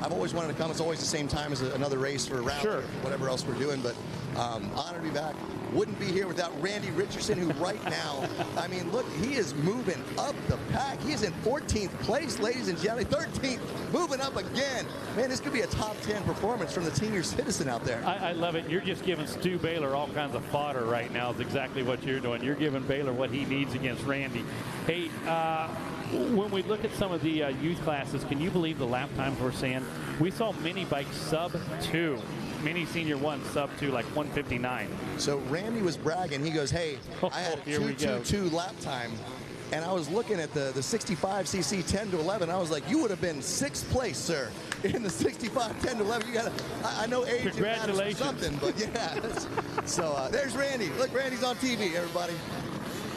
I've always wanted to come. It's always the same time as another race for a round or whatever else we're doing, but honored to be back. Wouldn't be here without Randy Richardson, who right now, I mean, look, he is moving up the pack. He is in 14th place, ladies and gentlemen. 13th, moving up again. Man, this could be a top 10 performance from the senior citizen out there. I love it. You're just giving Stu Baylor all kinds of fodder right now. Is exactly what you're doing. You're giving Baylor what he needs against Randy. Hey, when we look at some of the youth classes, can you believe the lap times we're seeing? We saw mini bikes sub-2. Mini senior 1 sub-2, like 1:59. So Randy was bragging. He goes, "Hey, I had a 2:22 lap time." And I was looking at the 65cc 10 to 11. I was like, "You would have been 6th place, sir, in the 65 10 to 11. You got I know age matters for something, but yeah." So there's Randy. Look, Randy's on TV, everybody.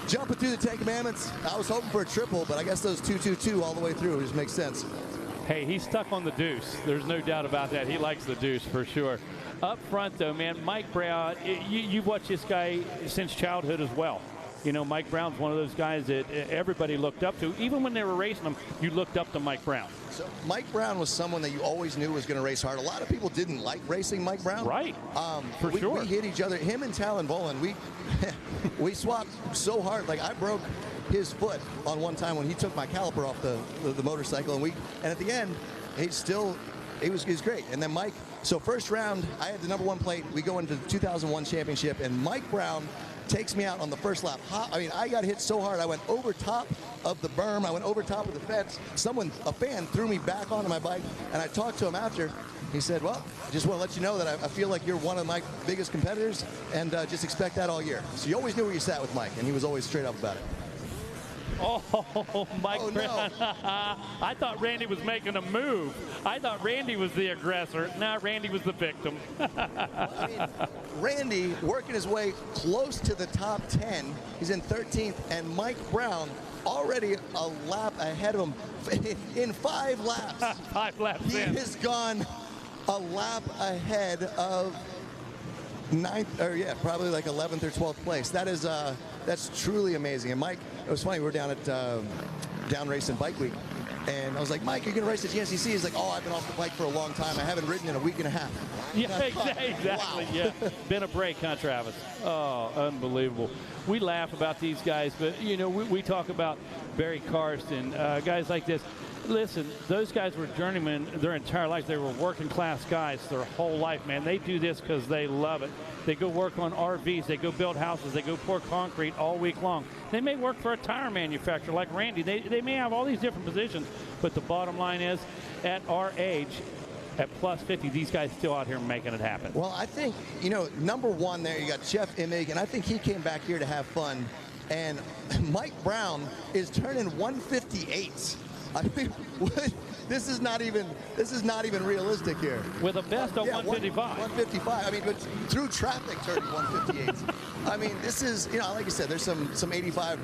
Jumping through the 10 Commandments. I was hoping for a triple, but I guess those 2:22 all the way through just makes sense. Hey, he's stuck on the deuce. There's no doubt about that. He likes the deuce for sure. Up front, though, man, Mike Brown, you've watched this guy since childhood as well. You know, Mike Brown's one of those guys that everybody looked up to. Even when they were racing him, you looked up to Mike Brown. So Mike Brown was someone that you always knew was going to race hard. A lot of people didn't like racing Mike Brown. Right, for sure. We hit each other. Him and Talon Boland, we swapped so hard. Like, I broke his foot on one time when he took my caliper off the motorcycle, and at the end, he was great. And then Mike, so first round, I had the #1 plate. We go into the 2001 championship, and Mike Brown takes me out on the first lap. I mean, I got hit so hard, I went over top of the berm, I went over top of the fence. A fan threw me back onto my bike, and I talked to him after. He said, "Well, just want to let you know that I feel like you're one of my biggest competitors, and just expect that all year." So you always knew where you sat with Mike, and he was always straight up about it. Oh, Mike Brown. No. I thought Randy was making a move. I thought Randy was the aggressor. No, Randy was the victim. I mean, Randy working his way close to the top 10. He's in 13th, and Mike Brown already a lap ahead of him in 5 laps. 5 laps he in. has gone a lap ahead of probably like 11th or 12th place. That is that's truly amazing. And Mike, it was funny. We were down at Down Racing Bike Week, and I was like, Mike, you're gonna race at GNCC? He's like, oh, I've been off the bike for a long time. I haven't ridden in a week and a half. Yeah, exactly. Wow. Yeah, been a break, huh, Travis? Oh, unbelievable. We laugh about these guys, but you know, we talk about Barry Karsten, guys like this. Listen, those guys were journeymen their entire life. They were working class guys their whole life, man. They do this because they love it. They go work on RVs. They go build houses. They go pour concrete all week long. They may work for a tire manufacturer like Randy. They may have all these different positions, but the bottom line is, at our age, at plus 50, these guys still out here making it happen. Well, I think, you know, number one there, you got Jeff Immig, and I think he came back here to have fun. And Mike Brown is turning 158. I mean, this is not even realistic here. With a best of 155. 155. I mean, but through traffic, turning 158. I mean, this is, you know, like I said, there's some 85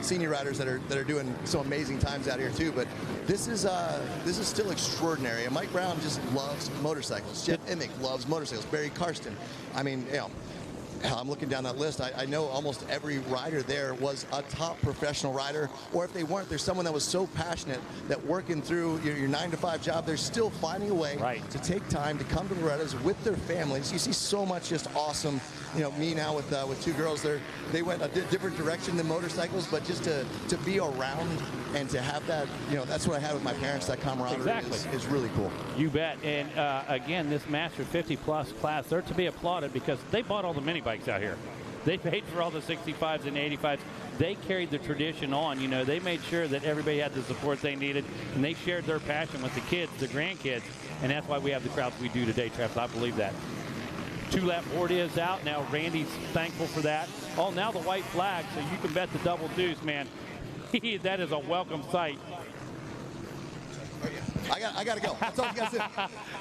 senior riders that are doing some amazing times out here too. But this is still extraordinary. And Mike Brown just loves motorcycles. Jeff Immig loves motorcycles. Barry Karsten. I mean, you know, I'm looking down that list. I know almost every rider there was a top professional rider, or if they weren't, there's someone that was so passionate that working through your 9-to-5 job, they're still finding a way to take time to come to Loretta's with their families. You see so much just awesome. You know, me now with 2 girls, they went a different direction than motorcycles, but just to be around and to have that, you know, that's what I had with my parents. That camaraderie is really cool. You bet. And again, this Master 50-plus class, they're to be applauded because they bought all the mini bikes out here. They paid for all the 65s and 85s. They carried the tradition on. You know, they made sure that everybody had the support they needed, and they shared their passion with the kids, the grandkids, and that's why we have the crowds we do today, Travis. I believe that. 2-lap board is out. Now Randy's thankful for that. Oh, now the white flag, so you can bet the double deuce, man. That is a welcome sight. I got to go. That's all I got to say.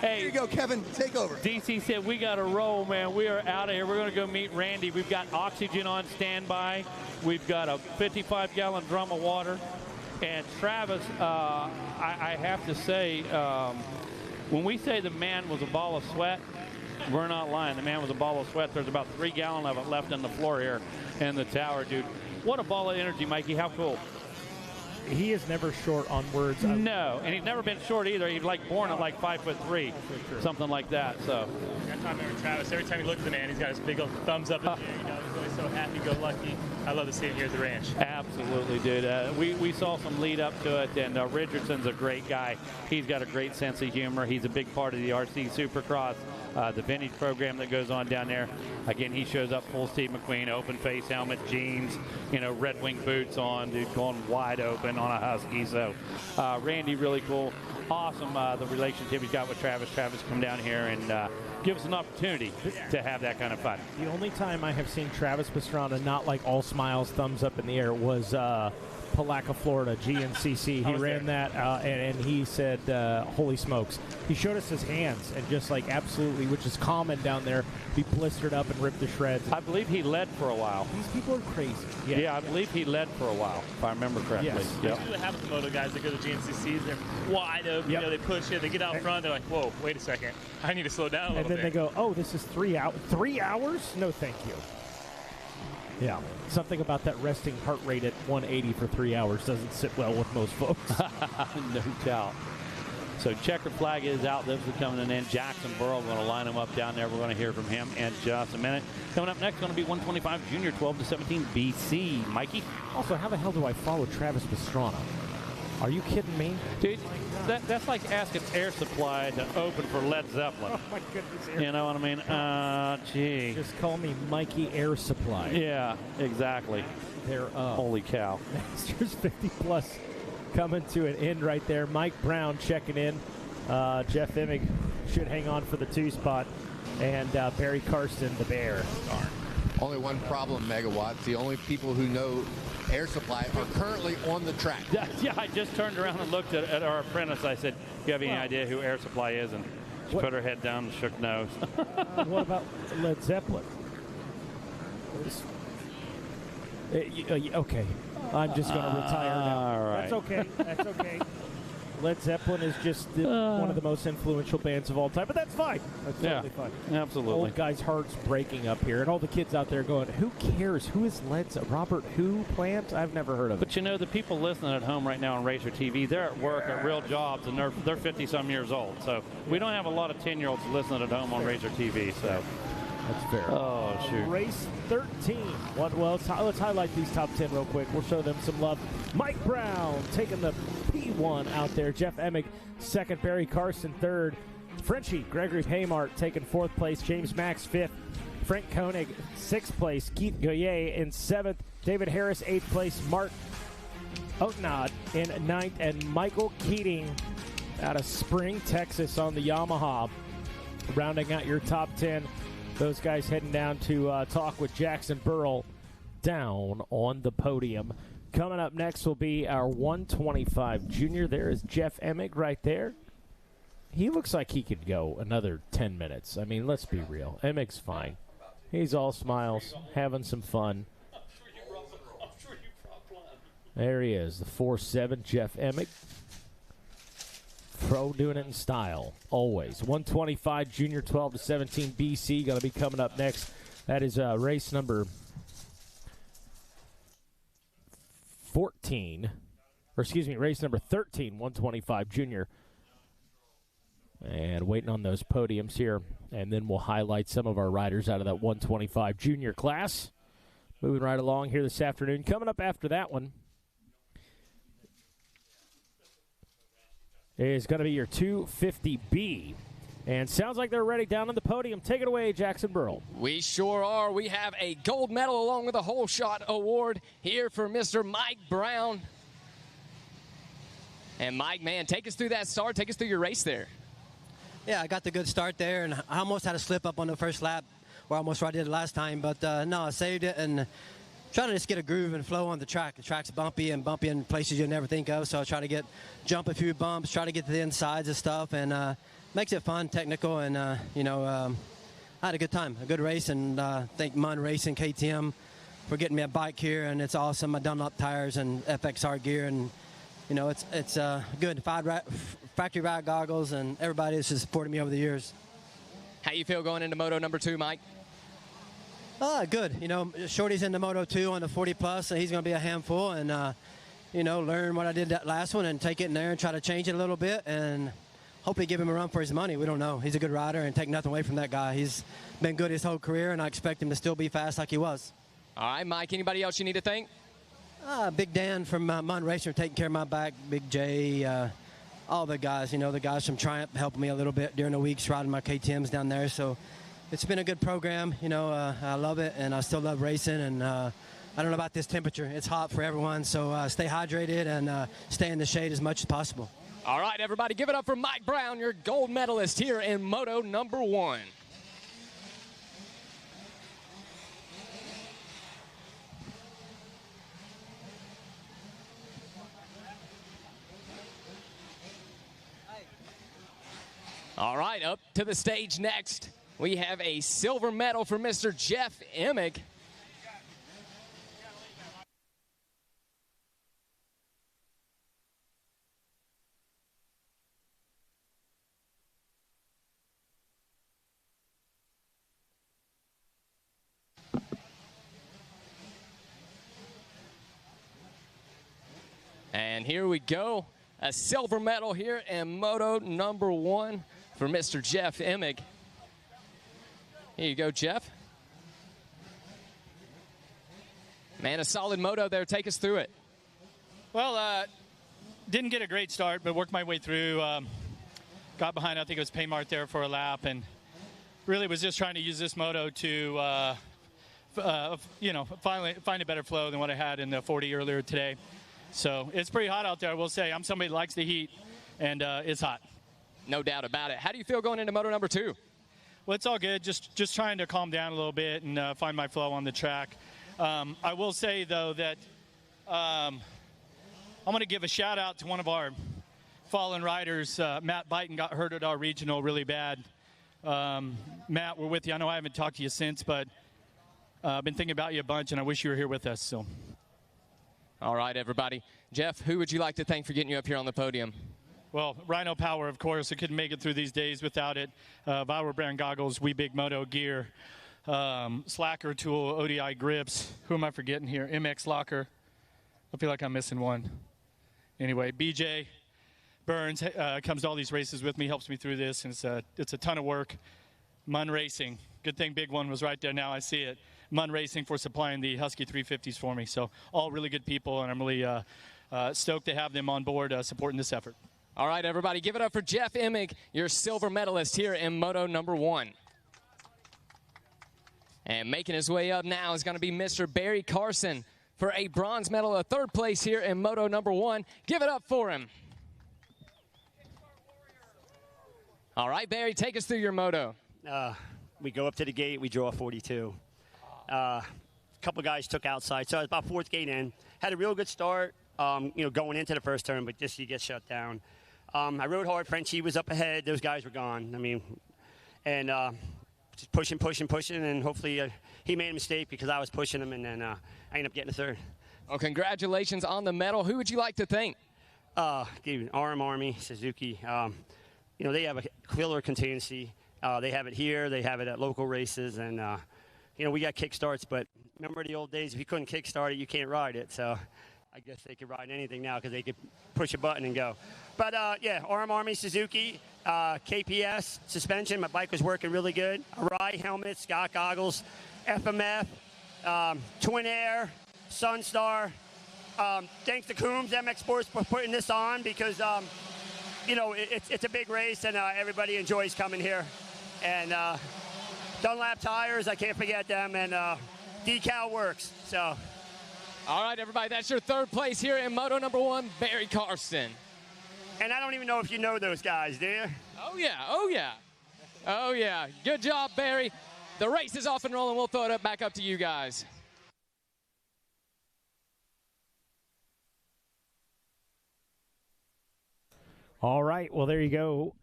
Hey, here you go, Kevin. Take over. DC said we got to roll, man. We are out of here. We're going to go meet Randy. We've got oxygen on standby. We've got a 55-gallon drum of water. And Travis, I have to say, when we say the man was a ball of sweat, we're not lying. The man was a ball of sweat. There's about 3 gallons of it left on the floor here in the tower, dude. What a ball of energy, Mikey. How cool. He is never short on words. No, and he's never been short either. He's like born at like 5'3", something like that. So. I remember Travis. Every time you look at the man, he's got his big old thumbs up in the air. You know, he's always so happy-go-lucky. I love to see him here at the ranch. Absolutely, dude. We saw some lead up to it, and Richardson's a great guy. He's got a great sense of humor. He's a big part of the RC Supercross, the vintage program that goes on down there. Again, he shows up full Steve McQueen, open face helmet, jeans, you know, Red Wing boots on, dude, going wide open on a Husky. So Randy, really cool. Awesome, the relationship he's got with Travis. Travis come down here and give us an opportunity to have that kind of fun. The only time I have seen Travis Pastrana not like all smiles, thumbs up in the air was Palaca, Florida, GNCC. He ran that, and he said, holy smokes. He showed us his hands, and just like absolutely, which is common down there, be blistered up and ripped to shreds. I believe he led for a while. These people are crazy. Yeah, I believe he led for a while, if I remember correctly. Yes. Yep. That's what happens to Moto guys that go to GNCCs. They're wide open. You know, they push it. They get out front. They're like, whoa, wait a second. I need to slow down a little bit. And then they go, oh, this is 3 hours. 3 hours? No, thank you. Yeah, something about that resting heart rate at 180 for 3 hours doesn't sit well with most folks. No doubt. So checker flag is out. Those are coming in. Jackson Burrow going to line him up down there. We're going to hear from him in just a minute. Coming up next, going to be 125 Junior 12 to 17 BC. Mikey? Also, how the hell do I follow Travis Pastrana? Are you kidding me? Dude, that's like asking Air Supply to open for Led Zeppelin. Oh, my goodness. You know what I mean? Gee. Just call me Mikey Air Supply. Yeah, exactly. They're Holy cow. Masters 50-plus coming to an end right there. Mike Brown checking in. Jeff Immig should hang on for the 2 spot. And Barry Karsten, the Bear. Darn. only one problem, megawatts. The only people who know air supply are currently on the track. Yeah, I just turned around and looked at our apprentice. I said, do you have any idea who air supply is? And she put her head down and shook nose. What about Led Zeppelin? Okay, I'm just going to retire now. All right. That's okay. That's okay. Led Zeppelin is just one of the most influential bands of all time, but that's fine. That's totally fine. Absolutely. Old guys' hearts breaking up here, and all the kids out there going, who cares? Who is Led Zeppelin? Robert Who Plant? I've never heard of it. But you know, the people listening at home right now on Racer TV, they're at work at real jobs, and they're 50-some years old. So we don't have a lot of 10-year-olds listening at home on Racer TV. So that's fair. Oh, shoot. Race 13. Well, let's highlight these top 10 real quick. We'll show them some love. Mike Brown taking the P1 out there. Jeff Emig, second. Barry Carson, third. Frenchie Gregory Haymart taking fourth place. James Max, fifth. Frank Koenig, sixth place. Keith Goyer in seventh. David Harris, eighth place. Mark Otenod in ninth. And Michael Keating out of Spring, Texas on the Yamaha. Rounding out your top 10. Those guys heading down to talk with Jackson Burrell down on the podium. Coming up next will be our 125 junior. There is Jeff Emig right there. He looks like he could go another 10 minutes. I mean, let's be real. Emig's fine. He's all smiles, having some fun. There he is, the 4'7", Jeff Emig. Pro doing it in style, always. 125 junior, 12 to 17 BC, going to be coming up next. That is race number 14, or excuse me, race number 13, 125 junior. And waiting on those podiums here, and then we'll highlight some of our riders out of that 125 junior class. Moving right along here this afternoon. Coming up after that one is going to be your 250B. And sounds like they're ready down on the podium. Take it away, Jackson Burrell. We sure are. We have a gold medal along with a whole shot award here for Mr. Mike Brown. And Mike, man, take us through that start. Take us through your race there. Yeah, I got the good start there, and I almost had a slip up on the first lap, where I almost I did it last time. But, no, I saved it and trying to just get a groove and flow on the track. The track's bumpy and bumpy in places you never think of, so I try to jump a few bumps, try to get to the insides and stuff, and makes it fun, technical, and, I had a good time, a good race, and thank Munn Racing, KTM, for getting me a bike here, and it's awesome. My Dunlop tires and FXR gear, and, it's good. Factory ride goggles, and everybody has supported me over the years. How you feel going into Moto number 2, Mike? Good. Shorty's in the Moto 2 on the 40+, and he's going to be a handful, and, learn what I did that last one and take it in there and try to change it a little bit and hopefully give him a run for his money. We don't know. He's a good rider, and take nothing away from that guy. He's been good his whole career, and I expect him to still be fast like he was. All right, Mike, anybody else you need to thank? Big Dan from Munn Racing taking care of my back, Big J, all the guys, the guys from Triumph helping me a little bit during the weeks riding my KTMs down there. So it's been a good program. I love it, and I still love racing. And I don't know about this temperature. It's hot for everyone, so stay hydrated and stay in the shade as much as possible. All right, everybody, give it up for Mike Brown, your gold medalist here in Moto number 1. All right, up to the stage next, we have a silver medal for Mr. Jeff Emig. And here we go, a silver medal here in Moto number 1 for Mr. Jeff Emig. Here you go, Jeff. Man, a solid moto there. Take us through it. Well, didn't get a great start, but worked my way through. Got behind, I think it was Paymart there for a lap, and really was just trying to use this moto to, finally find a better flow than what I had in the 40 earlier today. So it's pretty hot out there, I will say. I'm somebody that likes the heat, and it's hot. No doubt about it. How do you feel going into Moto number 2? Well, it's all good. Just trying to calm down a little bit and find my flow on the track. I will say, though, that I'm going to give a shout-out to one of our fallen riders. Matt Byton got hurt at our regional really bad. Matt, we're with you. I know I haven't talked to you since, but I've been thinking about you a bunch, and I wish you were here with us. So, all right, everybody. Jeff, who would you like to thank for getting you up here on the podium? Well, Rhino Power, of course. I couldn't make it through these days without it. Valor Brand Goggles, We Big Moto gear, Slacker Tool, ODI grips. Who am I forgetting here? MX Locker. I feel like I'm missing one. Anyway, BJ Burns comes to all these races with me, helps me through this, and it's a ton of work. Mun Racing. Good thing Big One was right there. Now I see it. Mun Racing for supplying the Husky 350s for me. So all really good people, and I'm really stoked to have them on board supporting this effort. All right, everybody, give it up for Jeff Emig, your silver medalist here in Moto number 1. And making his way up now is going to be Mr. Barry Carson for a bronze medal, a 3rd place here in Moto number 1. Give it up for him. All right, Barry, take us through your moto. We go up to the gate, we draw 42. A couple guys took outside, so I was about 4th gate in. Had a real good start, going into the first turn, but just you get shut down. I rode hard. Frenchie was up ahead. Those guys were gone. Just pushing, and hopefully he made a mistake because I was pushing him, and then I ended up getting a 3rd. Well, congratulations on the medal. Who would you like to thank? RM Army, Suzuki. They have a killer contingency. They have it here. They have it at local races, and we got kickstarts. But remember the old days? If you couldn't kickstart it, you can't ride it. So I guess they could ride anything now because they could push a button and go. But RM Army, Suzuki, KPS suspension. My bike was working really good. Arai helmet, Scott goggles, FMF, Twin Air, Sunstar. Thanks to Coombs MX Sports for putting this on because it's a big race and everybody enjoys coming here. And Dunlap tires, I can't forget them, and decal works. So. All right, everybody, that's your 3rd place here in Moto number 1, Barry Carson. And I don't even know if you know those guys, do you? Oh, yeah. Good job, Barry. The race is off and rolling. We'll throw it back up to you guys. All right, well, there you go.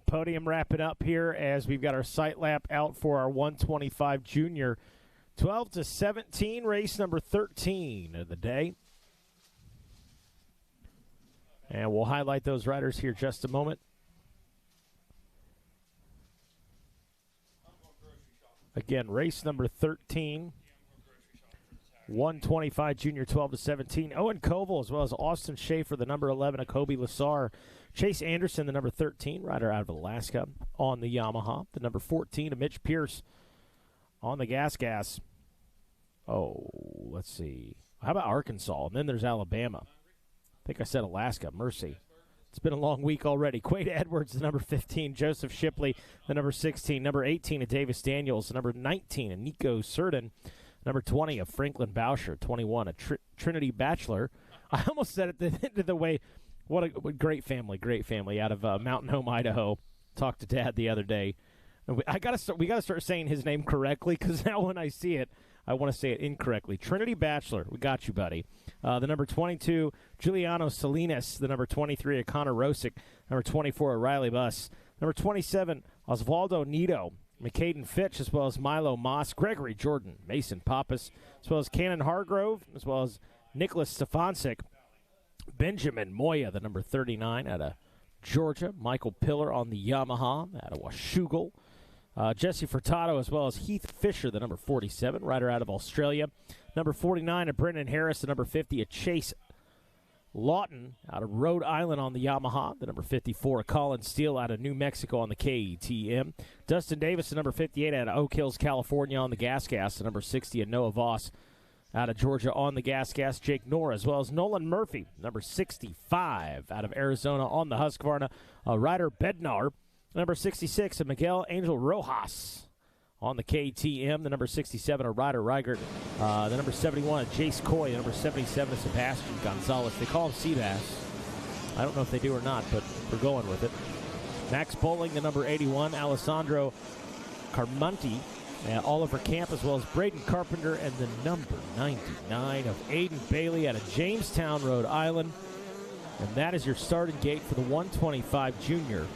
Podium wrapping up here as we've got our sight lap out for our 125 junior 12 to 17, race number 13 of the day. And we'll highlight those riders here just a moment. Again, race number 13, 125 junior 12 to 17. Owen Koval as well as Austin Schaefer, the number 11, Akobe Lasar. Chase Anderson, the number 13, rider out of Alaska on the Yamaha. The number 14, Mitch Pierce on the Gas. Oh, let's see. How about Arkansas? And then there's Alabama. I think I said Alaska. Mercy. It's been a long week already. Quade Edwards, the number 15. Joseph Shipley, the number 16. Number 18 of Davis Daniels. The number 19 of Nico Surdin. Number 20 of Franklin Boucher. 21 of Trinity Batchelor. I almost said it the end of the way. What a great family out of Mountain Home, Idaho. Talked to Dad the other day. We got to start saying his name correctly because now when I see it, I want to say it incorrectly. Trinity Batchelor, we got you, buddy. The number 22, Giuliano Salinas. The number 23, of Connor Rosick. Number 24, Riley Buss. Number 27, Osvaldo Nito. McCaden Fitch, as well as Milo Moss. Gregory Jordan, Mason Pappas, as well as Cannon Hargrove, as well as Nicholas Stefancic. Benjamin Moya, the number 39, out of Georgia. Michael Pillar on the Yamaha, out of Washougal. Jesse Furtado, as well as Heath Fisher, the number 47, rider out of Australia. Number 49, of Brendan Harris, the number 50, of Chase Lawton, out of Rhode Island on the Yamaha. The number 54, of Colin Steele, out of New Mexico on the KTM. Dustin Davis, the number 58, out of Oak Hills, California on the Gas. The number 60, of Noah Voss, out of Georgia on the Gas. Jake Nora, as well as Nolan Murphy, number 65, out of Arizona on the Husqvarna. Ryder Bednar, number 66, of Miguel Angel Rojas on the KTM. The number 67, of Ryder Reigert. The number 71, of Jace Coy. The number 77, of Sebastian Gonzalez. They call him Seabass. I don't know if they do or not, but we're going with it. Max Bowling, the number 81, Alessandro Carmonti, Oliver Camp, as well as Braden Carpenter, and the number 99 of Aiden Bailey out of Jamestown, Rhode Island. And that is your starting gate for the 125 junior.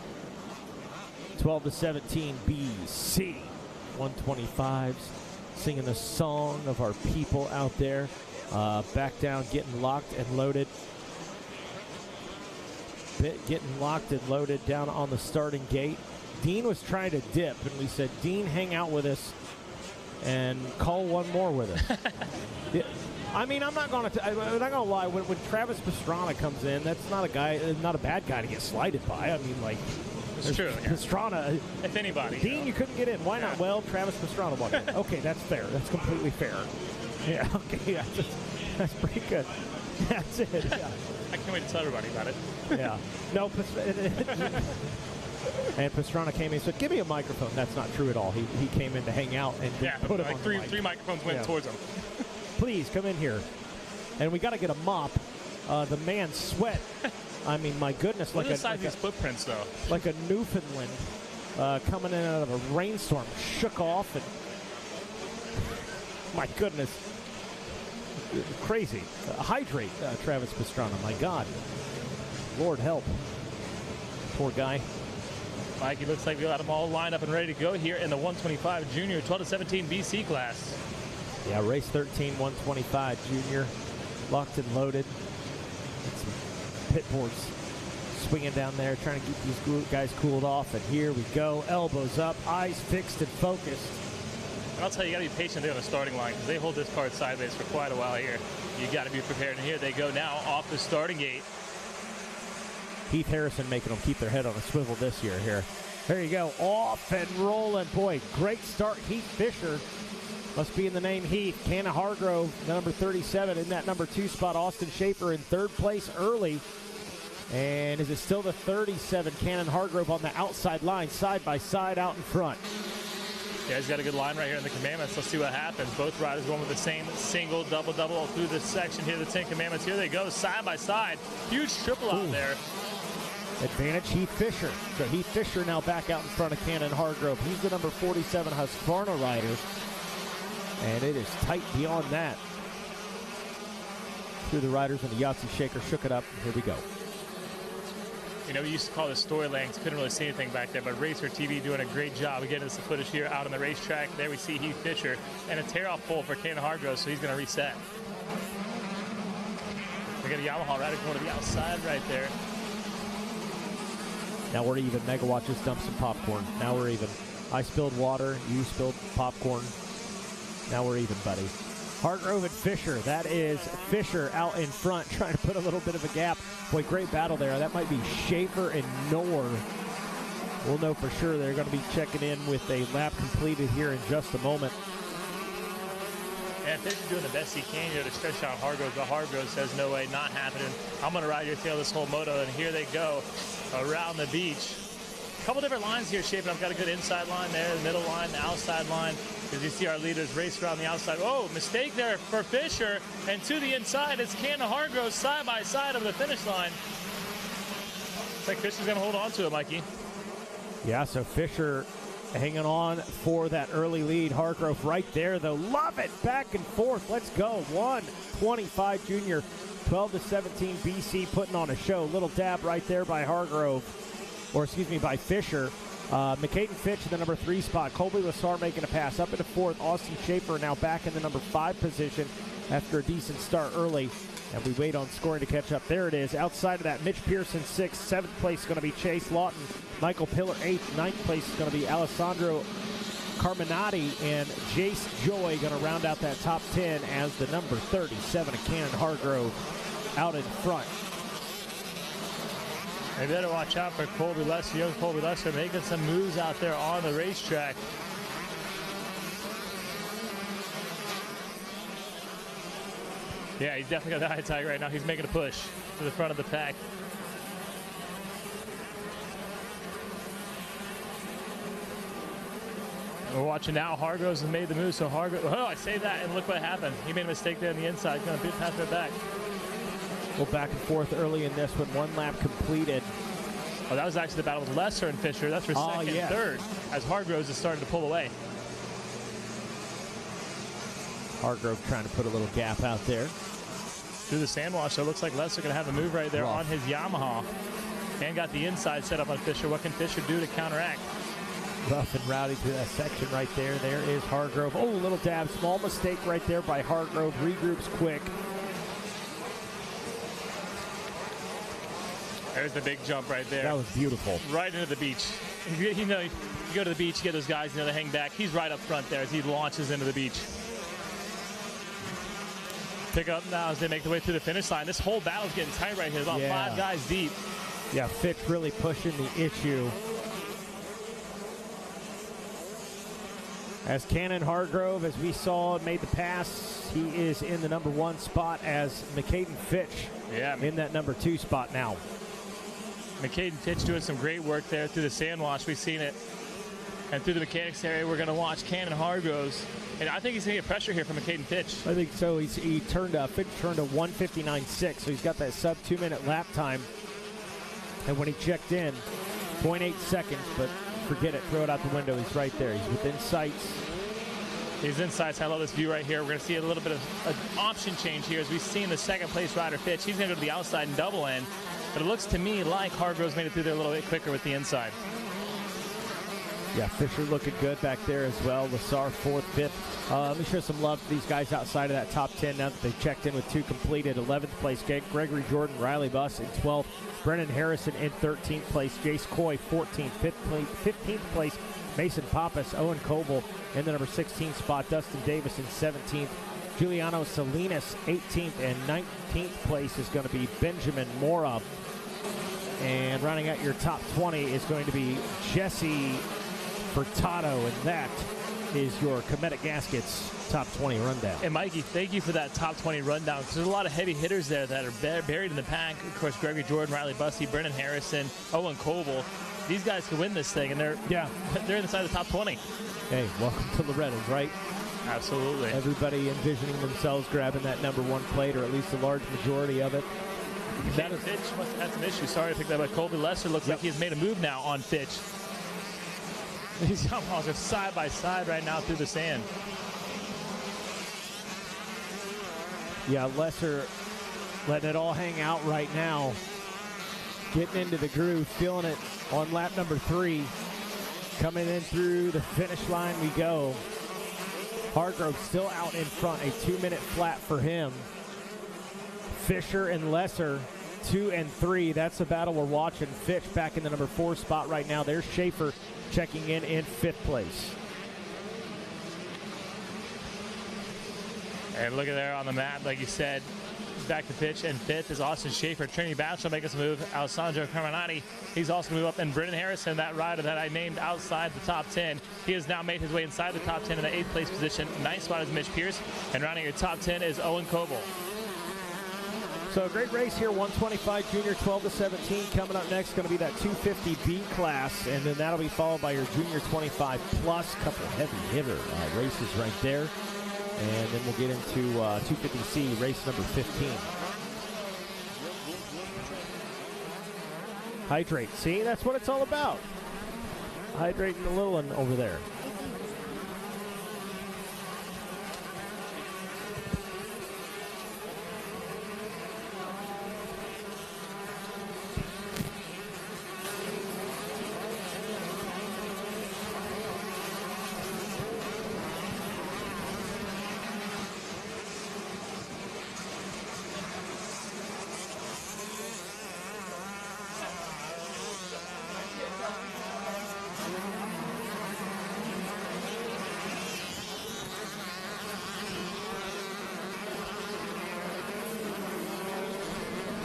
12-17 BC. 125s singing the song of our people out there. Back down, getting locked and loaded. Getting locked and loaded down on the starting gate. Dean was trying to dip, and we said, Dean, hang out with us and call one more with us. Yeah. I mean, I'm not going to lie. When Travis Pastrana comes in, that's not a bad guy to get slided by. I mean, like, it's true. Yeah. Pastrana. If anybody. Dean, you couldn't get in. Why not? Well, Travis Pastrana walked in. Okay, that's fair. That's completely fair. Yeah, okay. That's pretty good. That's it. Yeah. I can't wait to tell everybody about it. Yeah. No, and Pastrana came in and said, give me a microphone. That's not true at all. He came in to hang out and put him like on three microphones went towards him. Please come in here. And we got to get a mop. The man sweat. I mean, my goodness. Look at the size of these footprints, though. Like a Newfoundland coming in out of a rainstorm. Shook off. And my goodness. Crazy. Hydrate, Travis Pastrana. My God. Lord help. Poor guy. Mikey, looks like we got them all lined up and ready to go here in the 125 junior 12-17 BC class. Yeah, race 13, 125 junior. Locked and loaded. Some pit boards swinging down there, trying to keep these guys cooled off. And here we go. Elbows up, eyes fixed and focused. And I'll tell you, you got to be patient there on the starting line because they hold this card sideways for quite a while here. You got to be prepared. And here they go now off the starting gate. Heath Harrison making them keep their head on a swivel this year here. There you go. Off and rolling. Boy, great start. Heath Fisher. Must be in the name Heath. Cannon Hargrove, number 37, in that number 2 spot. Austin Schaefer in 3rd place early. And is it still the 37, Cannon Hargrove on the outside line, side by side out in front. Yeah, he's got a good line right here in the Commandments. Let's see what happens. Both riders going with the same single, double all through this section here, the 10 Commandments. Here they go, side by side. Huge triple out there. Advantage Heath Fisher. So Heath Fisher now back out in front of Cannon Hargrove. He's the number 47 Husqvarna rider. And it is tight beyond that. Through the riders and the Yahtzee shaker shook it up. Here we go. You know, we used to call this story lanes. Couldn't really see anything back there, but Racer TV doing a great job of getting us the footage here out on the racetrack. There we see Heath Fisher and a tear-off pole for Cannon Hargrove, so he's going to reset. We got a Yamaha rider going to the outside right there. Now we're even. Megawatt just dumped some popcorn. Now we're even. I spilled water. You spilled popcorn. Now we're even, buddy. Hargrove and Fisher. That is Fisher out in front trying to put a little bit of a gap. Boy, great battle there. That might be Schaefer and Knorr. We'll know for sure. They're going to be checking in with a lap completed here in just a moment. And Fisher's doing the best he can here to stretch out Hargrove, but Hargrove says, no way, not happening. I'm going to ride your tail this whole moto, and here they go around the beach. A couple different lines here shaping up. Got a good inside line there, the middle line, the outside line. As you see our leaders race around the outside. Oh, mistake there for Fisher. And to the inside, it's Cannon Hargrove side by side of the finish line. Looks like Fisher's going to hold on to it, Mikey. Yeah, so Fisher hanging on for that early lead. Hargrove right there, though. Love it. Back and forth. Let's go. 125 junior, 12-17 BC putting on a show. Little dab right there by Hargrove. Or, excuse me, by Fisher. McCaden Fitch in the number 3 spot. Colby Lassar making a pass. Up into 4th. Austin Schaefer now back in the number 5 position after a decent start early. And we wait on scoring to catch up. There it is. Outside of that, Mitch Pearson 6th. 7th place is going to be Chase Lawton. Michael Pillar 8th. 9th place is going to be Alessandro Carminati. And Jace Joy going to round out that top 10 as the number 37 of Cannon Hargrove out in front. They better watch out for Colby Lesser. Young Colby Lesser making some moves out there on the racetrack. Yeah, he's definitely got the high tag right now. He's making a push to the front of the pack. We're watching now. Hargrove's has made the move, so Hargrove. Oh, I say that, and look what happened. He made a mistake there on the inside. Going to pass it back. Go back and forth early in this one. 1 lap completed. Oh, that was actually the battle with Lesser and Fisher. That's for second and third, as Hargroves is starting to pull away. Hargrove trying to put a little gap out there. Through the sand wash, so it looks like Lesser going to have a move right there on his Yamaha. And got the inside set up on Fisher. What can Fisher do to counteract? Rough and rowdy through that section right there. There is Hargrove. Oh, little dab. Small mistake right there by Hargrove. Regroups quick. There's the big jump right there. That was beautiful. Right into the beach. You know, you go to the beach, you get those guys, you know, they hang back. He's right up front there as he launches into the beach. Pick up now as they make their way through the finish line. This whole battle's getting tight right here. There's about 5 guys deep. Yeah, Fitch really pushing the issue. As Cannon Hargrove, as we saw, made the pass, he is in the number 1 spot as McCaden Fitch in that number 2 spot now. McCaden Fitch doing some great work there through the sand wash. We've seen it. And through the mechanics area, we're going to watch Cannon Hargroves. And I think he's going to get pressure here from McCaden Fitch. I think so. Fitch turned a 1:59.6, so he's got that sub 2-minute lap time. And when he checked in, 0.8 seconds, but forget it. Throw it out the window. He's right there. He's within sights. He's in sights. I love this view right here. We're going to see a little bit of an option change here as we've seen the second place rider Fitch. He's going to go to the outside and double end. But it looks to me like Hargroves made it through there a little bit quicker with the inside. Yeah, Fisher looking good back there as well. Lassar 4th, 5th. Let me show some love to these guys outside of that top 10 now that they've checked in with 2 completed. 11th place, Gregory Jordan, Riley Buss in 12th. Brennan Harrison in 13th place. Jace Coy, 14th. 15th place, Mason Pappas. Owen Coble in the number 16 spot. Dustin Davis in 17th. Giuliano Salinas, 18th. And 19th place is going to be Benjamin Mora. And rounding out your top 20 is going to be Jesse Furtado, and that is your Cometic Gaskets top 20 rundown. And Mikey, thank you for that top 20 rundown, because there's a lot of heavy hitters there that are buried in the pack. Of course, Gregory Jordan, Riley Bussey, Brennan Harrison, Owen Coble. These guys can win this thing, and they're inside the top 20. Hey, welcome to Loretta's, right? Absolutely. Everybody envisioning themselves grabbing that number 1 plate, or at least a large majority of it. Fitch must have had some issues. Sorry to pick that up. Colby Lesser looks like he has made a move now on Fitch. These Yamahas are side by side right now through the sand. Yeah, Lesser letting it all hang out right now. Getting into the groove, feeling it on lap number 3. Coming in through the finish line we go. Hargrove still out in front, a 2-minute flat for him. Fisher and Lesser, 2 and 3. That's the battle we're watching. Fitch back in the number 4 spot right now. There's Schaefer checking in 5th place. And look at there on the map, like you said, back to Fitch, and 5th is Austin Schaefer. Trinity Bachelor making us move. Alessandro Carminati, he's also going to move up. And Brennan Harrison, that rider that I named outside the top 10, he has now made his way inside the top 10 in the 8th place position. 9th spot is Mitch Pierce, and rounding your top 10 is Owen Coble. So a great race here, 125 junior, 12 to 17. Coming up next, going to be that 250B class, and then that'll be followed by your junior 25 plus. Couple heavy hitter races right there, and then we'll get into 250C race number 15. Hydrate. See, that's what it's all about. Hydrating the little one over there.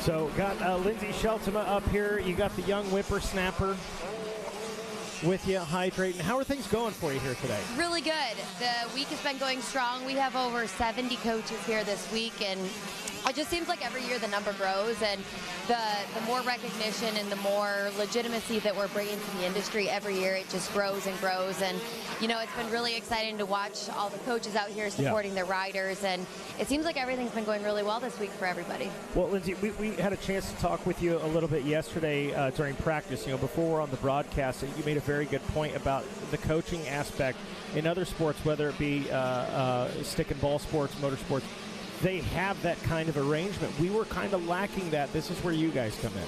So got Lindsay Sheltima up here. You got the young whippersnapper with you, hydrating. How are things going for you here today? Really good. The week has been going strong. We have over 70 coaches here this week, and it just seems like every year the number grows, and the more recognition and the more legitimacy that we're bringing to the industry every year, it just grows and grows. And you know, it's been really exciting to watch all the coaches out here supporting their riders, and it seems like everything's been going really well this week for everybody. Well, Lindsay, we had a chance to talk with you a little bit yesterday during practice. You know, before we're on the broadcast, you made a very good point about the coaching aspect in other sports, whether it be stick and ball sports, motorsports. They have that kind of arrangement. We were kind of lacking that. This is where you guys come in.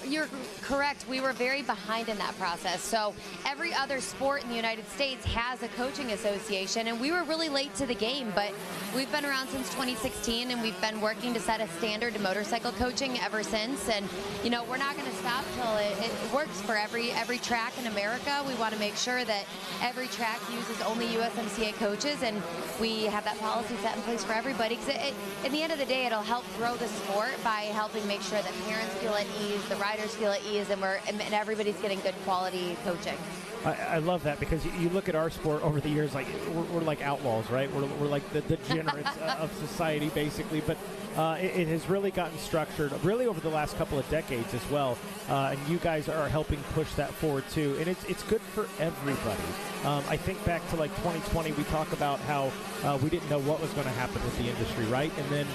You're correct. We were very behind in that process. So every other sport in the United States has a coaching association, and we were really late to the game, but we've been around since 2016, and we've been working to set a standard to motorcycle coaching ever since. And, you know, we're not going to stop till it works for every track in America. We want to make sure that every track uses only USMCA coaches, and we have that policy set in place for everybody. Because at the end of the day, it'll help grow the sport by helping make sure that parents feel at ease, the riders feel at ease, and everybody's getting good quality coaching. I love that, because you look at our sport over the years, like we're like outlaws, right? We're like the degenerates of society, basically. But it has really gotten structured, really over the last couple of decades as well. And you guys are helping push that forward too, and it's good for everybody. I think back to like 2020, we talk about how we didn't know what was going to happen with the industry, right? And then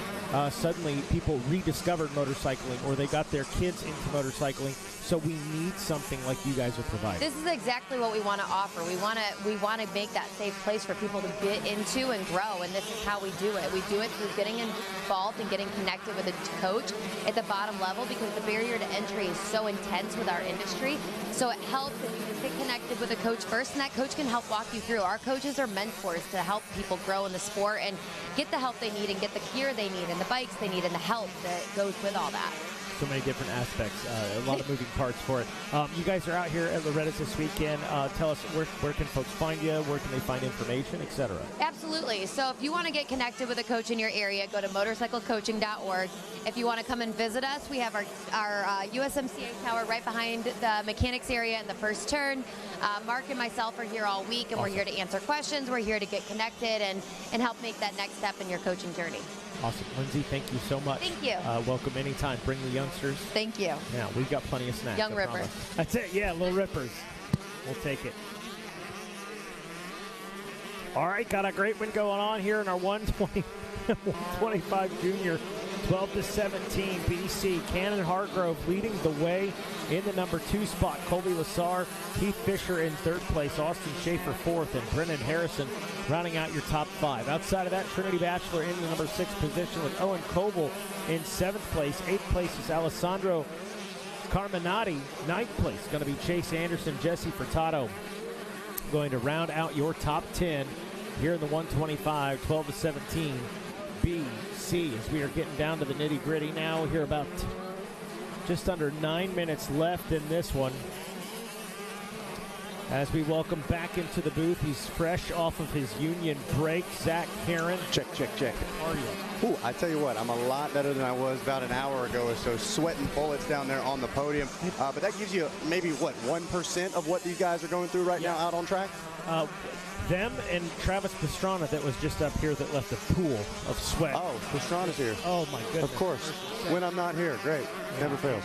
suddenly people rediscovered motorcycling, or they got their kids into motorcycling. So we need something like you guys are providing. This is exactly what we want to offer. We want to make that safe place for people to get into and grow, and this is how we do it. We do it through getting involved and getting connected with a coach at the bottom level, because the barrier to entry is so intense with our industry. So it helps if you just get connected with a coach first, and that coach can help walk you through. Our coaches are mentors to help people grow in the sport and get the help they need and get the gear they need and the bikes they need and the help that goes with all that. So many different aspects, a lot of moving parts for it. You guys are out here at Loretta's this weekend. Tell us, where can folks find you? Where can they find information, etc.? Absolutely. So if you want to get connected with a coach in your area, go to motorcyclecoaching.org. If you want to come and visit us, we have our USMCA tower right behind the mechanics area in the first turn. Mark and myself are here all week, and we're here to answer questions. We're here to get connected and help make that next step in your coaching journey. Awesome. Lindsay, thank you so much. Thank you. Welcome anytime. Bring the youngsters. Thank you. Yeah, we've got plenty of snacks. Young Rippers. That's it. Yeah, little Rippers. We'll take it. All right, got a great one going on here in our 125 junior. 12-17 BC. Cannon Hargrove leading the way in the number 2 spot. Colby Lassar, Keith Fisher in 3rd place. Austin Schaefer 4th, and Brennan Harrison rounding out your top 5. Outside of that, Trinity Batchelor in the number 6 position with Owen Koval in 7th place. 8th place is Alessandro Carminati. 9th place going to be Chase Anderson. Jesse Furtado going to round out your top 10 here in the 125, 12-17 BC, as we are getting down to the nitty-gritty now. Here about just under 9 minutes left in this one. As we welcome back into the booth, he's fresh off of his union break, Zach Heron. Check. How are you? Ooh, I tell you what, I'm a lot better than I was about an hour ago or so, sweating bullets down there on the podium. But that gives you maybe, what, 1% of what these guys are going through right now out on track? Them and Travis Pastrana that was just up here that left a pool of sweat. Oh, Pastrana's here. Oh, my goodness. Of course. When I'm not here. Great. Yeah, never fails.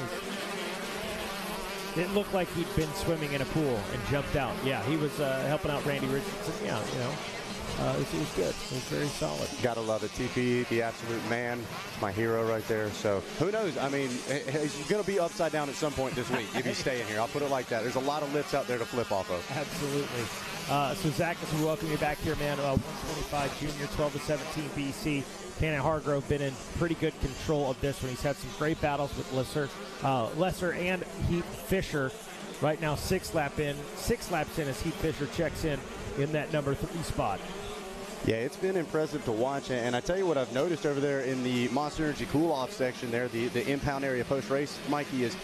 It looked like he'd been swimming in a pool and jumped out. Yeah, he was helping out Randy Richardson. Yeah, you know. It was good. It was very solid. Gotta love it. TP, the absolute man. My hero right there. So who knows? I mean, he's going to be upside down at some point this week if he's staying here. I'll put it like that. There's a lot of lifts out there to flip off of. Absolutely. So, Zach, as we welcome you back here, man, 125 junior, 12-17 BC. Cannon Hargrove been in pretty good control of this one. He's had some great battles with Lesser and Heath Fisher. Right now, 6 laps in as Heath Fisher checks in that number 3 spot. Yeah, it's been impressive to watch, and I tell you what I've noticed over there in the Monster Energy cool-off section there, the impound area post-race, Mikey, is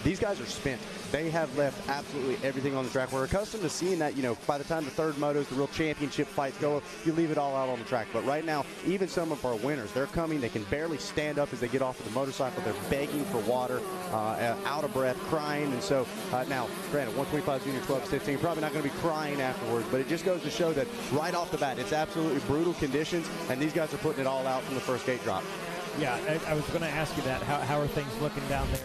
these guys are spent. They have left absolutely everything on the track. We're accustomed to seeing that, by the time the third motos, the real championship fights go, you leave it all out on the track. But right now, even some of our winners, they're coming. They can barely stand up as they get off of the motorcycle. They're begging for water, out of breath, crying. And so now, granted, 125 junior 12-15, probably not going to be crying afterwards, but it just goes to show that right off the bat, it's absolutely brutal conditions, and these guys are putting it all out from the first gate drop. Yeah, I was going to ask you that. How are things looking down there?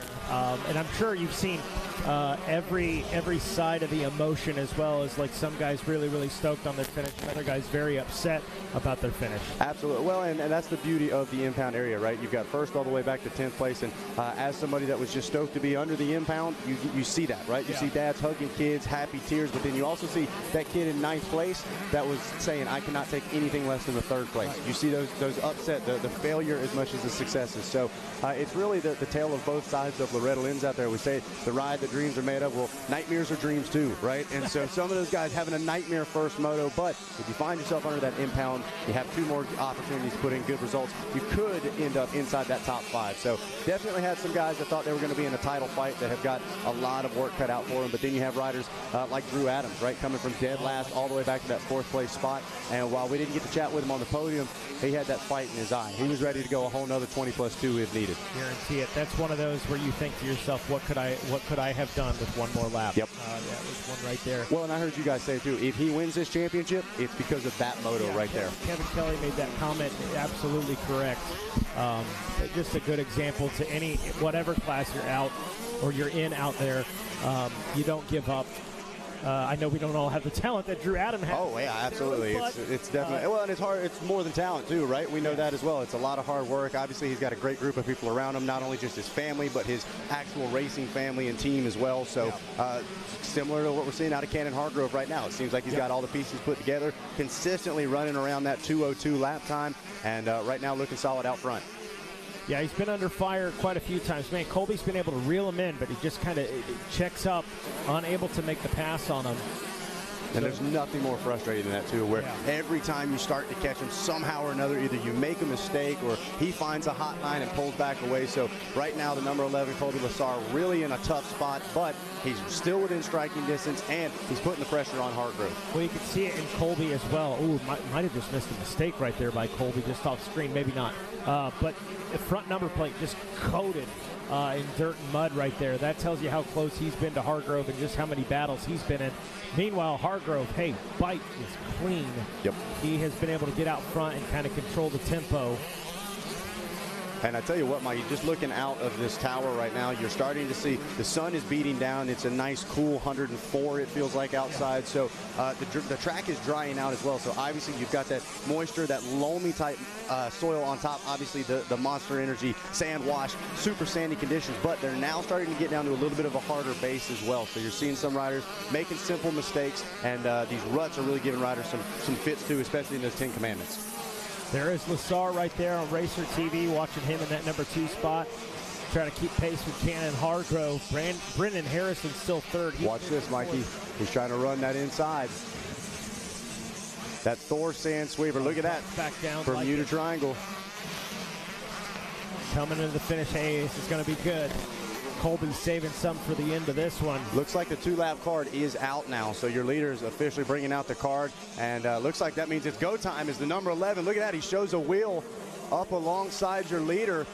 And I'm sure you've seen every side of the emotion, as well as like some guys really, really stoked on their finish, and other guys very upset about their finish. Absolutely. Well, and that's the beauty of the impound area, right? You've got first all the way back to 10th place, and as somebody that was just stoked to be under the impound, you see that, right? You see dads hugging kids, happy tears, but then you also see that kid in 9th place that was saying, I cannot take anything less than the 3rd place. You see those upset, the failure as much as the successes. So it's really the tale of both sides of Loretta Lynn's out there. We say the ride that dreams are made of. Well, nightmares are dreams too, right? And so some of those guys having a nightmare first moto, but if you find yourself under that impound, you have 2 more opportunities to put in good results. You could end up inside that top 5. So definitely had some guys that thought they were going to be in a title fight that have got a lot of work cut out for them. But then you have riders like Drew Adams, right, coming from dead last all the way back to that 4th place spot. And while we didn't get to chat with him on the podium, he had that fight in his eye. He was ready to go a whole nother 20+2 if needed. Guarantee it. That's one of those where you think to yourself, what could I have done with one more lap? Yep. That was one right there. Well, and I heard you guys say too, if he wins this championship, it's because of that moto right there. Kevin Kelly made that comment absolutely correct. Just a good example to whatever class you're out or you're in out there. You don't give up. I know we don't all have the talent that Drew Adams has. Oh, yeah, absolutely. It's definitely, well, and it's hard. It's more than talent, too, right? We know that as well. It's a lot of hard work. Obviously, he's got a great group of people around him, not only just his family, but his actual racing family and team as well. So similar to what we're seeing out of Cannon Hargrove right now. It seems like he's got all the pieces put together, consistently running around that 2:02 lap time, and right now looking solid out front. Yeah, he's been under fire quite a few times. Man, Colby's been able to reel him in, but he just kind of checks up, unable to make the pass on him. And there's nothing more frustrating than that, too, where every time you start to catch him, somehow or another, either you make a mistake or he finds a hot line and pulls back away. So right now, the number 11, Colby Lassar, really in a tough spot, but he's still within striking distance, and he's putting the pressure on Hargrove. Well, you can see it in Colby as well. Ooh, might have just missed a mistake right there by Colby, just off screen, maybe not. But the front number plate just coated in dirt and mud right there. That tells you how close he's been to Hargrove and just how many battles he's been in. Meanwhile, Hargrove, hey, bike is clean. Yep. He has been able to get out front and kind of control the tempo. And I tell you what, Mike, just looking out of this tower right now, you're starting to see the sun is beating down. It's a nice, cool 104, it feels like, outside. So the track is drying out as well. So obviously you've got that moisture, that loamy type soil on top. Obviously the Monster Energy sand wash, super sandy conditions. But they're now starting to get down to a little bit of a harder base as well. So you're seeing some riders making simple mistakes. And these ruts are really giving riders some fits too, especially in those 10 Commandments. There is Lassar right there on Racer TV, watching him in that number 2 spot. Trying to keep pace with Cannon Hargrove. Brendan Harrison still 3rd. Watch this, Mikey. He's trying to run that inside. That Thor sand sweeper. Look at that. Back down. Bermuda Triangle. Coming into the finish. Hey, this is going to be good. Colby's saving some for the end of this one. Looks like the 2-lap card is out now, so your leader is officially bringing out the card, and looks like that means it's go time as the number 11. Look at that. He shows a wheel up alongside your leader.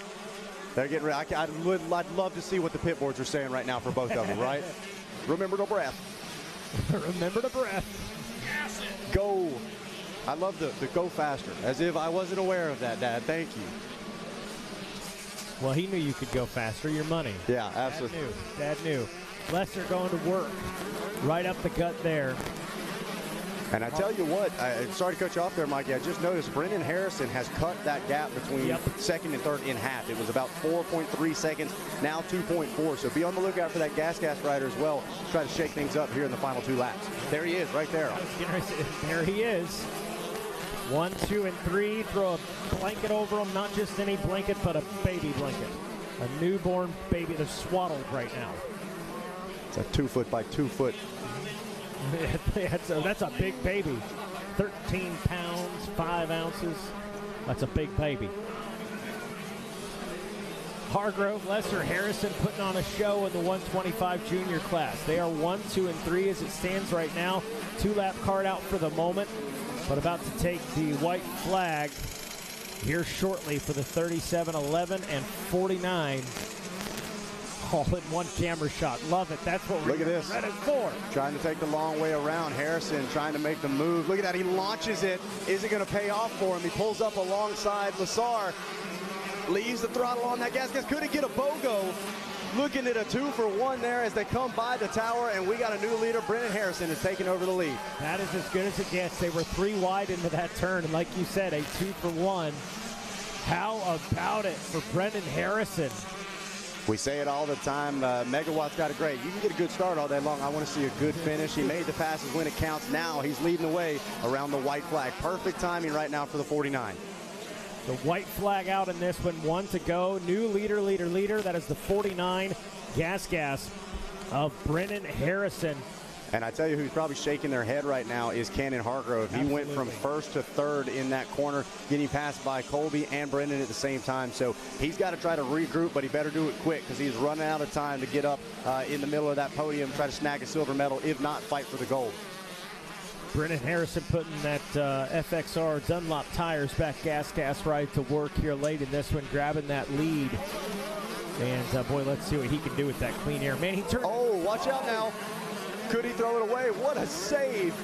They're getting ready. I'd love to see what the pit boards are saying right now for both of them, right? Remember the breath. Remember the breath. Go. I love the go faster, as if I wasn't aware of that, Dad. Thank you. Well, he knew you could go faster. Your money. Yeah, absolutely. Dad knew. Lester going to work right up the gut there. And I tell you what, sorry to cut you off there, Mikey. I just noticed Brendan Harrison has cut that gap between second and third in half. It was about 4.3 seconds, now 2.4. So be on the lookout for that gas rider as well. Try to shake things up here in the final 2 laps. There he is, right there. There he is. 1, 2, and 3. Throw a blanket over them. Not just any blanket, but a baby blanket. A newborn baby that's swaddled right now. It's a 2-foot by 2-foot. That's a big baby. 13 pounds, 5 ounces. That's a big baby. Hargrove, Lesser, Harrison putting on a show in the 125 junior class. They are 1, 2, and 3 as it stands right now. 2-lap card out for the moment, but about to take the white flag here shortly for the 37, 11, and 49. All in one camera shot. Love it. That's what we're ready for. Trying to take the long way around. Harrison trying to make the move. Look at that. He launches it. Is it going to pay off for him? He pulls up alongside Lassar. Leaves the throttle on that gas. Could he get a BOGO? Looking at a 2-for-1 there as they come by the tower, and we got a new leader. Brennan Harrison is taking over the lead. That is as good as it gets. They were 3 wide into that turn, and like you said, a 2-for-1. How about it for Brennan Harrison? We say it all the time. Megawatt's got a great. You can get a good start all day long. I want to see a good finish. He made the passes when it counts. Now he's leading the way around the white flag. Perfect timing right now for the 49. The white flag out in this one. 1 to go. New leader. That is the 49 gas of Brennan Harrison. And I tell you who's probably shaking their head right now is Cannon Hargrove. He went from first to third in that corner, getting passed by Colby and Brendan at the same time. So he's got to try to regroup, but he better do it quick because he's running out of time to get up in the middle of that podium, try to snag a silver medal, if not fight for the gold. Brennan Harrison putting that FXR Dunlop tires back gas ride to work here late in this one, grabbing that lead. And boy, let's see what he can do with that clean air. Man, he turned. Oh, watch out now. Could he throw it away? What a save.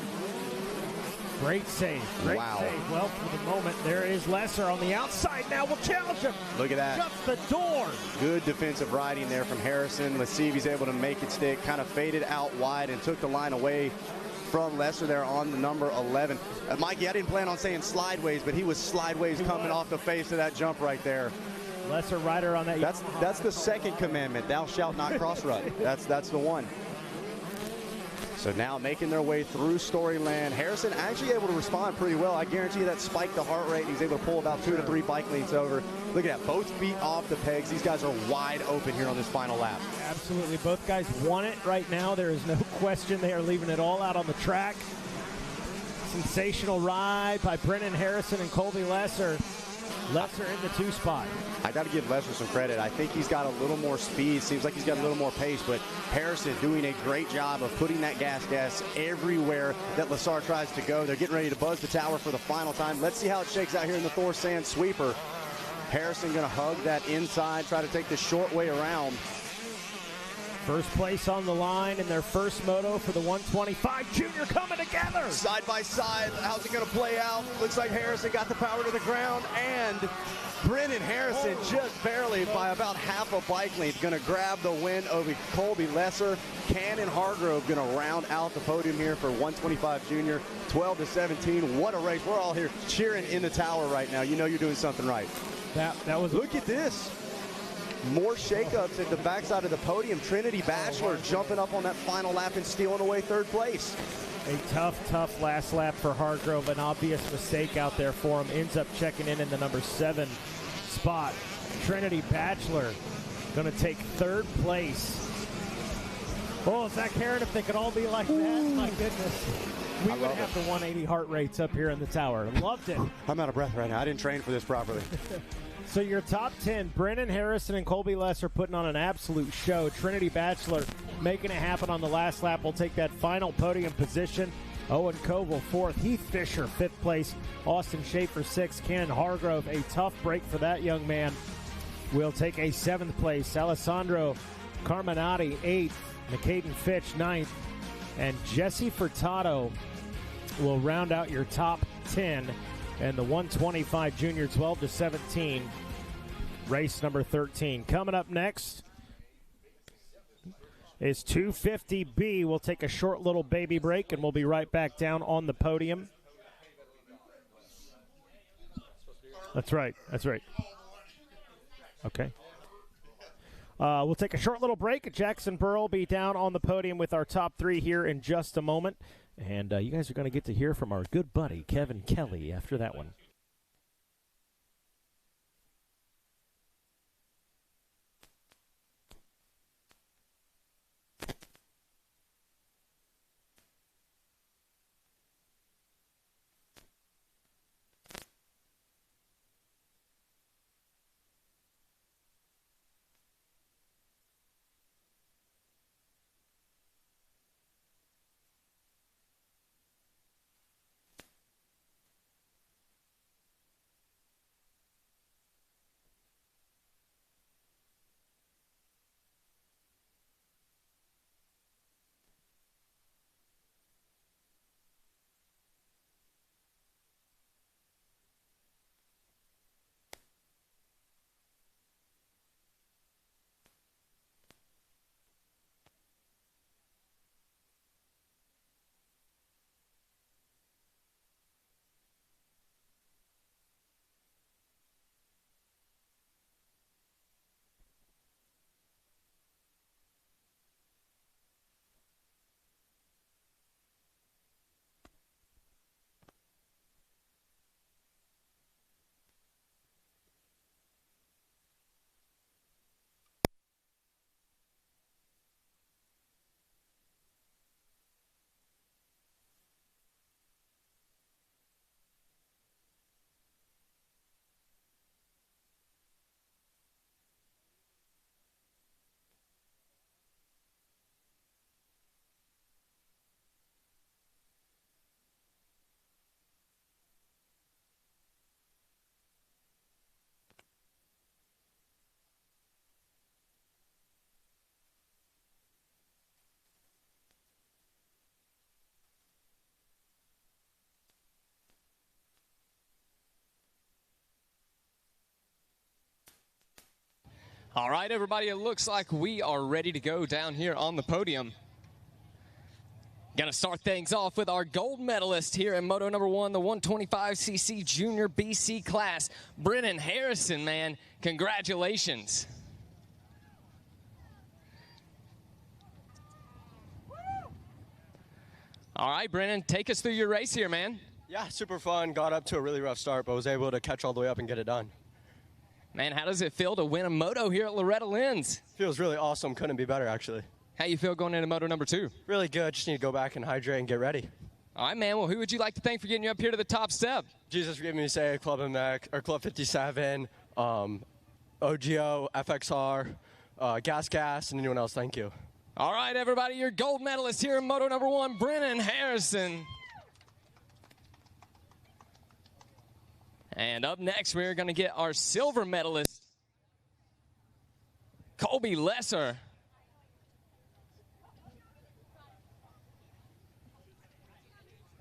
Great save. Great save. Well, for the moment, there is Lesser on the outside now. Will challenge him. Look at that. Shuts the door. Good defensive riding there from Harrison. Let's see if he's able to make it stick. Kind of faded out wide and took the line away from Lesser there on the number 11. Mikey, I didn't plan on saying slideways, but he was slideways coming off the face of that jump right there. Lesser rider on that. That's the second commandment. Thou shalt not cross run. That's the one. So now making their way through Storyland. Harrison actually able to respond pretty well. I guarantee you that spiked the heart rate. He's able to pull about 2 to 3 bike lanes over. Look at that, both feet off the pegs. These guys are wide open here on this final lap. Absolutely, both guys want it right now. There is no question they are leaving it all out on the track. Sensational ride by Brennan Harrison and Colby Lesser. Lesser in the 2 spot. I got to give Lesser some credit. I think he's got a little more speed. Seems like he's got a little more pace, but Harrison doing a great job of putting that gas everywhere that Lassar tries to go. They're getting ready to buzz the tower for the final time. Let's see how it shakes out here in the Thor Sand sweeper. Harrison going to hug that inside, try to take the short way around. First place on the line in their first moto for the 125 junior coming together. Side by side, how's it going to play out? Looks like Harrison got the power to the ground, and Brennan Harrison just barely by about half a bike length going to grab the win over Colby Lesser. Cannon Hargrove going to round out the podium here for 125 junior, 12 to 17. What a race. We're all here cheering in the tower right now. You know you're doing something right. That was. Look at this. More shakeups at the backside of the podium. Trinity Bachelor jumping up on that final lap and stealing away third place. A tough last lap for Hargrove. An obvious mistake out there for him. Ends up checking in the number 7 spot. Trinity Bachelor going to take third place. Oh, Zach Heron, if they could all be like that, my goodness. We would have the 180 heart rates up here in the tower. Loved it. I'm out of breath right now. I didn't train for this properly. So your top 10, Brennan Harrison and Colby Lesser putting on an absolute show. Trinity Bachelor making it happen on the last lap. Will take that final podium position. Owen Koval 4th. Heath Fisher 5th place. Austin Schaefer 6th. Cannon Hargrove, a tough break for that young man, will take a 7th place. Alessandro Carminati 8th. McCaden Fitch 9th. And Jesse Furtado will round out your top 10. And the 125 junior 12 to 17, race number 13. Coming up next is 250B. We'll take a short little baby break, and we'll be right back down on the podium. That's right. Okay. We'll take a short little break. Jackson Burrow will be down on the podium with our top 3 here in just a moment. And you guys are going to get to hear from our good buddy, Kevin Kelly, after that one. All right, everybody, it looks like we are ready to go down here on the podium. Gonna start things off with our gold medalist here in Moto number 1, the 125cc Junior BC class, Brennan Harrison, man. Congratulations. All right, Brennan, take us through your race here, man. Yeah, super fun. Got up to a really rough start, but was able to catch all the way up and get it done. Man, how does it feel to win a moto here at Loretta Lynn's? Feels really awesome. Couldn't be better, actually. How you feel going into moto number 2? Really good. Just need to go back and hydrate and get ready. All right, man. Well, who would you like to thank for getting you up here to the top step? Jesus for giving me say Club MX or Club 57, OGO, FXR, Gas, and anyone else. Thank you. All right, everybody, your gold medalist here in Moto number 1, Brennan Harrison. And up next, we're going to get our silver medalist, Colby Lesser.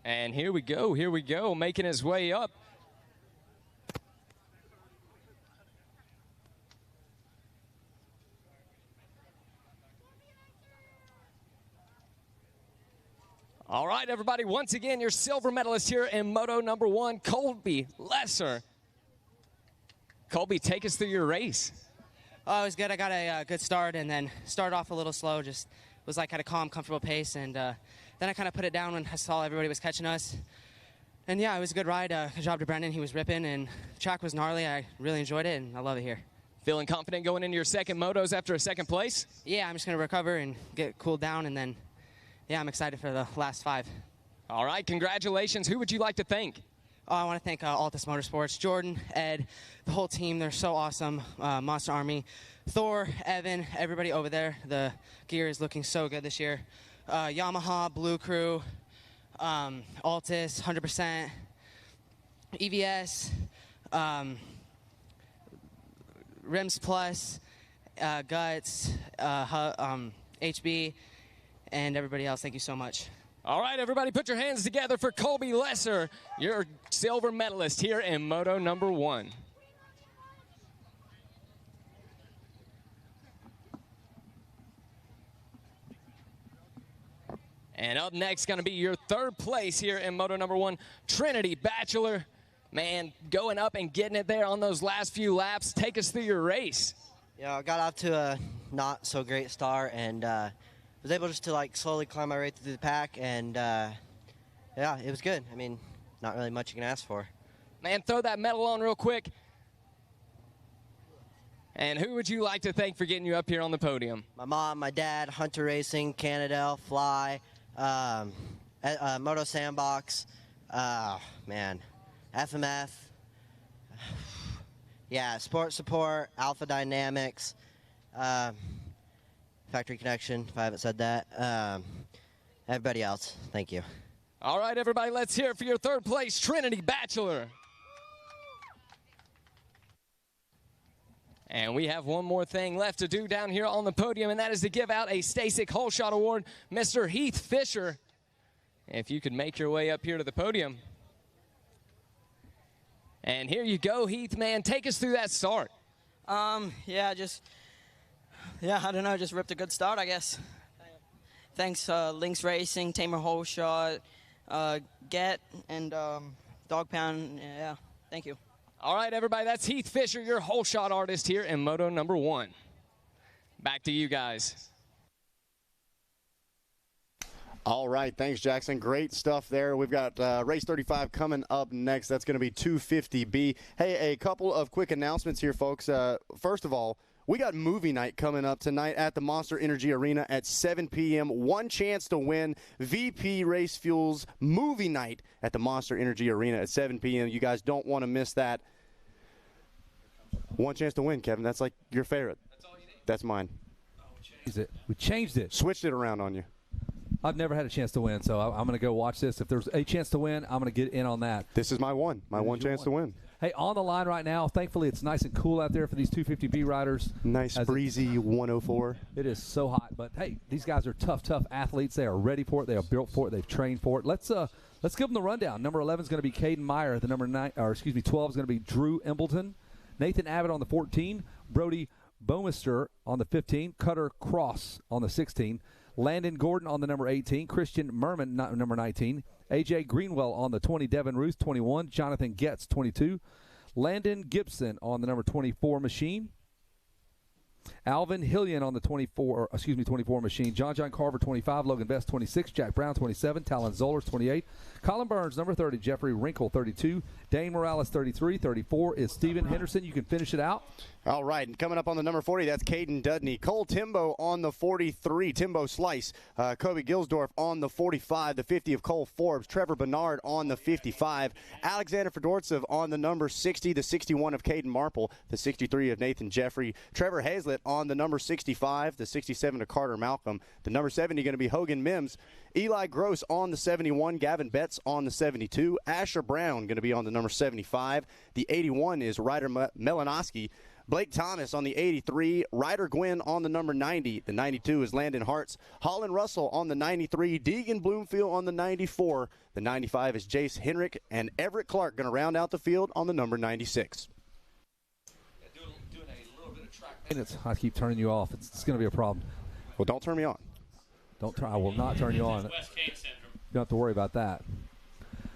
And here we go, making his way up. All right, everybody, once again, your silver medalist here in Moto number 1, Colby Lesser. Colby, take us through your race. Oh, it was good. I got a good start and then started off a little slow, just was like at a calm, comfortable pace. And then I kind of put it down when I saw everybody was catching us. And yeah, it was a good ride. Good job to Brendan. He was ripping and the track was gnarly. I really enjoyed it and I love it here. Feeling confident going into your second motos after a second place? Yeah, I'm just going to recover and get cooled down and then yeah, I'm excited for the last 5. All right, congratulations. Who would you like to thank? Oh, I want to thank Altus Motorsports, Jordan, Ed, the whole team. They're so awesome. Monster Army, Thor, Evan, everybody over there. The gear is looking so good this year. Yamaha, Blue Crew, Altus, 100%, EVS, Rims Plus, Guts, HB, and everybody else. Thank you so much. All right, everybody, put your hands together for Colby Lesser, your silver medalist here in Moto number 1. And up next, going to be your third place here in Moto number 1, Trinity Bachelor. Man, going up and getting it there on those last few laps. Take us through your race. Yeah, I got off to a not so great start and was able just to like slowly climb my way through the pack, and yeah, it was good. I mean, not really much you can ask for. Man, throw that medal on real quick. And who would you like to thank for getting you up here on the podium? My mom, my dad, Hunter Racing, Canada, Fly, Moto Sandbox, man, FMF, yeah, Sport Support, Alpha Dynamics, Factory Connection, if I haven't said that. Everybody else, thank you. All right, everybody, let's hear it for your third place, Trinity Bachelor. And we have one more thing left to do down here on the podium, and that is to give out a Stasic Hole Shot Award. Mr. Heath Fisher, if you could make your way up here to the podium. And here you go, Heath, man. Take us through that start. Yeah, I don't know, just ripped a good start, I guess. Thanks, Lynx Racing, Tamer Hole Shot, Get, and Dog Pound. Yeah, thank you. All right, everybody, that's Heath Fisher, your hole shot artist here in Moto number 1. Back to you guys. All right, thanks, Jackson. Great stuff there. We've got race 35 coming up next. That's going to be 250B. Hey, a couple of quick announcements here, folks. First of all, we got movie night coming up tonight at the Monster Energy Arena at 7 p.m. One chance to win VP Race Fuels movie night at the Monster Energy Arena at 7 p.m. You guys don't want to miss that. One chance to win, Kevin. That's like your favorite. That's all you need. That's mine. We changed it. Switched it around on you. I've never had a chance to win, so I'm going to go watch this. If there's a chance to win, I'm going to get in on that. This is my one chance to win. Hey, on the line right now, thankfully it's nice and cool out there for these 250B riders. Nice breezy 104. It is so hot, but hey, these guys are tough athletes. They are ready for it. They are built for it. They've trained for it. Let's give them the rundown. Number 11 is going to be Caden Meyer. The 12 is going to be Drew Embleton. Nathan Abbott on the 14. Brody Bowmister on the 15, Cutter Cross on the 16, Landon Gordon on the number 18, Christian Merman, number 19, A.J. Greenwell on the 20, Devin Ruth, 21, Jonathan Getz, 22, Landon Gibson on the number 24 machine, Alvin Hillian on the 24 machine, John Carver, 25, Logan Best, 26, Jack Brown, 27, Talon Zollers, 28, Colin Burns, number 30, Jeffrey Wrinkle, 32, Dane Morales, 33, 34 is Steven Henderson. You can finish it out. All right, and coming up on the number 40, that's Caden Dudney. Cole Timbo on the 43, Timbo Slice. Kobe Gilsdorf on the 45, the 50 of Cole Forbes. Trevor Bernard on the 55. Alexander Fedortsev on the number 60, the 61 of Caden Marple, the 63 of Nathan Jeffrey. Trevor Hazlett on the number 65, the 67 of Carter Malcolm. The number 70 going to be Hogan Mims. Eli Gross on the 71, Gavin Betts on the 72. Asher Brown going to be on the number 75. The 81 is Ryder Melanowski. Blake Thomas on the 83, Ryder Gwynn on the number 90. The 92 is Landon Hartz. Holland Russell on the 93, Deegan Bloomfield on the 94. The 95 is Jace Henrik, and Everett Clark going to round out the field on the number 96. Doing a little bit of track maintenance. I keep turning you off. It's going to be a problem. Well, don't turn me on. I will not turn you on. You don't have to worry about that.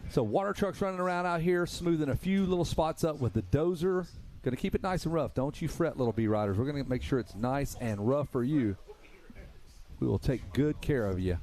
So water trucks running around out here, smoothing a few little spots up with the dozer. Going to keep it nice and rough. Don't you fret, little B riders. We're going to make sure it's nice and rough for you. We will take good care of you.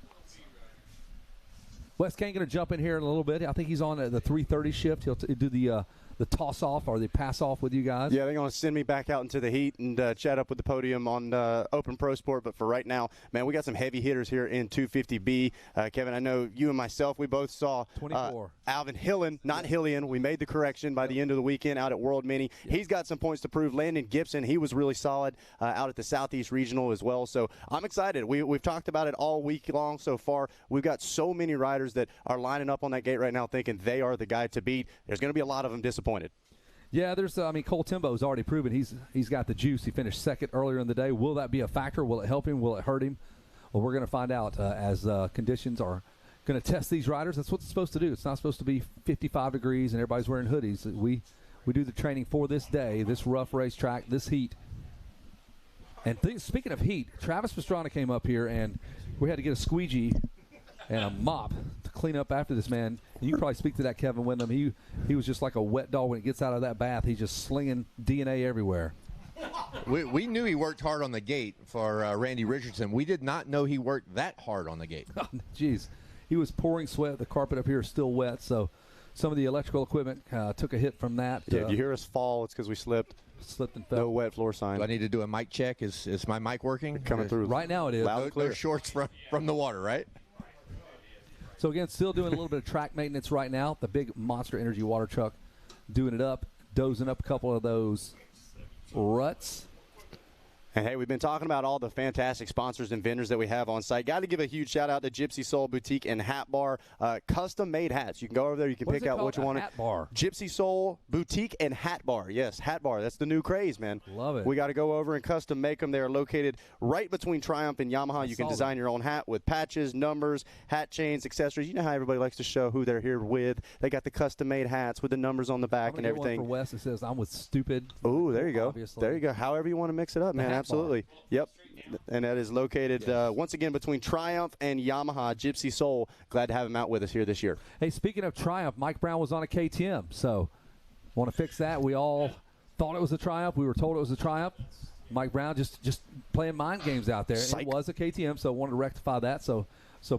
Wes Kane going to jump in here in a little bit. I think he's on the 3:30 shift. He'll do the toss-off or the pass-off with you guys. Yeah, they're going to send me back out into the heat and chat up with the podium on Open Pro Sport. But for right now, man, we got some heavy hitters here in 250B. Kevin, I know you and myself, we both saw 24. Alvin Hillen, not Hillian. We made the correction by the end of the weekend out at World Mini. Yep. He's got some points to prove. Landon Gibson, he was really solid out at the Southeast Regional as well. So I'm excited. We've talked about it all week long so far. We've got so many riders that are lining up on that gate right now thinking they are the guy to beat. There's going to be a lot of them disappointed. Yeah, Cole Timbo's already proven he's got the juice. He finished second earlier in the day. Will that be a factor? Will it help him? Will it hurt him? Well, we're going to find out as conditions are going to test these riders. That's what it's supposed to do. It's not supposed to be 55 degrees and everybody's wearing hoodies. We do the training for this day, this rough racetrack, this heat. And speaking of heat, Travis Pastrana came up here and we had to get a squeegee and a mop to clean up after this man. And you can probably speak to that, Kevin Windham. He was just like a wet dog when he gets out of that bath. He's just slinging DNA everywhere. We knew he worked hard on the gate for Randy Richardson. We did not know he worked that hard on the gate. Jeez. He was pouring sweat. The carpet up here is still wet, so some of the electrical equipment took a hit from that. Yeah, if you hear us fall, it's because we slipped. Slipped and fell. No wet floor sign. Do I need to do a mic check? Is my mic working? Coming through. Right now it is. Loud and clear. No shorts from the water, right? So, again, still doing a little bit of track maintenance right now. The big Monster Energy water truck doing it up, dozing up a couple of those ruts. And, hey, we've been talking about all the fantastic sponsors and vendors that we have on site. Got to give a huge shout-out to Gypsy Soul Boutique and Hat Bar. Custom-made hats. You can go over there. You can pick out what you want. Hat Bar. Gypsy Soul Boutique and Hat Bar. Yes, Hat Bar. That's the new craze, man. Love it. We got to go over and custom make them. They are located right between Triumph and Yamaha. You can design your own hat with patches, numbers, hat chains, accessories. You know how everybody likes to show who they're here with. They got the custom-made hats with the numbers on the back and everything. One for Wes that says, I'm with stupid. Ooh, there you go. Obviously. There you go. However you want to mix it up, man. Absolutely. Bar. Yep. And that is located, once again, between Triumph and Yamaha. Gypsy Soul. Glad to have him out with us here this year. Hey, speaking of Triumph, Mike Brown was on a KTM, so want to fix that. We all thought it was a Triumph. We were told it was a Triumph. Mike Brown just playing mind games out there. It was a KTM, so wanted to rectify that. So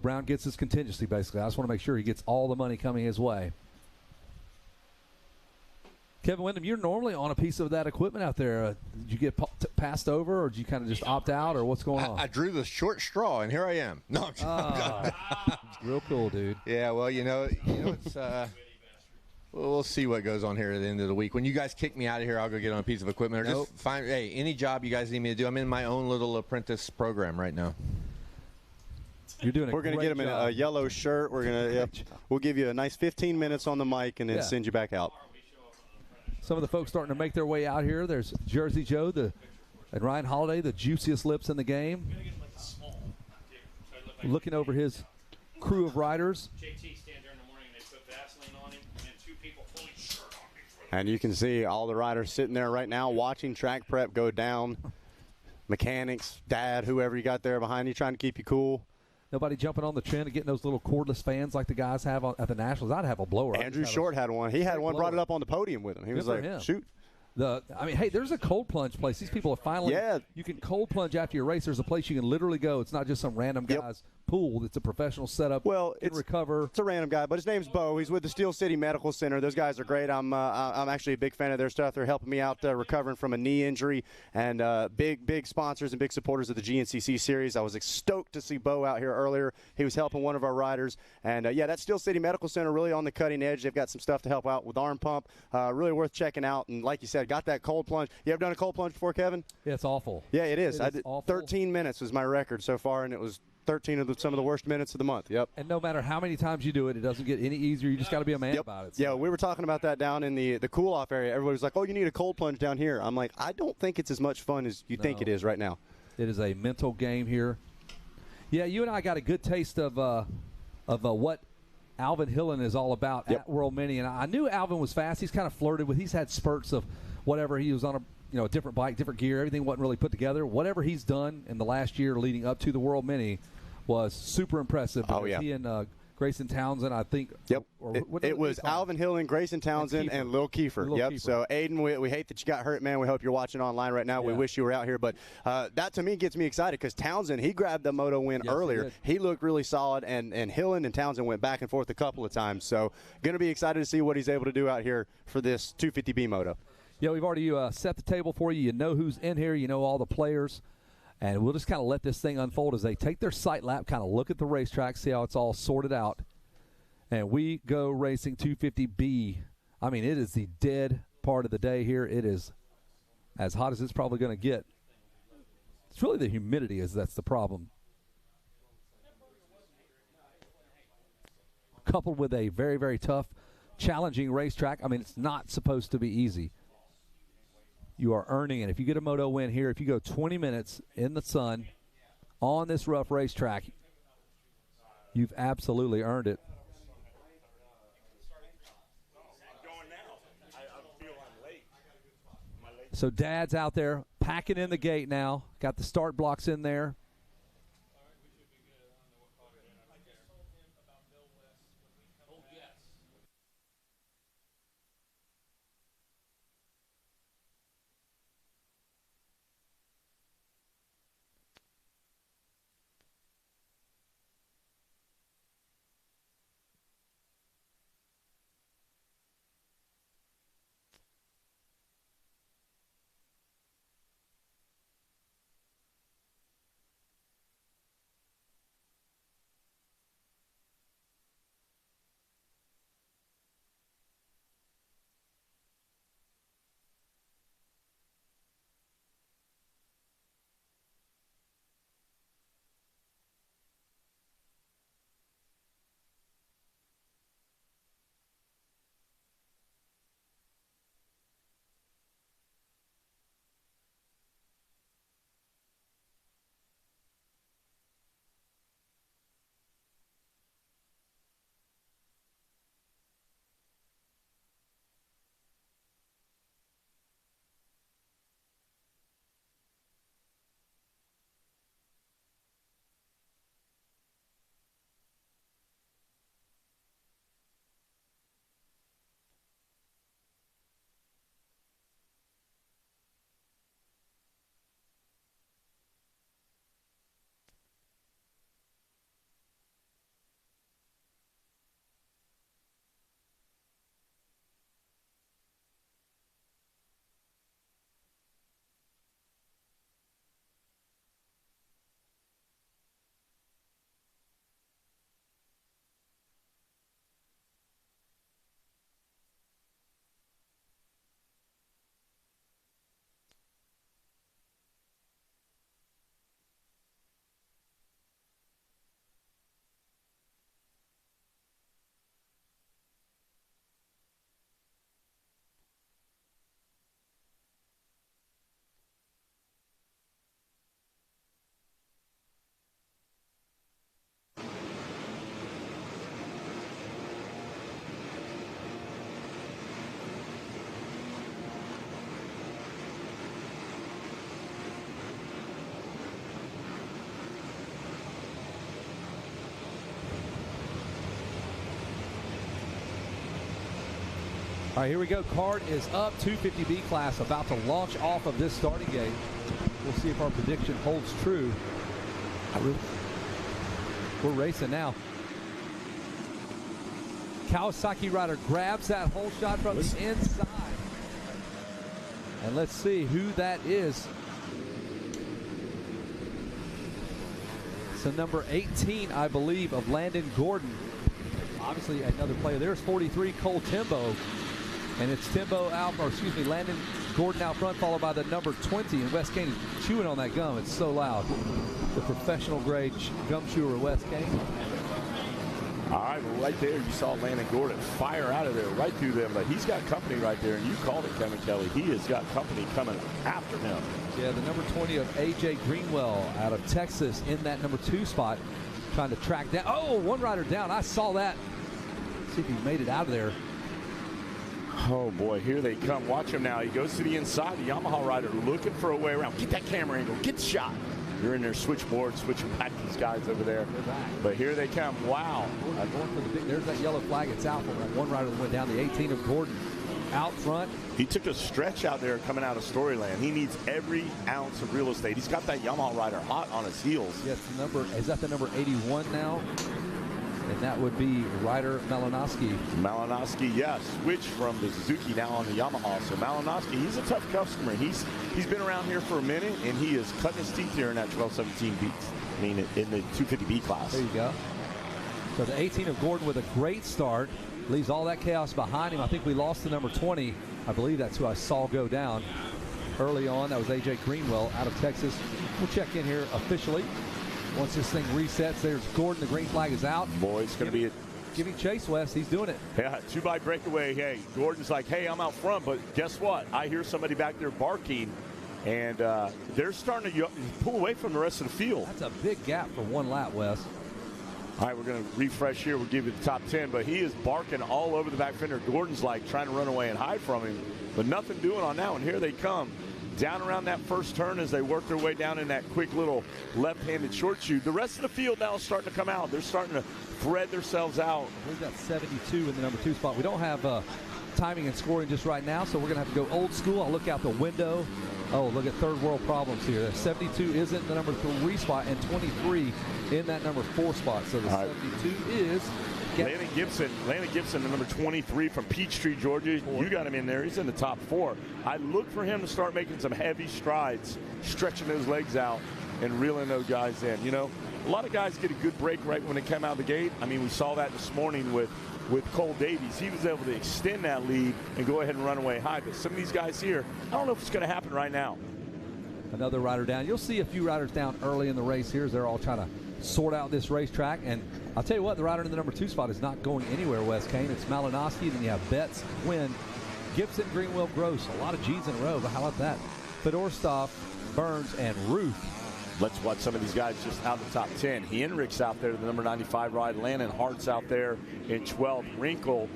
Brown gets his contingency, basically. I just want to make sure he gets all the money coming his way. Kevin Windham, you're normally on a piece of that equipment out there. Did you get passed over, or did you kind of just opt out, or what's going on? I drew the short straw, and here I am. No, real cool, dude. Yeah, well, it's we'll see what goes on here at the end of the week. When you guys kick me out of here, I'll go get on a piece of equipment, or just find any job you guys need me to do. I'm in my own little apprentice program right now. You're doing We're going to get him in a yellow shirt. We'll give you a nice 15 minutes on the mic and then send you back out. Some of the folks starting to make their way out here. There's Jersey Joe and Ryan Holiday, the juiciest lips in the game. Looking over his crew of riders. And you can see all the riders sitting there right now watching track prep go down. mechanics, dad, whoever you got there behind you trying to keep you cool. Nobody jumping on the trend and getting those little cordless fans like the guys have at the Nationals. I'd have a blower. Andrew Short had one. He had one, brought it up on the podium with him. He was like, shoot. Hey, there's a cold plunge place. These people are finally. Yeah. You can cold plunge after your race. There's a place you can literally go. It's not just some random guy's pool. It's a professional setup. Well, it's recover. It's a random guy, but his name's Bo. He's with the Steel City Medical Center. Those guys are great. I'm actually a big fan of their stuff. They're helping me out recovering from a knee injury, and big sponsors and big supporters of the GNCC series. I was stoked to see Bo out here earlier. He was helping one of our riders, and that Steel City Medical Center really on the cutting edge. They've got some stuff to help out with arm pump. Really worth checking out. And like you said, got that cold plunge. You ever done a cold plunge before, Kevin? Yeah, it's awful. Yeah, it is. It is awful. 13 minutes was my record so far, and it was 13 of some of the worst minutes of the month. Yep. And no matter how many times you do it, it doesn't get any easier. You just got to be a man about it. So. Yeah, we were talking about that down in the cool-off area. Everybody was like, oh, you need a cold plunge down here. I'm like, I don't think it's as much fun as you think it is right now. It is a mental game here. Yeah, you and I got a good taste of what Alvin Hillen is all about at World Mini. And I knew Alvin was fast. He's kind of flirted with. He's had spurts of whatever. He was on a different bike, different gear. Everything wasn't really put together. Whatever he's done in the last year leading up to the World Mini was super impressive. Oh, yeah. He and Grayson Townsend, I think. Yep. It was Alvin Hillen, Grayson Townsend, and Lil Kiefer. Yep. So, Aiden, we hate that you got hurt, man. We hope you're watching online right now. Yeah. We wish you were out here. But that, to me, gets me excited because Townsend, he grabbed the Moto win earlier. He looked really solid, and Hillen and Townsend went back and forth a couple of times. So, going to be excited to see what he's able to do out here for this 250B Moto. Yeah, we've already set the table for you. You know who's in here. You know all the players. And we'll just kind of let this thing unfold as they take their sight lap, kind of look at the racetrack, see how it's all sorted out. And we go racing 250B. I mean, it is the dead part of the day here. It is as hot as it's probably going to get. It's really the humidity that's the problem. Coupled with a very, very tough, challenging racetrack. I mean, it's not supposed to be easy. You are earning it. If you get a moto win here, if you go 20 minutes in the sun on this rough racetrack, you've absolutely earned it. So Dad's out there packing in the gate now. Got the start blocks in there. All right, here we go. Card is up. 250B class about to launch off of this starting gate. We'll see if our prediction holds true. We're racing now. Kawasaki rider grabs that hole shot from the inside. And let's see who that is. So number 18, I believe, of Landon Gordon. Obviously another player. There's 43, Cole Timbo. And it's Landon Gordon out front, followed by the number 20. And Wes Kane is chewing on that gum. It's so loud. The professional grade gum chewer, Wes Kane. All right, well, right there, you saw Landon Gordon fire out of there right through them. But he's got company right there, and you called it, Kevin Kelly. He has got company coming after him. Yeah, the number 20 of A.J. Greenwell out of Texas in that number 2 spot, trying to track down. Oh, one rider down. I saw that. Let's see if he made it out of there. Oh, boy, here they come. Watch him now. He goes to the inside. The Yamaha rider looking for a way around. Get that camera angle. Get the shot. You're in their switchboard, switching back these guys over there. But here they come. Wow. Going for the big, there's that yellow flag. It's out for that one rider that went down, the 18 of Gordon. Out front. He took a stretch out there coming out of Storyland. He needs every ounce of real estate. He's got that Yamaha rider hot on his heels. Yes, is that the number 81 now? And that would be Ryder Malinowski. Malinowski, yes. Switch from the Suzuki now on the Yamaha. So Malinowski, he's a tough customer. He's been around here for a minute, and he is cutting his teeth here in that 1217 beats. I mean, in the 250B class. There you go. So the 18 of Gordon with a great start. Leaves all that chaos behind him. I think we lost the number 20. I believe that's who I saw go down early on. That was A.J. Greenwell out of Texas. We'll check in here officially. Once this thing resets, there's Gordon. The green flag is out. Boy, it's going to be a... Giving chase, Wes. He's doing it. Yeah, 2-by breakaway. Hey, Gordon's like, hey, I'm out front, but guess what? I hear somebody back there barking, and they're starting to pull away from the rest of the field. That's a big gap for one lap, Wes. All right, we're going to refresh here. We'll give you the top 10, but he is barking all over the back fender. Gordon's like trying to run away and hide from him, but nothing doing on that one. Here they come. Down around that first turn as they work their way down in that quick little left-handed short shoot. The rest of the field now is starting to come out. They're starting to thread themselves out. We've got 72 in the number 2 spot. We don't have timing and scoring just right now, so we're going to have to go old school. I'll look out the window. Oh, look at third world problems here. 72 isn't the number 3 spot, and 23 in that number 4 spot. So the 72 is... Landon Gibson, the number 23 from Peachtree, Georgia. You got him in there. He's in the top 4. I look for him to start making some heavy strides, stretching those legs out and reeling those guys in. You know, a lot of guys get a good break right when they come out of the gate. I mean, we saw that this morning with Cole Davies. He was able to extend that lead and go ahead and run away high. But some of these guys here, I don't know if it's going to happen right now. Another rider down. You'll see a few riders down early in the race here as they're all trying to sort out this racetrack. And I'll tell you what, the rider in the number 2 spot is not going anywhere, Wes Kane. It's Malinowski. Then you have Betts, Quinn, Gibson, Greenwell, Gross. A lot of G's in a row, but how about that? Fedorstov, Burns, and Ruth. Let's watch some of these guys just out of the top 10. Henrich's out there, the number 95 ride. Landon Hart's out there in 12th. Wrinkle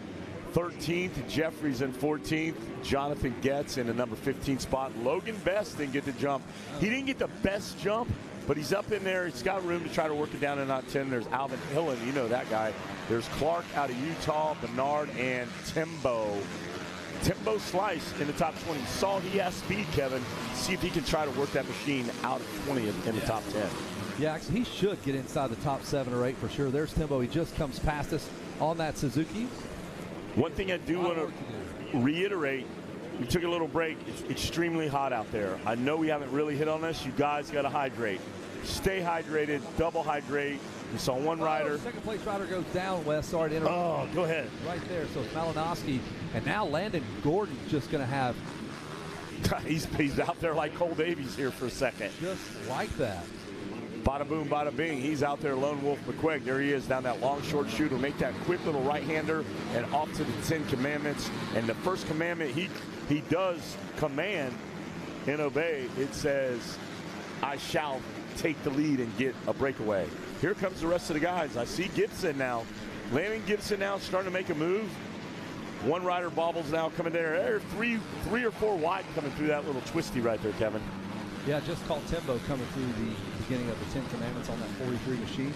13th. Jeffries in 14th. Jonathan Getz in the number 15 spot. Logan Best didn't get the jump. He didn't get the best jump, but he's up in there. He's got room to try to work it down in not 10. There's Alvin Hillen. You know that guy. There's Clark out of Utah, Bernard, and Timbo. Timbo Slice in the top 20. Saw he has speed, Kevin. See if he can try to work that machine out of 20 in the top 10. Yeah, actually, he should get inside the top 7 or 8 for sure. There's Timbo. He just comes past us on that Suzuki. One thing I do want to reiterate, we took a little break. It's extremely hot out there. I know we haven't really hit on this. You guys got to hydrate. Stay hydrated, double hydrate. We saw one rider. Second place rider goes down, Wes. Sorry to interrupt. Oh, go ahead. Right there. So it's Malinowski. And now Landon Gordon's just going to have. he's out there like Cole Davies here for a second. Just like that. Bada boom, bada bing. He's out there, Lone Wolf McQuaig. There he is down that long, short shoot. Will make that quick little right-hander and off to the 10 commandments. And the first commandment he does command and obey. It says, I shall take the lead and get a breakaway. Here comes the rest of the guys. I see Gibson now. Landon Gibson now starting to make a move. One rider bobbles now coming there. There are three or four wide coming through that little twisty right there, Kevin. Yeah, just called Timbo coming through the beginning of the 10 Commandments on that 43 machine.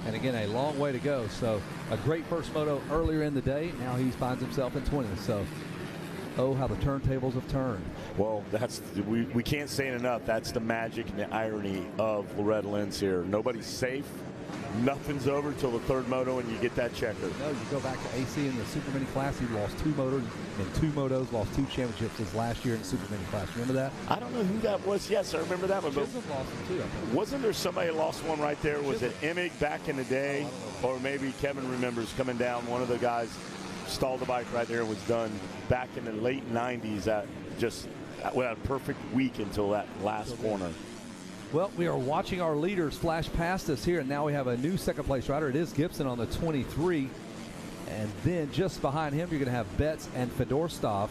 And again, a long way to go. So a great first moto earlier in the day. Now he finds himself in 20. So Oh, how the turntables have turned. Well, we can't say it enough. That's the magic and the irony of Loretta Lynn's here. Nobody's safe. Nothing's over until the third moto, and you get that checker. No, you go back to AC in the Super Mini class. He lost 2 motors and 2 motos, lost 2 championships his last year in the Super Mini class. Remember that? I don't know who that was. Yes, I remember that one. But Chisholm lost him too, I think. Wasn't there somebody that lost one right there? Was it Emig back in the day? Or maybe Kevin remembers coming down. One of the guys stalled the bike right there and was done back in the late 90s without a perfect week until that last corner. Well, we are watching our leaders flash past us here, and now we have a new second-place rider. It is Gibson on the 23. And then just behind him, you're going to have Betts and Fedortsov.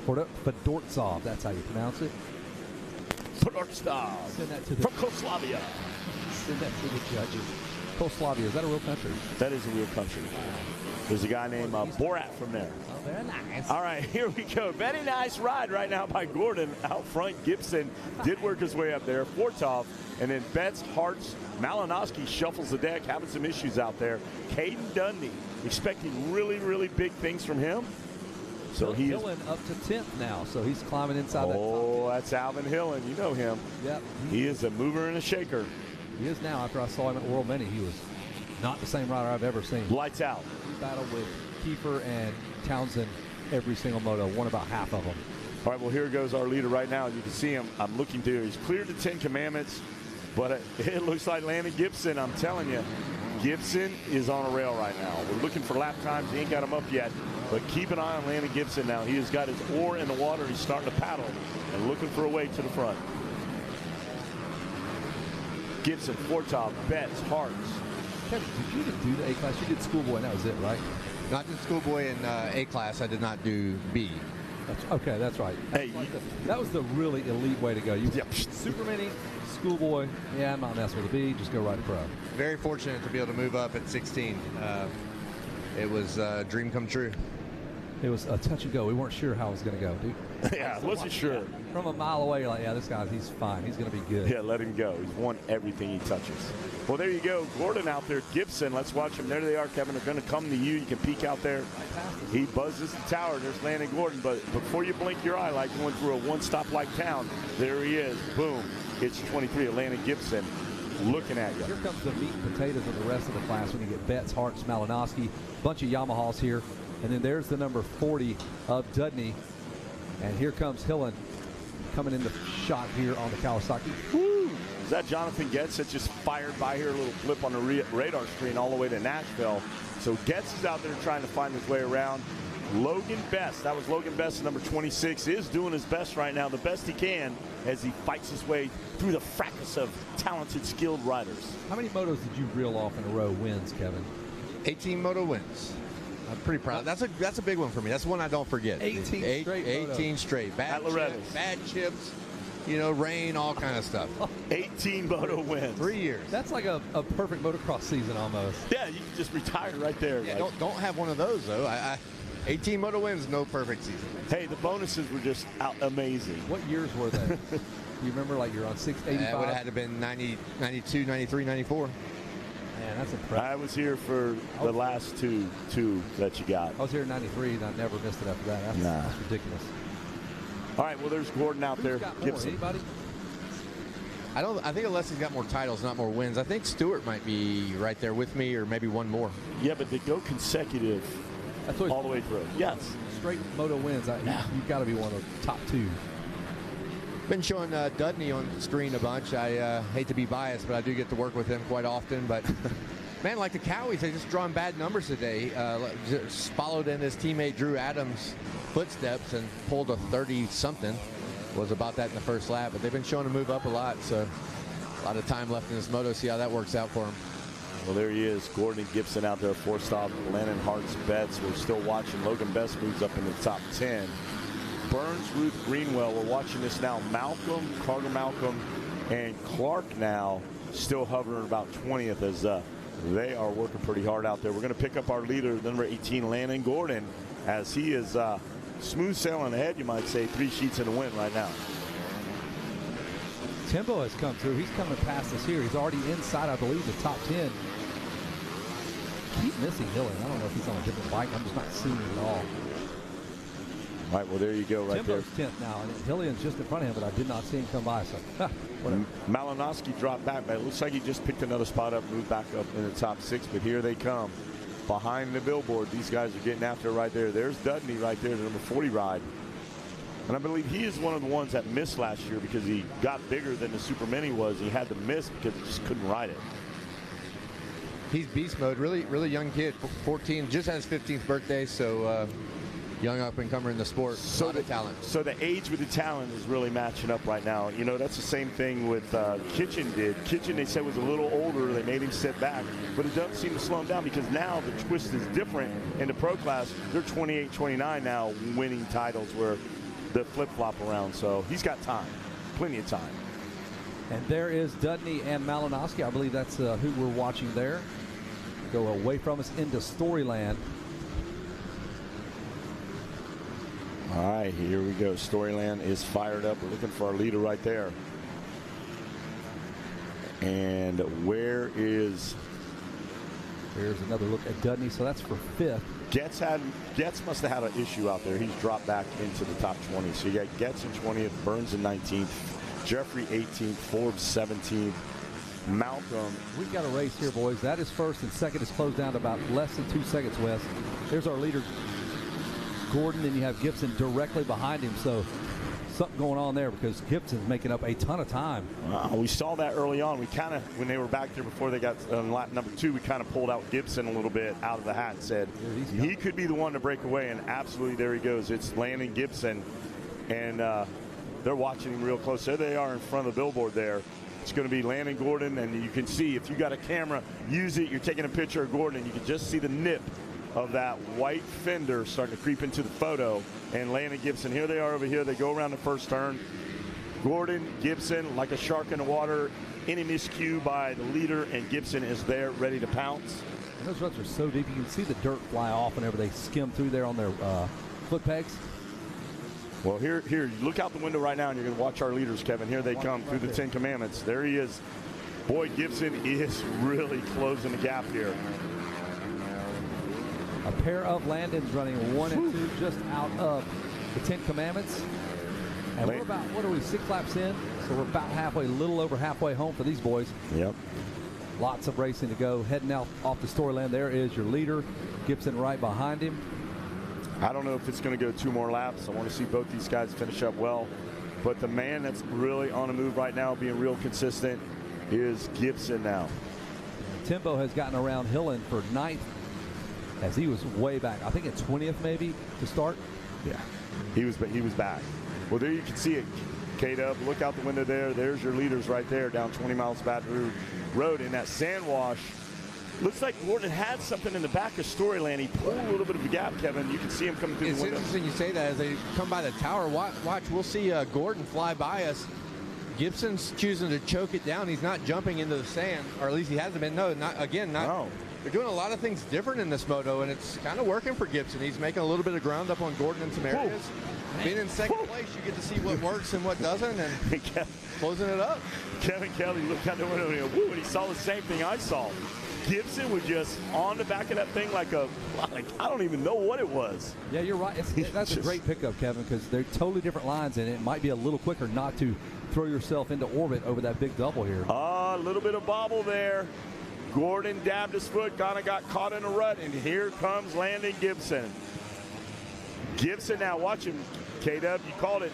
Fedortsov, that's how you pronounce it. Fedortsov from Koslavia. Send that to the judges. Koslavia, is that a real country? That is a real country. There's a guy named Borat from there. Oh, very nice. All right, here we go. Very nice ride right now by Gordon out front. Gibson did work his way up there. Fortov, and then Betts, Hartz, Malinowski shuffles the deck, having some issues out there. Caden Dundee, expecting really, really big things from him. So he's Hillen up to 10th now, so he's climbing inside that top 10. Oh, that's Alvin Hillen. You know him. Yep. He is a mover and a shaker. He is now. After I saw him at World Mini, he was not the same rider I've ever seen. Lights out. He battled with Kiefer and Townsend every single moto, won about half of them. All right, well, here goes our leader right now. You can see him. I'm looking through. He's cleared the 10 Commandments, but it looks like Landon Gibson. I'm telling you, Gibson is on a rail right now. We're looking for lap times. He ain't got them up yet, but keep an eye on Landon Gibson now. He has got his oar in the water. He's starting to paddle and looking for a way to the front. Gibson, Fortov, Betts, Hartz. Kevin, did you even do the A-class? You did schoolboy, and that was it, right? Not just schoolboy in A-class. I did not do B. Okay, that's right. Hey, that was the really elite way to go. Super Mini, schoolboy. Yeah, I'm not messing with a B. Just go right to pro. Very fortunate to be able to move up at 16. It was a dream come true. It was a touch and go. We weren't sure how it was going to go, dude. Yeah, I wasn't sure. From a mile away, you're like, yeah, this guy, he's fine. He's going to be good. Yeah, let him go. He's won everything he touches. Well, there you go. Gordon out there. Gibson, let's watch him. There they are, Kevin. They're going to come to you. You can peek out there. He buzzes the tower. There's Landon Gordon. But before you blink your eye, like going through a one-stop-like town, there he is. Boom. It's 23, Landon Gibson looking at you. Here comes the meat and potatoes of the rest of the class when you get Betts, Hartz, Malinowski, bunch of Yamahas here. And then there's the number 40 of Dudney. And here comes Hillen coming into shot here on the Kawasaki. Woo! Is that Jonathan Getz that just fired by here? A little flip on the radar screen all the way to Nashville. So Getz is out there trying to find his way around. Logan Best, that was Logan Best, number 26, is doing his best right now, the best he can, as he fights his way through the fracas of talented, skilled riders. How many motos did you reel off in a row wins, Kevin? 18 moto wins. I'm pretty proud. That's a big one for me. That's one I don't forget. 18 straight. 18 straight. Bad chips, rain, all kind of stuff. 18 moto wins. 3 years. That's like a perfect motocross season almost. Yeah, you can just retire right there. Yeah, don't have one of those though. 18 moto wins, no perfect season. Hey, the bonuses were just amazing. What years were they? You remember, like you're on 685? It would have had to been 90, 92, 93, 94. Man, that's impressive. I was here for the last two that you got. I was here in 93, and I never missed it after that. That's ridiculous. All right, well, there's Gordon out there. Gibson. Anybody? I think unless he's got more titles, not more wins. I think Stewart might be right there with me, or maybe one more. Yeah, but they go consecutive all the way through. Yes. Straight moto wins. You've got to be one of the top two. Been showing Dudney on the screen a bunch. I hate to be biased, but I do get to work with him quite often. But, man, like the Cowies, they just drawing bad numbers today. Just followed in his teammate Drew Adams' footsteps and pulled a 30-something. Was about that in the first lap. But they've been showing him move up a lot, so a lot of time left in this moto. See how that works out for him. Well, there he is. Gordon Gibson out there, four-stop. Lennon Hartz, Betts. We're still watching. Logan Best moves up in the top 10. Burns, Ruth, Greenwell. We're watching this now. Malcolm, Carter Malcolm, and Clark now still hovering about 20th as they are working pretty hard out there. We're going to pick up our leader, number 18, Landon Gordon, as he is smooth sailing ahead, you might say, 3 sheets in the wind right now. Timbo has come through. He's coming past us here. He's already inside, I believe, the top 10. Keep missing Hillen. I don't know if he's on a different bike. I'm just not seeing it at all. All right, well, there you go right Timbo's 10th now, and Hillian's just in front of him, but I did not see him come by, so whatever. Malinowski dropped back, but it looks like he just picked another spot up, moved back up in the top 6, but here they come. Behind the billboard, these guys are getting after it right there. There's Dudney right there, the number 40 ride. And I believe he is one of the ones that missed last year because he got bigger than the Super Mini was. He had to miss because he just couldn't ride it. He's beast mode, really young kid, 14, just had his 15th birthday, so young up-and-comer in the sport, a lot of talent. So the age with the talent is really matching up right now. You know, that's the same thing with Kitchen did. Kitchen, they said, was a little older. They made him sit back, but it doesn't seem to slow him down because now the twist is different in the pro class. They're 28, 29 now, winning titles where the flip-flop around. So he's got time, plenty of time. And there is Dudney and Malinowski. I believe that's who we're watching there. Go away from us into Storyland. All right, here we go. Storyland is fired up. We're looking for our leader right there. And where is... There's another look at Dudney, so that's for 5th. Getz must have had an issue out there. He's dropped back into the top 20. So you got Getz in 20th, Burns in 19th, Jeffrey 18th, Forbes 17th, Malcolm. We've got a race here, boys. That is first, and second is closed down to about less than 2 seconds, Wes. There's our leader, Gordon, and you have Gibson directly behind him. So something going on there because Gibson's making up a ton of time. We saw that early on. We kind of, when they were back there before they got on lap number 2, we kind of pulled out Gibson a little bit out of the hat and said he could be the one to break away, and absolutely there he goes. It's Landon Gibson, and they're watching him real close. There they are in front of the billboard there. It's going to be Landon Gordon, and you can see, if you got a camera, use it. You're taking a picture of Gordon, and you can just see the nip of that white fender starting to creep into the photo. And Landon Gibson, here they are over here. They go around the first turn. Gordon, Gibson, like a shark in the water, any miscue by the leader, and Gibson is there ready to pounce. And those ruts are so deep, you can see the dirt fly off whenever they skim through there on their foot pegs. Well, here, you look out the window right now, and you're going to watch our leaders, Kevin. Here they come through the 10 Commandments. There he is. Boy, Gibson is really closing the gap here. A pair of Landons running 1 and 2 just out of the 10 Commandments. And we're about, what are we, 6 laps in? So we're about halfway, a little over halfway home for these boys. Yep. Lots of racing to go. Heading out off the Storyland. There is your leader. Gibson right behind him. I don't know if it's going to go 2 more laps. I want to see both these guys finish up well. But the man that's really on a move right now, being real consistent, is Gibson now. Timbo has gotten around Hillen for 9th as he was way back. I think at 20th maybe to start. Yeah, he was back. Well, there you can see it. K-Dub, look out the window there. There's your leaders right there down 20 miles Baton Road in that sand wash. Looks like Gordon had something in the back of Storyland. He pulled a little bit of a gap, Kevin. You can see him coming through the window. It's interesting you say that as they come by the tower. Watch, we'll see Gordon fly by us. Gibson's choosing to choke it down. He's not jumping into the sand, or at least he hasn't been. No. They're doing a lot of things different in this moto, and it's kind of working for Gibson. He's making a little bit of ground up on Gordon in some areas. Being in second place, you get to see what works and what doesn't, and closing it up. Kevin Kelly looked out the window and he saw the same thing I saw. Gibson was just on the back of that thing like I don't even know what it was. Yeah, you're right. That's a great pickup, Kevin, because they're totally different lines, and it might be a little quicker not to throw yourself into orbit over that big double here. A little bit of bobble there. Gordon dabbed his foot, kind of got caught in a rut, and here comes Landon Gibson. Gibson now, watch him, K-Dub, you called it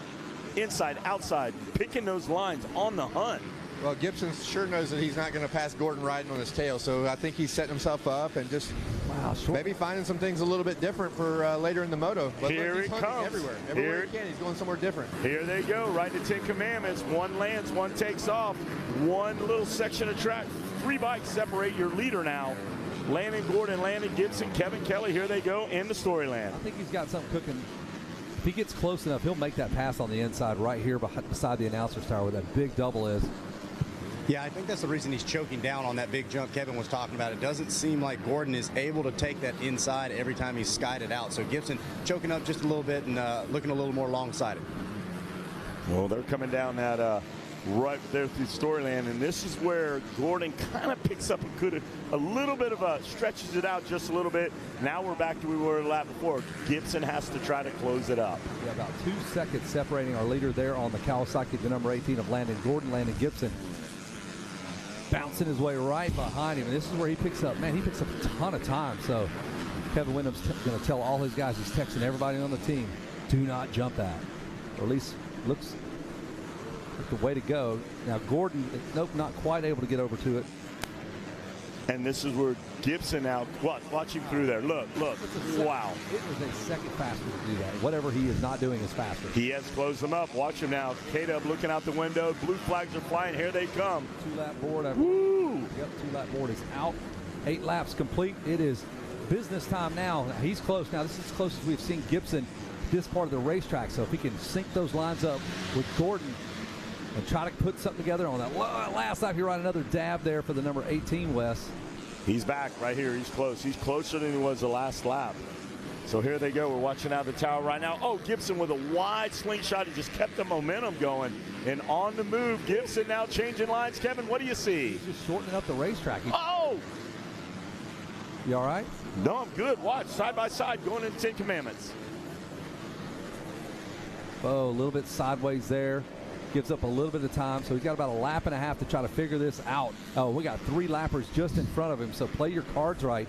inside, outside, picking those lines on the hunt. Well, Gibson sure knows that he's not going to pass Gordon riding on his tail, so I think he's setting himself up and just maybe finding some things a little bit different for later in the moto. But here look, it he's comes. Everywhere he can, he's going somewhere different. Here they go, right to 10 Commandments. One lands, one takes off. One little section of track. 3 bikes separate your leader now. Landon Gordon, Landon Gibson, Kevin Kelly, here they go in the Storyland. I think he's got something cooking. If he gets close enough, he'll make that pass on the inside right here beside the announcer's tower where that big double is. Yeah, I think that's the reason he's choking down on that big jump Kevin was talking about. It doesn't seem like Gordon is able to take that inside every time he's skied it out. So Gibson choking up just a little bit and looking a little more long-sided. Well, they're coming down that right there through Storyland, and this is where Gordon kind of picks up a little bit of a, stretches it out just a little bit. Now we're back to where we were the lap before. Gibson has to try to close it up. Yeah, about 2 seconds separating our leader there on the Kawasaki, the number 18 of Landon Gordon. Landon Gibson bouncing his way right behind him, and this is where he picks up, man, he picks up a ton of time. So Kevin Wyndham's going to tell all his guys, he's texting everybody on the team, do not jump that. Or at least looks like the way to go. Now Gordon, nope, not quite able to get over to it. And this is where Gibson now, watch him through there. Look, wow. It was a second faster to do that. Whatever he is not doing is faster. He has closed them up. Watch him now. K-Dub looking out the window. Blue flags are flying. Here they come. 2-lap board. Woo! Yep, 2-lap board is out. 8 laps complete. It is business time now. He's close. Now, this is as close as we've seen Gibson this part of the racetrack. So if he can sync those lines up with Gordon and try to put something together on that last lap, you're right, another dab there for the number 18, Wes. He's back right here. He's close. He's closer than he was the last lap. So here they go. We're watching out the tower right now. Oh, Gibson with a wide slingshot. He just kept the momentum going. And on the move, Gibson now changing lines. Kevin, what do you see? He's just shortening up the racetrack. Oh! You all right? No, I'm good. Watch, side by side, going into 10 Commandments. Oh, a little bit sideways there. Gives up a little bit of time, so he's got about a lap and a half to try to figure this out. Oh, we got 3 lappers just in front of him, so play your cards right.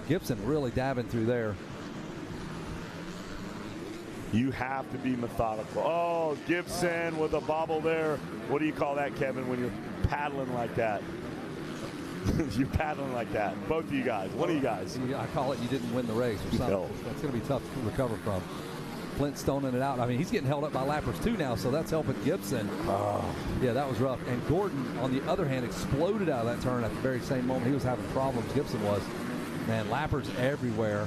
Gibson really dabbing through there. You have to be methodical. Oh, Gibson with a bobble there. What do you call that, Kevin, when you're paddling like that? You're paddling like that. Both of you guys. One of you guys. I call it you didn't win the race or something. No. That's going to be tough to recover from. Flint stoning it out. I mean, he's getting held up by lappers too now, so that's helping Gibson. Yeah, that was rough. And Gordon, on the other hand, exploded out of that turn at the very same moment. He was having problems. Gibson was. Man, lappers everywhere.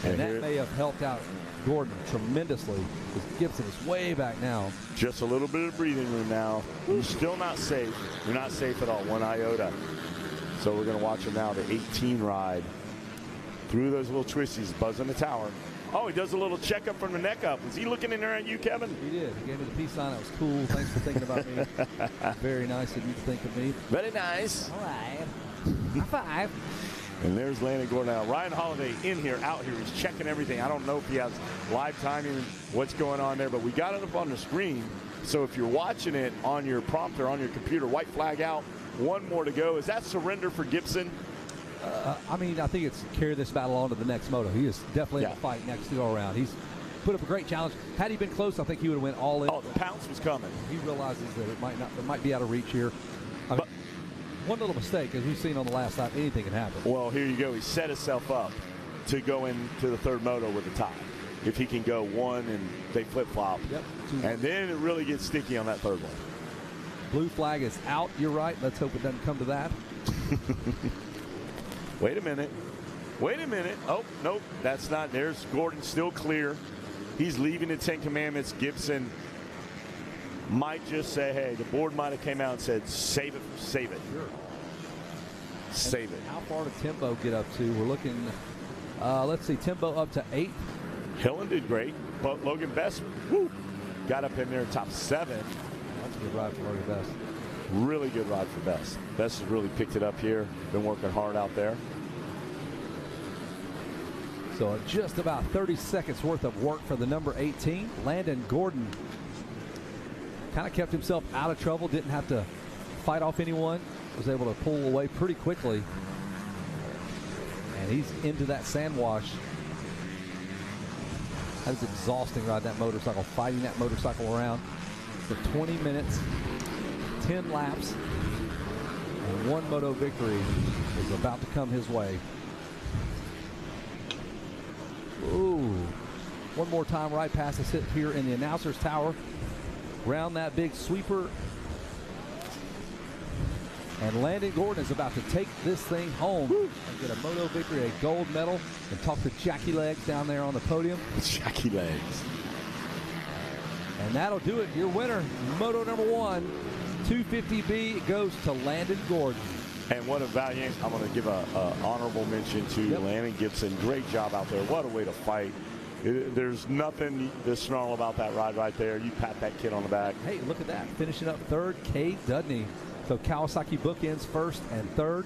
And that may have helped out Gordon tremendously, because Gibson is way back now. Just a little bit of breathing room now. You're still not safe. You're not safe at all, 1 iota. So we're going to watch him now, the 18 ride. Through those little twisties, buzzing the tower. Oh, he does a little checkup from the neck up. Was he looking in there at you, Kevin? He did. He gave me the peace sign. That was cool. Thanks for thinking about me. Very nice of you to think of me. Very nice. All right. High 5. And there's Landon Gordon now. Ryan Holiday in here, out here. He's checking everything. I don't know if he has live timing, what's going on there, but we got it up on the screen. So if you're watching it on your prompter, on your computer, white flag out, 1 more to go. Is that surrender for Gibson? I mean, I think it's carry this battle on to the next moto. He is definitely in the fight next to go around. He's put up a great challenge. Had he been close, I think he would have went all in. Oh, the pounce was coming. He realizes that it might be out of reach here. I mean, one little mistake, as we've seen on the last lap, anything can happen. Well, here you go. He set himself up to go into the 3rd moto with the tie. If he can go 1 and they flip-flop. Yep. And then it really gets sticky on that 3rd one. Blue flag is out. You're right. Let's hope it doesn't come to that. Wait a minute. Wait a minute. Oh, nope. That's not. There's Gordon still clear. He's leaving the 10 Commandments. Gibson might just say, hey, the board might have came out and said, save it, save it. Sure. Save it. How far did Timbo get up to? We're looking, let's see, Timbo up to 8th. Hillen did great, but Logan Best, got up in there top 7. That's a good ride for Logan Best. Really good ride for Best. Best has really picked it up here. Been working hard out there. So just about 30 seconds worth of work for the number 18. Landon Gordon kind of kept himself out of trouble. Didn't have to fight off anyone. Was able to pull away pretty quickly. And he's into that sand wash. That is exhausting riding that motorcycle, fighting that motorcycle around for 20 minutes. 10 laps, and 1 moto victory is about to come his way. Ooh, one more time right past us here in the announcer's tower. Round that big sweeper. And Landon Gordon is about to take this thing home and get a moto victory, a gold medal, and talk to Jackie Legs down there on the podium. Jackie Legs. And that'll do it. Your winner, moto number 1. 250B goes to Landon Gordon. And what a valiant. I'm going to give a honorable mention to Landon Gibson. Great job out there. What a way to fight. There's nothing to snarl about that ride right there. You pat that kid on the back. Hey, look at that. Finishing up third, Cade Dudney. So Kawasaki bookends first and third.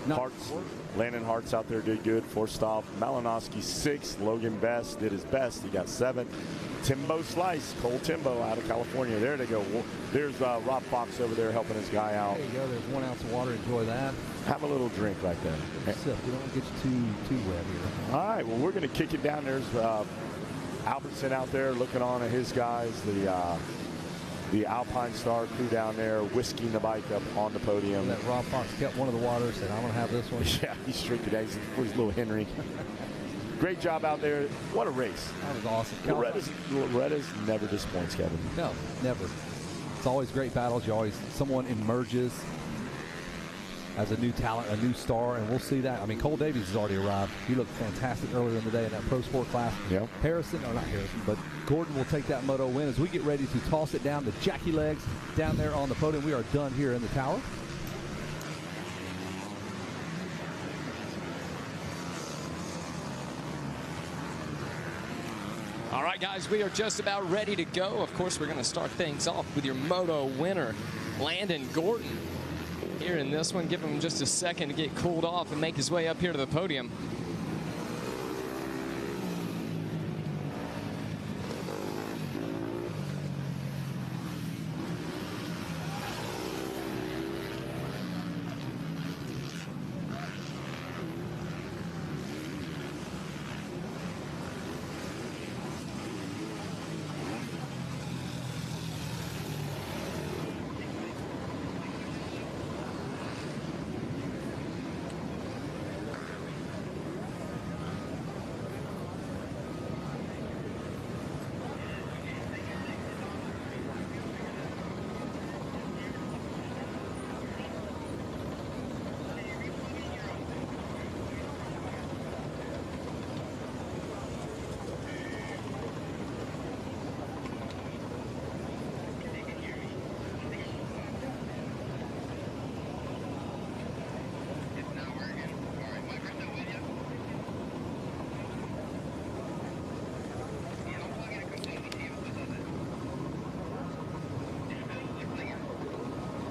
Hartz, Landon Hartz out there did good. Forced off. Malinowski 6th. Logan Best did his best. He got 7th. Timbo Slice, Cole Timbo out of California. There they go. Well, there's Rob Fox over there helping his guy out. There you go. There's 1 ounce of water. Enjoy that. Have a little drink right there. Sip. We don't want to get you too wet here. All right. Well, we're going to kick it down. There's Albertson out there looking on at his guys. The Alpine Star crew down there whisking the bike up on the podium. That Rob Fox kept one of the waters, said, I'm going to have this one. Yeah, he's drinking that for his little Henry. Great job out there. What a race. That was awesome. Loretta's never disappoints, Kevin. No, never. It's always great battles. Someone emerges as a new talent, a new star, and we'll see that. I mean, Cole Davies has already arrived. He looked fantastic earlier in the day in that Pro Sport class. Yep. Not Harrison, but Gordon will take that Moto win as we get ready to toss it down to Jackie Legs down there on the podium. We are done here in the tower. All right, guys, we are just about ready to go. Of course, we're going to start things off with your Moto winner, Landon Gordon. Here in this one, give him just a second to get cooled off and make his way up here to the podium.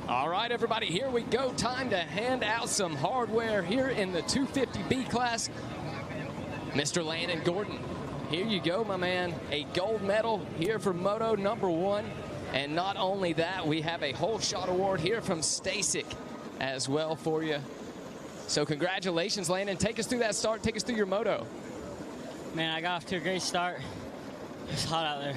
All right, everybody, here we go. Time to hand out some hardware here in the 250B class. Mr. Landon Gordon, here you go, my man. A gold medal here for Moto #1. And not only that, we have a whole shot award here from Stasic as well for you. So congratulations, Landon. Take us through that start. Take us through your Moto. Man, I got off to a great start. It's hot out there.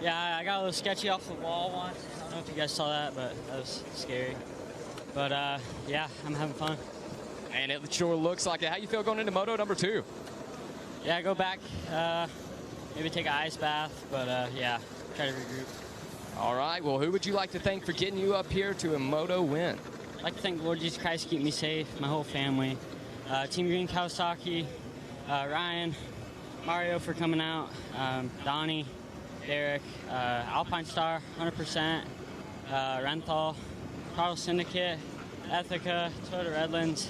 Yeah, I got a little sketchy off the wall once. I don't know if you guys saw that, but that was scary. But yeah, I'm having fun. And it sure looks like it. How you feel going into Moto #2? Yeah, go back, maybe take an ice bath, but yeah, try to regroup. All right, well, who would you like to thank for getting you up here to a Moto win? I'd like to thank the Lord Jesus Christ, keep me safe, my whole family. Team Green Kawasaki, Ryan, Mario for coming out, Donnie, Derek, Alpine Star, 100%, Renthal, Carl Syndicate, Ethica, Toyota Redlands,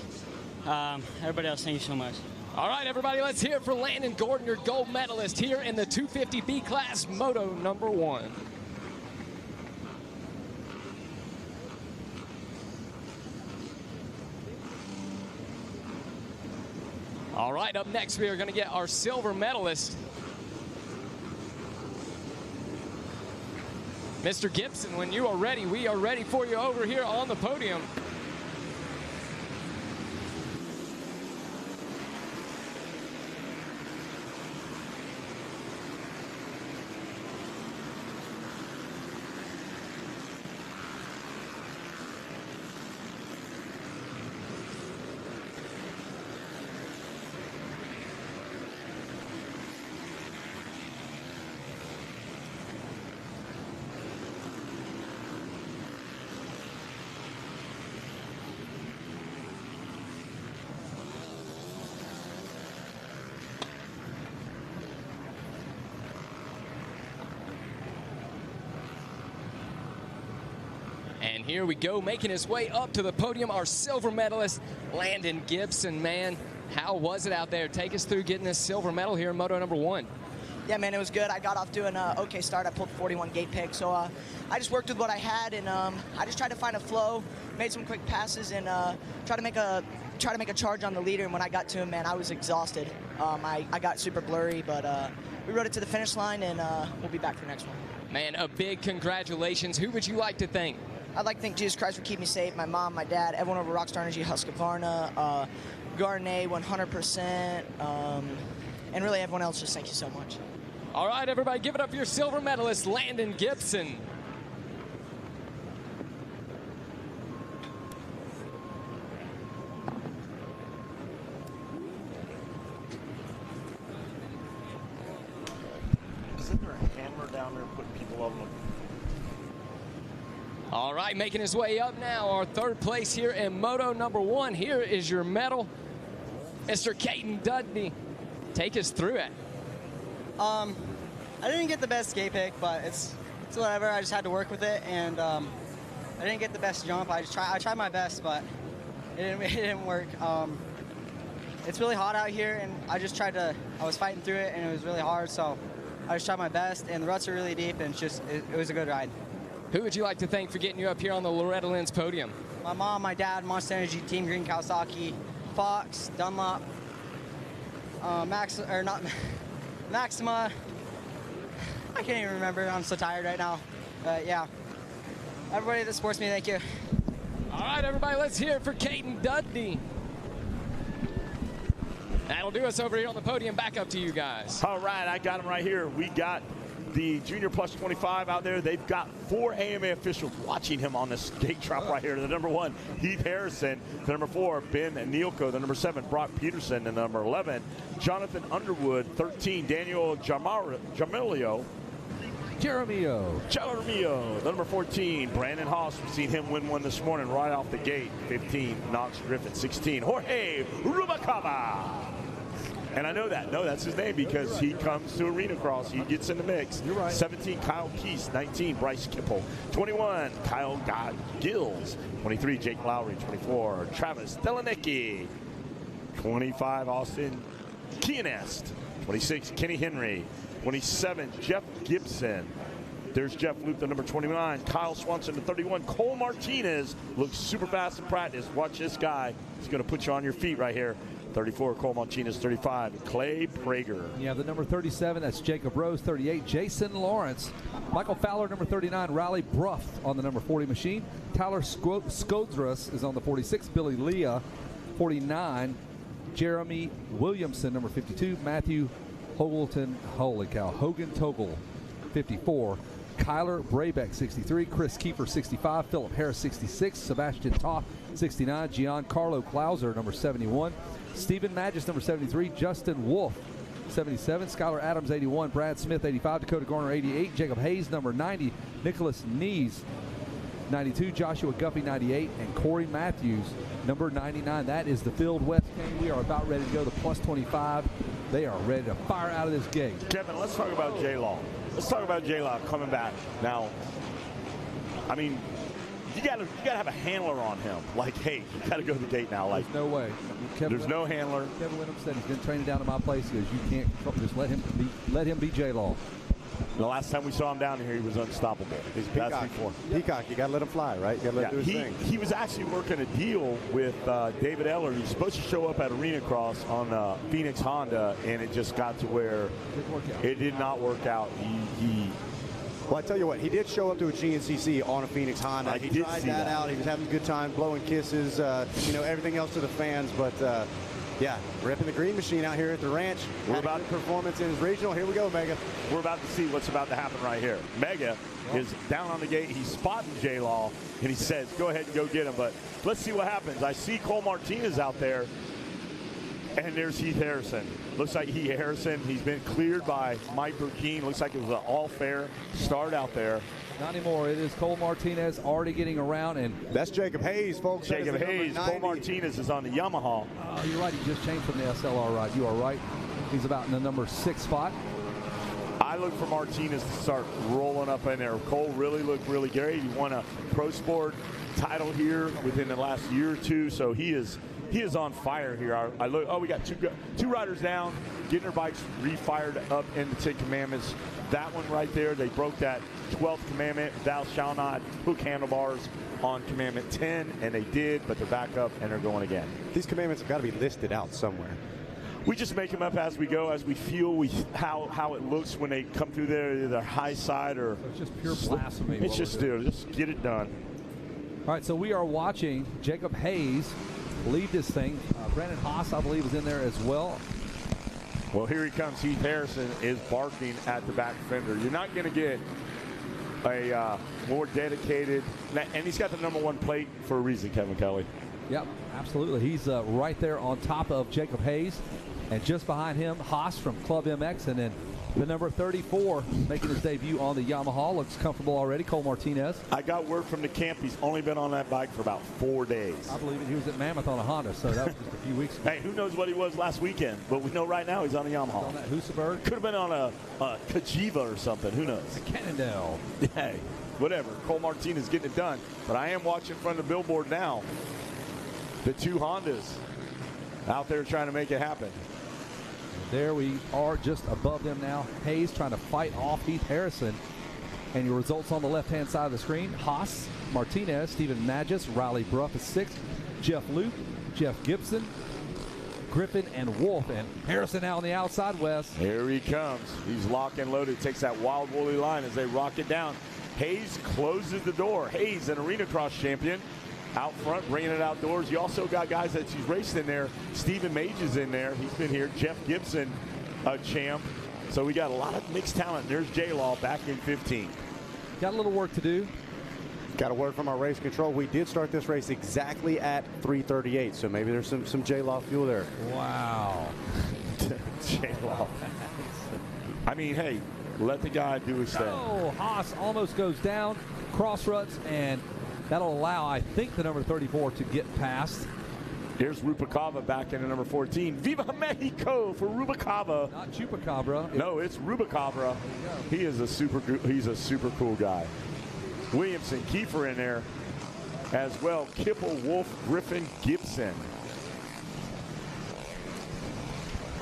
everybody else, thank you so much. All right, everybody, let's hear it for Landon Gordon, your gold medalist here in the 250B class, Moto #1. All right, up next, we are going to get our silver medalist, Mr. Gibson. When you are ready, we are ready for you over here on the podium. And here we go, making his way up to the podium, our silver medalist, Landon Gibson. Man, how was it out there? Take us through getting this silver medal here in Moto number 1. Yeah, man, it was good. I got off to an okay start. I pulled 41 gate pick, so I just worked with what I had, and I just tried to find a flow, made some quick passes, and try to make a charge on the leader. And when I got to him, man, I was exhausted. I got super blurry, but we rode it to the finish line, and we'll be back for the next one. Man, a big congratulations. Who would you like to thank? I'd like to thank Jesus Christ for keeping me safe, my mom, my dad, everyone over Rockstar Energy, Husqvarna, Garnet 100%, and really everyone else. Just thank you so much. All right, everybody, give it up for your silver medalist, Landon Gibson. Isn't there a handler down there putting people on them? All right, making his way up now, our 3rd place here in Moto number 1. Here is your medal, Mr. Caden Dudney. Take us through it. I didn't get the best skate pick, but it's whatever. I just had to work with it, and I didn't get the best jump. I tried my best, but it didn't work. It's really hot out here, and I was fighting through it, and it was really hard, so I just tried my best, and the ruts are really deep, and it was a good ride. Who would you like to thank for getting you up here on the Loretta Lynn's podium? My mom, my dad, Monster Energy, Team Green, Kawasaki, Fox, Dunlop, Maxima. I can't even remember. I'm so tired right now. Yeah. Everybody that supports me, thank you. All right, everybody, let's hear it for Caden Dudney. That'll do us over here on the podium. Back up to you guys. All right, I got him right here. We got the Junior Plus 25 out there. They've got 4 AMA officials watching him on this skate drop right here. The number 1, Heath Harrison. The number 4, Ben Nielko. The number 7, Brock Peterson. And the number 11, Jonathan Underwood. 13, Daniel Jamilio. Jeremio. The number 14, Brandon Haas. We've seen him win one this morning right off the gate. 15, Knox Griffin. 16, Jorge Rubalcaba. And I know that. No, that's his name because he comes to Arena Cross. He gets in the mix. You're right. 17, Kyle Keese. 19, Bryce Kipple. 21, Kyle Gills. 23, Jake Lowry. 24, Travis Delanicki. 25, Austin Kianest. 26, Kenny Henry. 27, Jeff Gibson. There's Jeff Loop, the number 29. Kyle Swanson, the 31. Cole Martinez looks super fast in practice. Watch this guy. He's going to put you on your feet right here. 34, Cole Martinez. 35, Clay Prager. Yeah, the number 37, that's Jacob Rose. 38, Jason Lawrence. Michael Fowler, number 39. Riley Bruff on the number 40 machine. Tyler Skodras is on the 46. Billy Leah, 49. Jeremy Williamson, number 52. Matthew Hogan Togel, 54. Kyler Brabeck, 63. Chris Kiefer, 65. Philip Harris, 66. Sebastian Toth, 69. Giancarlo Klauser, number 71. Stephen Magis, number 73. Justin Wolf, 77. Skylar Adams, 81. Brad Smith, 85. Dakota Garner, 88. Jacob Hayes, number 90. Nicholas Nees, 92. Joshua Guppy, 98. And Corey Matthews, number 99. That is the field west game. We are about ready to go. The plus 25. They are ready to fire out of this gate. Kevin, let's talk about J-Law. Let's talk about J-Law coming back. Now, I mean, you gotta have a handler on him. Like, hey, you gotta go to the gate now. Like, there's no way. There's no handler. Kevin Wyndham said he's been training down to my place. He goes, you can't just let him be J-Law. The last time we saw him down here, he was unstoppable. He's Peacock. Peacock, you got to let him fly, right? You got to let him do his thing. He was actually working a deal with David Eller. He was supposed to show up at Arena Cross on Phoenix Honda, and it just got to where it did not work out. Well, I tell you what, he did show up to a GNCC on a Phoenix Honda. He tried that out. He was having a good time, blowing kisses, everything else to the fans, but yeah, ripping the green machine out here at the ranch. We're about to performance in his regional. Here we go, Mega. We're about to see what's about to happen right here. Mega is down on the gate. He's spotting J-Law, and he says, go ahead and go get him. But let's see what happens. I see Cole Martinez out there, and there's Heath Harrison. Looks like Heath Harrison. He's been cleared by Mike Burkeen. Looks like it was an all-fair start out there. Not anymore. It is Cole Martinez already getting around, and that's Jacob Hayes, folks. Jacob Hayes. Cole Martinez is on the Yamaha. Oh, you're right. He just changed from the SLR ride. You are right. He's about in the number 6 spot. I look for Martinez to start rolling up in there. Cole really looked really great. He won a Pro Sport title here within the last year or two, so he is he is on fire here. I look. Oh, we got two riders down, getting their bikes refired up in the 10 Commandments. That one right there, they broke that 12th commandment. Thou shalt not hook handlebars on commandment 10, and they did, but they're back up and they're going again. These commandments have got to be listed out somewhere. We just make them up as we go, as we feel how it looks when they come through there, either high side or. So it's just pure blasphemy. It's just get it done. All right, so we are watching Jacob Hayes lead this thing. Brandon Haas, I believe, is in there as well. Well, here he comes. Heath Harrison is barking at the back fender. You're not going to get a more dedicated, and he's got the #1 plate for a reason, Kevin Kelly. Yep, absolutely. He's right there on top of Jacob Hayes, and just behind him, Haas from Club MX, and then the number 34 making his debut on the Yamaha. Looks comfortable already, Cole Martinez. I got word from the camp he's only been on that bike for about 4 days. I believe it. He was at Mammoth on a Honda, so that was just a few weeks ago. Hey, who knows what he was last weekend, but we know right now he's on a Yamaha. On that Husaberg. Could have been on a Kajiva or something. Who knows? A Cannondale. Hey, whatever. Cole Martinez getting it done. But I am watching from the billboard now. The two Hondas out there trying to make it happen. There we are just above them now. Hayes trying to fight off Heath Harrison. And your results on the left-hand side of the screen. Haas, Martinez, Stephen Magis, Riley Bruff is 6th. Jeff Luke, Jeff Gibson, Griffin, and Wolf. And Harrison out on the outside, Wes. Here he comes. He's locked and loaded. Takes that wild woolly line as they rock it down. Hayes closes the door. Hayes, an arena cross champion. Out front, bringing it outdoors. You also got guys that he's raced in there. Stephen Mage is in there. He's been here. Jeff Gibson, a champ. So we got a lot of mixed talent. There's J-Law back in 15. Got a little work to do. Got a word from our race control. We did start this race exactly at 3:38, so maybe there's some J-Law fuel there. Wow. J-Law. I mean, hey, let the guy do his thing. Oh, Haas almost goes down. Cross ruts, and that'll allow, I think, the number 34 to get past. Here's Rupacava back in the number 14. Viva Mexico for Rupacava. Not Chupacabra. No, it's Rupacabra. He's a super cool guy. Williamson, Kiefer in there as well. Kipple, Wolf, Griffin, Gibson.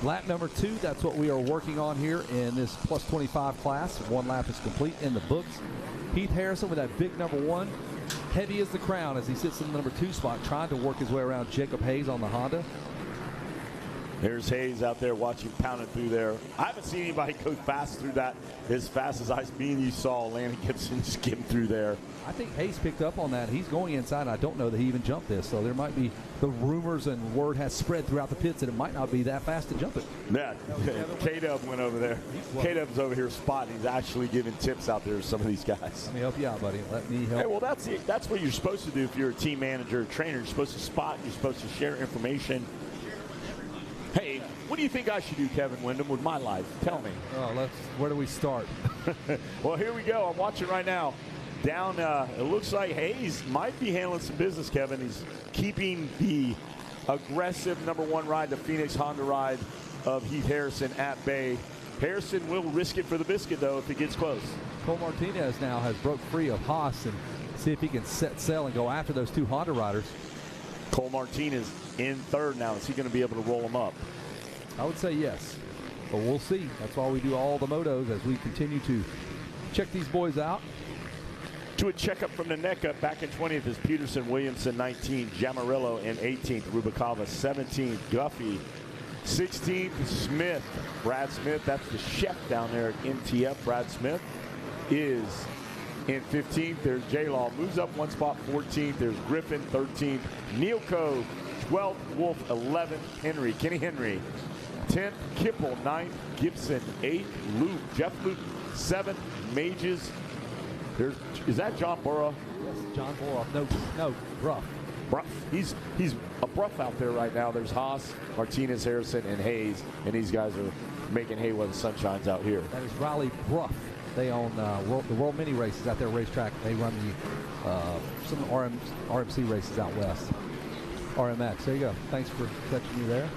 Lap number 2, that's what we are working on here in this plus 25 class. 1 lap is complete in the books. Heath Harrison with that big number 1. Heavy as the crown as he sits in the number 2 spot, trying to work his way around Jacob Hayes on the Honda. There's Hayes out there watching, pounding through there. I haven't seen anybody go fast through that as fast as me and you saw Landon Gibson skim through there. I think Hayes picked up on that. He's going inside. I don't know that he even jumped this, so there might be the rumors and word has spread throughout the pits that it might not be that fast to jump it. Yeah, K-Dub went over there. K-Dub's over here spotting. He's actually giving tips out there to some of these guys. Let me help you out, buddy. Let me help. Hey, well, that's what you're supposed to do if you're a team manager or trainer. You're supposed to spot. You're supposed to share information. Hey, what do you think I should do, Kevin Windham, with my life? Tell me. Oh, where do we start? Well, here we go. I'm watching right now. Down, it looks like Hayes might be handling some business, Kevin. He's keeping the aggressive number 1 ride, the Phoenix Honda ride of Heath Harrison at bay. Harrison will risk it for the biscuit, though, if it gets close. Cole Martinez now has broke free of Haas and see if he can set sail and go after those 2 Honda riders. Cole Martinez in 3rd now. Is he going to be able to roll him up? I would say yes, but we'll see. That's why we do all the motos as we continue to check these boys out. To a checkup from the neck up. Back in 20th is Peterson, Williamson 19th, Jamarillo in 18th, Rubicava 17th, Guffey 16th, Smith, Brad Smith, that's the chef down there at MTF. Brad Smith is in 15th. There's J-Law, moves up 1 spot, 14th. There's Griffin, 13th. Neilco, 12th. Wolf, 11th. Henry, Kenny Henry, 10th. Kipple, 9th. Gibson, 8th. Luke, Jeff Luke, 7th. Mages. Is that John Burrow? Yes, John Burrow. No, Bruff. Bruff. He's a Bruff out there right now. There's Haas, Martinez, Harrison, and Hayes, and these guys are making hay while the sun shines out here. That is Riley Bruff. They own the World Mini races at their racetrack. They run some RMC races out west. RMX. There you go. Thanks for catching me there.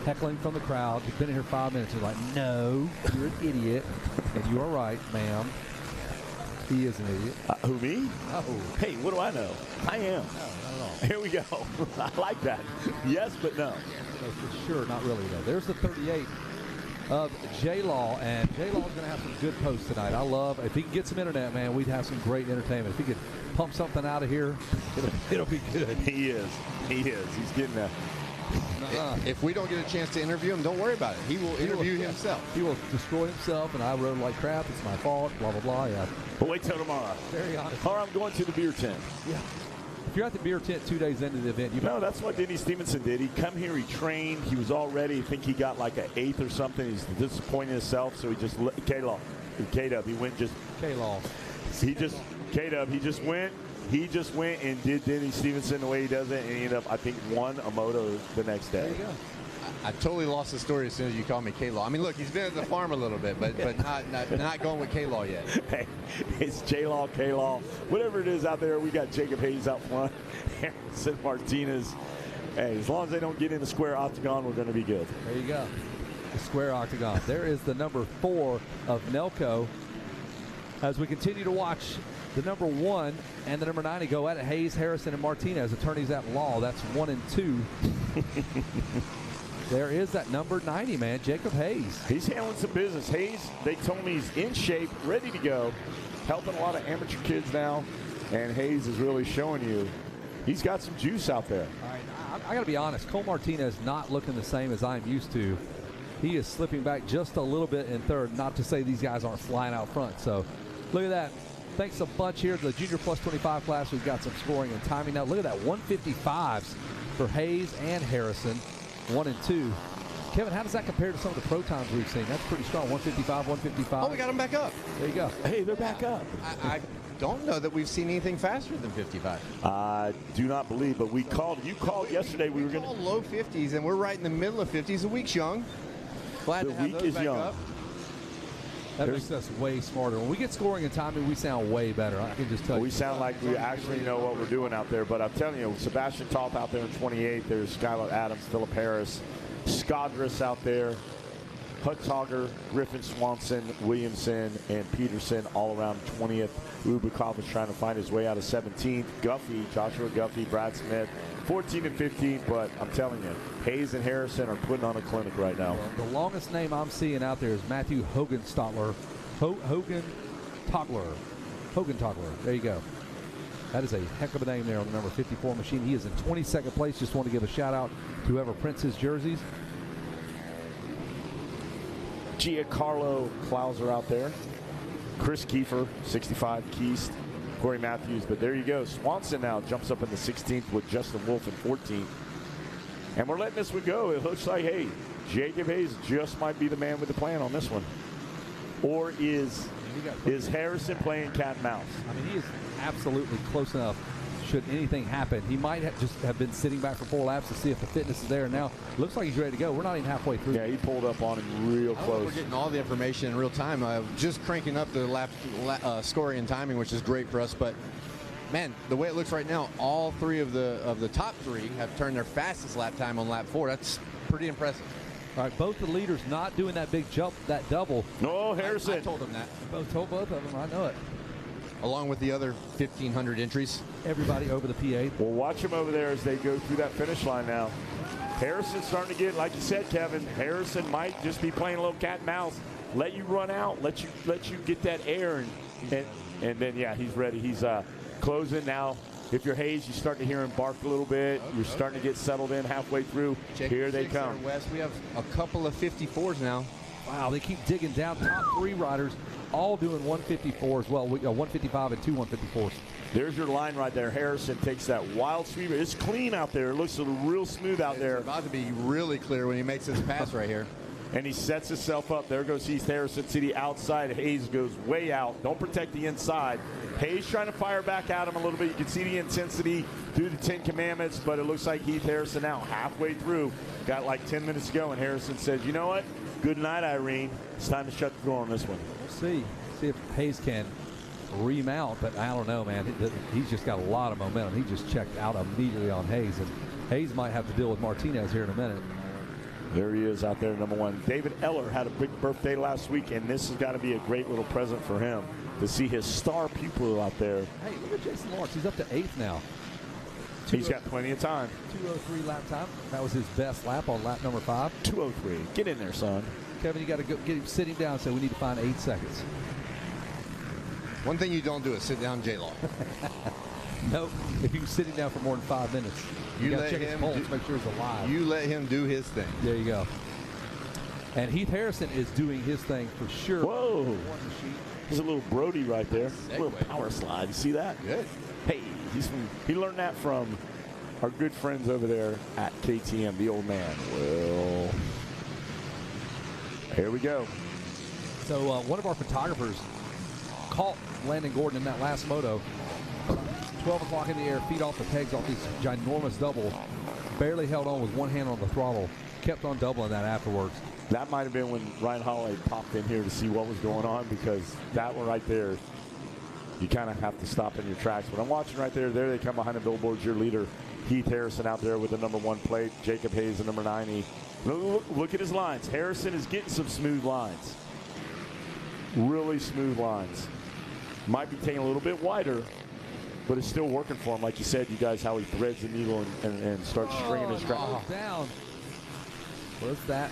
Heckling from the crowd. You've been in here 5 minutes. You're like, no, you're an idiot. And you are right, ma'am. He is an idiot. Who, me? Oh. Hey, what do I know? I am. No, not at all. Here we go. I like that. Yes, but no. No, for sure, not really, though. There's the 38 of J-Law, and J-Law's going to have some good posts tonight. I love, if he can get some internet, man, we'd have some great entertainment. If he could pump something out of here, it'll be good. He is. He is. He's getting a... If we don't get a chance to interview him, don't worry about it. He will interview himself. He will destroy himself, and I rode like crap. It's my fault, blah, blah, blah. Yeah. But wait till tomorrow. Very honest. Or I'm going to the beer tent. Yeah. If you're at the beer tent 2 days into the event, you know that's what Denny Stevenson did. He come here, he trained, he was all ready. I think he got like an 8th or something. He's disappointed in himself, so he just K-Law. K-Dub. He went just K-Law. He just K-Dub. He just went. He just went and did Denny Stevenson the way he does it, and he ended up, I think, won a moto the next day. There you go. I totally lost the story as soon as you called me K-Law. I mean, look, he's been at the farm a little bit, but not going with K-Law yet. Hey, it's J-Law, K-Law, whatever it is out there. We got Jacob Hayes out front, Harrison Martinez. Hey, as long as they don't get in the square octagon, we're going to be good. There you go. The square octagon. There is the number 4 of Nelco. As we continue to watch the number 1 and the number 90 go at it, Hayes, Harrison, and Martinez, attorneys at law. That's 1 and 2. There is that number 90, man, Jacob Hayes. He's handling some business. Hayes, they told me he's in shape, ready to go, helping a lot of amateur kids now, and Hayes is really showing you he's got some juice out there. All right, I got to be honest. Cole Martinez not looking the same as I'm used to. He is slipping back just a little bit in third, not to say these guys aren't flying out front. So look at that. Thanks a bunch here to the Junior Plus 25 class. We've got some scoring and timing now. Look at that, 155s for Hayes and Harrison. 1 and 2. Kevin, how does that compare to some of the pro times we've seen? That's pretty strong. 155, 155. Oh, we got them back up. There you go. Hey, they're back up. I don't know that we've seen anything faster than 55. I do not believe, but you called yesterday. We were going to low 50s, and we're right in the middle of 50s. The week's young. Glad to have week those is back young. up. That makes us way smarter. When we get scoring and timing, we sound way better. I can just tell you. We sound like we actually know what we're doing out there. But I'm telling you, Sebastian Toth out there in 28. There's Skylar Adams, Phillip Harris, Skadris out there, Huttogger, Griffin Swanson, Williamson, and Peterson all around 20th. Ubikov is trying to find his way out of 17th. Guffey, Joshua Guffey, Brad Smith, 14 and 15. But I'm telling you, Hayes and Harrison are putting on a clinic right now. The longest name I'm seeing out there is Matthew Hogan-Togler. Hogan-Togler. There you go. That is a heck of a name there on the number 54 machine. He is in 22nd place. Just want to give a shout out to whoever prints his jerseys. Giancarlo Klauser out there. Chris Kiefer, 65, Keast, Corey Matthews. But there you go. Swanson now jumps up in the 16th with Justin Wolf in 14th. And we're letting this one go. It looks like, hey, Jacob Hayes just might be the man with the plan on this one. Or is Harrison playing cat and mouse? I mean, he is absolutely close enough. Should anything happen, he might just have been sitting back for 4 laps to see if the fitness is there. And now it looks like he's ready to go. We're not even halfway through. Yeah, he pulled up on him real close. We're getting all the information in real time. Just cranking up the lap scoring and timing, which is great for us. But man, the way it looks right now, all 3 of the top 3 have turned their fastest lap time on lap 4. That's pretty impressive. All right, both the leaders not doing that big jump, that double. No, Harrison. I told them that. Told both of them. I know it. Along with the other 1,500 entries. Everybody over the P8. Well, watch them over there as they go through that finish line now. Harrison's starting to get, like you said, Kevin, Harrison might just be playing a little cat and mouse. Let you run out. Let you get that air. And then, yeah, he's ready. He's closing now. If you're Hayes, you start to hear him bark a little bit. You're starting to get settled in halfway through. Here they come. West, we have a couple of 54s now. Wow, they keep digging down. Top 3 riders all doing 154 as well. 155 and 2 154s. There's your line right there. Harrison takes that wild sweep. It's clean out there. It looks real smooth out there. It's about to be really clear when he makes this pass right here. And he sets himself up. There goes East Harrison to the outside. Hayes goes way out. Don't protect the inside. Hayes trying to fire back at him a little bit. You can see the intensity through the 10 Commandments, but it looks like Heath Harrison now halfway through. Got like 10 minutes to go, and Harrison says, you know what? Good night, Irene. It's time to shut the door on this one. We'll see. See if Hayes can remount, but I don't know, man. He's just got a lot of momentum. He just checked out immediately on Hayes, and Hayes might have to deal with Martinez here in a minute. There he is out there, number 1. David Eller had a big birthday last week, and this has got to be a great little present for him to see his star pupil out there. Hey, look at Jason Lawrence. He's up to 8th now. He's got plenty of time. 2:03 lap time. That was his best lap on lap number 5. 2:03. Get in there, son. Kevin, you got to go get him sitting down and say we need to find 8 seconds. One thing you don't do is sit down J-Law. Nope. If he's sitting down for more than 5 minutes, you got to check his pulse, make sure he's alive. You let him do his thing. There you go. And Heath Harrison is doing his thing for sure. Whoa. There's a little Brody right there. A little power slide. You see that? Good. Hey, he learned that from our good friends over there at KTM, the old man. Well, here we go. So one of our photographers caught Landon Gordon in that last moto. 12 o'clock in the air, feet off the pegs off this ginormous double. Barely held on with one hand on the throttle. Kept on doubling that afterwards. That might have been when Ryan Holloway popped in here to see what was going on, because that one right there, you kind of have to stop in your tracks. But I'm watching right there. There they come behind the billboards. Your leader, Heath Harrison, out there with the number 1 plate. Jacob Hayes, the number 90. Look at his lines. Harrison is getting some smooth lines. Really smooth lines. Might be taking a little bit wider, but it's still working for him. Like you said, you guys, how he threads the needle and starts stringing his track. Down. What's that?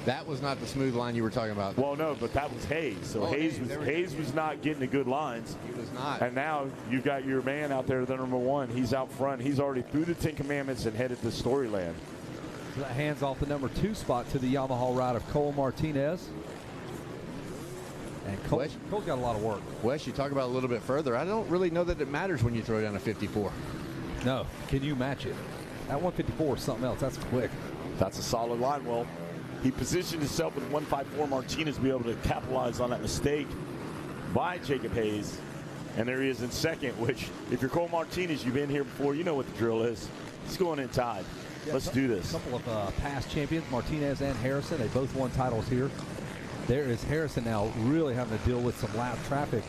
That was not the smooth line you were talking about. Well, no, but that was Hayes. So Hayes was not getting the good lines. He was not. And now you've got your man out there, the number 1. He's out front. He's already through the 10 Commandments and headed to Storyland. So that hands off the number 2 spot to the Yamaha ride of Cole Martinez. And Cole's got a lot of work. Wes, you talk about a little bit further. I don't really know that it matters when you throw down a 54. No. Can you match it? That 154 is something else. That's quick. That's a solid line. Well, he positioned himself with 154 Martinez to be able to capitalize on that mistake by Jacob Hayes. And there he is in second, which, if you're Cole Martinez, you've been here before, you know what the drill is. He's going in tied. Yeah, Let's do this. A couple of past champions, Martinez and Harrison. They both won titles here. There is Harrison now really having to deal with some lap traffic.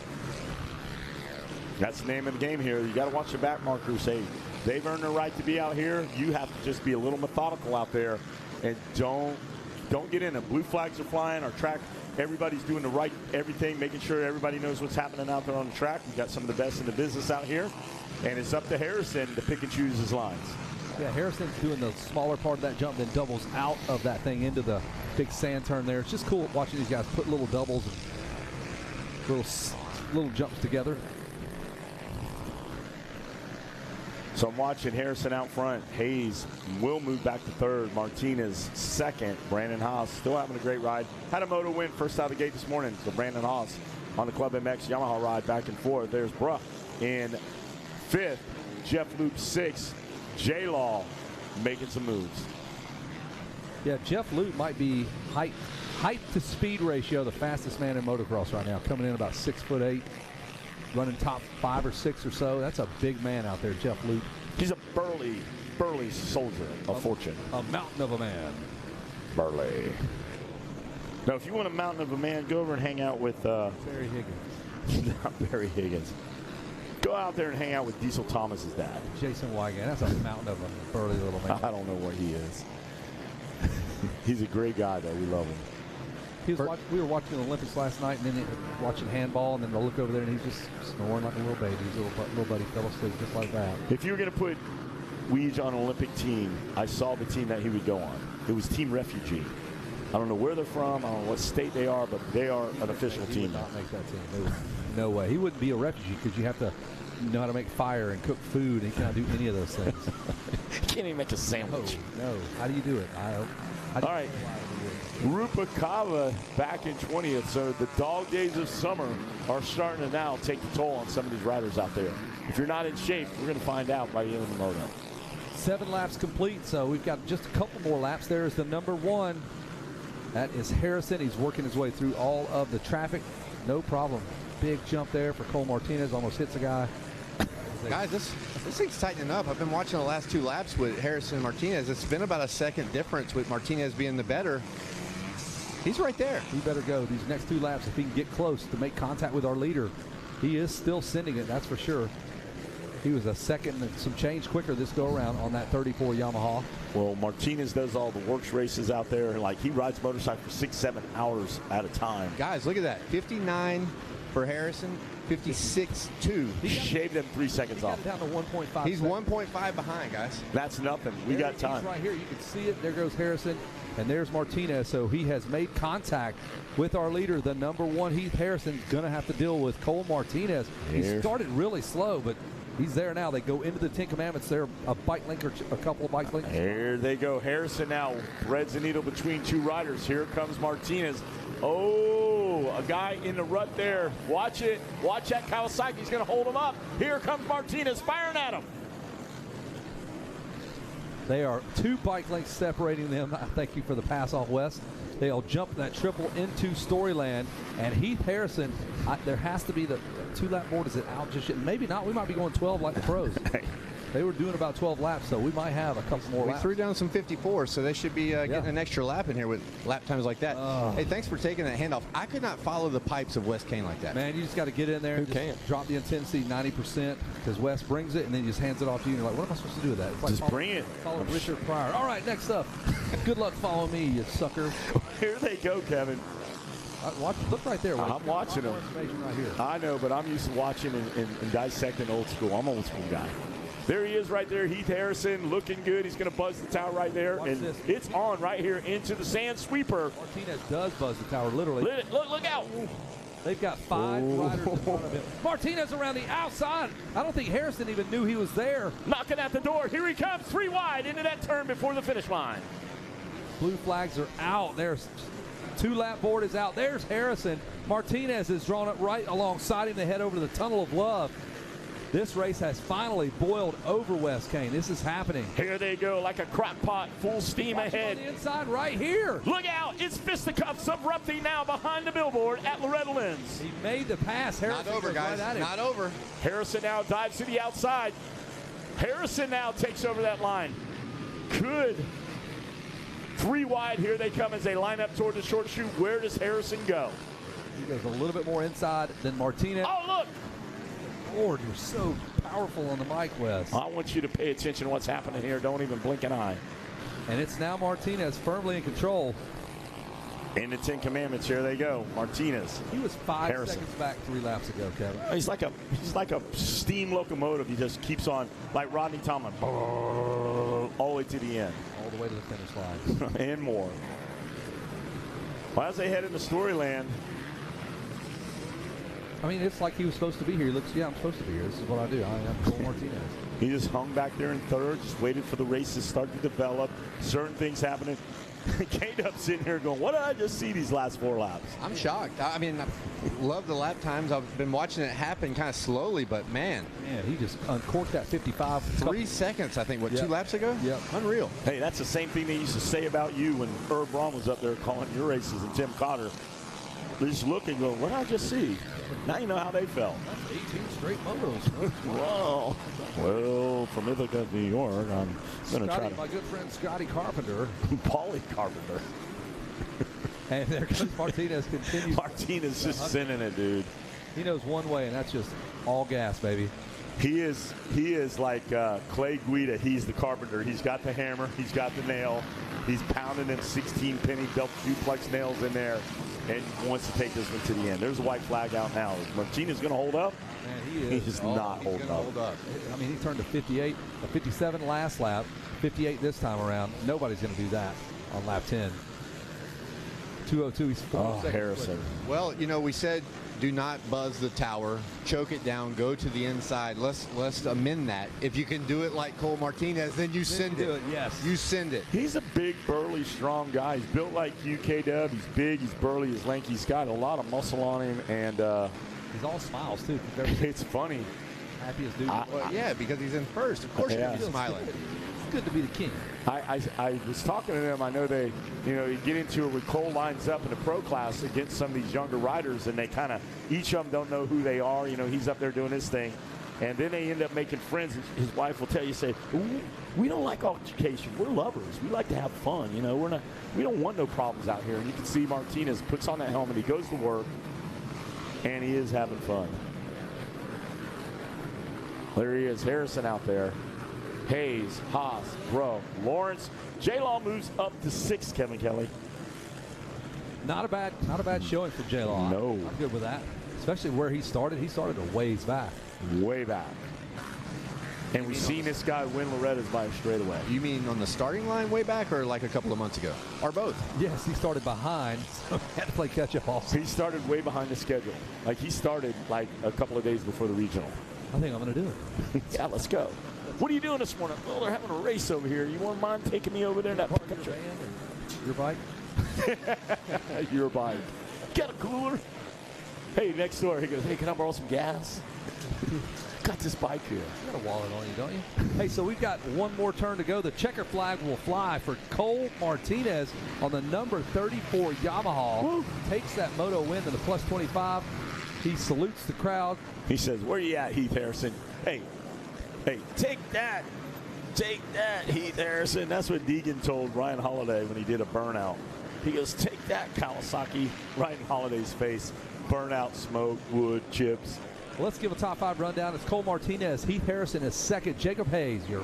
That's the name of the game here. You got to watch the back markers. Hey, they've earned the right to be out here. You have to just be a little methodical out there and don't get in it. Blue flags are flying. Our track, everybody's doing the right everything, making sure everybody knows what's happening out there on the track. We've got some of the best in the business out here, and it's up to Harrison to pick and choose his lines. Yeah, Harrison's doing the smaller part of that jump, then doubles out of that thing into the big sand turn there. It's just cool watching these guys put little doubles and little jumps together. So I'm watching Harrison out front. Hayes will move back to 3rd. Martinez 2nd. Brandon Haas still having a great ride. Had a moto win first out of the gate this morning. So Brandon Haas on the Club MX Yamaha ride back and forth. There's Bruh in 5th. Jeff Loop 6th. J-Law making some moves. Yeah, Jeff Loop might be height to speed ratio the fastest man in motocross right now, coming in about 6'8", running top 5 or 6 or so. That's a big man out there, Jeff Loop. He's a burly soldier of fortune. A mountain of a man. Burly. Now, if you want a mountain of a man, go over and hang out with Barry Higgins. Not Barry Higgins. Go out there and hang out with Diesel Thomas's dad. Jason Wygant. That's a mountain of a burly little man. I don't know what he is. He's a great guy, though. We love him. We were watching the Olympics last night, and then watching handball, and then I look over there, and he's just snoring like a little baby. His little buddy fell asleep just like that. If you were going to put Weege on an Olympic team, I saw the team that he would go on. It was Team Refugee. I don't know where they're from. I don't know what state they are, but they are an official team. He would not make that team. No way. He wouldn't be a refugee because you have to know how to make fire and cook food, and he cannot do any of those things. He can't even make a sandwich. No. How do you do it? All right. Rupa Kava back in 20th. So the dog days of summer are starting to now take the toll on some of these riders out there. If you're not in shape, we're going to find out by the end of the moto. 7 laps complete, so we've got just a couple more laps. There is the number 1. That is Harrison. He's working his way through all of the traffic. No problem. Big jump there for Cole Martinez. Almost hits a guy. Guys, this thing's tightening up. I've been watching the last 2 laps with Harrison and Martinez. It's been about a second difference with Martinez being the better. He's right there. He better go. These next 2 laps, if he can get close to make contact with our leader, he is still sending it, that's for sure. He was a second and some change quicker this go-around on that 34 Yamaha. Well, Martinez does all the works races out there. Like, he rides motorcycle for 6-7 hours at a time. Guys, look at that. 59 for Harrison, 56.2. He shaved him 3 seconds off. Down to 1.5. He's 1.5 behind, guys. That's nothing. We got time. He's right here. You can see it. There goes Harrison. And there's Martinez. So he has made contact with our leader, the number 1, Heath Harrison, going to have to deal with Cole Martinez. He started really slow, but he's there now. They go into the 10 Commandments. They're a bike link or a couple of bike links. There they go. Harrison now threads the needle between 2 riders. Here comes Martinez. Oh, a guy in the rut there. Watch it. Watch that. Kawasaki's going to hold him up. Here comes Martinez firing at him. They are 2 bike lengths separating them. Thank you for the pass off, Wes. They'll jump that triple into Storyland. And Heath Harrison, there has to be the 2-lap board. Is it out just yet? Maybe not. We might be going 12 like the pros. They were doing about 12 laps, so we might have a couple more laps. We threw down some 54, so they should be getting an extra lap in here with lap times like that. Hey, thanks for taking that handoff. I could not follow the pipes of Wes Kane like that. Man, you just got to get in there and just drop the intensity 90% because Wes brings it and then he just hands it off to you. And you're like, what am I supposed to do with that? It's like just bring it. Follow Richard Pryor. All right, next up. Good luck following me, you sucker. Here they go, Kevin. Look right there. I'm watching them. Right here. I know, but I'm used to watching and dissecting old school. I'm an old school guy. There he is right there, Heath Harrison, looking good. He's going to buzz the tower right there. Watch and this. It's on right here into the sand sweeper. Martinez does buzz the tower, literally. Look out. They've got 5 riders in front of him. Martinez around the outside. I don't think Harrison even knew he was there. Knocking at the door. Here he comes, 3 wide into that turn before the finish line. Blue flags are out. There's 2-lap board is out. There's Harrison. Martinez is drawn up right alongside him. They head over to the Tunnel of Love. This race has finally boiled over Wes Kane. This is happening. Here they go like a crock pot, full steam ahead. On the inside right here. Look out. It's fisticuffs erupting now behind the billboard at Loretta Lynn's. He made the pass. Harrison not over, guys. Right not over. Harrison now dives to the outside. Harrison now takes over that line. Good. 3 wide. Here they come as they line up toward the short chute. Where does Harrison go? He goes a little bit more inside than Martinez. Oh, look. Lord, you're so powerful on the mic, Wes. I want you to pay attention to what's happening here. Don't even blink an eye. And it's now Martinez firmly in control. In the 10 Commandments, here they go. Martinez. He was 5 seconds back 3 laps ago, Kevin. He's like a steam locomotive. He just keeps on, like Rodney Tomlin, all the way to the end. All the way to the finish line. And more. Well, as they head into Storyland, I mean, it's like he was supposed to be here. He looks, I'm supposed to be here. This is what I do. I am Cole Martinez. He just hung back there in third, just waited for the race to start to develop. Certain things happening. K-Dub's sitting here going, what did I just see these last 4 laps? I'm shocked. I mean, I love the lap times. I've been watching it happen kind of slowly, but man. Man, he just uncorked that 55. 3 seconds, I think, 2 laps ago? Yep. Unreal. Hey, that's the same thing they used to say about you when Herb Braun was up there calling your races and Tim Cotter. They're just looking, going, what did I just see? Now you know how they felt. That's 18 straight motos. Wow. Well, from Ithaca, New York, I'm going to try to. My good friend Scotty Carpenter. Paulie Carpenter. And there comes Martinez. Continues. Martinez just sending it, dude. He knows one way, and that's just all gas, baby. He is like Clay Guida. He's the carpenter. He's got the hammer. He's got the nail. He's pounding them 16-penny belt duplex nails in there and wants to take this one to the end. There's a white flag out now. Is Martinez going to hold up? Man, he is. He's not holding up. I mean, he turned to 58, a 57 last lap, 58 this time around. Nobody's going to do that on lap 10. 202, he's 4 seconds. Harrison. Well, you know, we said do not buzz the tower, choke it down, go to the inside. Let's amend that. If you can do it like Cole Martinez, then you send it. Yes. You send it. He's a big, burly, strong guy. He's built like UKW. He's big, he's burly, he's lanky. He's got a lot of muscle on him, and he's all smiles too. It's funny. Happy as dude. Well, yeah, because he's in first. Of course, he's smiling. It's good to be the king. I was talking to them. I know they, you get into it when Cole lines up in the pro class against some of these younger riders, and they kind of, each of them don't know who they are. He's up there doing his thing. And then they end up making friends. His wife will tell you, say, we don't like altercation. We're lovers. We like to have fun. We don't want no problems out here. And you can see Martinez puts on that helmet. He goes to work, and he is having fun. There he is, Harrison out there. Hayes, Haas, Bro, Lawrence. J-Law moves up to 6th, Kevin Kelly. Not a bad showing for J-Law. No. I'm good with that. Especially where he started. He started a ways back. Way back. And we've seen this guy win Loretta's by a straightaway. You mean on the starting line way back or like a couple of months ago? Or both? Yes, he started behind, so he had to play catch-up also. He started way behind the schedule. Like, he started like a couple of days before the regional. I think I'm going to do it. Yeah, let's go. What are you doing this morning? Well, they're having a race over here. You won't mind taking me over there in that pickup truck? Your bike? Your bike. Got a cooler? Hey, next door. He goes, hey, can I borrow some gas? Got this bike here. You got a wallet on you, don't you? Hey, so we've got one more turn to go. The checker flag will fly for Cole Martinez on the number 34 Yamaha. Woo. Takes that moto win to the plus 25. He salutes the crowd. He says, where you at, Heath Harrison? Hey, take that. Take that, Heath Harrison. That's what Deegan told Ryan Holiday when he did a burnout. He goes, take that, Kawasaki. Right in Holiday's face. Burnout, smoke, wood, chips. Well, let's give a top 5 rundown. It's Cole Martinez. Heath Harrison is 2nd. Jacob Hayes, your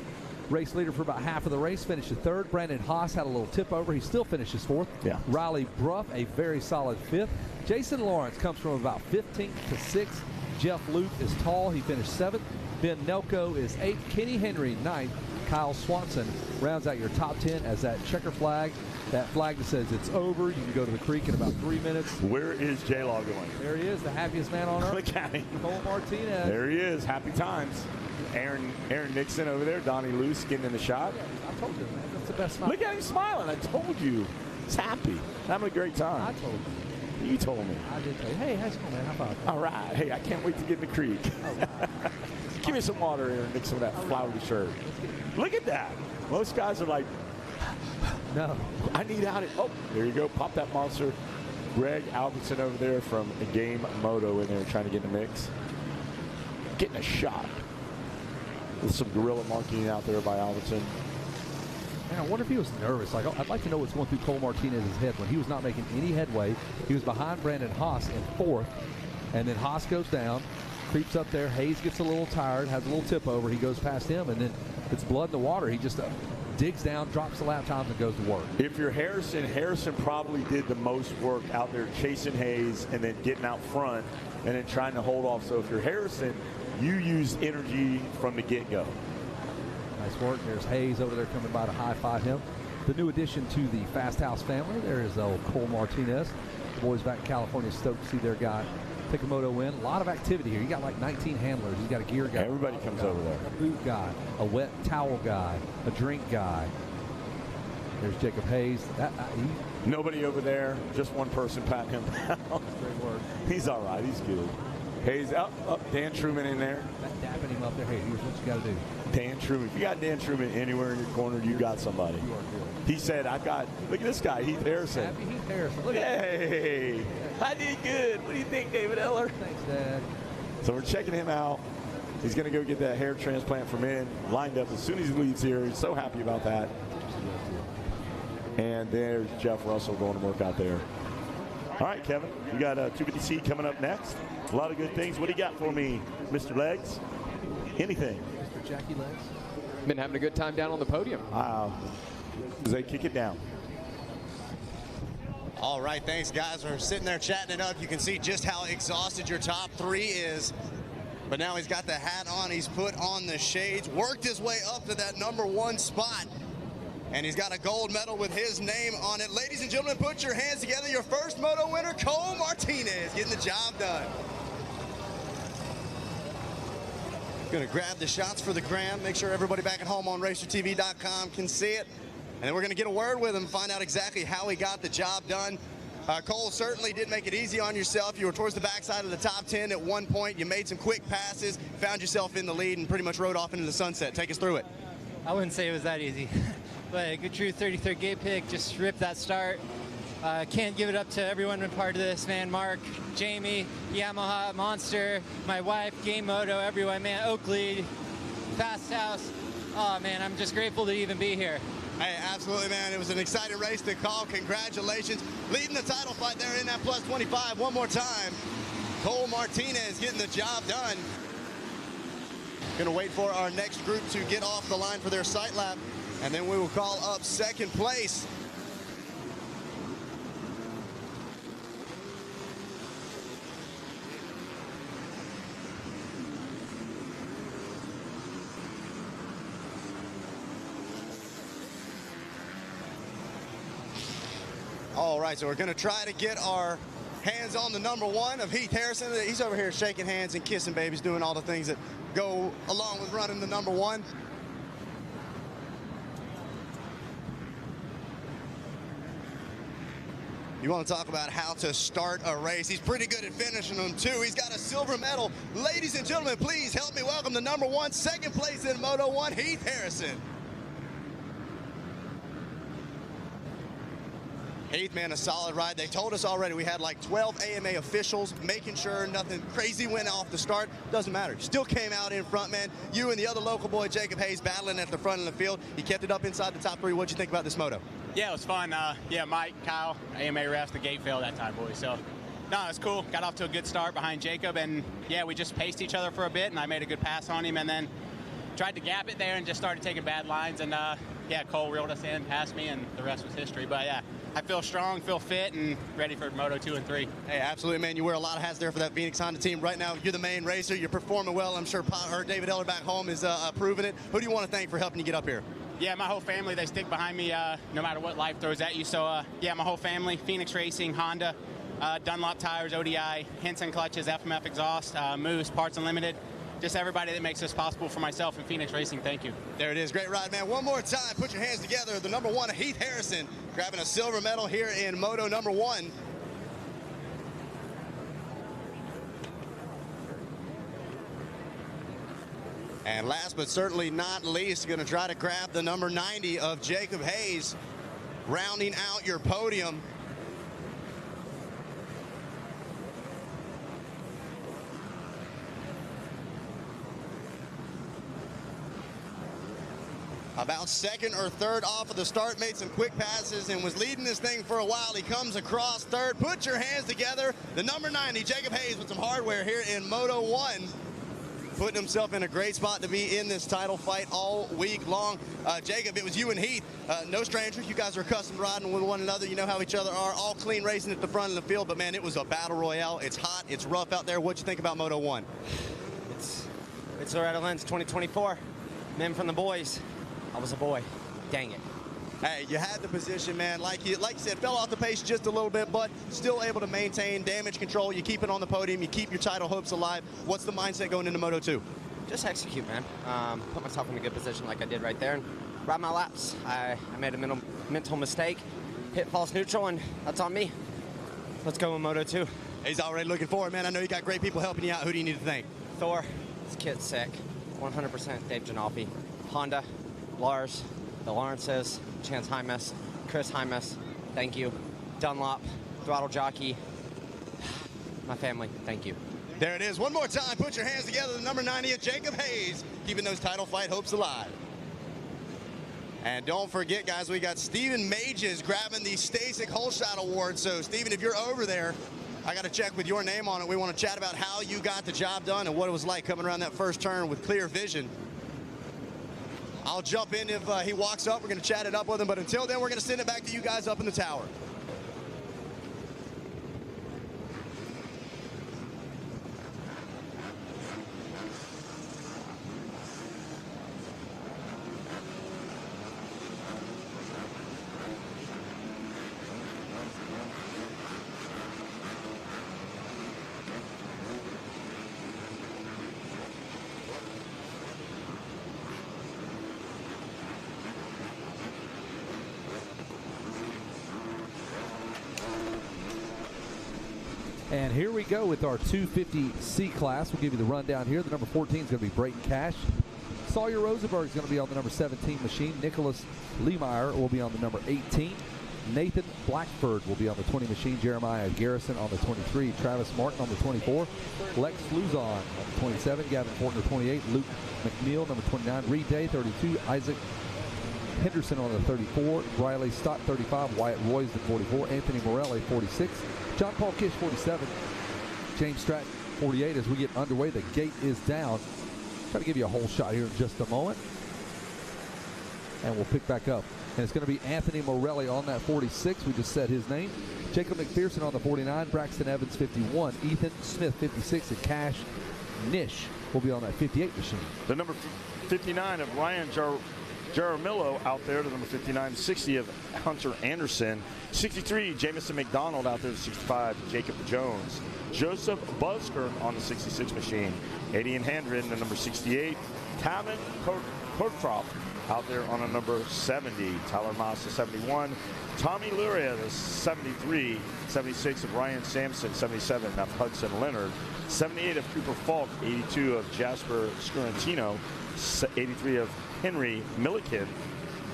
race leader for about half of the race, finished 3rd. Brandon Haas had a little tip over. He still finishes 4th. Yeah. Riley Bruff, a very solid 5th. Jason Lawrence comes from about 15th to 6th. Jeff Luke is tall. He finished 7th. Ben Nelko is 8th. Kenny Henry, 9th. Kyle Swanson rounds out your top 10 as that checker flag, that flag that says it's over. You can go to the creek in about 3 minutes. Where is J-Law going? There he is, the happiest man on earth. Look at him. Cole Martinez. There he is. Happy times. Aaron Nixon over there. Donnie Luce getting in the shot. Yeah, I told you, man. That's the best smile. Look at him smiling. I told you. He's happy. Having a great time. I told you. You told me. I did tell you. Hey, how's it going, man? How about All right. Hey, I can't wait to get in the creek. Give me some water, Aaron Nixon, with that flowery shirt. Look at that. Most guys are like, no, I need out it. Oh, there you go. Pop that monster. Greg Albertson over there from a Game Moto in there trying to get in the mix. Getting a shot. With some guerrilla marketing out there by Albertson. Man, I wonder if he was nervous. Like, I'd like to know what's going through Cole Martinez's head when he was not making any headway. He was behind Brandon Haas in 4th, and then Haas goes down, creeps up there. Hayes gets a little tired, has a little tip over. He goes past him, and then it's blood in the water. He just digs down, drops the lap times, and goes to work. If you're Harrison probably did the most work out there chasing Hayes and then getting out front and then trying to hold off. So if you're Harrison, you use energy from the get-go. Nice work. There's Hayes over there coming by to high-five him. The new addition to the Fast House family, there is old Cole Martinez. The boys back in California stoked to see their guy take a moto win. A lot of activity here. You got like 19 handlers. You got a gear guy. Everybody comes over there. A boot guy, a wet towel guy, a drink guy. There's Jacob Hayes. Nobody over there. Just one person patting him down. Great work. He's all right. He's good. Hayes up. Dan Truman in there. Dapping him up there. Hey, here's what you got to do. Dan Truman. If you got Dan Truman anywhere in your corner, you got somebody. You are good. He said, look at this guy, Heath Harrison. Happy Heath Harrison. Look at Hey, I did good. What do you think, David Eller? Thanks, Dad. So we're checking him out. He's going to go get that hair transplant from in, lined up as soon as he leaves here. He's so happy about that. And there's Jeff Russell going to work out there. All right, Kevin, we got 250C coming up next. A lot of good things. What do you got for me, Mr. Legs? Anything? Mr. Jackie Legs. Been having a good time down on the podium. Wow. As they kick it down. All right, thanks, guys. We're sitting there chatting it up. You can see just how exhausted your top 3 is. But now he's got the hat on. He's put on the shades, worked his way up to that #1 spot. And he's got a gold medal with his name on it. Ladies and gentlemen, put your hands together. Your first moto winner, Cole Martinez, getting the job done. Gonna grab the shots for the gram. Make sure everybody back at home on RacerTV.com can see it. And then we're gonna get a word with him, find out exactly how he got the job done. Cole certainly did make it easy on yourself. You were towards the backside of the top 10 at one point. You made some quick passes, found yourself in the lead, and pretty much rode off into the sunset. Take us through it. I wouldn't say it was that easy. But a good true 33rd gate pick, just ripped that start. Can't give it up to everyone who been part of this, man. Mark, Jamie, Yamaha, Monster, my wife, Game Moto, everyone, man. Oakley, Fast House. Oh, man, I'm just grateful to even be here. Hey, absolutely, man. It was an exciting race to call. Congratulations. Leading the title fight there in that plus 25 one more time. Cole Martinez getting the job done. Going to wait for our next group to get off the line for their sight lap, and then we will call up second place. All right, so we're going to try to get our hands on the number 1 of Heath Harrison. He's over here shaking hands and kissing babies, doing all the things that go along with running the number 1. You want to talk about how to start a race. He's pretty good at finishing them, too. He's got a silver medal. Ladies and gentlemen, please help me welcome the number 1, second place in Moto 1, Heath Harrison. Heath, man, a solid ride. They told us already we had like 12 AMA officials making sure nothing crazy went off the start. Doesn't matter. Still came out in front, man. You and the other local boy, Jacob Hayes, battling at the front of the field. He kept it up inside the top 3. What'd you think about this moto? Yeah, it was fun. Yeah, Mike, Kyle, AMA refs, the gate failed that time, boys. So, no, it's cool. Got off to a good start behind Jacob, and yeah, we just paced each other for a bit, and I made a good pass on him, and then tried to gap it there and just started taking bad lines, and yeah, Cole reeled us in, passed me, and the rest was history. But yeah, I feel strong, feel fit, and ready for Moto 2 and 3. Hey, absolutely, man. You wear a lot of hats there for that Phoenix Honda team. Right now, you're the main racer. You're performing well. I'm sure David Eller back home is proving it. Who do you want to thank for helping you get up here? Yeah, my whole family, they stick behind me no matter what life throws at you. So, yeah, my whole family, Phoenix Racing, Honda, Dunlop Tires, ODI, Henson Clutches, FMF Exhaust, Moose, Parts Unlimited. Just everybody that makes this possible for myself and Phoenix Racing, thank you. There it is. Great ride, man. One more time, put your hands together. The number 1, Heath Harrison, grabbing a silver medal here in Moto number 1. And last but certainly not least, going to try to grab the number 90 of Jacob Hayes, rounding out your podium. About second or third off of the start, made some quick passes and was leading this thing for a while. He comes across third. Put your hands together. The number 90, Jacob Hayes, with some hardware here in Moto 1. Putting himself in a great spot to be in this title fight all week long. Jacob, it was you and Heath. No strangers. You guys are accustomed to riding with one another. You know how each other are. All clean racing at the front of the field. But, man, it was a battle royale. It's hot. It's rough out there. What'd you think about Moto 1? It's Loretta Lynn's 2024. Men from the boys. I was a boy. Dang it. Hey, you had the position, man. Like you said, fell off the pace just a little bit, but still able to maintain damage control. You keep it on the podium. You keep your title hopes alive. What's the mindset going into Moto 2? Just execute, man. Put myself in a good position like I did right there and ride my laps. I made a mental mistake, hit false neutral, and that's on me. Let's go in Moto 2. He's already looking forward, man. I know you got great people helping you out. Who do you need to thank? Thor. This kid's sick. 100% Dave Janalfi. Honda. Lars, the Lawrences, Chance Hymas, Chris Hymas, thank you. Dunlop, Throttle Jockey, my family, thank you. There it is. One more time, put your hands together. The number 90 of Jacob Hayes, keeping those title fight hopes alive. And don't forget, guys, we got Stephen Mages grabbing the Stasic Holeshot Award. So, Stephen, if you're over there, I got to check with your name on it. We want to chat about how you got the job done and what it was like coming around that first turn with clear vision. I'll jump in if he walks up. We're going to chat it up with him. But until then, we're going to send it back to you guys up in the tower. And here we go with our 250C class. We'll give you the rundown here. The number 14 is going to be Brayton Cash. Sawyer Rosenberg is going to be on the number 17 machine. Nicholas Lemeyer will be on the number 18. Nathan Blackford will be on the 20 machine. Jeremiah Garrison on the 23. Travis Martin on the 24. Lex Luzon on the 27. Gavin Fortner 28. Luke McNeil number 29. Reed Day 32. Isaac Henderson on the 34. Riley Stott 35. Wyatt Royce the 44. Anthony Morelli 46. John Paul Kish 47. James Stratton 48. As we get underway, the gate is down. Try to give you a whole shot here in just a moment. And we'll pick back up. And it's going to be Anthony Morelli on that 46. We just said his name. Jacob McPherson on the 49. Braxton Evans, 51. Ethan Smith, 56. And Cash Nish will be on that 58 machine. The number 59 of Ryan Jaramillo out there to number 59. 60 of Hunter Anderson. 63, Jamison McDonald out there to 65. Jacob Jones. Joseph Busker on the 66 machine. Eddie and Handren, the number 68. Tavin Kirkcroft out there on a number 70. Tyler Moss, the 71. Tommy Luria, the 73. 76 of Ryan Sampson. 77 of Hudson Leonard. 78 of Cooper Falk. 82 of Jasper Scurantino. 83 of Henry Milliken.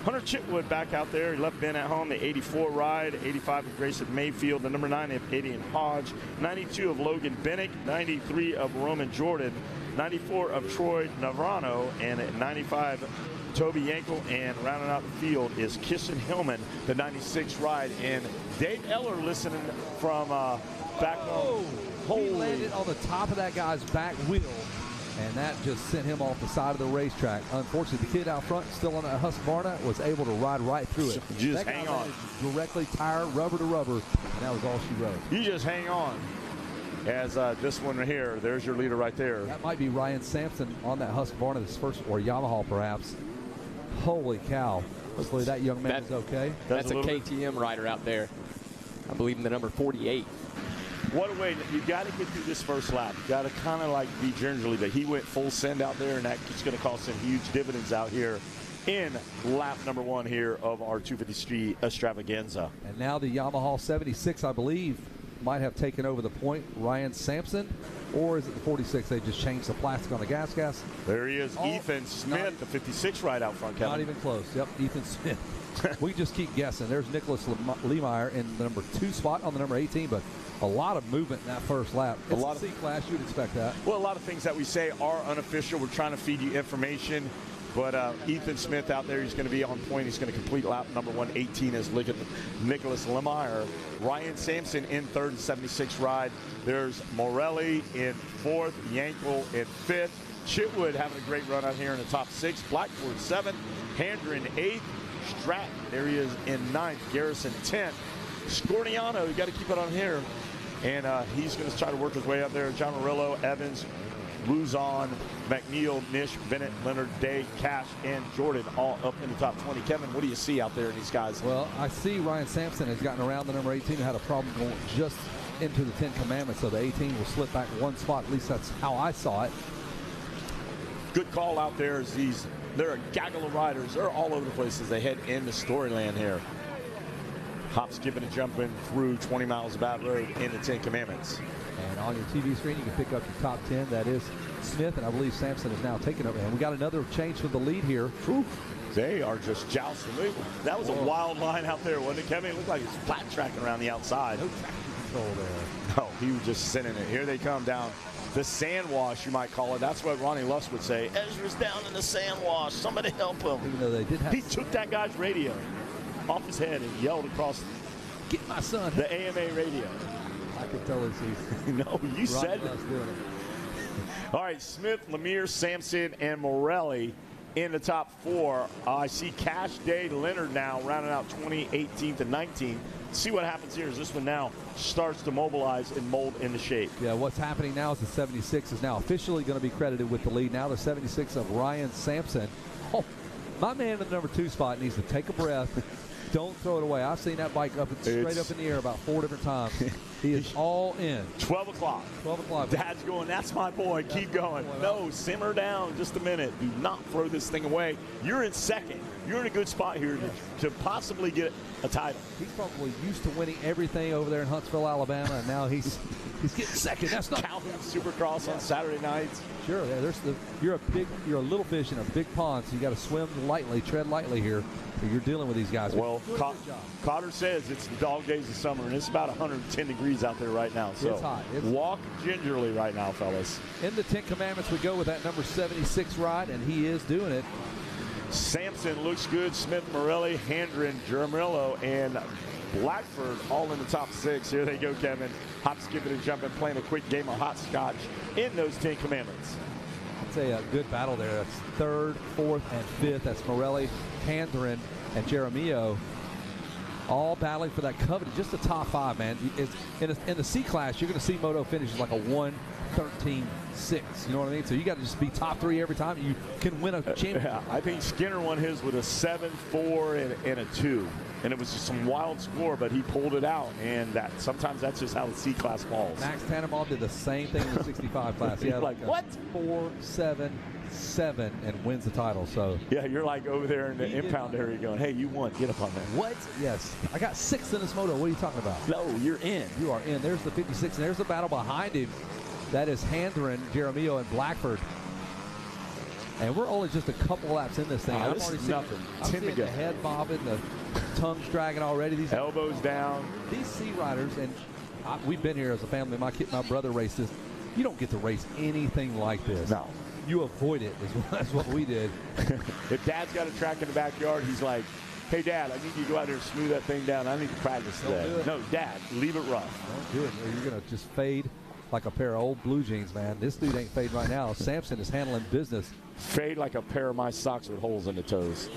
Hunter Chitwood back out there. He left Ben at home. The 84 ride. 85 of Grayson Mayfield. The number 9 of Aiden Hodge. 92 of Logan Bennick. 93 of Roman Jordan. 94 of Troy Navarano. And at 95, Toby Yankel. And rounding out the field is Kishan Hillman, the 96 ride. And Dave Eller listening from back home. He landed on the top of that guy's back wheel. And that just sent him off the side of the racetrack. Unfortunately, the kid out front, still on that Husqvarna, was able to ride right through it. You just hang on. Directly tire, rubber to rubber, and that was all she wrote. You just hang on. As this one right here, there's your leader right there. That might be Ryan Sampson on that Husqvarna, this first, or Yamaha perhaps. Holy cow. Hopefully that young man is okay. That's a KTM rider out there. I believe in the number 48. What a way. You got to get through this first lap. You got to kind of like be gingerly, but he went full send out there, and that's going to cost him huge dividends out here in lap number 1 here of our 250 Street Extravaganza. And now the Yamaha 76, I believe, might have taken over the point. Ryan Sampson, or is it the 46? They just changed the plastic on the gas. There he is, Ethan Smith, the 56 right out front, Kevin. Not even close. Yep, Ethan Smith. We just keep guessing. There's Nicholas Lemeyer in the number 2 spot on the number 18, but a lot of movement in that first lap. It's a lot of C-class. You'd expect that. Well, a lot of things that we say are unofficial. We're trying to feed you information. But Ethan Smith out there, he's going to be on point. He's going to complete lap number 118 as Nicholas Lemeyer. Ryan Sampson in 3rd and 76 ride. There's Morelli in 4th, Yankel in 5th. Chitwood having a great run out here in the top 6. Blackford 7th, Handren 8th. Stratton, there he is in 9th. Garrison 10th. Scorniano, you got to keep it on here. And he's going to try to work his way up there. John Murillo, Evans, Luzon, McNeil, Nish, Bennett, Leonard, Day, Cash, and Jordan all up in the top 20. Kevin, what do you see out there in these guys? Well, I see Ryan Sampson has gotten around the number 18 and had a problem going just into the 10 commandments. So the 18 will slip back 1 spot. At least that's how I saw it. Good call out there as they're a gaggle of riders. They're all over the place as they head into Storyland here. Hop, skipping, and jumping through 20 miles of bad road in the 10 commandments. And on your TV screen, you can pick up your top 10. That is Smith, and I believe Sampson is now taking over. And we got another change for the lead here. Whew. They are just jousting. That was a wild line out there, wasn't it, Kevin? It looked like it's flat tracking around the outside. No traction control there. No, he was just sending it. Here they come down the sand wash, you might call it. That's what Ronnie Luss would say. Ezra's down in the sand wash. Somebody help him. Even though they did have. He took that guy's radio off his head and yelled across. Get my son. The AMA radio. I could tell he's. No, you said it. All right, Smith, Lemire, Sampson, and Morelli in the top 4. I see Cash Day Leonard now rounding out 20, 18th, and 19th. See what happens here as this one now starts to mobilize and mold into shape. Yeah, what's happening now is the 76 is now officially going to be credited with the lead. Now the 76 of Ryan Sampson. Oh, my man in the number 2 spot needs to take a breath. Don't throw it away. I've seen that bike straight up in the air about 4 different times. He is all in. 12 o'clock. 12 o'clock. Dad's going, that's my boy. Keep going. No, simmer down just a minute. Do not throw this thing away. You're in 2nd. You're in a good spot here to possibly get a title. He's probably used to winning everything over there in Huntsville, Alabama, and now he's getting 2nd. That's not Calhoun Supercross on Saturday nights. Sure, yeah, you're a little fish in a big pond, so you got to swim lightly, tread lightly here. You're dealing with these guys. Well, Cotter says it's the dog days of summer, and it's about 110 degrees out there right now. So it's hot. Walk gingerly right now, fellas. In the 10 commandments, we go with that number 76 ride, and he is doing it. Sampson looks good. Smith, Morelli, Handren, Jermillo, and Blackford all in the top 6. Here they go, Kevin. Hop, skipping, and jumping, playing a quick game of hopscotch in those 10 commandments. That's a good battle there. That's third, fourth, and fifth. That's Morelli, Handren, and Jeremio, all battling for that coveted, just the top 5, man. It's, in the C class, you're going to see Moto finishes like a 1-13-6. You know what I mean? So you got to just be top 3 every time. You can win a championship. Yeah, I think Skinner won his with a 7-4 and a 2. And it was just some wild score, but he pulled it out. And sometimes that's just how the C class falls. Max Tannenbaum did the same thing in the 65 class. He had like what? 4-7-7 and wins the title. So yeah, you're like over there in the impound area going, hey, you won. Get up on that. What? Yes. I got 6th in this moto. What are you talking about? No, you're in. You are in. There's the 56, and there's the battle behind him. That is Handren, Jeremio, and Blackford. And we're only just a couple laps in this thing. I'm this already is seeing, nothing. I'm 10 to seeing go. the head bobbing, the tongues dragging already. These elbows down. These C riders, and we've been here as a family. My brother races. You don't get to race anything like this. No. You avoid it. That's what we did. If Dad's got a track in the backyard, he's like, hey, Dad, I need you to go out there and smooth that thing down. I need to practice today. No, Dad, leave it rough. Don't do it, or you're going to just fade like a pair of old blue jeans, man. This dude ain't fading right now. Sampson is handling business. Fade like a pair of my socks with holes in the toes.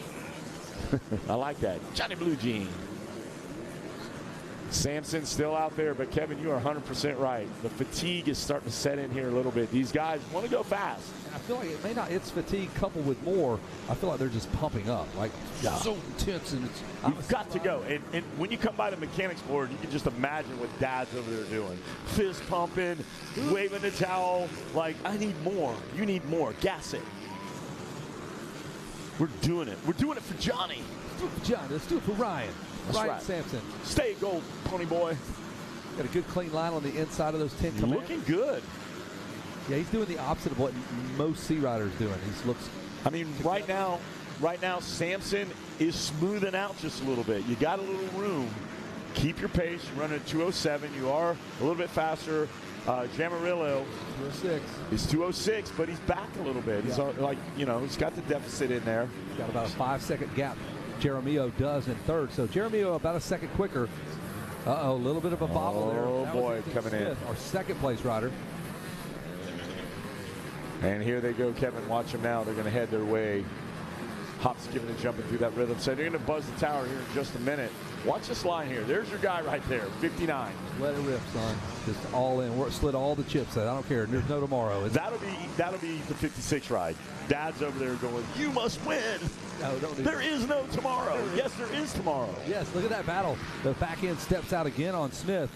I like that. Johnny Blue Jean. Sampson's still out there, but Kevin, you are 100% right. The fatigue is starting to set in here a little bit. These guys want to go fast. I feel like it may not, it's fatigue coupled with more. I feel like they're just pumping up, like so intense. And You've got to go. And when you come by the mechanics board, you can just imagine what Dad's over there doing. Fist pumping, waving the towel, like, I need more. You need more. Gas it. We're doing it. We're doing it for Johnny. Let's do it for Johnny. Let's do it for Ryan. That's Ryan right. Sampson. Stay gold, pony boy. Got a good clean line on the inside of those 10 commands. Looking good. Yeah, he's doing the opposite of what most C riders doing. He looks. I mean, right now, Sampson is smoothing out just a little bit. You got a little room. Keep your pace. You're running at 207. You are a little bit faster. Jamarillo 206. He's 206, but he's back a little bit. He's like, you know, he's got the deficit in there. He's got about a 5-second gap. Jeremio does in third. So Jeremio about a second quicker. Uh-oh, a little bit of a bobble there. Oh, boy, coming Smith, in. Our second place rider. And here they go, Kevin. Watch them now. They're going to head their way. Hop, skipping and jumping through that rhythm. So they're going to buzz the tower here in just a minute. Watch this line here. There's your guy right there, 59. Let it rip, son. Just all in. We're slid all the chips out. I don't care. There's no tomorrow. That'll be the 56 ride. Dad's over there going, you must win. No, don't do there is no tomorrow. Yes, there is tomorrow. Yes, look at that battle. The back end steps out again on Smith.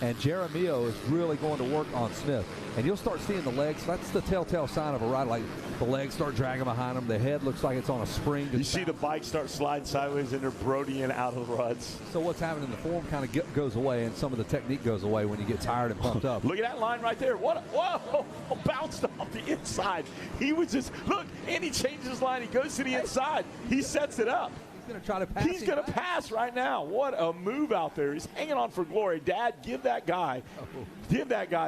And Jeremio is really going to work on Smith. And you'll start seeing the legs. That's the telltale sign of a ride. Like the legs start dragging behind them. The head looks like it's on a spring. You see the bike start sliding sideways and they're Brodying out of the ruts. So what's happening? The form kind of goes away and some of the technique goes away when you get tired and pumped up. Look at that line right there. Whoa, bounced off the inside. He was just, look, and he changes his line. He goes to the inside. He sets it up. He's going to try to pass. He's going to pass right now. What a move out there. He's hanging on for glory. Dad, give that guy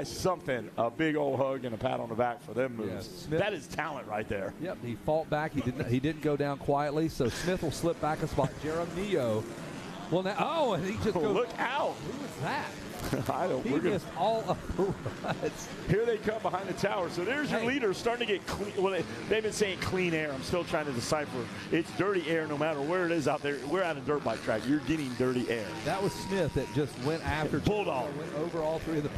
something. A big old hug and a pat on the back for them moves. Smith, that is talent right there. Yep, he fought back. He didn't go down quietly, so Smith will slip back a spot. Jeremio. Well, now, and he just goes. Look out. Who was that? I don't. He missed all of the ruts. Here they come behind the tower. So there's your leader starting to get clean. Well, they've been saying clean air. I'm still trying to decipher. It's dirty air no matter where it is out there. We're at a dirt bike track. You're getting dirty air. That was Smith that just went after Bulldog. Went over all three of the.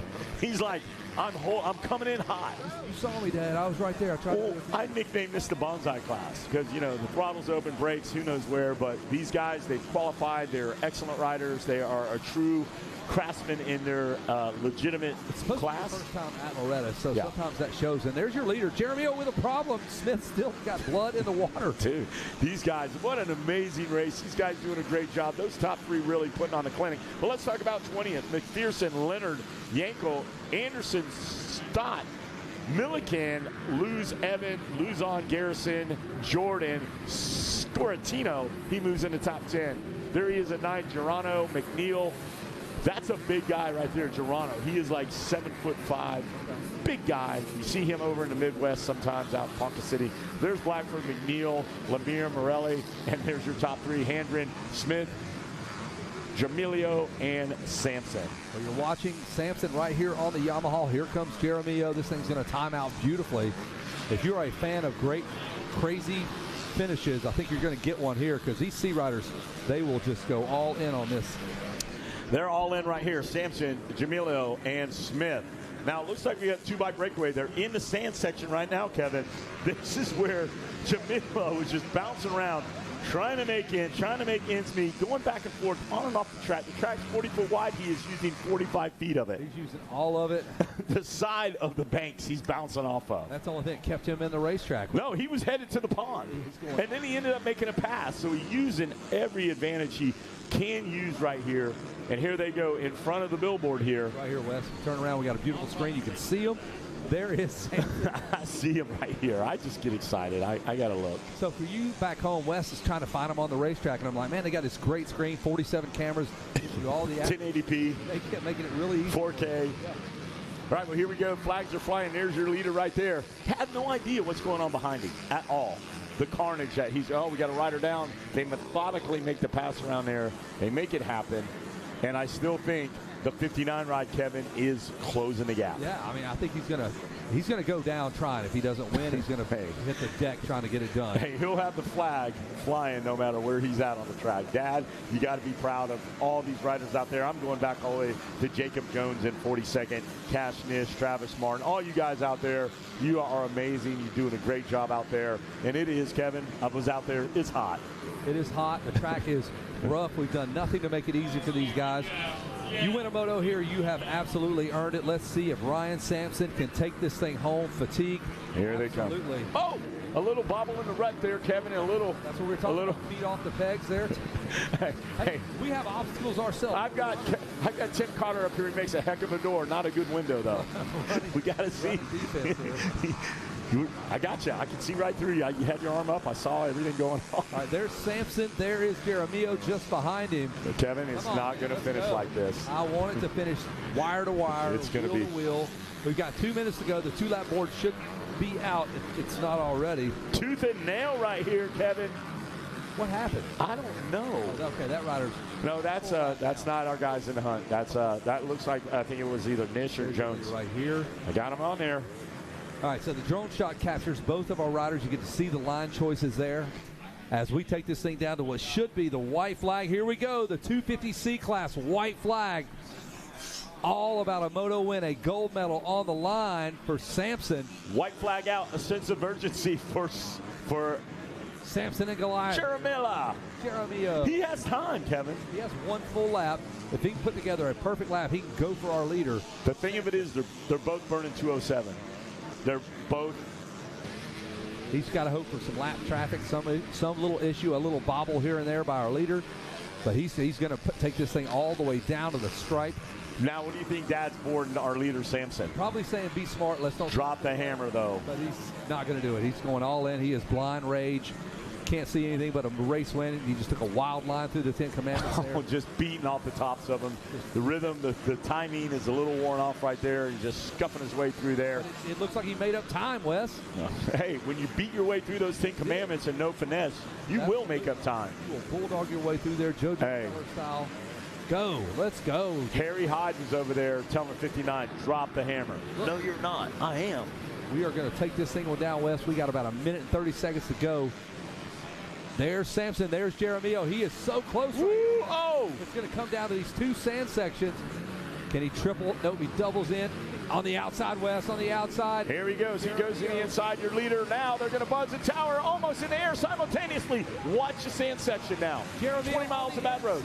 He's like, I'm coming in hot. You saw me, Dad. I was right there. I tried. I nicknamed this the bonsai class because, you know, the throttle's open, brakes, who knows where. But these guys, they've qualified. They're excellent riders. They are a true craftsmen in their legitimate class. First time at Loretta, so sometimes that shows. And there's your leader, Jeremio, with a problem. Smith still got blood in the water. Dude, these guys, what an amazing race. These guys doing a great job. Those top three really putting on the clinic. But let's talk about 20th. McPherson, Leonard, Yankel, Anderson, Stott, Milliken, Evan, Luzon, Garrison, Jordan, Scoratino. He moves in the top 10. There he is at 9, Girano, McNeil. That's a big guy right there, Girano. He is like 7'5", big guy. You see him over in the Midwest sometimes out in Ponca City. There's Blackford, McNeil, Lemire, Morelli, and there's your top three, Handren, Smith, Jamilio, and Sampson. Well, you're watching Sampson right here on the Yamaha. Here comes Jeremio. This thing's going to time out beautifully. If you're a fan of great, crazy finishes, I think you're going to get one here because these Sea Riders, they will just go all in on this. They're all in right here. Sampson, Jamilio, and Smith. Now, it looks like we got 2-bike breakaway. They're in the sand section right now, Kevin. This is where Jamilio is just bouncing around, trying to make ends meet, going back and forth on and off the track. The track's 40 foot wide. He is using 45 feet of it. He's using all of it. The side of the banks he's bouncing off of. That's the only thing that kept him in the racetrack. No, he was headed to the pond. And then he ended up making a pass. So he's using every advantage he can use right here. And here they go in front of the billboard here. Right here, Wes. Turn around. We got a beautiful screen. You can see him. There is Sampson. I see him right here. I just get excited. I got to look. So for you back home, Wes is trying to find him on the racetrack. And I'm like, man, they got this great screen, 47 cameras. All the 1080p. They kept making it really easy. 4K. Yeah. All right, well, here we go. Flags are flying. There's your leader right there. Had no idea what's going on behind him at all. The carnage that we got to ride her down. They methodically make the pass around there. They make it happen. And I still think the 59 ride, Kevin, is closing the gap. Yeah, I mean, I think he's gonna go down trying. If he doesn't win, he's gonna hit the deck trying to get it done. Hey, he'll have the flag flying no matter where he's at on the track. Dad, you got to be proud of all these riders out there. I'm going back all the way to Jacob Jones in 42nd, Cash Nish, Travis Martin, all you guys out there. You are amazing. You're doing a great job out there. And it is, Kevin, I was out there. It's hot. It is hot. The track is rough. We've done nothing to make it easy for these guys. You win a moto here, you have absolutely earned it. Let's see if Ryan Sampson can take this thing home. Fatigue. Here they come. Oh, a little bobble in the rut there, Kevin, and a little. That's what we're talking about. Feet off the pegs there. hey, we have obstacles ourselves. I've got Tim Cotter up here. He makes a heck of a door. Not a good window though. We got to see. I got you. I can see right through you. You had your arm up. I saw everything going on. All right, there's Sampson. There is Jeremio just behind him. But Kevin, it's not going to finish like this. I want it to finish wire to wire, it's going to be wheel. We've got 2 minutes to go. The 2-lap board should be out if it's not already. Tooth and nail right here, Kevin. What happened? I don't know. Okay, that rider's. No, that's not our guys in the hunt. That looks like, I think it was either Nish or Jones. Right here. I got him on there. All right, so the drone shot captures both of our riders. You get to see the line choices there as we take this thing down to what should be the white flag. Here we go, the 250C class white flag. All about a moto win, a gold medal on the line for Sampson. White flag out, a sense of urgency for Sampson and Goliath. Jeremio. He has time, Kevin. He has one full lap. If he can put together a perfect lap, he can go for our leader. The thing of it is they're both burning 207. They're both. He's got to hope for some lap traffic, some little issue, a little bobble here and there by our leader. But he's going to take this thing all the way down to the stripe. Now, what do you think Dad's boarding our leader, Sampson? Probably saying be smart. Let's don't drop the hammer, though. But he's not going to do it. He's going all in. He is blind rage. Can't see anything but a race win. He just took a wild line through the 10 Commandments there. Just beating off the tops of them. The rhythm, the timing is a little worn off right there. He's just scuffing his way through there. It looks like he made up time, Wes. Hey, when you beat your way through those 10 Commandments and no finesse, you will make up time. You will bulldog your way through there, JoJo style. Go. Let's go. Harry Hyden's over there telling 59, drop the hammer. No, you're not. I am. We are going to take this thing down, Wes. We got about a minute and 30 seconds to go. There's Sampson. There's Jeremio. He is so close. Oh! It's going to come down to these two sand sections. Can he triple? Nope, he doubles in. On the outside, Wes, on the outside. Here he goes. He goes to the inside. Your leader now. They're going to buzz the tower almost in the air simultaneously. Watch the sand section now. Jeremio 20 miles of bad road.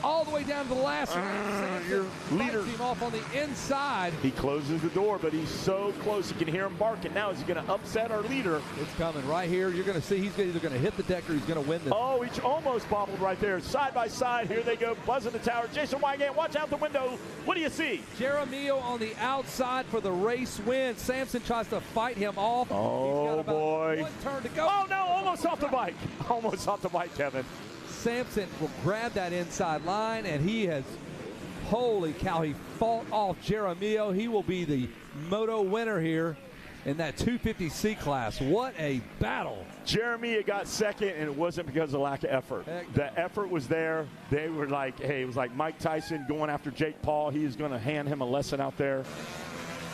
All the way down to the last one. Your leader him off on the inside. He closes the door, but he's so close. You can hear him barking. Now is he going to upset our leader? It's coming right here. You're going to see he's either going to hit the deck or he's going to win this. Oh, he almost bobbled right there. Side by side. Here they go. Buzzing the tower. Jason Wygant, watch out the window. What do you see? Jeremio on the outside for the race win. Sampson tries to fight him off. Oh, he's got about boy. one turn to go. Oh, no. Almost off the bike. Almost off the bike, Kevin. Sampson will grab that inside line, and he has, holy cow, he fought off Jeremio. He will be the moto winner here. in that 250C class. What a battle. Jeremiah got second, and it wasn't because of lack of effort. The effort was there. They were like, hey, it was like Mike Tyson going after Jake Paul. He is going to hand him a lesson out there.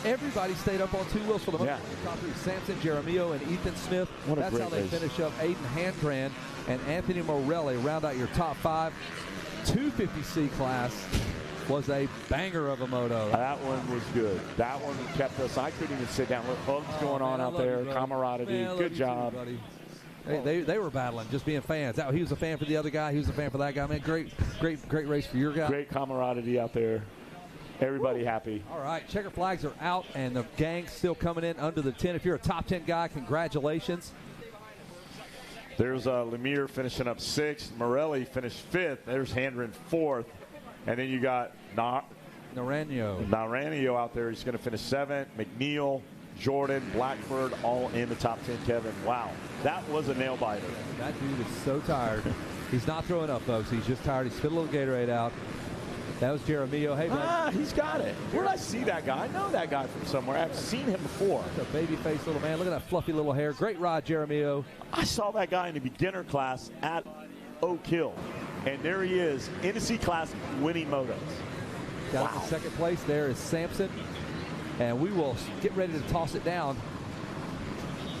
Everybody stayed up on two wheels for the most. Top three, Samson, Jeremiah, and Ethan Smith. That's how they finish up. Aiden Handran and Anthony Morelli round out your top 5. 250C class was a banger of a moto. That one was good. That one kept us. I couldn't even sit down. What hugs going on out there, camaraderie. Good job. They were battling, just being fans. He was a fan for the other guy. He was a fan for that guy. Man, great race for your guy. Great camaraderie out there. Everybody happy. All right, checker flags are out, and the gang's still coming in under the 10. If you're a top 10 guy, congratulations. There's Lemire finishing up 6th. Morelli finished 5th. There's Handren 4th. And then you got Naranjo out there. He's going to finish 7th. McNeil, Jordan, Blackford, all in the top 10, Kevin. Wow, that was a nail-biter. That dude is so tired. He's not throwing up, folks. He's just tired. He's spit a little Gatorade out. That was Jeremiah. Hey, man. He's got it. Where did I see that guy? I know that guy from somewhere. I've seen him before. That's a baby-faced little man. Look at that fluffy little hair. Great ride, Jeremiah. I saw that guy in the beginner class at Oak Hill. And there he is in the C class winning motos. Got in second place. There is Sampson. And we will get ready to toss it down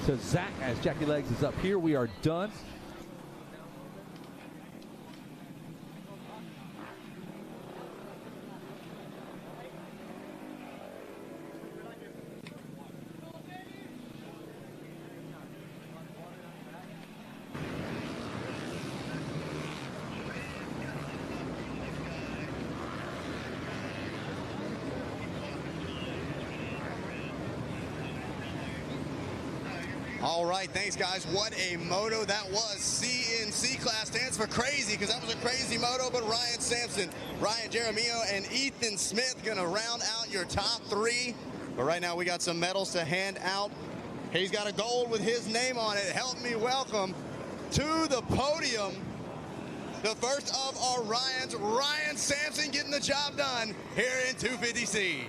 to Zach as Jackie Legs is up here. We are done. All right, thanks, guys. What a moto that was. C in C class stands for crazy, because that was a crazy moto, but Ryan Sampson, Ryan Jeremiah, and Ethan Smith going to round out your top 3. But right now we got some medals to hand out. He's got a gold with his name on it. Help me welcome to the podium the first of our Ryans, Ryan Sampson, getting the job done here in 250C.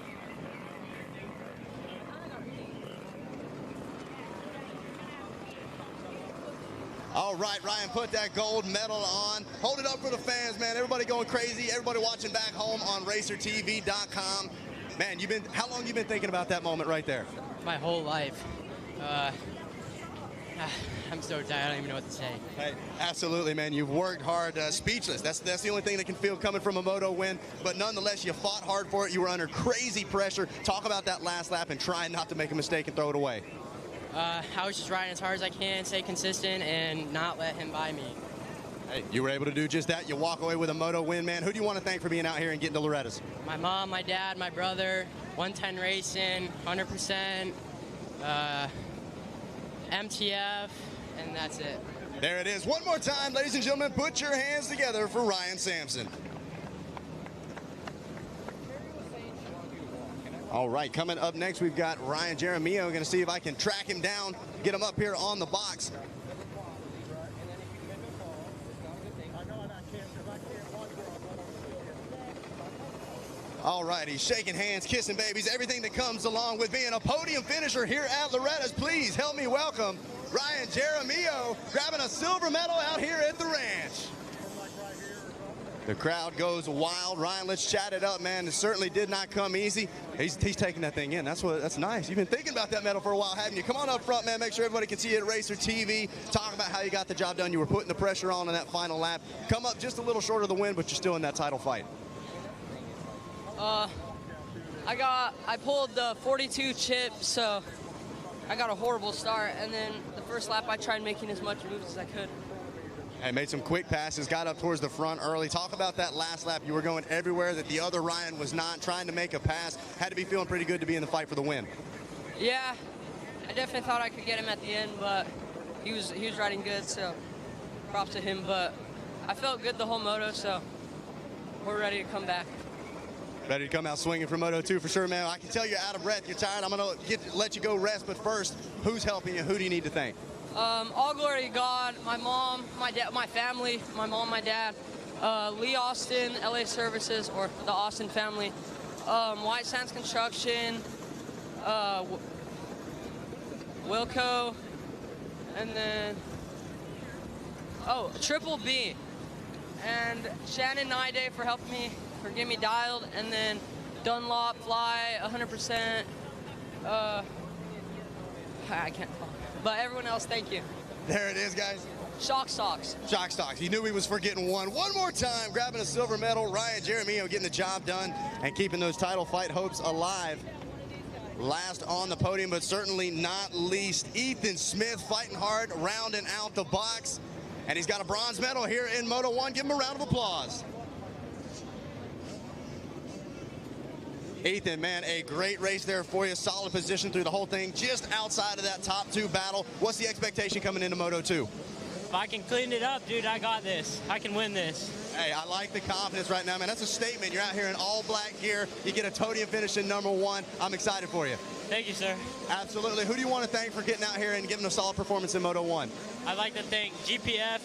All right, Ryan, put that gold medal on. Hold it up for the fans, man. Everybody going crazy. Everybody watching back home on RacerTV.com. Man, how long you been thinking about that moment right there? My whole life. I'm so tired. I don't even know what to say. Hey, absolutely, man. You've worked hard. Speechless. That's the only thing that can feel coming from a moto win. But nonetheless, you fought hard for it. You were under crazy pressure. Talk about that last lap and trying not to make a mistake and throw it away. I was just riding as hard as I can, stay consistent, and not let him buy me. Hey, you were able to do just that. You walk away with a moto win, man. Who do you want to thank for being out here and getting to Loretta's? My mom, my dad, my brother, 110 Racing, 100%, MTF, and that's it. There it is. One more time, ladies and gentlemen, put your hands together for Ryan Sampson. All right, coming up next, we've got Ryan Jeremiah. We're going to see if I can track him down, get him up here on the box. All right, he's shaking hands, kissing babies, everything that comes along with being a podium finisher here at Loretta's. Please help me welcome Ryan Jeremiah, grabbing a silver medal out here at the ranch. The crowd goes wild. Ryan, let's chat it up, man. It certainly did not come easy. He's taking that thing in. That's nice. You've been thinking about that medal for a while, haven't you? Come on up front, man. Make sure everybody can see you at Racer TV. Talk about how you got the job done. You were putting the pressure on in that final lap. Come up just a little short of the win, but you're still in that title fight. I pulled the 42 chip, so I got a horrible start. And then the first lap, I tried making as much moves as I could. And made some quick passes, got up towards the front early. Talk about that last lap. You were going everywhere that the other Ryan was not, trying to make a pass. Had to be feeling pretty good to be in the fight for the win. Yeah, I definitely thought I could get him at the end, but he was riding good, so props to him. But I felt good the whole moto, so we're ready to come back. Ready to come out swinging for Moto 2 for sure, man. I can tell you're out of breath, you're tired. I'm going to let you go rest, but first, who's helping you? Who do you need to thank? All glory to God, my mom, my dad, my family, my mom, my dad, Lee Austin, LA Services, or the Austin family, White Sands Construction, Wilco, and then, Triple B. And Shannon Nide for helping me, for getting me dialed, and then Dunlop, Fly, 100%. I can't talk. But everyone else, thank you. There it is, guys. Shock Stocks. Shock Stocks. He knew he was forgetting one. One more time, grabbing a silver medal. Ryan Jeremio getting the job done and keeping those title fight hopes alive. Last on the podium, but certainly not least, Ethan Smith fighting hard, rounding out the box. And he's got a bronze medal here in Moto 1. Give him a round of applause. Ethan, man, a great race there for you. Solid position through the whole thing, just outside of that top 2 battle. What's the expectation coming into Moto 2? If I can clean it up, dude, I got this. I can win this. Hey, I like the confidence right now, man. That's a statement. You're out here in all black gear. You get a podium finish in #1. I'm excited for you. Thank you, sir. Absolutely. Who do you want to thank for getting out here and giving a solid performance in Moto 1? I'd like to thank GPF,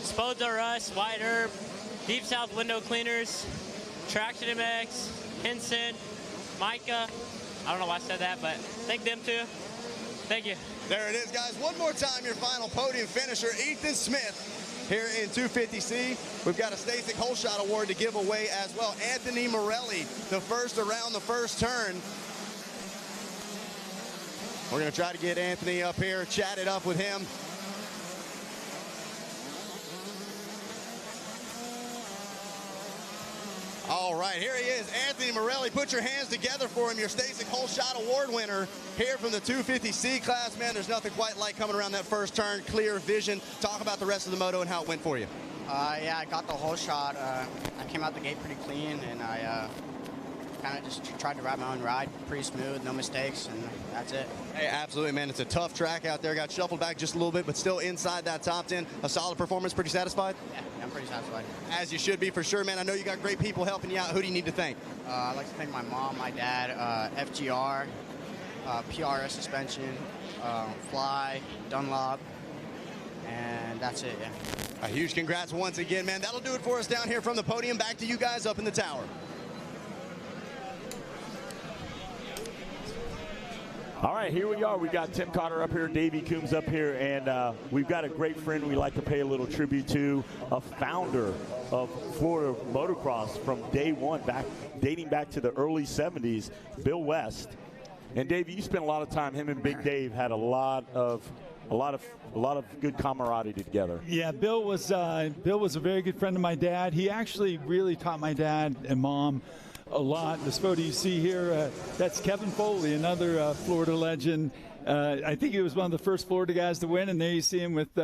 Spoda Russ, White Herb, Deep South Window Cleaners, Traction MX, Henson, Micah. I don't know why I said that, but thank them too. Thank you. There it is, guys. One more time, your final podium finisher, Ethan Smith, here in 250C. We've got a Stasic Holeshot Award to give away as well. Anthony Morelli, the first around the first turn. We're going to try to get Anthony up here, chat it up with him. All right, here he is, Anthony Morelli. Put your hands together for him, your Stasic Holeshot Award winner here from the 250C class. Man, there's nothing quite like coming around that first turn, clear vision. Talk about the rest of the moto and how it went for you. Yeah, I got the whole shot. I came out the gate pretty clean, and I kind of just tried to ride my own ride, pretty smooth, no mistakes, and that's it. Hey, absolutely, man. It's a tough track out there. Got shuffled back just a little bit, but still inside that top 10. A solid performance. Pretty satisfied? Yeah, I'm pretty satisfied. As you should be, for sure, man. I know you got great people helping you out. Who do you need to thank? I'd like to thank my mom, my dad, FGR, PRS Suspension, Fly, Dunlop, and that's it, yeah. A huge congrats once again, man. That'll do it for us down here from the podium. Back to you guys up in the tower. All right, here we are. We got Tim Cotter up here, Davey Coombs up here, and we've got a great friend we like to pay a little tribute to, a founder of Florida motocross from day one, dating back to the early 70s, Bill West. And Davey, you spent a lot of time. Him and Big Dave had a lot of good camaraderie together. Yeah, Bill was a very good friend of my dad. He actually really taught my dad and mom a lot. This photo you see here, that's Kevin Foley, another Florida legend. I think he was one of the first Florida guys to win, and there you see him with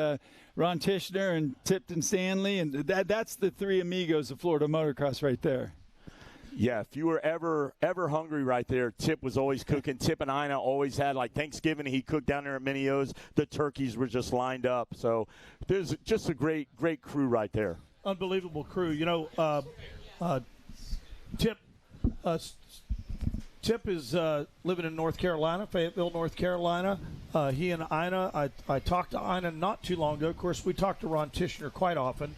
Ron Tishner and Tipton Stanley, and that's the three amigos of Florida motocross right there. Yeah, if you were ever hungry right there, Tip was always cooking. Tip and Ina always had, like Thanksgiving, he cooked down there at Minio's. The turkeys were just lined up. So there's just a great crew right there. Unbelievable crew. You know, Tip is living in North Carolina, Fayetteville, North Carolina. He and Ina, I talked to Ina not too long ago. Of course, we talked to Ron Tishner quite often.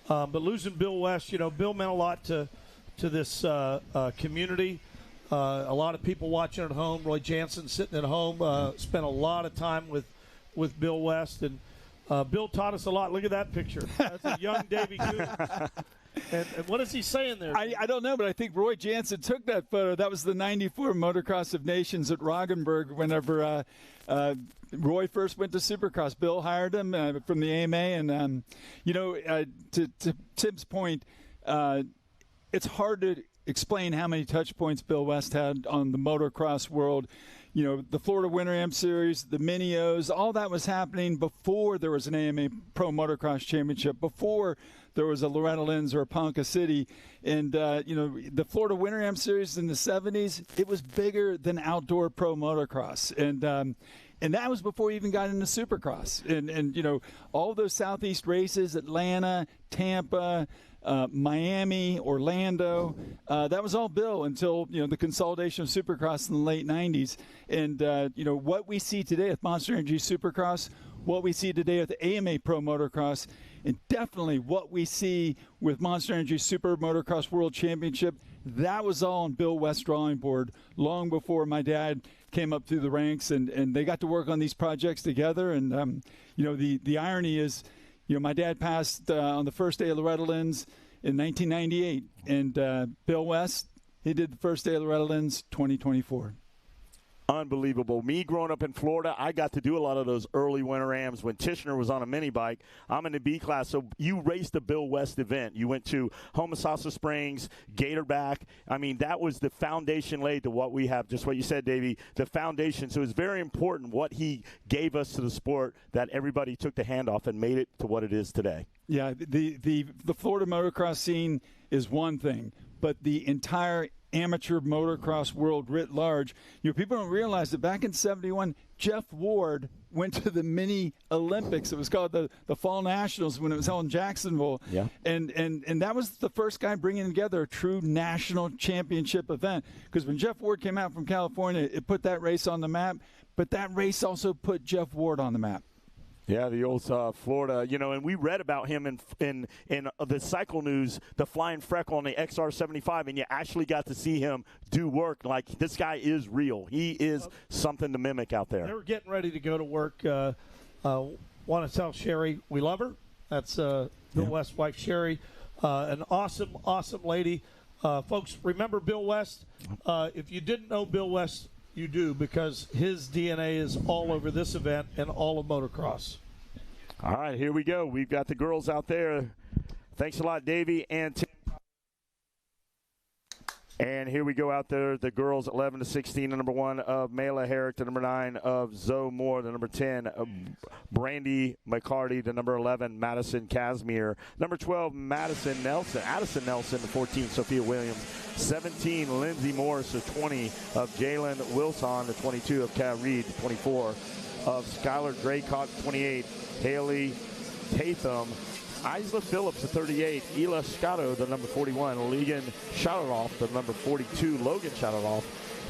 But losing Bill West, you know, Bill meant a lot to this community. A lot of people watching at home. Roy Jansen sitting at home spent a lot of time with Bill West, and Bill taught us a lot. Look at that picture. That's a young Davey Coombs. And what is he saying there? I don't know, but I think Roy Jansen took that photo. That was the '94 Motocross of Nations at Roggenburg whenever Roy first went to Supercross. Bill hired him from the AMA. And, to Tim's point, it's hard to explain how many touch points Bill West had on the motocross world. You know, the Florida Winter Am Series, the Minios, all that was happening before there was an AMA Pro Motocross Championship, before there was a Loretta Lynn's or a Ponca City. And, the Florida Winter Am Series in the 70s, it was bigger than outdoor pro motocross. And that was before we even got into Supercross. And all those Southeast races, Atlanta, Tampa, Miami, Orlando, that was all Bill until, the consolidation of Supercross in the late 90s. And, what we see today with Monster Energy Supercross, what we see today with AMA Pro Motocross, and definitely what we see with Monster Energy Super Motocross World Championship, that was all on Bill West's drawing board long before my dad came up through the ranks, and they got to work on these projects together. And, the irony is, my dad passed on the first day of Loretta Lynn's in 1998, and Bill West, he did the first day of Loretta Lynn's 2024. Unbelievable. Me growing up in Florida, I got to do a lot of those early winter AMs when Tishner was on a mini bike. I'm in the B class, so you raced the Bill West event. You went to Homosassa Springs, Gatorback. I mean, that was the foundation laid to what we have, just what you said, Davey, the foundation. So it was very important what he gave us to the sport that everybody took the hand off and made it to what it is today. Yeah, the Florida motocross scene is one thing, but the entire amateur motocross world writ large, people don't realize that back in 71, Jeff Ward went to the mini Olympics. It was called the Fall Nationals when it was held in Jacksonville. Yeah. And that was the first guy bringing together a true national championship event. Because when Jeff Ward came out from California, it put that race on the map, but that race also put Jeff Ward on the map. Yeah, the old Florida, and we read about him in the cycle news, the Flying Freckle on the XR75, and you actually got to see him do work. Like, this guy is real. He is something to mimic out there. They were getting ready to go to work. Want to tell Sherry we love her. That's Bill West's wife, Sherry. An awesome, awesome lady. Folks, remember Bill West? If you didn't know Bill West, you do, because his DNA is all over this event and all of motocross. All right, here we go. We've got the girls out there. Thanks a lot, Davey and Tim. And here we go out there, the girls 11 to 16, the number 1 of Mela Herrick, the number 9 of Zoe Moore, the number 10 of Brandy McCarty, the number 11 Madison Casimir, number 12 Madison Nelson, Addison Nelson, the 14 Sophia Williams, 17 Lindsay Morris, the 20 of Jalen Wilson, the 22 of Kat Reed, the 24 of Skylar Draycott, 28 Haley Tatham, Isla Phillips, the 38, Ela Scotto, the number 41, Legan Shadoroff, the number 42, Logan Shadoroff,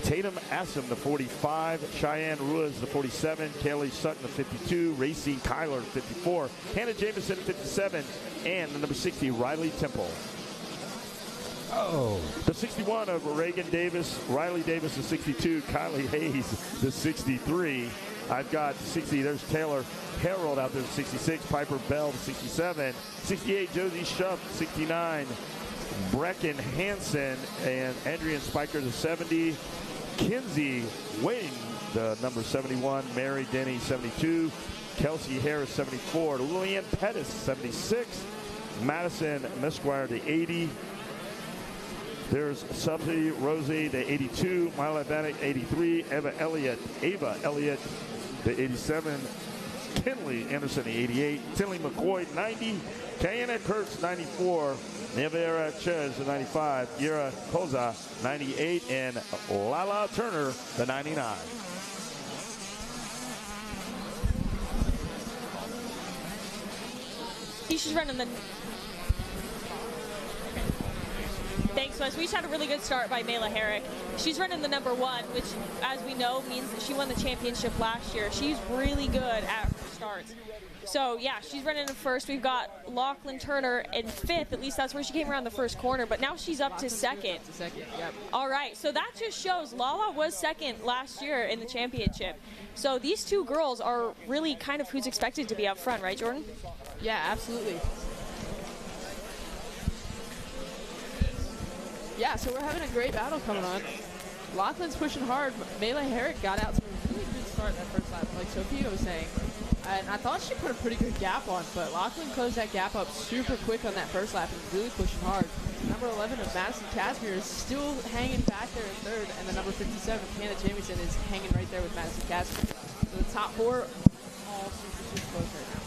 Tatum Assam, the 45, Cheyenne Ruiz, the 47, Kelly Sutton, the 52, Racine Kyler, the 54, Hannah Jameson, 57, and the number 60, Riley Temple. Oh. The 61 of Reagan Davis, Riley Davis, the 62, Kylie Hayes, the 63. I've got 60, there's Taylor Harold out there, 66, Piper Bell, 67, 68, Josie Schuff, 69, Brecken Hansen, and Adrian Spiker, the 70, Kinsey Wing, the number 71, Mary Denny, 72, Kelsey Harris, 74, Lillian Pettis, 76, Madison Mesquire, the 80, there's Subsidy Rosie, the 82, Mila Bannock, 83, Ava Elliott, the 87, Kinley Anderson, the 88, Tinley McCoy, 90, Kayana Kurtz, 94, Nevera Chez, the 95, Yura Koza, 98, and Lala Turner, the 99. She's running the... Thanks, Wes. We just had a really good start by Mela Herrick. She's running the number 1, which, as we know, means that she won the championship last year. She's really good at her starts. So, yeah, she's running in first. We've got Lachlan Turner in 5th. At least that's where she came around the first corner. But now she's up to 2nd. Yep. All right, so that just shows Lala was 2nd last year in the championship. So these two girls are really kind of who's expected to be up front, right, Jordan? Yeah, absolutely. Yeah, so we're having a great battle coming on. Lachlan's pushing hard. Mela Herrick got out to a really good start that first lap, like Sophia was saying. And I thought she put a pretty good gap on, but Lachlan closed that gap up super quick on that first lap and really pushing hard. Number 11 of Madison Casimir is still hanging back there in 3rd, and the number 57 of Hannah Jamieson is hanging right there with Madison Casimir. So the top 4 all super close right now.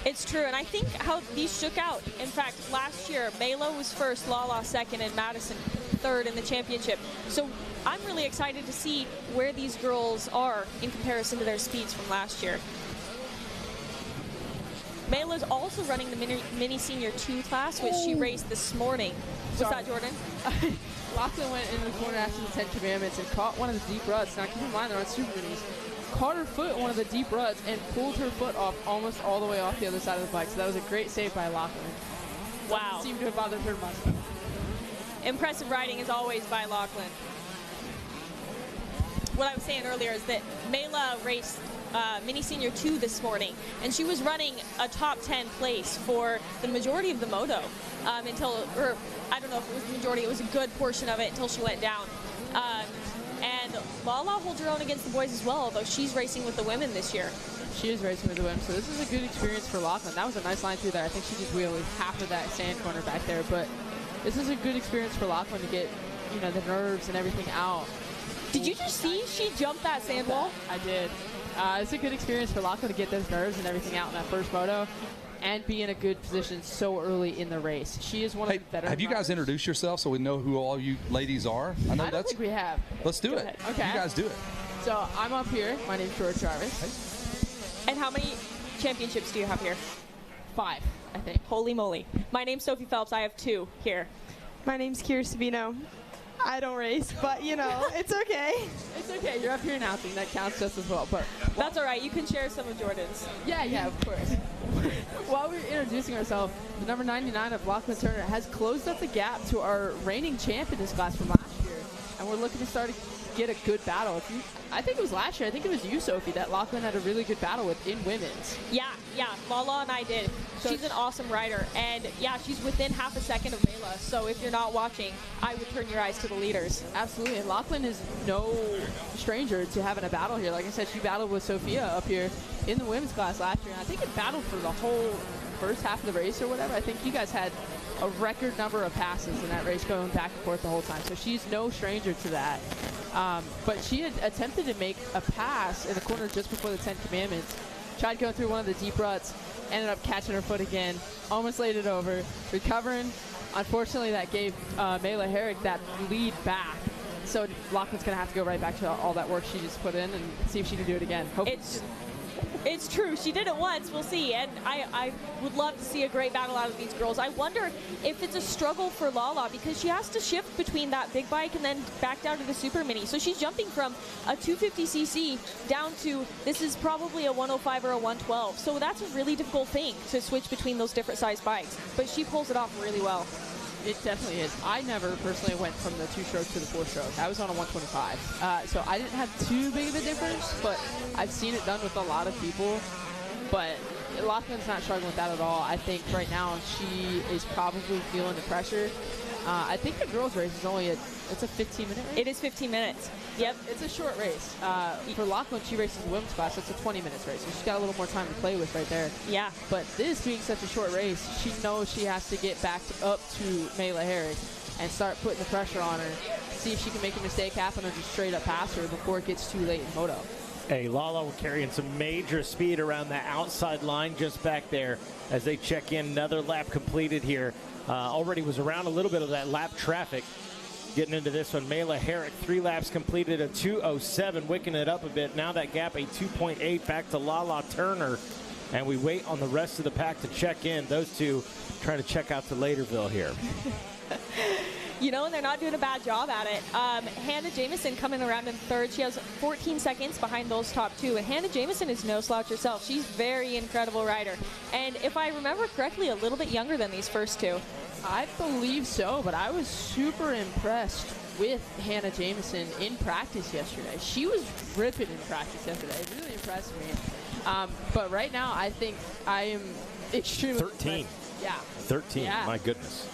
It's true, and I think how these shook out. In fact, last year, Mela was 1st, Lala 2nd, and Madison 3rd in the championship. So I'm really excited to see where these girls are in comparison to their speeds from last year. Mela's also running the mini senior 2 class, which she raced this morning. What's that, Jordan? Lachlan went in the corner after the 10 Commandments and caught one of the deep ruts. Now keep in mind they're on super minis. Caught her foot in one of the deep ruts and pulled her foot off almost all the way off the other side of the bike. So that was a great save by Lachlan. Wow. Doesn't seem to have bothered her much. impressive riding as always by Lachlan. What I was saying earlier is that Mela raced Mini Senior 2 this morning, and she was running a top 10 place for the majority of the Moto or I don't know if it was the majority, it was a good portion of it until she went down. And Lala holds her own against the boys as well, although she's racing with the women this year. She is racing with the women, so this is a good experience for Lachlan. That was a nice line through there. I think she just wheeled half of that sand corner back there, but this is a good experience for Lachlan to get, the nerves and everything out. Did you just see she jumped that sand wall? I did. It's a good experience for Lachlan to get those nerves and everything out in that first moto and be in a good position so early in the race. She is one of the better. Have you guys introduced yourself so we know who all you ladies are? I don't think we have. Let's do it. Ahead. Okay. You guys do it. So I'm up here. My name's George Jarvis. And how many championships do you have here? 5, I think. Holy moly. My name's Sophie Phelps. I have 2 here. My name's Kira Sabino. I don't race, but it's okay. It's okay. You're up here announcing. That counts just as well. But that's all right. You can share some of Jordan's. Yeah, of course. While we're introducing ourselves, the number 99 of Lachlan Turner has closed up the gap to our reigning champ in this class from last year, and we're looking to start to get a good battle. I think it was last year. I think it was you, Sophie, that Lachlan had a really good battle with in women's. Yeah. Lala and I did. She's an awesome rider, and she's within half a second of Mela. So if you're not watching, I would turn your eyes to the leaders. Absolutely, and Lachlan is no stranger to having a battle here. Like I said, she battled with Sophia up here in the women's class last year, and I think it battled for the whole first half of the race or whatever. I think you guys had a record number of passes in that race going back and forth the whole time. So she's no stranger to that. But she had attempted to make a pass in the corner just before the 10 Commandments. Tried going through one of the deep ruts, ended up catching her foot again, almost laid it over, recovering. Unfortunately, that gave Mela Herrick that lead back. So Lachlan's going to have to go right back to all that work she just put in and see if she can do it again. Hopefully. It's true. She did it once. We'll see. And I would love to see a great battle out of these girls. I wonder if it's a struggle for Lala because she has to shift between that big bike and then back down to the super mini. So she's jumping from a 250cc down to this is probably a 105 or a 112. So that's a really difficult thing to switch between those different size bikes. But she pulls it off really well. It definitely is. I never personally went from the 2-stroke to the 4-stroke. I was on a 125. So I didn't have too big of a difference, but I've seen it done with a lot of people. But Lachlan's not struggling with that at all. I think right now she is probably feeling the pressure. I think the girls' race is only it's a 15-minute race? It is 15 minutes. Yep. It's a short race. For Lachlan, she races the women's class. It's a 20-minute race, so she's got a little more time to play with right there. Yeah. But this being such a short race, she knows she has to get back up to Mela Herrick and start putting the pressure on her, see if she can make a mistake happen or just straight up pass her before it gets too late in Moto. Hey, Lala carrying some major speed around the outside line just back there as they check in. Another lap completed here. Already was around a little bit of that lap traffic. Getting into this one, Mela Herrick, 3 laps completed, a 2:07, wicking it up a bit. Now that gap, a 2.8 back to Lala Turner. And we wait on the rest of the pack to check in. Those two trying to check out to Laderville here. And they're not doing a bad job at it. Hannah Jamieson coming around in third. She has 14 seconds behind those top 2. And Hannah Jamieson is no slouch herself. She's very incredible rider. And if I remember correctly, a little bit younger than these first 2. I believe so, but I was super impressed with Hannah Jamieson in practice yesterday. She was ripping in practice yesterday. It really impressed me. But right now, I think I am extremely 13. impressed. Yeah. 13, yeah. My goodness.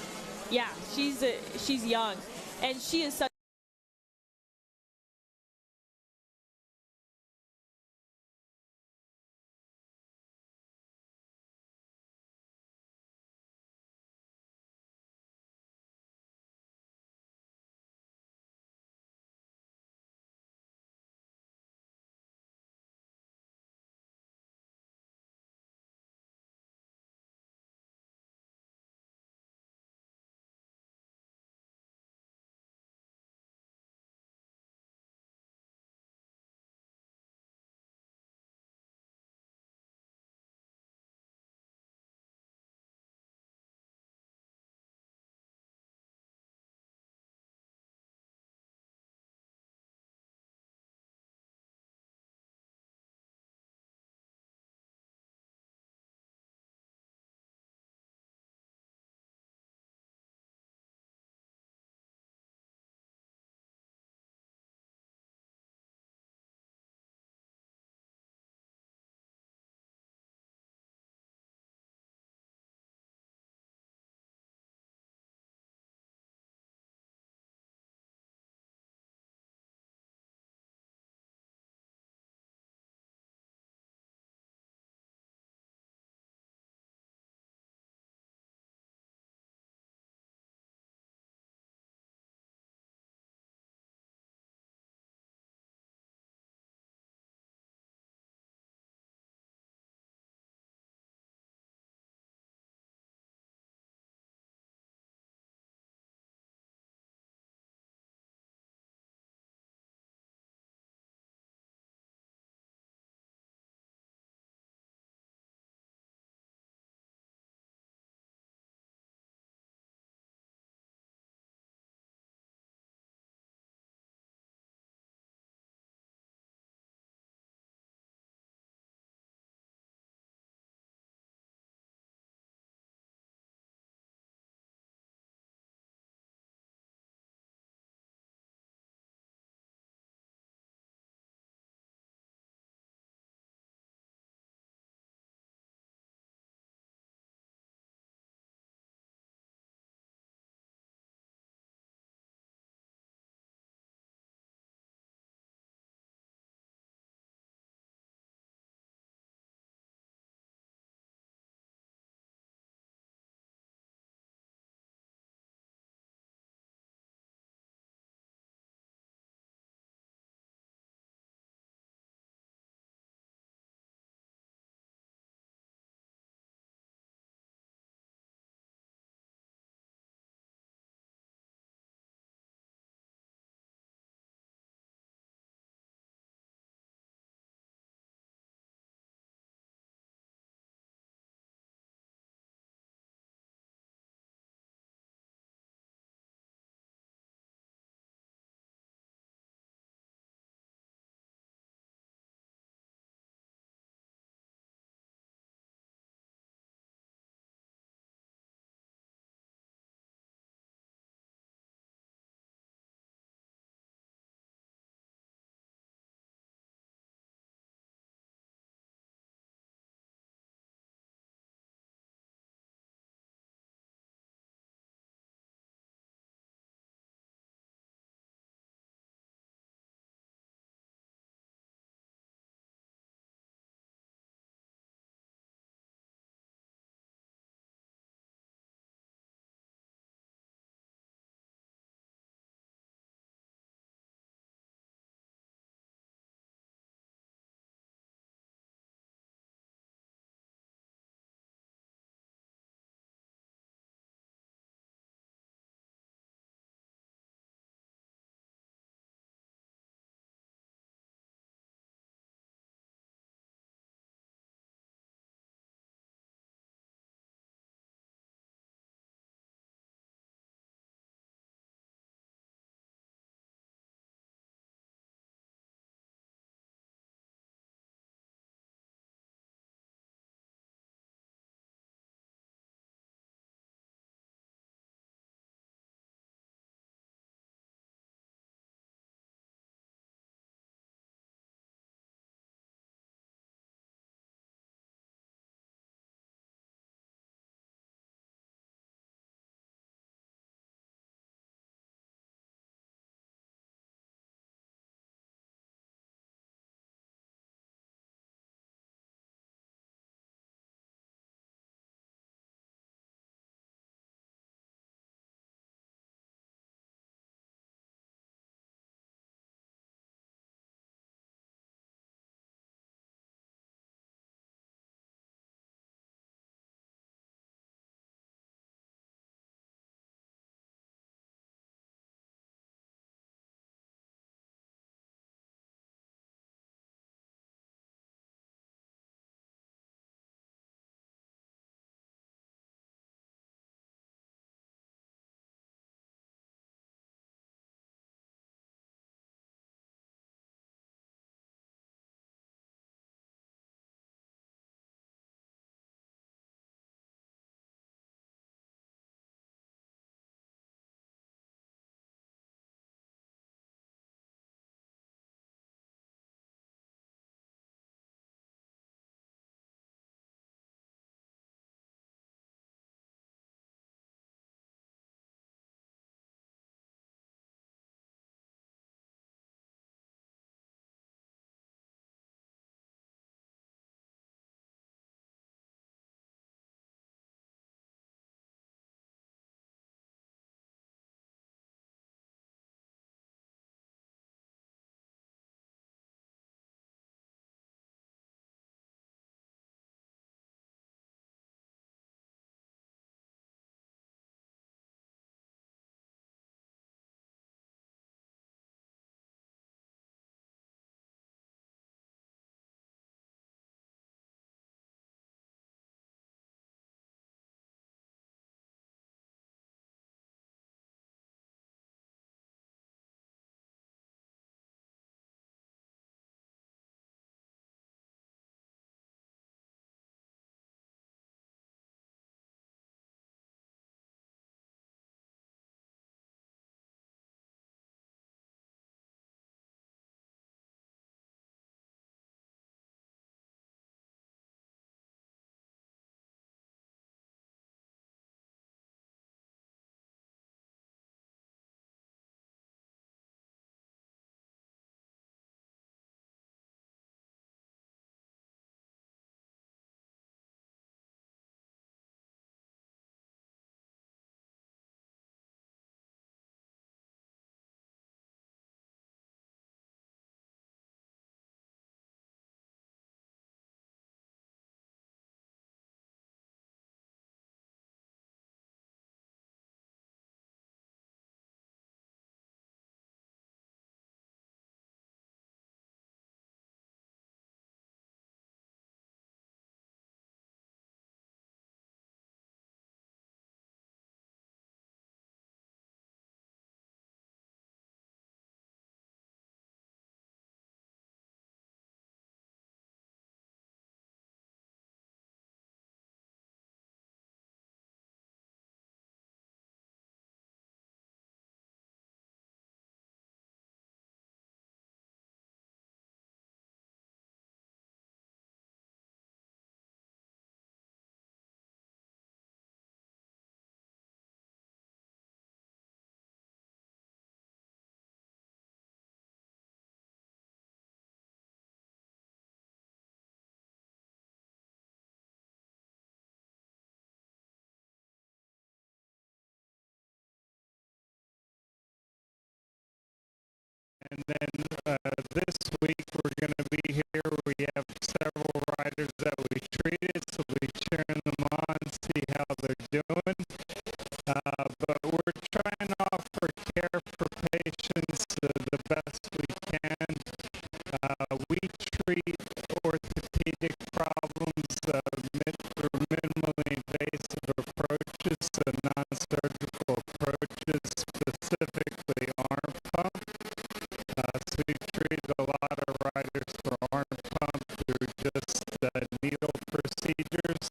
Yeah, she's young, and she is such And then this week we're going to be here. We have several riders that we treated, so we'll be cheering them on, see how they're doing. But we're trying to offer care for patients the best we can. We treat orthopedic problems through minimally invasive approaches, so non-surgical approaches, specifically arm pump. So we treat a lot of riders for arm pump through just needle procedures.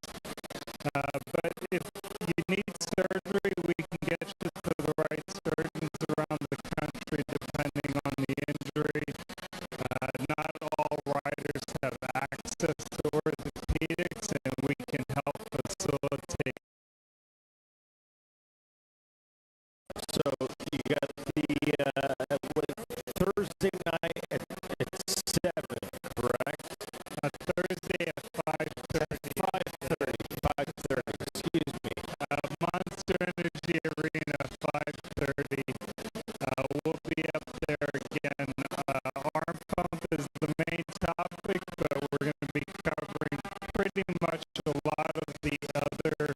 But if you need surgery, we can get you to the right surgeons around the country depending on the injury. Not all riders have access to orthopedics, and we can help facilitate. So you got the Thursday night at 7, correct? Thursday at 5:30. 5:30, excuse me. Monster Energy Arena, 5:30. We'll be up there again. Arm pump is the main topic, but we're going to be covering pretty much a lot of the other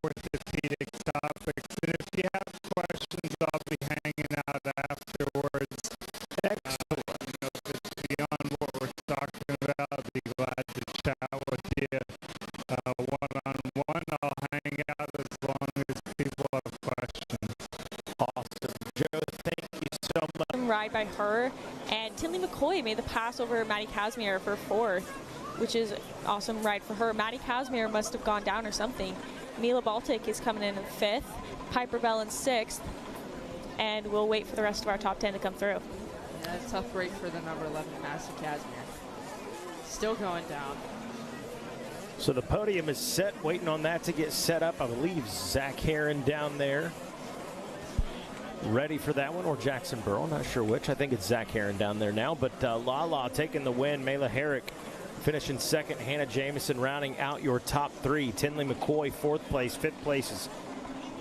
orthopedic topics. And if you have questions, I'll be hanging out afterwards. Excellent. If it's beyond what we're talking about, I'll be glad to chat with you one-on-one. I'll hang out as long as people have questions. Awesome. Joe, thank you so much. Ride by her, and Tinley McCoy made the pass over Maddie Casimir for 4th, which is awesome ride for her. Maddie Casimir must have gone down or something. Mila Baltic is coming in 5th, Piper Bell in 6th, and we'll wait for the rest of our top 10 to come through. Yeah, a tough break for the number 11 Master Casimir. Still going down. So the podium is set, waiting on that to get set up. I believe Zach Heron down there. Ready for that one, or Jackson Burrow, not sure which. I think it's Zach Heron down there now, but Lala taking the win. Mela Herrick finishing 2nd. Hannah Jamison rounding out your top 3. Tinley McCoy 4th place. 5th place is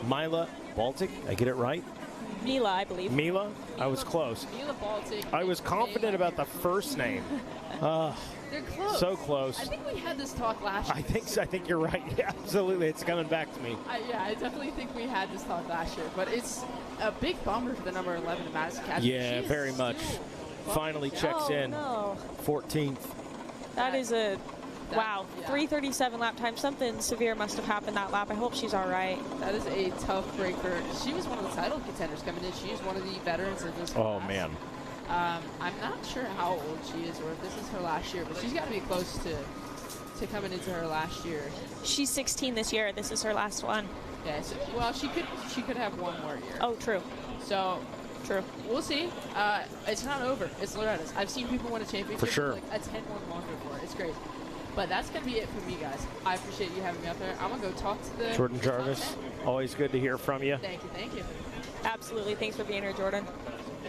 Mila Baltic. I get it right? Mila, I believe. Mila? I was close. Mila Baltic. I was confident about the first name. They're close. So close. I think we had this talk last year. I think you're right. Yeah, absolutely. It's coming back to me. I definitely think we had this talk last year, but it's a big bummer for the number 11 of Madison Casimir. Yeah, very much. Finally checks in. No. 14th. That is a, wow, 3:37 lap time. Something severe must have happened that lap. I hope she's all right. That is a tough break for her. She was one of the title contenders coming in. She's one of the veterans of this class. Oh, man. I'm not sure how old she is or if this is her last year, but she's got to be close to coming into her last year. She's 16 this year. This is her last one. Yeah, so, well, she could have one more year. Oh, true. So, true. We'll see. It's not over. It's Loretta's. I've seen people win a championship. For sure. Like a 10-1 longer for it. It's great. But that's going to be it for me, guys. I appreciate you having me up there. I'm going to go talk to the Jordan Jarvis, always good to hear from you. Thank you. Absolutely. Thanks for being here, Jordan.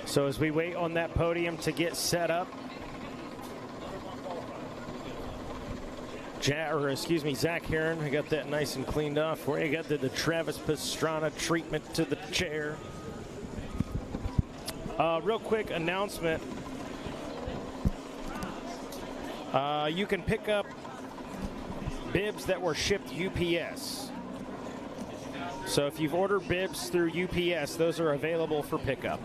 So as we wait on that podium to get set up, Zach Heron, I got that nice and cleaned off for you. Got the Travis Pastrana treatment to the chair. Real quick announcement. You can pick up bibs that were shipped UPS. So if you've ordered bibs through UPS, those are available for pickup.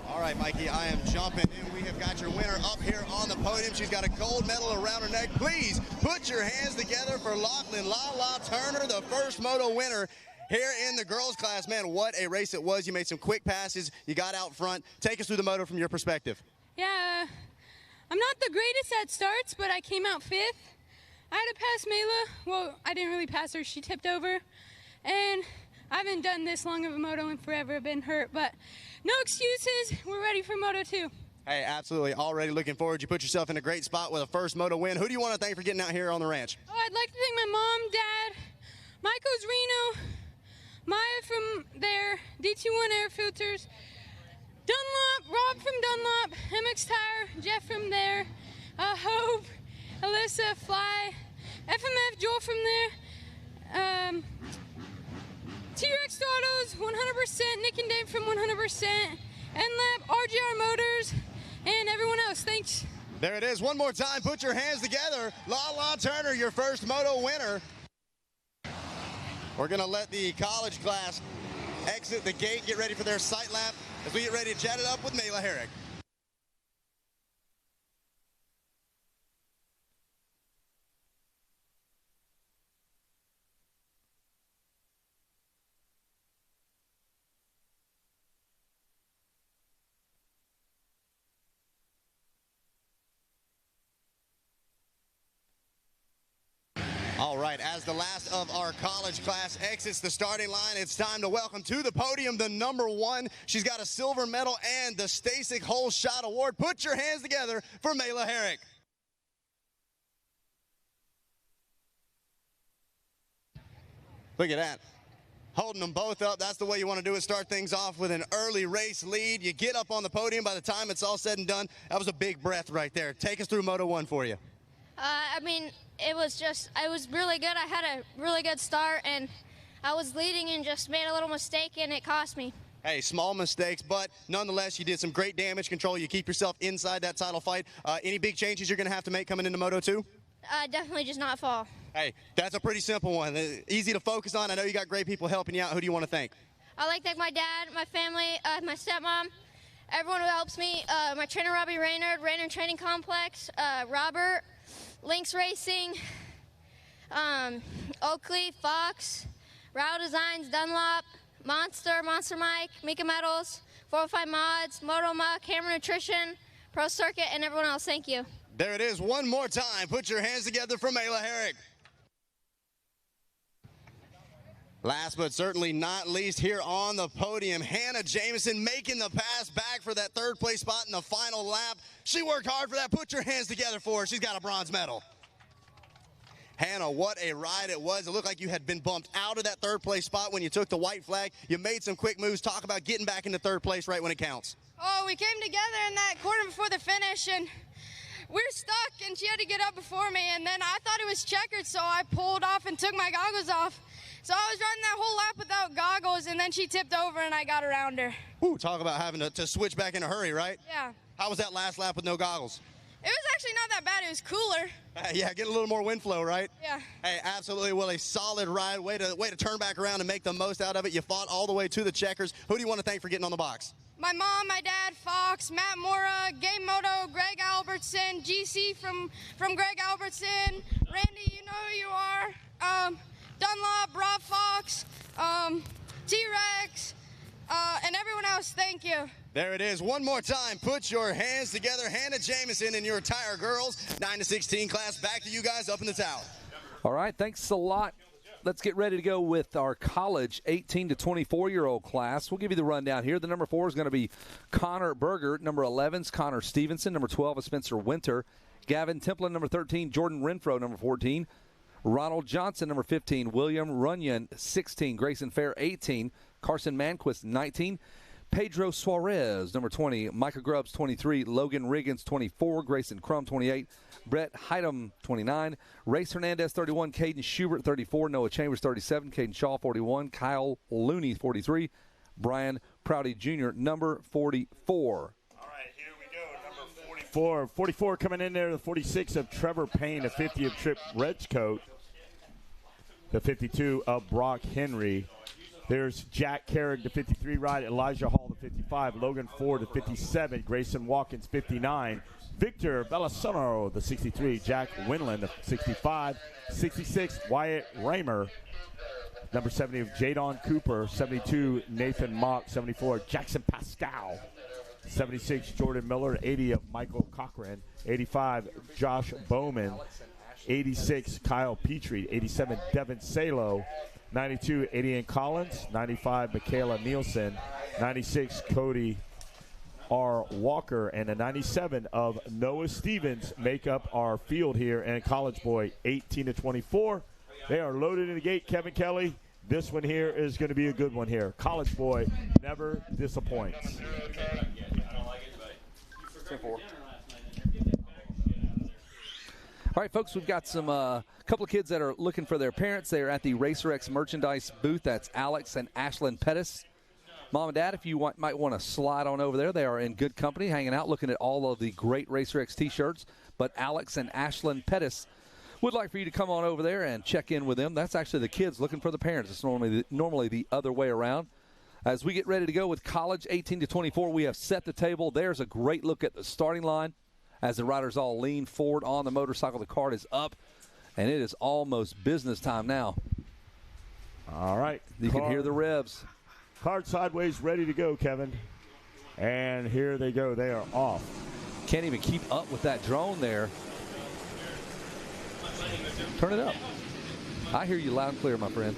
All right, Mikey, I am jumping in. We have got your winner up here on the podium. She's got a gold medal around her neck. Please put your hands together for Lachlan Lala Turner, the first Moto winner here in the girls class. Man, what a race it was. You made some quick passes. You got out front. Take us through the Moto from your perspective. Yeah, I'm not the greatest at starts, but I came out 5th. I had to pass Mela. Well, I didn't really pass her. She tipped over. And I haven't done this long of a Moto in forever. I've been hurt, but no excuses. We're ready for Moto 2. Hey, absolutely. Already looking forward. You put yourself in a great spot with a first Moto win. Who do you want to thank for getting out here on the ranch? Oh, I'd like to thank my mom, dad, Michael's Reno, Maya from there, DT1 Air Filters, Dunlop, Rob from Dunlop, MX Tire, Jeff from there, Hope, Alyssa, Fly, FMF, Joel from there, T-Rex Autos, 100%, Nick and Dave from 100%, NLAP, RGR Motors, and everyone else. Thanks. There it is. One more time. Put your hands together. La Turner, your first moto winner. We're going to let the college class exit the gate, get ready for their sight lap as we get ready to chat it up with Mela Herrick. All right, as the last of our college class exits the starting line, it's time to welcome to the podium the number 1. She's got a silver medal and the Stasic Hole Shot Award. Put your hands together for Mela Herrick. Look at that. Holding them both up. That's the way you want to do it. Start things off with an early race lead. You get up on the podium by the time it's all said and done. That was a big breath right there. Take us through Moto 1 for you. I mean, it was really good. I had a really good start, and I was leading and just made a little mistake, and it cost me. Hey, small mistakes, but nonetheless, you did some great damage control. You keep yourself inside that title fight. Any big changes you're going to have to make coming into Moto 2? Definitely just not fall. Hey, that's a pretty simple one. Easy to focus on. I know you got great people helping you out. Who do you want to thank? I like to thank my dad, my family, my stepmom, everyone who helps me, my trainer Robbie Raynard, Raynard Training Complex, Robert, Lynx Racing, Oakley, Fox, Row Designs, Dunlop, Monster Mike, Mika Metals, 405 Mods, Moto Muck, Hammer Nutrition, Pro Circuit, and everyone else. Thank you. There it is. One more time. Put your hands together for Mela Herrick. Last but certainly not least, here on the podium, Hannah Jamison making the pass back for that third place spot in the final lap. She worked hard for that. Put your hands together for her. She's got a bronze medal. Hannah, what a ride it was. It looked like you had been bumped out of that third place spot when you took the white flag. You made some quick moves. Talk about getting back into third place right when it counts. Oh, we came together in that corner before the finish, and we're stuck, and she had to get up before me, and then I thought it was checkered, so I pulled off and took my goggles off. So I was running that whole lap without goggles, and then she tipped over, and I got around her. Ooh, talk about having to switch back in a hurry, right? Yeah. How was that last lap with no goggles? It was actually not that bad. It was cooler. Yeah, get a little more wind flow, right? Yeah. Hey, absolutely. Well, a solid ride. Way to turn back around and make the most out of it. You fought all the way to the checkers. Who do you want to thank for getting on the box? My mom, my dad, Fox, Matt Mora, Game Moto, Greg Albertson, GC from Greg Albertson, Randy, you know who you are, Dunlop, Rob Fox, T-Rex, and everyone else, thank you. There it is. One more time. Put your hands together. Hannah Jamison and your Tire Girls 9 to 16 class. Back to you guys up in the tower. All right, thanks a lot. Let's get ready to go with our college 18 to 24-year-old class. We'll give you the rundown here. The number 4 is going to be Connor Berger. Number 11 is Connor Stevenson. Number 12 is Spencer Winter. Gavin Templin, number 13. Jordan Renfro, number 14. Ronald Johnson, number 15. William Runyon, 16. Grayson Fair, 18. Carson Manquist, 19. Pedro Suarez, number 20. Micah Grubbs, 23. Logan Riggins, 24. Grayson Crum, 28. Brett Heitem, 29. Race Hernandez, 31. Caden Schubert, 34. Noah Chambers, 37. Caden Shaw, 41. Kyle Looney, 43. Brian Prouty Jr., number 44. 44 coming in there, the 46 of Trevor Payne, the 50 of Trip Redcoat, the 52 of Brock Henry. There's Jack Carrick, the 53 ride, Elijah Hall, the 55, Logan Ford, the 57, Grayson Watkins, 59, Victor Belasano, the 63, Jack Winland, the 65, 66, Wyatt Raymer, number 70 of Jadon Cooper, 72, Nathan Mock, 74, Jackson Pascal, 76, Jordan Miller, 80 of Michael Cochran, 85, Josh Bowman, 86, Kyle Petrie, 87, Devin Salo, 92, Adian Collins, 95, Michaela Nielsen, 96, Cody R. Walker, and a 97 of Noah Stevens make up our field here. And College Boy, 18 to 24. They are loaded in the gate, Kevin Kelly. This one here is going to be a good one here. College Boy never disappoints. All right, folks, we've got some couple of kids that are looking for their parents. They are at the RacerX merchandise booth. That's Alex and Ashlyn Pettis. Mom and Dad, if you might want to slide on over there, they are in good company, hanging out, looking at all of the great Racer X T-shirts. But Alex and Ashlyn Pettis would like for you to come on over there and check in with them. That's actually the kids looking for the parents. It's normally the other way around. As we get ready to go with college 18 to 24, we have set the table. There's a great look at the starting line as the riders all lean forward on the motorcycle. The card is up, and it is almost business time now. All right. You can hear the revs. Card sideways, ready to go, Kevin. And here they go. They are off. Can't even keep up with that drone there. Turn it up. I hear you loud and clear, my friend.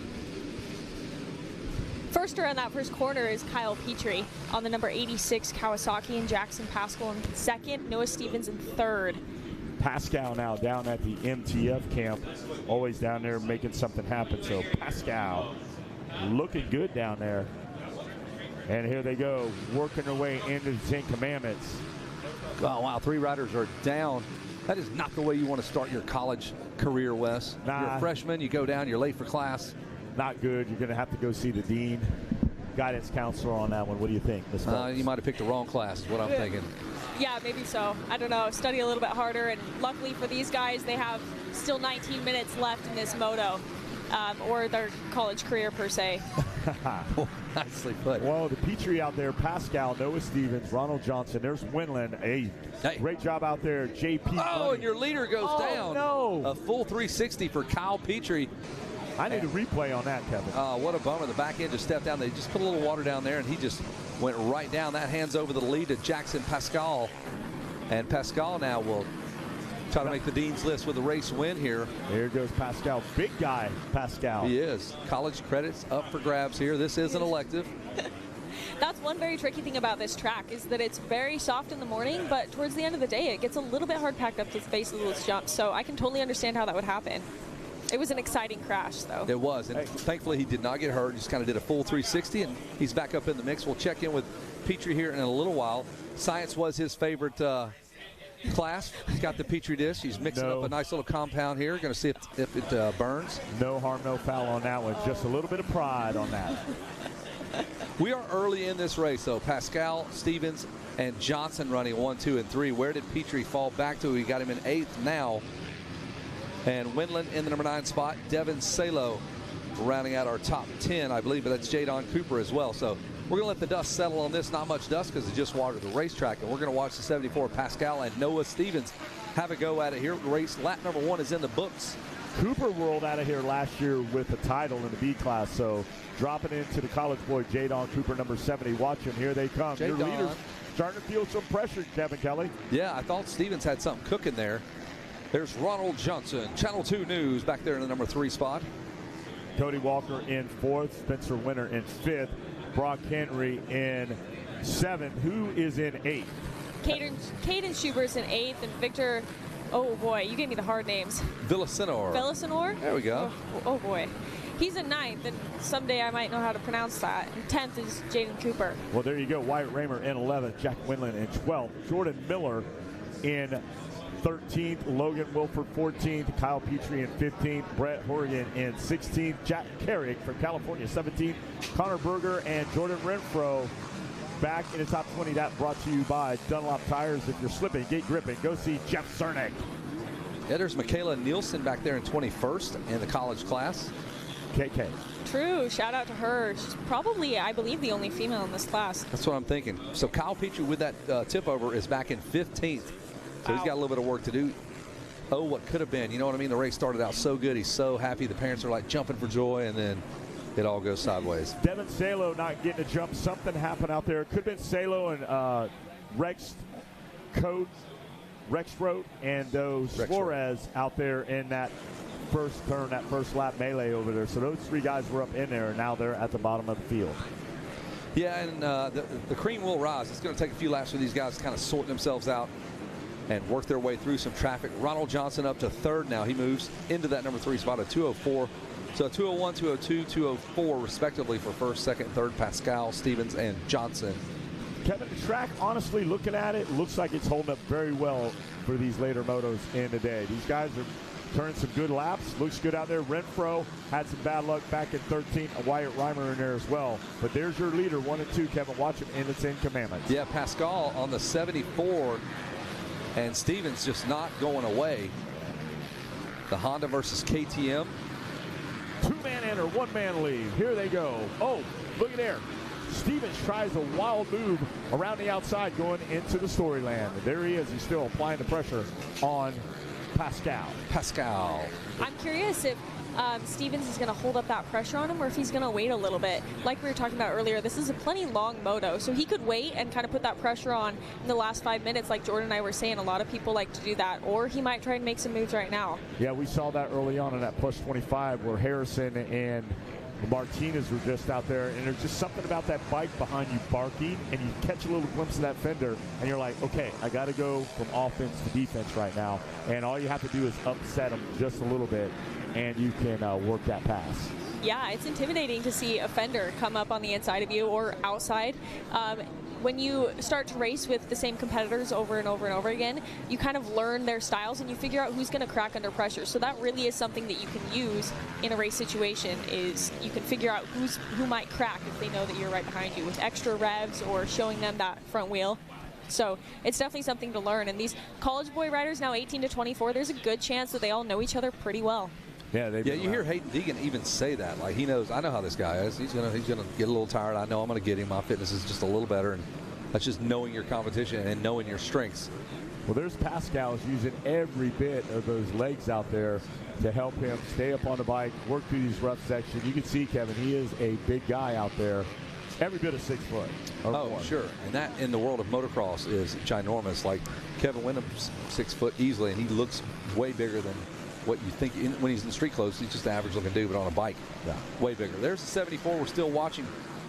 First around that first corner is Kyle Petrie on the number 86 Kawasaki, and Jackson Pascal in second, Noah Stevens in third. Pascal now down at the MTF camp, always down there making something happen. So Pascal looking good down there. And here they go, working their way into the 10 Commandments. Oh, wow, 3 riders are down. That is not the way you want to start your college career, Wes. Nah. You're a freshman, you go down, you're late for class. Not good. You're going to have to go see the dean, guidance counselor on that one. What do you think, Ms. You might have picked the wrong class is what I'm thinking. Yeah, maybe so. I don't know. Study a little bit harder, and luckily for these guys, they have still 19 minutes left in this moto, or their college career per se. Nicely put. Well, the Petrie out there, Pascal, Noah Stevens, Ronald Johnson. There's Winland. Hey, great job out there, JP. Oh, and your leader goes down. No. A full 360 for Kyle Petrie. I need a replay on that, Kevin. What a bummer. The back end just stepped down. They just put a little water down there, and he just went right down. That hands over the lead to Jackson Pascal. And Pascal now will try to make the Dean's List with a race win here. There goes Pascal. Big guy, Pascal. He is. College credits up for grabs here. This is an elective. That's one very tricky thing about this track, is that it's very soft in the morning, but towards the end of the day, it gets a little bit hard packed up to the face of those jumps. So I can totally understand how that would happen. It was an exciting crash, though. It was, and thankfully he did not get hurt. Just kind of did a full 360, and he's back up in the mix. We'll check in with Petrie here in a little while. Science was his favorite class. He's got the Petrie disc. He's mixing up a nice little compound here. Going to see if it burns. No harm, no foul on that one. Just a little bit of pride on that. We are early in this race, though. Pascal, Stevens, and Johnson running 1, 2, and 3. Where did Petrie fall back to? We got him in 8th now. And Winland in the number 9 spot. Devin Salo rounding out our top 10, I believe, but that's Jadon Cooper as well. So we're going to let the dust settle on this. Not much dust because it just watered the racetrack. And we're going to watch the 74 Pascal and Noah Stevens have a go at it here. Race lap number 1 is in the books. Cooper rolled out of here last year with a title in the B class. So dropping into the college boy, Jadon Cooper, number 70. Watch him. Here they come. Your leaders starting to feel some pressure, Kevin Kelly. Yeah, I thought Stevens had something cooking there. There's Ronald Johnson, Channel 2 News, back there in the number 3 spot. Cody Walker in 4th, Spencer Winter in 5th, Brock Henry in 7th. Who is in 8th? Caden Schubert's in 8th, and Victor, oh boy, you gave me the hard names. Villasenor. There we go. Oh boy. He's in 9th, and someday I might know how to pronounce that. And 10th is Jaden Cooper. Well, there you go. Wyatt Raymer in 11th, Jack Winland in 12th, Jordan Miller in 13th, Logan Wilford 14th, Kyle Petrie in 15th, Brett Horgan in 16th, Jack Carrick from California 17th, Connor Berger and Jordan Renfro back in the top 20. That brought to you by Dunlop Tires. If you're slipping, get gripping, go see Jeff Cernick. Yeah, there's Michaela Nielsen back there in 21st in the college class. KK. True. Shout out to her. She's probably, I believe, the only female in this class. That's what I'm thinking. So Kyle Petrie with that tip over is back in 15th. So he's got a little bit of work to do. Oh, what could have been. You know what I mean? The race started out so good. He's so happy. The parents are like jumping for joy, and then it all goes sideways. Devin Salo not getting a jump. Something happened out there. It could have been Salo and Rex Road and those Flores out there in that first turn, that first lap melee over there. So those 3 guys were up in there, and now they're at the bottom of the field. Yeah, and the cream will rise. It's going to take a few laps for these guys to kind of sort themselves out and work their way through some traffic. Ronald Johnson up to 3rd now. He moves into that number 3 spot at 204. So 201, 202, 204 respectively for 1st, 2nd, 3rd, Pascal, Stevens, and Johnson. Kevin, the track, honestly, looking at it, looks like it's holding up very well for these later motos in the day. These guys are turning some good laps. Looks good out there. Renfro had some bad luck back in 13. Wyatt Reimer in there as well. But there's your leader, 1 and 2. Kevin, watch him in the 10 Commandments. Yeah, Pascal on the 74, and Stevens just not going away. The Honda versus KTM. 2-man enter, 1-man leave. Here they go. Oh, look at there. Stevens tries a wild move around the outside going into the Storyland. There he is. He's still applying the pressure on Pascal. I'm curious if Stevens is going to hold up that pressure on him or if he's going to wait a little bit. Like we were talking about earlier, this is a plenty long moto, so he could wait and kind of put that pressure on in the last 5 minutes like Jordan and I were saying. A lot of people like to do that, or he might try and make some moves right now. Yeah, we saw that early on in that plus 25 where Harrison and Martinez were just out there, and there's just something about that bike behind you barking, and you catch a little glimpse of that fender, and you're like, okay, I got to go from offense to defense right now, and all you have to do is upset them just a little bit, and you can work that pass. Yeah, it's intimidating to see a fender come up on the inside of you or outside. When you start to race with the same competitors over and over and over again, you kind of learn their styles and you figure out who's going to crack under pressure. So that really is something that you can use in a race situation, is you can figure out who might crack if they know that you're right behind you with extra revs or showing them that front wheel. So it's definitely something to learn. And these college boy riders now 18 to 24, there's a good chance that they all know each other pretty well. Yeah, you hear Hayden Deegan even say that. Like, he knows, I know how this guy is. He's gonna get a little tired. I know I'm gonna get him. My fitness is just a little better, and that's just knowing your competition and knowing your strengths. Well, there's Pascal's using every bit of those legs out there to help him stay up on the bike, work through these rough sections. You can see, Kevin, he is a big guy out there. Every bit of 6 foot. Oh, sure. And that in the world of motocross is ginormous. Like, Kevin Wyndham's 6 foot easily, and he looks way bigger than what you think. When he's in street clothes, he's just an average looking dude, but on a bike, way bigger. There's the 74. We're still watching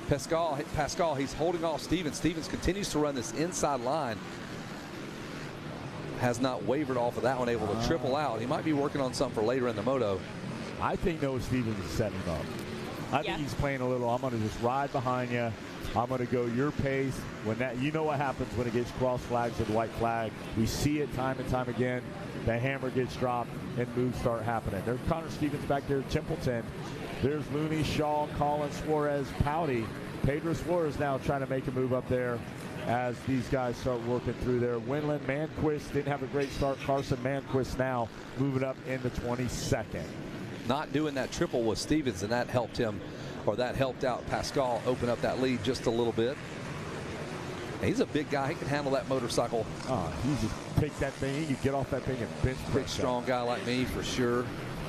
Pascal. He's holding off Stevens. Stevens continues to run this inside line. Has not wavered off of that one, able to triple out. He might be working on something for later in the moto. I think Noah Stevens is setting him up. I think he's playing a little, I'm going to just ride behind you. I'm going to go your pace. When that, you know what happens when it gets cross flags with the white flag. We see it time and time again. The hammer gets dropped and moves start happening. There's Connor Stevens back there, Templeton. There's Looney, Shaw, Collins, Suarez, Pouty. Pedro Suarez now trying to make a move up there as these guys start working through there. Winland, Manquist didn't have a great start. Carson Manquist now moving up into 22nd. Not doing that triple with Stevens, and that helped him, or that helped out Pascal open up that lead just a little bit. He's a big guy. He can handle that motorcycle. You just take that thing, you get off that thing and bench press. Big, strong guy like me, for sure.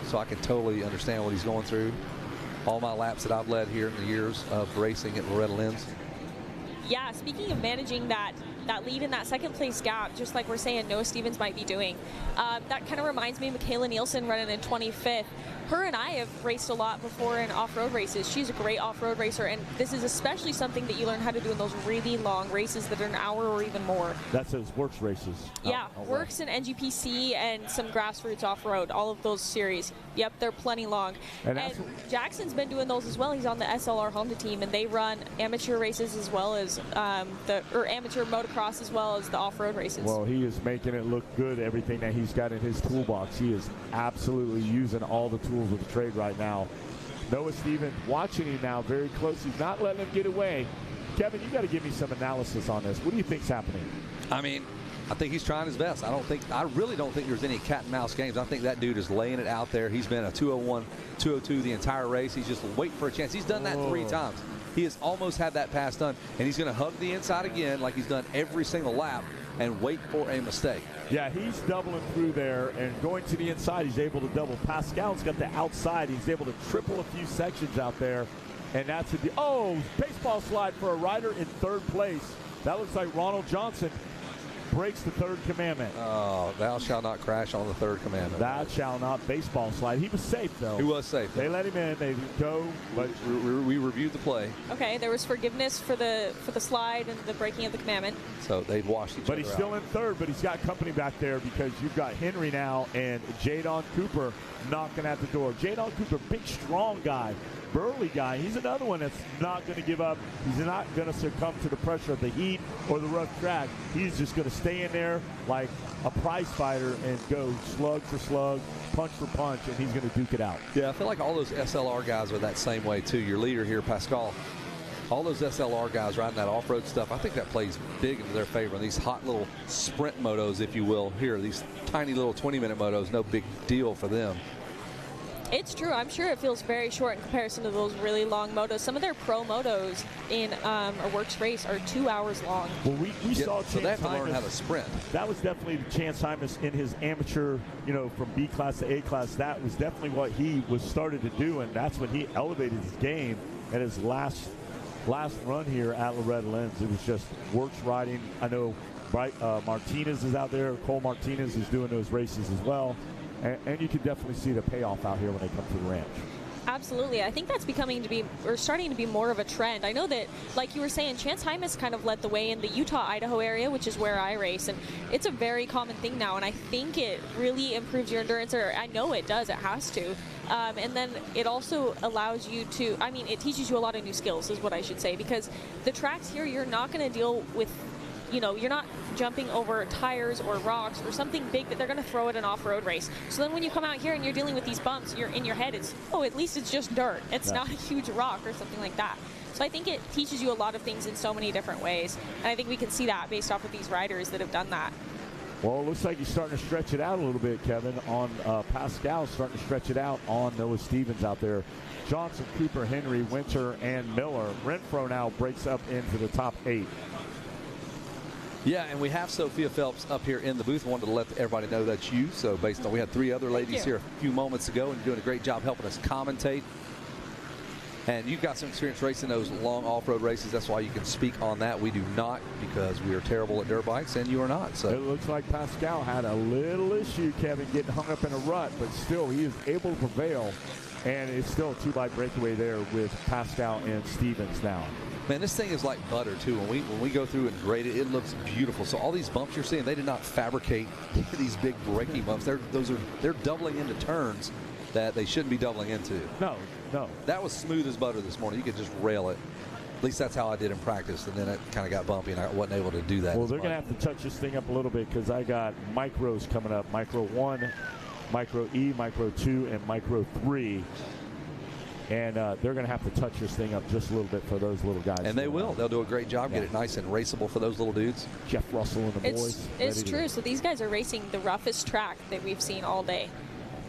So I can totally understand what he's going through. All my laps that I've led here in the years of racing at Loretta Lynn's. Yeah, speaking of managing that lead in that second place gap, just like we're saying Noah Stevens might be doing, that kind of reminds me of Michaela Nielsen running in 25th. Her and I have raced a lot before in off-road races. She's a great off-road racer, and this is especially something that you learn how to do in those really long races that are an hour or even more. That's those Works races. Yeah, Works and NGPC and some grassroots off-road, all of those series. Yep, they're plenty long. And Jackson's been doing those as well. He's on the SLR Honda team, and they run amateur races as well as amateur motocross as well as the off-road races. Well, he is making it look good, everything that he's got in his toolbox. He is absolutely using all the tools of the trade right now. Noah Stevens watching him now very close. He's not letting him get away. Kevin, you got to give me some analysis on this. What do you think's happening? I mean, I think he's trying his best. I really don't think there's any cat and mouse games. I think that dude is laying it out there. He's been a 201, 202 the entire race. He's just waiting for a chance. He's done that 3 times. He has almost had that pass done, and he's going to hug the inside again like he's done every single lap and wait for a mistake. Yeah, he's doubling through there and going to the inside. He's able to double. Pascal's got the outside. He's able to triple a few sections out there, and that's baseball slide for a rider in 3rd place. That looks like Ronald Johnson breaks the 3rd commandment. Oh, thou shalt not crash on the 3rd commandment. Thou shalt not baseball slide. He was safe, though. He was safe. They let him in. They go, but we reviewed the play. Okay, there was forgiveness for the slide and the breaking of the commandment. So they've washed each other out. But he's still in 3rd, but he's got company back there because you've got Henry now and Jadon Cooper knocking at the door. Jadon Cooper, big, strong guy. Burly guy. He's another one that's not going to give up. He's not going to succumb to the pressure of the heat or the rough track. He's just going to stay in there like a prize fighter and go slug for slug, punch for punch, and he's going to duke it out. Yeah, I feel like all those SLR guys are that same way, too. Your leader here, Pascal, all those SLR guys riding that off-road stuff, I think that plays big into their favor. And these hot little sprint motos, if you will, here, these tiny little 20-minute motos, no big deal for them. It's true. I'm sure it feels very short in comparison to those really long motos. Some of their pro motos in a works race are 2 hours long. Well, we saw so they have to learn how to sprint. That was definitely the Chance Hymas in his amateur, from B class to A class. That was definitely what he was started to do, and that's when he elevated his game at his last run here at Loretta Lynn's. It was just works riding. I know Martinez is out there. Cole Martinez is doing those races as well. And you can definitely see the payoff out here when they come to the ranch. Absolutely. I think that's starting to be more of a trend. I know that, like you were saying, Chance Hymas kind of led the way in the Utah, Idaho area, which is where I race. And it's a very common thing now. And I think it really improves your endurance, or I know it does. It has to. And then it also allows you to, it teaches you a lot of new skills is what I should say. Because the tracks here, you're not going to deal with, you're not jumping over tires or rocks or something big that they're going to throw at an off-road race. So then when you come out here and you're dealing with these bumps, you're in your head, it's, at least it's just dirt. It's not a huge rock or something like that. So I think it teaches you a lot of things in so many different ways. And I think we can see that based off of these riders that have done that. Well, it looks like he's starting to stretch it out a little bit, Kevin, on Pascal, starting to stretch it out on Noah Stevens out there. Johnson, Cooper, Henry, Winter, and Miller. Renfro now breaks up into the top 8. Yeah, and we have Sophia Phelps up here in the booth. Wanted to let everybody know that's you. So based on, we had 3 other ladies here a few moments ago, and you're doing a great job helping us commentate. And you've got some experience racing those long off-road races. That's why you can speak on that. We do not, because we are terrible at dirt bikes, and you are not. So it looks like Pascal had a little issue, Kevin, getting hung up in a rut, but still he is able to prevail. And it's still a 2-bike breakaway there with Pascal and Stevens now. Man, this thing is like butter, too. When we go through and grade it, it looks beautiful. So all these bumps you're seeing, they did not fabricate these big braking bumps. They're doubling into turns that they shouldn't be doubling into. No. That was smooth as butter this morning. You could just rail it. At least that's how I did in practice, and then it kind of got bumpy, and I wasn't able to do that. Well, they're going to have to touch this thing up a little bit because I got micros coming up. Micro 1, Micro E, Micro 2, and Micro 3. And they're going to have to touch this thing up just a little bit for those little guys. And they will. They'll do a great job. Get it nice and raceable for those little dudes. Jeff Russell and the boys. It's true. So these guys are racing the roughest track that we've seen all day.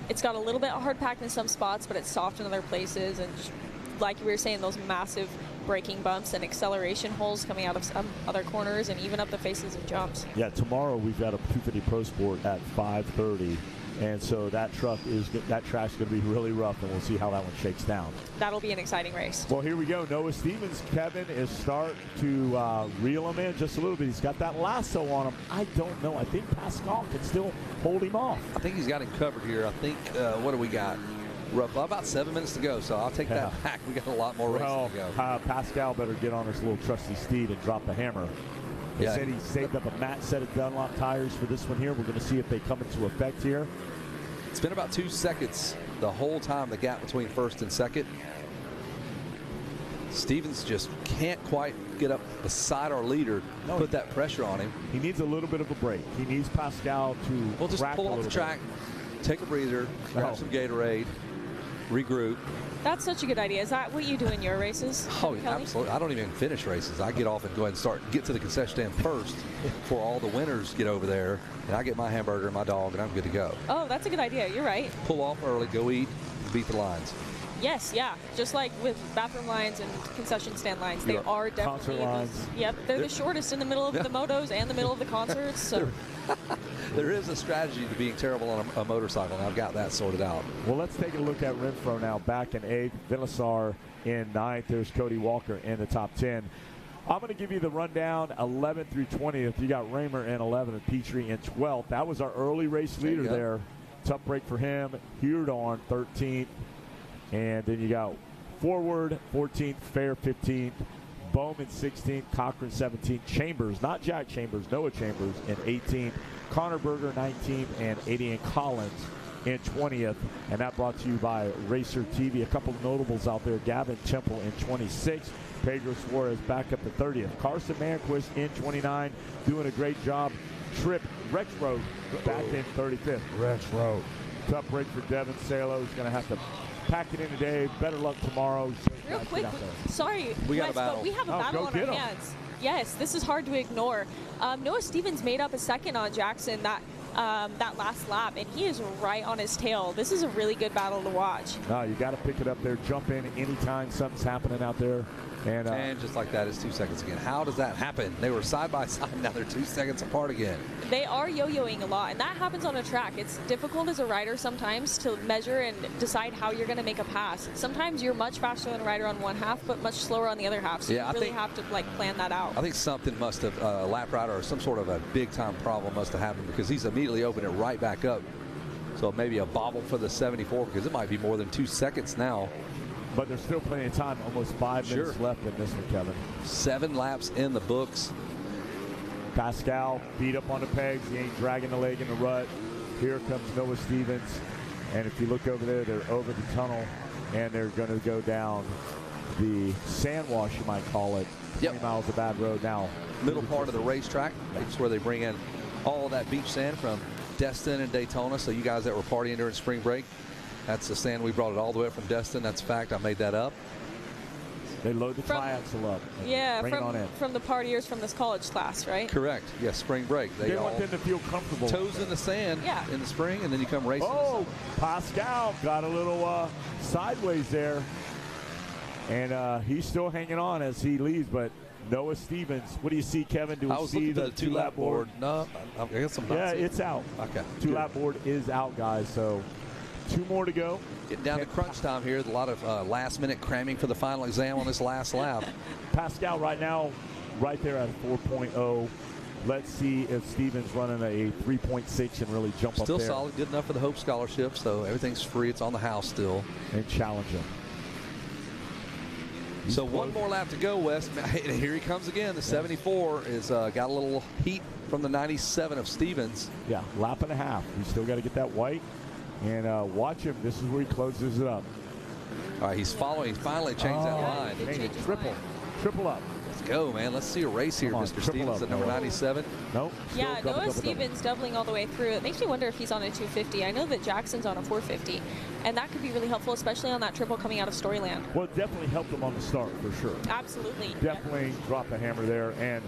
It's got a little bit hard packed in some spots, but it's soft in other places. And just like we were saying, those massive braking bumps and acceleration holes coming out of some other corners and even up the faces of jumps. Yeah, tomorrow we've got a 250 Pro Sport at 5:30. And so that track's going to be really rough, and we'll see how that one shakes down. That'll be an exciting race. Well, here we go. Noah Stevens, Kevin, is starting to reel him in just a little bit. He's got that lasso on him. I don't know. I think Pascal can still hold him off. I think he's got him covered here. I think, what do we got? About 7 minutes to go, so I'll take that back. We got a lot more racing to go. Pascal better get on his little trusty steed and drop the hammer. He said he saved up a matte set of Dunlop tires for this one here. We're going to see if they come into effect here. It's been about 2 seconds the whole time, the gap between first and second. Stevens just can't quite get up beside our leader, put that pressure on him. He needs a little bit of a break. He needs Pascal to We'll just pull off the track, take a breather, grab some Gatorade, regroup. That's such a good idea. Is that what you do in your races? Oh, absolutely. I don't even finish races. I get off and go ahead and get to the concession stand first before all the winners get over there, and I get my hamburger and my dog, and I'm good to go. Oh, that's a good idea. You're right. Pull off early, go eat, beat the lines. Yes, yeah. Just like with bathroom lines and concession stand lines, they are definitely concert lines. Yep, they're the shortest in the middle of the motos and the middle of the concerts. So there is a strategy to being terrible on a motorcycle, and I've got that sorted out. Well, let's take a look at Renfro now, back in 8th, Vilasar in 9th. There's Cody Walker in the top 10. I'm going to give you the rundown 11th through 20th. You got Raymer in 11th and Petrie in 12th. That was our early race leader there. Tough break for him. Huardon 13th. And then you got Forward 14th, Fair 15th, Bowman 16th, Cochran 17th, Chambers, not Jack Chambers, Noah Chambers in 18th, Connor Berger 19th, and Adian Collins in 20th. And that brought to you by Racer TV. A couple of notables out there, Gavin Temple in 26th, Pedro Suarez back up to 30th. Carson Manquist in 29, doing a great job. Trip Retro back in 35th. Retro. Tough break for Devin Salo. He's going to have to pack it in today. Better luck tomorrow. Real quick, sorry, We got a Wes, battle. but we have a Oh, battle go on get our 'em. hands. Yes, this is hard to ignore. Noah Stevens made up a second on Jackson that last lap, and he is right on his tail. This is a really good battle to watch. No, you got to pick it up there. Jump in anytime something's happening out there. And just like that, it's 2 seconds again. How does that happen? They were side by side. Now they're 2 seconds apart again. They are yo-yoing a lot, and that happens on a track. It's difficult as a rider sometimes to measure and decide how you're going to make a pass. Sometimes you're much faster than a rider on one half, but much slower on the other half. So Yeah, you really have to plan that out. I think something must have, a lap rider or some sort of a big-time problem must have happened because he's immediately opened it right back up. So maybe a bobble for the 74 because it might be more than 2 seconds now. But there's still plenty of time. Almost 5 minutes left in this one, Kevin. 7 laps in the books. Pascal beat up on the pegs. He ain't dragging the leg in the rut. Here comes Noah Stevens. And if you look over there, they're over the tunnel, and they're going to go down the sand wash, you might call it. 20 miles of bad road now. Middle part of the racetrack. It's where they bring in all that beach sand from Destin and Daytona. So you guys that were partying during spring break, that's the sand. We brought it all the way up from Destin. That's a fact. I made that up. They load the tri-axle up. Yeah, bring it on in. from the partiers from this college class, right? Correct. Yes, spring break. They want them to feel comfortable. Toes in the sand in the spring, and then you come racing. Oh, Pascal got a little sideways there. And he's still hanging on as he leads, but Noah Stevens, what do you see, Kevin? Do I we was see looking the at the 2-lap board. No, I guess I'm not Yeah, seeing it's out. Okay. 2-lap board is out, guys. So 2 more to go. Getting down to crunch time here. A lot of last-minute cramming for the final exam on this last lap. Pascal right now, right there at 4.0. Let's see if Stevens running a 3.6 and really jump up there. Still solid, good enough for the Hope Scholarship, so everything's free. It's on the house still. And challenge him. So one more lap to go, Wes. Here he comes again. The 74 is got a little heat from the 97 of Stevens. Yeah, lap and a half. He's still got to get that white. And watch him. This is where he closes it up. All right, he's following. He's finally changed that line. Triple up. Let's go, man. Let's see a race here, Mr. Stevens at number 97. Nope. Yeah, Noah Stevens doubling all the way through. It makes me wonder if he's on a 250. I know that Jackson's on a 450, and that could be really helpful, especially on that triple coming out of Storyland. Well, it definitely helped him on the start, for sure. Absolutely. Definitely dropped the hammer there. And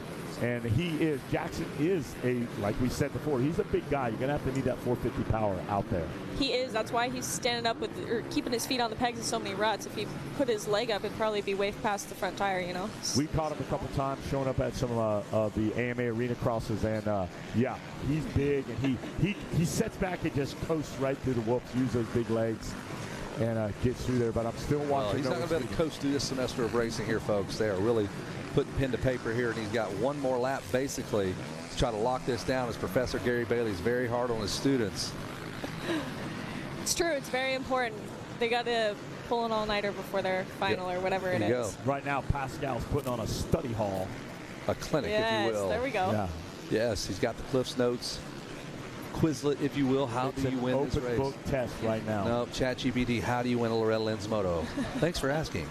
Jackson is like we said before, he's a big guy. You're going to have to need that 450 power out there. He is. That's why he's standing up or keeping his feet on the pegs in so many ruts. If he put his leg up, it'd probably be way past the front tire, you know. We caught him a couple times showing up at some of the AMA arena crosses, and yeah, he's big, and he sets back and just coasts right through the whoops, use those big legs, and gets through there. But I'm still watching. He's not going to be able to coast through this semester of racing here, folks. They are really putting pen to paper here, and he's got one more lap basically to try to lock this down, as Professor Gary Bailey's very hard on his students. It's true. It's very important. They got to pull an all-nighter before their final or whatever it is. Right now, Pascal's putting on a study hall. A clinic, yes, if you will. There we go. Yeah. Yes, he's got the Cliff's Notes. Quizlet, if you will. How do you win this race? Open book test right now. No, ChatGPT, how do you win a Loretta Lynn's Moto? Thanks for asking.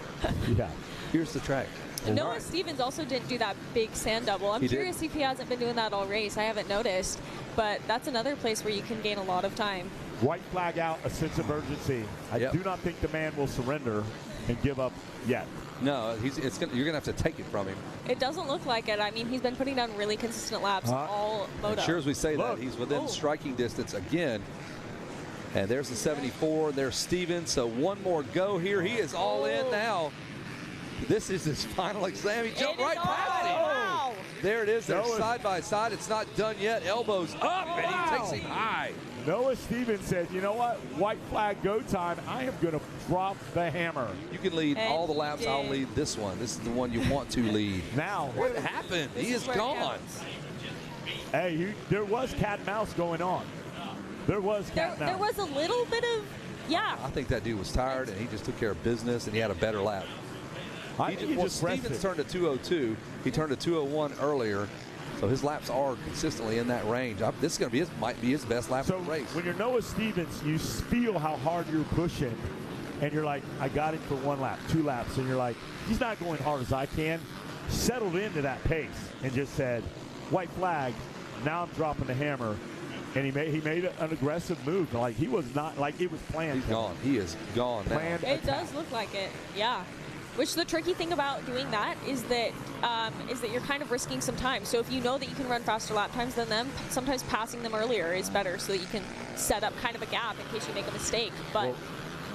Yeah. Here's the track. Noah Stevens also didn't do that big sand double. I'm curious if he hasn't been doing that all race. I haven't noticed, but that's another place where you can gain a lot of time. White flag out, a sense of urgency. I do not think the man will surrender and give up yet. No, you're going to have to take it from him. It doesn't look like it. I mean, he's been putting down really consistent laps all Moto. Sure as we say that, he's within striking distance again. And there's the 74. There's Stevens. So one more go here. He is all in now. This is his final exam. He jumped right past him. Wow. There it is. They're side by side. It's not done yet. Elbows up, and he takes him high. Noah Stevens said, you know what? White flag go time. I am going to drop the hammer. You can lead all the laps. I'll lead this one. This is the one you want to lead. Now. What happened? He is gone. Hey, there was cat and mouse going on. There was cat and mouse. There was a little bit of, I think that dude was tired, and he just took care of business, and he had a better lap. Stevens turned to 202. He turned to 201 earlier, so his laps are consistently in that range. This is going to be might be his best lap of the race. When you're Noah Stevens, you feel how hard you're pushing, and you're like, I got it for 1 lap, 2 laps, and you're like, he's not going hard as I can. Settled into that pace and just said, white flag, now I'm dropping the hammer. And he made an aggressive move. Like, he was not, like, it was planned. He's gone. He is gone now. It does look like it, yeah. Which the tricky thing about doing that is that you're kind of risking some time. So if you know that you can run faster lap times than them, sometimes passing them earlier is better so that you can set up kind of a gap in case you make a mistake. But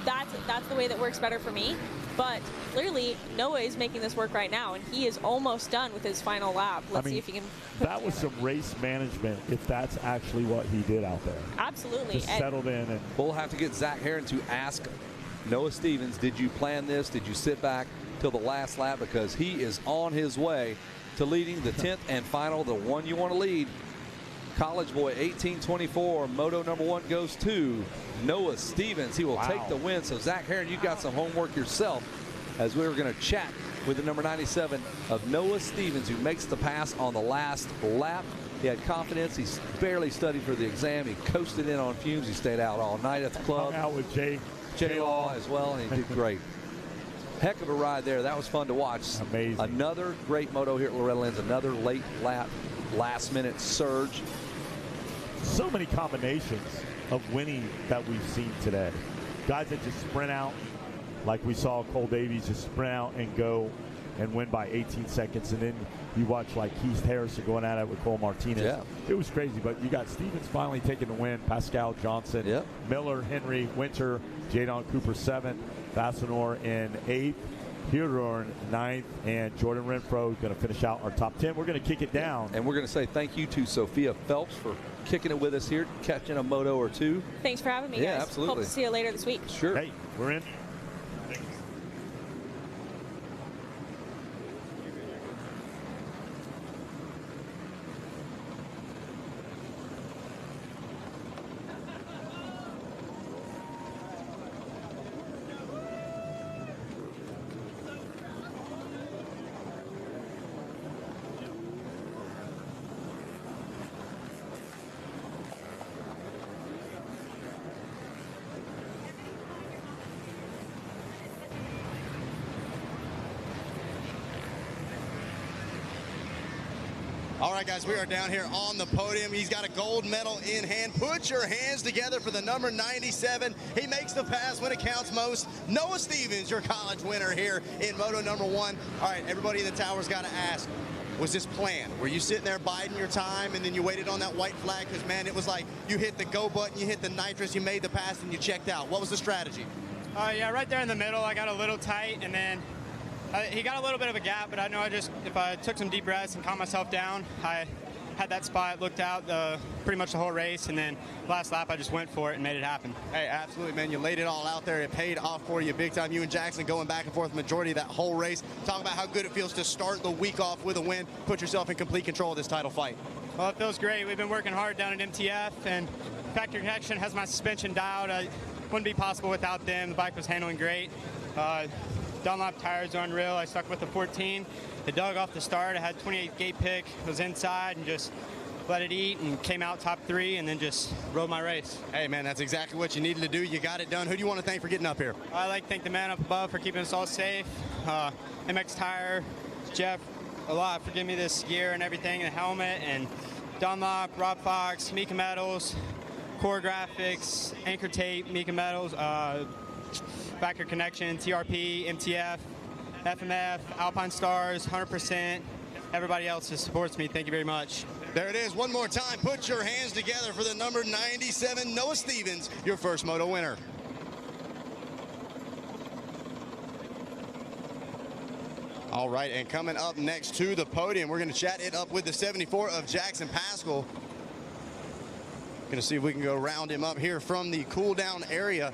that's the way that works better for me. But clearly, Noah is making this work right now, and he is almost done with his final lap. Let's see if he can. That was some race management, if that's actually what he did out there. Absolutely. Just settled in. And we'll have to get Zach Herron to ask Noah Stevens, did you plan this? Did you sit back till the last lap? Because he is on his way to leading the 10th and final, the one you want to lead. College boy 1824, Moto number 1 goes to Noah Stevens. He will take the win. So Zach Herron, you've got some homework yourself, as we were going to chat with the number 97 of Noah Stevens, who makes the pass on the last lap. He had confidence. He barely studied for the exam. He coasted in on fumes. He stayed out all night at the club. Hung out with J Law as well, and he did great. Heck of a ride there. That was fun to watch. Amazing. Another great moto here at Loretta Lynn's. Another late lap, last-minute surge. So many combinations of winning that we've seen today. Guys that just sprint out, like we saw Cole Davies just sprint out and go and win by 18 seconds. And then you watch like Keith Harrison going at it with Cole Martinez. Yeah. It was crazy, but you got Stevens finally taking the win. Pascal Johnson, Miller, Henry, Winter, Jadon Cooper 7th, Vassanor in 8th, Huron 9th, and Jordan Renfro is going to finish out our top 10. We're going to kick it down. And we're going to say thank you to Sophia Phelps for kicking it with us here, catching a moto or two. Thanks for having me, guys. Yeah, absolutely. Hope to see you later this week. Sure. Hey, we're in. All right, guys, we are down here on the podium. He's got a gold medal in hand. Put your hands together for the number 97. He makes the pass when it counts most. Noah Stevens, your college winner here in Moto number 1. All right, everybody in the tower's got to ask, was this planned? Were you sitting there biding your time and then you waited on that white flag? Because, man, it was like you hit the go button, you hit the nitrous, you made the pass, and you checked out. What was the strategy? Yeah, right there in the middle, I got a little tight, and then he got a little bit of a gap, but I know if I took some deep breaths and calmed myself down, I had that spot looked out pretty much the whole race, and then last lap I just went for it and made it happen. Hey, absolutely, man. You laid it all out there. It paid off for you big time. You and Jackson going back and forth the majority of that whole race. Talk about how good it feels to start the week off with a win, put yourself in complete control of this title fight. Well, it feels great. We've been working hard down at MTF, and Factory Connection has my suspension dialed. It wouldn't be possible without them. The bike was handling great. Dunlop tires are unreal. I stuck with the 14. It dug off the start. I had 28 gate pick, was inside, and just let it eat and came out top 3 and then just rode my race. Hey, man, that's exactly what you needed to do. You got it done. Who do you want to thank for getting up here? I'd like to thank the man up above for keeping us all safe. MX Tire, Jeff, a lot for giving me this gear and everything, the helmet, and Dunlop, Rob Fox, Mika Metals, Core Graphics, Anchor Tape, Mika Metals, Factory Connection, TRP, MTF, FMF, Alpine Stars, 100%. Everybody else that supports me, thank you very much. There it is. One more time. Put your hands together for the number 97, Noah Stevens, your first moto winner. All right, and coming up next to the podium, we're going to chat it up with the 74 of Jackson Pascal. Going to see if we can go round him up here from the cool down area.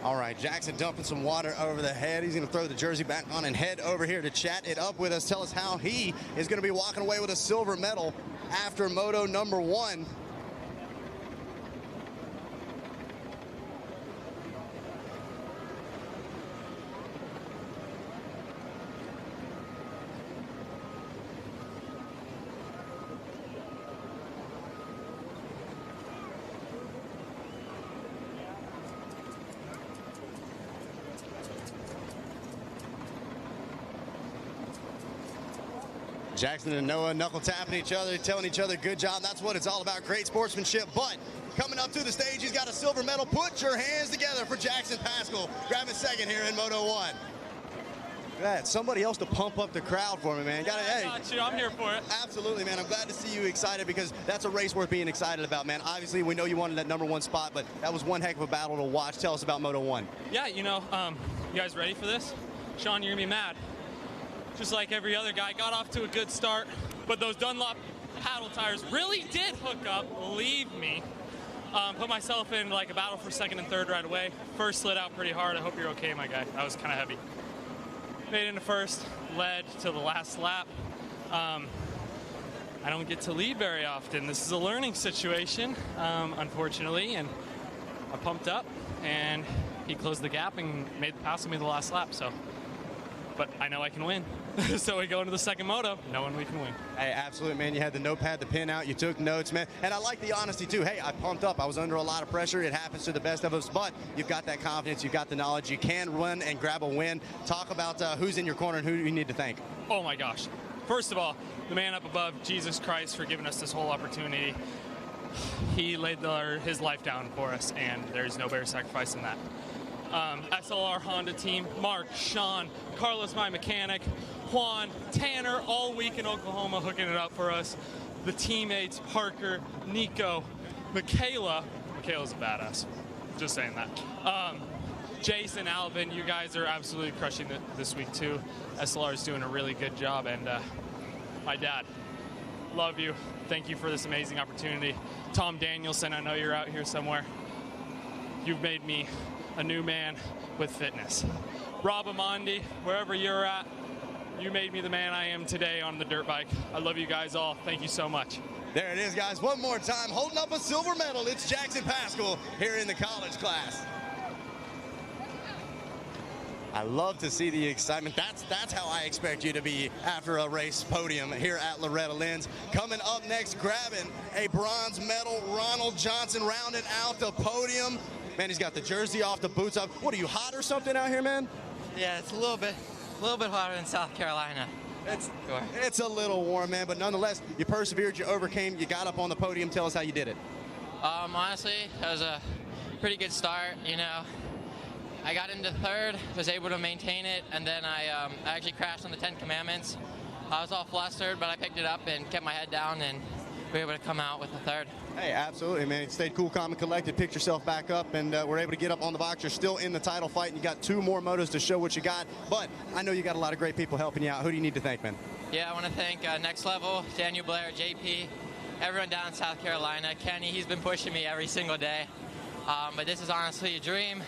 All right, Jackson dumping some water over the head. He's going to throw the jersey back on and head over here to chat it up with us. Tell us how he is going to be walking away with a silver medal after Moto number 1. Jackson and Noah knuckle tapping each other, telling each other good job. That's what it's all about, great sportsmanship. But coming up to the stage, he's got a silver medal. Put your hands together for Jackson Pascal, grabbing second here in Moto 1. Glad somebody else to pump up the crowd for me, man. I got you. I'm here for it. Absolutely, man. I'm glad to see you excited because that's a race worth being excited about, man. Obviously, we know you wanted that #1 spot, but that was one heck of a battle to watch. Tell us about Moto 1. Yeah, you guys ready for this? Sean, you're going to be mad. Just like every other guy, got off to a good start, but those Dunlop paddle tires really did hook up, believe me. Put myself in like a battle for second and third right away. First slid out pretty hard. I hope you're okay, my guy. That was kind of heavy. Made it into first, led to the last lap. I don't get to lead very often. This is a learning situation, unfortunately, and I pumped up, and he closed the gap and made the pass on me the last lap. So, but I know I can win. So we go into the second moto, knowing we can win. Hey, absolutely, man. You had the notepad, the pen out. You took notes, man. And I like the honesty, too. Hey, I pumped up. I was under a lot of pressure. It happens to the best of us. But you've got that confidence. You've got the knowledge. You can run and grab a win. Talk about who's in your corner and who you need to thank. Oh, my gosh. First of all, the man up above, Jesus Christ, for giving us this whole opportunity. He laid his life down for us, and there's no better sacrifice than that. SLR Honda team, Mark, Sean, Carlos, my mechanic, Juan, Tanner, all week in Oklahoma hooking it up for us. The teammates, Parker, Nico, Michaela. Michaela's a badass. Just saying that. Jason, Alvin, you guys are absolutely crushing it this week too. SLR is doing a really good job, and my dad, love you. Thank you for this amazing opportunity. Tom Danielson, I know you're out here somewhere. You've made me a new man with fitness. Rob Amandi, wherever you're at, you made me the man I am today on the dirt bike. I love you guys all. Thank you so much. There it is, guys. One more time, holding up a silver medal. It's Jackson Pascal here in the college class. I love to see the excitement. That's how I expect you to be after a race podium here at Loretta Lynn's. Coming up next, grabbing a bronze medal, Ronald Johnson rounding out the podium. Man, he's got the jersey off, the boots off. What, are you hot or something out here, man? Yeah, it's a little bit hotter than South Carolina. It's a little warm, man, but nonetheless, you persevered, you overcame, you got up on the podium. Tell us how you did it. Honestly, it was a pretty good start, I got into third, was able to maintain it, and then I actually crashed on the 10 Commandments. I was all flustered, but I picked it up and kept my head down, and we were able to come out with the third. Hey, absolutely, man. You stayed cool, calm, and collected, picked yourself back up, and we're able to get up on the box. You're still in the title fight, and you got 2 more motos to show what you got, but I know you got a lot of great people helping you out. Who do you need to thank, man? Yeah, I want to thank Next Level, Daniel Blair, JP, everyone down in South Carolina. Kenny, he's been pushing me every single day, but this is honestly a dream.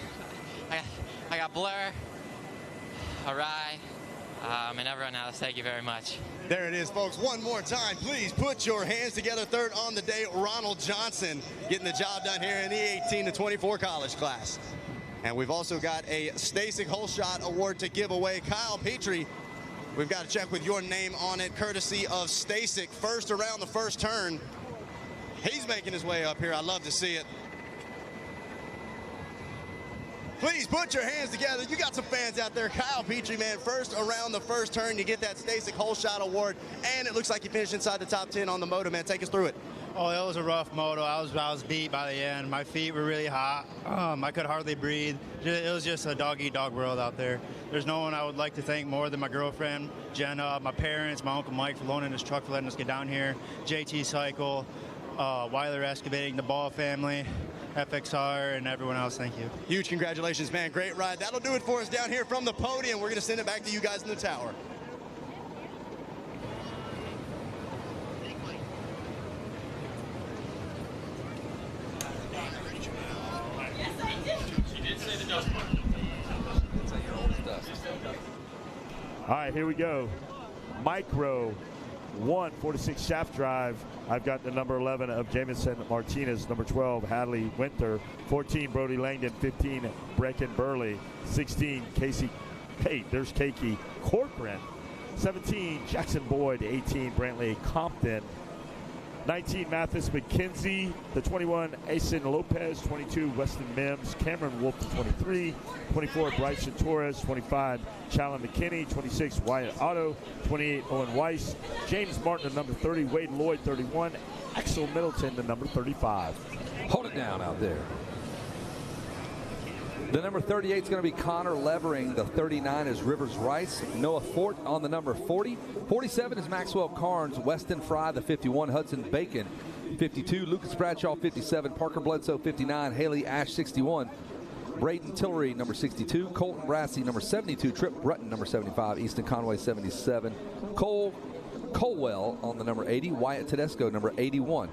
I got Blur, Arai, and everyone else. Thank you very much. There it is, folks. One more time, please put your hands together. Third on the day, Ronald Johnson getting the job done here in the 18 to 24 college class. And we've also got a Stasic Holeshot Award to give away. Kyle Petrie, we've got to check with your name on it, courtesy of Stasic. First around the first turn. He's making his way up here. I love to see it. Please put your hands together. You got some fans out there. Kyle Petrie, man, first around the first turn. You get that Stasic Holeshot Award, and it looks like you finished inside the top 10 on the moto, man. Take us through it. Oh, it was a rough moto. I was beat by the end. My feet were really hot. I could hardly breathe. It was just a dog-eat-dog world out there. There's no one I would like to thank more than my girlfriend, Jenna, my parents, my Uncle Mike for loaning his truck for letting us get down here, JT Cycle, Weiler Excavating, the Ball family, FXR, and everyone else. Thank you. Huge congratulations, man. Great ride. That'll do it for us down here from the podium. We're going to send it back to you guys in the tower. All right, here we go. Micro 146 shaft drive. I've got the number 11 of Jamison Martinez, number 12 Hadley Winter, 14 Brody Langdon, 15 Brecken Burley, 16 Casey. Hey, there's Keiki Corcoran, 17 Jackson Boyd, 18 Brantley Compton, 19, Mathis McKenzie. The 21, Asen Lopez. 22, Weston Mims. Cameron Wolf, 23. 24, Bryson Torres. 25, Challen McKinney. 26, Wyatt Otto. 28, Owen Weiss. James Martin, the number 30. Wade Lloyd, 31. Axel Middleton, the number 35. Hold it down out there. The number 38 is going to be Connor Levering. The 39 is Rivers Rice. Noah Fort on the number 40. 47 is Maxwell Carnes. Weston Fry, the 51. Hudson Bacon, 52. Lucas Bradshaw, 57. Parker Bledsoe, 59. Haley Ash, 61. Braden Tillery, number 62. Colton Brassey, number 72. Trip Brutton, number 75. Easton Conway, 77. Cole Colwell on the number 80. Wyatt Tedesco, number 81.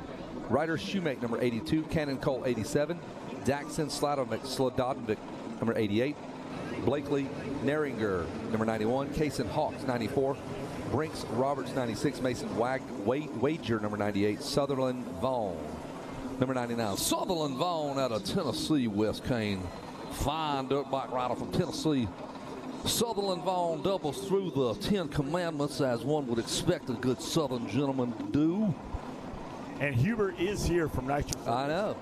Ryder Shoemake, number 82. Cannon Cole, 87. Daxon Slododnik, number 88. Blakely Neringer, number 91. Kaysen Hawks, 94. Brinks Roberts, 96. Mason Wager, number 98. Sutherland Vaughn, number 99. Sutherland Vaughn out of Tennessee, West Kane. Fine dirt bike rider from Tennessee. Sutherland Vaughn doubles through the 10 commandments as one would expect a good Southern gentleman to do. And Huber is here from Nitro. I know.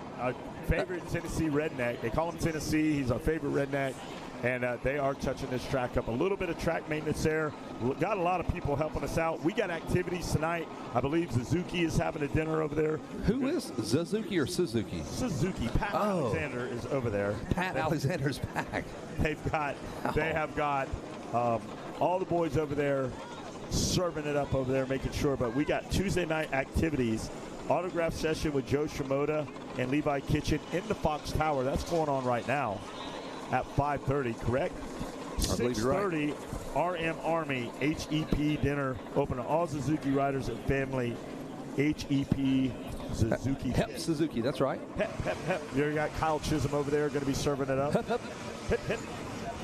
Favorite Tennessee redneck. They call him Tennessee. He's our favorite redneck. And they are touching this track up. A little bit of track maintenance there. Got a lot of people helping us out. We got activities tonight. I believe Suzuki is having a dinner over there. Who is Suzuki or Suzuki? Suzuki. Pat Alexander is over there. Pat Alexander's back. They have got all the boys over there serving it up over there, making sure. But we got Tuesday night activities. Autograph session with Joe Shimoda and Levi Kitchen in the Fox Tower. That's going on right now at 5:30, correct? I believe you're right. 6:30, RM Army HEP dinner open to all Suzuki riders and family. HEP Suzuki. Hep Suzuki, that's right. Hep. You got Kyle Chisholm over there going to be serving it up. Hep.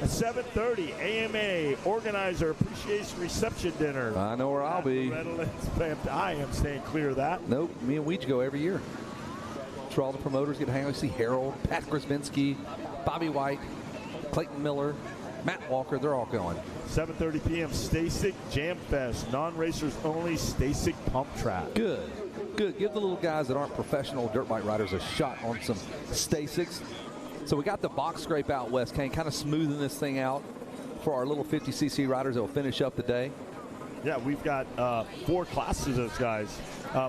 At 7:30, AMA Organizer Appreciation Reception Dinner. I know where I'll be. Loretta Lynn's I am staying clear of that. Nope, me and Weege go every year. That's where all the promoters get to hang out. We see Harold, Pat Grzybinski, Bobby White, Clayton Miller, Matt Walker. They're all going. 7:30 p.m. Stasic Jam Fest. Non-racers only Stasic Pump Track. Good. Give the little guys that aren't professional dirt bike riders a shot on some Stasics. So we got the box scrape out, West Kane, kind of smoothing this thing out for our little 50cc riders that will finish up the day. Yeah, we've got 4 classes of those guys.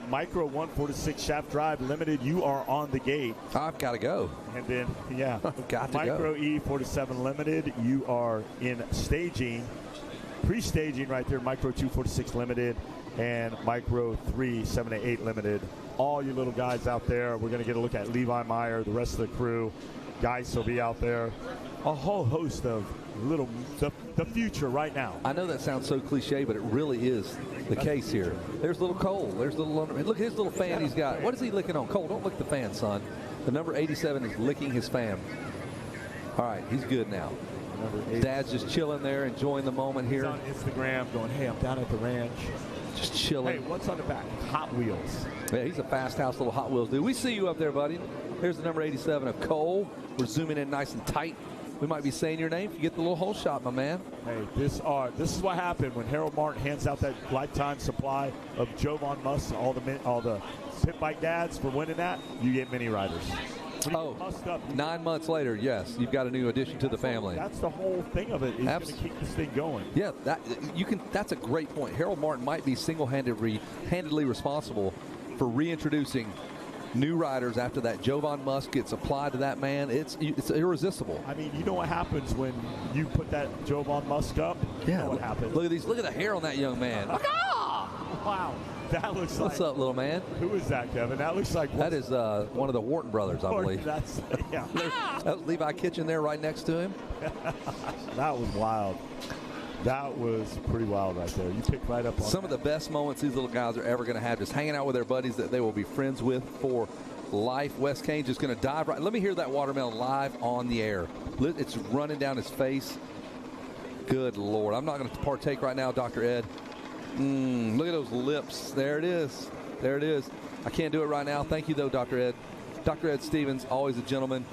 Micro 1, 4-6 shaft drive limited. You are on the gate. I've got to go. And then, yeah, I've got to Micro go. E 4-7 limited. You are in staging, pre-staging right there. Micro 2, 4-6 limited, and Micro 3, 7-8 limited. All you little guys out there. We're going to get a look at Levi Meyer, the rest of the crew. Guys will be out there. A whole host of the future right now. I know that sounds so cliche, but it really is the case here. There's little Cole. There's little look at his little fan he's got. What is he licking on? Cole, don't lick the fan, son. The number 87 is licking his fan. All right, he's good now. Dad's just chilling there, enjoying the moment here. He's on Instagram going, hey, I'm down at the ranch. Just chilling. Hey, what's on the back? Hot Wheels. Yeah, he's a fast house little Hot Wheels dude. We see you up there, buddy. Here's the number 87 of Cole. We're zooming in nice and tight. We might be saying your name if you get the little hole shot, my man. Hey, this is what happened when Harold Martin hands out that lifetime supply of Jovan Muss and all the pit bike dads for winning that. You get mini riders. Oh, 9 months later, yes, you've got a new addition to the family. That's the whole thing of it. Is going to keep this thing going. Yeah, that's a great point. Harold Martin might be handedly responsible for reintroducing new riders after that Jovan Musk gets applied to that man. It's irresistible. I mean, you know what happens when you put that Jovan Musk up? Yeah, you know what happens. Look at these. Look at the hair on that young man. Wow. That looks What's up, little man? Who is that, Kevin? That looks like... That is one of the Wharton brothers, I believe. That's, yeah. That was Levi Kitchen there right next to him. That was wild. That was pretty wild right there. You picked right up on some of the best moments these little guys are ever going to have, just hanging out with their buddies that they will be friends with for life. Wes Kane just going to dive right. Let me hear that watermelon live on the air. It's running down his face. Good Lord. I'm not going to partake right now, Dr. Ed. Look at those lips. There it is. There it is. I can't do it right now. Thank you, though, Dr. Ed. Dr. Ed Stevens, always a gentleman.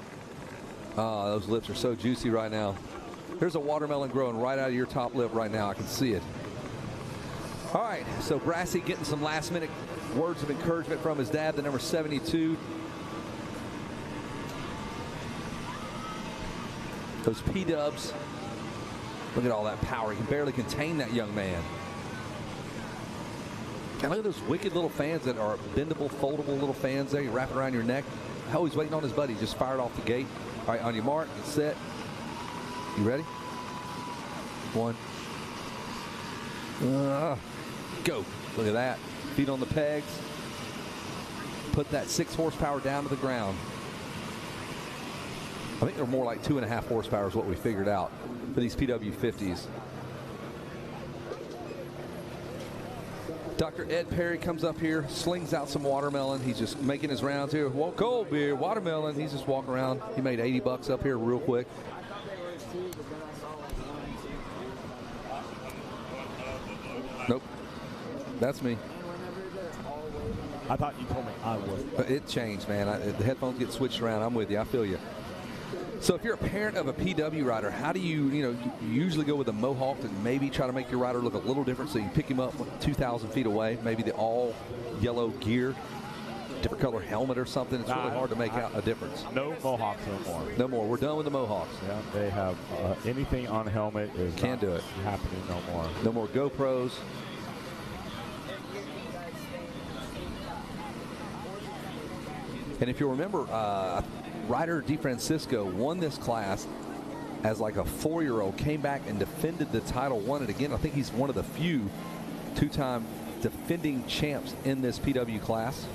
Those lips are so juicy right now. There's a watermelon growing right out of your top lip right now. I can see it. All right, so Brassy getting some last-minute words of encouragement from his dad, the number 72. Those P-dubs. Look at all that power. He can barely contain that young man. And look at those wicked little fans that are bendable, foldable little fans there. You wrap it around your neck. Oh, he's waiting on his buddy. Just fired off the gate. All right, on your mark, get set. You ready? 1. Go. Look at that. Feet on the pegs. Put that 6 horsepower down to the ground. I think they're more like 2.5 horsepower is what we figured out for these PW50s. Dr. Ed Perry comes up here, slings out some watermelon. He's just making his rounds here. Well, cold beer, watermelon. He's just walking around. He made 80 bucks up here real quick. Nope. That's me. I thought you told me I would. It changed, man. The headphones get switched around. I'm with you. I feel you. So if you're a parent of a PW rider, how do you usually go with a Mohawk and maybe try to make your rider look a little different so you pick him up 2,000 feet away, maybe the all yellow gear, different color helmet or something. It's really hard to make out a difference. No Mohawks no more. No more. We're done with the Mohawks. Yeah, they have anything on helmet is can't do it. Happening no more. No more GoPros. And if you remember, Ryder DeFrancisco won this class as like a 4-year-old, came back and defended the title, won it again. I think he's one of the few 2-time defending champs in this PW class.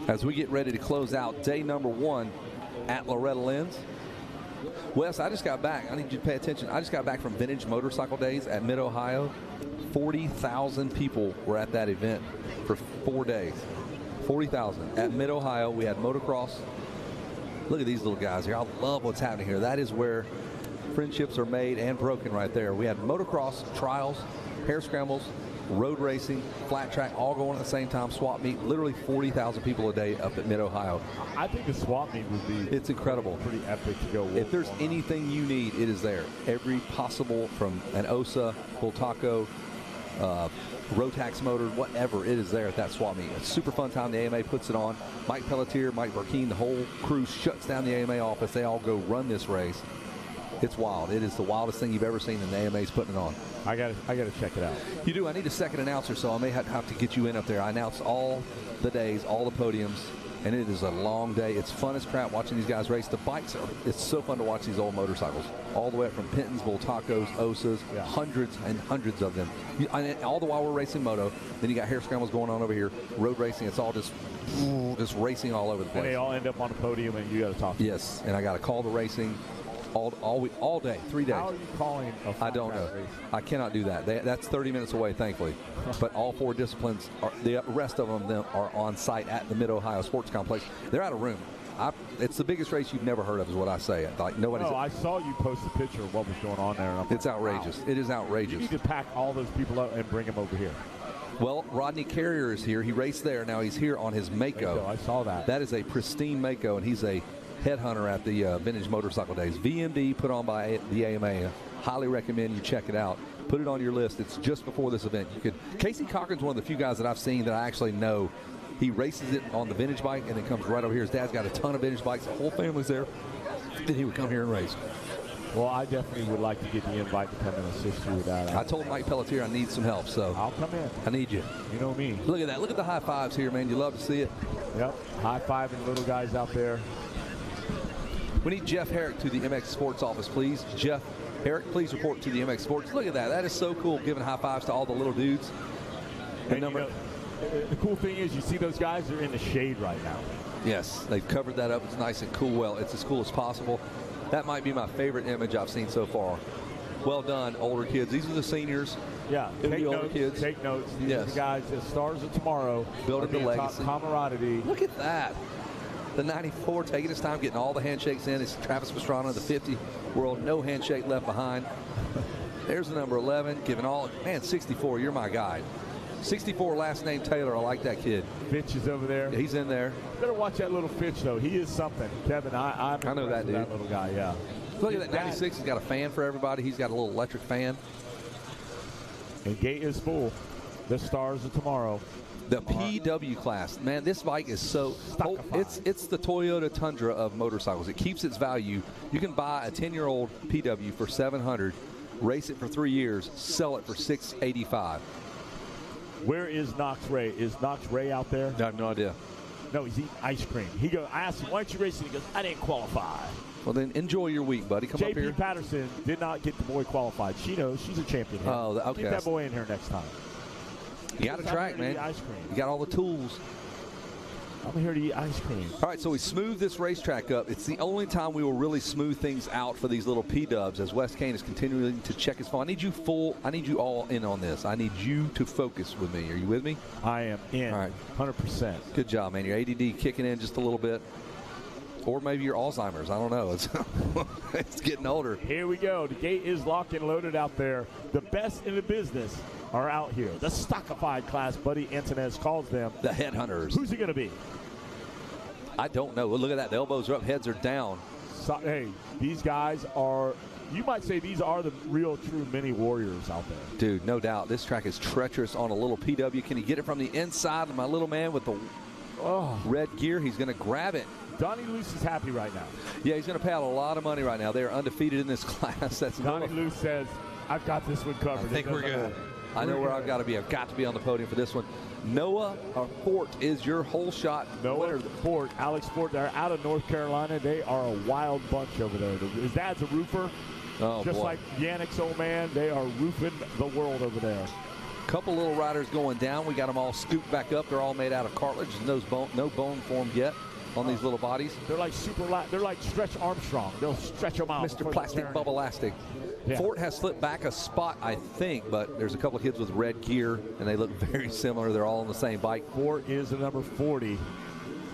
As we get ready to close out day number 1 at Loretta Lynn's. Wes, I just got back. I need you to pay attention. I just got back from Vintage Motorcycle Days at Mid-Ohio. 40,000 people were at that event for 4 days. 40,000 at Mid-Ohio. We had motocross. Look at these little guys here. I love what's happening here. That is where friendships are made and broken right there. We had motocross, trials, hair scrambles, road racing, flat track, all going at the same time, swap meet. Literally 40,000 people a day up at Mid-Ohio. I think the swap meet would be it's incredible. Pretty epic to go with. If there's anything you need, it is there. Every possible, from an OSA, Bull Taco, Rotax motor, whatever, it is there at that swap meet. It's a super fun time. The AMA puts it on. Mike Pelletier, Mike Burkeen, the whole crew shuts down the AMA office. They all go run this race. It's wild. It is the wildest thing you've ever seen, and the AMA's putting it on. I got to check it out. You do. I need a second announcer, so I may have to get you in up there. I announce all the days, all the podiums, and it is a long day. It's fun as crap watching these guys race. The bikes it's so fun to watch these old motorcycles, all the way up from Pentons, Bull Tacos, Osas, hundreds and hundreds of them. All the while we're racing moto, then you got hair scrambles going on over here, road racing. It's all just racing all over the place. And they all end up on a podium, and you got to talk to them. Yes, and I got to call the racing. All day, 3 days. How are you calling a I don't know. race? I cannot do that. That's 30 minutes away, thankfully. But all 4 disciplines, the rest of them are on site at the Mid-Ohio Sports Complex. They're out of room. It's the biggest race you've never heard of is what I say. Like nobody's. No, I saw you post a picture of what was going on there. And it's outrageous. Wow. It is outrageous. You need to pack all those people up and bring them over here. Well, Rodney Carrier is here. He raced there. Now he's here on his Mako. I saw that. That is a pristine Mako, and he's a headhunter at the Vintage Motorcycle Days. VMD put on by the AMA. Highly recommend you check it out. Put it on your list. It's just before this event. Casey Cochran's one of the few guys that I've seen that I actually know. He races it on the vintage bike and then comes right over here. His dad's got a ton of vintage bikes. The whole family's there. Then he would come here and race. Well, I definitely would like to get the invite to come and assist you with that. I told Mike Pelletier I need some help, so I'll come in. I need you. You know me. Look at that. Look at the high fives here, man. You love to see it. Yep. High-fiving little guys out there. We need Jeff Herrick to the MX Sports office, please. Jeff Herrick, please report to the MX Sports. Look at that. That is so cool, giving high fives to all the little dudes. And the cool thing is you see those guys are in the shade right now. Yes, they've covered that up. It's nice and cool. Well, it's as cool as possible. That might be my favorite image I've seen so far. Well done, older kids. These are the seniors. Yeah, take notes. Kids. Take notes. These are the guys, the stars of tomorrow. Building the legacy. Camaraderie. Look at that. The 94 taking his time, getting all the handshakes in. It's Travis Pastrana, the 50 world, no handshake left behind. There's the number 11, giving all, man, 64, you're my guy. 64 last name Taylor. I like that kid. Fitch is over there. Yeah, he's in there. Better watch that little Fitch, though. He is something. Kevin, I know that dude. That little guy, yeah. Look at that 96. He's got a fan for everybody. He's got a little electric fan. And gate is full. The stars of tomorrow. The PW class, man, this bike is so. It's the Toyota Tundra of motorcycles. It keeps its value. You can buy a 10-year-old PW for $700, race it for 3 years, sell it for $685. Where is Knox Ray? Is Knox Ray out there? I have no idea. No, he's eating ice cream. I asked him, why don't you race it? He goes, I didn't qualify. Well, then enjoy your week, buddy. Come up here. JP Patterson did not get the boy qualified. She knows she's a champion here. Oh, okay. Keep that boy in here next time. You got a track, man. Ice cream. You got all the tools. I'm here to eat ice cream. All right, so we smooth this racetrack up. It's the only time we will really smooth things out for these little P-dubs as Wes Kane is continuing to check his phone. I need you all in on this. I need you to focus with me. Are you with me? I am in. All right. 100%. Good job, man. Your ADD kicking in just a little bit. Or maybe your Alzheimer's. I don't know. It's getting older. Here we go. The gate is locked and loaded out there. The best in the business are out here. The stockified class, Buddy Antonez calls them. The headhunters. Who's he going to be? I don't know. Look at that. The elbows are up, heads are down. So, hey, these guys are, you might say these are the real true mini warriors out there. Dude, no doubt. This track is treacherous on a little PW. Can he get it from the inside of my little man with the red gear? He's going to grab it. Donnie Luce is happy right now. Yeah, he's going to pay out a lot of money right now. They are undefeated in this class. That's Donnie Luce says, I've got this one covered. I think we're good. I know where I've got to be. I've got to be on the podium for this one. Noah Fort is your whole shot. Noah Fort, Alex Fort, they're out of North Carolina. They are a wild bunch over there. His dad's a roofer. Oh, just boy. like Yannick's old man, they are roofing the world over there. Couple little riders going down. We got them all scooped back up. They're all made out of cartilage. No bone formed yet on these little bodies. They're like they're like Stretch Armstrong. They'll stretch them out. Mr. Plastic Bubble Elastic. Yeah. Fort has slipped back a spot, I think, but there's a couple of kids with red gear, and they look very similar. They're all on the same bike. Fort is the number 40.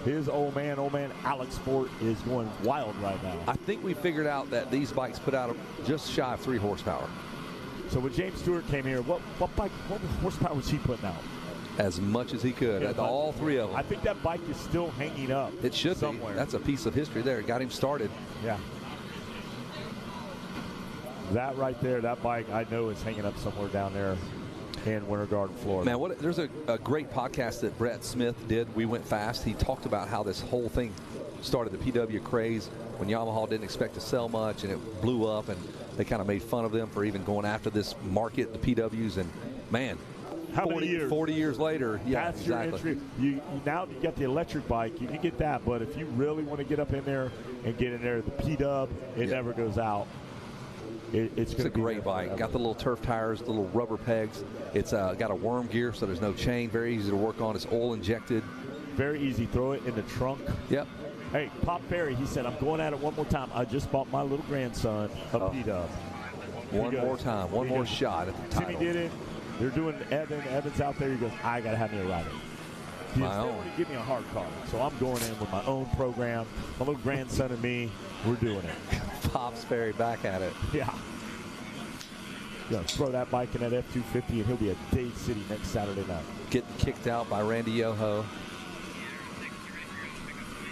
His old man Alex Fort is going wild right now. I think we figured out that these bikes put out just shy of 3 horsepower. So when James Stewart came here, what horsepower was he putting out? As much as he could, at all 3 of them. I think that bike is still hanging up. It should somewhere. Be. That's a piece of history there. It got him started. Yeah. That right there, that bike, I know is hanging up somewhere down there in Winter Garden, Florida. Man, there's a great podcast that Brett Smith did. We Went Fast. He talked about how this whole thing started, the PW craze, when Yamaha didn't expect to sell much, and it blew up, and they kind of made fun of them for even going after this market, the PWs, and man, how many years? 40 years later, yeah, that's exactly. Your entry. Now you got the electric bike, you can get that, but if you really want to get up in there and get in there, the P-Dub, it never goes out. It's a great bike. Got the little turf tires, the little rubber pegs. It's got a worm gear, so there's no chain. Very easy to work on. It's oil injected. Very easy. Throw it in the trunk. Yep. Hey, Pop Ferry, he said, I'm going at it one more time. I just bought my little grandson a P-Dub. One more time. One more shot at the title. Timmy did it. They're doing Evan. Evan's out there. He goes, I got to have me a rider. He still want to give me a hard card. So I'm going in with my own program. My little grandson and me, we're doing it. Pop's Ferry back at it. Yeah. You're going to throw that bike in that F-250, and he'll be at Dade City next Saturday night. Getting kicked out by Randy Yoho.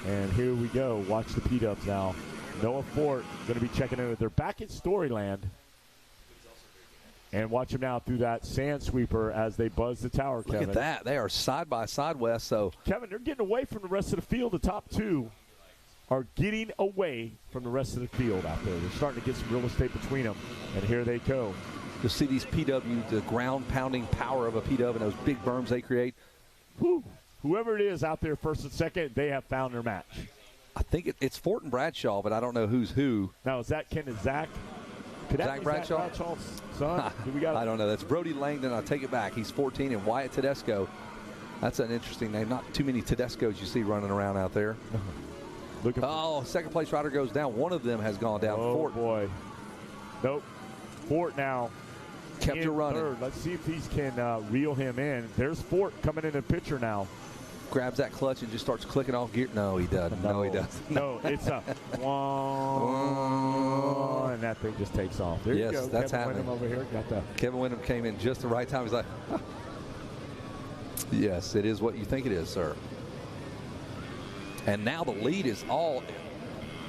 And here we go. Watch the P-Dubs now. Noah Fort going to be checking in. They're back at Storyland. And watch them now through that sand sweeper as they buzz the tower, Kevin. Look at that. They are side by side, Wes. So, Kevin, they're getting away from the rest of the field. The top two are getting away from the rest of the field out there. They're starting to get some real estate between them. And here they go. You'll see these PW, the ground-pounding power of a PW and those big berms they create. Whew. Whoever it is out there first and second, they have found their match. I think it's Fort and Bradshaw, but I don't know who's who. Now, is that Ken and Zach? Could that Zach be Bradshaw? Zach Bradshaw's son? I don't know. That's Brody Langdon. I'll take it back. He's 14, and Wyatt Tedesco. That's an interesting name. Not too many Tedescos you see running around out there. Second place rider goes down. One of them has gone down. Oh, Fort. Boy. Nope. Fort now. Kept it running. Third. Let's see if he can reel him in. There's Fort coming in the picture now. Grabs that clutch and just starts clicking off gear. No, he doesn't. No, he doesn't. No, it's a and that thing just takes off. There you go. That's Kevin happening. Windham over here got that. Kevin Windham came in just the right time. He's like, Yes, it is what you think it is, sir. And now the lead is all,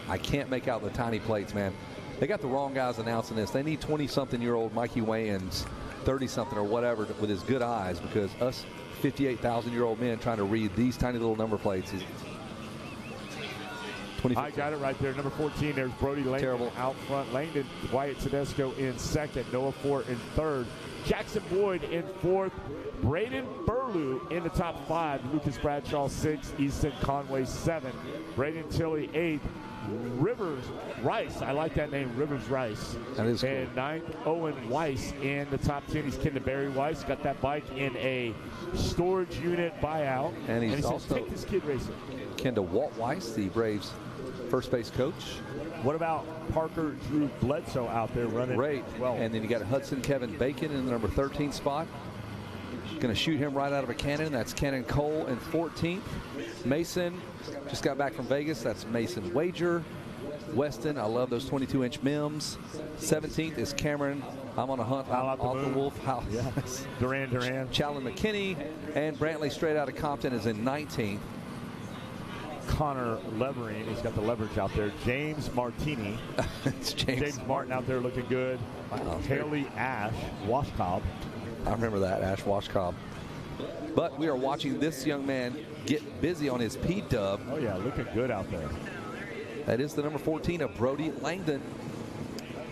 I can't make out the tiny plates, man. They got the wrong guys announcing this. They need 20-something-year-old Mikey Wayans, 30-something or whatever, with his good eyes, because us 58,000-year-old men trying to read these tiny little number plates is I got it right there. Number 14, there's Brody Langdon. Terrible. Out front. Langdon, Wyatt Tedesco in second. Noah Fort in third. Jackson Boyd in fourth. Braden Burlew in the top 5. Lucas Bradshaw 6. Easton Conway 7. Braden Tilley 8. Rivers Rice. I like that name, Rivers Rice. That is cool. And 9th, Owen Weiss in the top 10. He's Kendra Barry Weiss. Got that bike in a storage unit buyout. And he also says, take this kid racing. Kendra Walt Weiss, the Braves first base coach. What about Parker Drew Bledsoe out there running? Great. Well, And then you got Hudson Kevin Bacon in the number 13 spot. Going to shoot him right out of a cannon. That's Cannon Cole in 14th. Mason just got back from Vegas. That's Mason Wager. Weston, I love those 22-inch Mims. 17th is Cameron. I'm on a hunt. Off the Wolf House. Yes. Duran. Challen McKinney. And Brantley straight out of Compton is in 19th. Connor Levering, he's got the leverage out there. James Martini. It's James Martin out there looking good. Wow. Haley Ash Washcobb. I remember that, Ash Washcobb. But we are watching this young man get busy on his P-dub. Oh, yeah, looking good out there. That is the number 14 of Brody Langdon.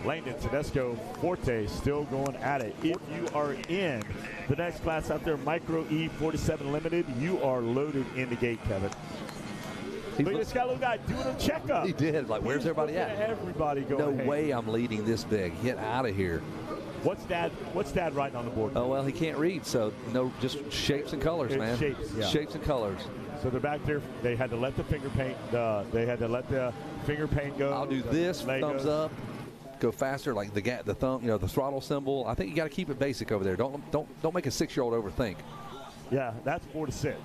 Langdon, Tedesco, Forte still going at it. If you are in the next class out there, Micro E47 Limited, you are loaded in the gate, Kevin. Look at this guy, little guy, doing a checkup. He did. Like, where's everybody at? Everybody going. No way I'm leading this big. Get out of here. What's Dad writing on the board? Oh, well, he can't read, so no, just shapes and colors, man. Shapes, yeah. Shapes and colors. So they're back there. They had to let the finger paint. They had to let the finger paint go. I'll do this. Thumbs up. Go faster, like the thumb, the throttle symbol. I think you got to keep it basic over there. Don't make a 6-year-old overthink. Yeah, that's 4 to 6.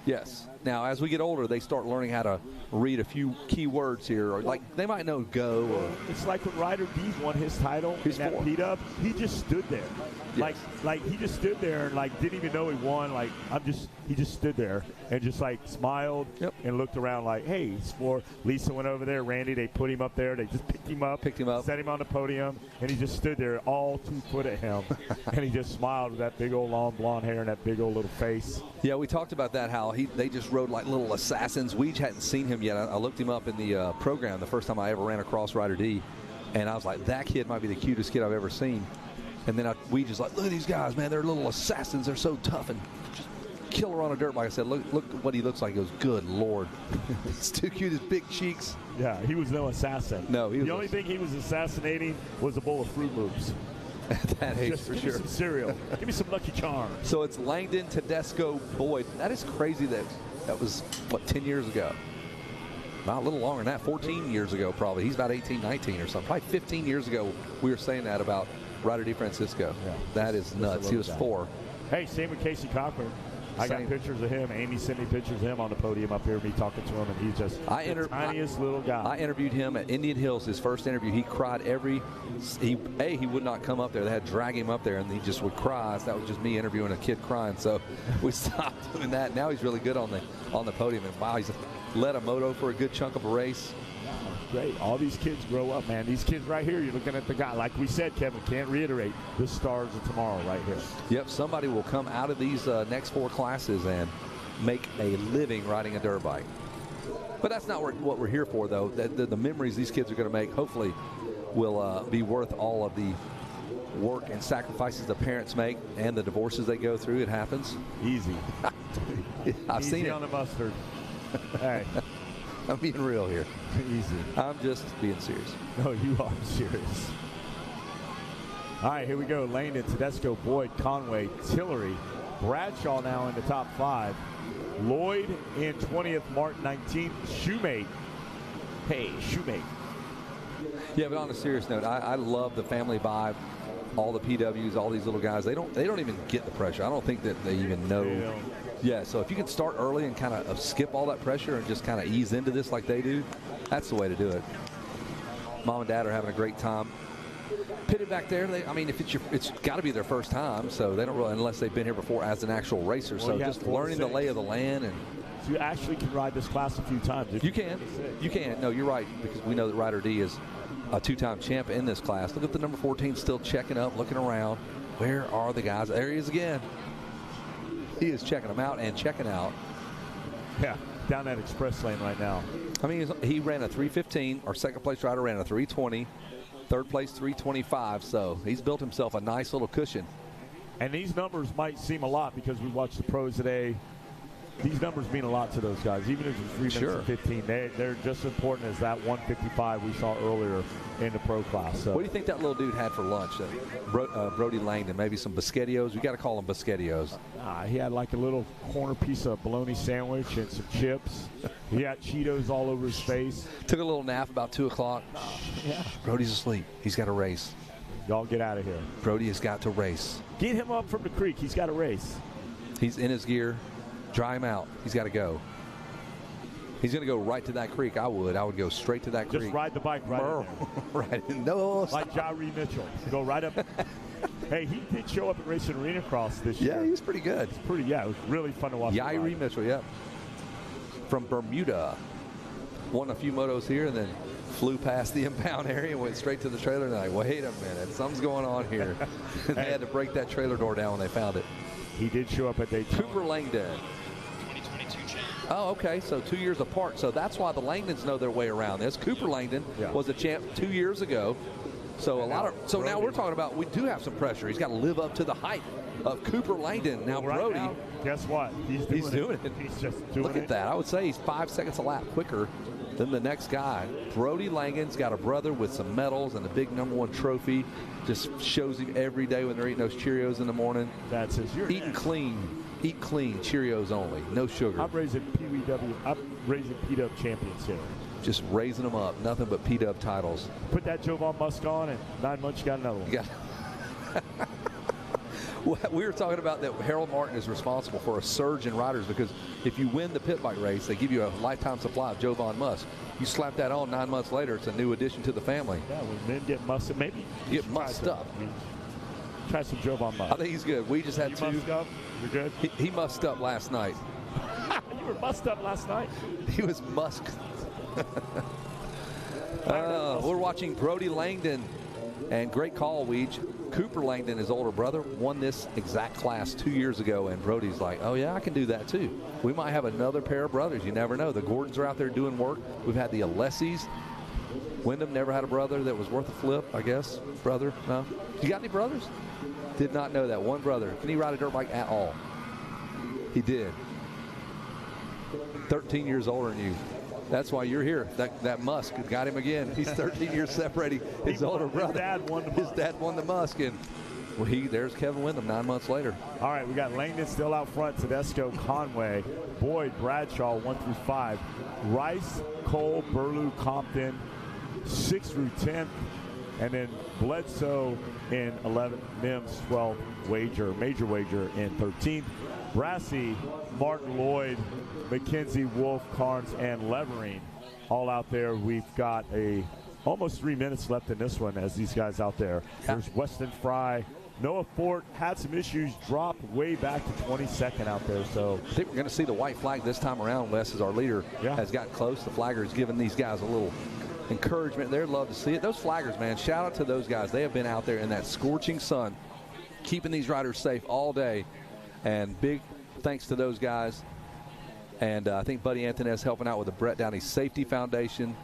Yes. Now, as we get older, they start learning how to read a few key words here. Or like they might know go. Or it's like when Ryder D won his title in that beat-up. He just stood there. Yes. Like he just stood there and like didn't even know he won. Like he just stood there and just like smiled and looked around like, hey, it's for Lisa went over there, Randy, they put him up there, they just picked him up, set him on the podium, and he just stood there all 2 foot at him. And he just smiled with that big old long blonde hair and that big old little face. Yeah, we talked about that, how they just rode like little assassins. We hadn't seen him yet. I looked him up in the program the first time I ever ran across Ryder D, and I was like, that kid might be the cutest kid I've ever seen. And then we just like, look at these guys, man. They're little assassins. They're so tough and just killer on a dirt bike. I said, look what he looks like. He goes, good Lord. It's too cute, his big cheeks. Yeah, he was no assassin. No, the only thing he was assassinating was a bowl of Fruit Loops. At that age, just for give sure. me some cereal. Give me some Lucky Charms. So it's Langdon, Tedesco, Boyd. That is crazy that was, what, 10 years ago? Not a little longer than that, 14 years ago probably. He's about 18, 19 or something. Probably 15 years ago we were saying that about Ryder D. Francisco. Yeah. That is nuts. He was 4. Hey, same with Casey Cochran. I got pictures of him. Amy sent me pictures of him on the podium up here, me talking to him, and he's just the tiniest little guy. I interviewed him at Indian Hills, his first interview. He cried he would not come up there. They had to drag him up there, and he just would cry. So that was just me interviewing a kid crying. So we stopped doing that. Now he's really good on the podium, and wow, he's led a moto for a good chunk of a race. Great. All these kids grow up, man. These kids right here, you're looking at the guy. Like we said, Kevin, can't reiterate, the stars of tomorrow right here. Yep, somebody will come out of these next 4 classes and make a living riding a dirt bike. But that's not what we're here for, though. The memories these kids are going to make, hopefully, will be worth all of the work and sacrifices the parents make and the divorces they go through. It happens. Easy. I've Easy seen it. on the mustard. Hey. I'm being real here. Easy. I'm just being serious. No, you are serious. All right, here we go. Langdon, Tedesco, Boyd, Conway, Tillery. Bradshaw now in the top 5. Lloyd in 20th, Martin 19th. Shoemate. Hey, Shoemate. Yeah, but on a serious note, I love the family vibe. All the PWs, all these little guys, they don't even get the pressure. I don't think that they even know. Yeah, so if you can start early and kind of skip all that pressure and just kind of ease into this like they do, that's the way to do it. Mom and Dad are having a great time. pitted back there. I mean, if it's got to be their first time, so they don't really, unless they've been here before as an actual racer. Well, So just learning the lay of the land. And so you actually can ride this class a few times. You can. No, you're right, because we know that Ryder D is a 2-time champ in this class. Look at the number 14 still checking up, looking around. Where are the guys? There he is again. He is checking them out and checking out. Yeah, down that express lane right now. I mean, he ran a 3:15. Our second place rider ran a 3:20. Third place 3:25. So he's built himself a nice little cushion. And these numbers might seem a lot because we watched the pros today. These numbers mean a lot to those guys. Even if it's 3 minutes and 15, they're just as important as that 155 we saw earlier in the pro class. So. What do you think that little dude had for lunch? Brody Langdon, maybe some biscottios. We got to call them biscottios. He had like a little corner piece of bologna sandwich and some chips. He had Cheetos all over his face. Took a little nap about 2 o'clock. Yeah. Brody's asleep. He's got to race. Y'all get out of here. Brody has got to race. Get him up from the creek. He's got to race. He's in his gear. Dry him out. He's got to go. He's going to go right to that creek. I would go straight to that creek. Just ride the bike right in there. Right. No. Like Jari Mitchell. Go right up. Hey, he did show up at Racing Arena Cross this year. Yeah, he was pretty good. It was really fun to watch. Jari Mitchell, yeah. From Bermuda. Won a few motos here and then flew past the impound area and went straight to the trailer. And they're like, wait a minute, something's going on here. They had to break that trailer door down when they found it. He did show up at Daytona. Cooper Langdon. 2022 champ. Oh, okay, so 2 years apart. So that's why the Langdons know their way around this. Cooper Langdon was a champ 2 years ago. So now we're talking about, we do have some pressure. He's got to live up to the hype of Cooper Langdon. Now right Brody, now, guess what? He's doing it. He's just doing Look at that. I would say he's 5 seconds a lap quicker than the next guy. Brody Langdon's got a brother with some medals and a big #1 trophy. Just shows him every day when they're eating those Cheerios in the morning. That's his year. Eating clean. Eat clean. Cheerios only. No sugar. I'm raising P-Dub champions here. Just raising them up. Nothing but P-Dub titles. Put that Jovan Musk on, and 9 months you got another one. We were talking about that Harold Martin is responsible for a surge in riders because if you win the pit bike race, they give you a lifetime supply of Jovan Musk. You slap that on 9 months later, it's a new addition to the family. Yeah, when men get musked, maybe you get musked up. Try some Jovan Musk. I think he's good. We just had two. Musked up? You're good? He musked up last night. You were musked up last night? He was musked. We're watching Brody Langdon. And great call, Weege. Cooper Langdon, his older brother, won this exact class 2 years ago, and Brody's like, oh, yeah, I can do that, too. We might have another pair of brothers. You never know. The Gordons are out there doing work. We've had the Alessis. Wyndham never had a brother that was worth a flip, I guess. Brother? No? You got any brothers? Did not know that. One brother. Can he ride a dirt bike at all? He did. 13 years older than you. That's why you're here. That Musk got him again. He's 13 years separating his older brother. His dad won the Musk, and there's Kevin Wyndham 9 months later. All right, we got Langdon still out front. Tedesco, Conway, Boyd, Bradshaw, 1 through 5. Rice, Cole, Burlew, Compton, 6 through 10th, and then Bledsoe in 11th. Mims, 12th. Major wager in 13th. Brassey, Martin Lloyd, McKenzie, Wolf, Carnes, and Levering all out there. We've got almost 3 minutes left in this one as these guys out there. Yeah. There's Weston Fry. Noah Fort had some issues, dropped way back to 22nd out there. So I think we're going to see the white flag this time around, Wes, as our leader has gotten close. The flagger has given these guys a little encouragement. They'd love to see it. Those flaggers, man, shout out to those guys. They have been out there in that scorching sun, keeping these riders safe all day. And big thanks to those guys. And I think Buddy Antonez helping out with the Brett Downey Safety Foundation,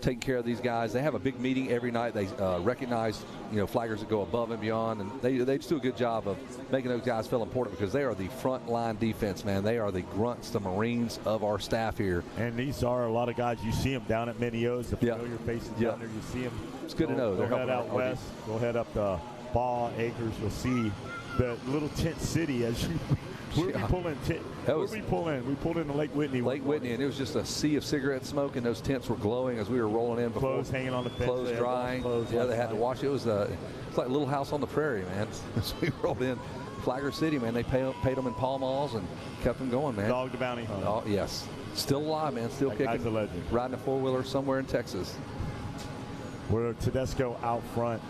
taking care of these guys. They have a big meeting every night. They recognize, flaggers that go above and beyond, and they just do a good job of making those guys feel important because they are the front line defense, man. They are the grunts, the Marines of our staff here. And these are a lot of guys. You see them down at Minneo's, the familiar faces down there. You see them. It's good to know. Go head out west. Go head up to Baugh Acres. You'll see the little tent city as you. Where we pull in? We pulled into Lake Whitney. Lake Whitney, and it was just a sea of cigarette smoke, and those tents were glowing as we were rolling in. Clothes hanging on the fence. Clothes drying. They had to wash it. It was it's like Little House on the Prairie, man. As we rolled in, Flagler City, man, they paid them in Pall Malls and kept them going, man. Dog the bounty hunter. Oh, yes. Still alive, man. Still kicking. Guy's a legend. Riding a four-wheeler somewhere in Texas. We're Tedesco out front.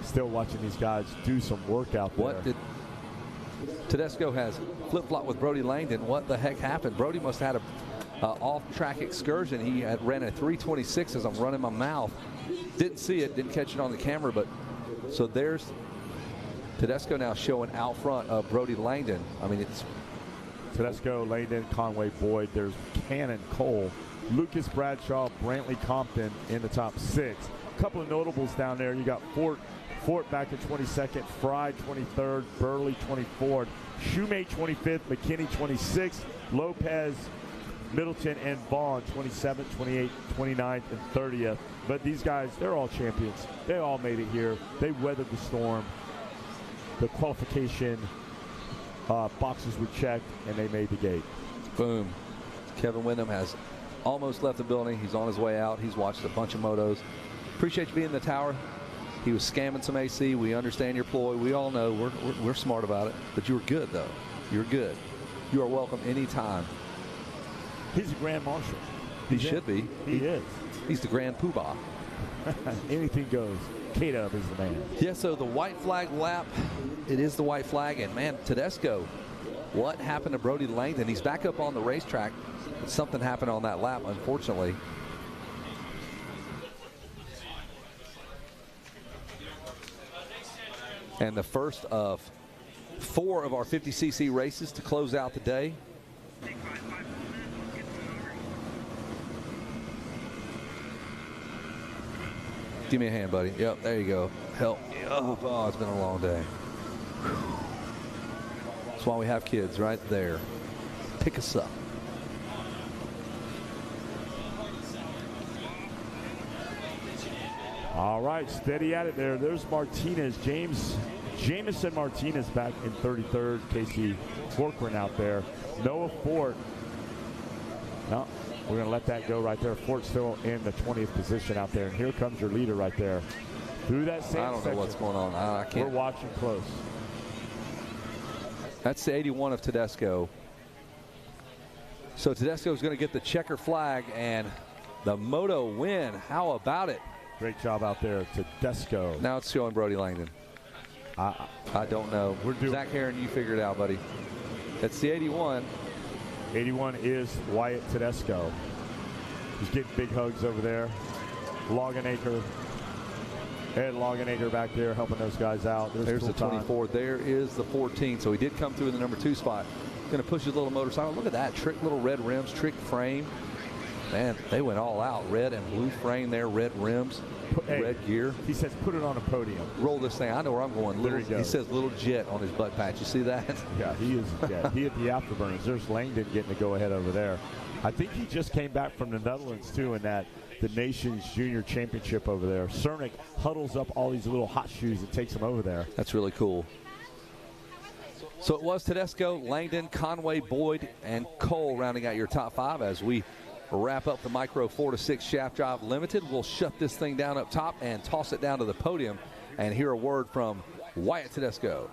Still watching these guys do some work out there. What did Tedesco has flip-flop with Brody Langdon? What the heck happened? Brody must have had a off-track excursion. He had ran a 3:26 as I'm running my mouth. Didn't see it, didn't catch it on the camera, but so there's Tedesco now showing out front of Brody Langdon. I mean, it's Tedesco, Langdon, Conway, Boyd. There's Cannon, Cole, Lucas Bradshaw, Brantley, Compton in the top 6. A couple of notables down there. You got Fort back in 22nd, Fry 23rd, Burley 24th, Shoemate 25th, McKinney 26th, Lopez, Middleton, and Vaughn 27th, 28th, 29th, and 30th. But these guys, they're all champions. They all made it here. They weathered the storm. The qualification boxes were checked, and they made the gate. Boom. Kevin Wyndham has almost left the building. He's on his way out. He's watched a bunch of motos. Appreciate you being in the tower. He was scamming some AC. We understand your ploy. We all know we're smart about it. But you were good, though. You're good. You are welcome anytime. He's a Grand Marshal. He should be. He is. He's the Grand Poobah. Anything goes. K-Dub is the man. Yeah, so the white flag lap, it is the white flag. And, man, Tedesco, what happened to Brody Langdon? He's back up on the racetrack. But something happened on that lap, unfortunately. And the first of 4 of our 50cc races to close out the day. Give me a hand, buddy. Yep, there you go. Help. Oh, it's been a long day. That's why we have kids right there. Pick us up. All right, steady at it there. There's Martinez. Jameson Martinez back in 33rd. Casey Corcoran out there. Noah Fort. No, we're going to let that go right there. Fort still in the 20th position out there. And here comes your leader right there. Through that same I don't know what's going on. I can't. We're watching close. That's the 81 of Tedesco. So Tedesco is going to get the checker flag and the Moto win. How about it? Great job out there, Tedesco. Now it's showing Brody Langdon. I don't know. Zach Heron, you figure it out, buddy. That's the 81. 81 is Wyatt Tedesco. He's getting big hugs over there. Loganaker. Ed Loganaker back there helping those guys out. There's the 24. There is the 14. So he did come through in the number 2 spot. Going to push his little motorcycle. Look at that. Trick little red rims, trick frame. Man, they went all out. Red and blue frame there, red rims, red gear. He says put it on a podium. Roll this thing. I know where I'm going. There he goes. He says little jet on his butt patch. You see that? Yeah, he is. Yeah, he hit the afterburners. There's Langdon getting to go ahead over there. I think he just came back from the Netherlands, too, in that the Nations Junior Championship over there. Cernic huddles up all these little hot shoes and takes them over there. That's really cool. So it was Tedesco, Langdon, Conway, Boyd, and Cole rounding out your top 5 as we wrap up the Micro 4-6 Shaft Drive Limited. We'll shut this thing down up top and toss it down to the podium and hear a word from Wyatt Tedesco.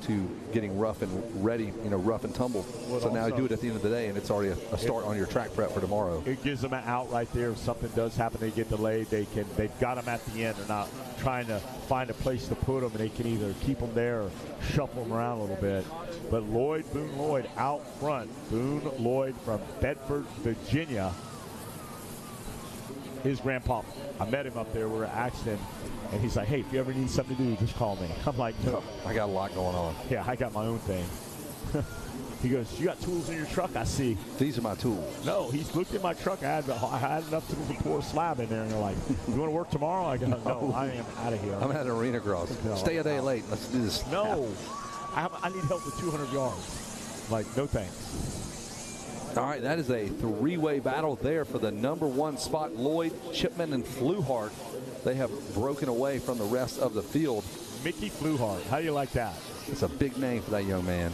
to getting rough and ready, rough and tumble. Well, so now you also- do it at the end of the day, and it's already a start on your track prep for tomorrow. It gives them an out right there. If something does happen, they get delayed. They've got them at the end. They're not trying to find a place to put them, and they can either keep them there or shuffle them around a little bit. But Boone Lloyd out front. Boone Lloyd from Bedford, Virginia. His grandpa, I met him up there. We were at Axton, and he's like, hey, if you ever need something to do, just call me. I'm like, no. I got a lot going on. Yeah, I got my own thing. He goes, you got tools in your truck, I see. These are my tools. No, he's looked at my truck. I had enough tools to pour a slab in there, and they're like, you want to work tomorrow? I go, no, I am out of here. I'm at Arena Cross. No, Stay a day late. Let's do this. No, I need help with 200 yards. Like, no thanks. All right, that is a three-way battle there for the #1 spot. Lloyd, Chipman, and Fluhart. They have broken away from the rest of the field. Mickey Fluhart, how do you like that? It's a big name for that young man.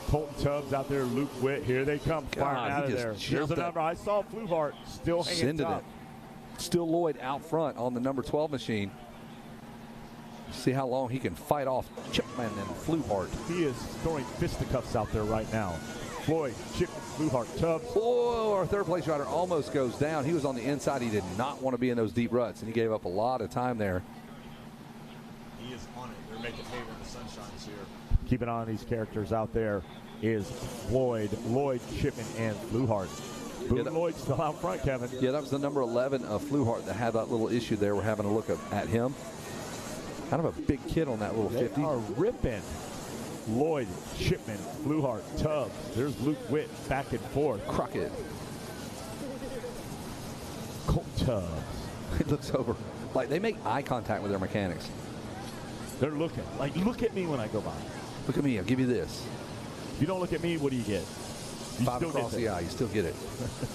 Colton Tubbs out there, Luke Witt. Here they come, firing out of there. Here's the number. I saw Fluhart still hanging Sending top. it. Still Lloyd out front on the number 12 machine. See how long he can fight off Chipman and Fluhart. He is throwing fisticuffs out there right now. Floyd, Chipman, Fluhart, Tubbs. Oh, our third place rider almost goes down. He was on the inside. He did not want to be in those deep ruts, and he gave up a lot of time there. He is on it. They're making hay when the sun shines here. Keep an eye on these characters out there is Floyd, Lloyd, Chipman, and Fluhart. Boone Lloyd still out front, Kevin. Yeah, that was the number 11 of Fluhart that had that little issue there. We're having a look at him. Kind of a big kid on that little 50. They are ripping. Lloyd, Chipman, Fluhart, Tubbs. There's Luke Witt back and forth. Crockett. Colt Tubbs. He looks over. Like, they make eye contact with their mechanics. They're looking. Like, look at me when I go by. Look at me. I'll give you this. If you don't look at me, what do you get? You 5 still across get the eye. You still get it.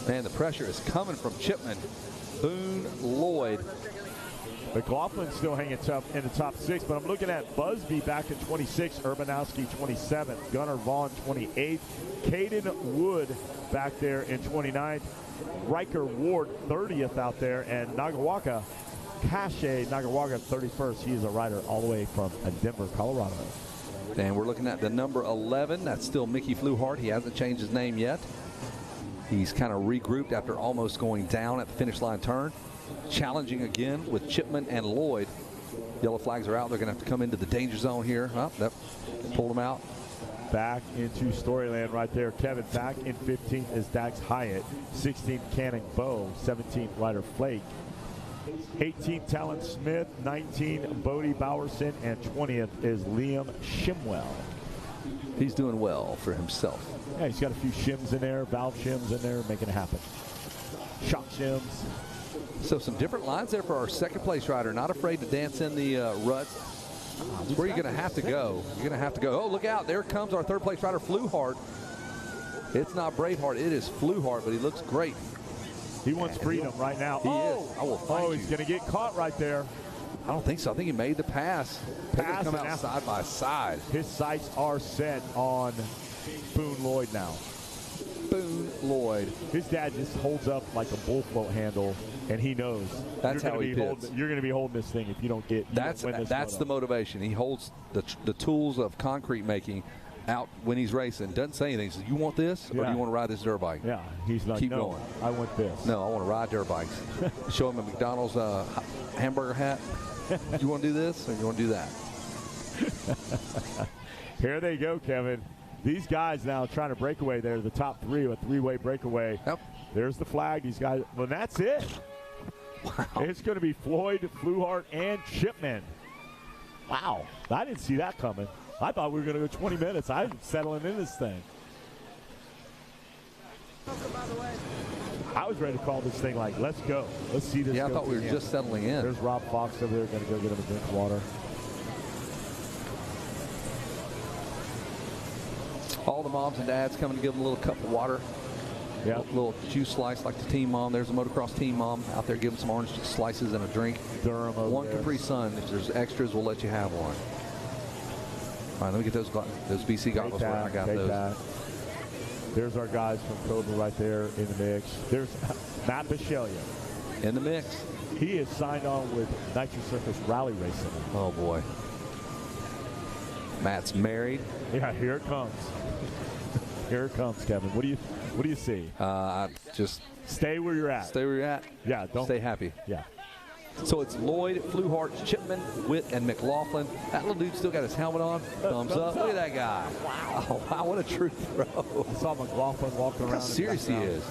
Man, the pressure is coming from Chipman. Boone Lloyd. McLaughlin's still hanging tough in the top 6, but I'm looking at Busby back in 26, Urbanowski 27th, Gunnar Vaughn 28th, Caden Wood back there in 29th, Riker Ward 30th out there, and Nagawaka, Cache Nagawaka 31st. He is a rider all the way from Denver, Colorado. And we're looking at the number 11. That's still Mickey Fluhart. He hasn't changed his name yet. He's kind of regrouped after almost going down at the finish line turn. Challenging again with Chipman and Lloyd. Yellow flags are out. They're going to have to come into the danger zone here. Oh, that pulled them out. Back into Storyland right there. Kevin back in 15th is Dax Hyatt. 16th Canning Bow. 17th Ryder Flake. 18th Talon Smith. 19th Bodie Bowerson. And 20th is Liam Shimwell. He's doing well for himself. Yeah, he's got a few shims in there, valve shims in there, making it happen. Shock shims. So some different lines there for our second place rider. Not afraid to dance in the ruts. Where you're going to have to go. You're going to have to go. Oh, look out. There comes our third place rider, Fluhart. It's not Braveheart. It is Fluhart, but he looks great. He wants freedom right now. He is. I will fight he's going to get caught right there. I don't think so. I think he made the pass. They're going to come out and side by side. His sights are set on Boone Lloyd now. Boone Lloyd. His dad just holds up like a bull float handle, and he knows that's how he pits. You're going to be holding this thing if you don't get. That's the motivation. He holds the tools of concrete making out when he's racing. Doesn't say anything. He says, "You want this, or do you want to ride this dirt bike?" Yeah, he's like, keep no, going. I want this. No, I want to ride dirt bikes. Show him a McDonald's hamburger hat. You want to do this, or you want to do that? Here they go, Kevin. These guys now trying to break away there, the top three, a three-way breakaway. Yep. There's the flag. These guys, well, that's it. Wow. It's going to be Floyd, Fluhart, and Chipman. Wow. I didn't see that coming. I thought we were going to go 20 minutes. I'm settling in this thing. I was ready to call this thing like, let's go. Let's see this. Yeah, I go thought we were just settling in. There's Rob Fox over there going to go get him a drink of water. All the moms and dads coming to give them a little cup of water. Yeah. A little juice slice like the team mom. There's a motocross team mom out there giving some orange slices and a drink. Durham over one there. Capri Sun. If there's extras, we'll let you have one. All right, let me get those BC goggles where I got those. That. There's our guys from Cobra right there in the mix. There's Matt Bisceglia. In the mix. He is signed on with Nitro Circus Rally Racing. Oh, boy. Matt's married. Yeah, here it comes. Here it comes, Kevin. What do you see? Just stay where you're at. Stay where you're at. Yeah, don't stay happy. Yeah. So it's Lloyd, Fluhart, Chipman, Witt, and McLaughlin. That little dude still got his helmet on. Thumbs up. Look at that guy. Wow. Oh, wow, what a true throw. I saw McLaughlin walking around. How serious he is.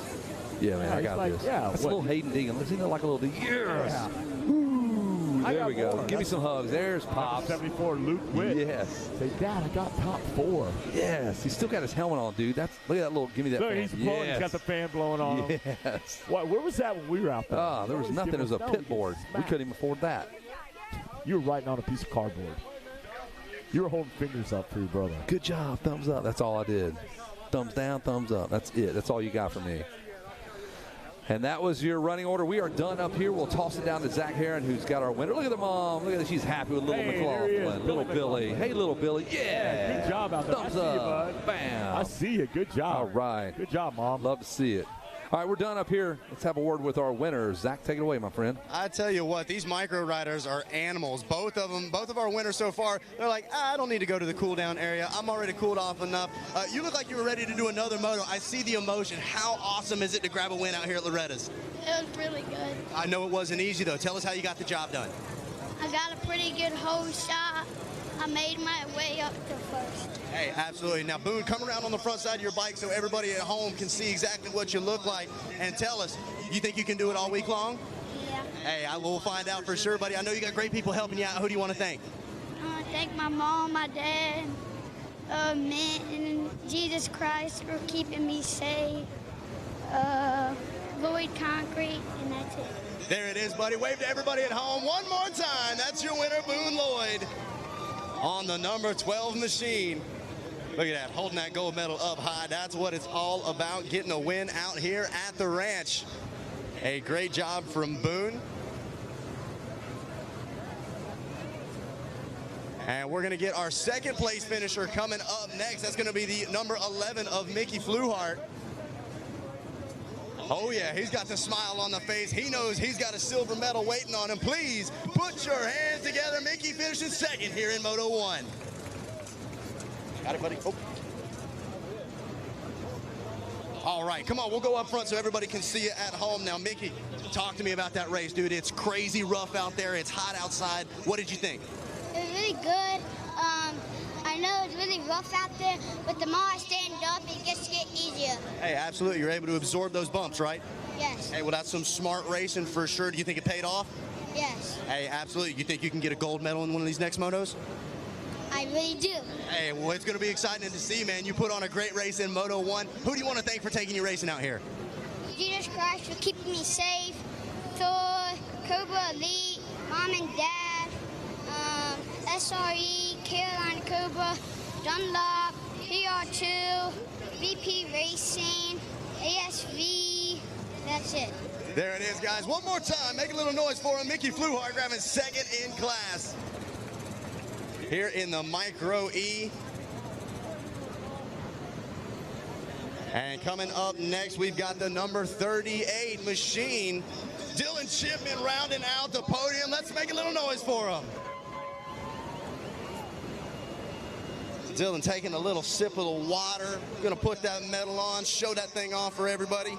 Yeah, man, I got this. Yeah, that's a little Hayden Deegan. Doesn't he look like a little Deegan? Yes. Yeah. There we go. Give me some hugs. There's Pops. 74, Luke Witt. Yes. Say, Dad, I got top 4. Yes. He's still got his helmet on, dude. Look at that little. Give me that. Look, fan. he's blowing. He's got the fan blowing on him. Yes. Where was that when we were out there? Oh, there was nothing. It was a pit board. We couldn't even afford that. You were writing on a piece of cardboard. You were holding fingers up for your brother. Good job. Thumbs up. That's all I did. Thumbs down, thumbs up. That's it. That's all you got from me. And that was your running order. We are done up here. We'll toss it down to Zach Heron, who's got our winner. Look at the mom. Look at that. She's happy with little McLaughlin. Little Billy. Hey, little Billy. Yeah. Good job out there. Thumbs I see up. you, bud. Bam. I see you. Good job. All right. Good job, Mom. Love to see it. All right, we're done up here. Let's have a word with our winners. Zach, take it away, my friend. I tell you what, these micro riders are animals. Both of them, both of our winners so far, they're like, I don't need to go to the cool down area. I'm already cooled off enough. You look like you were ready to do another moto. I see the emotion. How awesome is it to grab a win out here at Loretta's? It was really good. I know it wasn't easy, though. Tell us how you got the job done. I got a pretty good hole shot. I made my way up to first. Hey, absolutely. Now, Boone, come around on the front side of your bike so everybody at home can see exactly what you look like. And tell us, you think you can do it all week long? Yeah. Hey, I will find out for sure, buddy. I know you got great people helping you out. Who do you want to thank? I want to thank my mom, my dad, Mint, and Jesus Christ for keeping me safe. Lloyd Concrete, and that's it. There it is, buddy. Wave to everybody at home one more time. That's your winner, Boone Lloyd, on the number 12 machine. Look at that, holding that gold medal up high. That's what it's all about, getting a win out here at the ranch. A great job from Boone. And we're going to get our second place finisher coming up next. That's going to be the number 11 of Mickey Fluhart. Oh, yeah, he's got the smile on the face. He knows he's got a silver medal waiting on him. Please put your hands together. Mickey finishing second here in Moto 1. Got it, buddy. Oh. All right, come on, we'll go up front so everybody can see it at home. Now, Mickey, talk to me about that race, dude. It's crazy rough out there. It's hot outside. What did you think? It was really good. I know it's really rough out there, but the more I stand up, it gets to get easier. Hey, absolutely. You're able to absorb those bumps, right? Yes. Hey, well, that's some smart racing for sure. Do you think it paid off? Yes. Hey, absolutely. You think you can get a gold medal in one of these next motos? I really do. Hey, well, it's going to be exciting to see, man. You put on a great race in Moto 1. Who do you want to thank for taking you racing out here? Jesus Christ for keeping me safe. Thor, Cobra Elite, Mom and Dad, SRE, Carolina Cobra, Dunlop, PR2, VP Racing, ASV. That's it. There it is, guys. One more time. Make a little noise for him. Mickey Fluhart grabbing second in class here in the Micro E. And coming up next, we've got the number 38 machine. Dylan Chipman rounding out the podium. Let's make a little noise for him. Dylan taking a little sip of the water. Gonna put that medal on, show that thing off for everybody.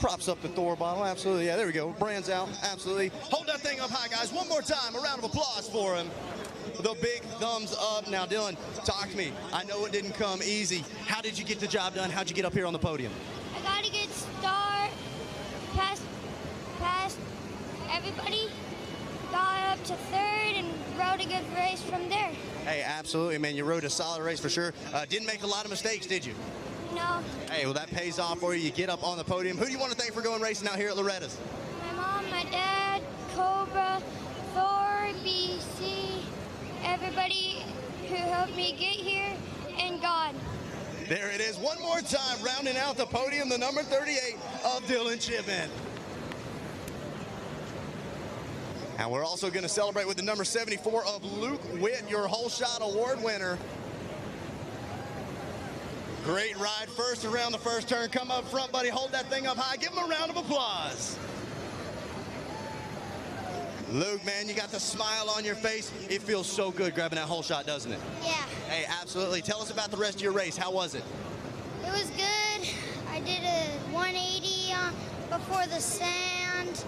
Props up the Thor bottle, absolutely. Yeah, there we go. Brands out, absolutely. Hold that thing up high, guys. One more time, a round of applause for him. The big thumbs up. Now, Dylan, talk to me. I know it didn't come easy. How did you get the job done? How'd you get up here on the podium? I got a good start, past everybody, got up to third, and rode a good race from there. Hey, absolutely, man. You rode a solid race for sure. Didn't make a lot of mistakes, did you? No. Hey, well, that pays off for you. You get up on the podium. Who do you want to thank for going racing out here at Loretta's? My mom, my dad, Cobra, Thor, BC, everybody who helped me get here, and God. There it is. One more time, rounding out the podium, the number 38 of Dylan Chipman. And we're also going to celebrate with the number 74 of Luke Witt, your Whole Shot Award winner. Great ride first around the first turn. Come up front, buddy. Hold that thing up high. Give him a round of applause. Luke, man, you got the smile on your face. It feels so good grabbing that whole shot, doesn't it? Yeah, Hey, absolutely. Tell us about the rest of your race. How was it? it was good. I did a 180 before the sand,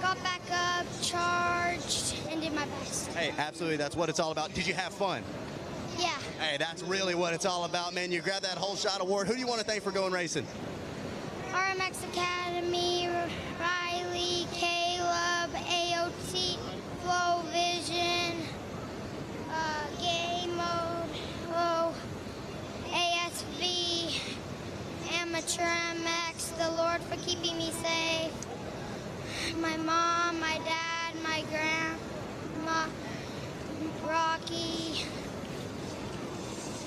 got back up, charged, and did my best. Hey, absolutely. That's what it's all about. Did you have fun? Yeah, Hey, that's really what it's all about, man. You grabbed that whole shot award. Who do you want to thank for going racing? RMX Academy, Riley, Caleb, AOT, Flow Vision, Game Mode, ASV, Amateur MX, the Lord for keeping me safe, my mom, my dad, my grandma, Rocky,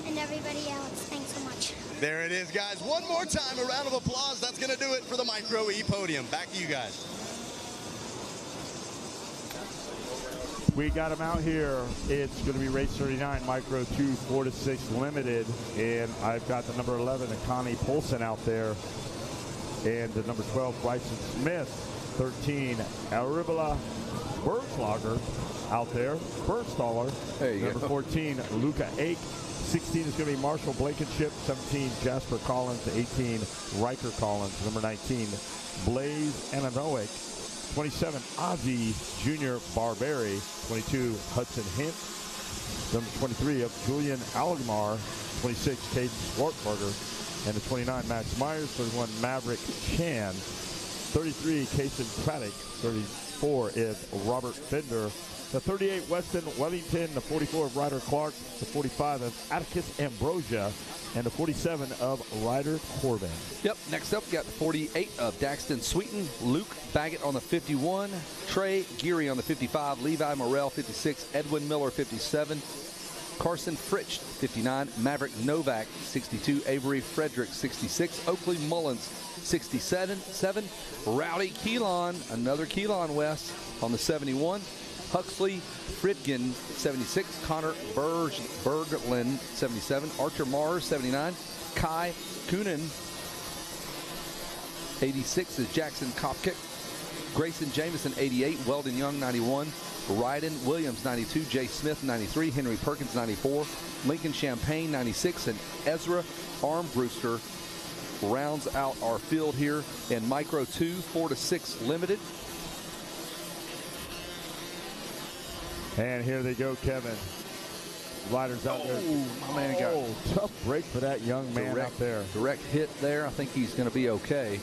and everybody else. Thanks so much. There it is, guys. One more time, a round of applause. That's going to do it for the Micro E podium. Back to you guys. We got him out here. It's going to be race 39, Micro 2, 4-6 limited. And I've got the number 11, Connie Polson out there. And the number 12, Bryson Smith. 13, Aribula Bergslager out there. Bergstaller. There you number go. 14, Luca Ake. 16 is going to be Marshall Blankenship. 17, Jasper Collins. 18, Riker Collins. Number 19, Blaze Ananoic. 27, Ozzy Jr. Barberi. 22, Hudson Hint. Number 23 of Julian Algmar. 26, Caden Swartberger. And the 29, Max Myers. 31, Maverick Chan. 33, Kason Craddock. 34 is Robert Fender. The 38, Weston Wellington. The 44 of Ryder Clark. The 45 of Atticus Ambrosia. And the 47 of Ryder Corbin. Yep, next up we got the 48 of Daxton Sweeten, Luke Baggett on the 51, Trey Geary on the 55, Levi Morrell 56, Edwin Miller 57, Carson Fritsch 59, Maverick Novak 62, Avery Frederick 66, Oakley Mullins 67, Rowdy Keelan, another Keelan West on the 71, Huxley Fridgen 76, Connor Berglin 77, Archer Mars 79, Kai Kunin 86 is Jackson Kopkick, Grayson Jameson 88, Weldon Young 91, Ryden Williams 92, Jay Smith 93, Henry Perkins 94, Lincoln Champagne 96, and Ezra Armbruster rounds out our field here in Micro 2, 4-6 limited. And here they go, Kevin. Riders out there. My man got tough break for that young man out there. Direct hit there. I think he's going to be okay.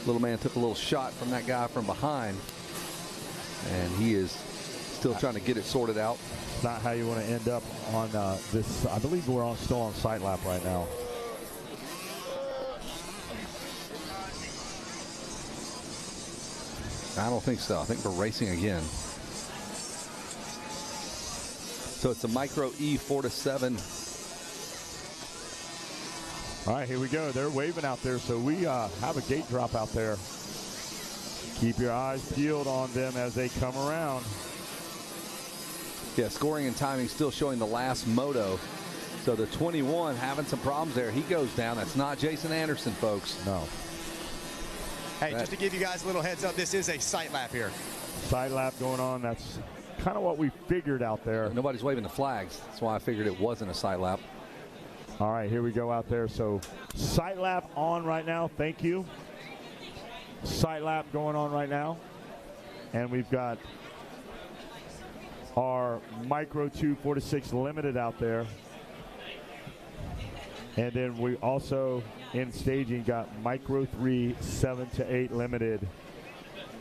Little man took a little shot from that guy from behind. And he is still trying to get it sorted out. Not how you want to end up on this. I believe we're still on sight lap right now. I don't think so. I think we're racing again. So it's a Micro E 4-7. All right, here we go. They're waving out there, so we have a gate drop out there. Keep your eyes peeled on them as they come around. Yeah, scoring and timing still showing the last moto. So the 21 having some problems there. He goes down. That's not Jason Anderson, folks. No. Hey, just to give you guys a little heads up, this is a sight lap here. Side lap going on. That's kind of what we figured out there. Nobody's waving the flags. That's why I figured it wasn't a sight lap. All right, here we go out there. So sight lap on right now. Thank you. Sight lap going on right now. And we've got our Micro 2 4-6 limited out there. And then we also in staging got Micro 3 7-8 limited.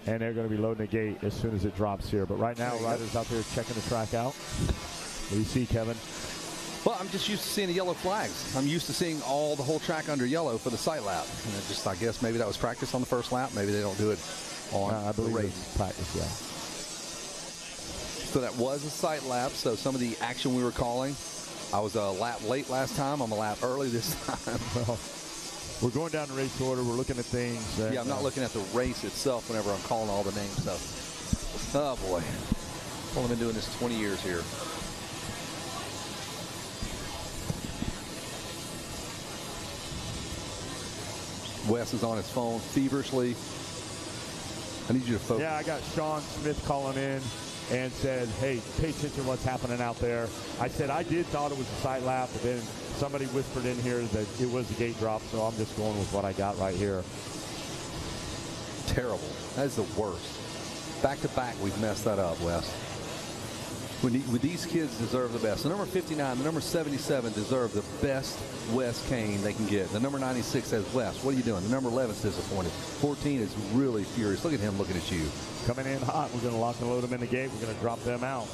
And they're going to be loading the gate as soon as it drops here. But right now, riders out there checking the track out. What do you see, Kevin? Well, I'm just used to seeing the yellow flags. I'm used to seeing the whole track under yellow for the sight lap. And I guess maybe that was practice on the first lap. Maybe they don't do it on I believe the race. Practice, yeah. So that was a sight lap. So some of the action we were calling, I was a lap late last time. I'm a lap early this time. Well, we're going down the race order. We're looking at things. Yeah, I'm not looking at the race itself whenever I'm calling all the names. So, oh boy, I've only been doing this 20 years here. Wes is on his phone feverishly. I need you to focus. Yeah, I got Sean Smith calling in and said, hey, pay attention to what's happening out there. I said I thought it was a side lap, but then somebody whispered in here that it was a gate drop, so I'm just going with what I got right here. Terrible. That is the worst. Back to back, we've messed that up, Wes. These kids deserve the best. The number 59, the number 77 deserve the best Wes Kane they can get. The number 96 says, Wes, what are you doing? The number 11 is disappointed. 14 is really furious. Look at him looking at you. Coming in hot. We're going to lock and load them in the gate. We're going to drop them out.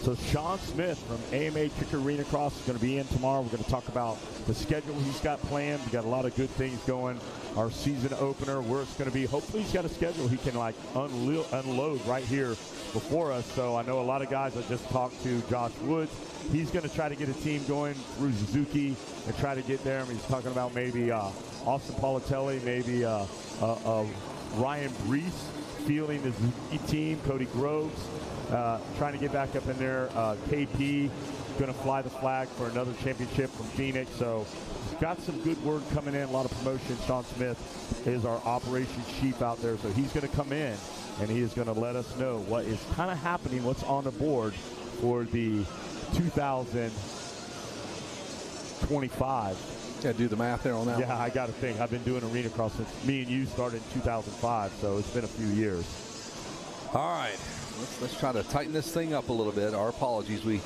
So Sean Smith from AMA Kicker Arena Cross is going to be in tomorrow. We're going to talk about the schedule he's got planned. We got a lot of good things going. Our season opener, where it's going to be. Hopefully he's got a schedule he can like unload right here before us. So I know a lot of guys. I just talked to Josh Woods. He's going to try to get a team going through Suzuki and try to get there. I mean, he's talking about maybe Austin Politelli, maybe Ryan Brees fielding the Suzuki team, Cody Groves. Trying to get back up in there. KP going to fly the flag for another championship from Phoenix. So got some good word coming in, a lot of promotion. Sean Smith is our operations chief out there. So he's going to come in and he is going to let us know what is kind of happening, what's on the board for the 2025. Yeah, do the math there on that. Yeah, I got to think. I've been doing arena cross since me and you started in 2005. So it's been a few years. All right. Let's try to tighten this thing up a little bit. Our apologies. We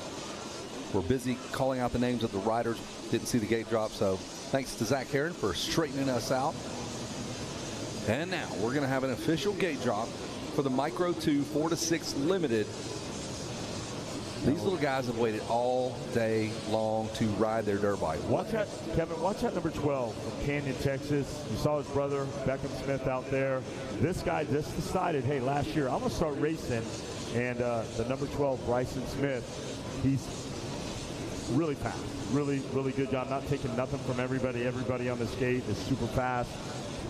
were busy calling out the names of the riders. Didn't see the gate drop. So thanks to Zach Heron for straightening us out. And now we're going to have an official gate drop for the Micro 2 4-6 Limited. These little guys have waited all day long to ride their dirt bike. Watch that, Kevin. Watch that number 12 from Canyon, Texas. You saw his brother, Beckham Smith, out there. This guy just decided, hey, last year I'm going to start racing. And the number 12, Bryson Smith, he's really fast. Really, really good job. Not taking nothing from everybody. Everybody on this gate is super fast.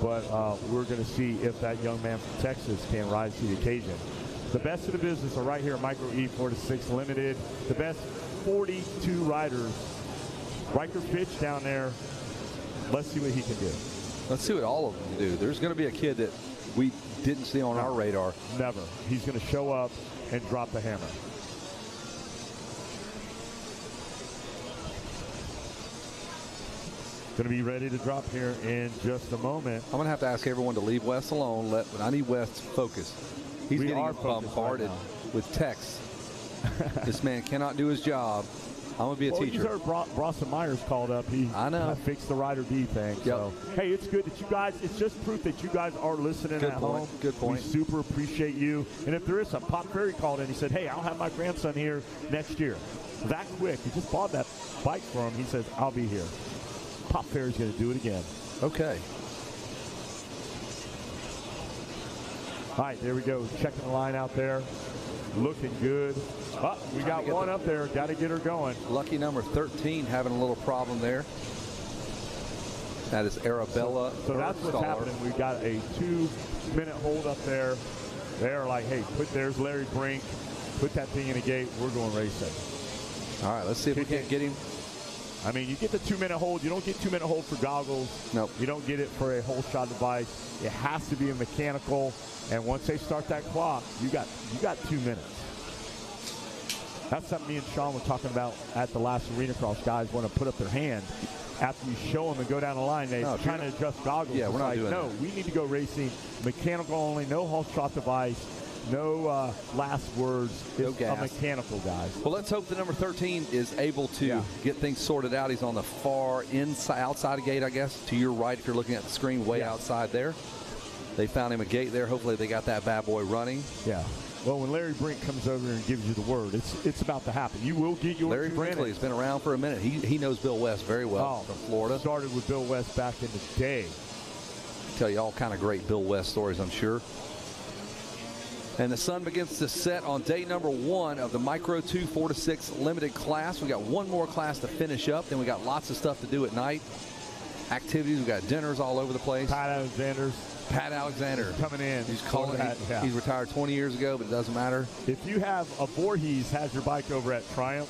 But we're going to see if that young man from Texas can rise to the occasion. The best of the business are right here at Micro E 4-6 Limited. The best 42 riders. Riker Fitch down there. Let's see what he can do. Let's see what all of them can do. There's going to be a kid that we didn't see on our radar. Never. He's going to show up and drop the hammer. Going to be ready to drop here in just a moment. I'm going to have to ask everyone to leave Wes alone. I need Wes to focus. He's getting bombarded with texts. This man cannot do his job. I'm going to be a teacher. You heard Bronson Myers called up. I know. Fixed the Rider D thing. Yep. So, hey, it's good that you guys, it's just proof that you guys are listening at home. Good point. We super appreciate you. And if there is some, Pop Ferry called in. He said, hey, I'll have my grandson here next year. That quick. He just bought that bike for him. He says, I'll be here. Pop Ferry's going to do it again. Okay. All right, there we go. Checking the line out there. Looking good. Oh, we got one up there. Got to get her going. Lucky number 13 having a little problem there. That is Arabella. So that's what's happening. We got a 2-minute hold up there. They're like, hey, there's Larry Brink. Put that thing in the gate. We're going racing. All right, let's see if we can't get him. I mean, you get the 2-minute hold. You don't get 2-minute hold for goggles. Nope. You don't get it for a whole shot device. It has to be a mechanical. And once they start that clock, you got 2 minutes. That's something me and Sean were talking about at the last arena cross. Guys want to put up their hand after you show them and go down the line. They're trying to adjust goggles. Yeah, we're not doing that. No, we need to go racing. Mechanical only. No whole shot device. No last words. It's a mechanical, guys. Well, let's hope the number 13 is able to get things sorted out. He's on the far outside gate, I guess, to your right if you're looking at the screen, way outside there. They found him a gate there. Hopefully they got that bad boy running. Yeah. Well, when Larry Brink comes over and gives you the word, it's about to happen. You will get your Larry Brinkley has been around for a minute. He knows Bill West very well from Florida. Started with Bill West back in the day. Tell you all kind of great Bill West stories, I'm sure. And the sun begins to set on day number 1 of the Micro 2 4-6 limited class. We got one more class to finish up. Then we got lots of stuff to do at night. Activities. We got dinners all over the place. Pat Alexander coming in. He's calling. He's retired 20 years ago, but it doesn't matter. If you have a Voorhees has your bike over at Triumph,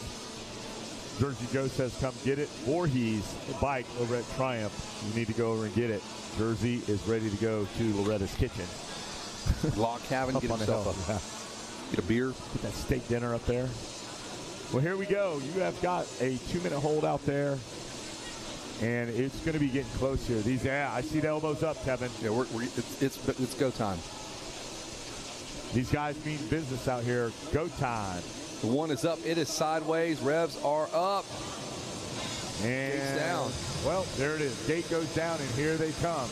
Jersey Joe says, come get it. Voorhees bike over at Triumph. You need to go over and get it. Jersey is ready to go to Loretta's Kitchen. Log cabin, get himself get a beer. Get that steak dinner up there. Well, here we go. You have got a 2-minute hold out there. And it's going to be getting close here. I see the elbows up, Kevin. Yeah, it's go time. These guys mean business out here. Go time. The one is up. It is sideways. Revs are up. And gate's down. Well, there it is. Gate goes down, and here they come.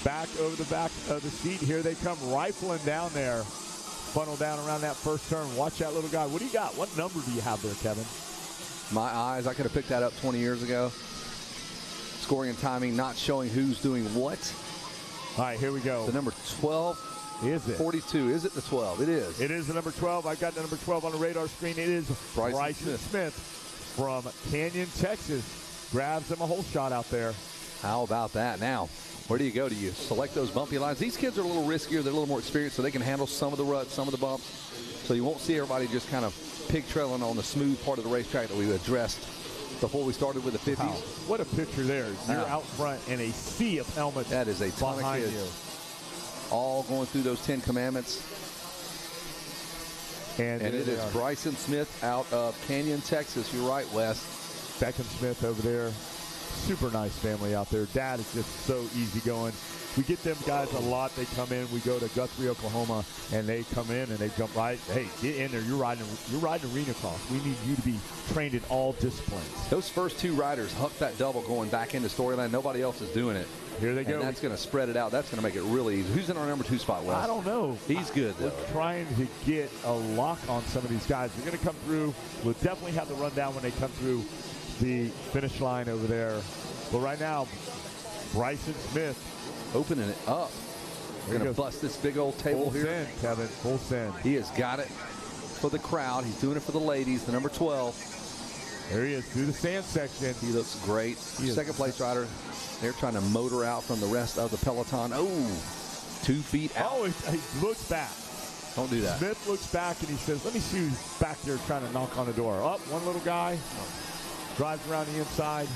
Back over the back of the seat. Here they come, rifling down there. Funnel down around that first turn. Watch that little guy. What do you got? What number do you have there, Kevin? My eyes. I could have picked that up 20 years ago. Scoring and timing, not showing who's doing what. All right, here we go. The number 12. Is it? 42. Is it the 12? It is. It is the number 12. I got the number 12 on the radar screen. It is Bryson Smith from Canyon, Texas. Grabs him a hole shot out there. How about that? Now, where do you go? Do you select those bumpy lines? These kids are a little riskier. They're a little more experienced, so they can handle some of the ruts, some of the bumps. So you won't see everybody just kind of pig-trailing on the smooth part of the racetrack that we addressed before we started with the 50s. Wow. What a picture there. You're out front in a sea of helmets. That is a ton of kids. You. All going through those 10 commandments. And it is Bryson Smith out of Canyon, Texas. You're right, Wes. Beckham Smith over there. Super nice family out there. Dad is just so easygoing. We get them guys a lot. They come in. We go to Guthrie, Oklahoma, and they come in and they jump right. Hey, get in there. You're riding arena cross. We need you to be trained in all disciplines. Those first two riders huck that double going back into storyline. Nobody else is doing it. Here they go. And that's going to spread it out. That's going to make it really easy. Who's in our number 2 spot, Wes? I don't know. He's good, though. We're trying to get a lock on some of these guys. They're going to come through. We'll definitely have the rundown when they come through the finish line over there. But right now, Bryson Smith opening it up. We're going to bust this big old table full here. Send, Kevin. Full send. He has got it for the crowd. He's doing it for the ladies. The number 12. There he is through the sand section. He looks great. Second place rider. They're trying to motor out from the rest of the peloton. Oh, 2 feet out. Oh, he looks back. Don't do that. Smith looks back and he says, let me see who's back there trying to knock on the door. Up, one little guy. Drives around the inside.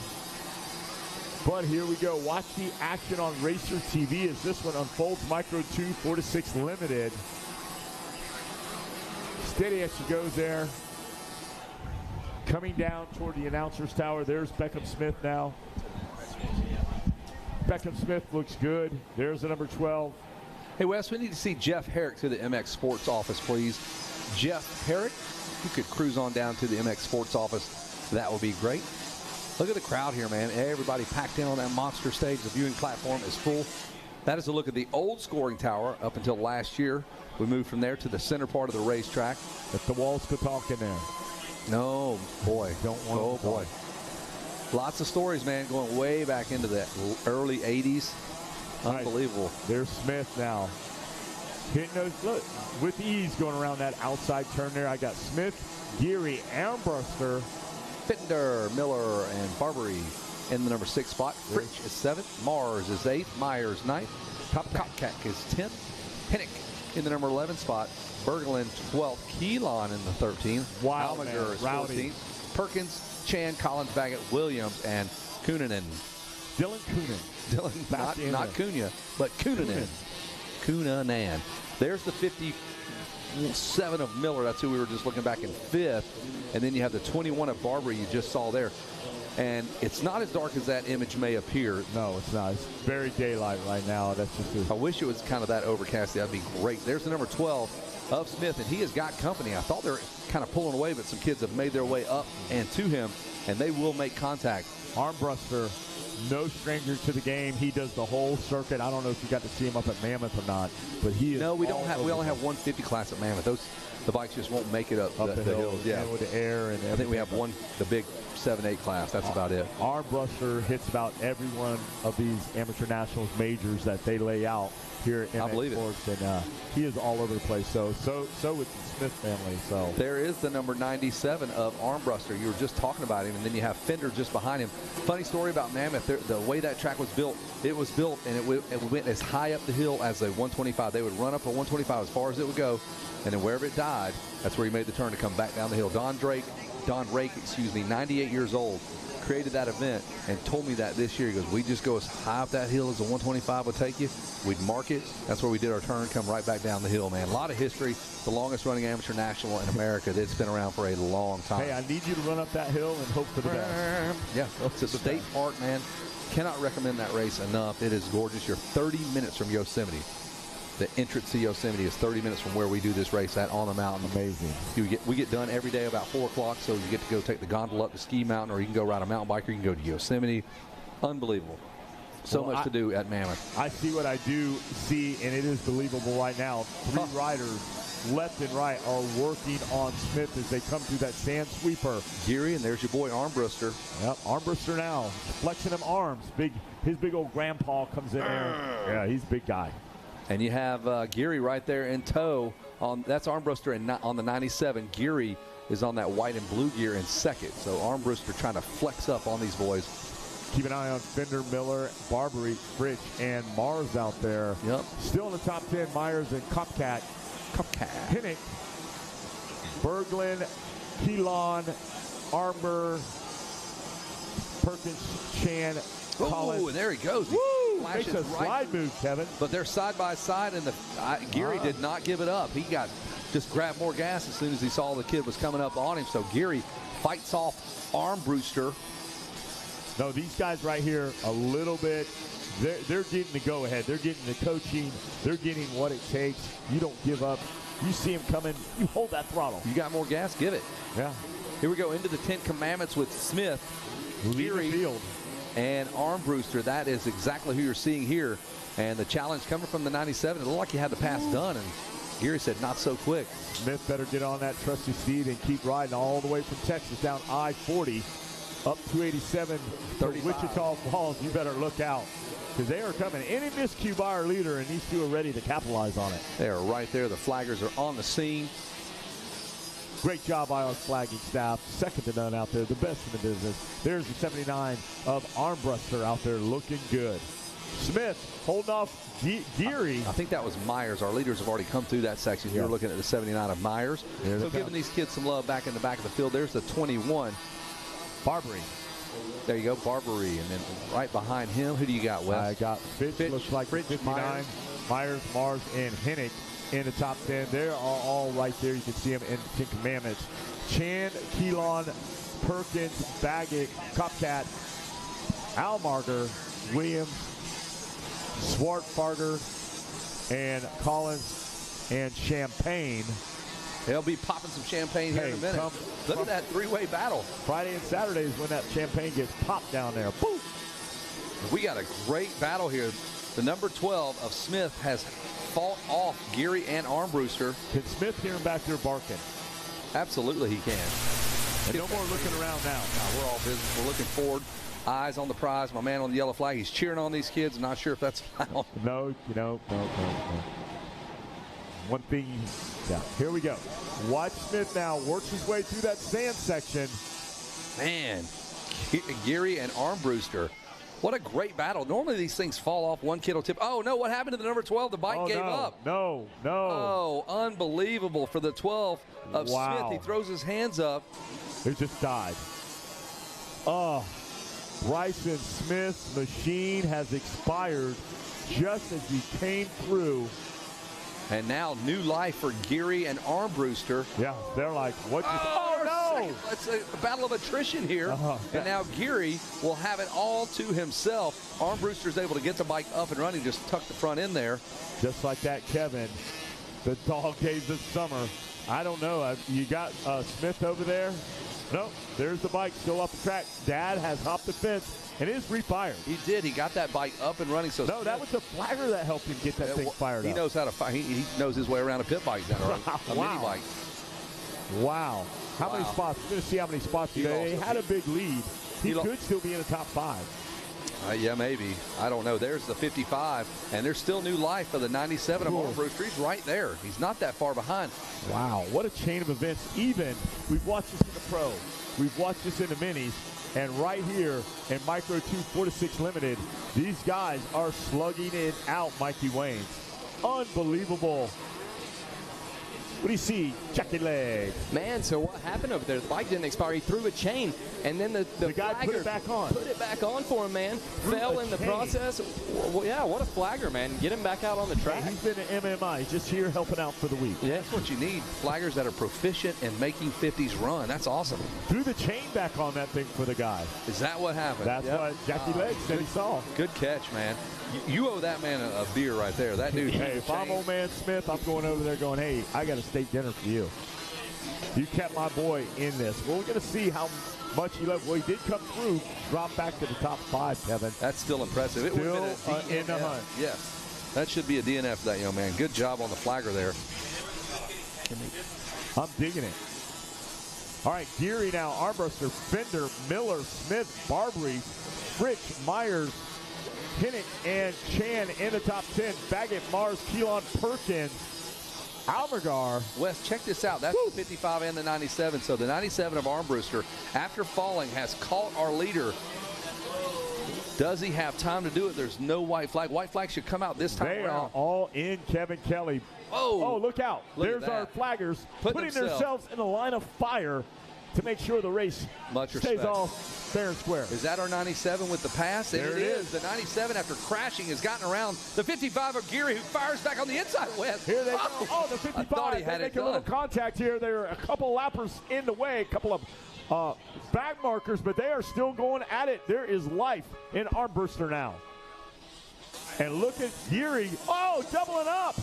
But here we go. Watch the action on Racer TV as this one unfolds. Micro 2, 4 to 6 limited. Steady as she goes there. Coming down toward the announcer's tower. There's Beckham Smith now. Beckham Smith looks good. There's the number 12. Hey, Wes, we need to see Jeff Herrick to the MX Sports office, please. Jeff Herrick, you could cruise on down to the MX Sports office. That would be great. Look at the crowd here, man. Everybody packed in on that monster stage. The viewing platform is full. That is a look at the old scoring tower up until last year. We moved from there to the center part of the racetrack. If the walls could talk in there. No, boy. Don't want oh, to boy. talk. Lots of stories, man, going way back into the early 80s. Unbelievable. Right. There's Smith now. Hitting those, look, with ease going around that outside turn there. I got Smith, Geary, Armbruster, Fittender, Miller, and Barbary in the number 6 spot. Fritch is 7th. Mars is 8th. Myers 9th. Kopkak is 10th. Hennick in the number 11 spot. Berglund 12th. Keelan in the 13th. Almager is 14th. Perkins, Chan, Collins, Baggett, Williams, and Kunanen. Dylan Kunin. Not Cunha, but Kunanen. Kunanen. There's the 57 of Miller. That's who we were just looking back in 5th. And then you have the 21 of Barbary you just saw there. And it's not as dark as that image may appear. No, it's not. It's very daylight right now. That's just. I wish it was kind of that overcast. That'd be great. There's the number 12 of Smith, and he has got company. I thought they were kind of pulling away, but some kids have made their way up and to him, and they will make contact. Armbruster, no stranger to the game. He does the whole circuit. I don't know if you got to see him up at Mammoth or not, but he is. No, we don't have. We only have 150 class at Mammoth. The bikes just won't make it up the hill. Yeah, with the air and. I think we have the big 7-8 class. That's about it. Armbruster hits about every one of these amateur nationals majors that they lay out here in MX Sports, and he is all over the place. So with the Smith family. So there is the number 97 of Armbruster. You were just talking about him, and then you have Fender just behind him. Funny story about Mammoth. The way that track was built, it went as high up the hill as a 125. They would run up a 125 as far as it would go, and then wherever it died, that's where he made the turn to come back down the hill. Don Drake Don Rake, 98 years old, created that event and told me that this year. He goes, we just go as high up that hill as the 125 would take you. We'd mark it. That's where we did our turn, come right back down the hill, man. A lot of history. The longest running amateur national in America that's been around for a long time. Hey, I need you to run up that hill and hope for the best. Yeah, it's a state park, man. Cannot recommend that race enough. It is gorgeous. You're 30 minutes from Yosemite. The entrance to Yosemite is 30 minutes from where we do this race at on the mountain. Amazing. We get done every day about 4 o'clock, so you get to go take the gondola up to Ski Mountain, or you can go ride a mountain bike, or you can go to Yosemite. Unbelievable. So much to do at Mammoth. I see what I do see, and it is believable right now. 3 riders left and right are working on Smith as they come through that sand sweeper. Geary, and there's your boy Armbruster. Yep, Armbruster now flexing them arms. His big old grandpa comes in there. Yeah, he's a big guy. And you have Geary right there in tow. That's Armbruster on the 97. Geary is on that white and blue gear in second. So Armbruster trying to flex up on these boys. Keep an eye on Fender, Miller, Barbary, Fritch, and Mars out there. Yep. Still in the top 10, Myers and Copcat. Hinnick, Berglund, Keelan, Armour, Perkins, Chan, Collins. Oh, and there he goes. Woo! Makes a slide move, Kevin. But they're side by side, and Geary did not give it up. He just grabbed more gas as soon as he saw the kid was coming up on him. So Geary fights off Armbruster. No, these guys right here, a little bit, they're getting the go-ahead. They're getting the coaching. They're getting what it takes. You don't give up. You see him coming, you hold that throttle. You got more gas, give it. Yeah. Here we go into the 10 Commandments with Smith, Geary, and Armbruster. That is exactly who you're seeing here. And the challenge coming from the 97, it looked like he had the pass done, and Geary said, not so quick. Smith better get on that trusty steed and keep riding all the way from Texas down I-40 up 287 to Wichita Falls. You better look out, because they are coming. Any miscue by our leader, and these two are ready to capitalize on it. They are right there. The flaggers are on the scene. Great job by our flagging staff. Second to none out there. The best in the business. There's the 79 of Armbruster out there looking good. Smith holding off Geary. I think that was Myers. Our leaders have already come through that section. You're looking at the 79 of Myers. So giving these kids some love back in the back of the field. There's the 21. Barbary. There you go, Barbary. And then right behind him, who do you got, Wes? I got Fitch, looks like 59. Myers, Mars, and Hinnick in the top 10. They're all right there. You can see them in 10 Commandments. Chan, Keelan, Perkins, Baggett, Copcat, Almarger, Williams, Swartfarger, and Collins, and Champagne. They'll be popping some champagne here in a minute. Look at that three-way battle. Friday and Saturday is when that champagne gets popped down there. Boom! We got a great battle here. The number 12 of Smith has fought off Geary and Armbruster. Can Smith hear him back there barking? Absolutely he can. And no more looking around now. No, we're all business. We're looking forward. Eyes on the prize. My man on the yellow flag, he's cheering on these kids. I'm not sure if that's allowed. No. One thing, yeah, here we go. Watch Smith now works his way through that sand section. Man, Geary and Armbruster. What a great battle. Normally these things fall off. One kid will tip. Oh, no, what happened to the number 12? The bike gave up. No. Oh, unbelievable for the 12 of Smith. He throws his hands up. It just died. Oh, Bryson Smith's machine has expired just as he came through. And now new life for Geary and Armbruster. Yeah, they're like, what? No! It's a battle of attrition here. And now Geary will have it all to himself. Armbruster's able to get the bike up and running, just tuck the front in there. Just like that, Kevin. The dog days of summer. I don't know. You got Smith over there. Nope, there's the bike still off the track. Dad has hopped the fence and is refired. He did. He got that bike up and running. So no, that was the flagger that helped him get that thing fired up. He knows how to fire. He knows his way around a pit bike now, a mini bike. Wow. How many spots? We're going to see how many spots today. He had a big lead. He could still be in the top 5. Yeah, maybe. I don't know. There's the 55, and there's still new life for the 97 of Armbruster. He's right there. He's not that far behind. Wow, what a chain of events. Even, we've watched this in the pro. We've watched this in the minis. And right here in Micro 2 4-6 Limited, these guys are slugging it out, Mikey Waynes. Unbelievable. What do you see, Jackie Leg? Man, so what happened over there? The bike didn't expire. He threw a chain, and then the guy put it back on. Put it back on for him, man. Fell in the process. Well, yeah, what a flagger, man. Get him back out on the track. He's been at MMI. He's just here helping out for the week. Yeah, that's what you need. Flaggers that are proficient in making 50s run. That's awesome. Threw the chain back on that thing for the guy. Is that what happened? That's what Jackie Leg said he saw. Good catch, man. You owe that man a beer right there. That dude. Hey, if I'm old man Smith, I'm going over there going, hey, I got a steak dinner for you. You kept my boy in this. Well, we're going to see how much he left. Well, he did come through, drop back to the top 5, Kevin. That's still impressive. It would have been a DNF. In the hunt. Yes. That should be a DNF for that young man. Good job on the flagger there. I'm digging it. All right, Geary now. Armbruster, Fender, Miller, Smith, Barbary, Fritsch, Myers, Hinnick, and Chan in the top 10. Baggett, Mars, Keelan, Perkins, Almagar. Wes, check this out. That's the 55 and the 97. So the 97 of Armbruster, after falling, has caught our leader. Does he have time to do it? There's no white flag. White flag should come out this time They around. are all in, Kevin Kelly. Oh, look out. There's our flaggers putting themselves in a line of fire to make sure the race stays all fair and square. Is that our 97 with the pass? And There it it is. The 97, after crashing, has gotten around the 55 of Geary, who fires back on the inside. West. Here they go. Oh, the 55. I thought he had they it make a little done. contact here. There are a couple lappers in the way, a couple of back markers, but they are still going at it. There is life in Armbruster now. And look at Geary. Oh, doubling up.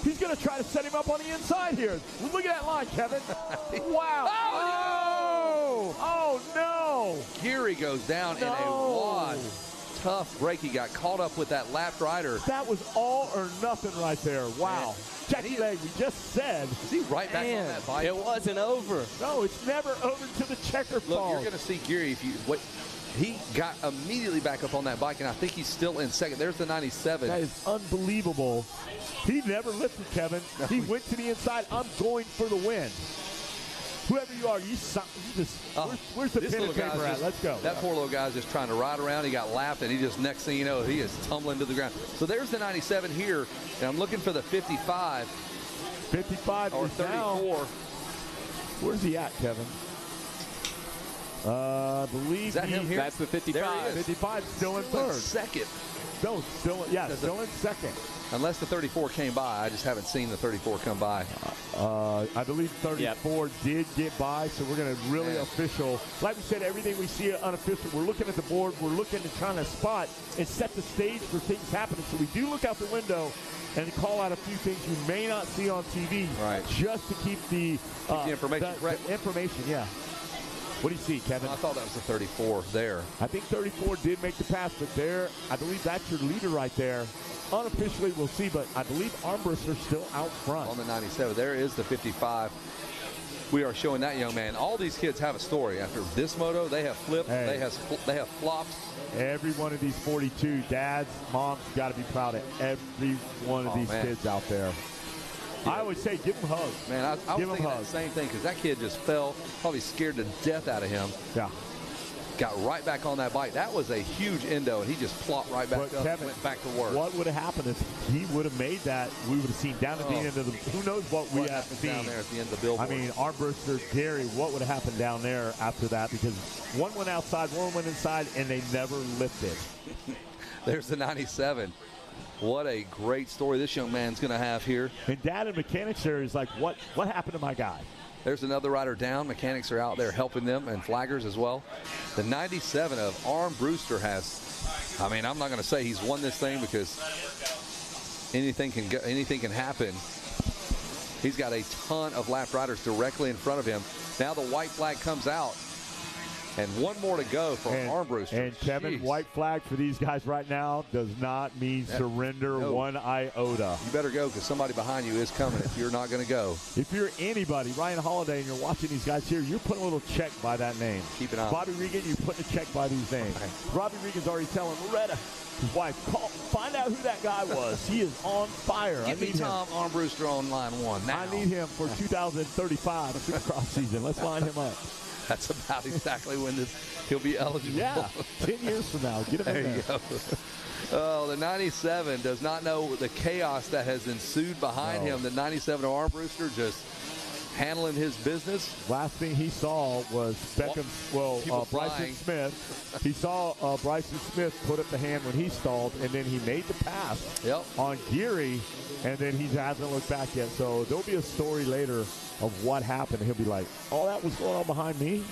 He's going to try to set him up on the inside here. Look at that line, Kevin. Wow. Oh, no. Geary goes down in a wad. Tough break. He got caught up with that lapped rider. That was all or nothing right there. Wow. Jackie Leg, we just said. Is he right back on that bike? It wasn't over. No, it's never over to the checker Look, fall. you're going to see Geary if you he got immediately back up on that bike, and I think he's still in second. There's the 97. That is unbelievable. He never lifted, Kevin. He went to the inside. I'm going for the win. Whoever you are, you just where's the pen and paper at? Let's go. That poor little guy's just trying to ride around. He got lapped, and he just, next thing you know, he is tumbling to the ground. So there's the 97 here, and I'm looking for the 55. 55 or is 34. Now. Where's he at, Kevin? I believe is that him here? That's the 55. 55 still in third. Second. No, still in second. Unless the 34 came by. I just haven't seen the 34 come by. I believe 34 did get by, so we're going to really official. Like we said, everything we see unofficial. We're looking at the board. We're looking to try to spot and set the stage for things happening. So we do look out the window and call out a few things you may not see on TV, just to keep the information correct. The information, yeah. What do you see, Kevin? I thought that was the 34 there. I think 34 did make the pass, but there, I believe that's your leader right there. Unofficially, we'll see, but I believe Armbruster's still out front. On the 97, there is the 55. We are showing that young man. All these kids have a story. After this moto, they have flipped, they have flopped. Every one of these 42 dads, moms, got to be proud of every one of these kids out there. Yeah. I always say, give them hugs. Man, I was thinking that same thing, because that kid just fell, probably scared to death out of him. Yeah. Got right back on that bike. That was a huge endo, and he just plopped right back up and went back to work. What would have happened if he would have made that? We would have seen down at the end of the, who knows what we have seen. Down there at the end of the billboard. I mean, Armbruster, Gary, what would have happened down there after that? Because one went outside, one went inside, and they never lifted. There's the 97. What a great story this young man's going to have here. And Dad in mechanics there is like, what happened to my guy? There's another rider down. Mechanics are out there helping them, and flaggers as well. The 97 of Armbruster has, I mean, I'm not going to say he's won this thing, because anything can happen. He's got a ton of lap riders directly in front of him. Now the white flag comes out, and one more to go for Armbruster. And Kevin, white flag for these guys right now does not mean surrender one iota. You better go, because somebody behind you is coming if you're not going to go. If you're anybody, Ryan Holiday, and you're watching these guys here, you're putting a little check by that name. Keep an eye on Bobby Regan, you're putting a check by these names. Robbie Regan's already telling Loretta, his wife, find out who that guy was. He is on fire. Give me Tom Armbruster on line one now. I need him for 2035 Supercross season. Let's line him up. That's about exactly when he'll be eligible. Yeah, 10 years from now. Get him in there. You go. Oh, the 97 does not know the chaos that has ensued behind him. The 97 Armbruster just handling his business. Last thing he saw was Bryson Smith. He saw Bryson Smith put up the hand when he stalled, and then he made the pass on Geary, and then he hasn't looked back yet. So there'll be a story later of what happened. He'll be like, all that was going on behind me?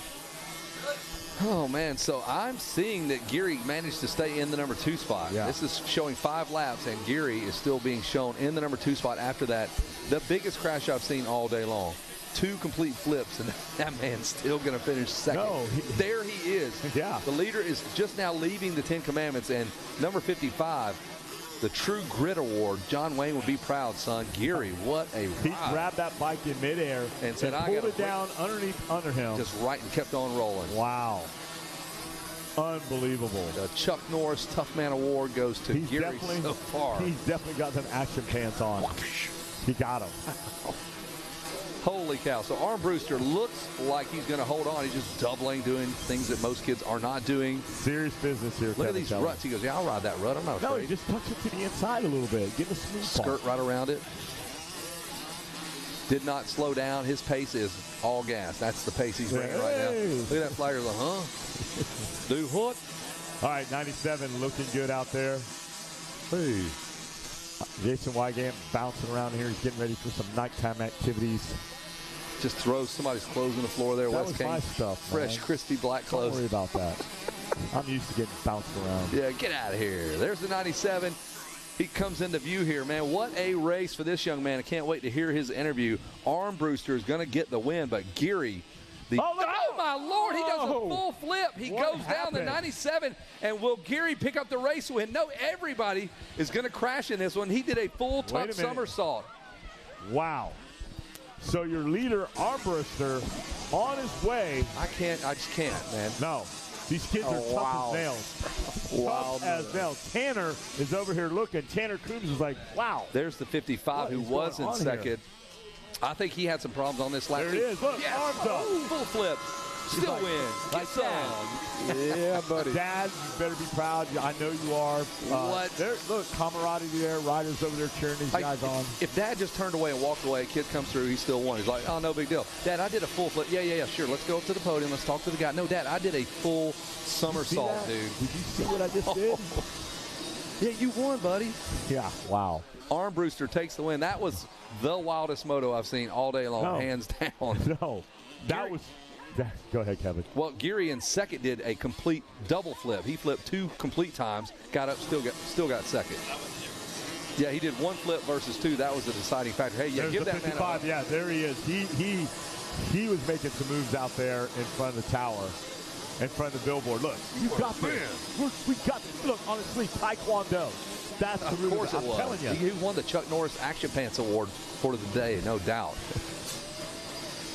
Oh, man. So I'm seeing that Geary managed to stay in the number 2 spot. Yeah. This is showing 5 laps, and Geary is still being shown in the number 2 spot after that. The biggest crash I've seen all day long. 2 complete flips, and that man's still going to finish second. No, there he is. Yeah. The leader is just now leaving the 10 Commandments, and number 55, the True Grit Award. John Wayne would be proud, son. Geary, what a ride. He grabbed that bike in midair and said, and pulled it down under him. Just right and kept on rolling. Wow. Unbelievable. The Chuck Norris Tough Man Award goes to Geary so far. He's definitely got them action pants on. He got him. Holy cow. So Armbruster looks like he's going to hold on. He's just doubling, doing things that most kids are not doing. Serious business here. Look at these ruts. He goes, yeah, I'll ride that rut. I'm not afraid. No, he just tucks it to the inside a little bit. Give a smooth skirt right around it. Did not slow down. His pace is all gas. That's the pace he's running right now. Look at that flagger. Like, huh? Do what? All right, 97 looking good out there. Hey. Jason Wygant bouncing around here. He's getting ready for some nighttime activities. Just throws somebody's clothes on the floor there. That West was King. my stuff, Fresh, man. crispy black clothes. Don't worry about that. I'm used to getting bounced around. Yeah, get out of here. There's the 97. He comes into view here, man. What a race for this young man. I can't wait to hear his interview. Armbruster is going to get the win, but Geary, oh my Lord, he does a full flip. He goes down the 97, and will Geary pick up the race win? No, everybody is going to crash in this one. He did a full tuck somersault. Wow. So your leader, Armbruster, on his way. I just can't, man. No. These kids are tough as nails. Tough as nails. Tanner is over here looking. Tanner Coombs is like, wow. There's the 55 who was in second. Here? I think he had some problems on this lap. There it is. Look, yes. Arms up. Full flip. Still win. Like Yeah, buddy. Dad, you better be proud. I know you are. What? Look, camaraderie there. Riders over there cheering these guys on. If Dad just turned away and walked away, a kid comes through, he still won. He's like, oh, no big deal. Dad, I did a full flip. Yeah, sure. Let's go up to the podium. Let's talk to the guy. No, Dad, I did a full somersault, dude. Did you see what I just did? Yeah, you won, buddy. Yeah, wow. Armbruster takes the win. That was the wildest moto I've seen all day long, hands down. No, that was... Go ahead, Kevin. Well, Geary in second did a complete double flip. He flipped 2 complete times, got up, still got second. Yeah, he did 1 flip versus 2. That was the deciding factor. Hey, yeah, there's give the that 55. man a... Yeah, there he is. He was making some moves out there in front of the tower, in front of the billboard. Look, you got this. We got this. Look, honestly, Taekwondo. That's the Of course it was. I'm telling you. He won the Chuck Norris Action Pants Award for the day, no doubt.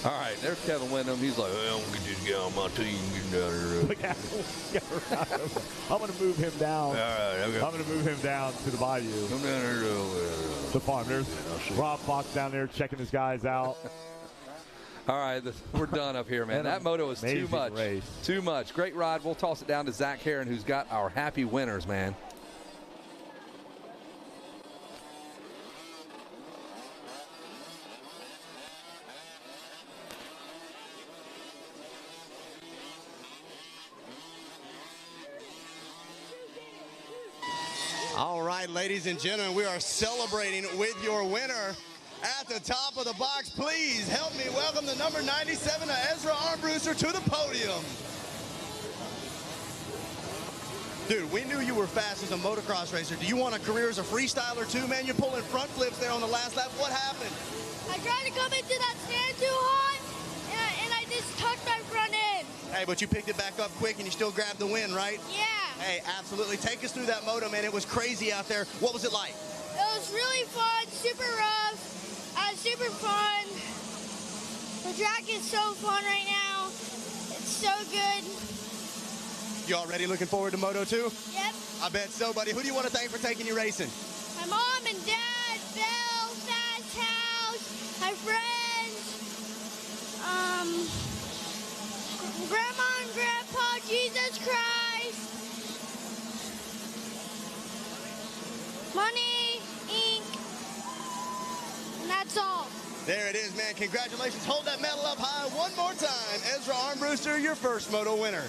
All right, there's Kevin Windham. He's like, I'm going to get this guy on my team. Get down here. I'm going to move him down. All right, okay. I'm going to move him down to the bayou. Come down here to the farm. There's Rob Fox down there checking his guys out. All right, we're done up here, man. That moto was too much. Race. Too much. Great ride. We'll toss it down to Zach Heron, who's got our happy winners, man. All right, ladies and gentlemen, we are celebrating with your winner. At the top of the box, please help me welcome the number 97, Ezra Armbruster, to the podium. Dude, we knew you were fast as a motocross racer. Do you want a career as a freestyler too, man? You're pulling front flips there on the last lap. What happened? I tried to come into that stand too hot, and I just tucked my front end. Hey, but you picked it back up quick and you still grabbed the win, right? Yeah. Hey, absolutely. Take us through that moto, man. It was crazy out there. What was it like? It was really fun, super rough, super fun. The track is so fun right now. It's so good. You already looking forward to Moto 2? Yep. I bet so, buddy. Who do you want to thank for taking you racing? My mom and dad, Bill, Fast House, my friends, Grandma and Grandpa, Jesus Christ. money, ink, and that's all. There it is, man. Congratulations. Hold that medal up high one more time. Ezra Armbruster, your first Moto winner.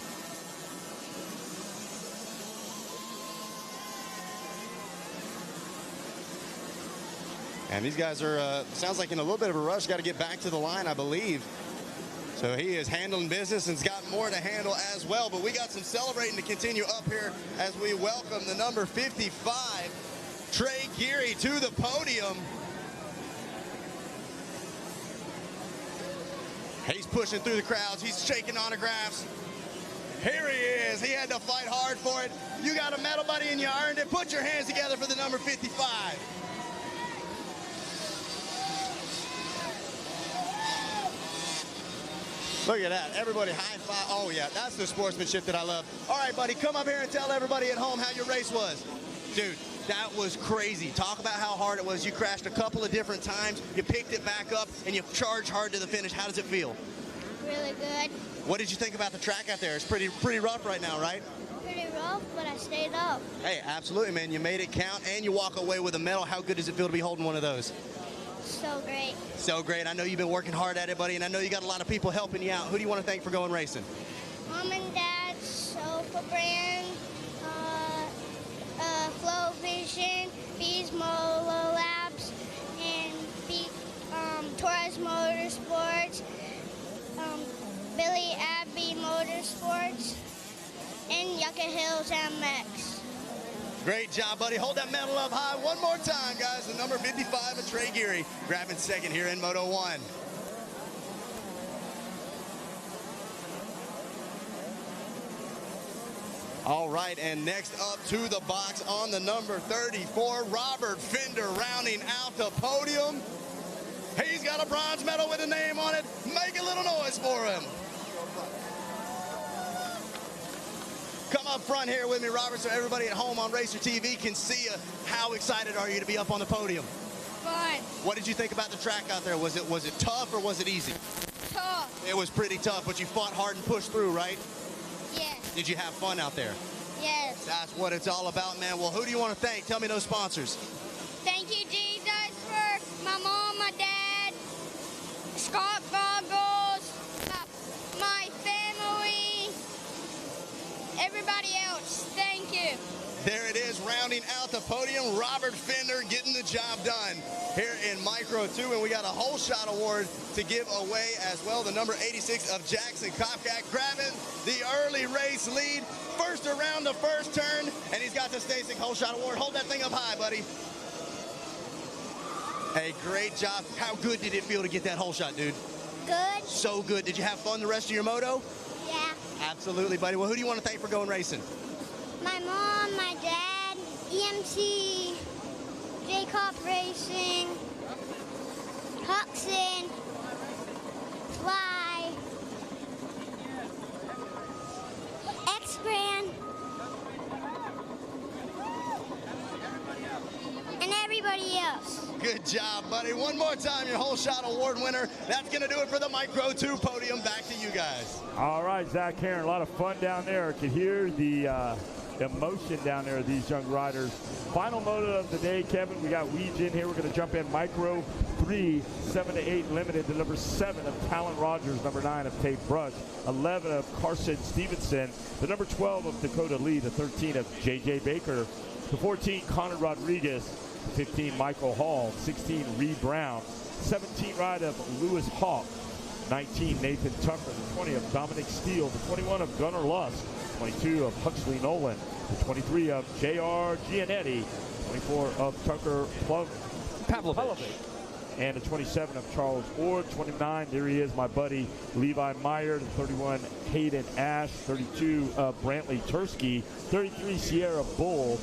And these guys are, sounds like in a little bit of a rush. Got to get back to the line, I believe. So he is handling business and's got more to handle as well. But we got some celebrating to continue up here as we welcome the number 55, Trey Geary, to the podium. He's pushing through the crowds. He's shaking autographs. Here he is. He had to fight hard for it. You got a medal, buddy, and you earned it. Put your hands together for the number 55. Look at that. Everybody high five. Oh, yeah, that's the sportsmanship that I love. All right, buddy, come up here and tell everybody at home how your race was. Dude, that was crazy. Talk about how hard it was. You crashed a couple of different times. You picked it back up, and you charged hard to the finish. How does it feel? Really good. What did you think about the track out there? It's pretty rough right now, right? Pretty rough, but I stayed up. Hey, absolutely, man. You made it count, and you walk away with a medal. How good does it feel to be holding one of those? So great. So great. I know you've been working hard at it, buddy, and I know you got a lot of people helping you out. Who do you want to thank for going racing? Mom and Dad, Sofa Brand, Flow Vision, Bees Moto Labs, and Torres Motorsports, Billy Abbey Motorsports, and Yucca Hills MX. Great job, buddy. Hold that medal up high one more time, guys. The number 55 of Trey Geary grabbing second here in Moto 1. All right, and next up to the box on the number 34, Robert Fender rounding out the podium. He's got a bronze medal with a name on it. Make a little noise for him. Come up front here with me, Robert, so everybody at home on Racer TV can see you. How excited are you to be up on the podium? Fun. What did you think about the track out there? Was it tough or was it easy? Tough. It was pretty tough, but you fought hard and pushed through, right? Yes. Did you have fun out there? Yes. That's what it's all about, man. Well, who do you want to thank? Tell me those sponsors. Thank you, Jesus, for my mom, my dad, Scott Goggles, my family, everybody else. Thank you. There it is, rounding out the podium, Robert Fender getting the job done here in Micro 2, and we got a whole shot award to give away as well. The number 86 of Jackson Kopkak grabbing the early race lead. First around the first turn, and he's got the Stasic whole shot award. Hold that thing up high, buddy. Hey, great job. How good did it feel to get that whole shot, dude? Good. So good. Did you have fun the rest of your moto? Yeah. Absolutely, buddy. Well, who do you want to thank for going racing? My mom, my dad, EMC, J-Cop Racing, Huxon, Fly, X-Brand, and everybody else. Good job, buddy. One more time, your whole shot award winner. That's going to do it for the Micro 2 podium. Back to you guys. All right, Zach Heron, a lot of fun down there. I could hear the emotion down there of these young riders. Final moto of the day, Kevin. We got Weege in here. We're going to jump in Micro 3, 7 to 8 limited. The number 7 of Talon Rogers, number 9 of Tate Brush, 11 of Carson Stevenson, the number 12 of Dakota Lee, the 13 of J.J. Baker, the 14 Connor Rodriguez, 15 Michael Hall, 16 Reed Brown, 17 ride of Lewis Hawk, 19 Nathan Tucker, the 20 of Dominic Steele, the 21 of Gunnar Lusk, 22 of Huxley Nolan, the 23 of J.R. Gianetti, 24 of Tucker Pavlovich, and the 27 of Charles Ord, 29, there he is, my buddy Levi Meyer, the 31 Hayden Ash, 32 of Brantley Tursky, 33 Sierra Bull,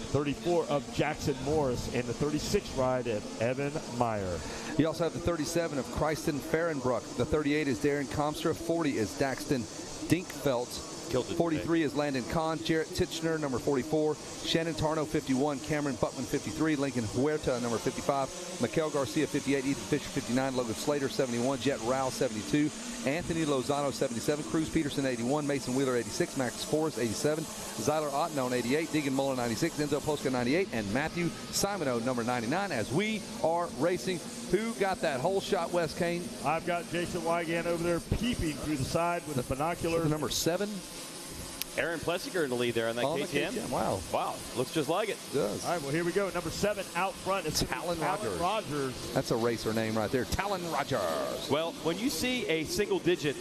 34 of Jackson Morris, and the 36 ride of Evan Meyer. You also have the 37 of Christen Fahrenbruck. The 38 is Darren Comstra. 40 is Daxton Dinkfelt. Killed it 43 is Landon Kahn. Jarrett Titchener, number 44. Shannon Tarno, 51. Cameron Buckman, 53. Lincoln Huerta, number 55. Mikael Garcia, 58. Ethan Fisher, 59. Logan Slater, 71. Jet Rao, 72. Anthony Lozano, 77. Cruz Peterson, 81. Mason Wheeler, 86. Max Forrest, 87. Zyler Ottenone, 88. Deegan Muller, 96. Enzo Polska, 98. And Matthew Simoneau, number 99, as we are racing. Who got that whole shot, Wes Kane? I've got Jason Wygant over there peeping through the side with a binocular. Number 7. Aaron Plessinger in the lead there on that KTM. Wow. Wow. Looks just like it. It does. All right, well, here we go. Number 7 out front is Talon Rogers. That's a racer name right there. Talon Rogers. Well, when you see a single digit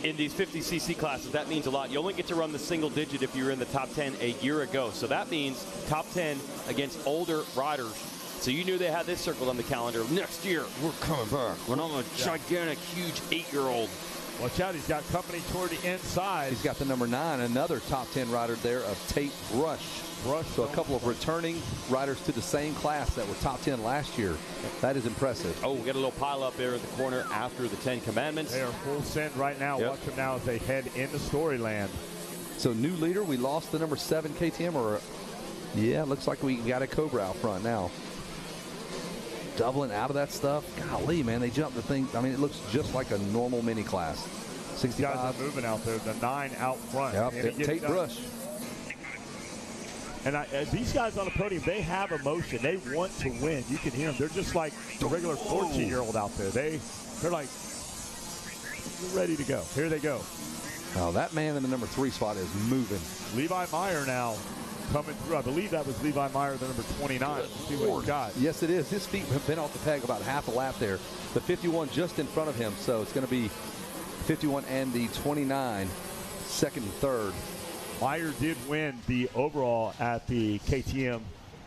in these 50cc classes, that means a lot. You only get to run the single digit if you're in the top 10 a year ago. So that means top 10 against older riders. So you knew they had this circled on the calendar. Next year, we're coming back. When I'm a gigantic, huge 8-year-old. Watch out, he's got company toward the inside. He's got the number 9, another top 10 rider there of Tate Brush. So a couple of returning riders to the same class that were top 10 last year. That is impressive. Oh, we got a little pile up there at the corner after the 10 Commandments. They are full send right now. Yep. Watch them now as they head into Storyland. So new leader, we lost the number 7 KTM, or yeah, looks like we got a Cobra out front now. Doubling out of that stuff. Golly, man, they jumped the thing. I mean, it looks just like a normal mini class. 65. Guys are moving out there. The 9 out front. Yep, Tate Brush. And these guys on the podium, they have emotion. They want to win. You can hear them. They're just like a regular 14-year-old out there. They're like ready to go. Here they go. Oh, that man in the number 3 spot is moving. Levi Meyer now coming through. I believe that was Levi Meyer, the number 29. Let's see what he's got. Yes, it is. His feet have been off the peg about half a lap there. The 51 just in front of him, so it's going to be 51 and the 29, second and third. Meyer did win the overall at the KTM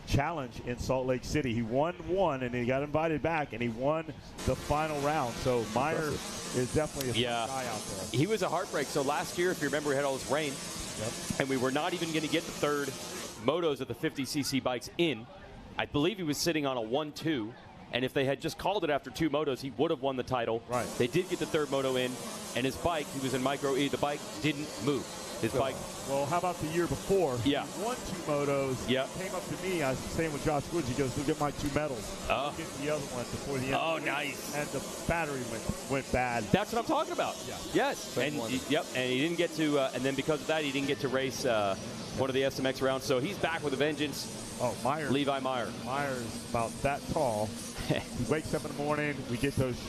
Challenge in Salt Lake City. He won one, and he got invited back, and he won the final round. So Meyer is definitely a guy out there. He was a heartbreak. So last year, if you remember, we had all this rain, and we were not even going to get the third motos of the 50cc bikes in. I believe he was sitting on a 1-2, and if they had just called it after 2 motos, he would have won the title. Right. They did get the third moto in, and his bike, he was in Micro E, the bike didn't move. His bike. Well, how about the year before? Yeah. He won 2 motos. Yeah. Came up to me. I was staying with Josh Woods. He goes, look at my 2 medals. Oh. Get the other one before the end. Oh, nice. And the battery went bad. That's what I'm talking about. Yeah. Yes. And and he didn't get to, and then because of that, he didn't get to race one of the SMX rounds. So he's back with a vengeance. Oh, Meyer. Levi Meyer. Meyer's about that tall. He wakes up in the morning. We get those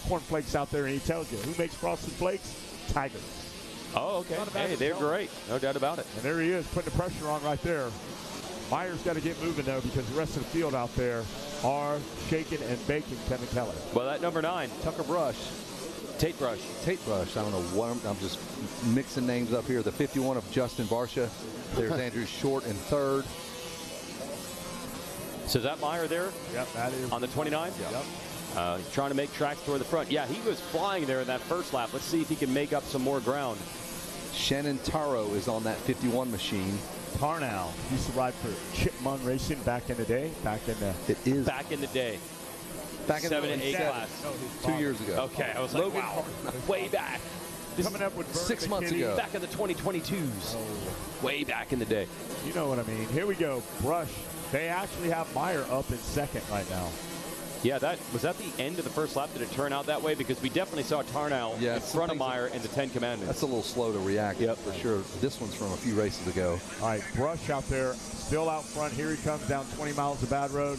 cornflakes out there, and he tells you, who makes frosted flakes? Tiger. Oh, okay. Hey, they're great. No doubt about it. And there he is, putting the pressure on right there. Meyer's got to get moving, though, because the rest of the field out there are shaking and baking Kevin Keller. Well, that number 9, Tucker Brush. Tate Brush. Tate Brush. I don't know what I'm just mixing names up here. The 51 of Justin Barsha. There's Andrew Short in third. So is that Meyer there? Yep, that is. On the 29? Yep. He's trying to make tracks toward the front. Yeah, he was flying there in that first lap. Let's see if he can make up some more ground. Shannon Taro is on that 51 machine. Tarnow used to ride for Chipmunk Racing back in the day. Back in the day. Back in 7 and 8 class. No, 2 years ago. Okay, I was like, Logan wow, way back. This coming up with 6 months ago. Back in the 2022s. Way back in the day. You know what I mean. Here we go. Brush. They actually have Meyer up in second right now. Yeah, was that the end of the first lap? Did it turn out that way? Because we definitely saw Tarnow in front of Meyer in the 10 Commandments. That's a little slow to react, for sure. This one's from a few races ago. All right, Brush out there, still out front. Here he comes down 20 miles of bad road.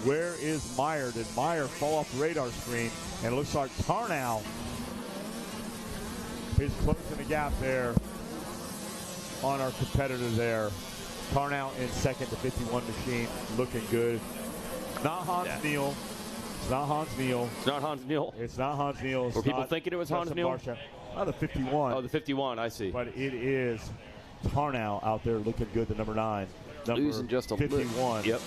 Where is Meyer? Did Meyer fall off the radar screen? And it looks like Tarnow is closing the gap there on our competitor there. Tarnow in second, the 51 machine, looking good. Not Hans Neal. It's not Hans Neal. It's not Hans Neal. It's not Hans Neal. Were people thinking it was Hans Neal? Oh, the 51. Oh, the 51, I see. But it is Tarnow out there looking good, the number 9. Losing just a 51. Yep.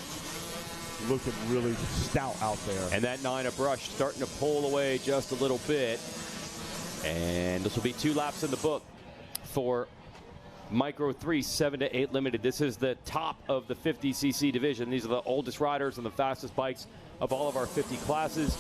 Looking really stout out there. And that 9 of Brush starting to pull away just a little bit. And this will be 2 laps in the book for Micro 3 7 to 8 limited. This is the top of the 50cc division. These are the oldest riders and the fastest bikes of all of our 50 classes.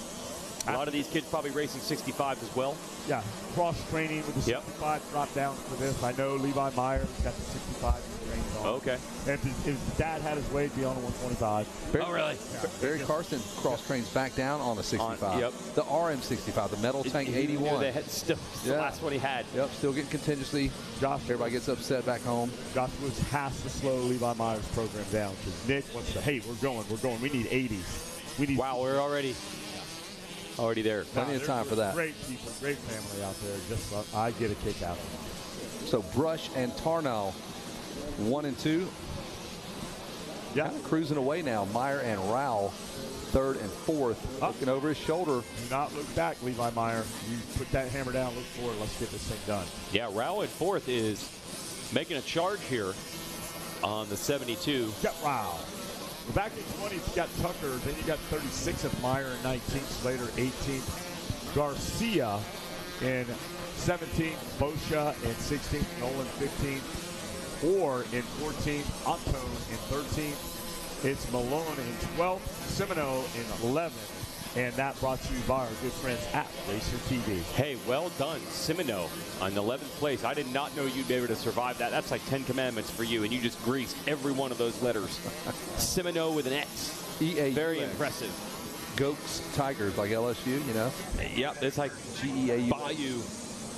A lot of these kids probably racing 65s as well. Yeah, cross-training with the 65 drop down for this. I know Levi Meyer's got the 65 trained on. Okay. And if his dad had his way, he'd be on a 125. Oh, really? Yeah. Barry Carson cross-trains back down on the 65. Yep. The RM65, the metal tank 81. The last one he had. Yep, still getting contingency. Everybody gets upset back home. Josh Woods has to slow Levi Meyer's program down because Nick wants to, hey, we're going. We need 80s. We need. Wow, we're already there. Plenty of time for that. Great people, great family out there. Just I get a kick out of it. So Brush and Tarnow, 1 and 2. Yeah. Kind of cruising away now. Meyer and Rowell, 3rd and 4th. Looking over his shoulder. Do not look back, Levi Meyer. You put that hammer down, look forward. Let's get this thing done. Yeah, Rowell at 4th is making a charge here on the 72. Yeah, wow. Back in 20th, you got Tucker. Then you got 36th Meyer in 19th. Slater 18th. Garcia in 17th. Boscia in 16th. Nolan 15th. Or in 14th. Otone in 13th. It's Malone in 12th. Semino in 11th. And that brought to you by our good friends at Racer TV. Hey, well done, Semino on 11th place. I did not know you'd be able to survive that. That's like 10 commandments for you, and you just greased every one of those letters. Semino with an X. EA. Very impressive. Goats, Tigers, like LSU, you know? Yep, it's like GEAU. Bayou.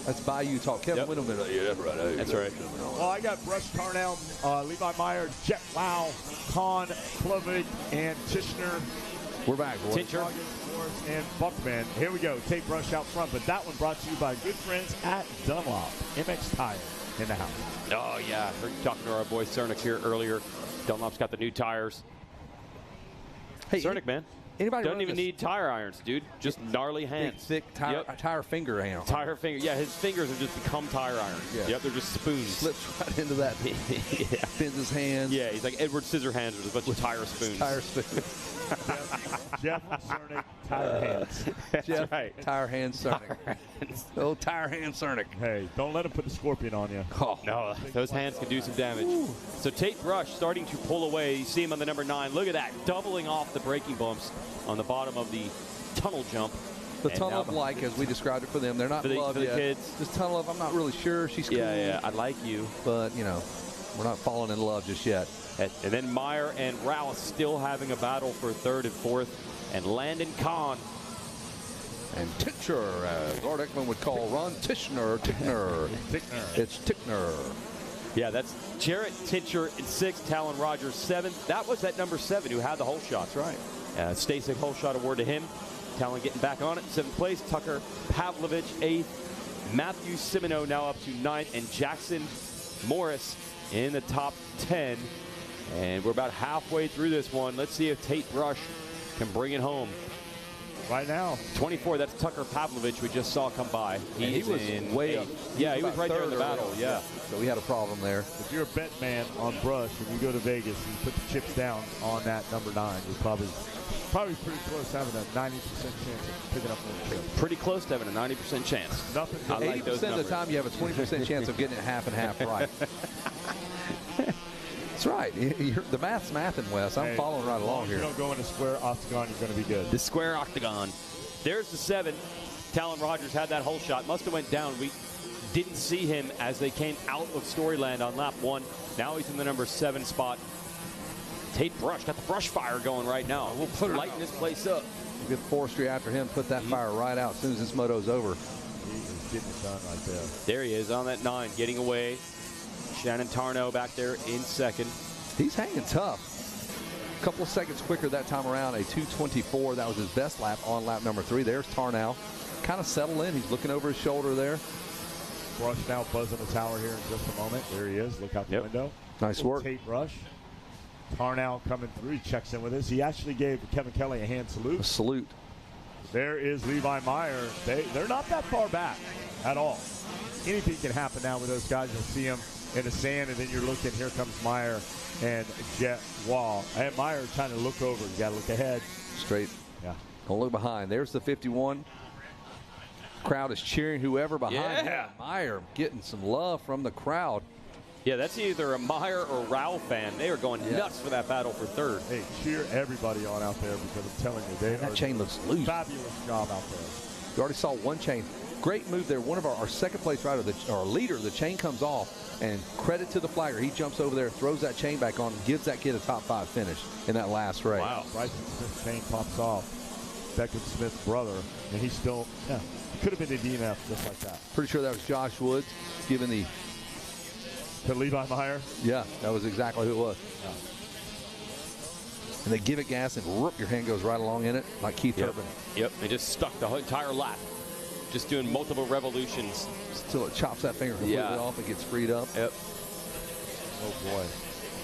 That's Bayou talk. Kevin Winkelman. Yeah, that's right. That's right. Well, I got Brush, Tarnow, Levi Meyer, Jet Wow, Kahn, Klovik, and Tishner. We're back, boys. Tincher. And Buckman. Here we go. Take Brush out front, but that one brought to you by good friends at Dunlop. MX Tire in the house. Oh, yeah. Heard you talking to our boy Cernick here earlier. Dunlop's got the new tires. Hey, Cernick, man. Anybody doesn't even need tire irons, dude. Just gnarly hands. Big, thick tire finger hand. Tire finger. Yeah, his fingers have just become tire irons. Yeah. Yep, they're just spoons. Slips right into that. Yeah. Bends his hands. Yeah, he's like Edward Scissorhands with a bunch of tire spoons. Tire spoons. Jeff Cernick, tire hands. Jeff, right. Tire hand Cernick. Oh, tire hand Cernick. Hey, don't let him put the scorpion on you. Oh, no, those hands can do some damage. Ooh. So Tate Brush starting to pull away. You see him on the number 9. Look at that, doubling off the braking bumps on the bottom of the tunnel jump. The tunnel of like, as we described it for them. They're not for the yet. kids. This tunnel of, I'm not really sure. She's cool. Yeah, I like you. But, you know, we're not falling in love just yet. And then Meyer and Rowell still having a battle for 3rd and 4th. And Landon Kahn. And Tichner, as Lord Ekman would call Ron Tichner. It's Tichner. Yeah, that's Jarrett Tincher in 6th, Talon Rogers 7th. That was that number 7 who had the whole shots. Right. Stasic whole shot award to him. Talon getting back on it, 7th place. Tucker Pavlovich 8th. Matthew Semino now up to 9th. And Jackson Morris in the top 10. And we're about halfway through this one. Let's see if Tate Brush can bring it home. Right now. 24, that's Tucker Pavlovich we just saw come by. He was way up. Yeah, he was right there in the battle. Yeah. So we had a problem there. If you're a bet man on Brush and you go to Vegas and you put the chips down on that number 9, you're probably pretty close to having a 90% chance of picking up more chips. Pretty close to having a 90% chance. Nothing. 80% of the time you have a 20% chance of getting it half and half right. That's right. The math's mathing, Wes. I'm following right along here. You don't go in a square octagon, you're going to be good. The square octagon. There's the 7. Talon Rogers had that whole shot. Must have went down. We didn't see him as they came out of Storyland on lap 1. Now he's in the number 7 spot. Tate Brush got the brush fire going right now. We'll put lighting this place up. Good forestry after him. Put that fire right out as soon as this moto's over. He is getting it done right there. There he is on that 9, getting away. Shannon Tarnow back there in 2nd. He's hanging tough. A couple of seconds quicker that time around, a 2:24. That was his best lap on lap number 3. There's Tarnow. Kind of settled in. He's looking over his shoulder there. Brush now buzzing the tower here in just a moment. There he is. Look out the window. Nice work. Tate Brush. Tarnow coming through. He checks in with us. He actually gave Kevin Kelly a hand salute. A salute. There is Levi Meyer. They're not that far back at all. Anything can happen now with those guys. You'll see them in the sand, and then you're looking. Here comes Meyer and Jet Wall. And Meyer trying to look over. You got to look ahead. Straight. Yeah. Don't look behind. There's the 51. Crowd is cheering whoever behind him. Meyer getting some love from the crowd. Yeah, that's either a Meyer or Rao fan. They are going nuts for that battle for third. Hey, cheer everybody on out there because I'm telling you, that chain looks loose. Fabulous job out there. You already saw one chain. Great move there. One of our second place rider, our leader, the chain comes off, and credit to the flagger. He jumps over there, throws that chain back on, gives that kid a top 5 finish in that last race. Wow. Bryson Smith's chain pops off. Beckham Smith's brother, and he's still, he could have been a DNF just like that. Pretty sure that was Josh Woods giving the... To Levi Meyer? Yeah, that was exactly who it was. Yeah. And they give it gas, and whoop, your hand goes right along in it, like Keith Urban. Yep, they just stuck the entire lap. Just doing multiple revolutions. Until it chops that finger completely off and gets freed up. Yep. Oh, boy.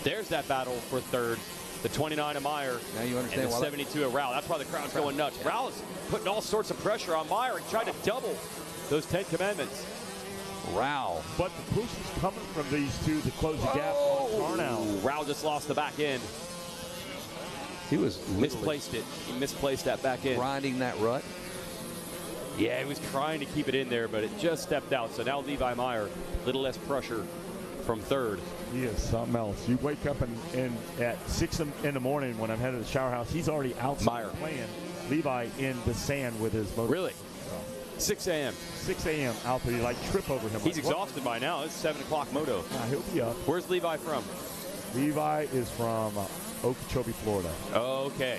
There's that battle for third. The 29 of Meyer. Now you understand and the why 72 of Rao. That's why the crowd's going nuts. Rao is putting all sorts of pressure on Meyer and trying to double those 10 commandments. Rao. But the push is coming from these two to close the gap on Tarnow. Rao just lost the back end. He was misplaced it. He misplaced that back end. Grinding that rut. Yeah, he was trying to keep it in there, but it just stepped out. So now Levi Meyer, a little less pressure from third. He is something else. You wake up at 6 in the morning when I'm headed to the shower house. He's already outside playing Levi in the sand with his motor. Really? 6 a.m. 6 a.m. out there. You like trip over him. He's exhausted by now. It's 7 o'clock moto. He'll be up. Where's Levi from? Levi is from Okeechobee, Florida. Okay.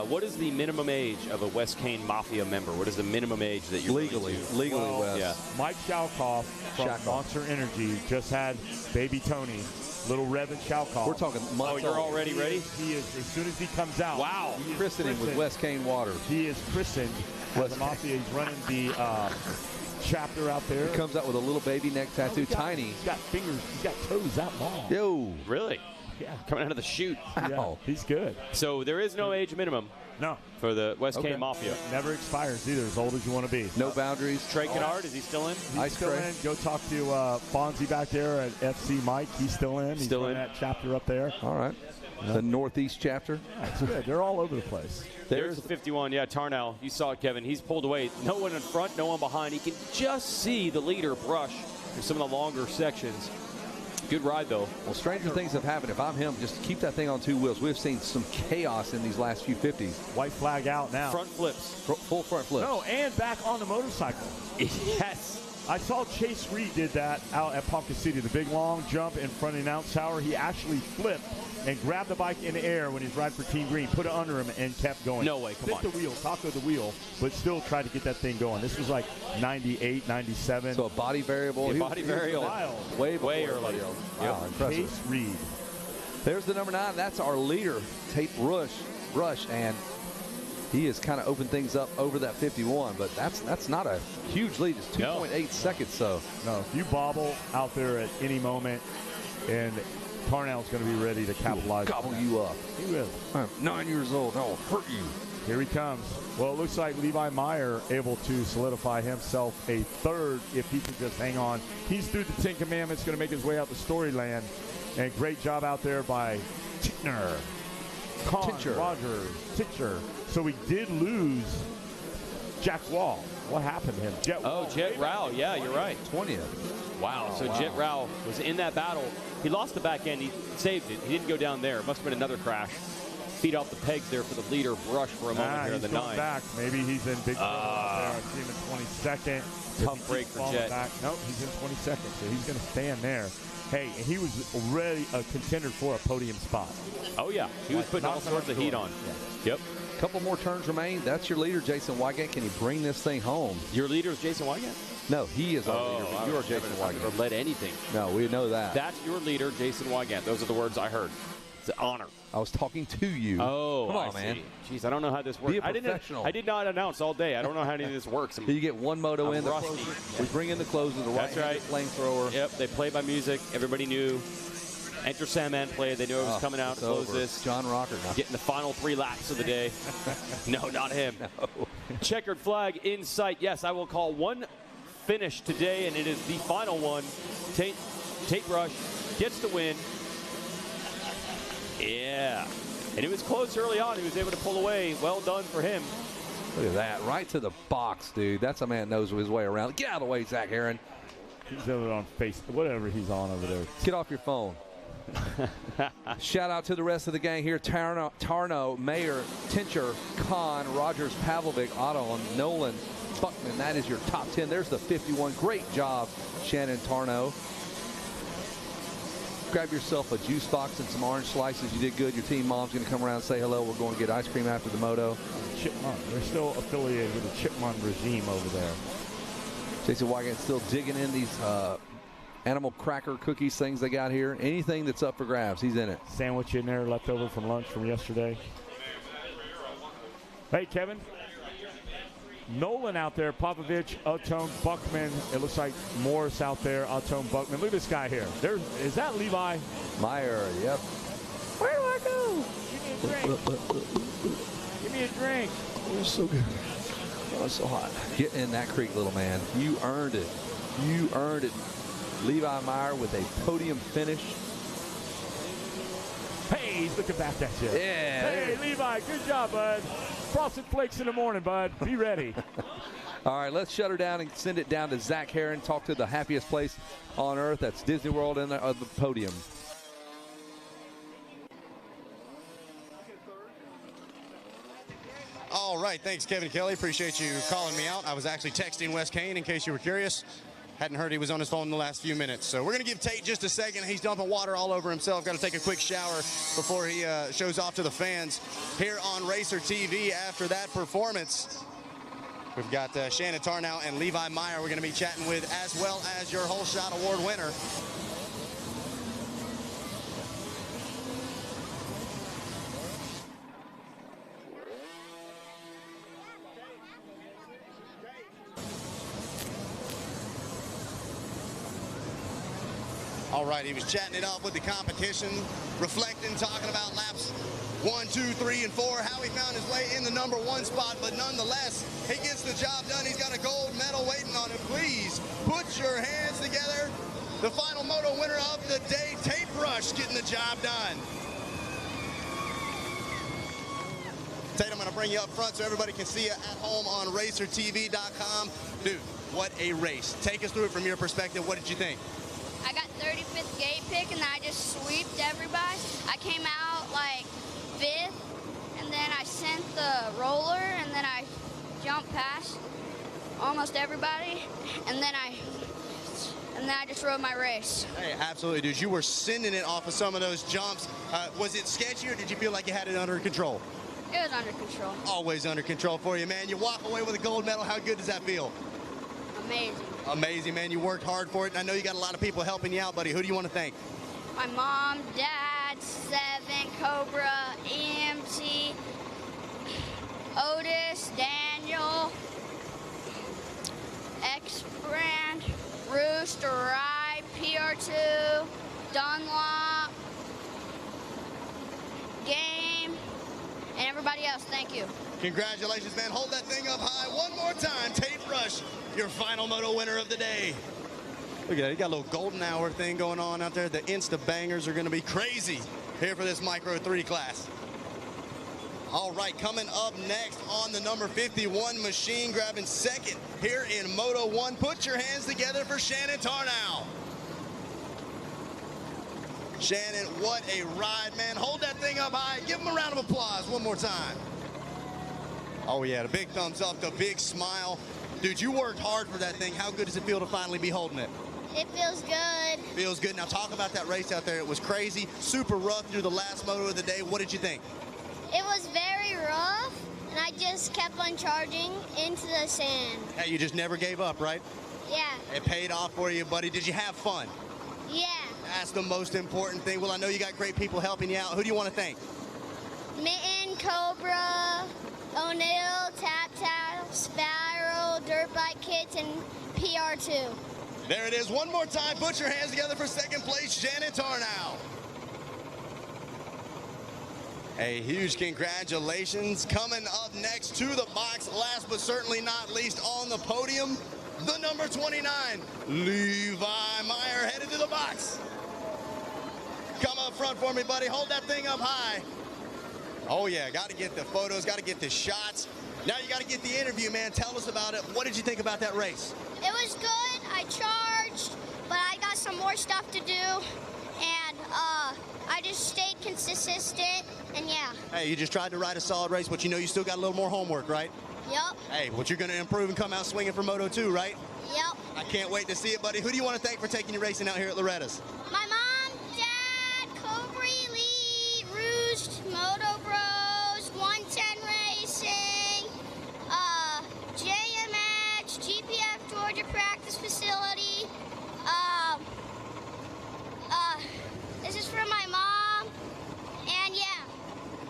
What is the minimum age of a West Kane Mafia member? What is the minimum age that you're legally, Wes? Yeah. Mike Shalkoff from Monster Energy just had baby Tony, little Revan Shalkoff. We're talking months. Oh, you're already ready? He is, as soon as he comes out. Wow. Christening with West Kane Waters. He is christened as the Mafia. He's running the chapter out there. He comes out with a little baby neck tattoo, tiny. He's got fingers, he's got toes that long. Yo. Really? Yeah. Coming out of the chute. Yeah, he's good. So there is no age minimum. No. For the West Kane Mafia. Never expires either, as old as you want to be. No boundaries. Trey Kennard, is he still in? He's still in. Go talk to Fonzie back there at FC Mike. He's still in. He's still in that chapter up there. All right. The Northeast chapter. That's good. They're all over the place. There's the 51. Yeah, Tarnow. You saw it, Kevin. He's pulled away. No one in front, no one behind. He can just see the leader brush through some of the longer sections. Good ride, though. Well, stranger things have happened. If I'm him, just keep that thing on 2 wheels. We've seen some chaos in these last few 50s. White flag out now. Front flips. Full front flips. No, and back on the motorcycle. Yes. I saw Chase Reed did that out at Ponca City. The big long jump in front of the announce tower. He actually flipped and grabbed the bike in the air when he's riding for Team Green, put it under him, and kept going. No way, come on. Hit the wheel, taco the wheel, but still tried to get that thing going. This was like 98, 97. So a body variable. Yeah, body variable. Way early. Wow, impressive. Chase Reed. There's the number 9. That's our leader, Tate Rush, and he has kind of opened things up over that 51, but that's not a huge lead. It's 2.8 seconds. So no, if you bobble out there at any moment, and Tarnow's going to be ready to capitalize. Gobble you up. He will. I'm 9 years old. I'll hurt you. Here he comes. Well, it looks like Levi Meyer able to solidify himself a third if he can just hang on. He's through the 10 Commandments, going to make his way out to Storyland. And great job out there by Tickner. Rogers. Titcher. So we did lose Jack Wall. What happened to him? Jet Rao. Yeah, you're right. 20th. Wow. So Jet Rao was in that battle. He lost the back end. He saved it. He didn't go down there. It must have been another crash. Feet off the pegs there for the leader. Brush for a moment here in the 9. Back. Maybe he's in big trouble out there. I see him in 22nd. Tough break for Jet. Nope, he's in 22nd, so he's going to stand there. Hey, he was already a contender for a podium spot. Oh, yeah. He was putting all sorts of heat on. Yeah. Yep. A couple more turns remain. That's your leader, Jason Wygant. Can he bring this thing home? Your leader is Jason Wygant? No, he is our leader, but you are Jason Wygant. Never led anything. No, we know that. That's your leader, Jason Wygant. Those are the words I heard. It's an honor. I was talking to you. Oh, come on, man. Jeez, I don't know how this works. Be a professional. I did not announce all day. I don't know how any of this works. You get one moto in. Rusty. We bring in the closer, the right flamethrower. Yep, they play by music. Everybody knew. Enter Sandman played. They knew it was coming out to close this. John Rocker. Getting the final 3 laps of the day. No, not him. No. Checkered flag in sight. Yes, I will call one finish today, and it is the final one. Tate Rush gets the win. Yeah. And it was close early on. He was able to pull away. Well done for him. Look at that. Right to the box, dude. That's a man that knows his way around. Get out of the way, Zach Heron. He's over on face, whatever he's on over there. Get off your phone. Shout out to the rest of the gang here. Tarno, Mayer, Tincher, Kahn, Rogers, Pavlovic, Otto, Nolan, Buckman. That is your top 10. There's the 51. Great job, Shannon Tarno. Grab yourself a juice box and some orange slices. You did good. Your team mom's going to come around and say hello. We're going to get ice cream after the moto. Chipmunk. They're still affiliated with the Chipmunk regime over there. Jason Wygant still digging in these animal cracker cookies things they got here. Anything that's up for grabs, he's in it. Sandwich in there left over from lunch from yesterday. Hey, Kevin. Nolan out there, Popovich, Otone, Buckman. It looks like Morris out there, Otone, Buckman. Look at this guy here. Is that Levi? Meyer, yep. Where do I go? Give me a drink. Give me a drink. Oh, it's so good. Oh, it's so hot. Get in that creek, little man. You earned it. You earned it. Levi Meyer with a podium finish. Hey, he's looking back at you. Yeah. Hey, Levi, good job, bud. Frosted Flakes in the morning, bud. Be ready. All right, let's shut her down and send it down to Zach Herron. Talk to the happiest place on earth. That's Disney World and the podium. All right, thanks, Kevin Kelly. Appreciate you calling me out. I was actually texting Wes Kane, in case you were curious. Hadn't heard he was on his phone in the last few minutes. So we're going to give Tate just a second. He's dumping water all over himself. Got to take a quick shower before he shows off to the fans here on Racer TV after that performance. We've got Shannon Tarnow and Levi Meyer we're going to be chatting with, as well as your Whole Shot Award winner. All right, he was chatting it up with the competition, reflecting, talking about laps 1, 2, 3, and 4, how he found his way in the #1 spot, but nonetheless, he gets the job done. He's got a gold medal waiting on him. Please put your hands together. The final moto winner of the day, Tate Rush, getting the job done. Tate, I'm going to bring you up front so everybody can see you at home on RacerTV.com. Dude, what a race. Take us through it from your perspective. What did you think? I got 35th gate pick, and I just sweeped everybody. I came out like 5th, and then I sent the roller, and then I jumped past almost everybody, and then I just rode my race. Hey, absolutely, dude. You were sending it off of some of those jumps. Was it sketchy, or did you feel like you had it under control? It was under control. Always under control for you, man. You walk away with a gold medal. How good does that feel? Amazing. Amazing, man. You worked hard for it, and I know you got a lot of people helping you out, buddy. Who do you want to thank? My mom, dad, Seven, Cobra, EMT, Otis, Daniel, X-Brand, Rooster, Ride, PR2, Dunlop, Game, and everybody else. Thank you. Congratulations, man. Hold that thing up high one more time. Tate Rush, your final moto winner of the day. Look at that. You got a little golden hour thing going on out there. The Insta bangers are going to be crazy here for this Micro 3 class. All right, coming up next on the number 51 machine, grabbing second here in Moto 1. Put your hands together for Shannon Tarnow. Shannon, what a ride, man. Hold that thing up high. Give him a round of applause one more time. Oh, yeah, the big thumbs up, the big smile. Dude, you worked hard for that thing. How good does it feel to finally be holding it? It feels good. Feels good. Now, talk about that race out there. It was crazy, super rough through the last moto of the day. What did you think? It was very rough, and I just kept on charging into the sand. Hey, you just never gave up, right? Yeah. It paid off for you, buddy. Did you have fun? Yeah. That's the most important thing. Well, I know you got great people helping you out. Who do you want to thank? Mitten, Cobra, O'Neill, Tap Tap, Spiral, Dirt Bike Kits, and PR2. There it is. One more time. Put your hands together for second place, Shannon Tarnow. A huge congratulations. Coming up next to the box, last but certainly not least on the podium, the number 29, Levi Meyer, headed to the box. Come up front for me, buddy. Hold that thing up high. Oh, yeah, got to get the photos, got to get the shots. Now you got to get the interview, man. Tell us about it. What did you think about that race? It was good. I charged. some more stuff to do, and I just stayed consistent, and yeah. Hey, you just tried to ride a solid race, but you know you still got a little more homework, right? Yep. Hey, but you're going to improve and come out swinging for Moto 2, right? Yep. I can't wait to see it, buddy. Who do you want to thank for taking you racing out here at Loretta's? My mom, Dad, Cobry, Lee, Roost, Moto Bros, 110 Racing, JMX, GPF Georgia Practice Facility. This is for my mom, and yeah.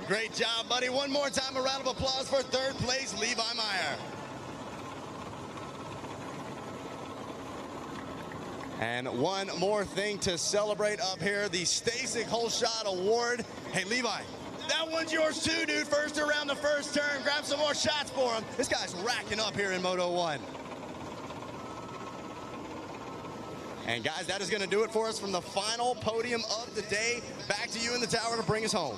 Great job, buddy. One more time, a round of applause for third place, Levi Meyer. And one more thing to celebrate up here, the Stasic Whole Shot Award. Hey, Levi, that one's yours too, dude. First around the first turn. Grab some more shots for him. This guy's racking up here in Moto 1. And guys, that is going to do it for us from the final podium of the day. Back to you in the tower to bring us home.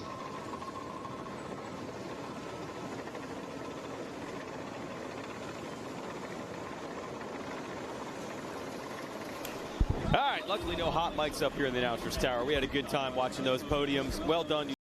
All right, luckily no hot mics up here in the announcer's tower. We had a good time watching those podiums. Well done.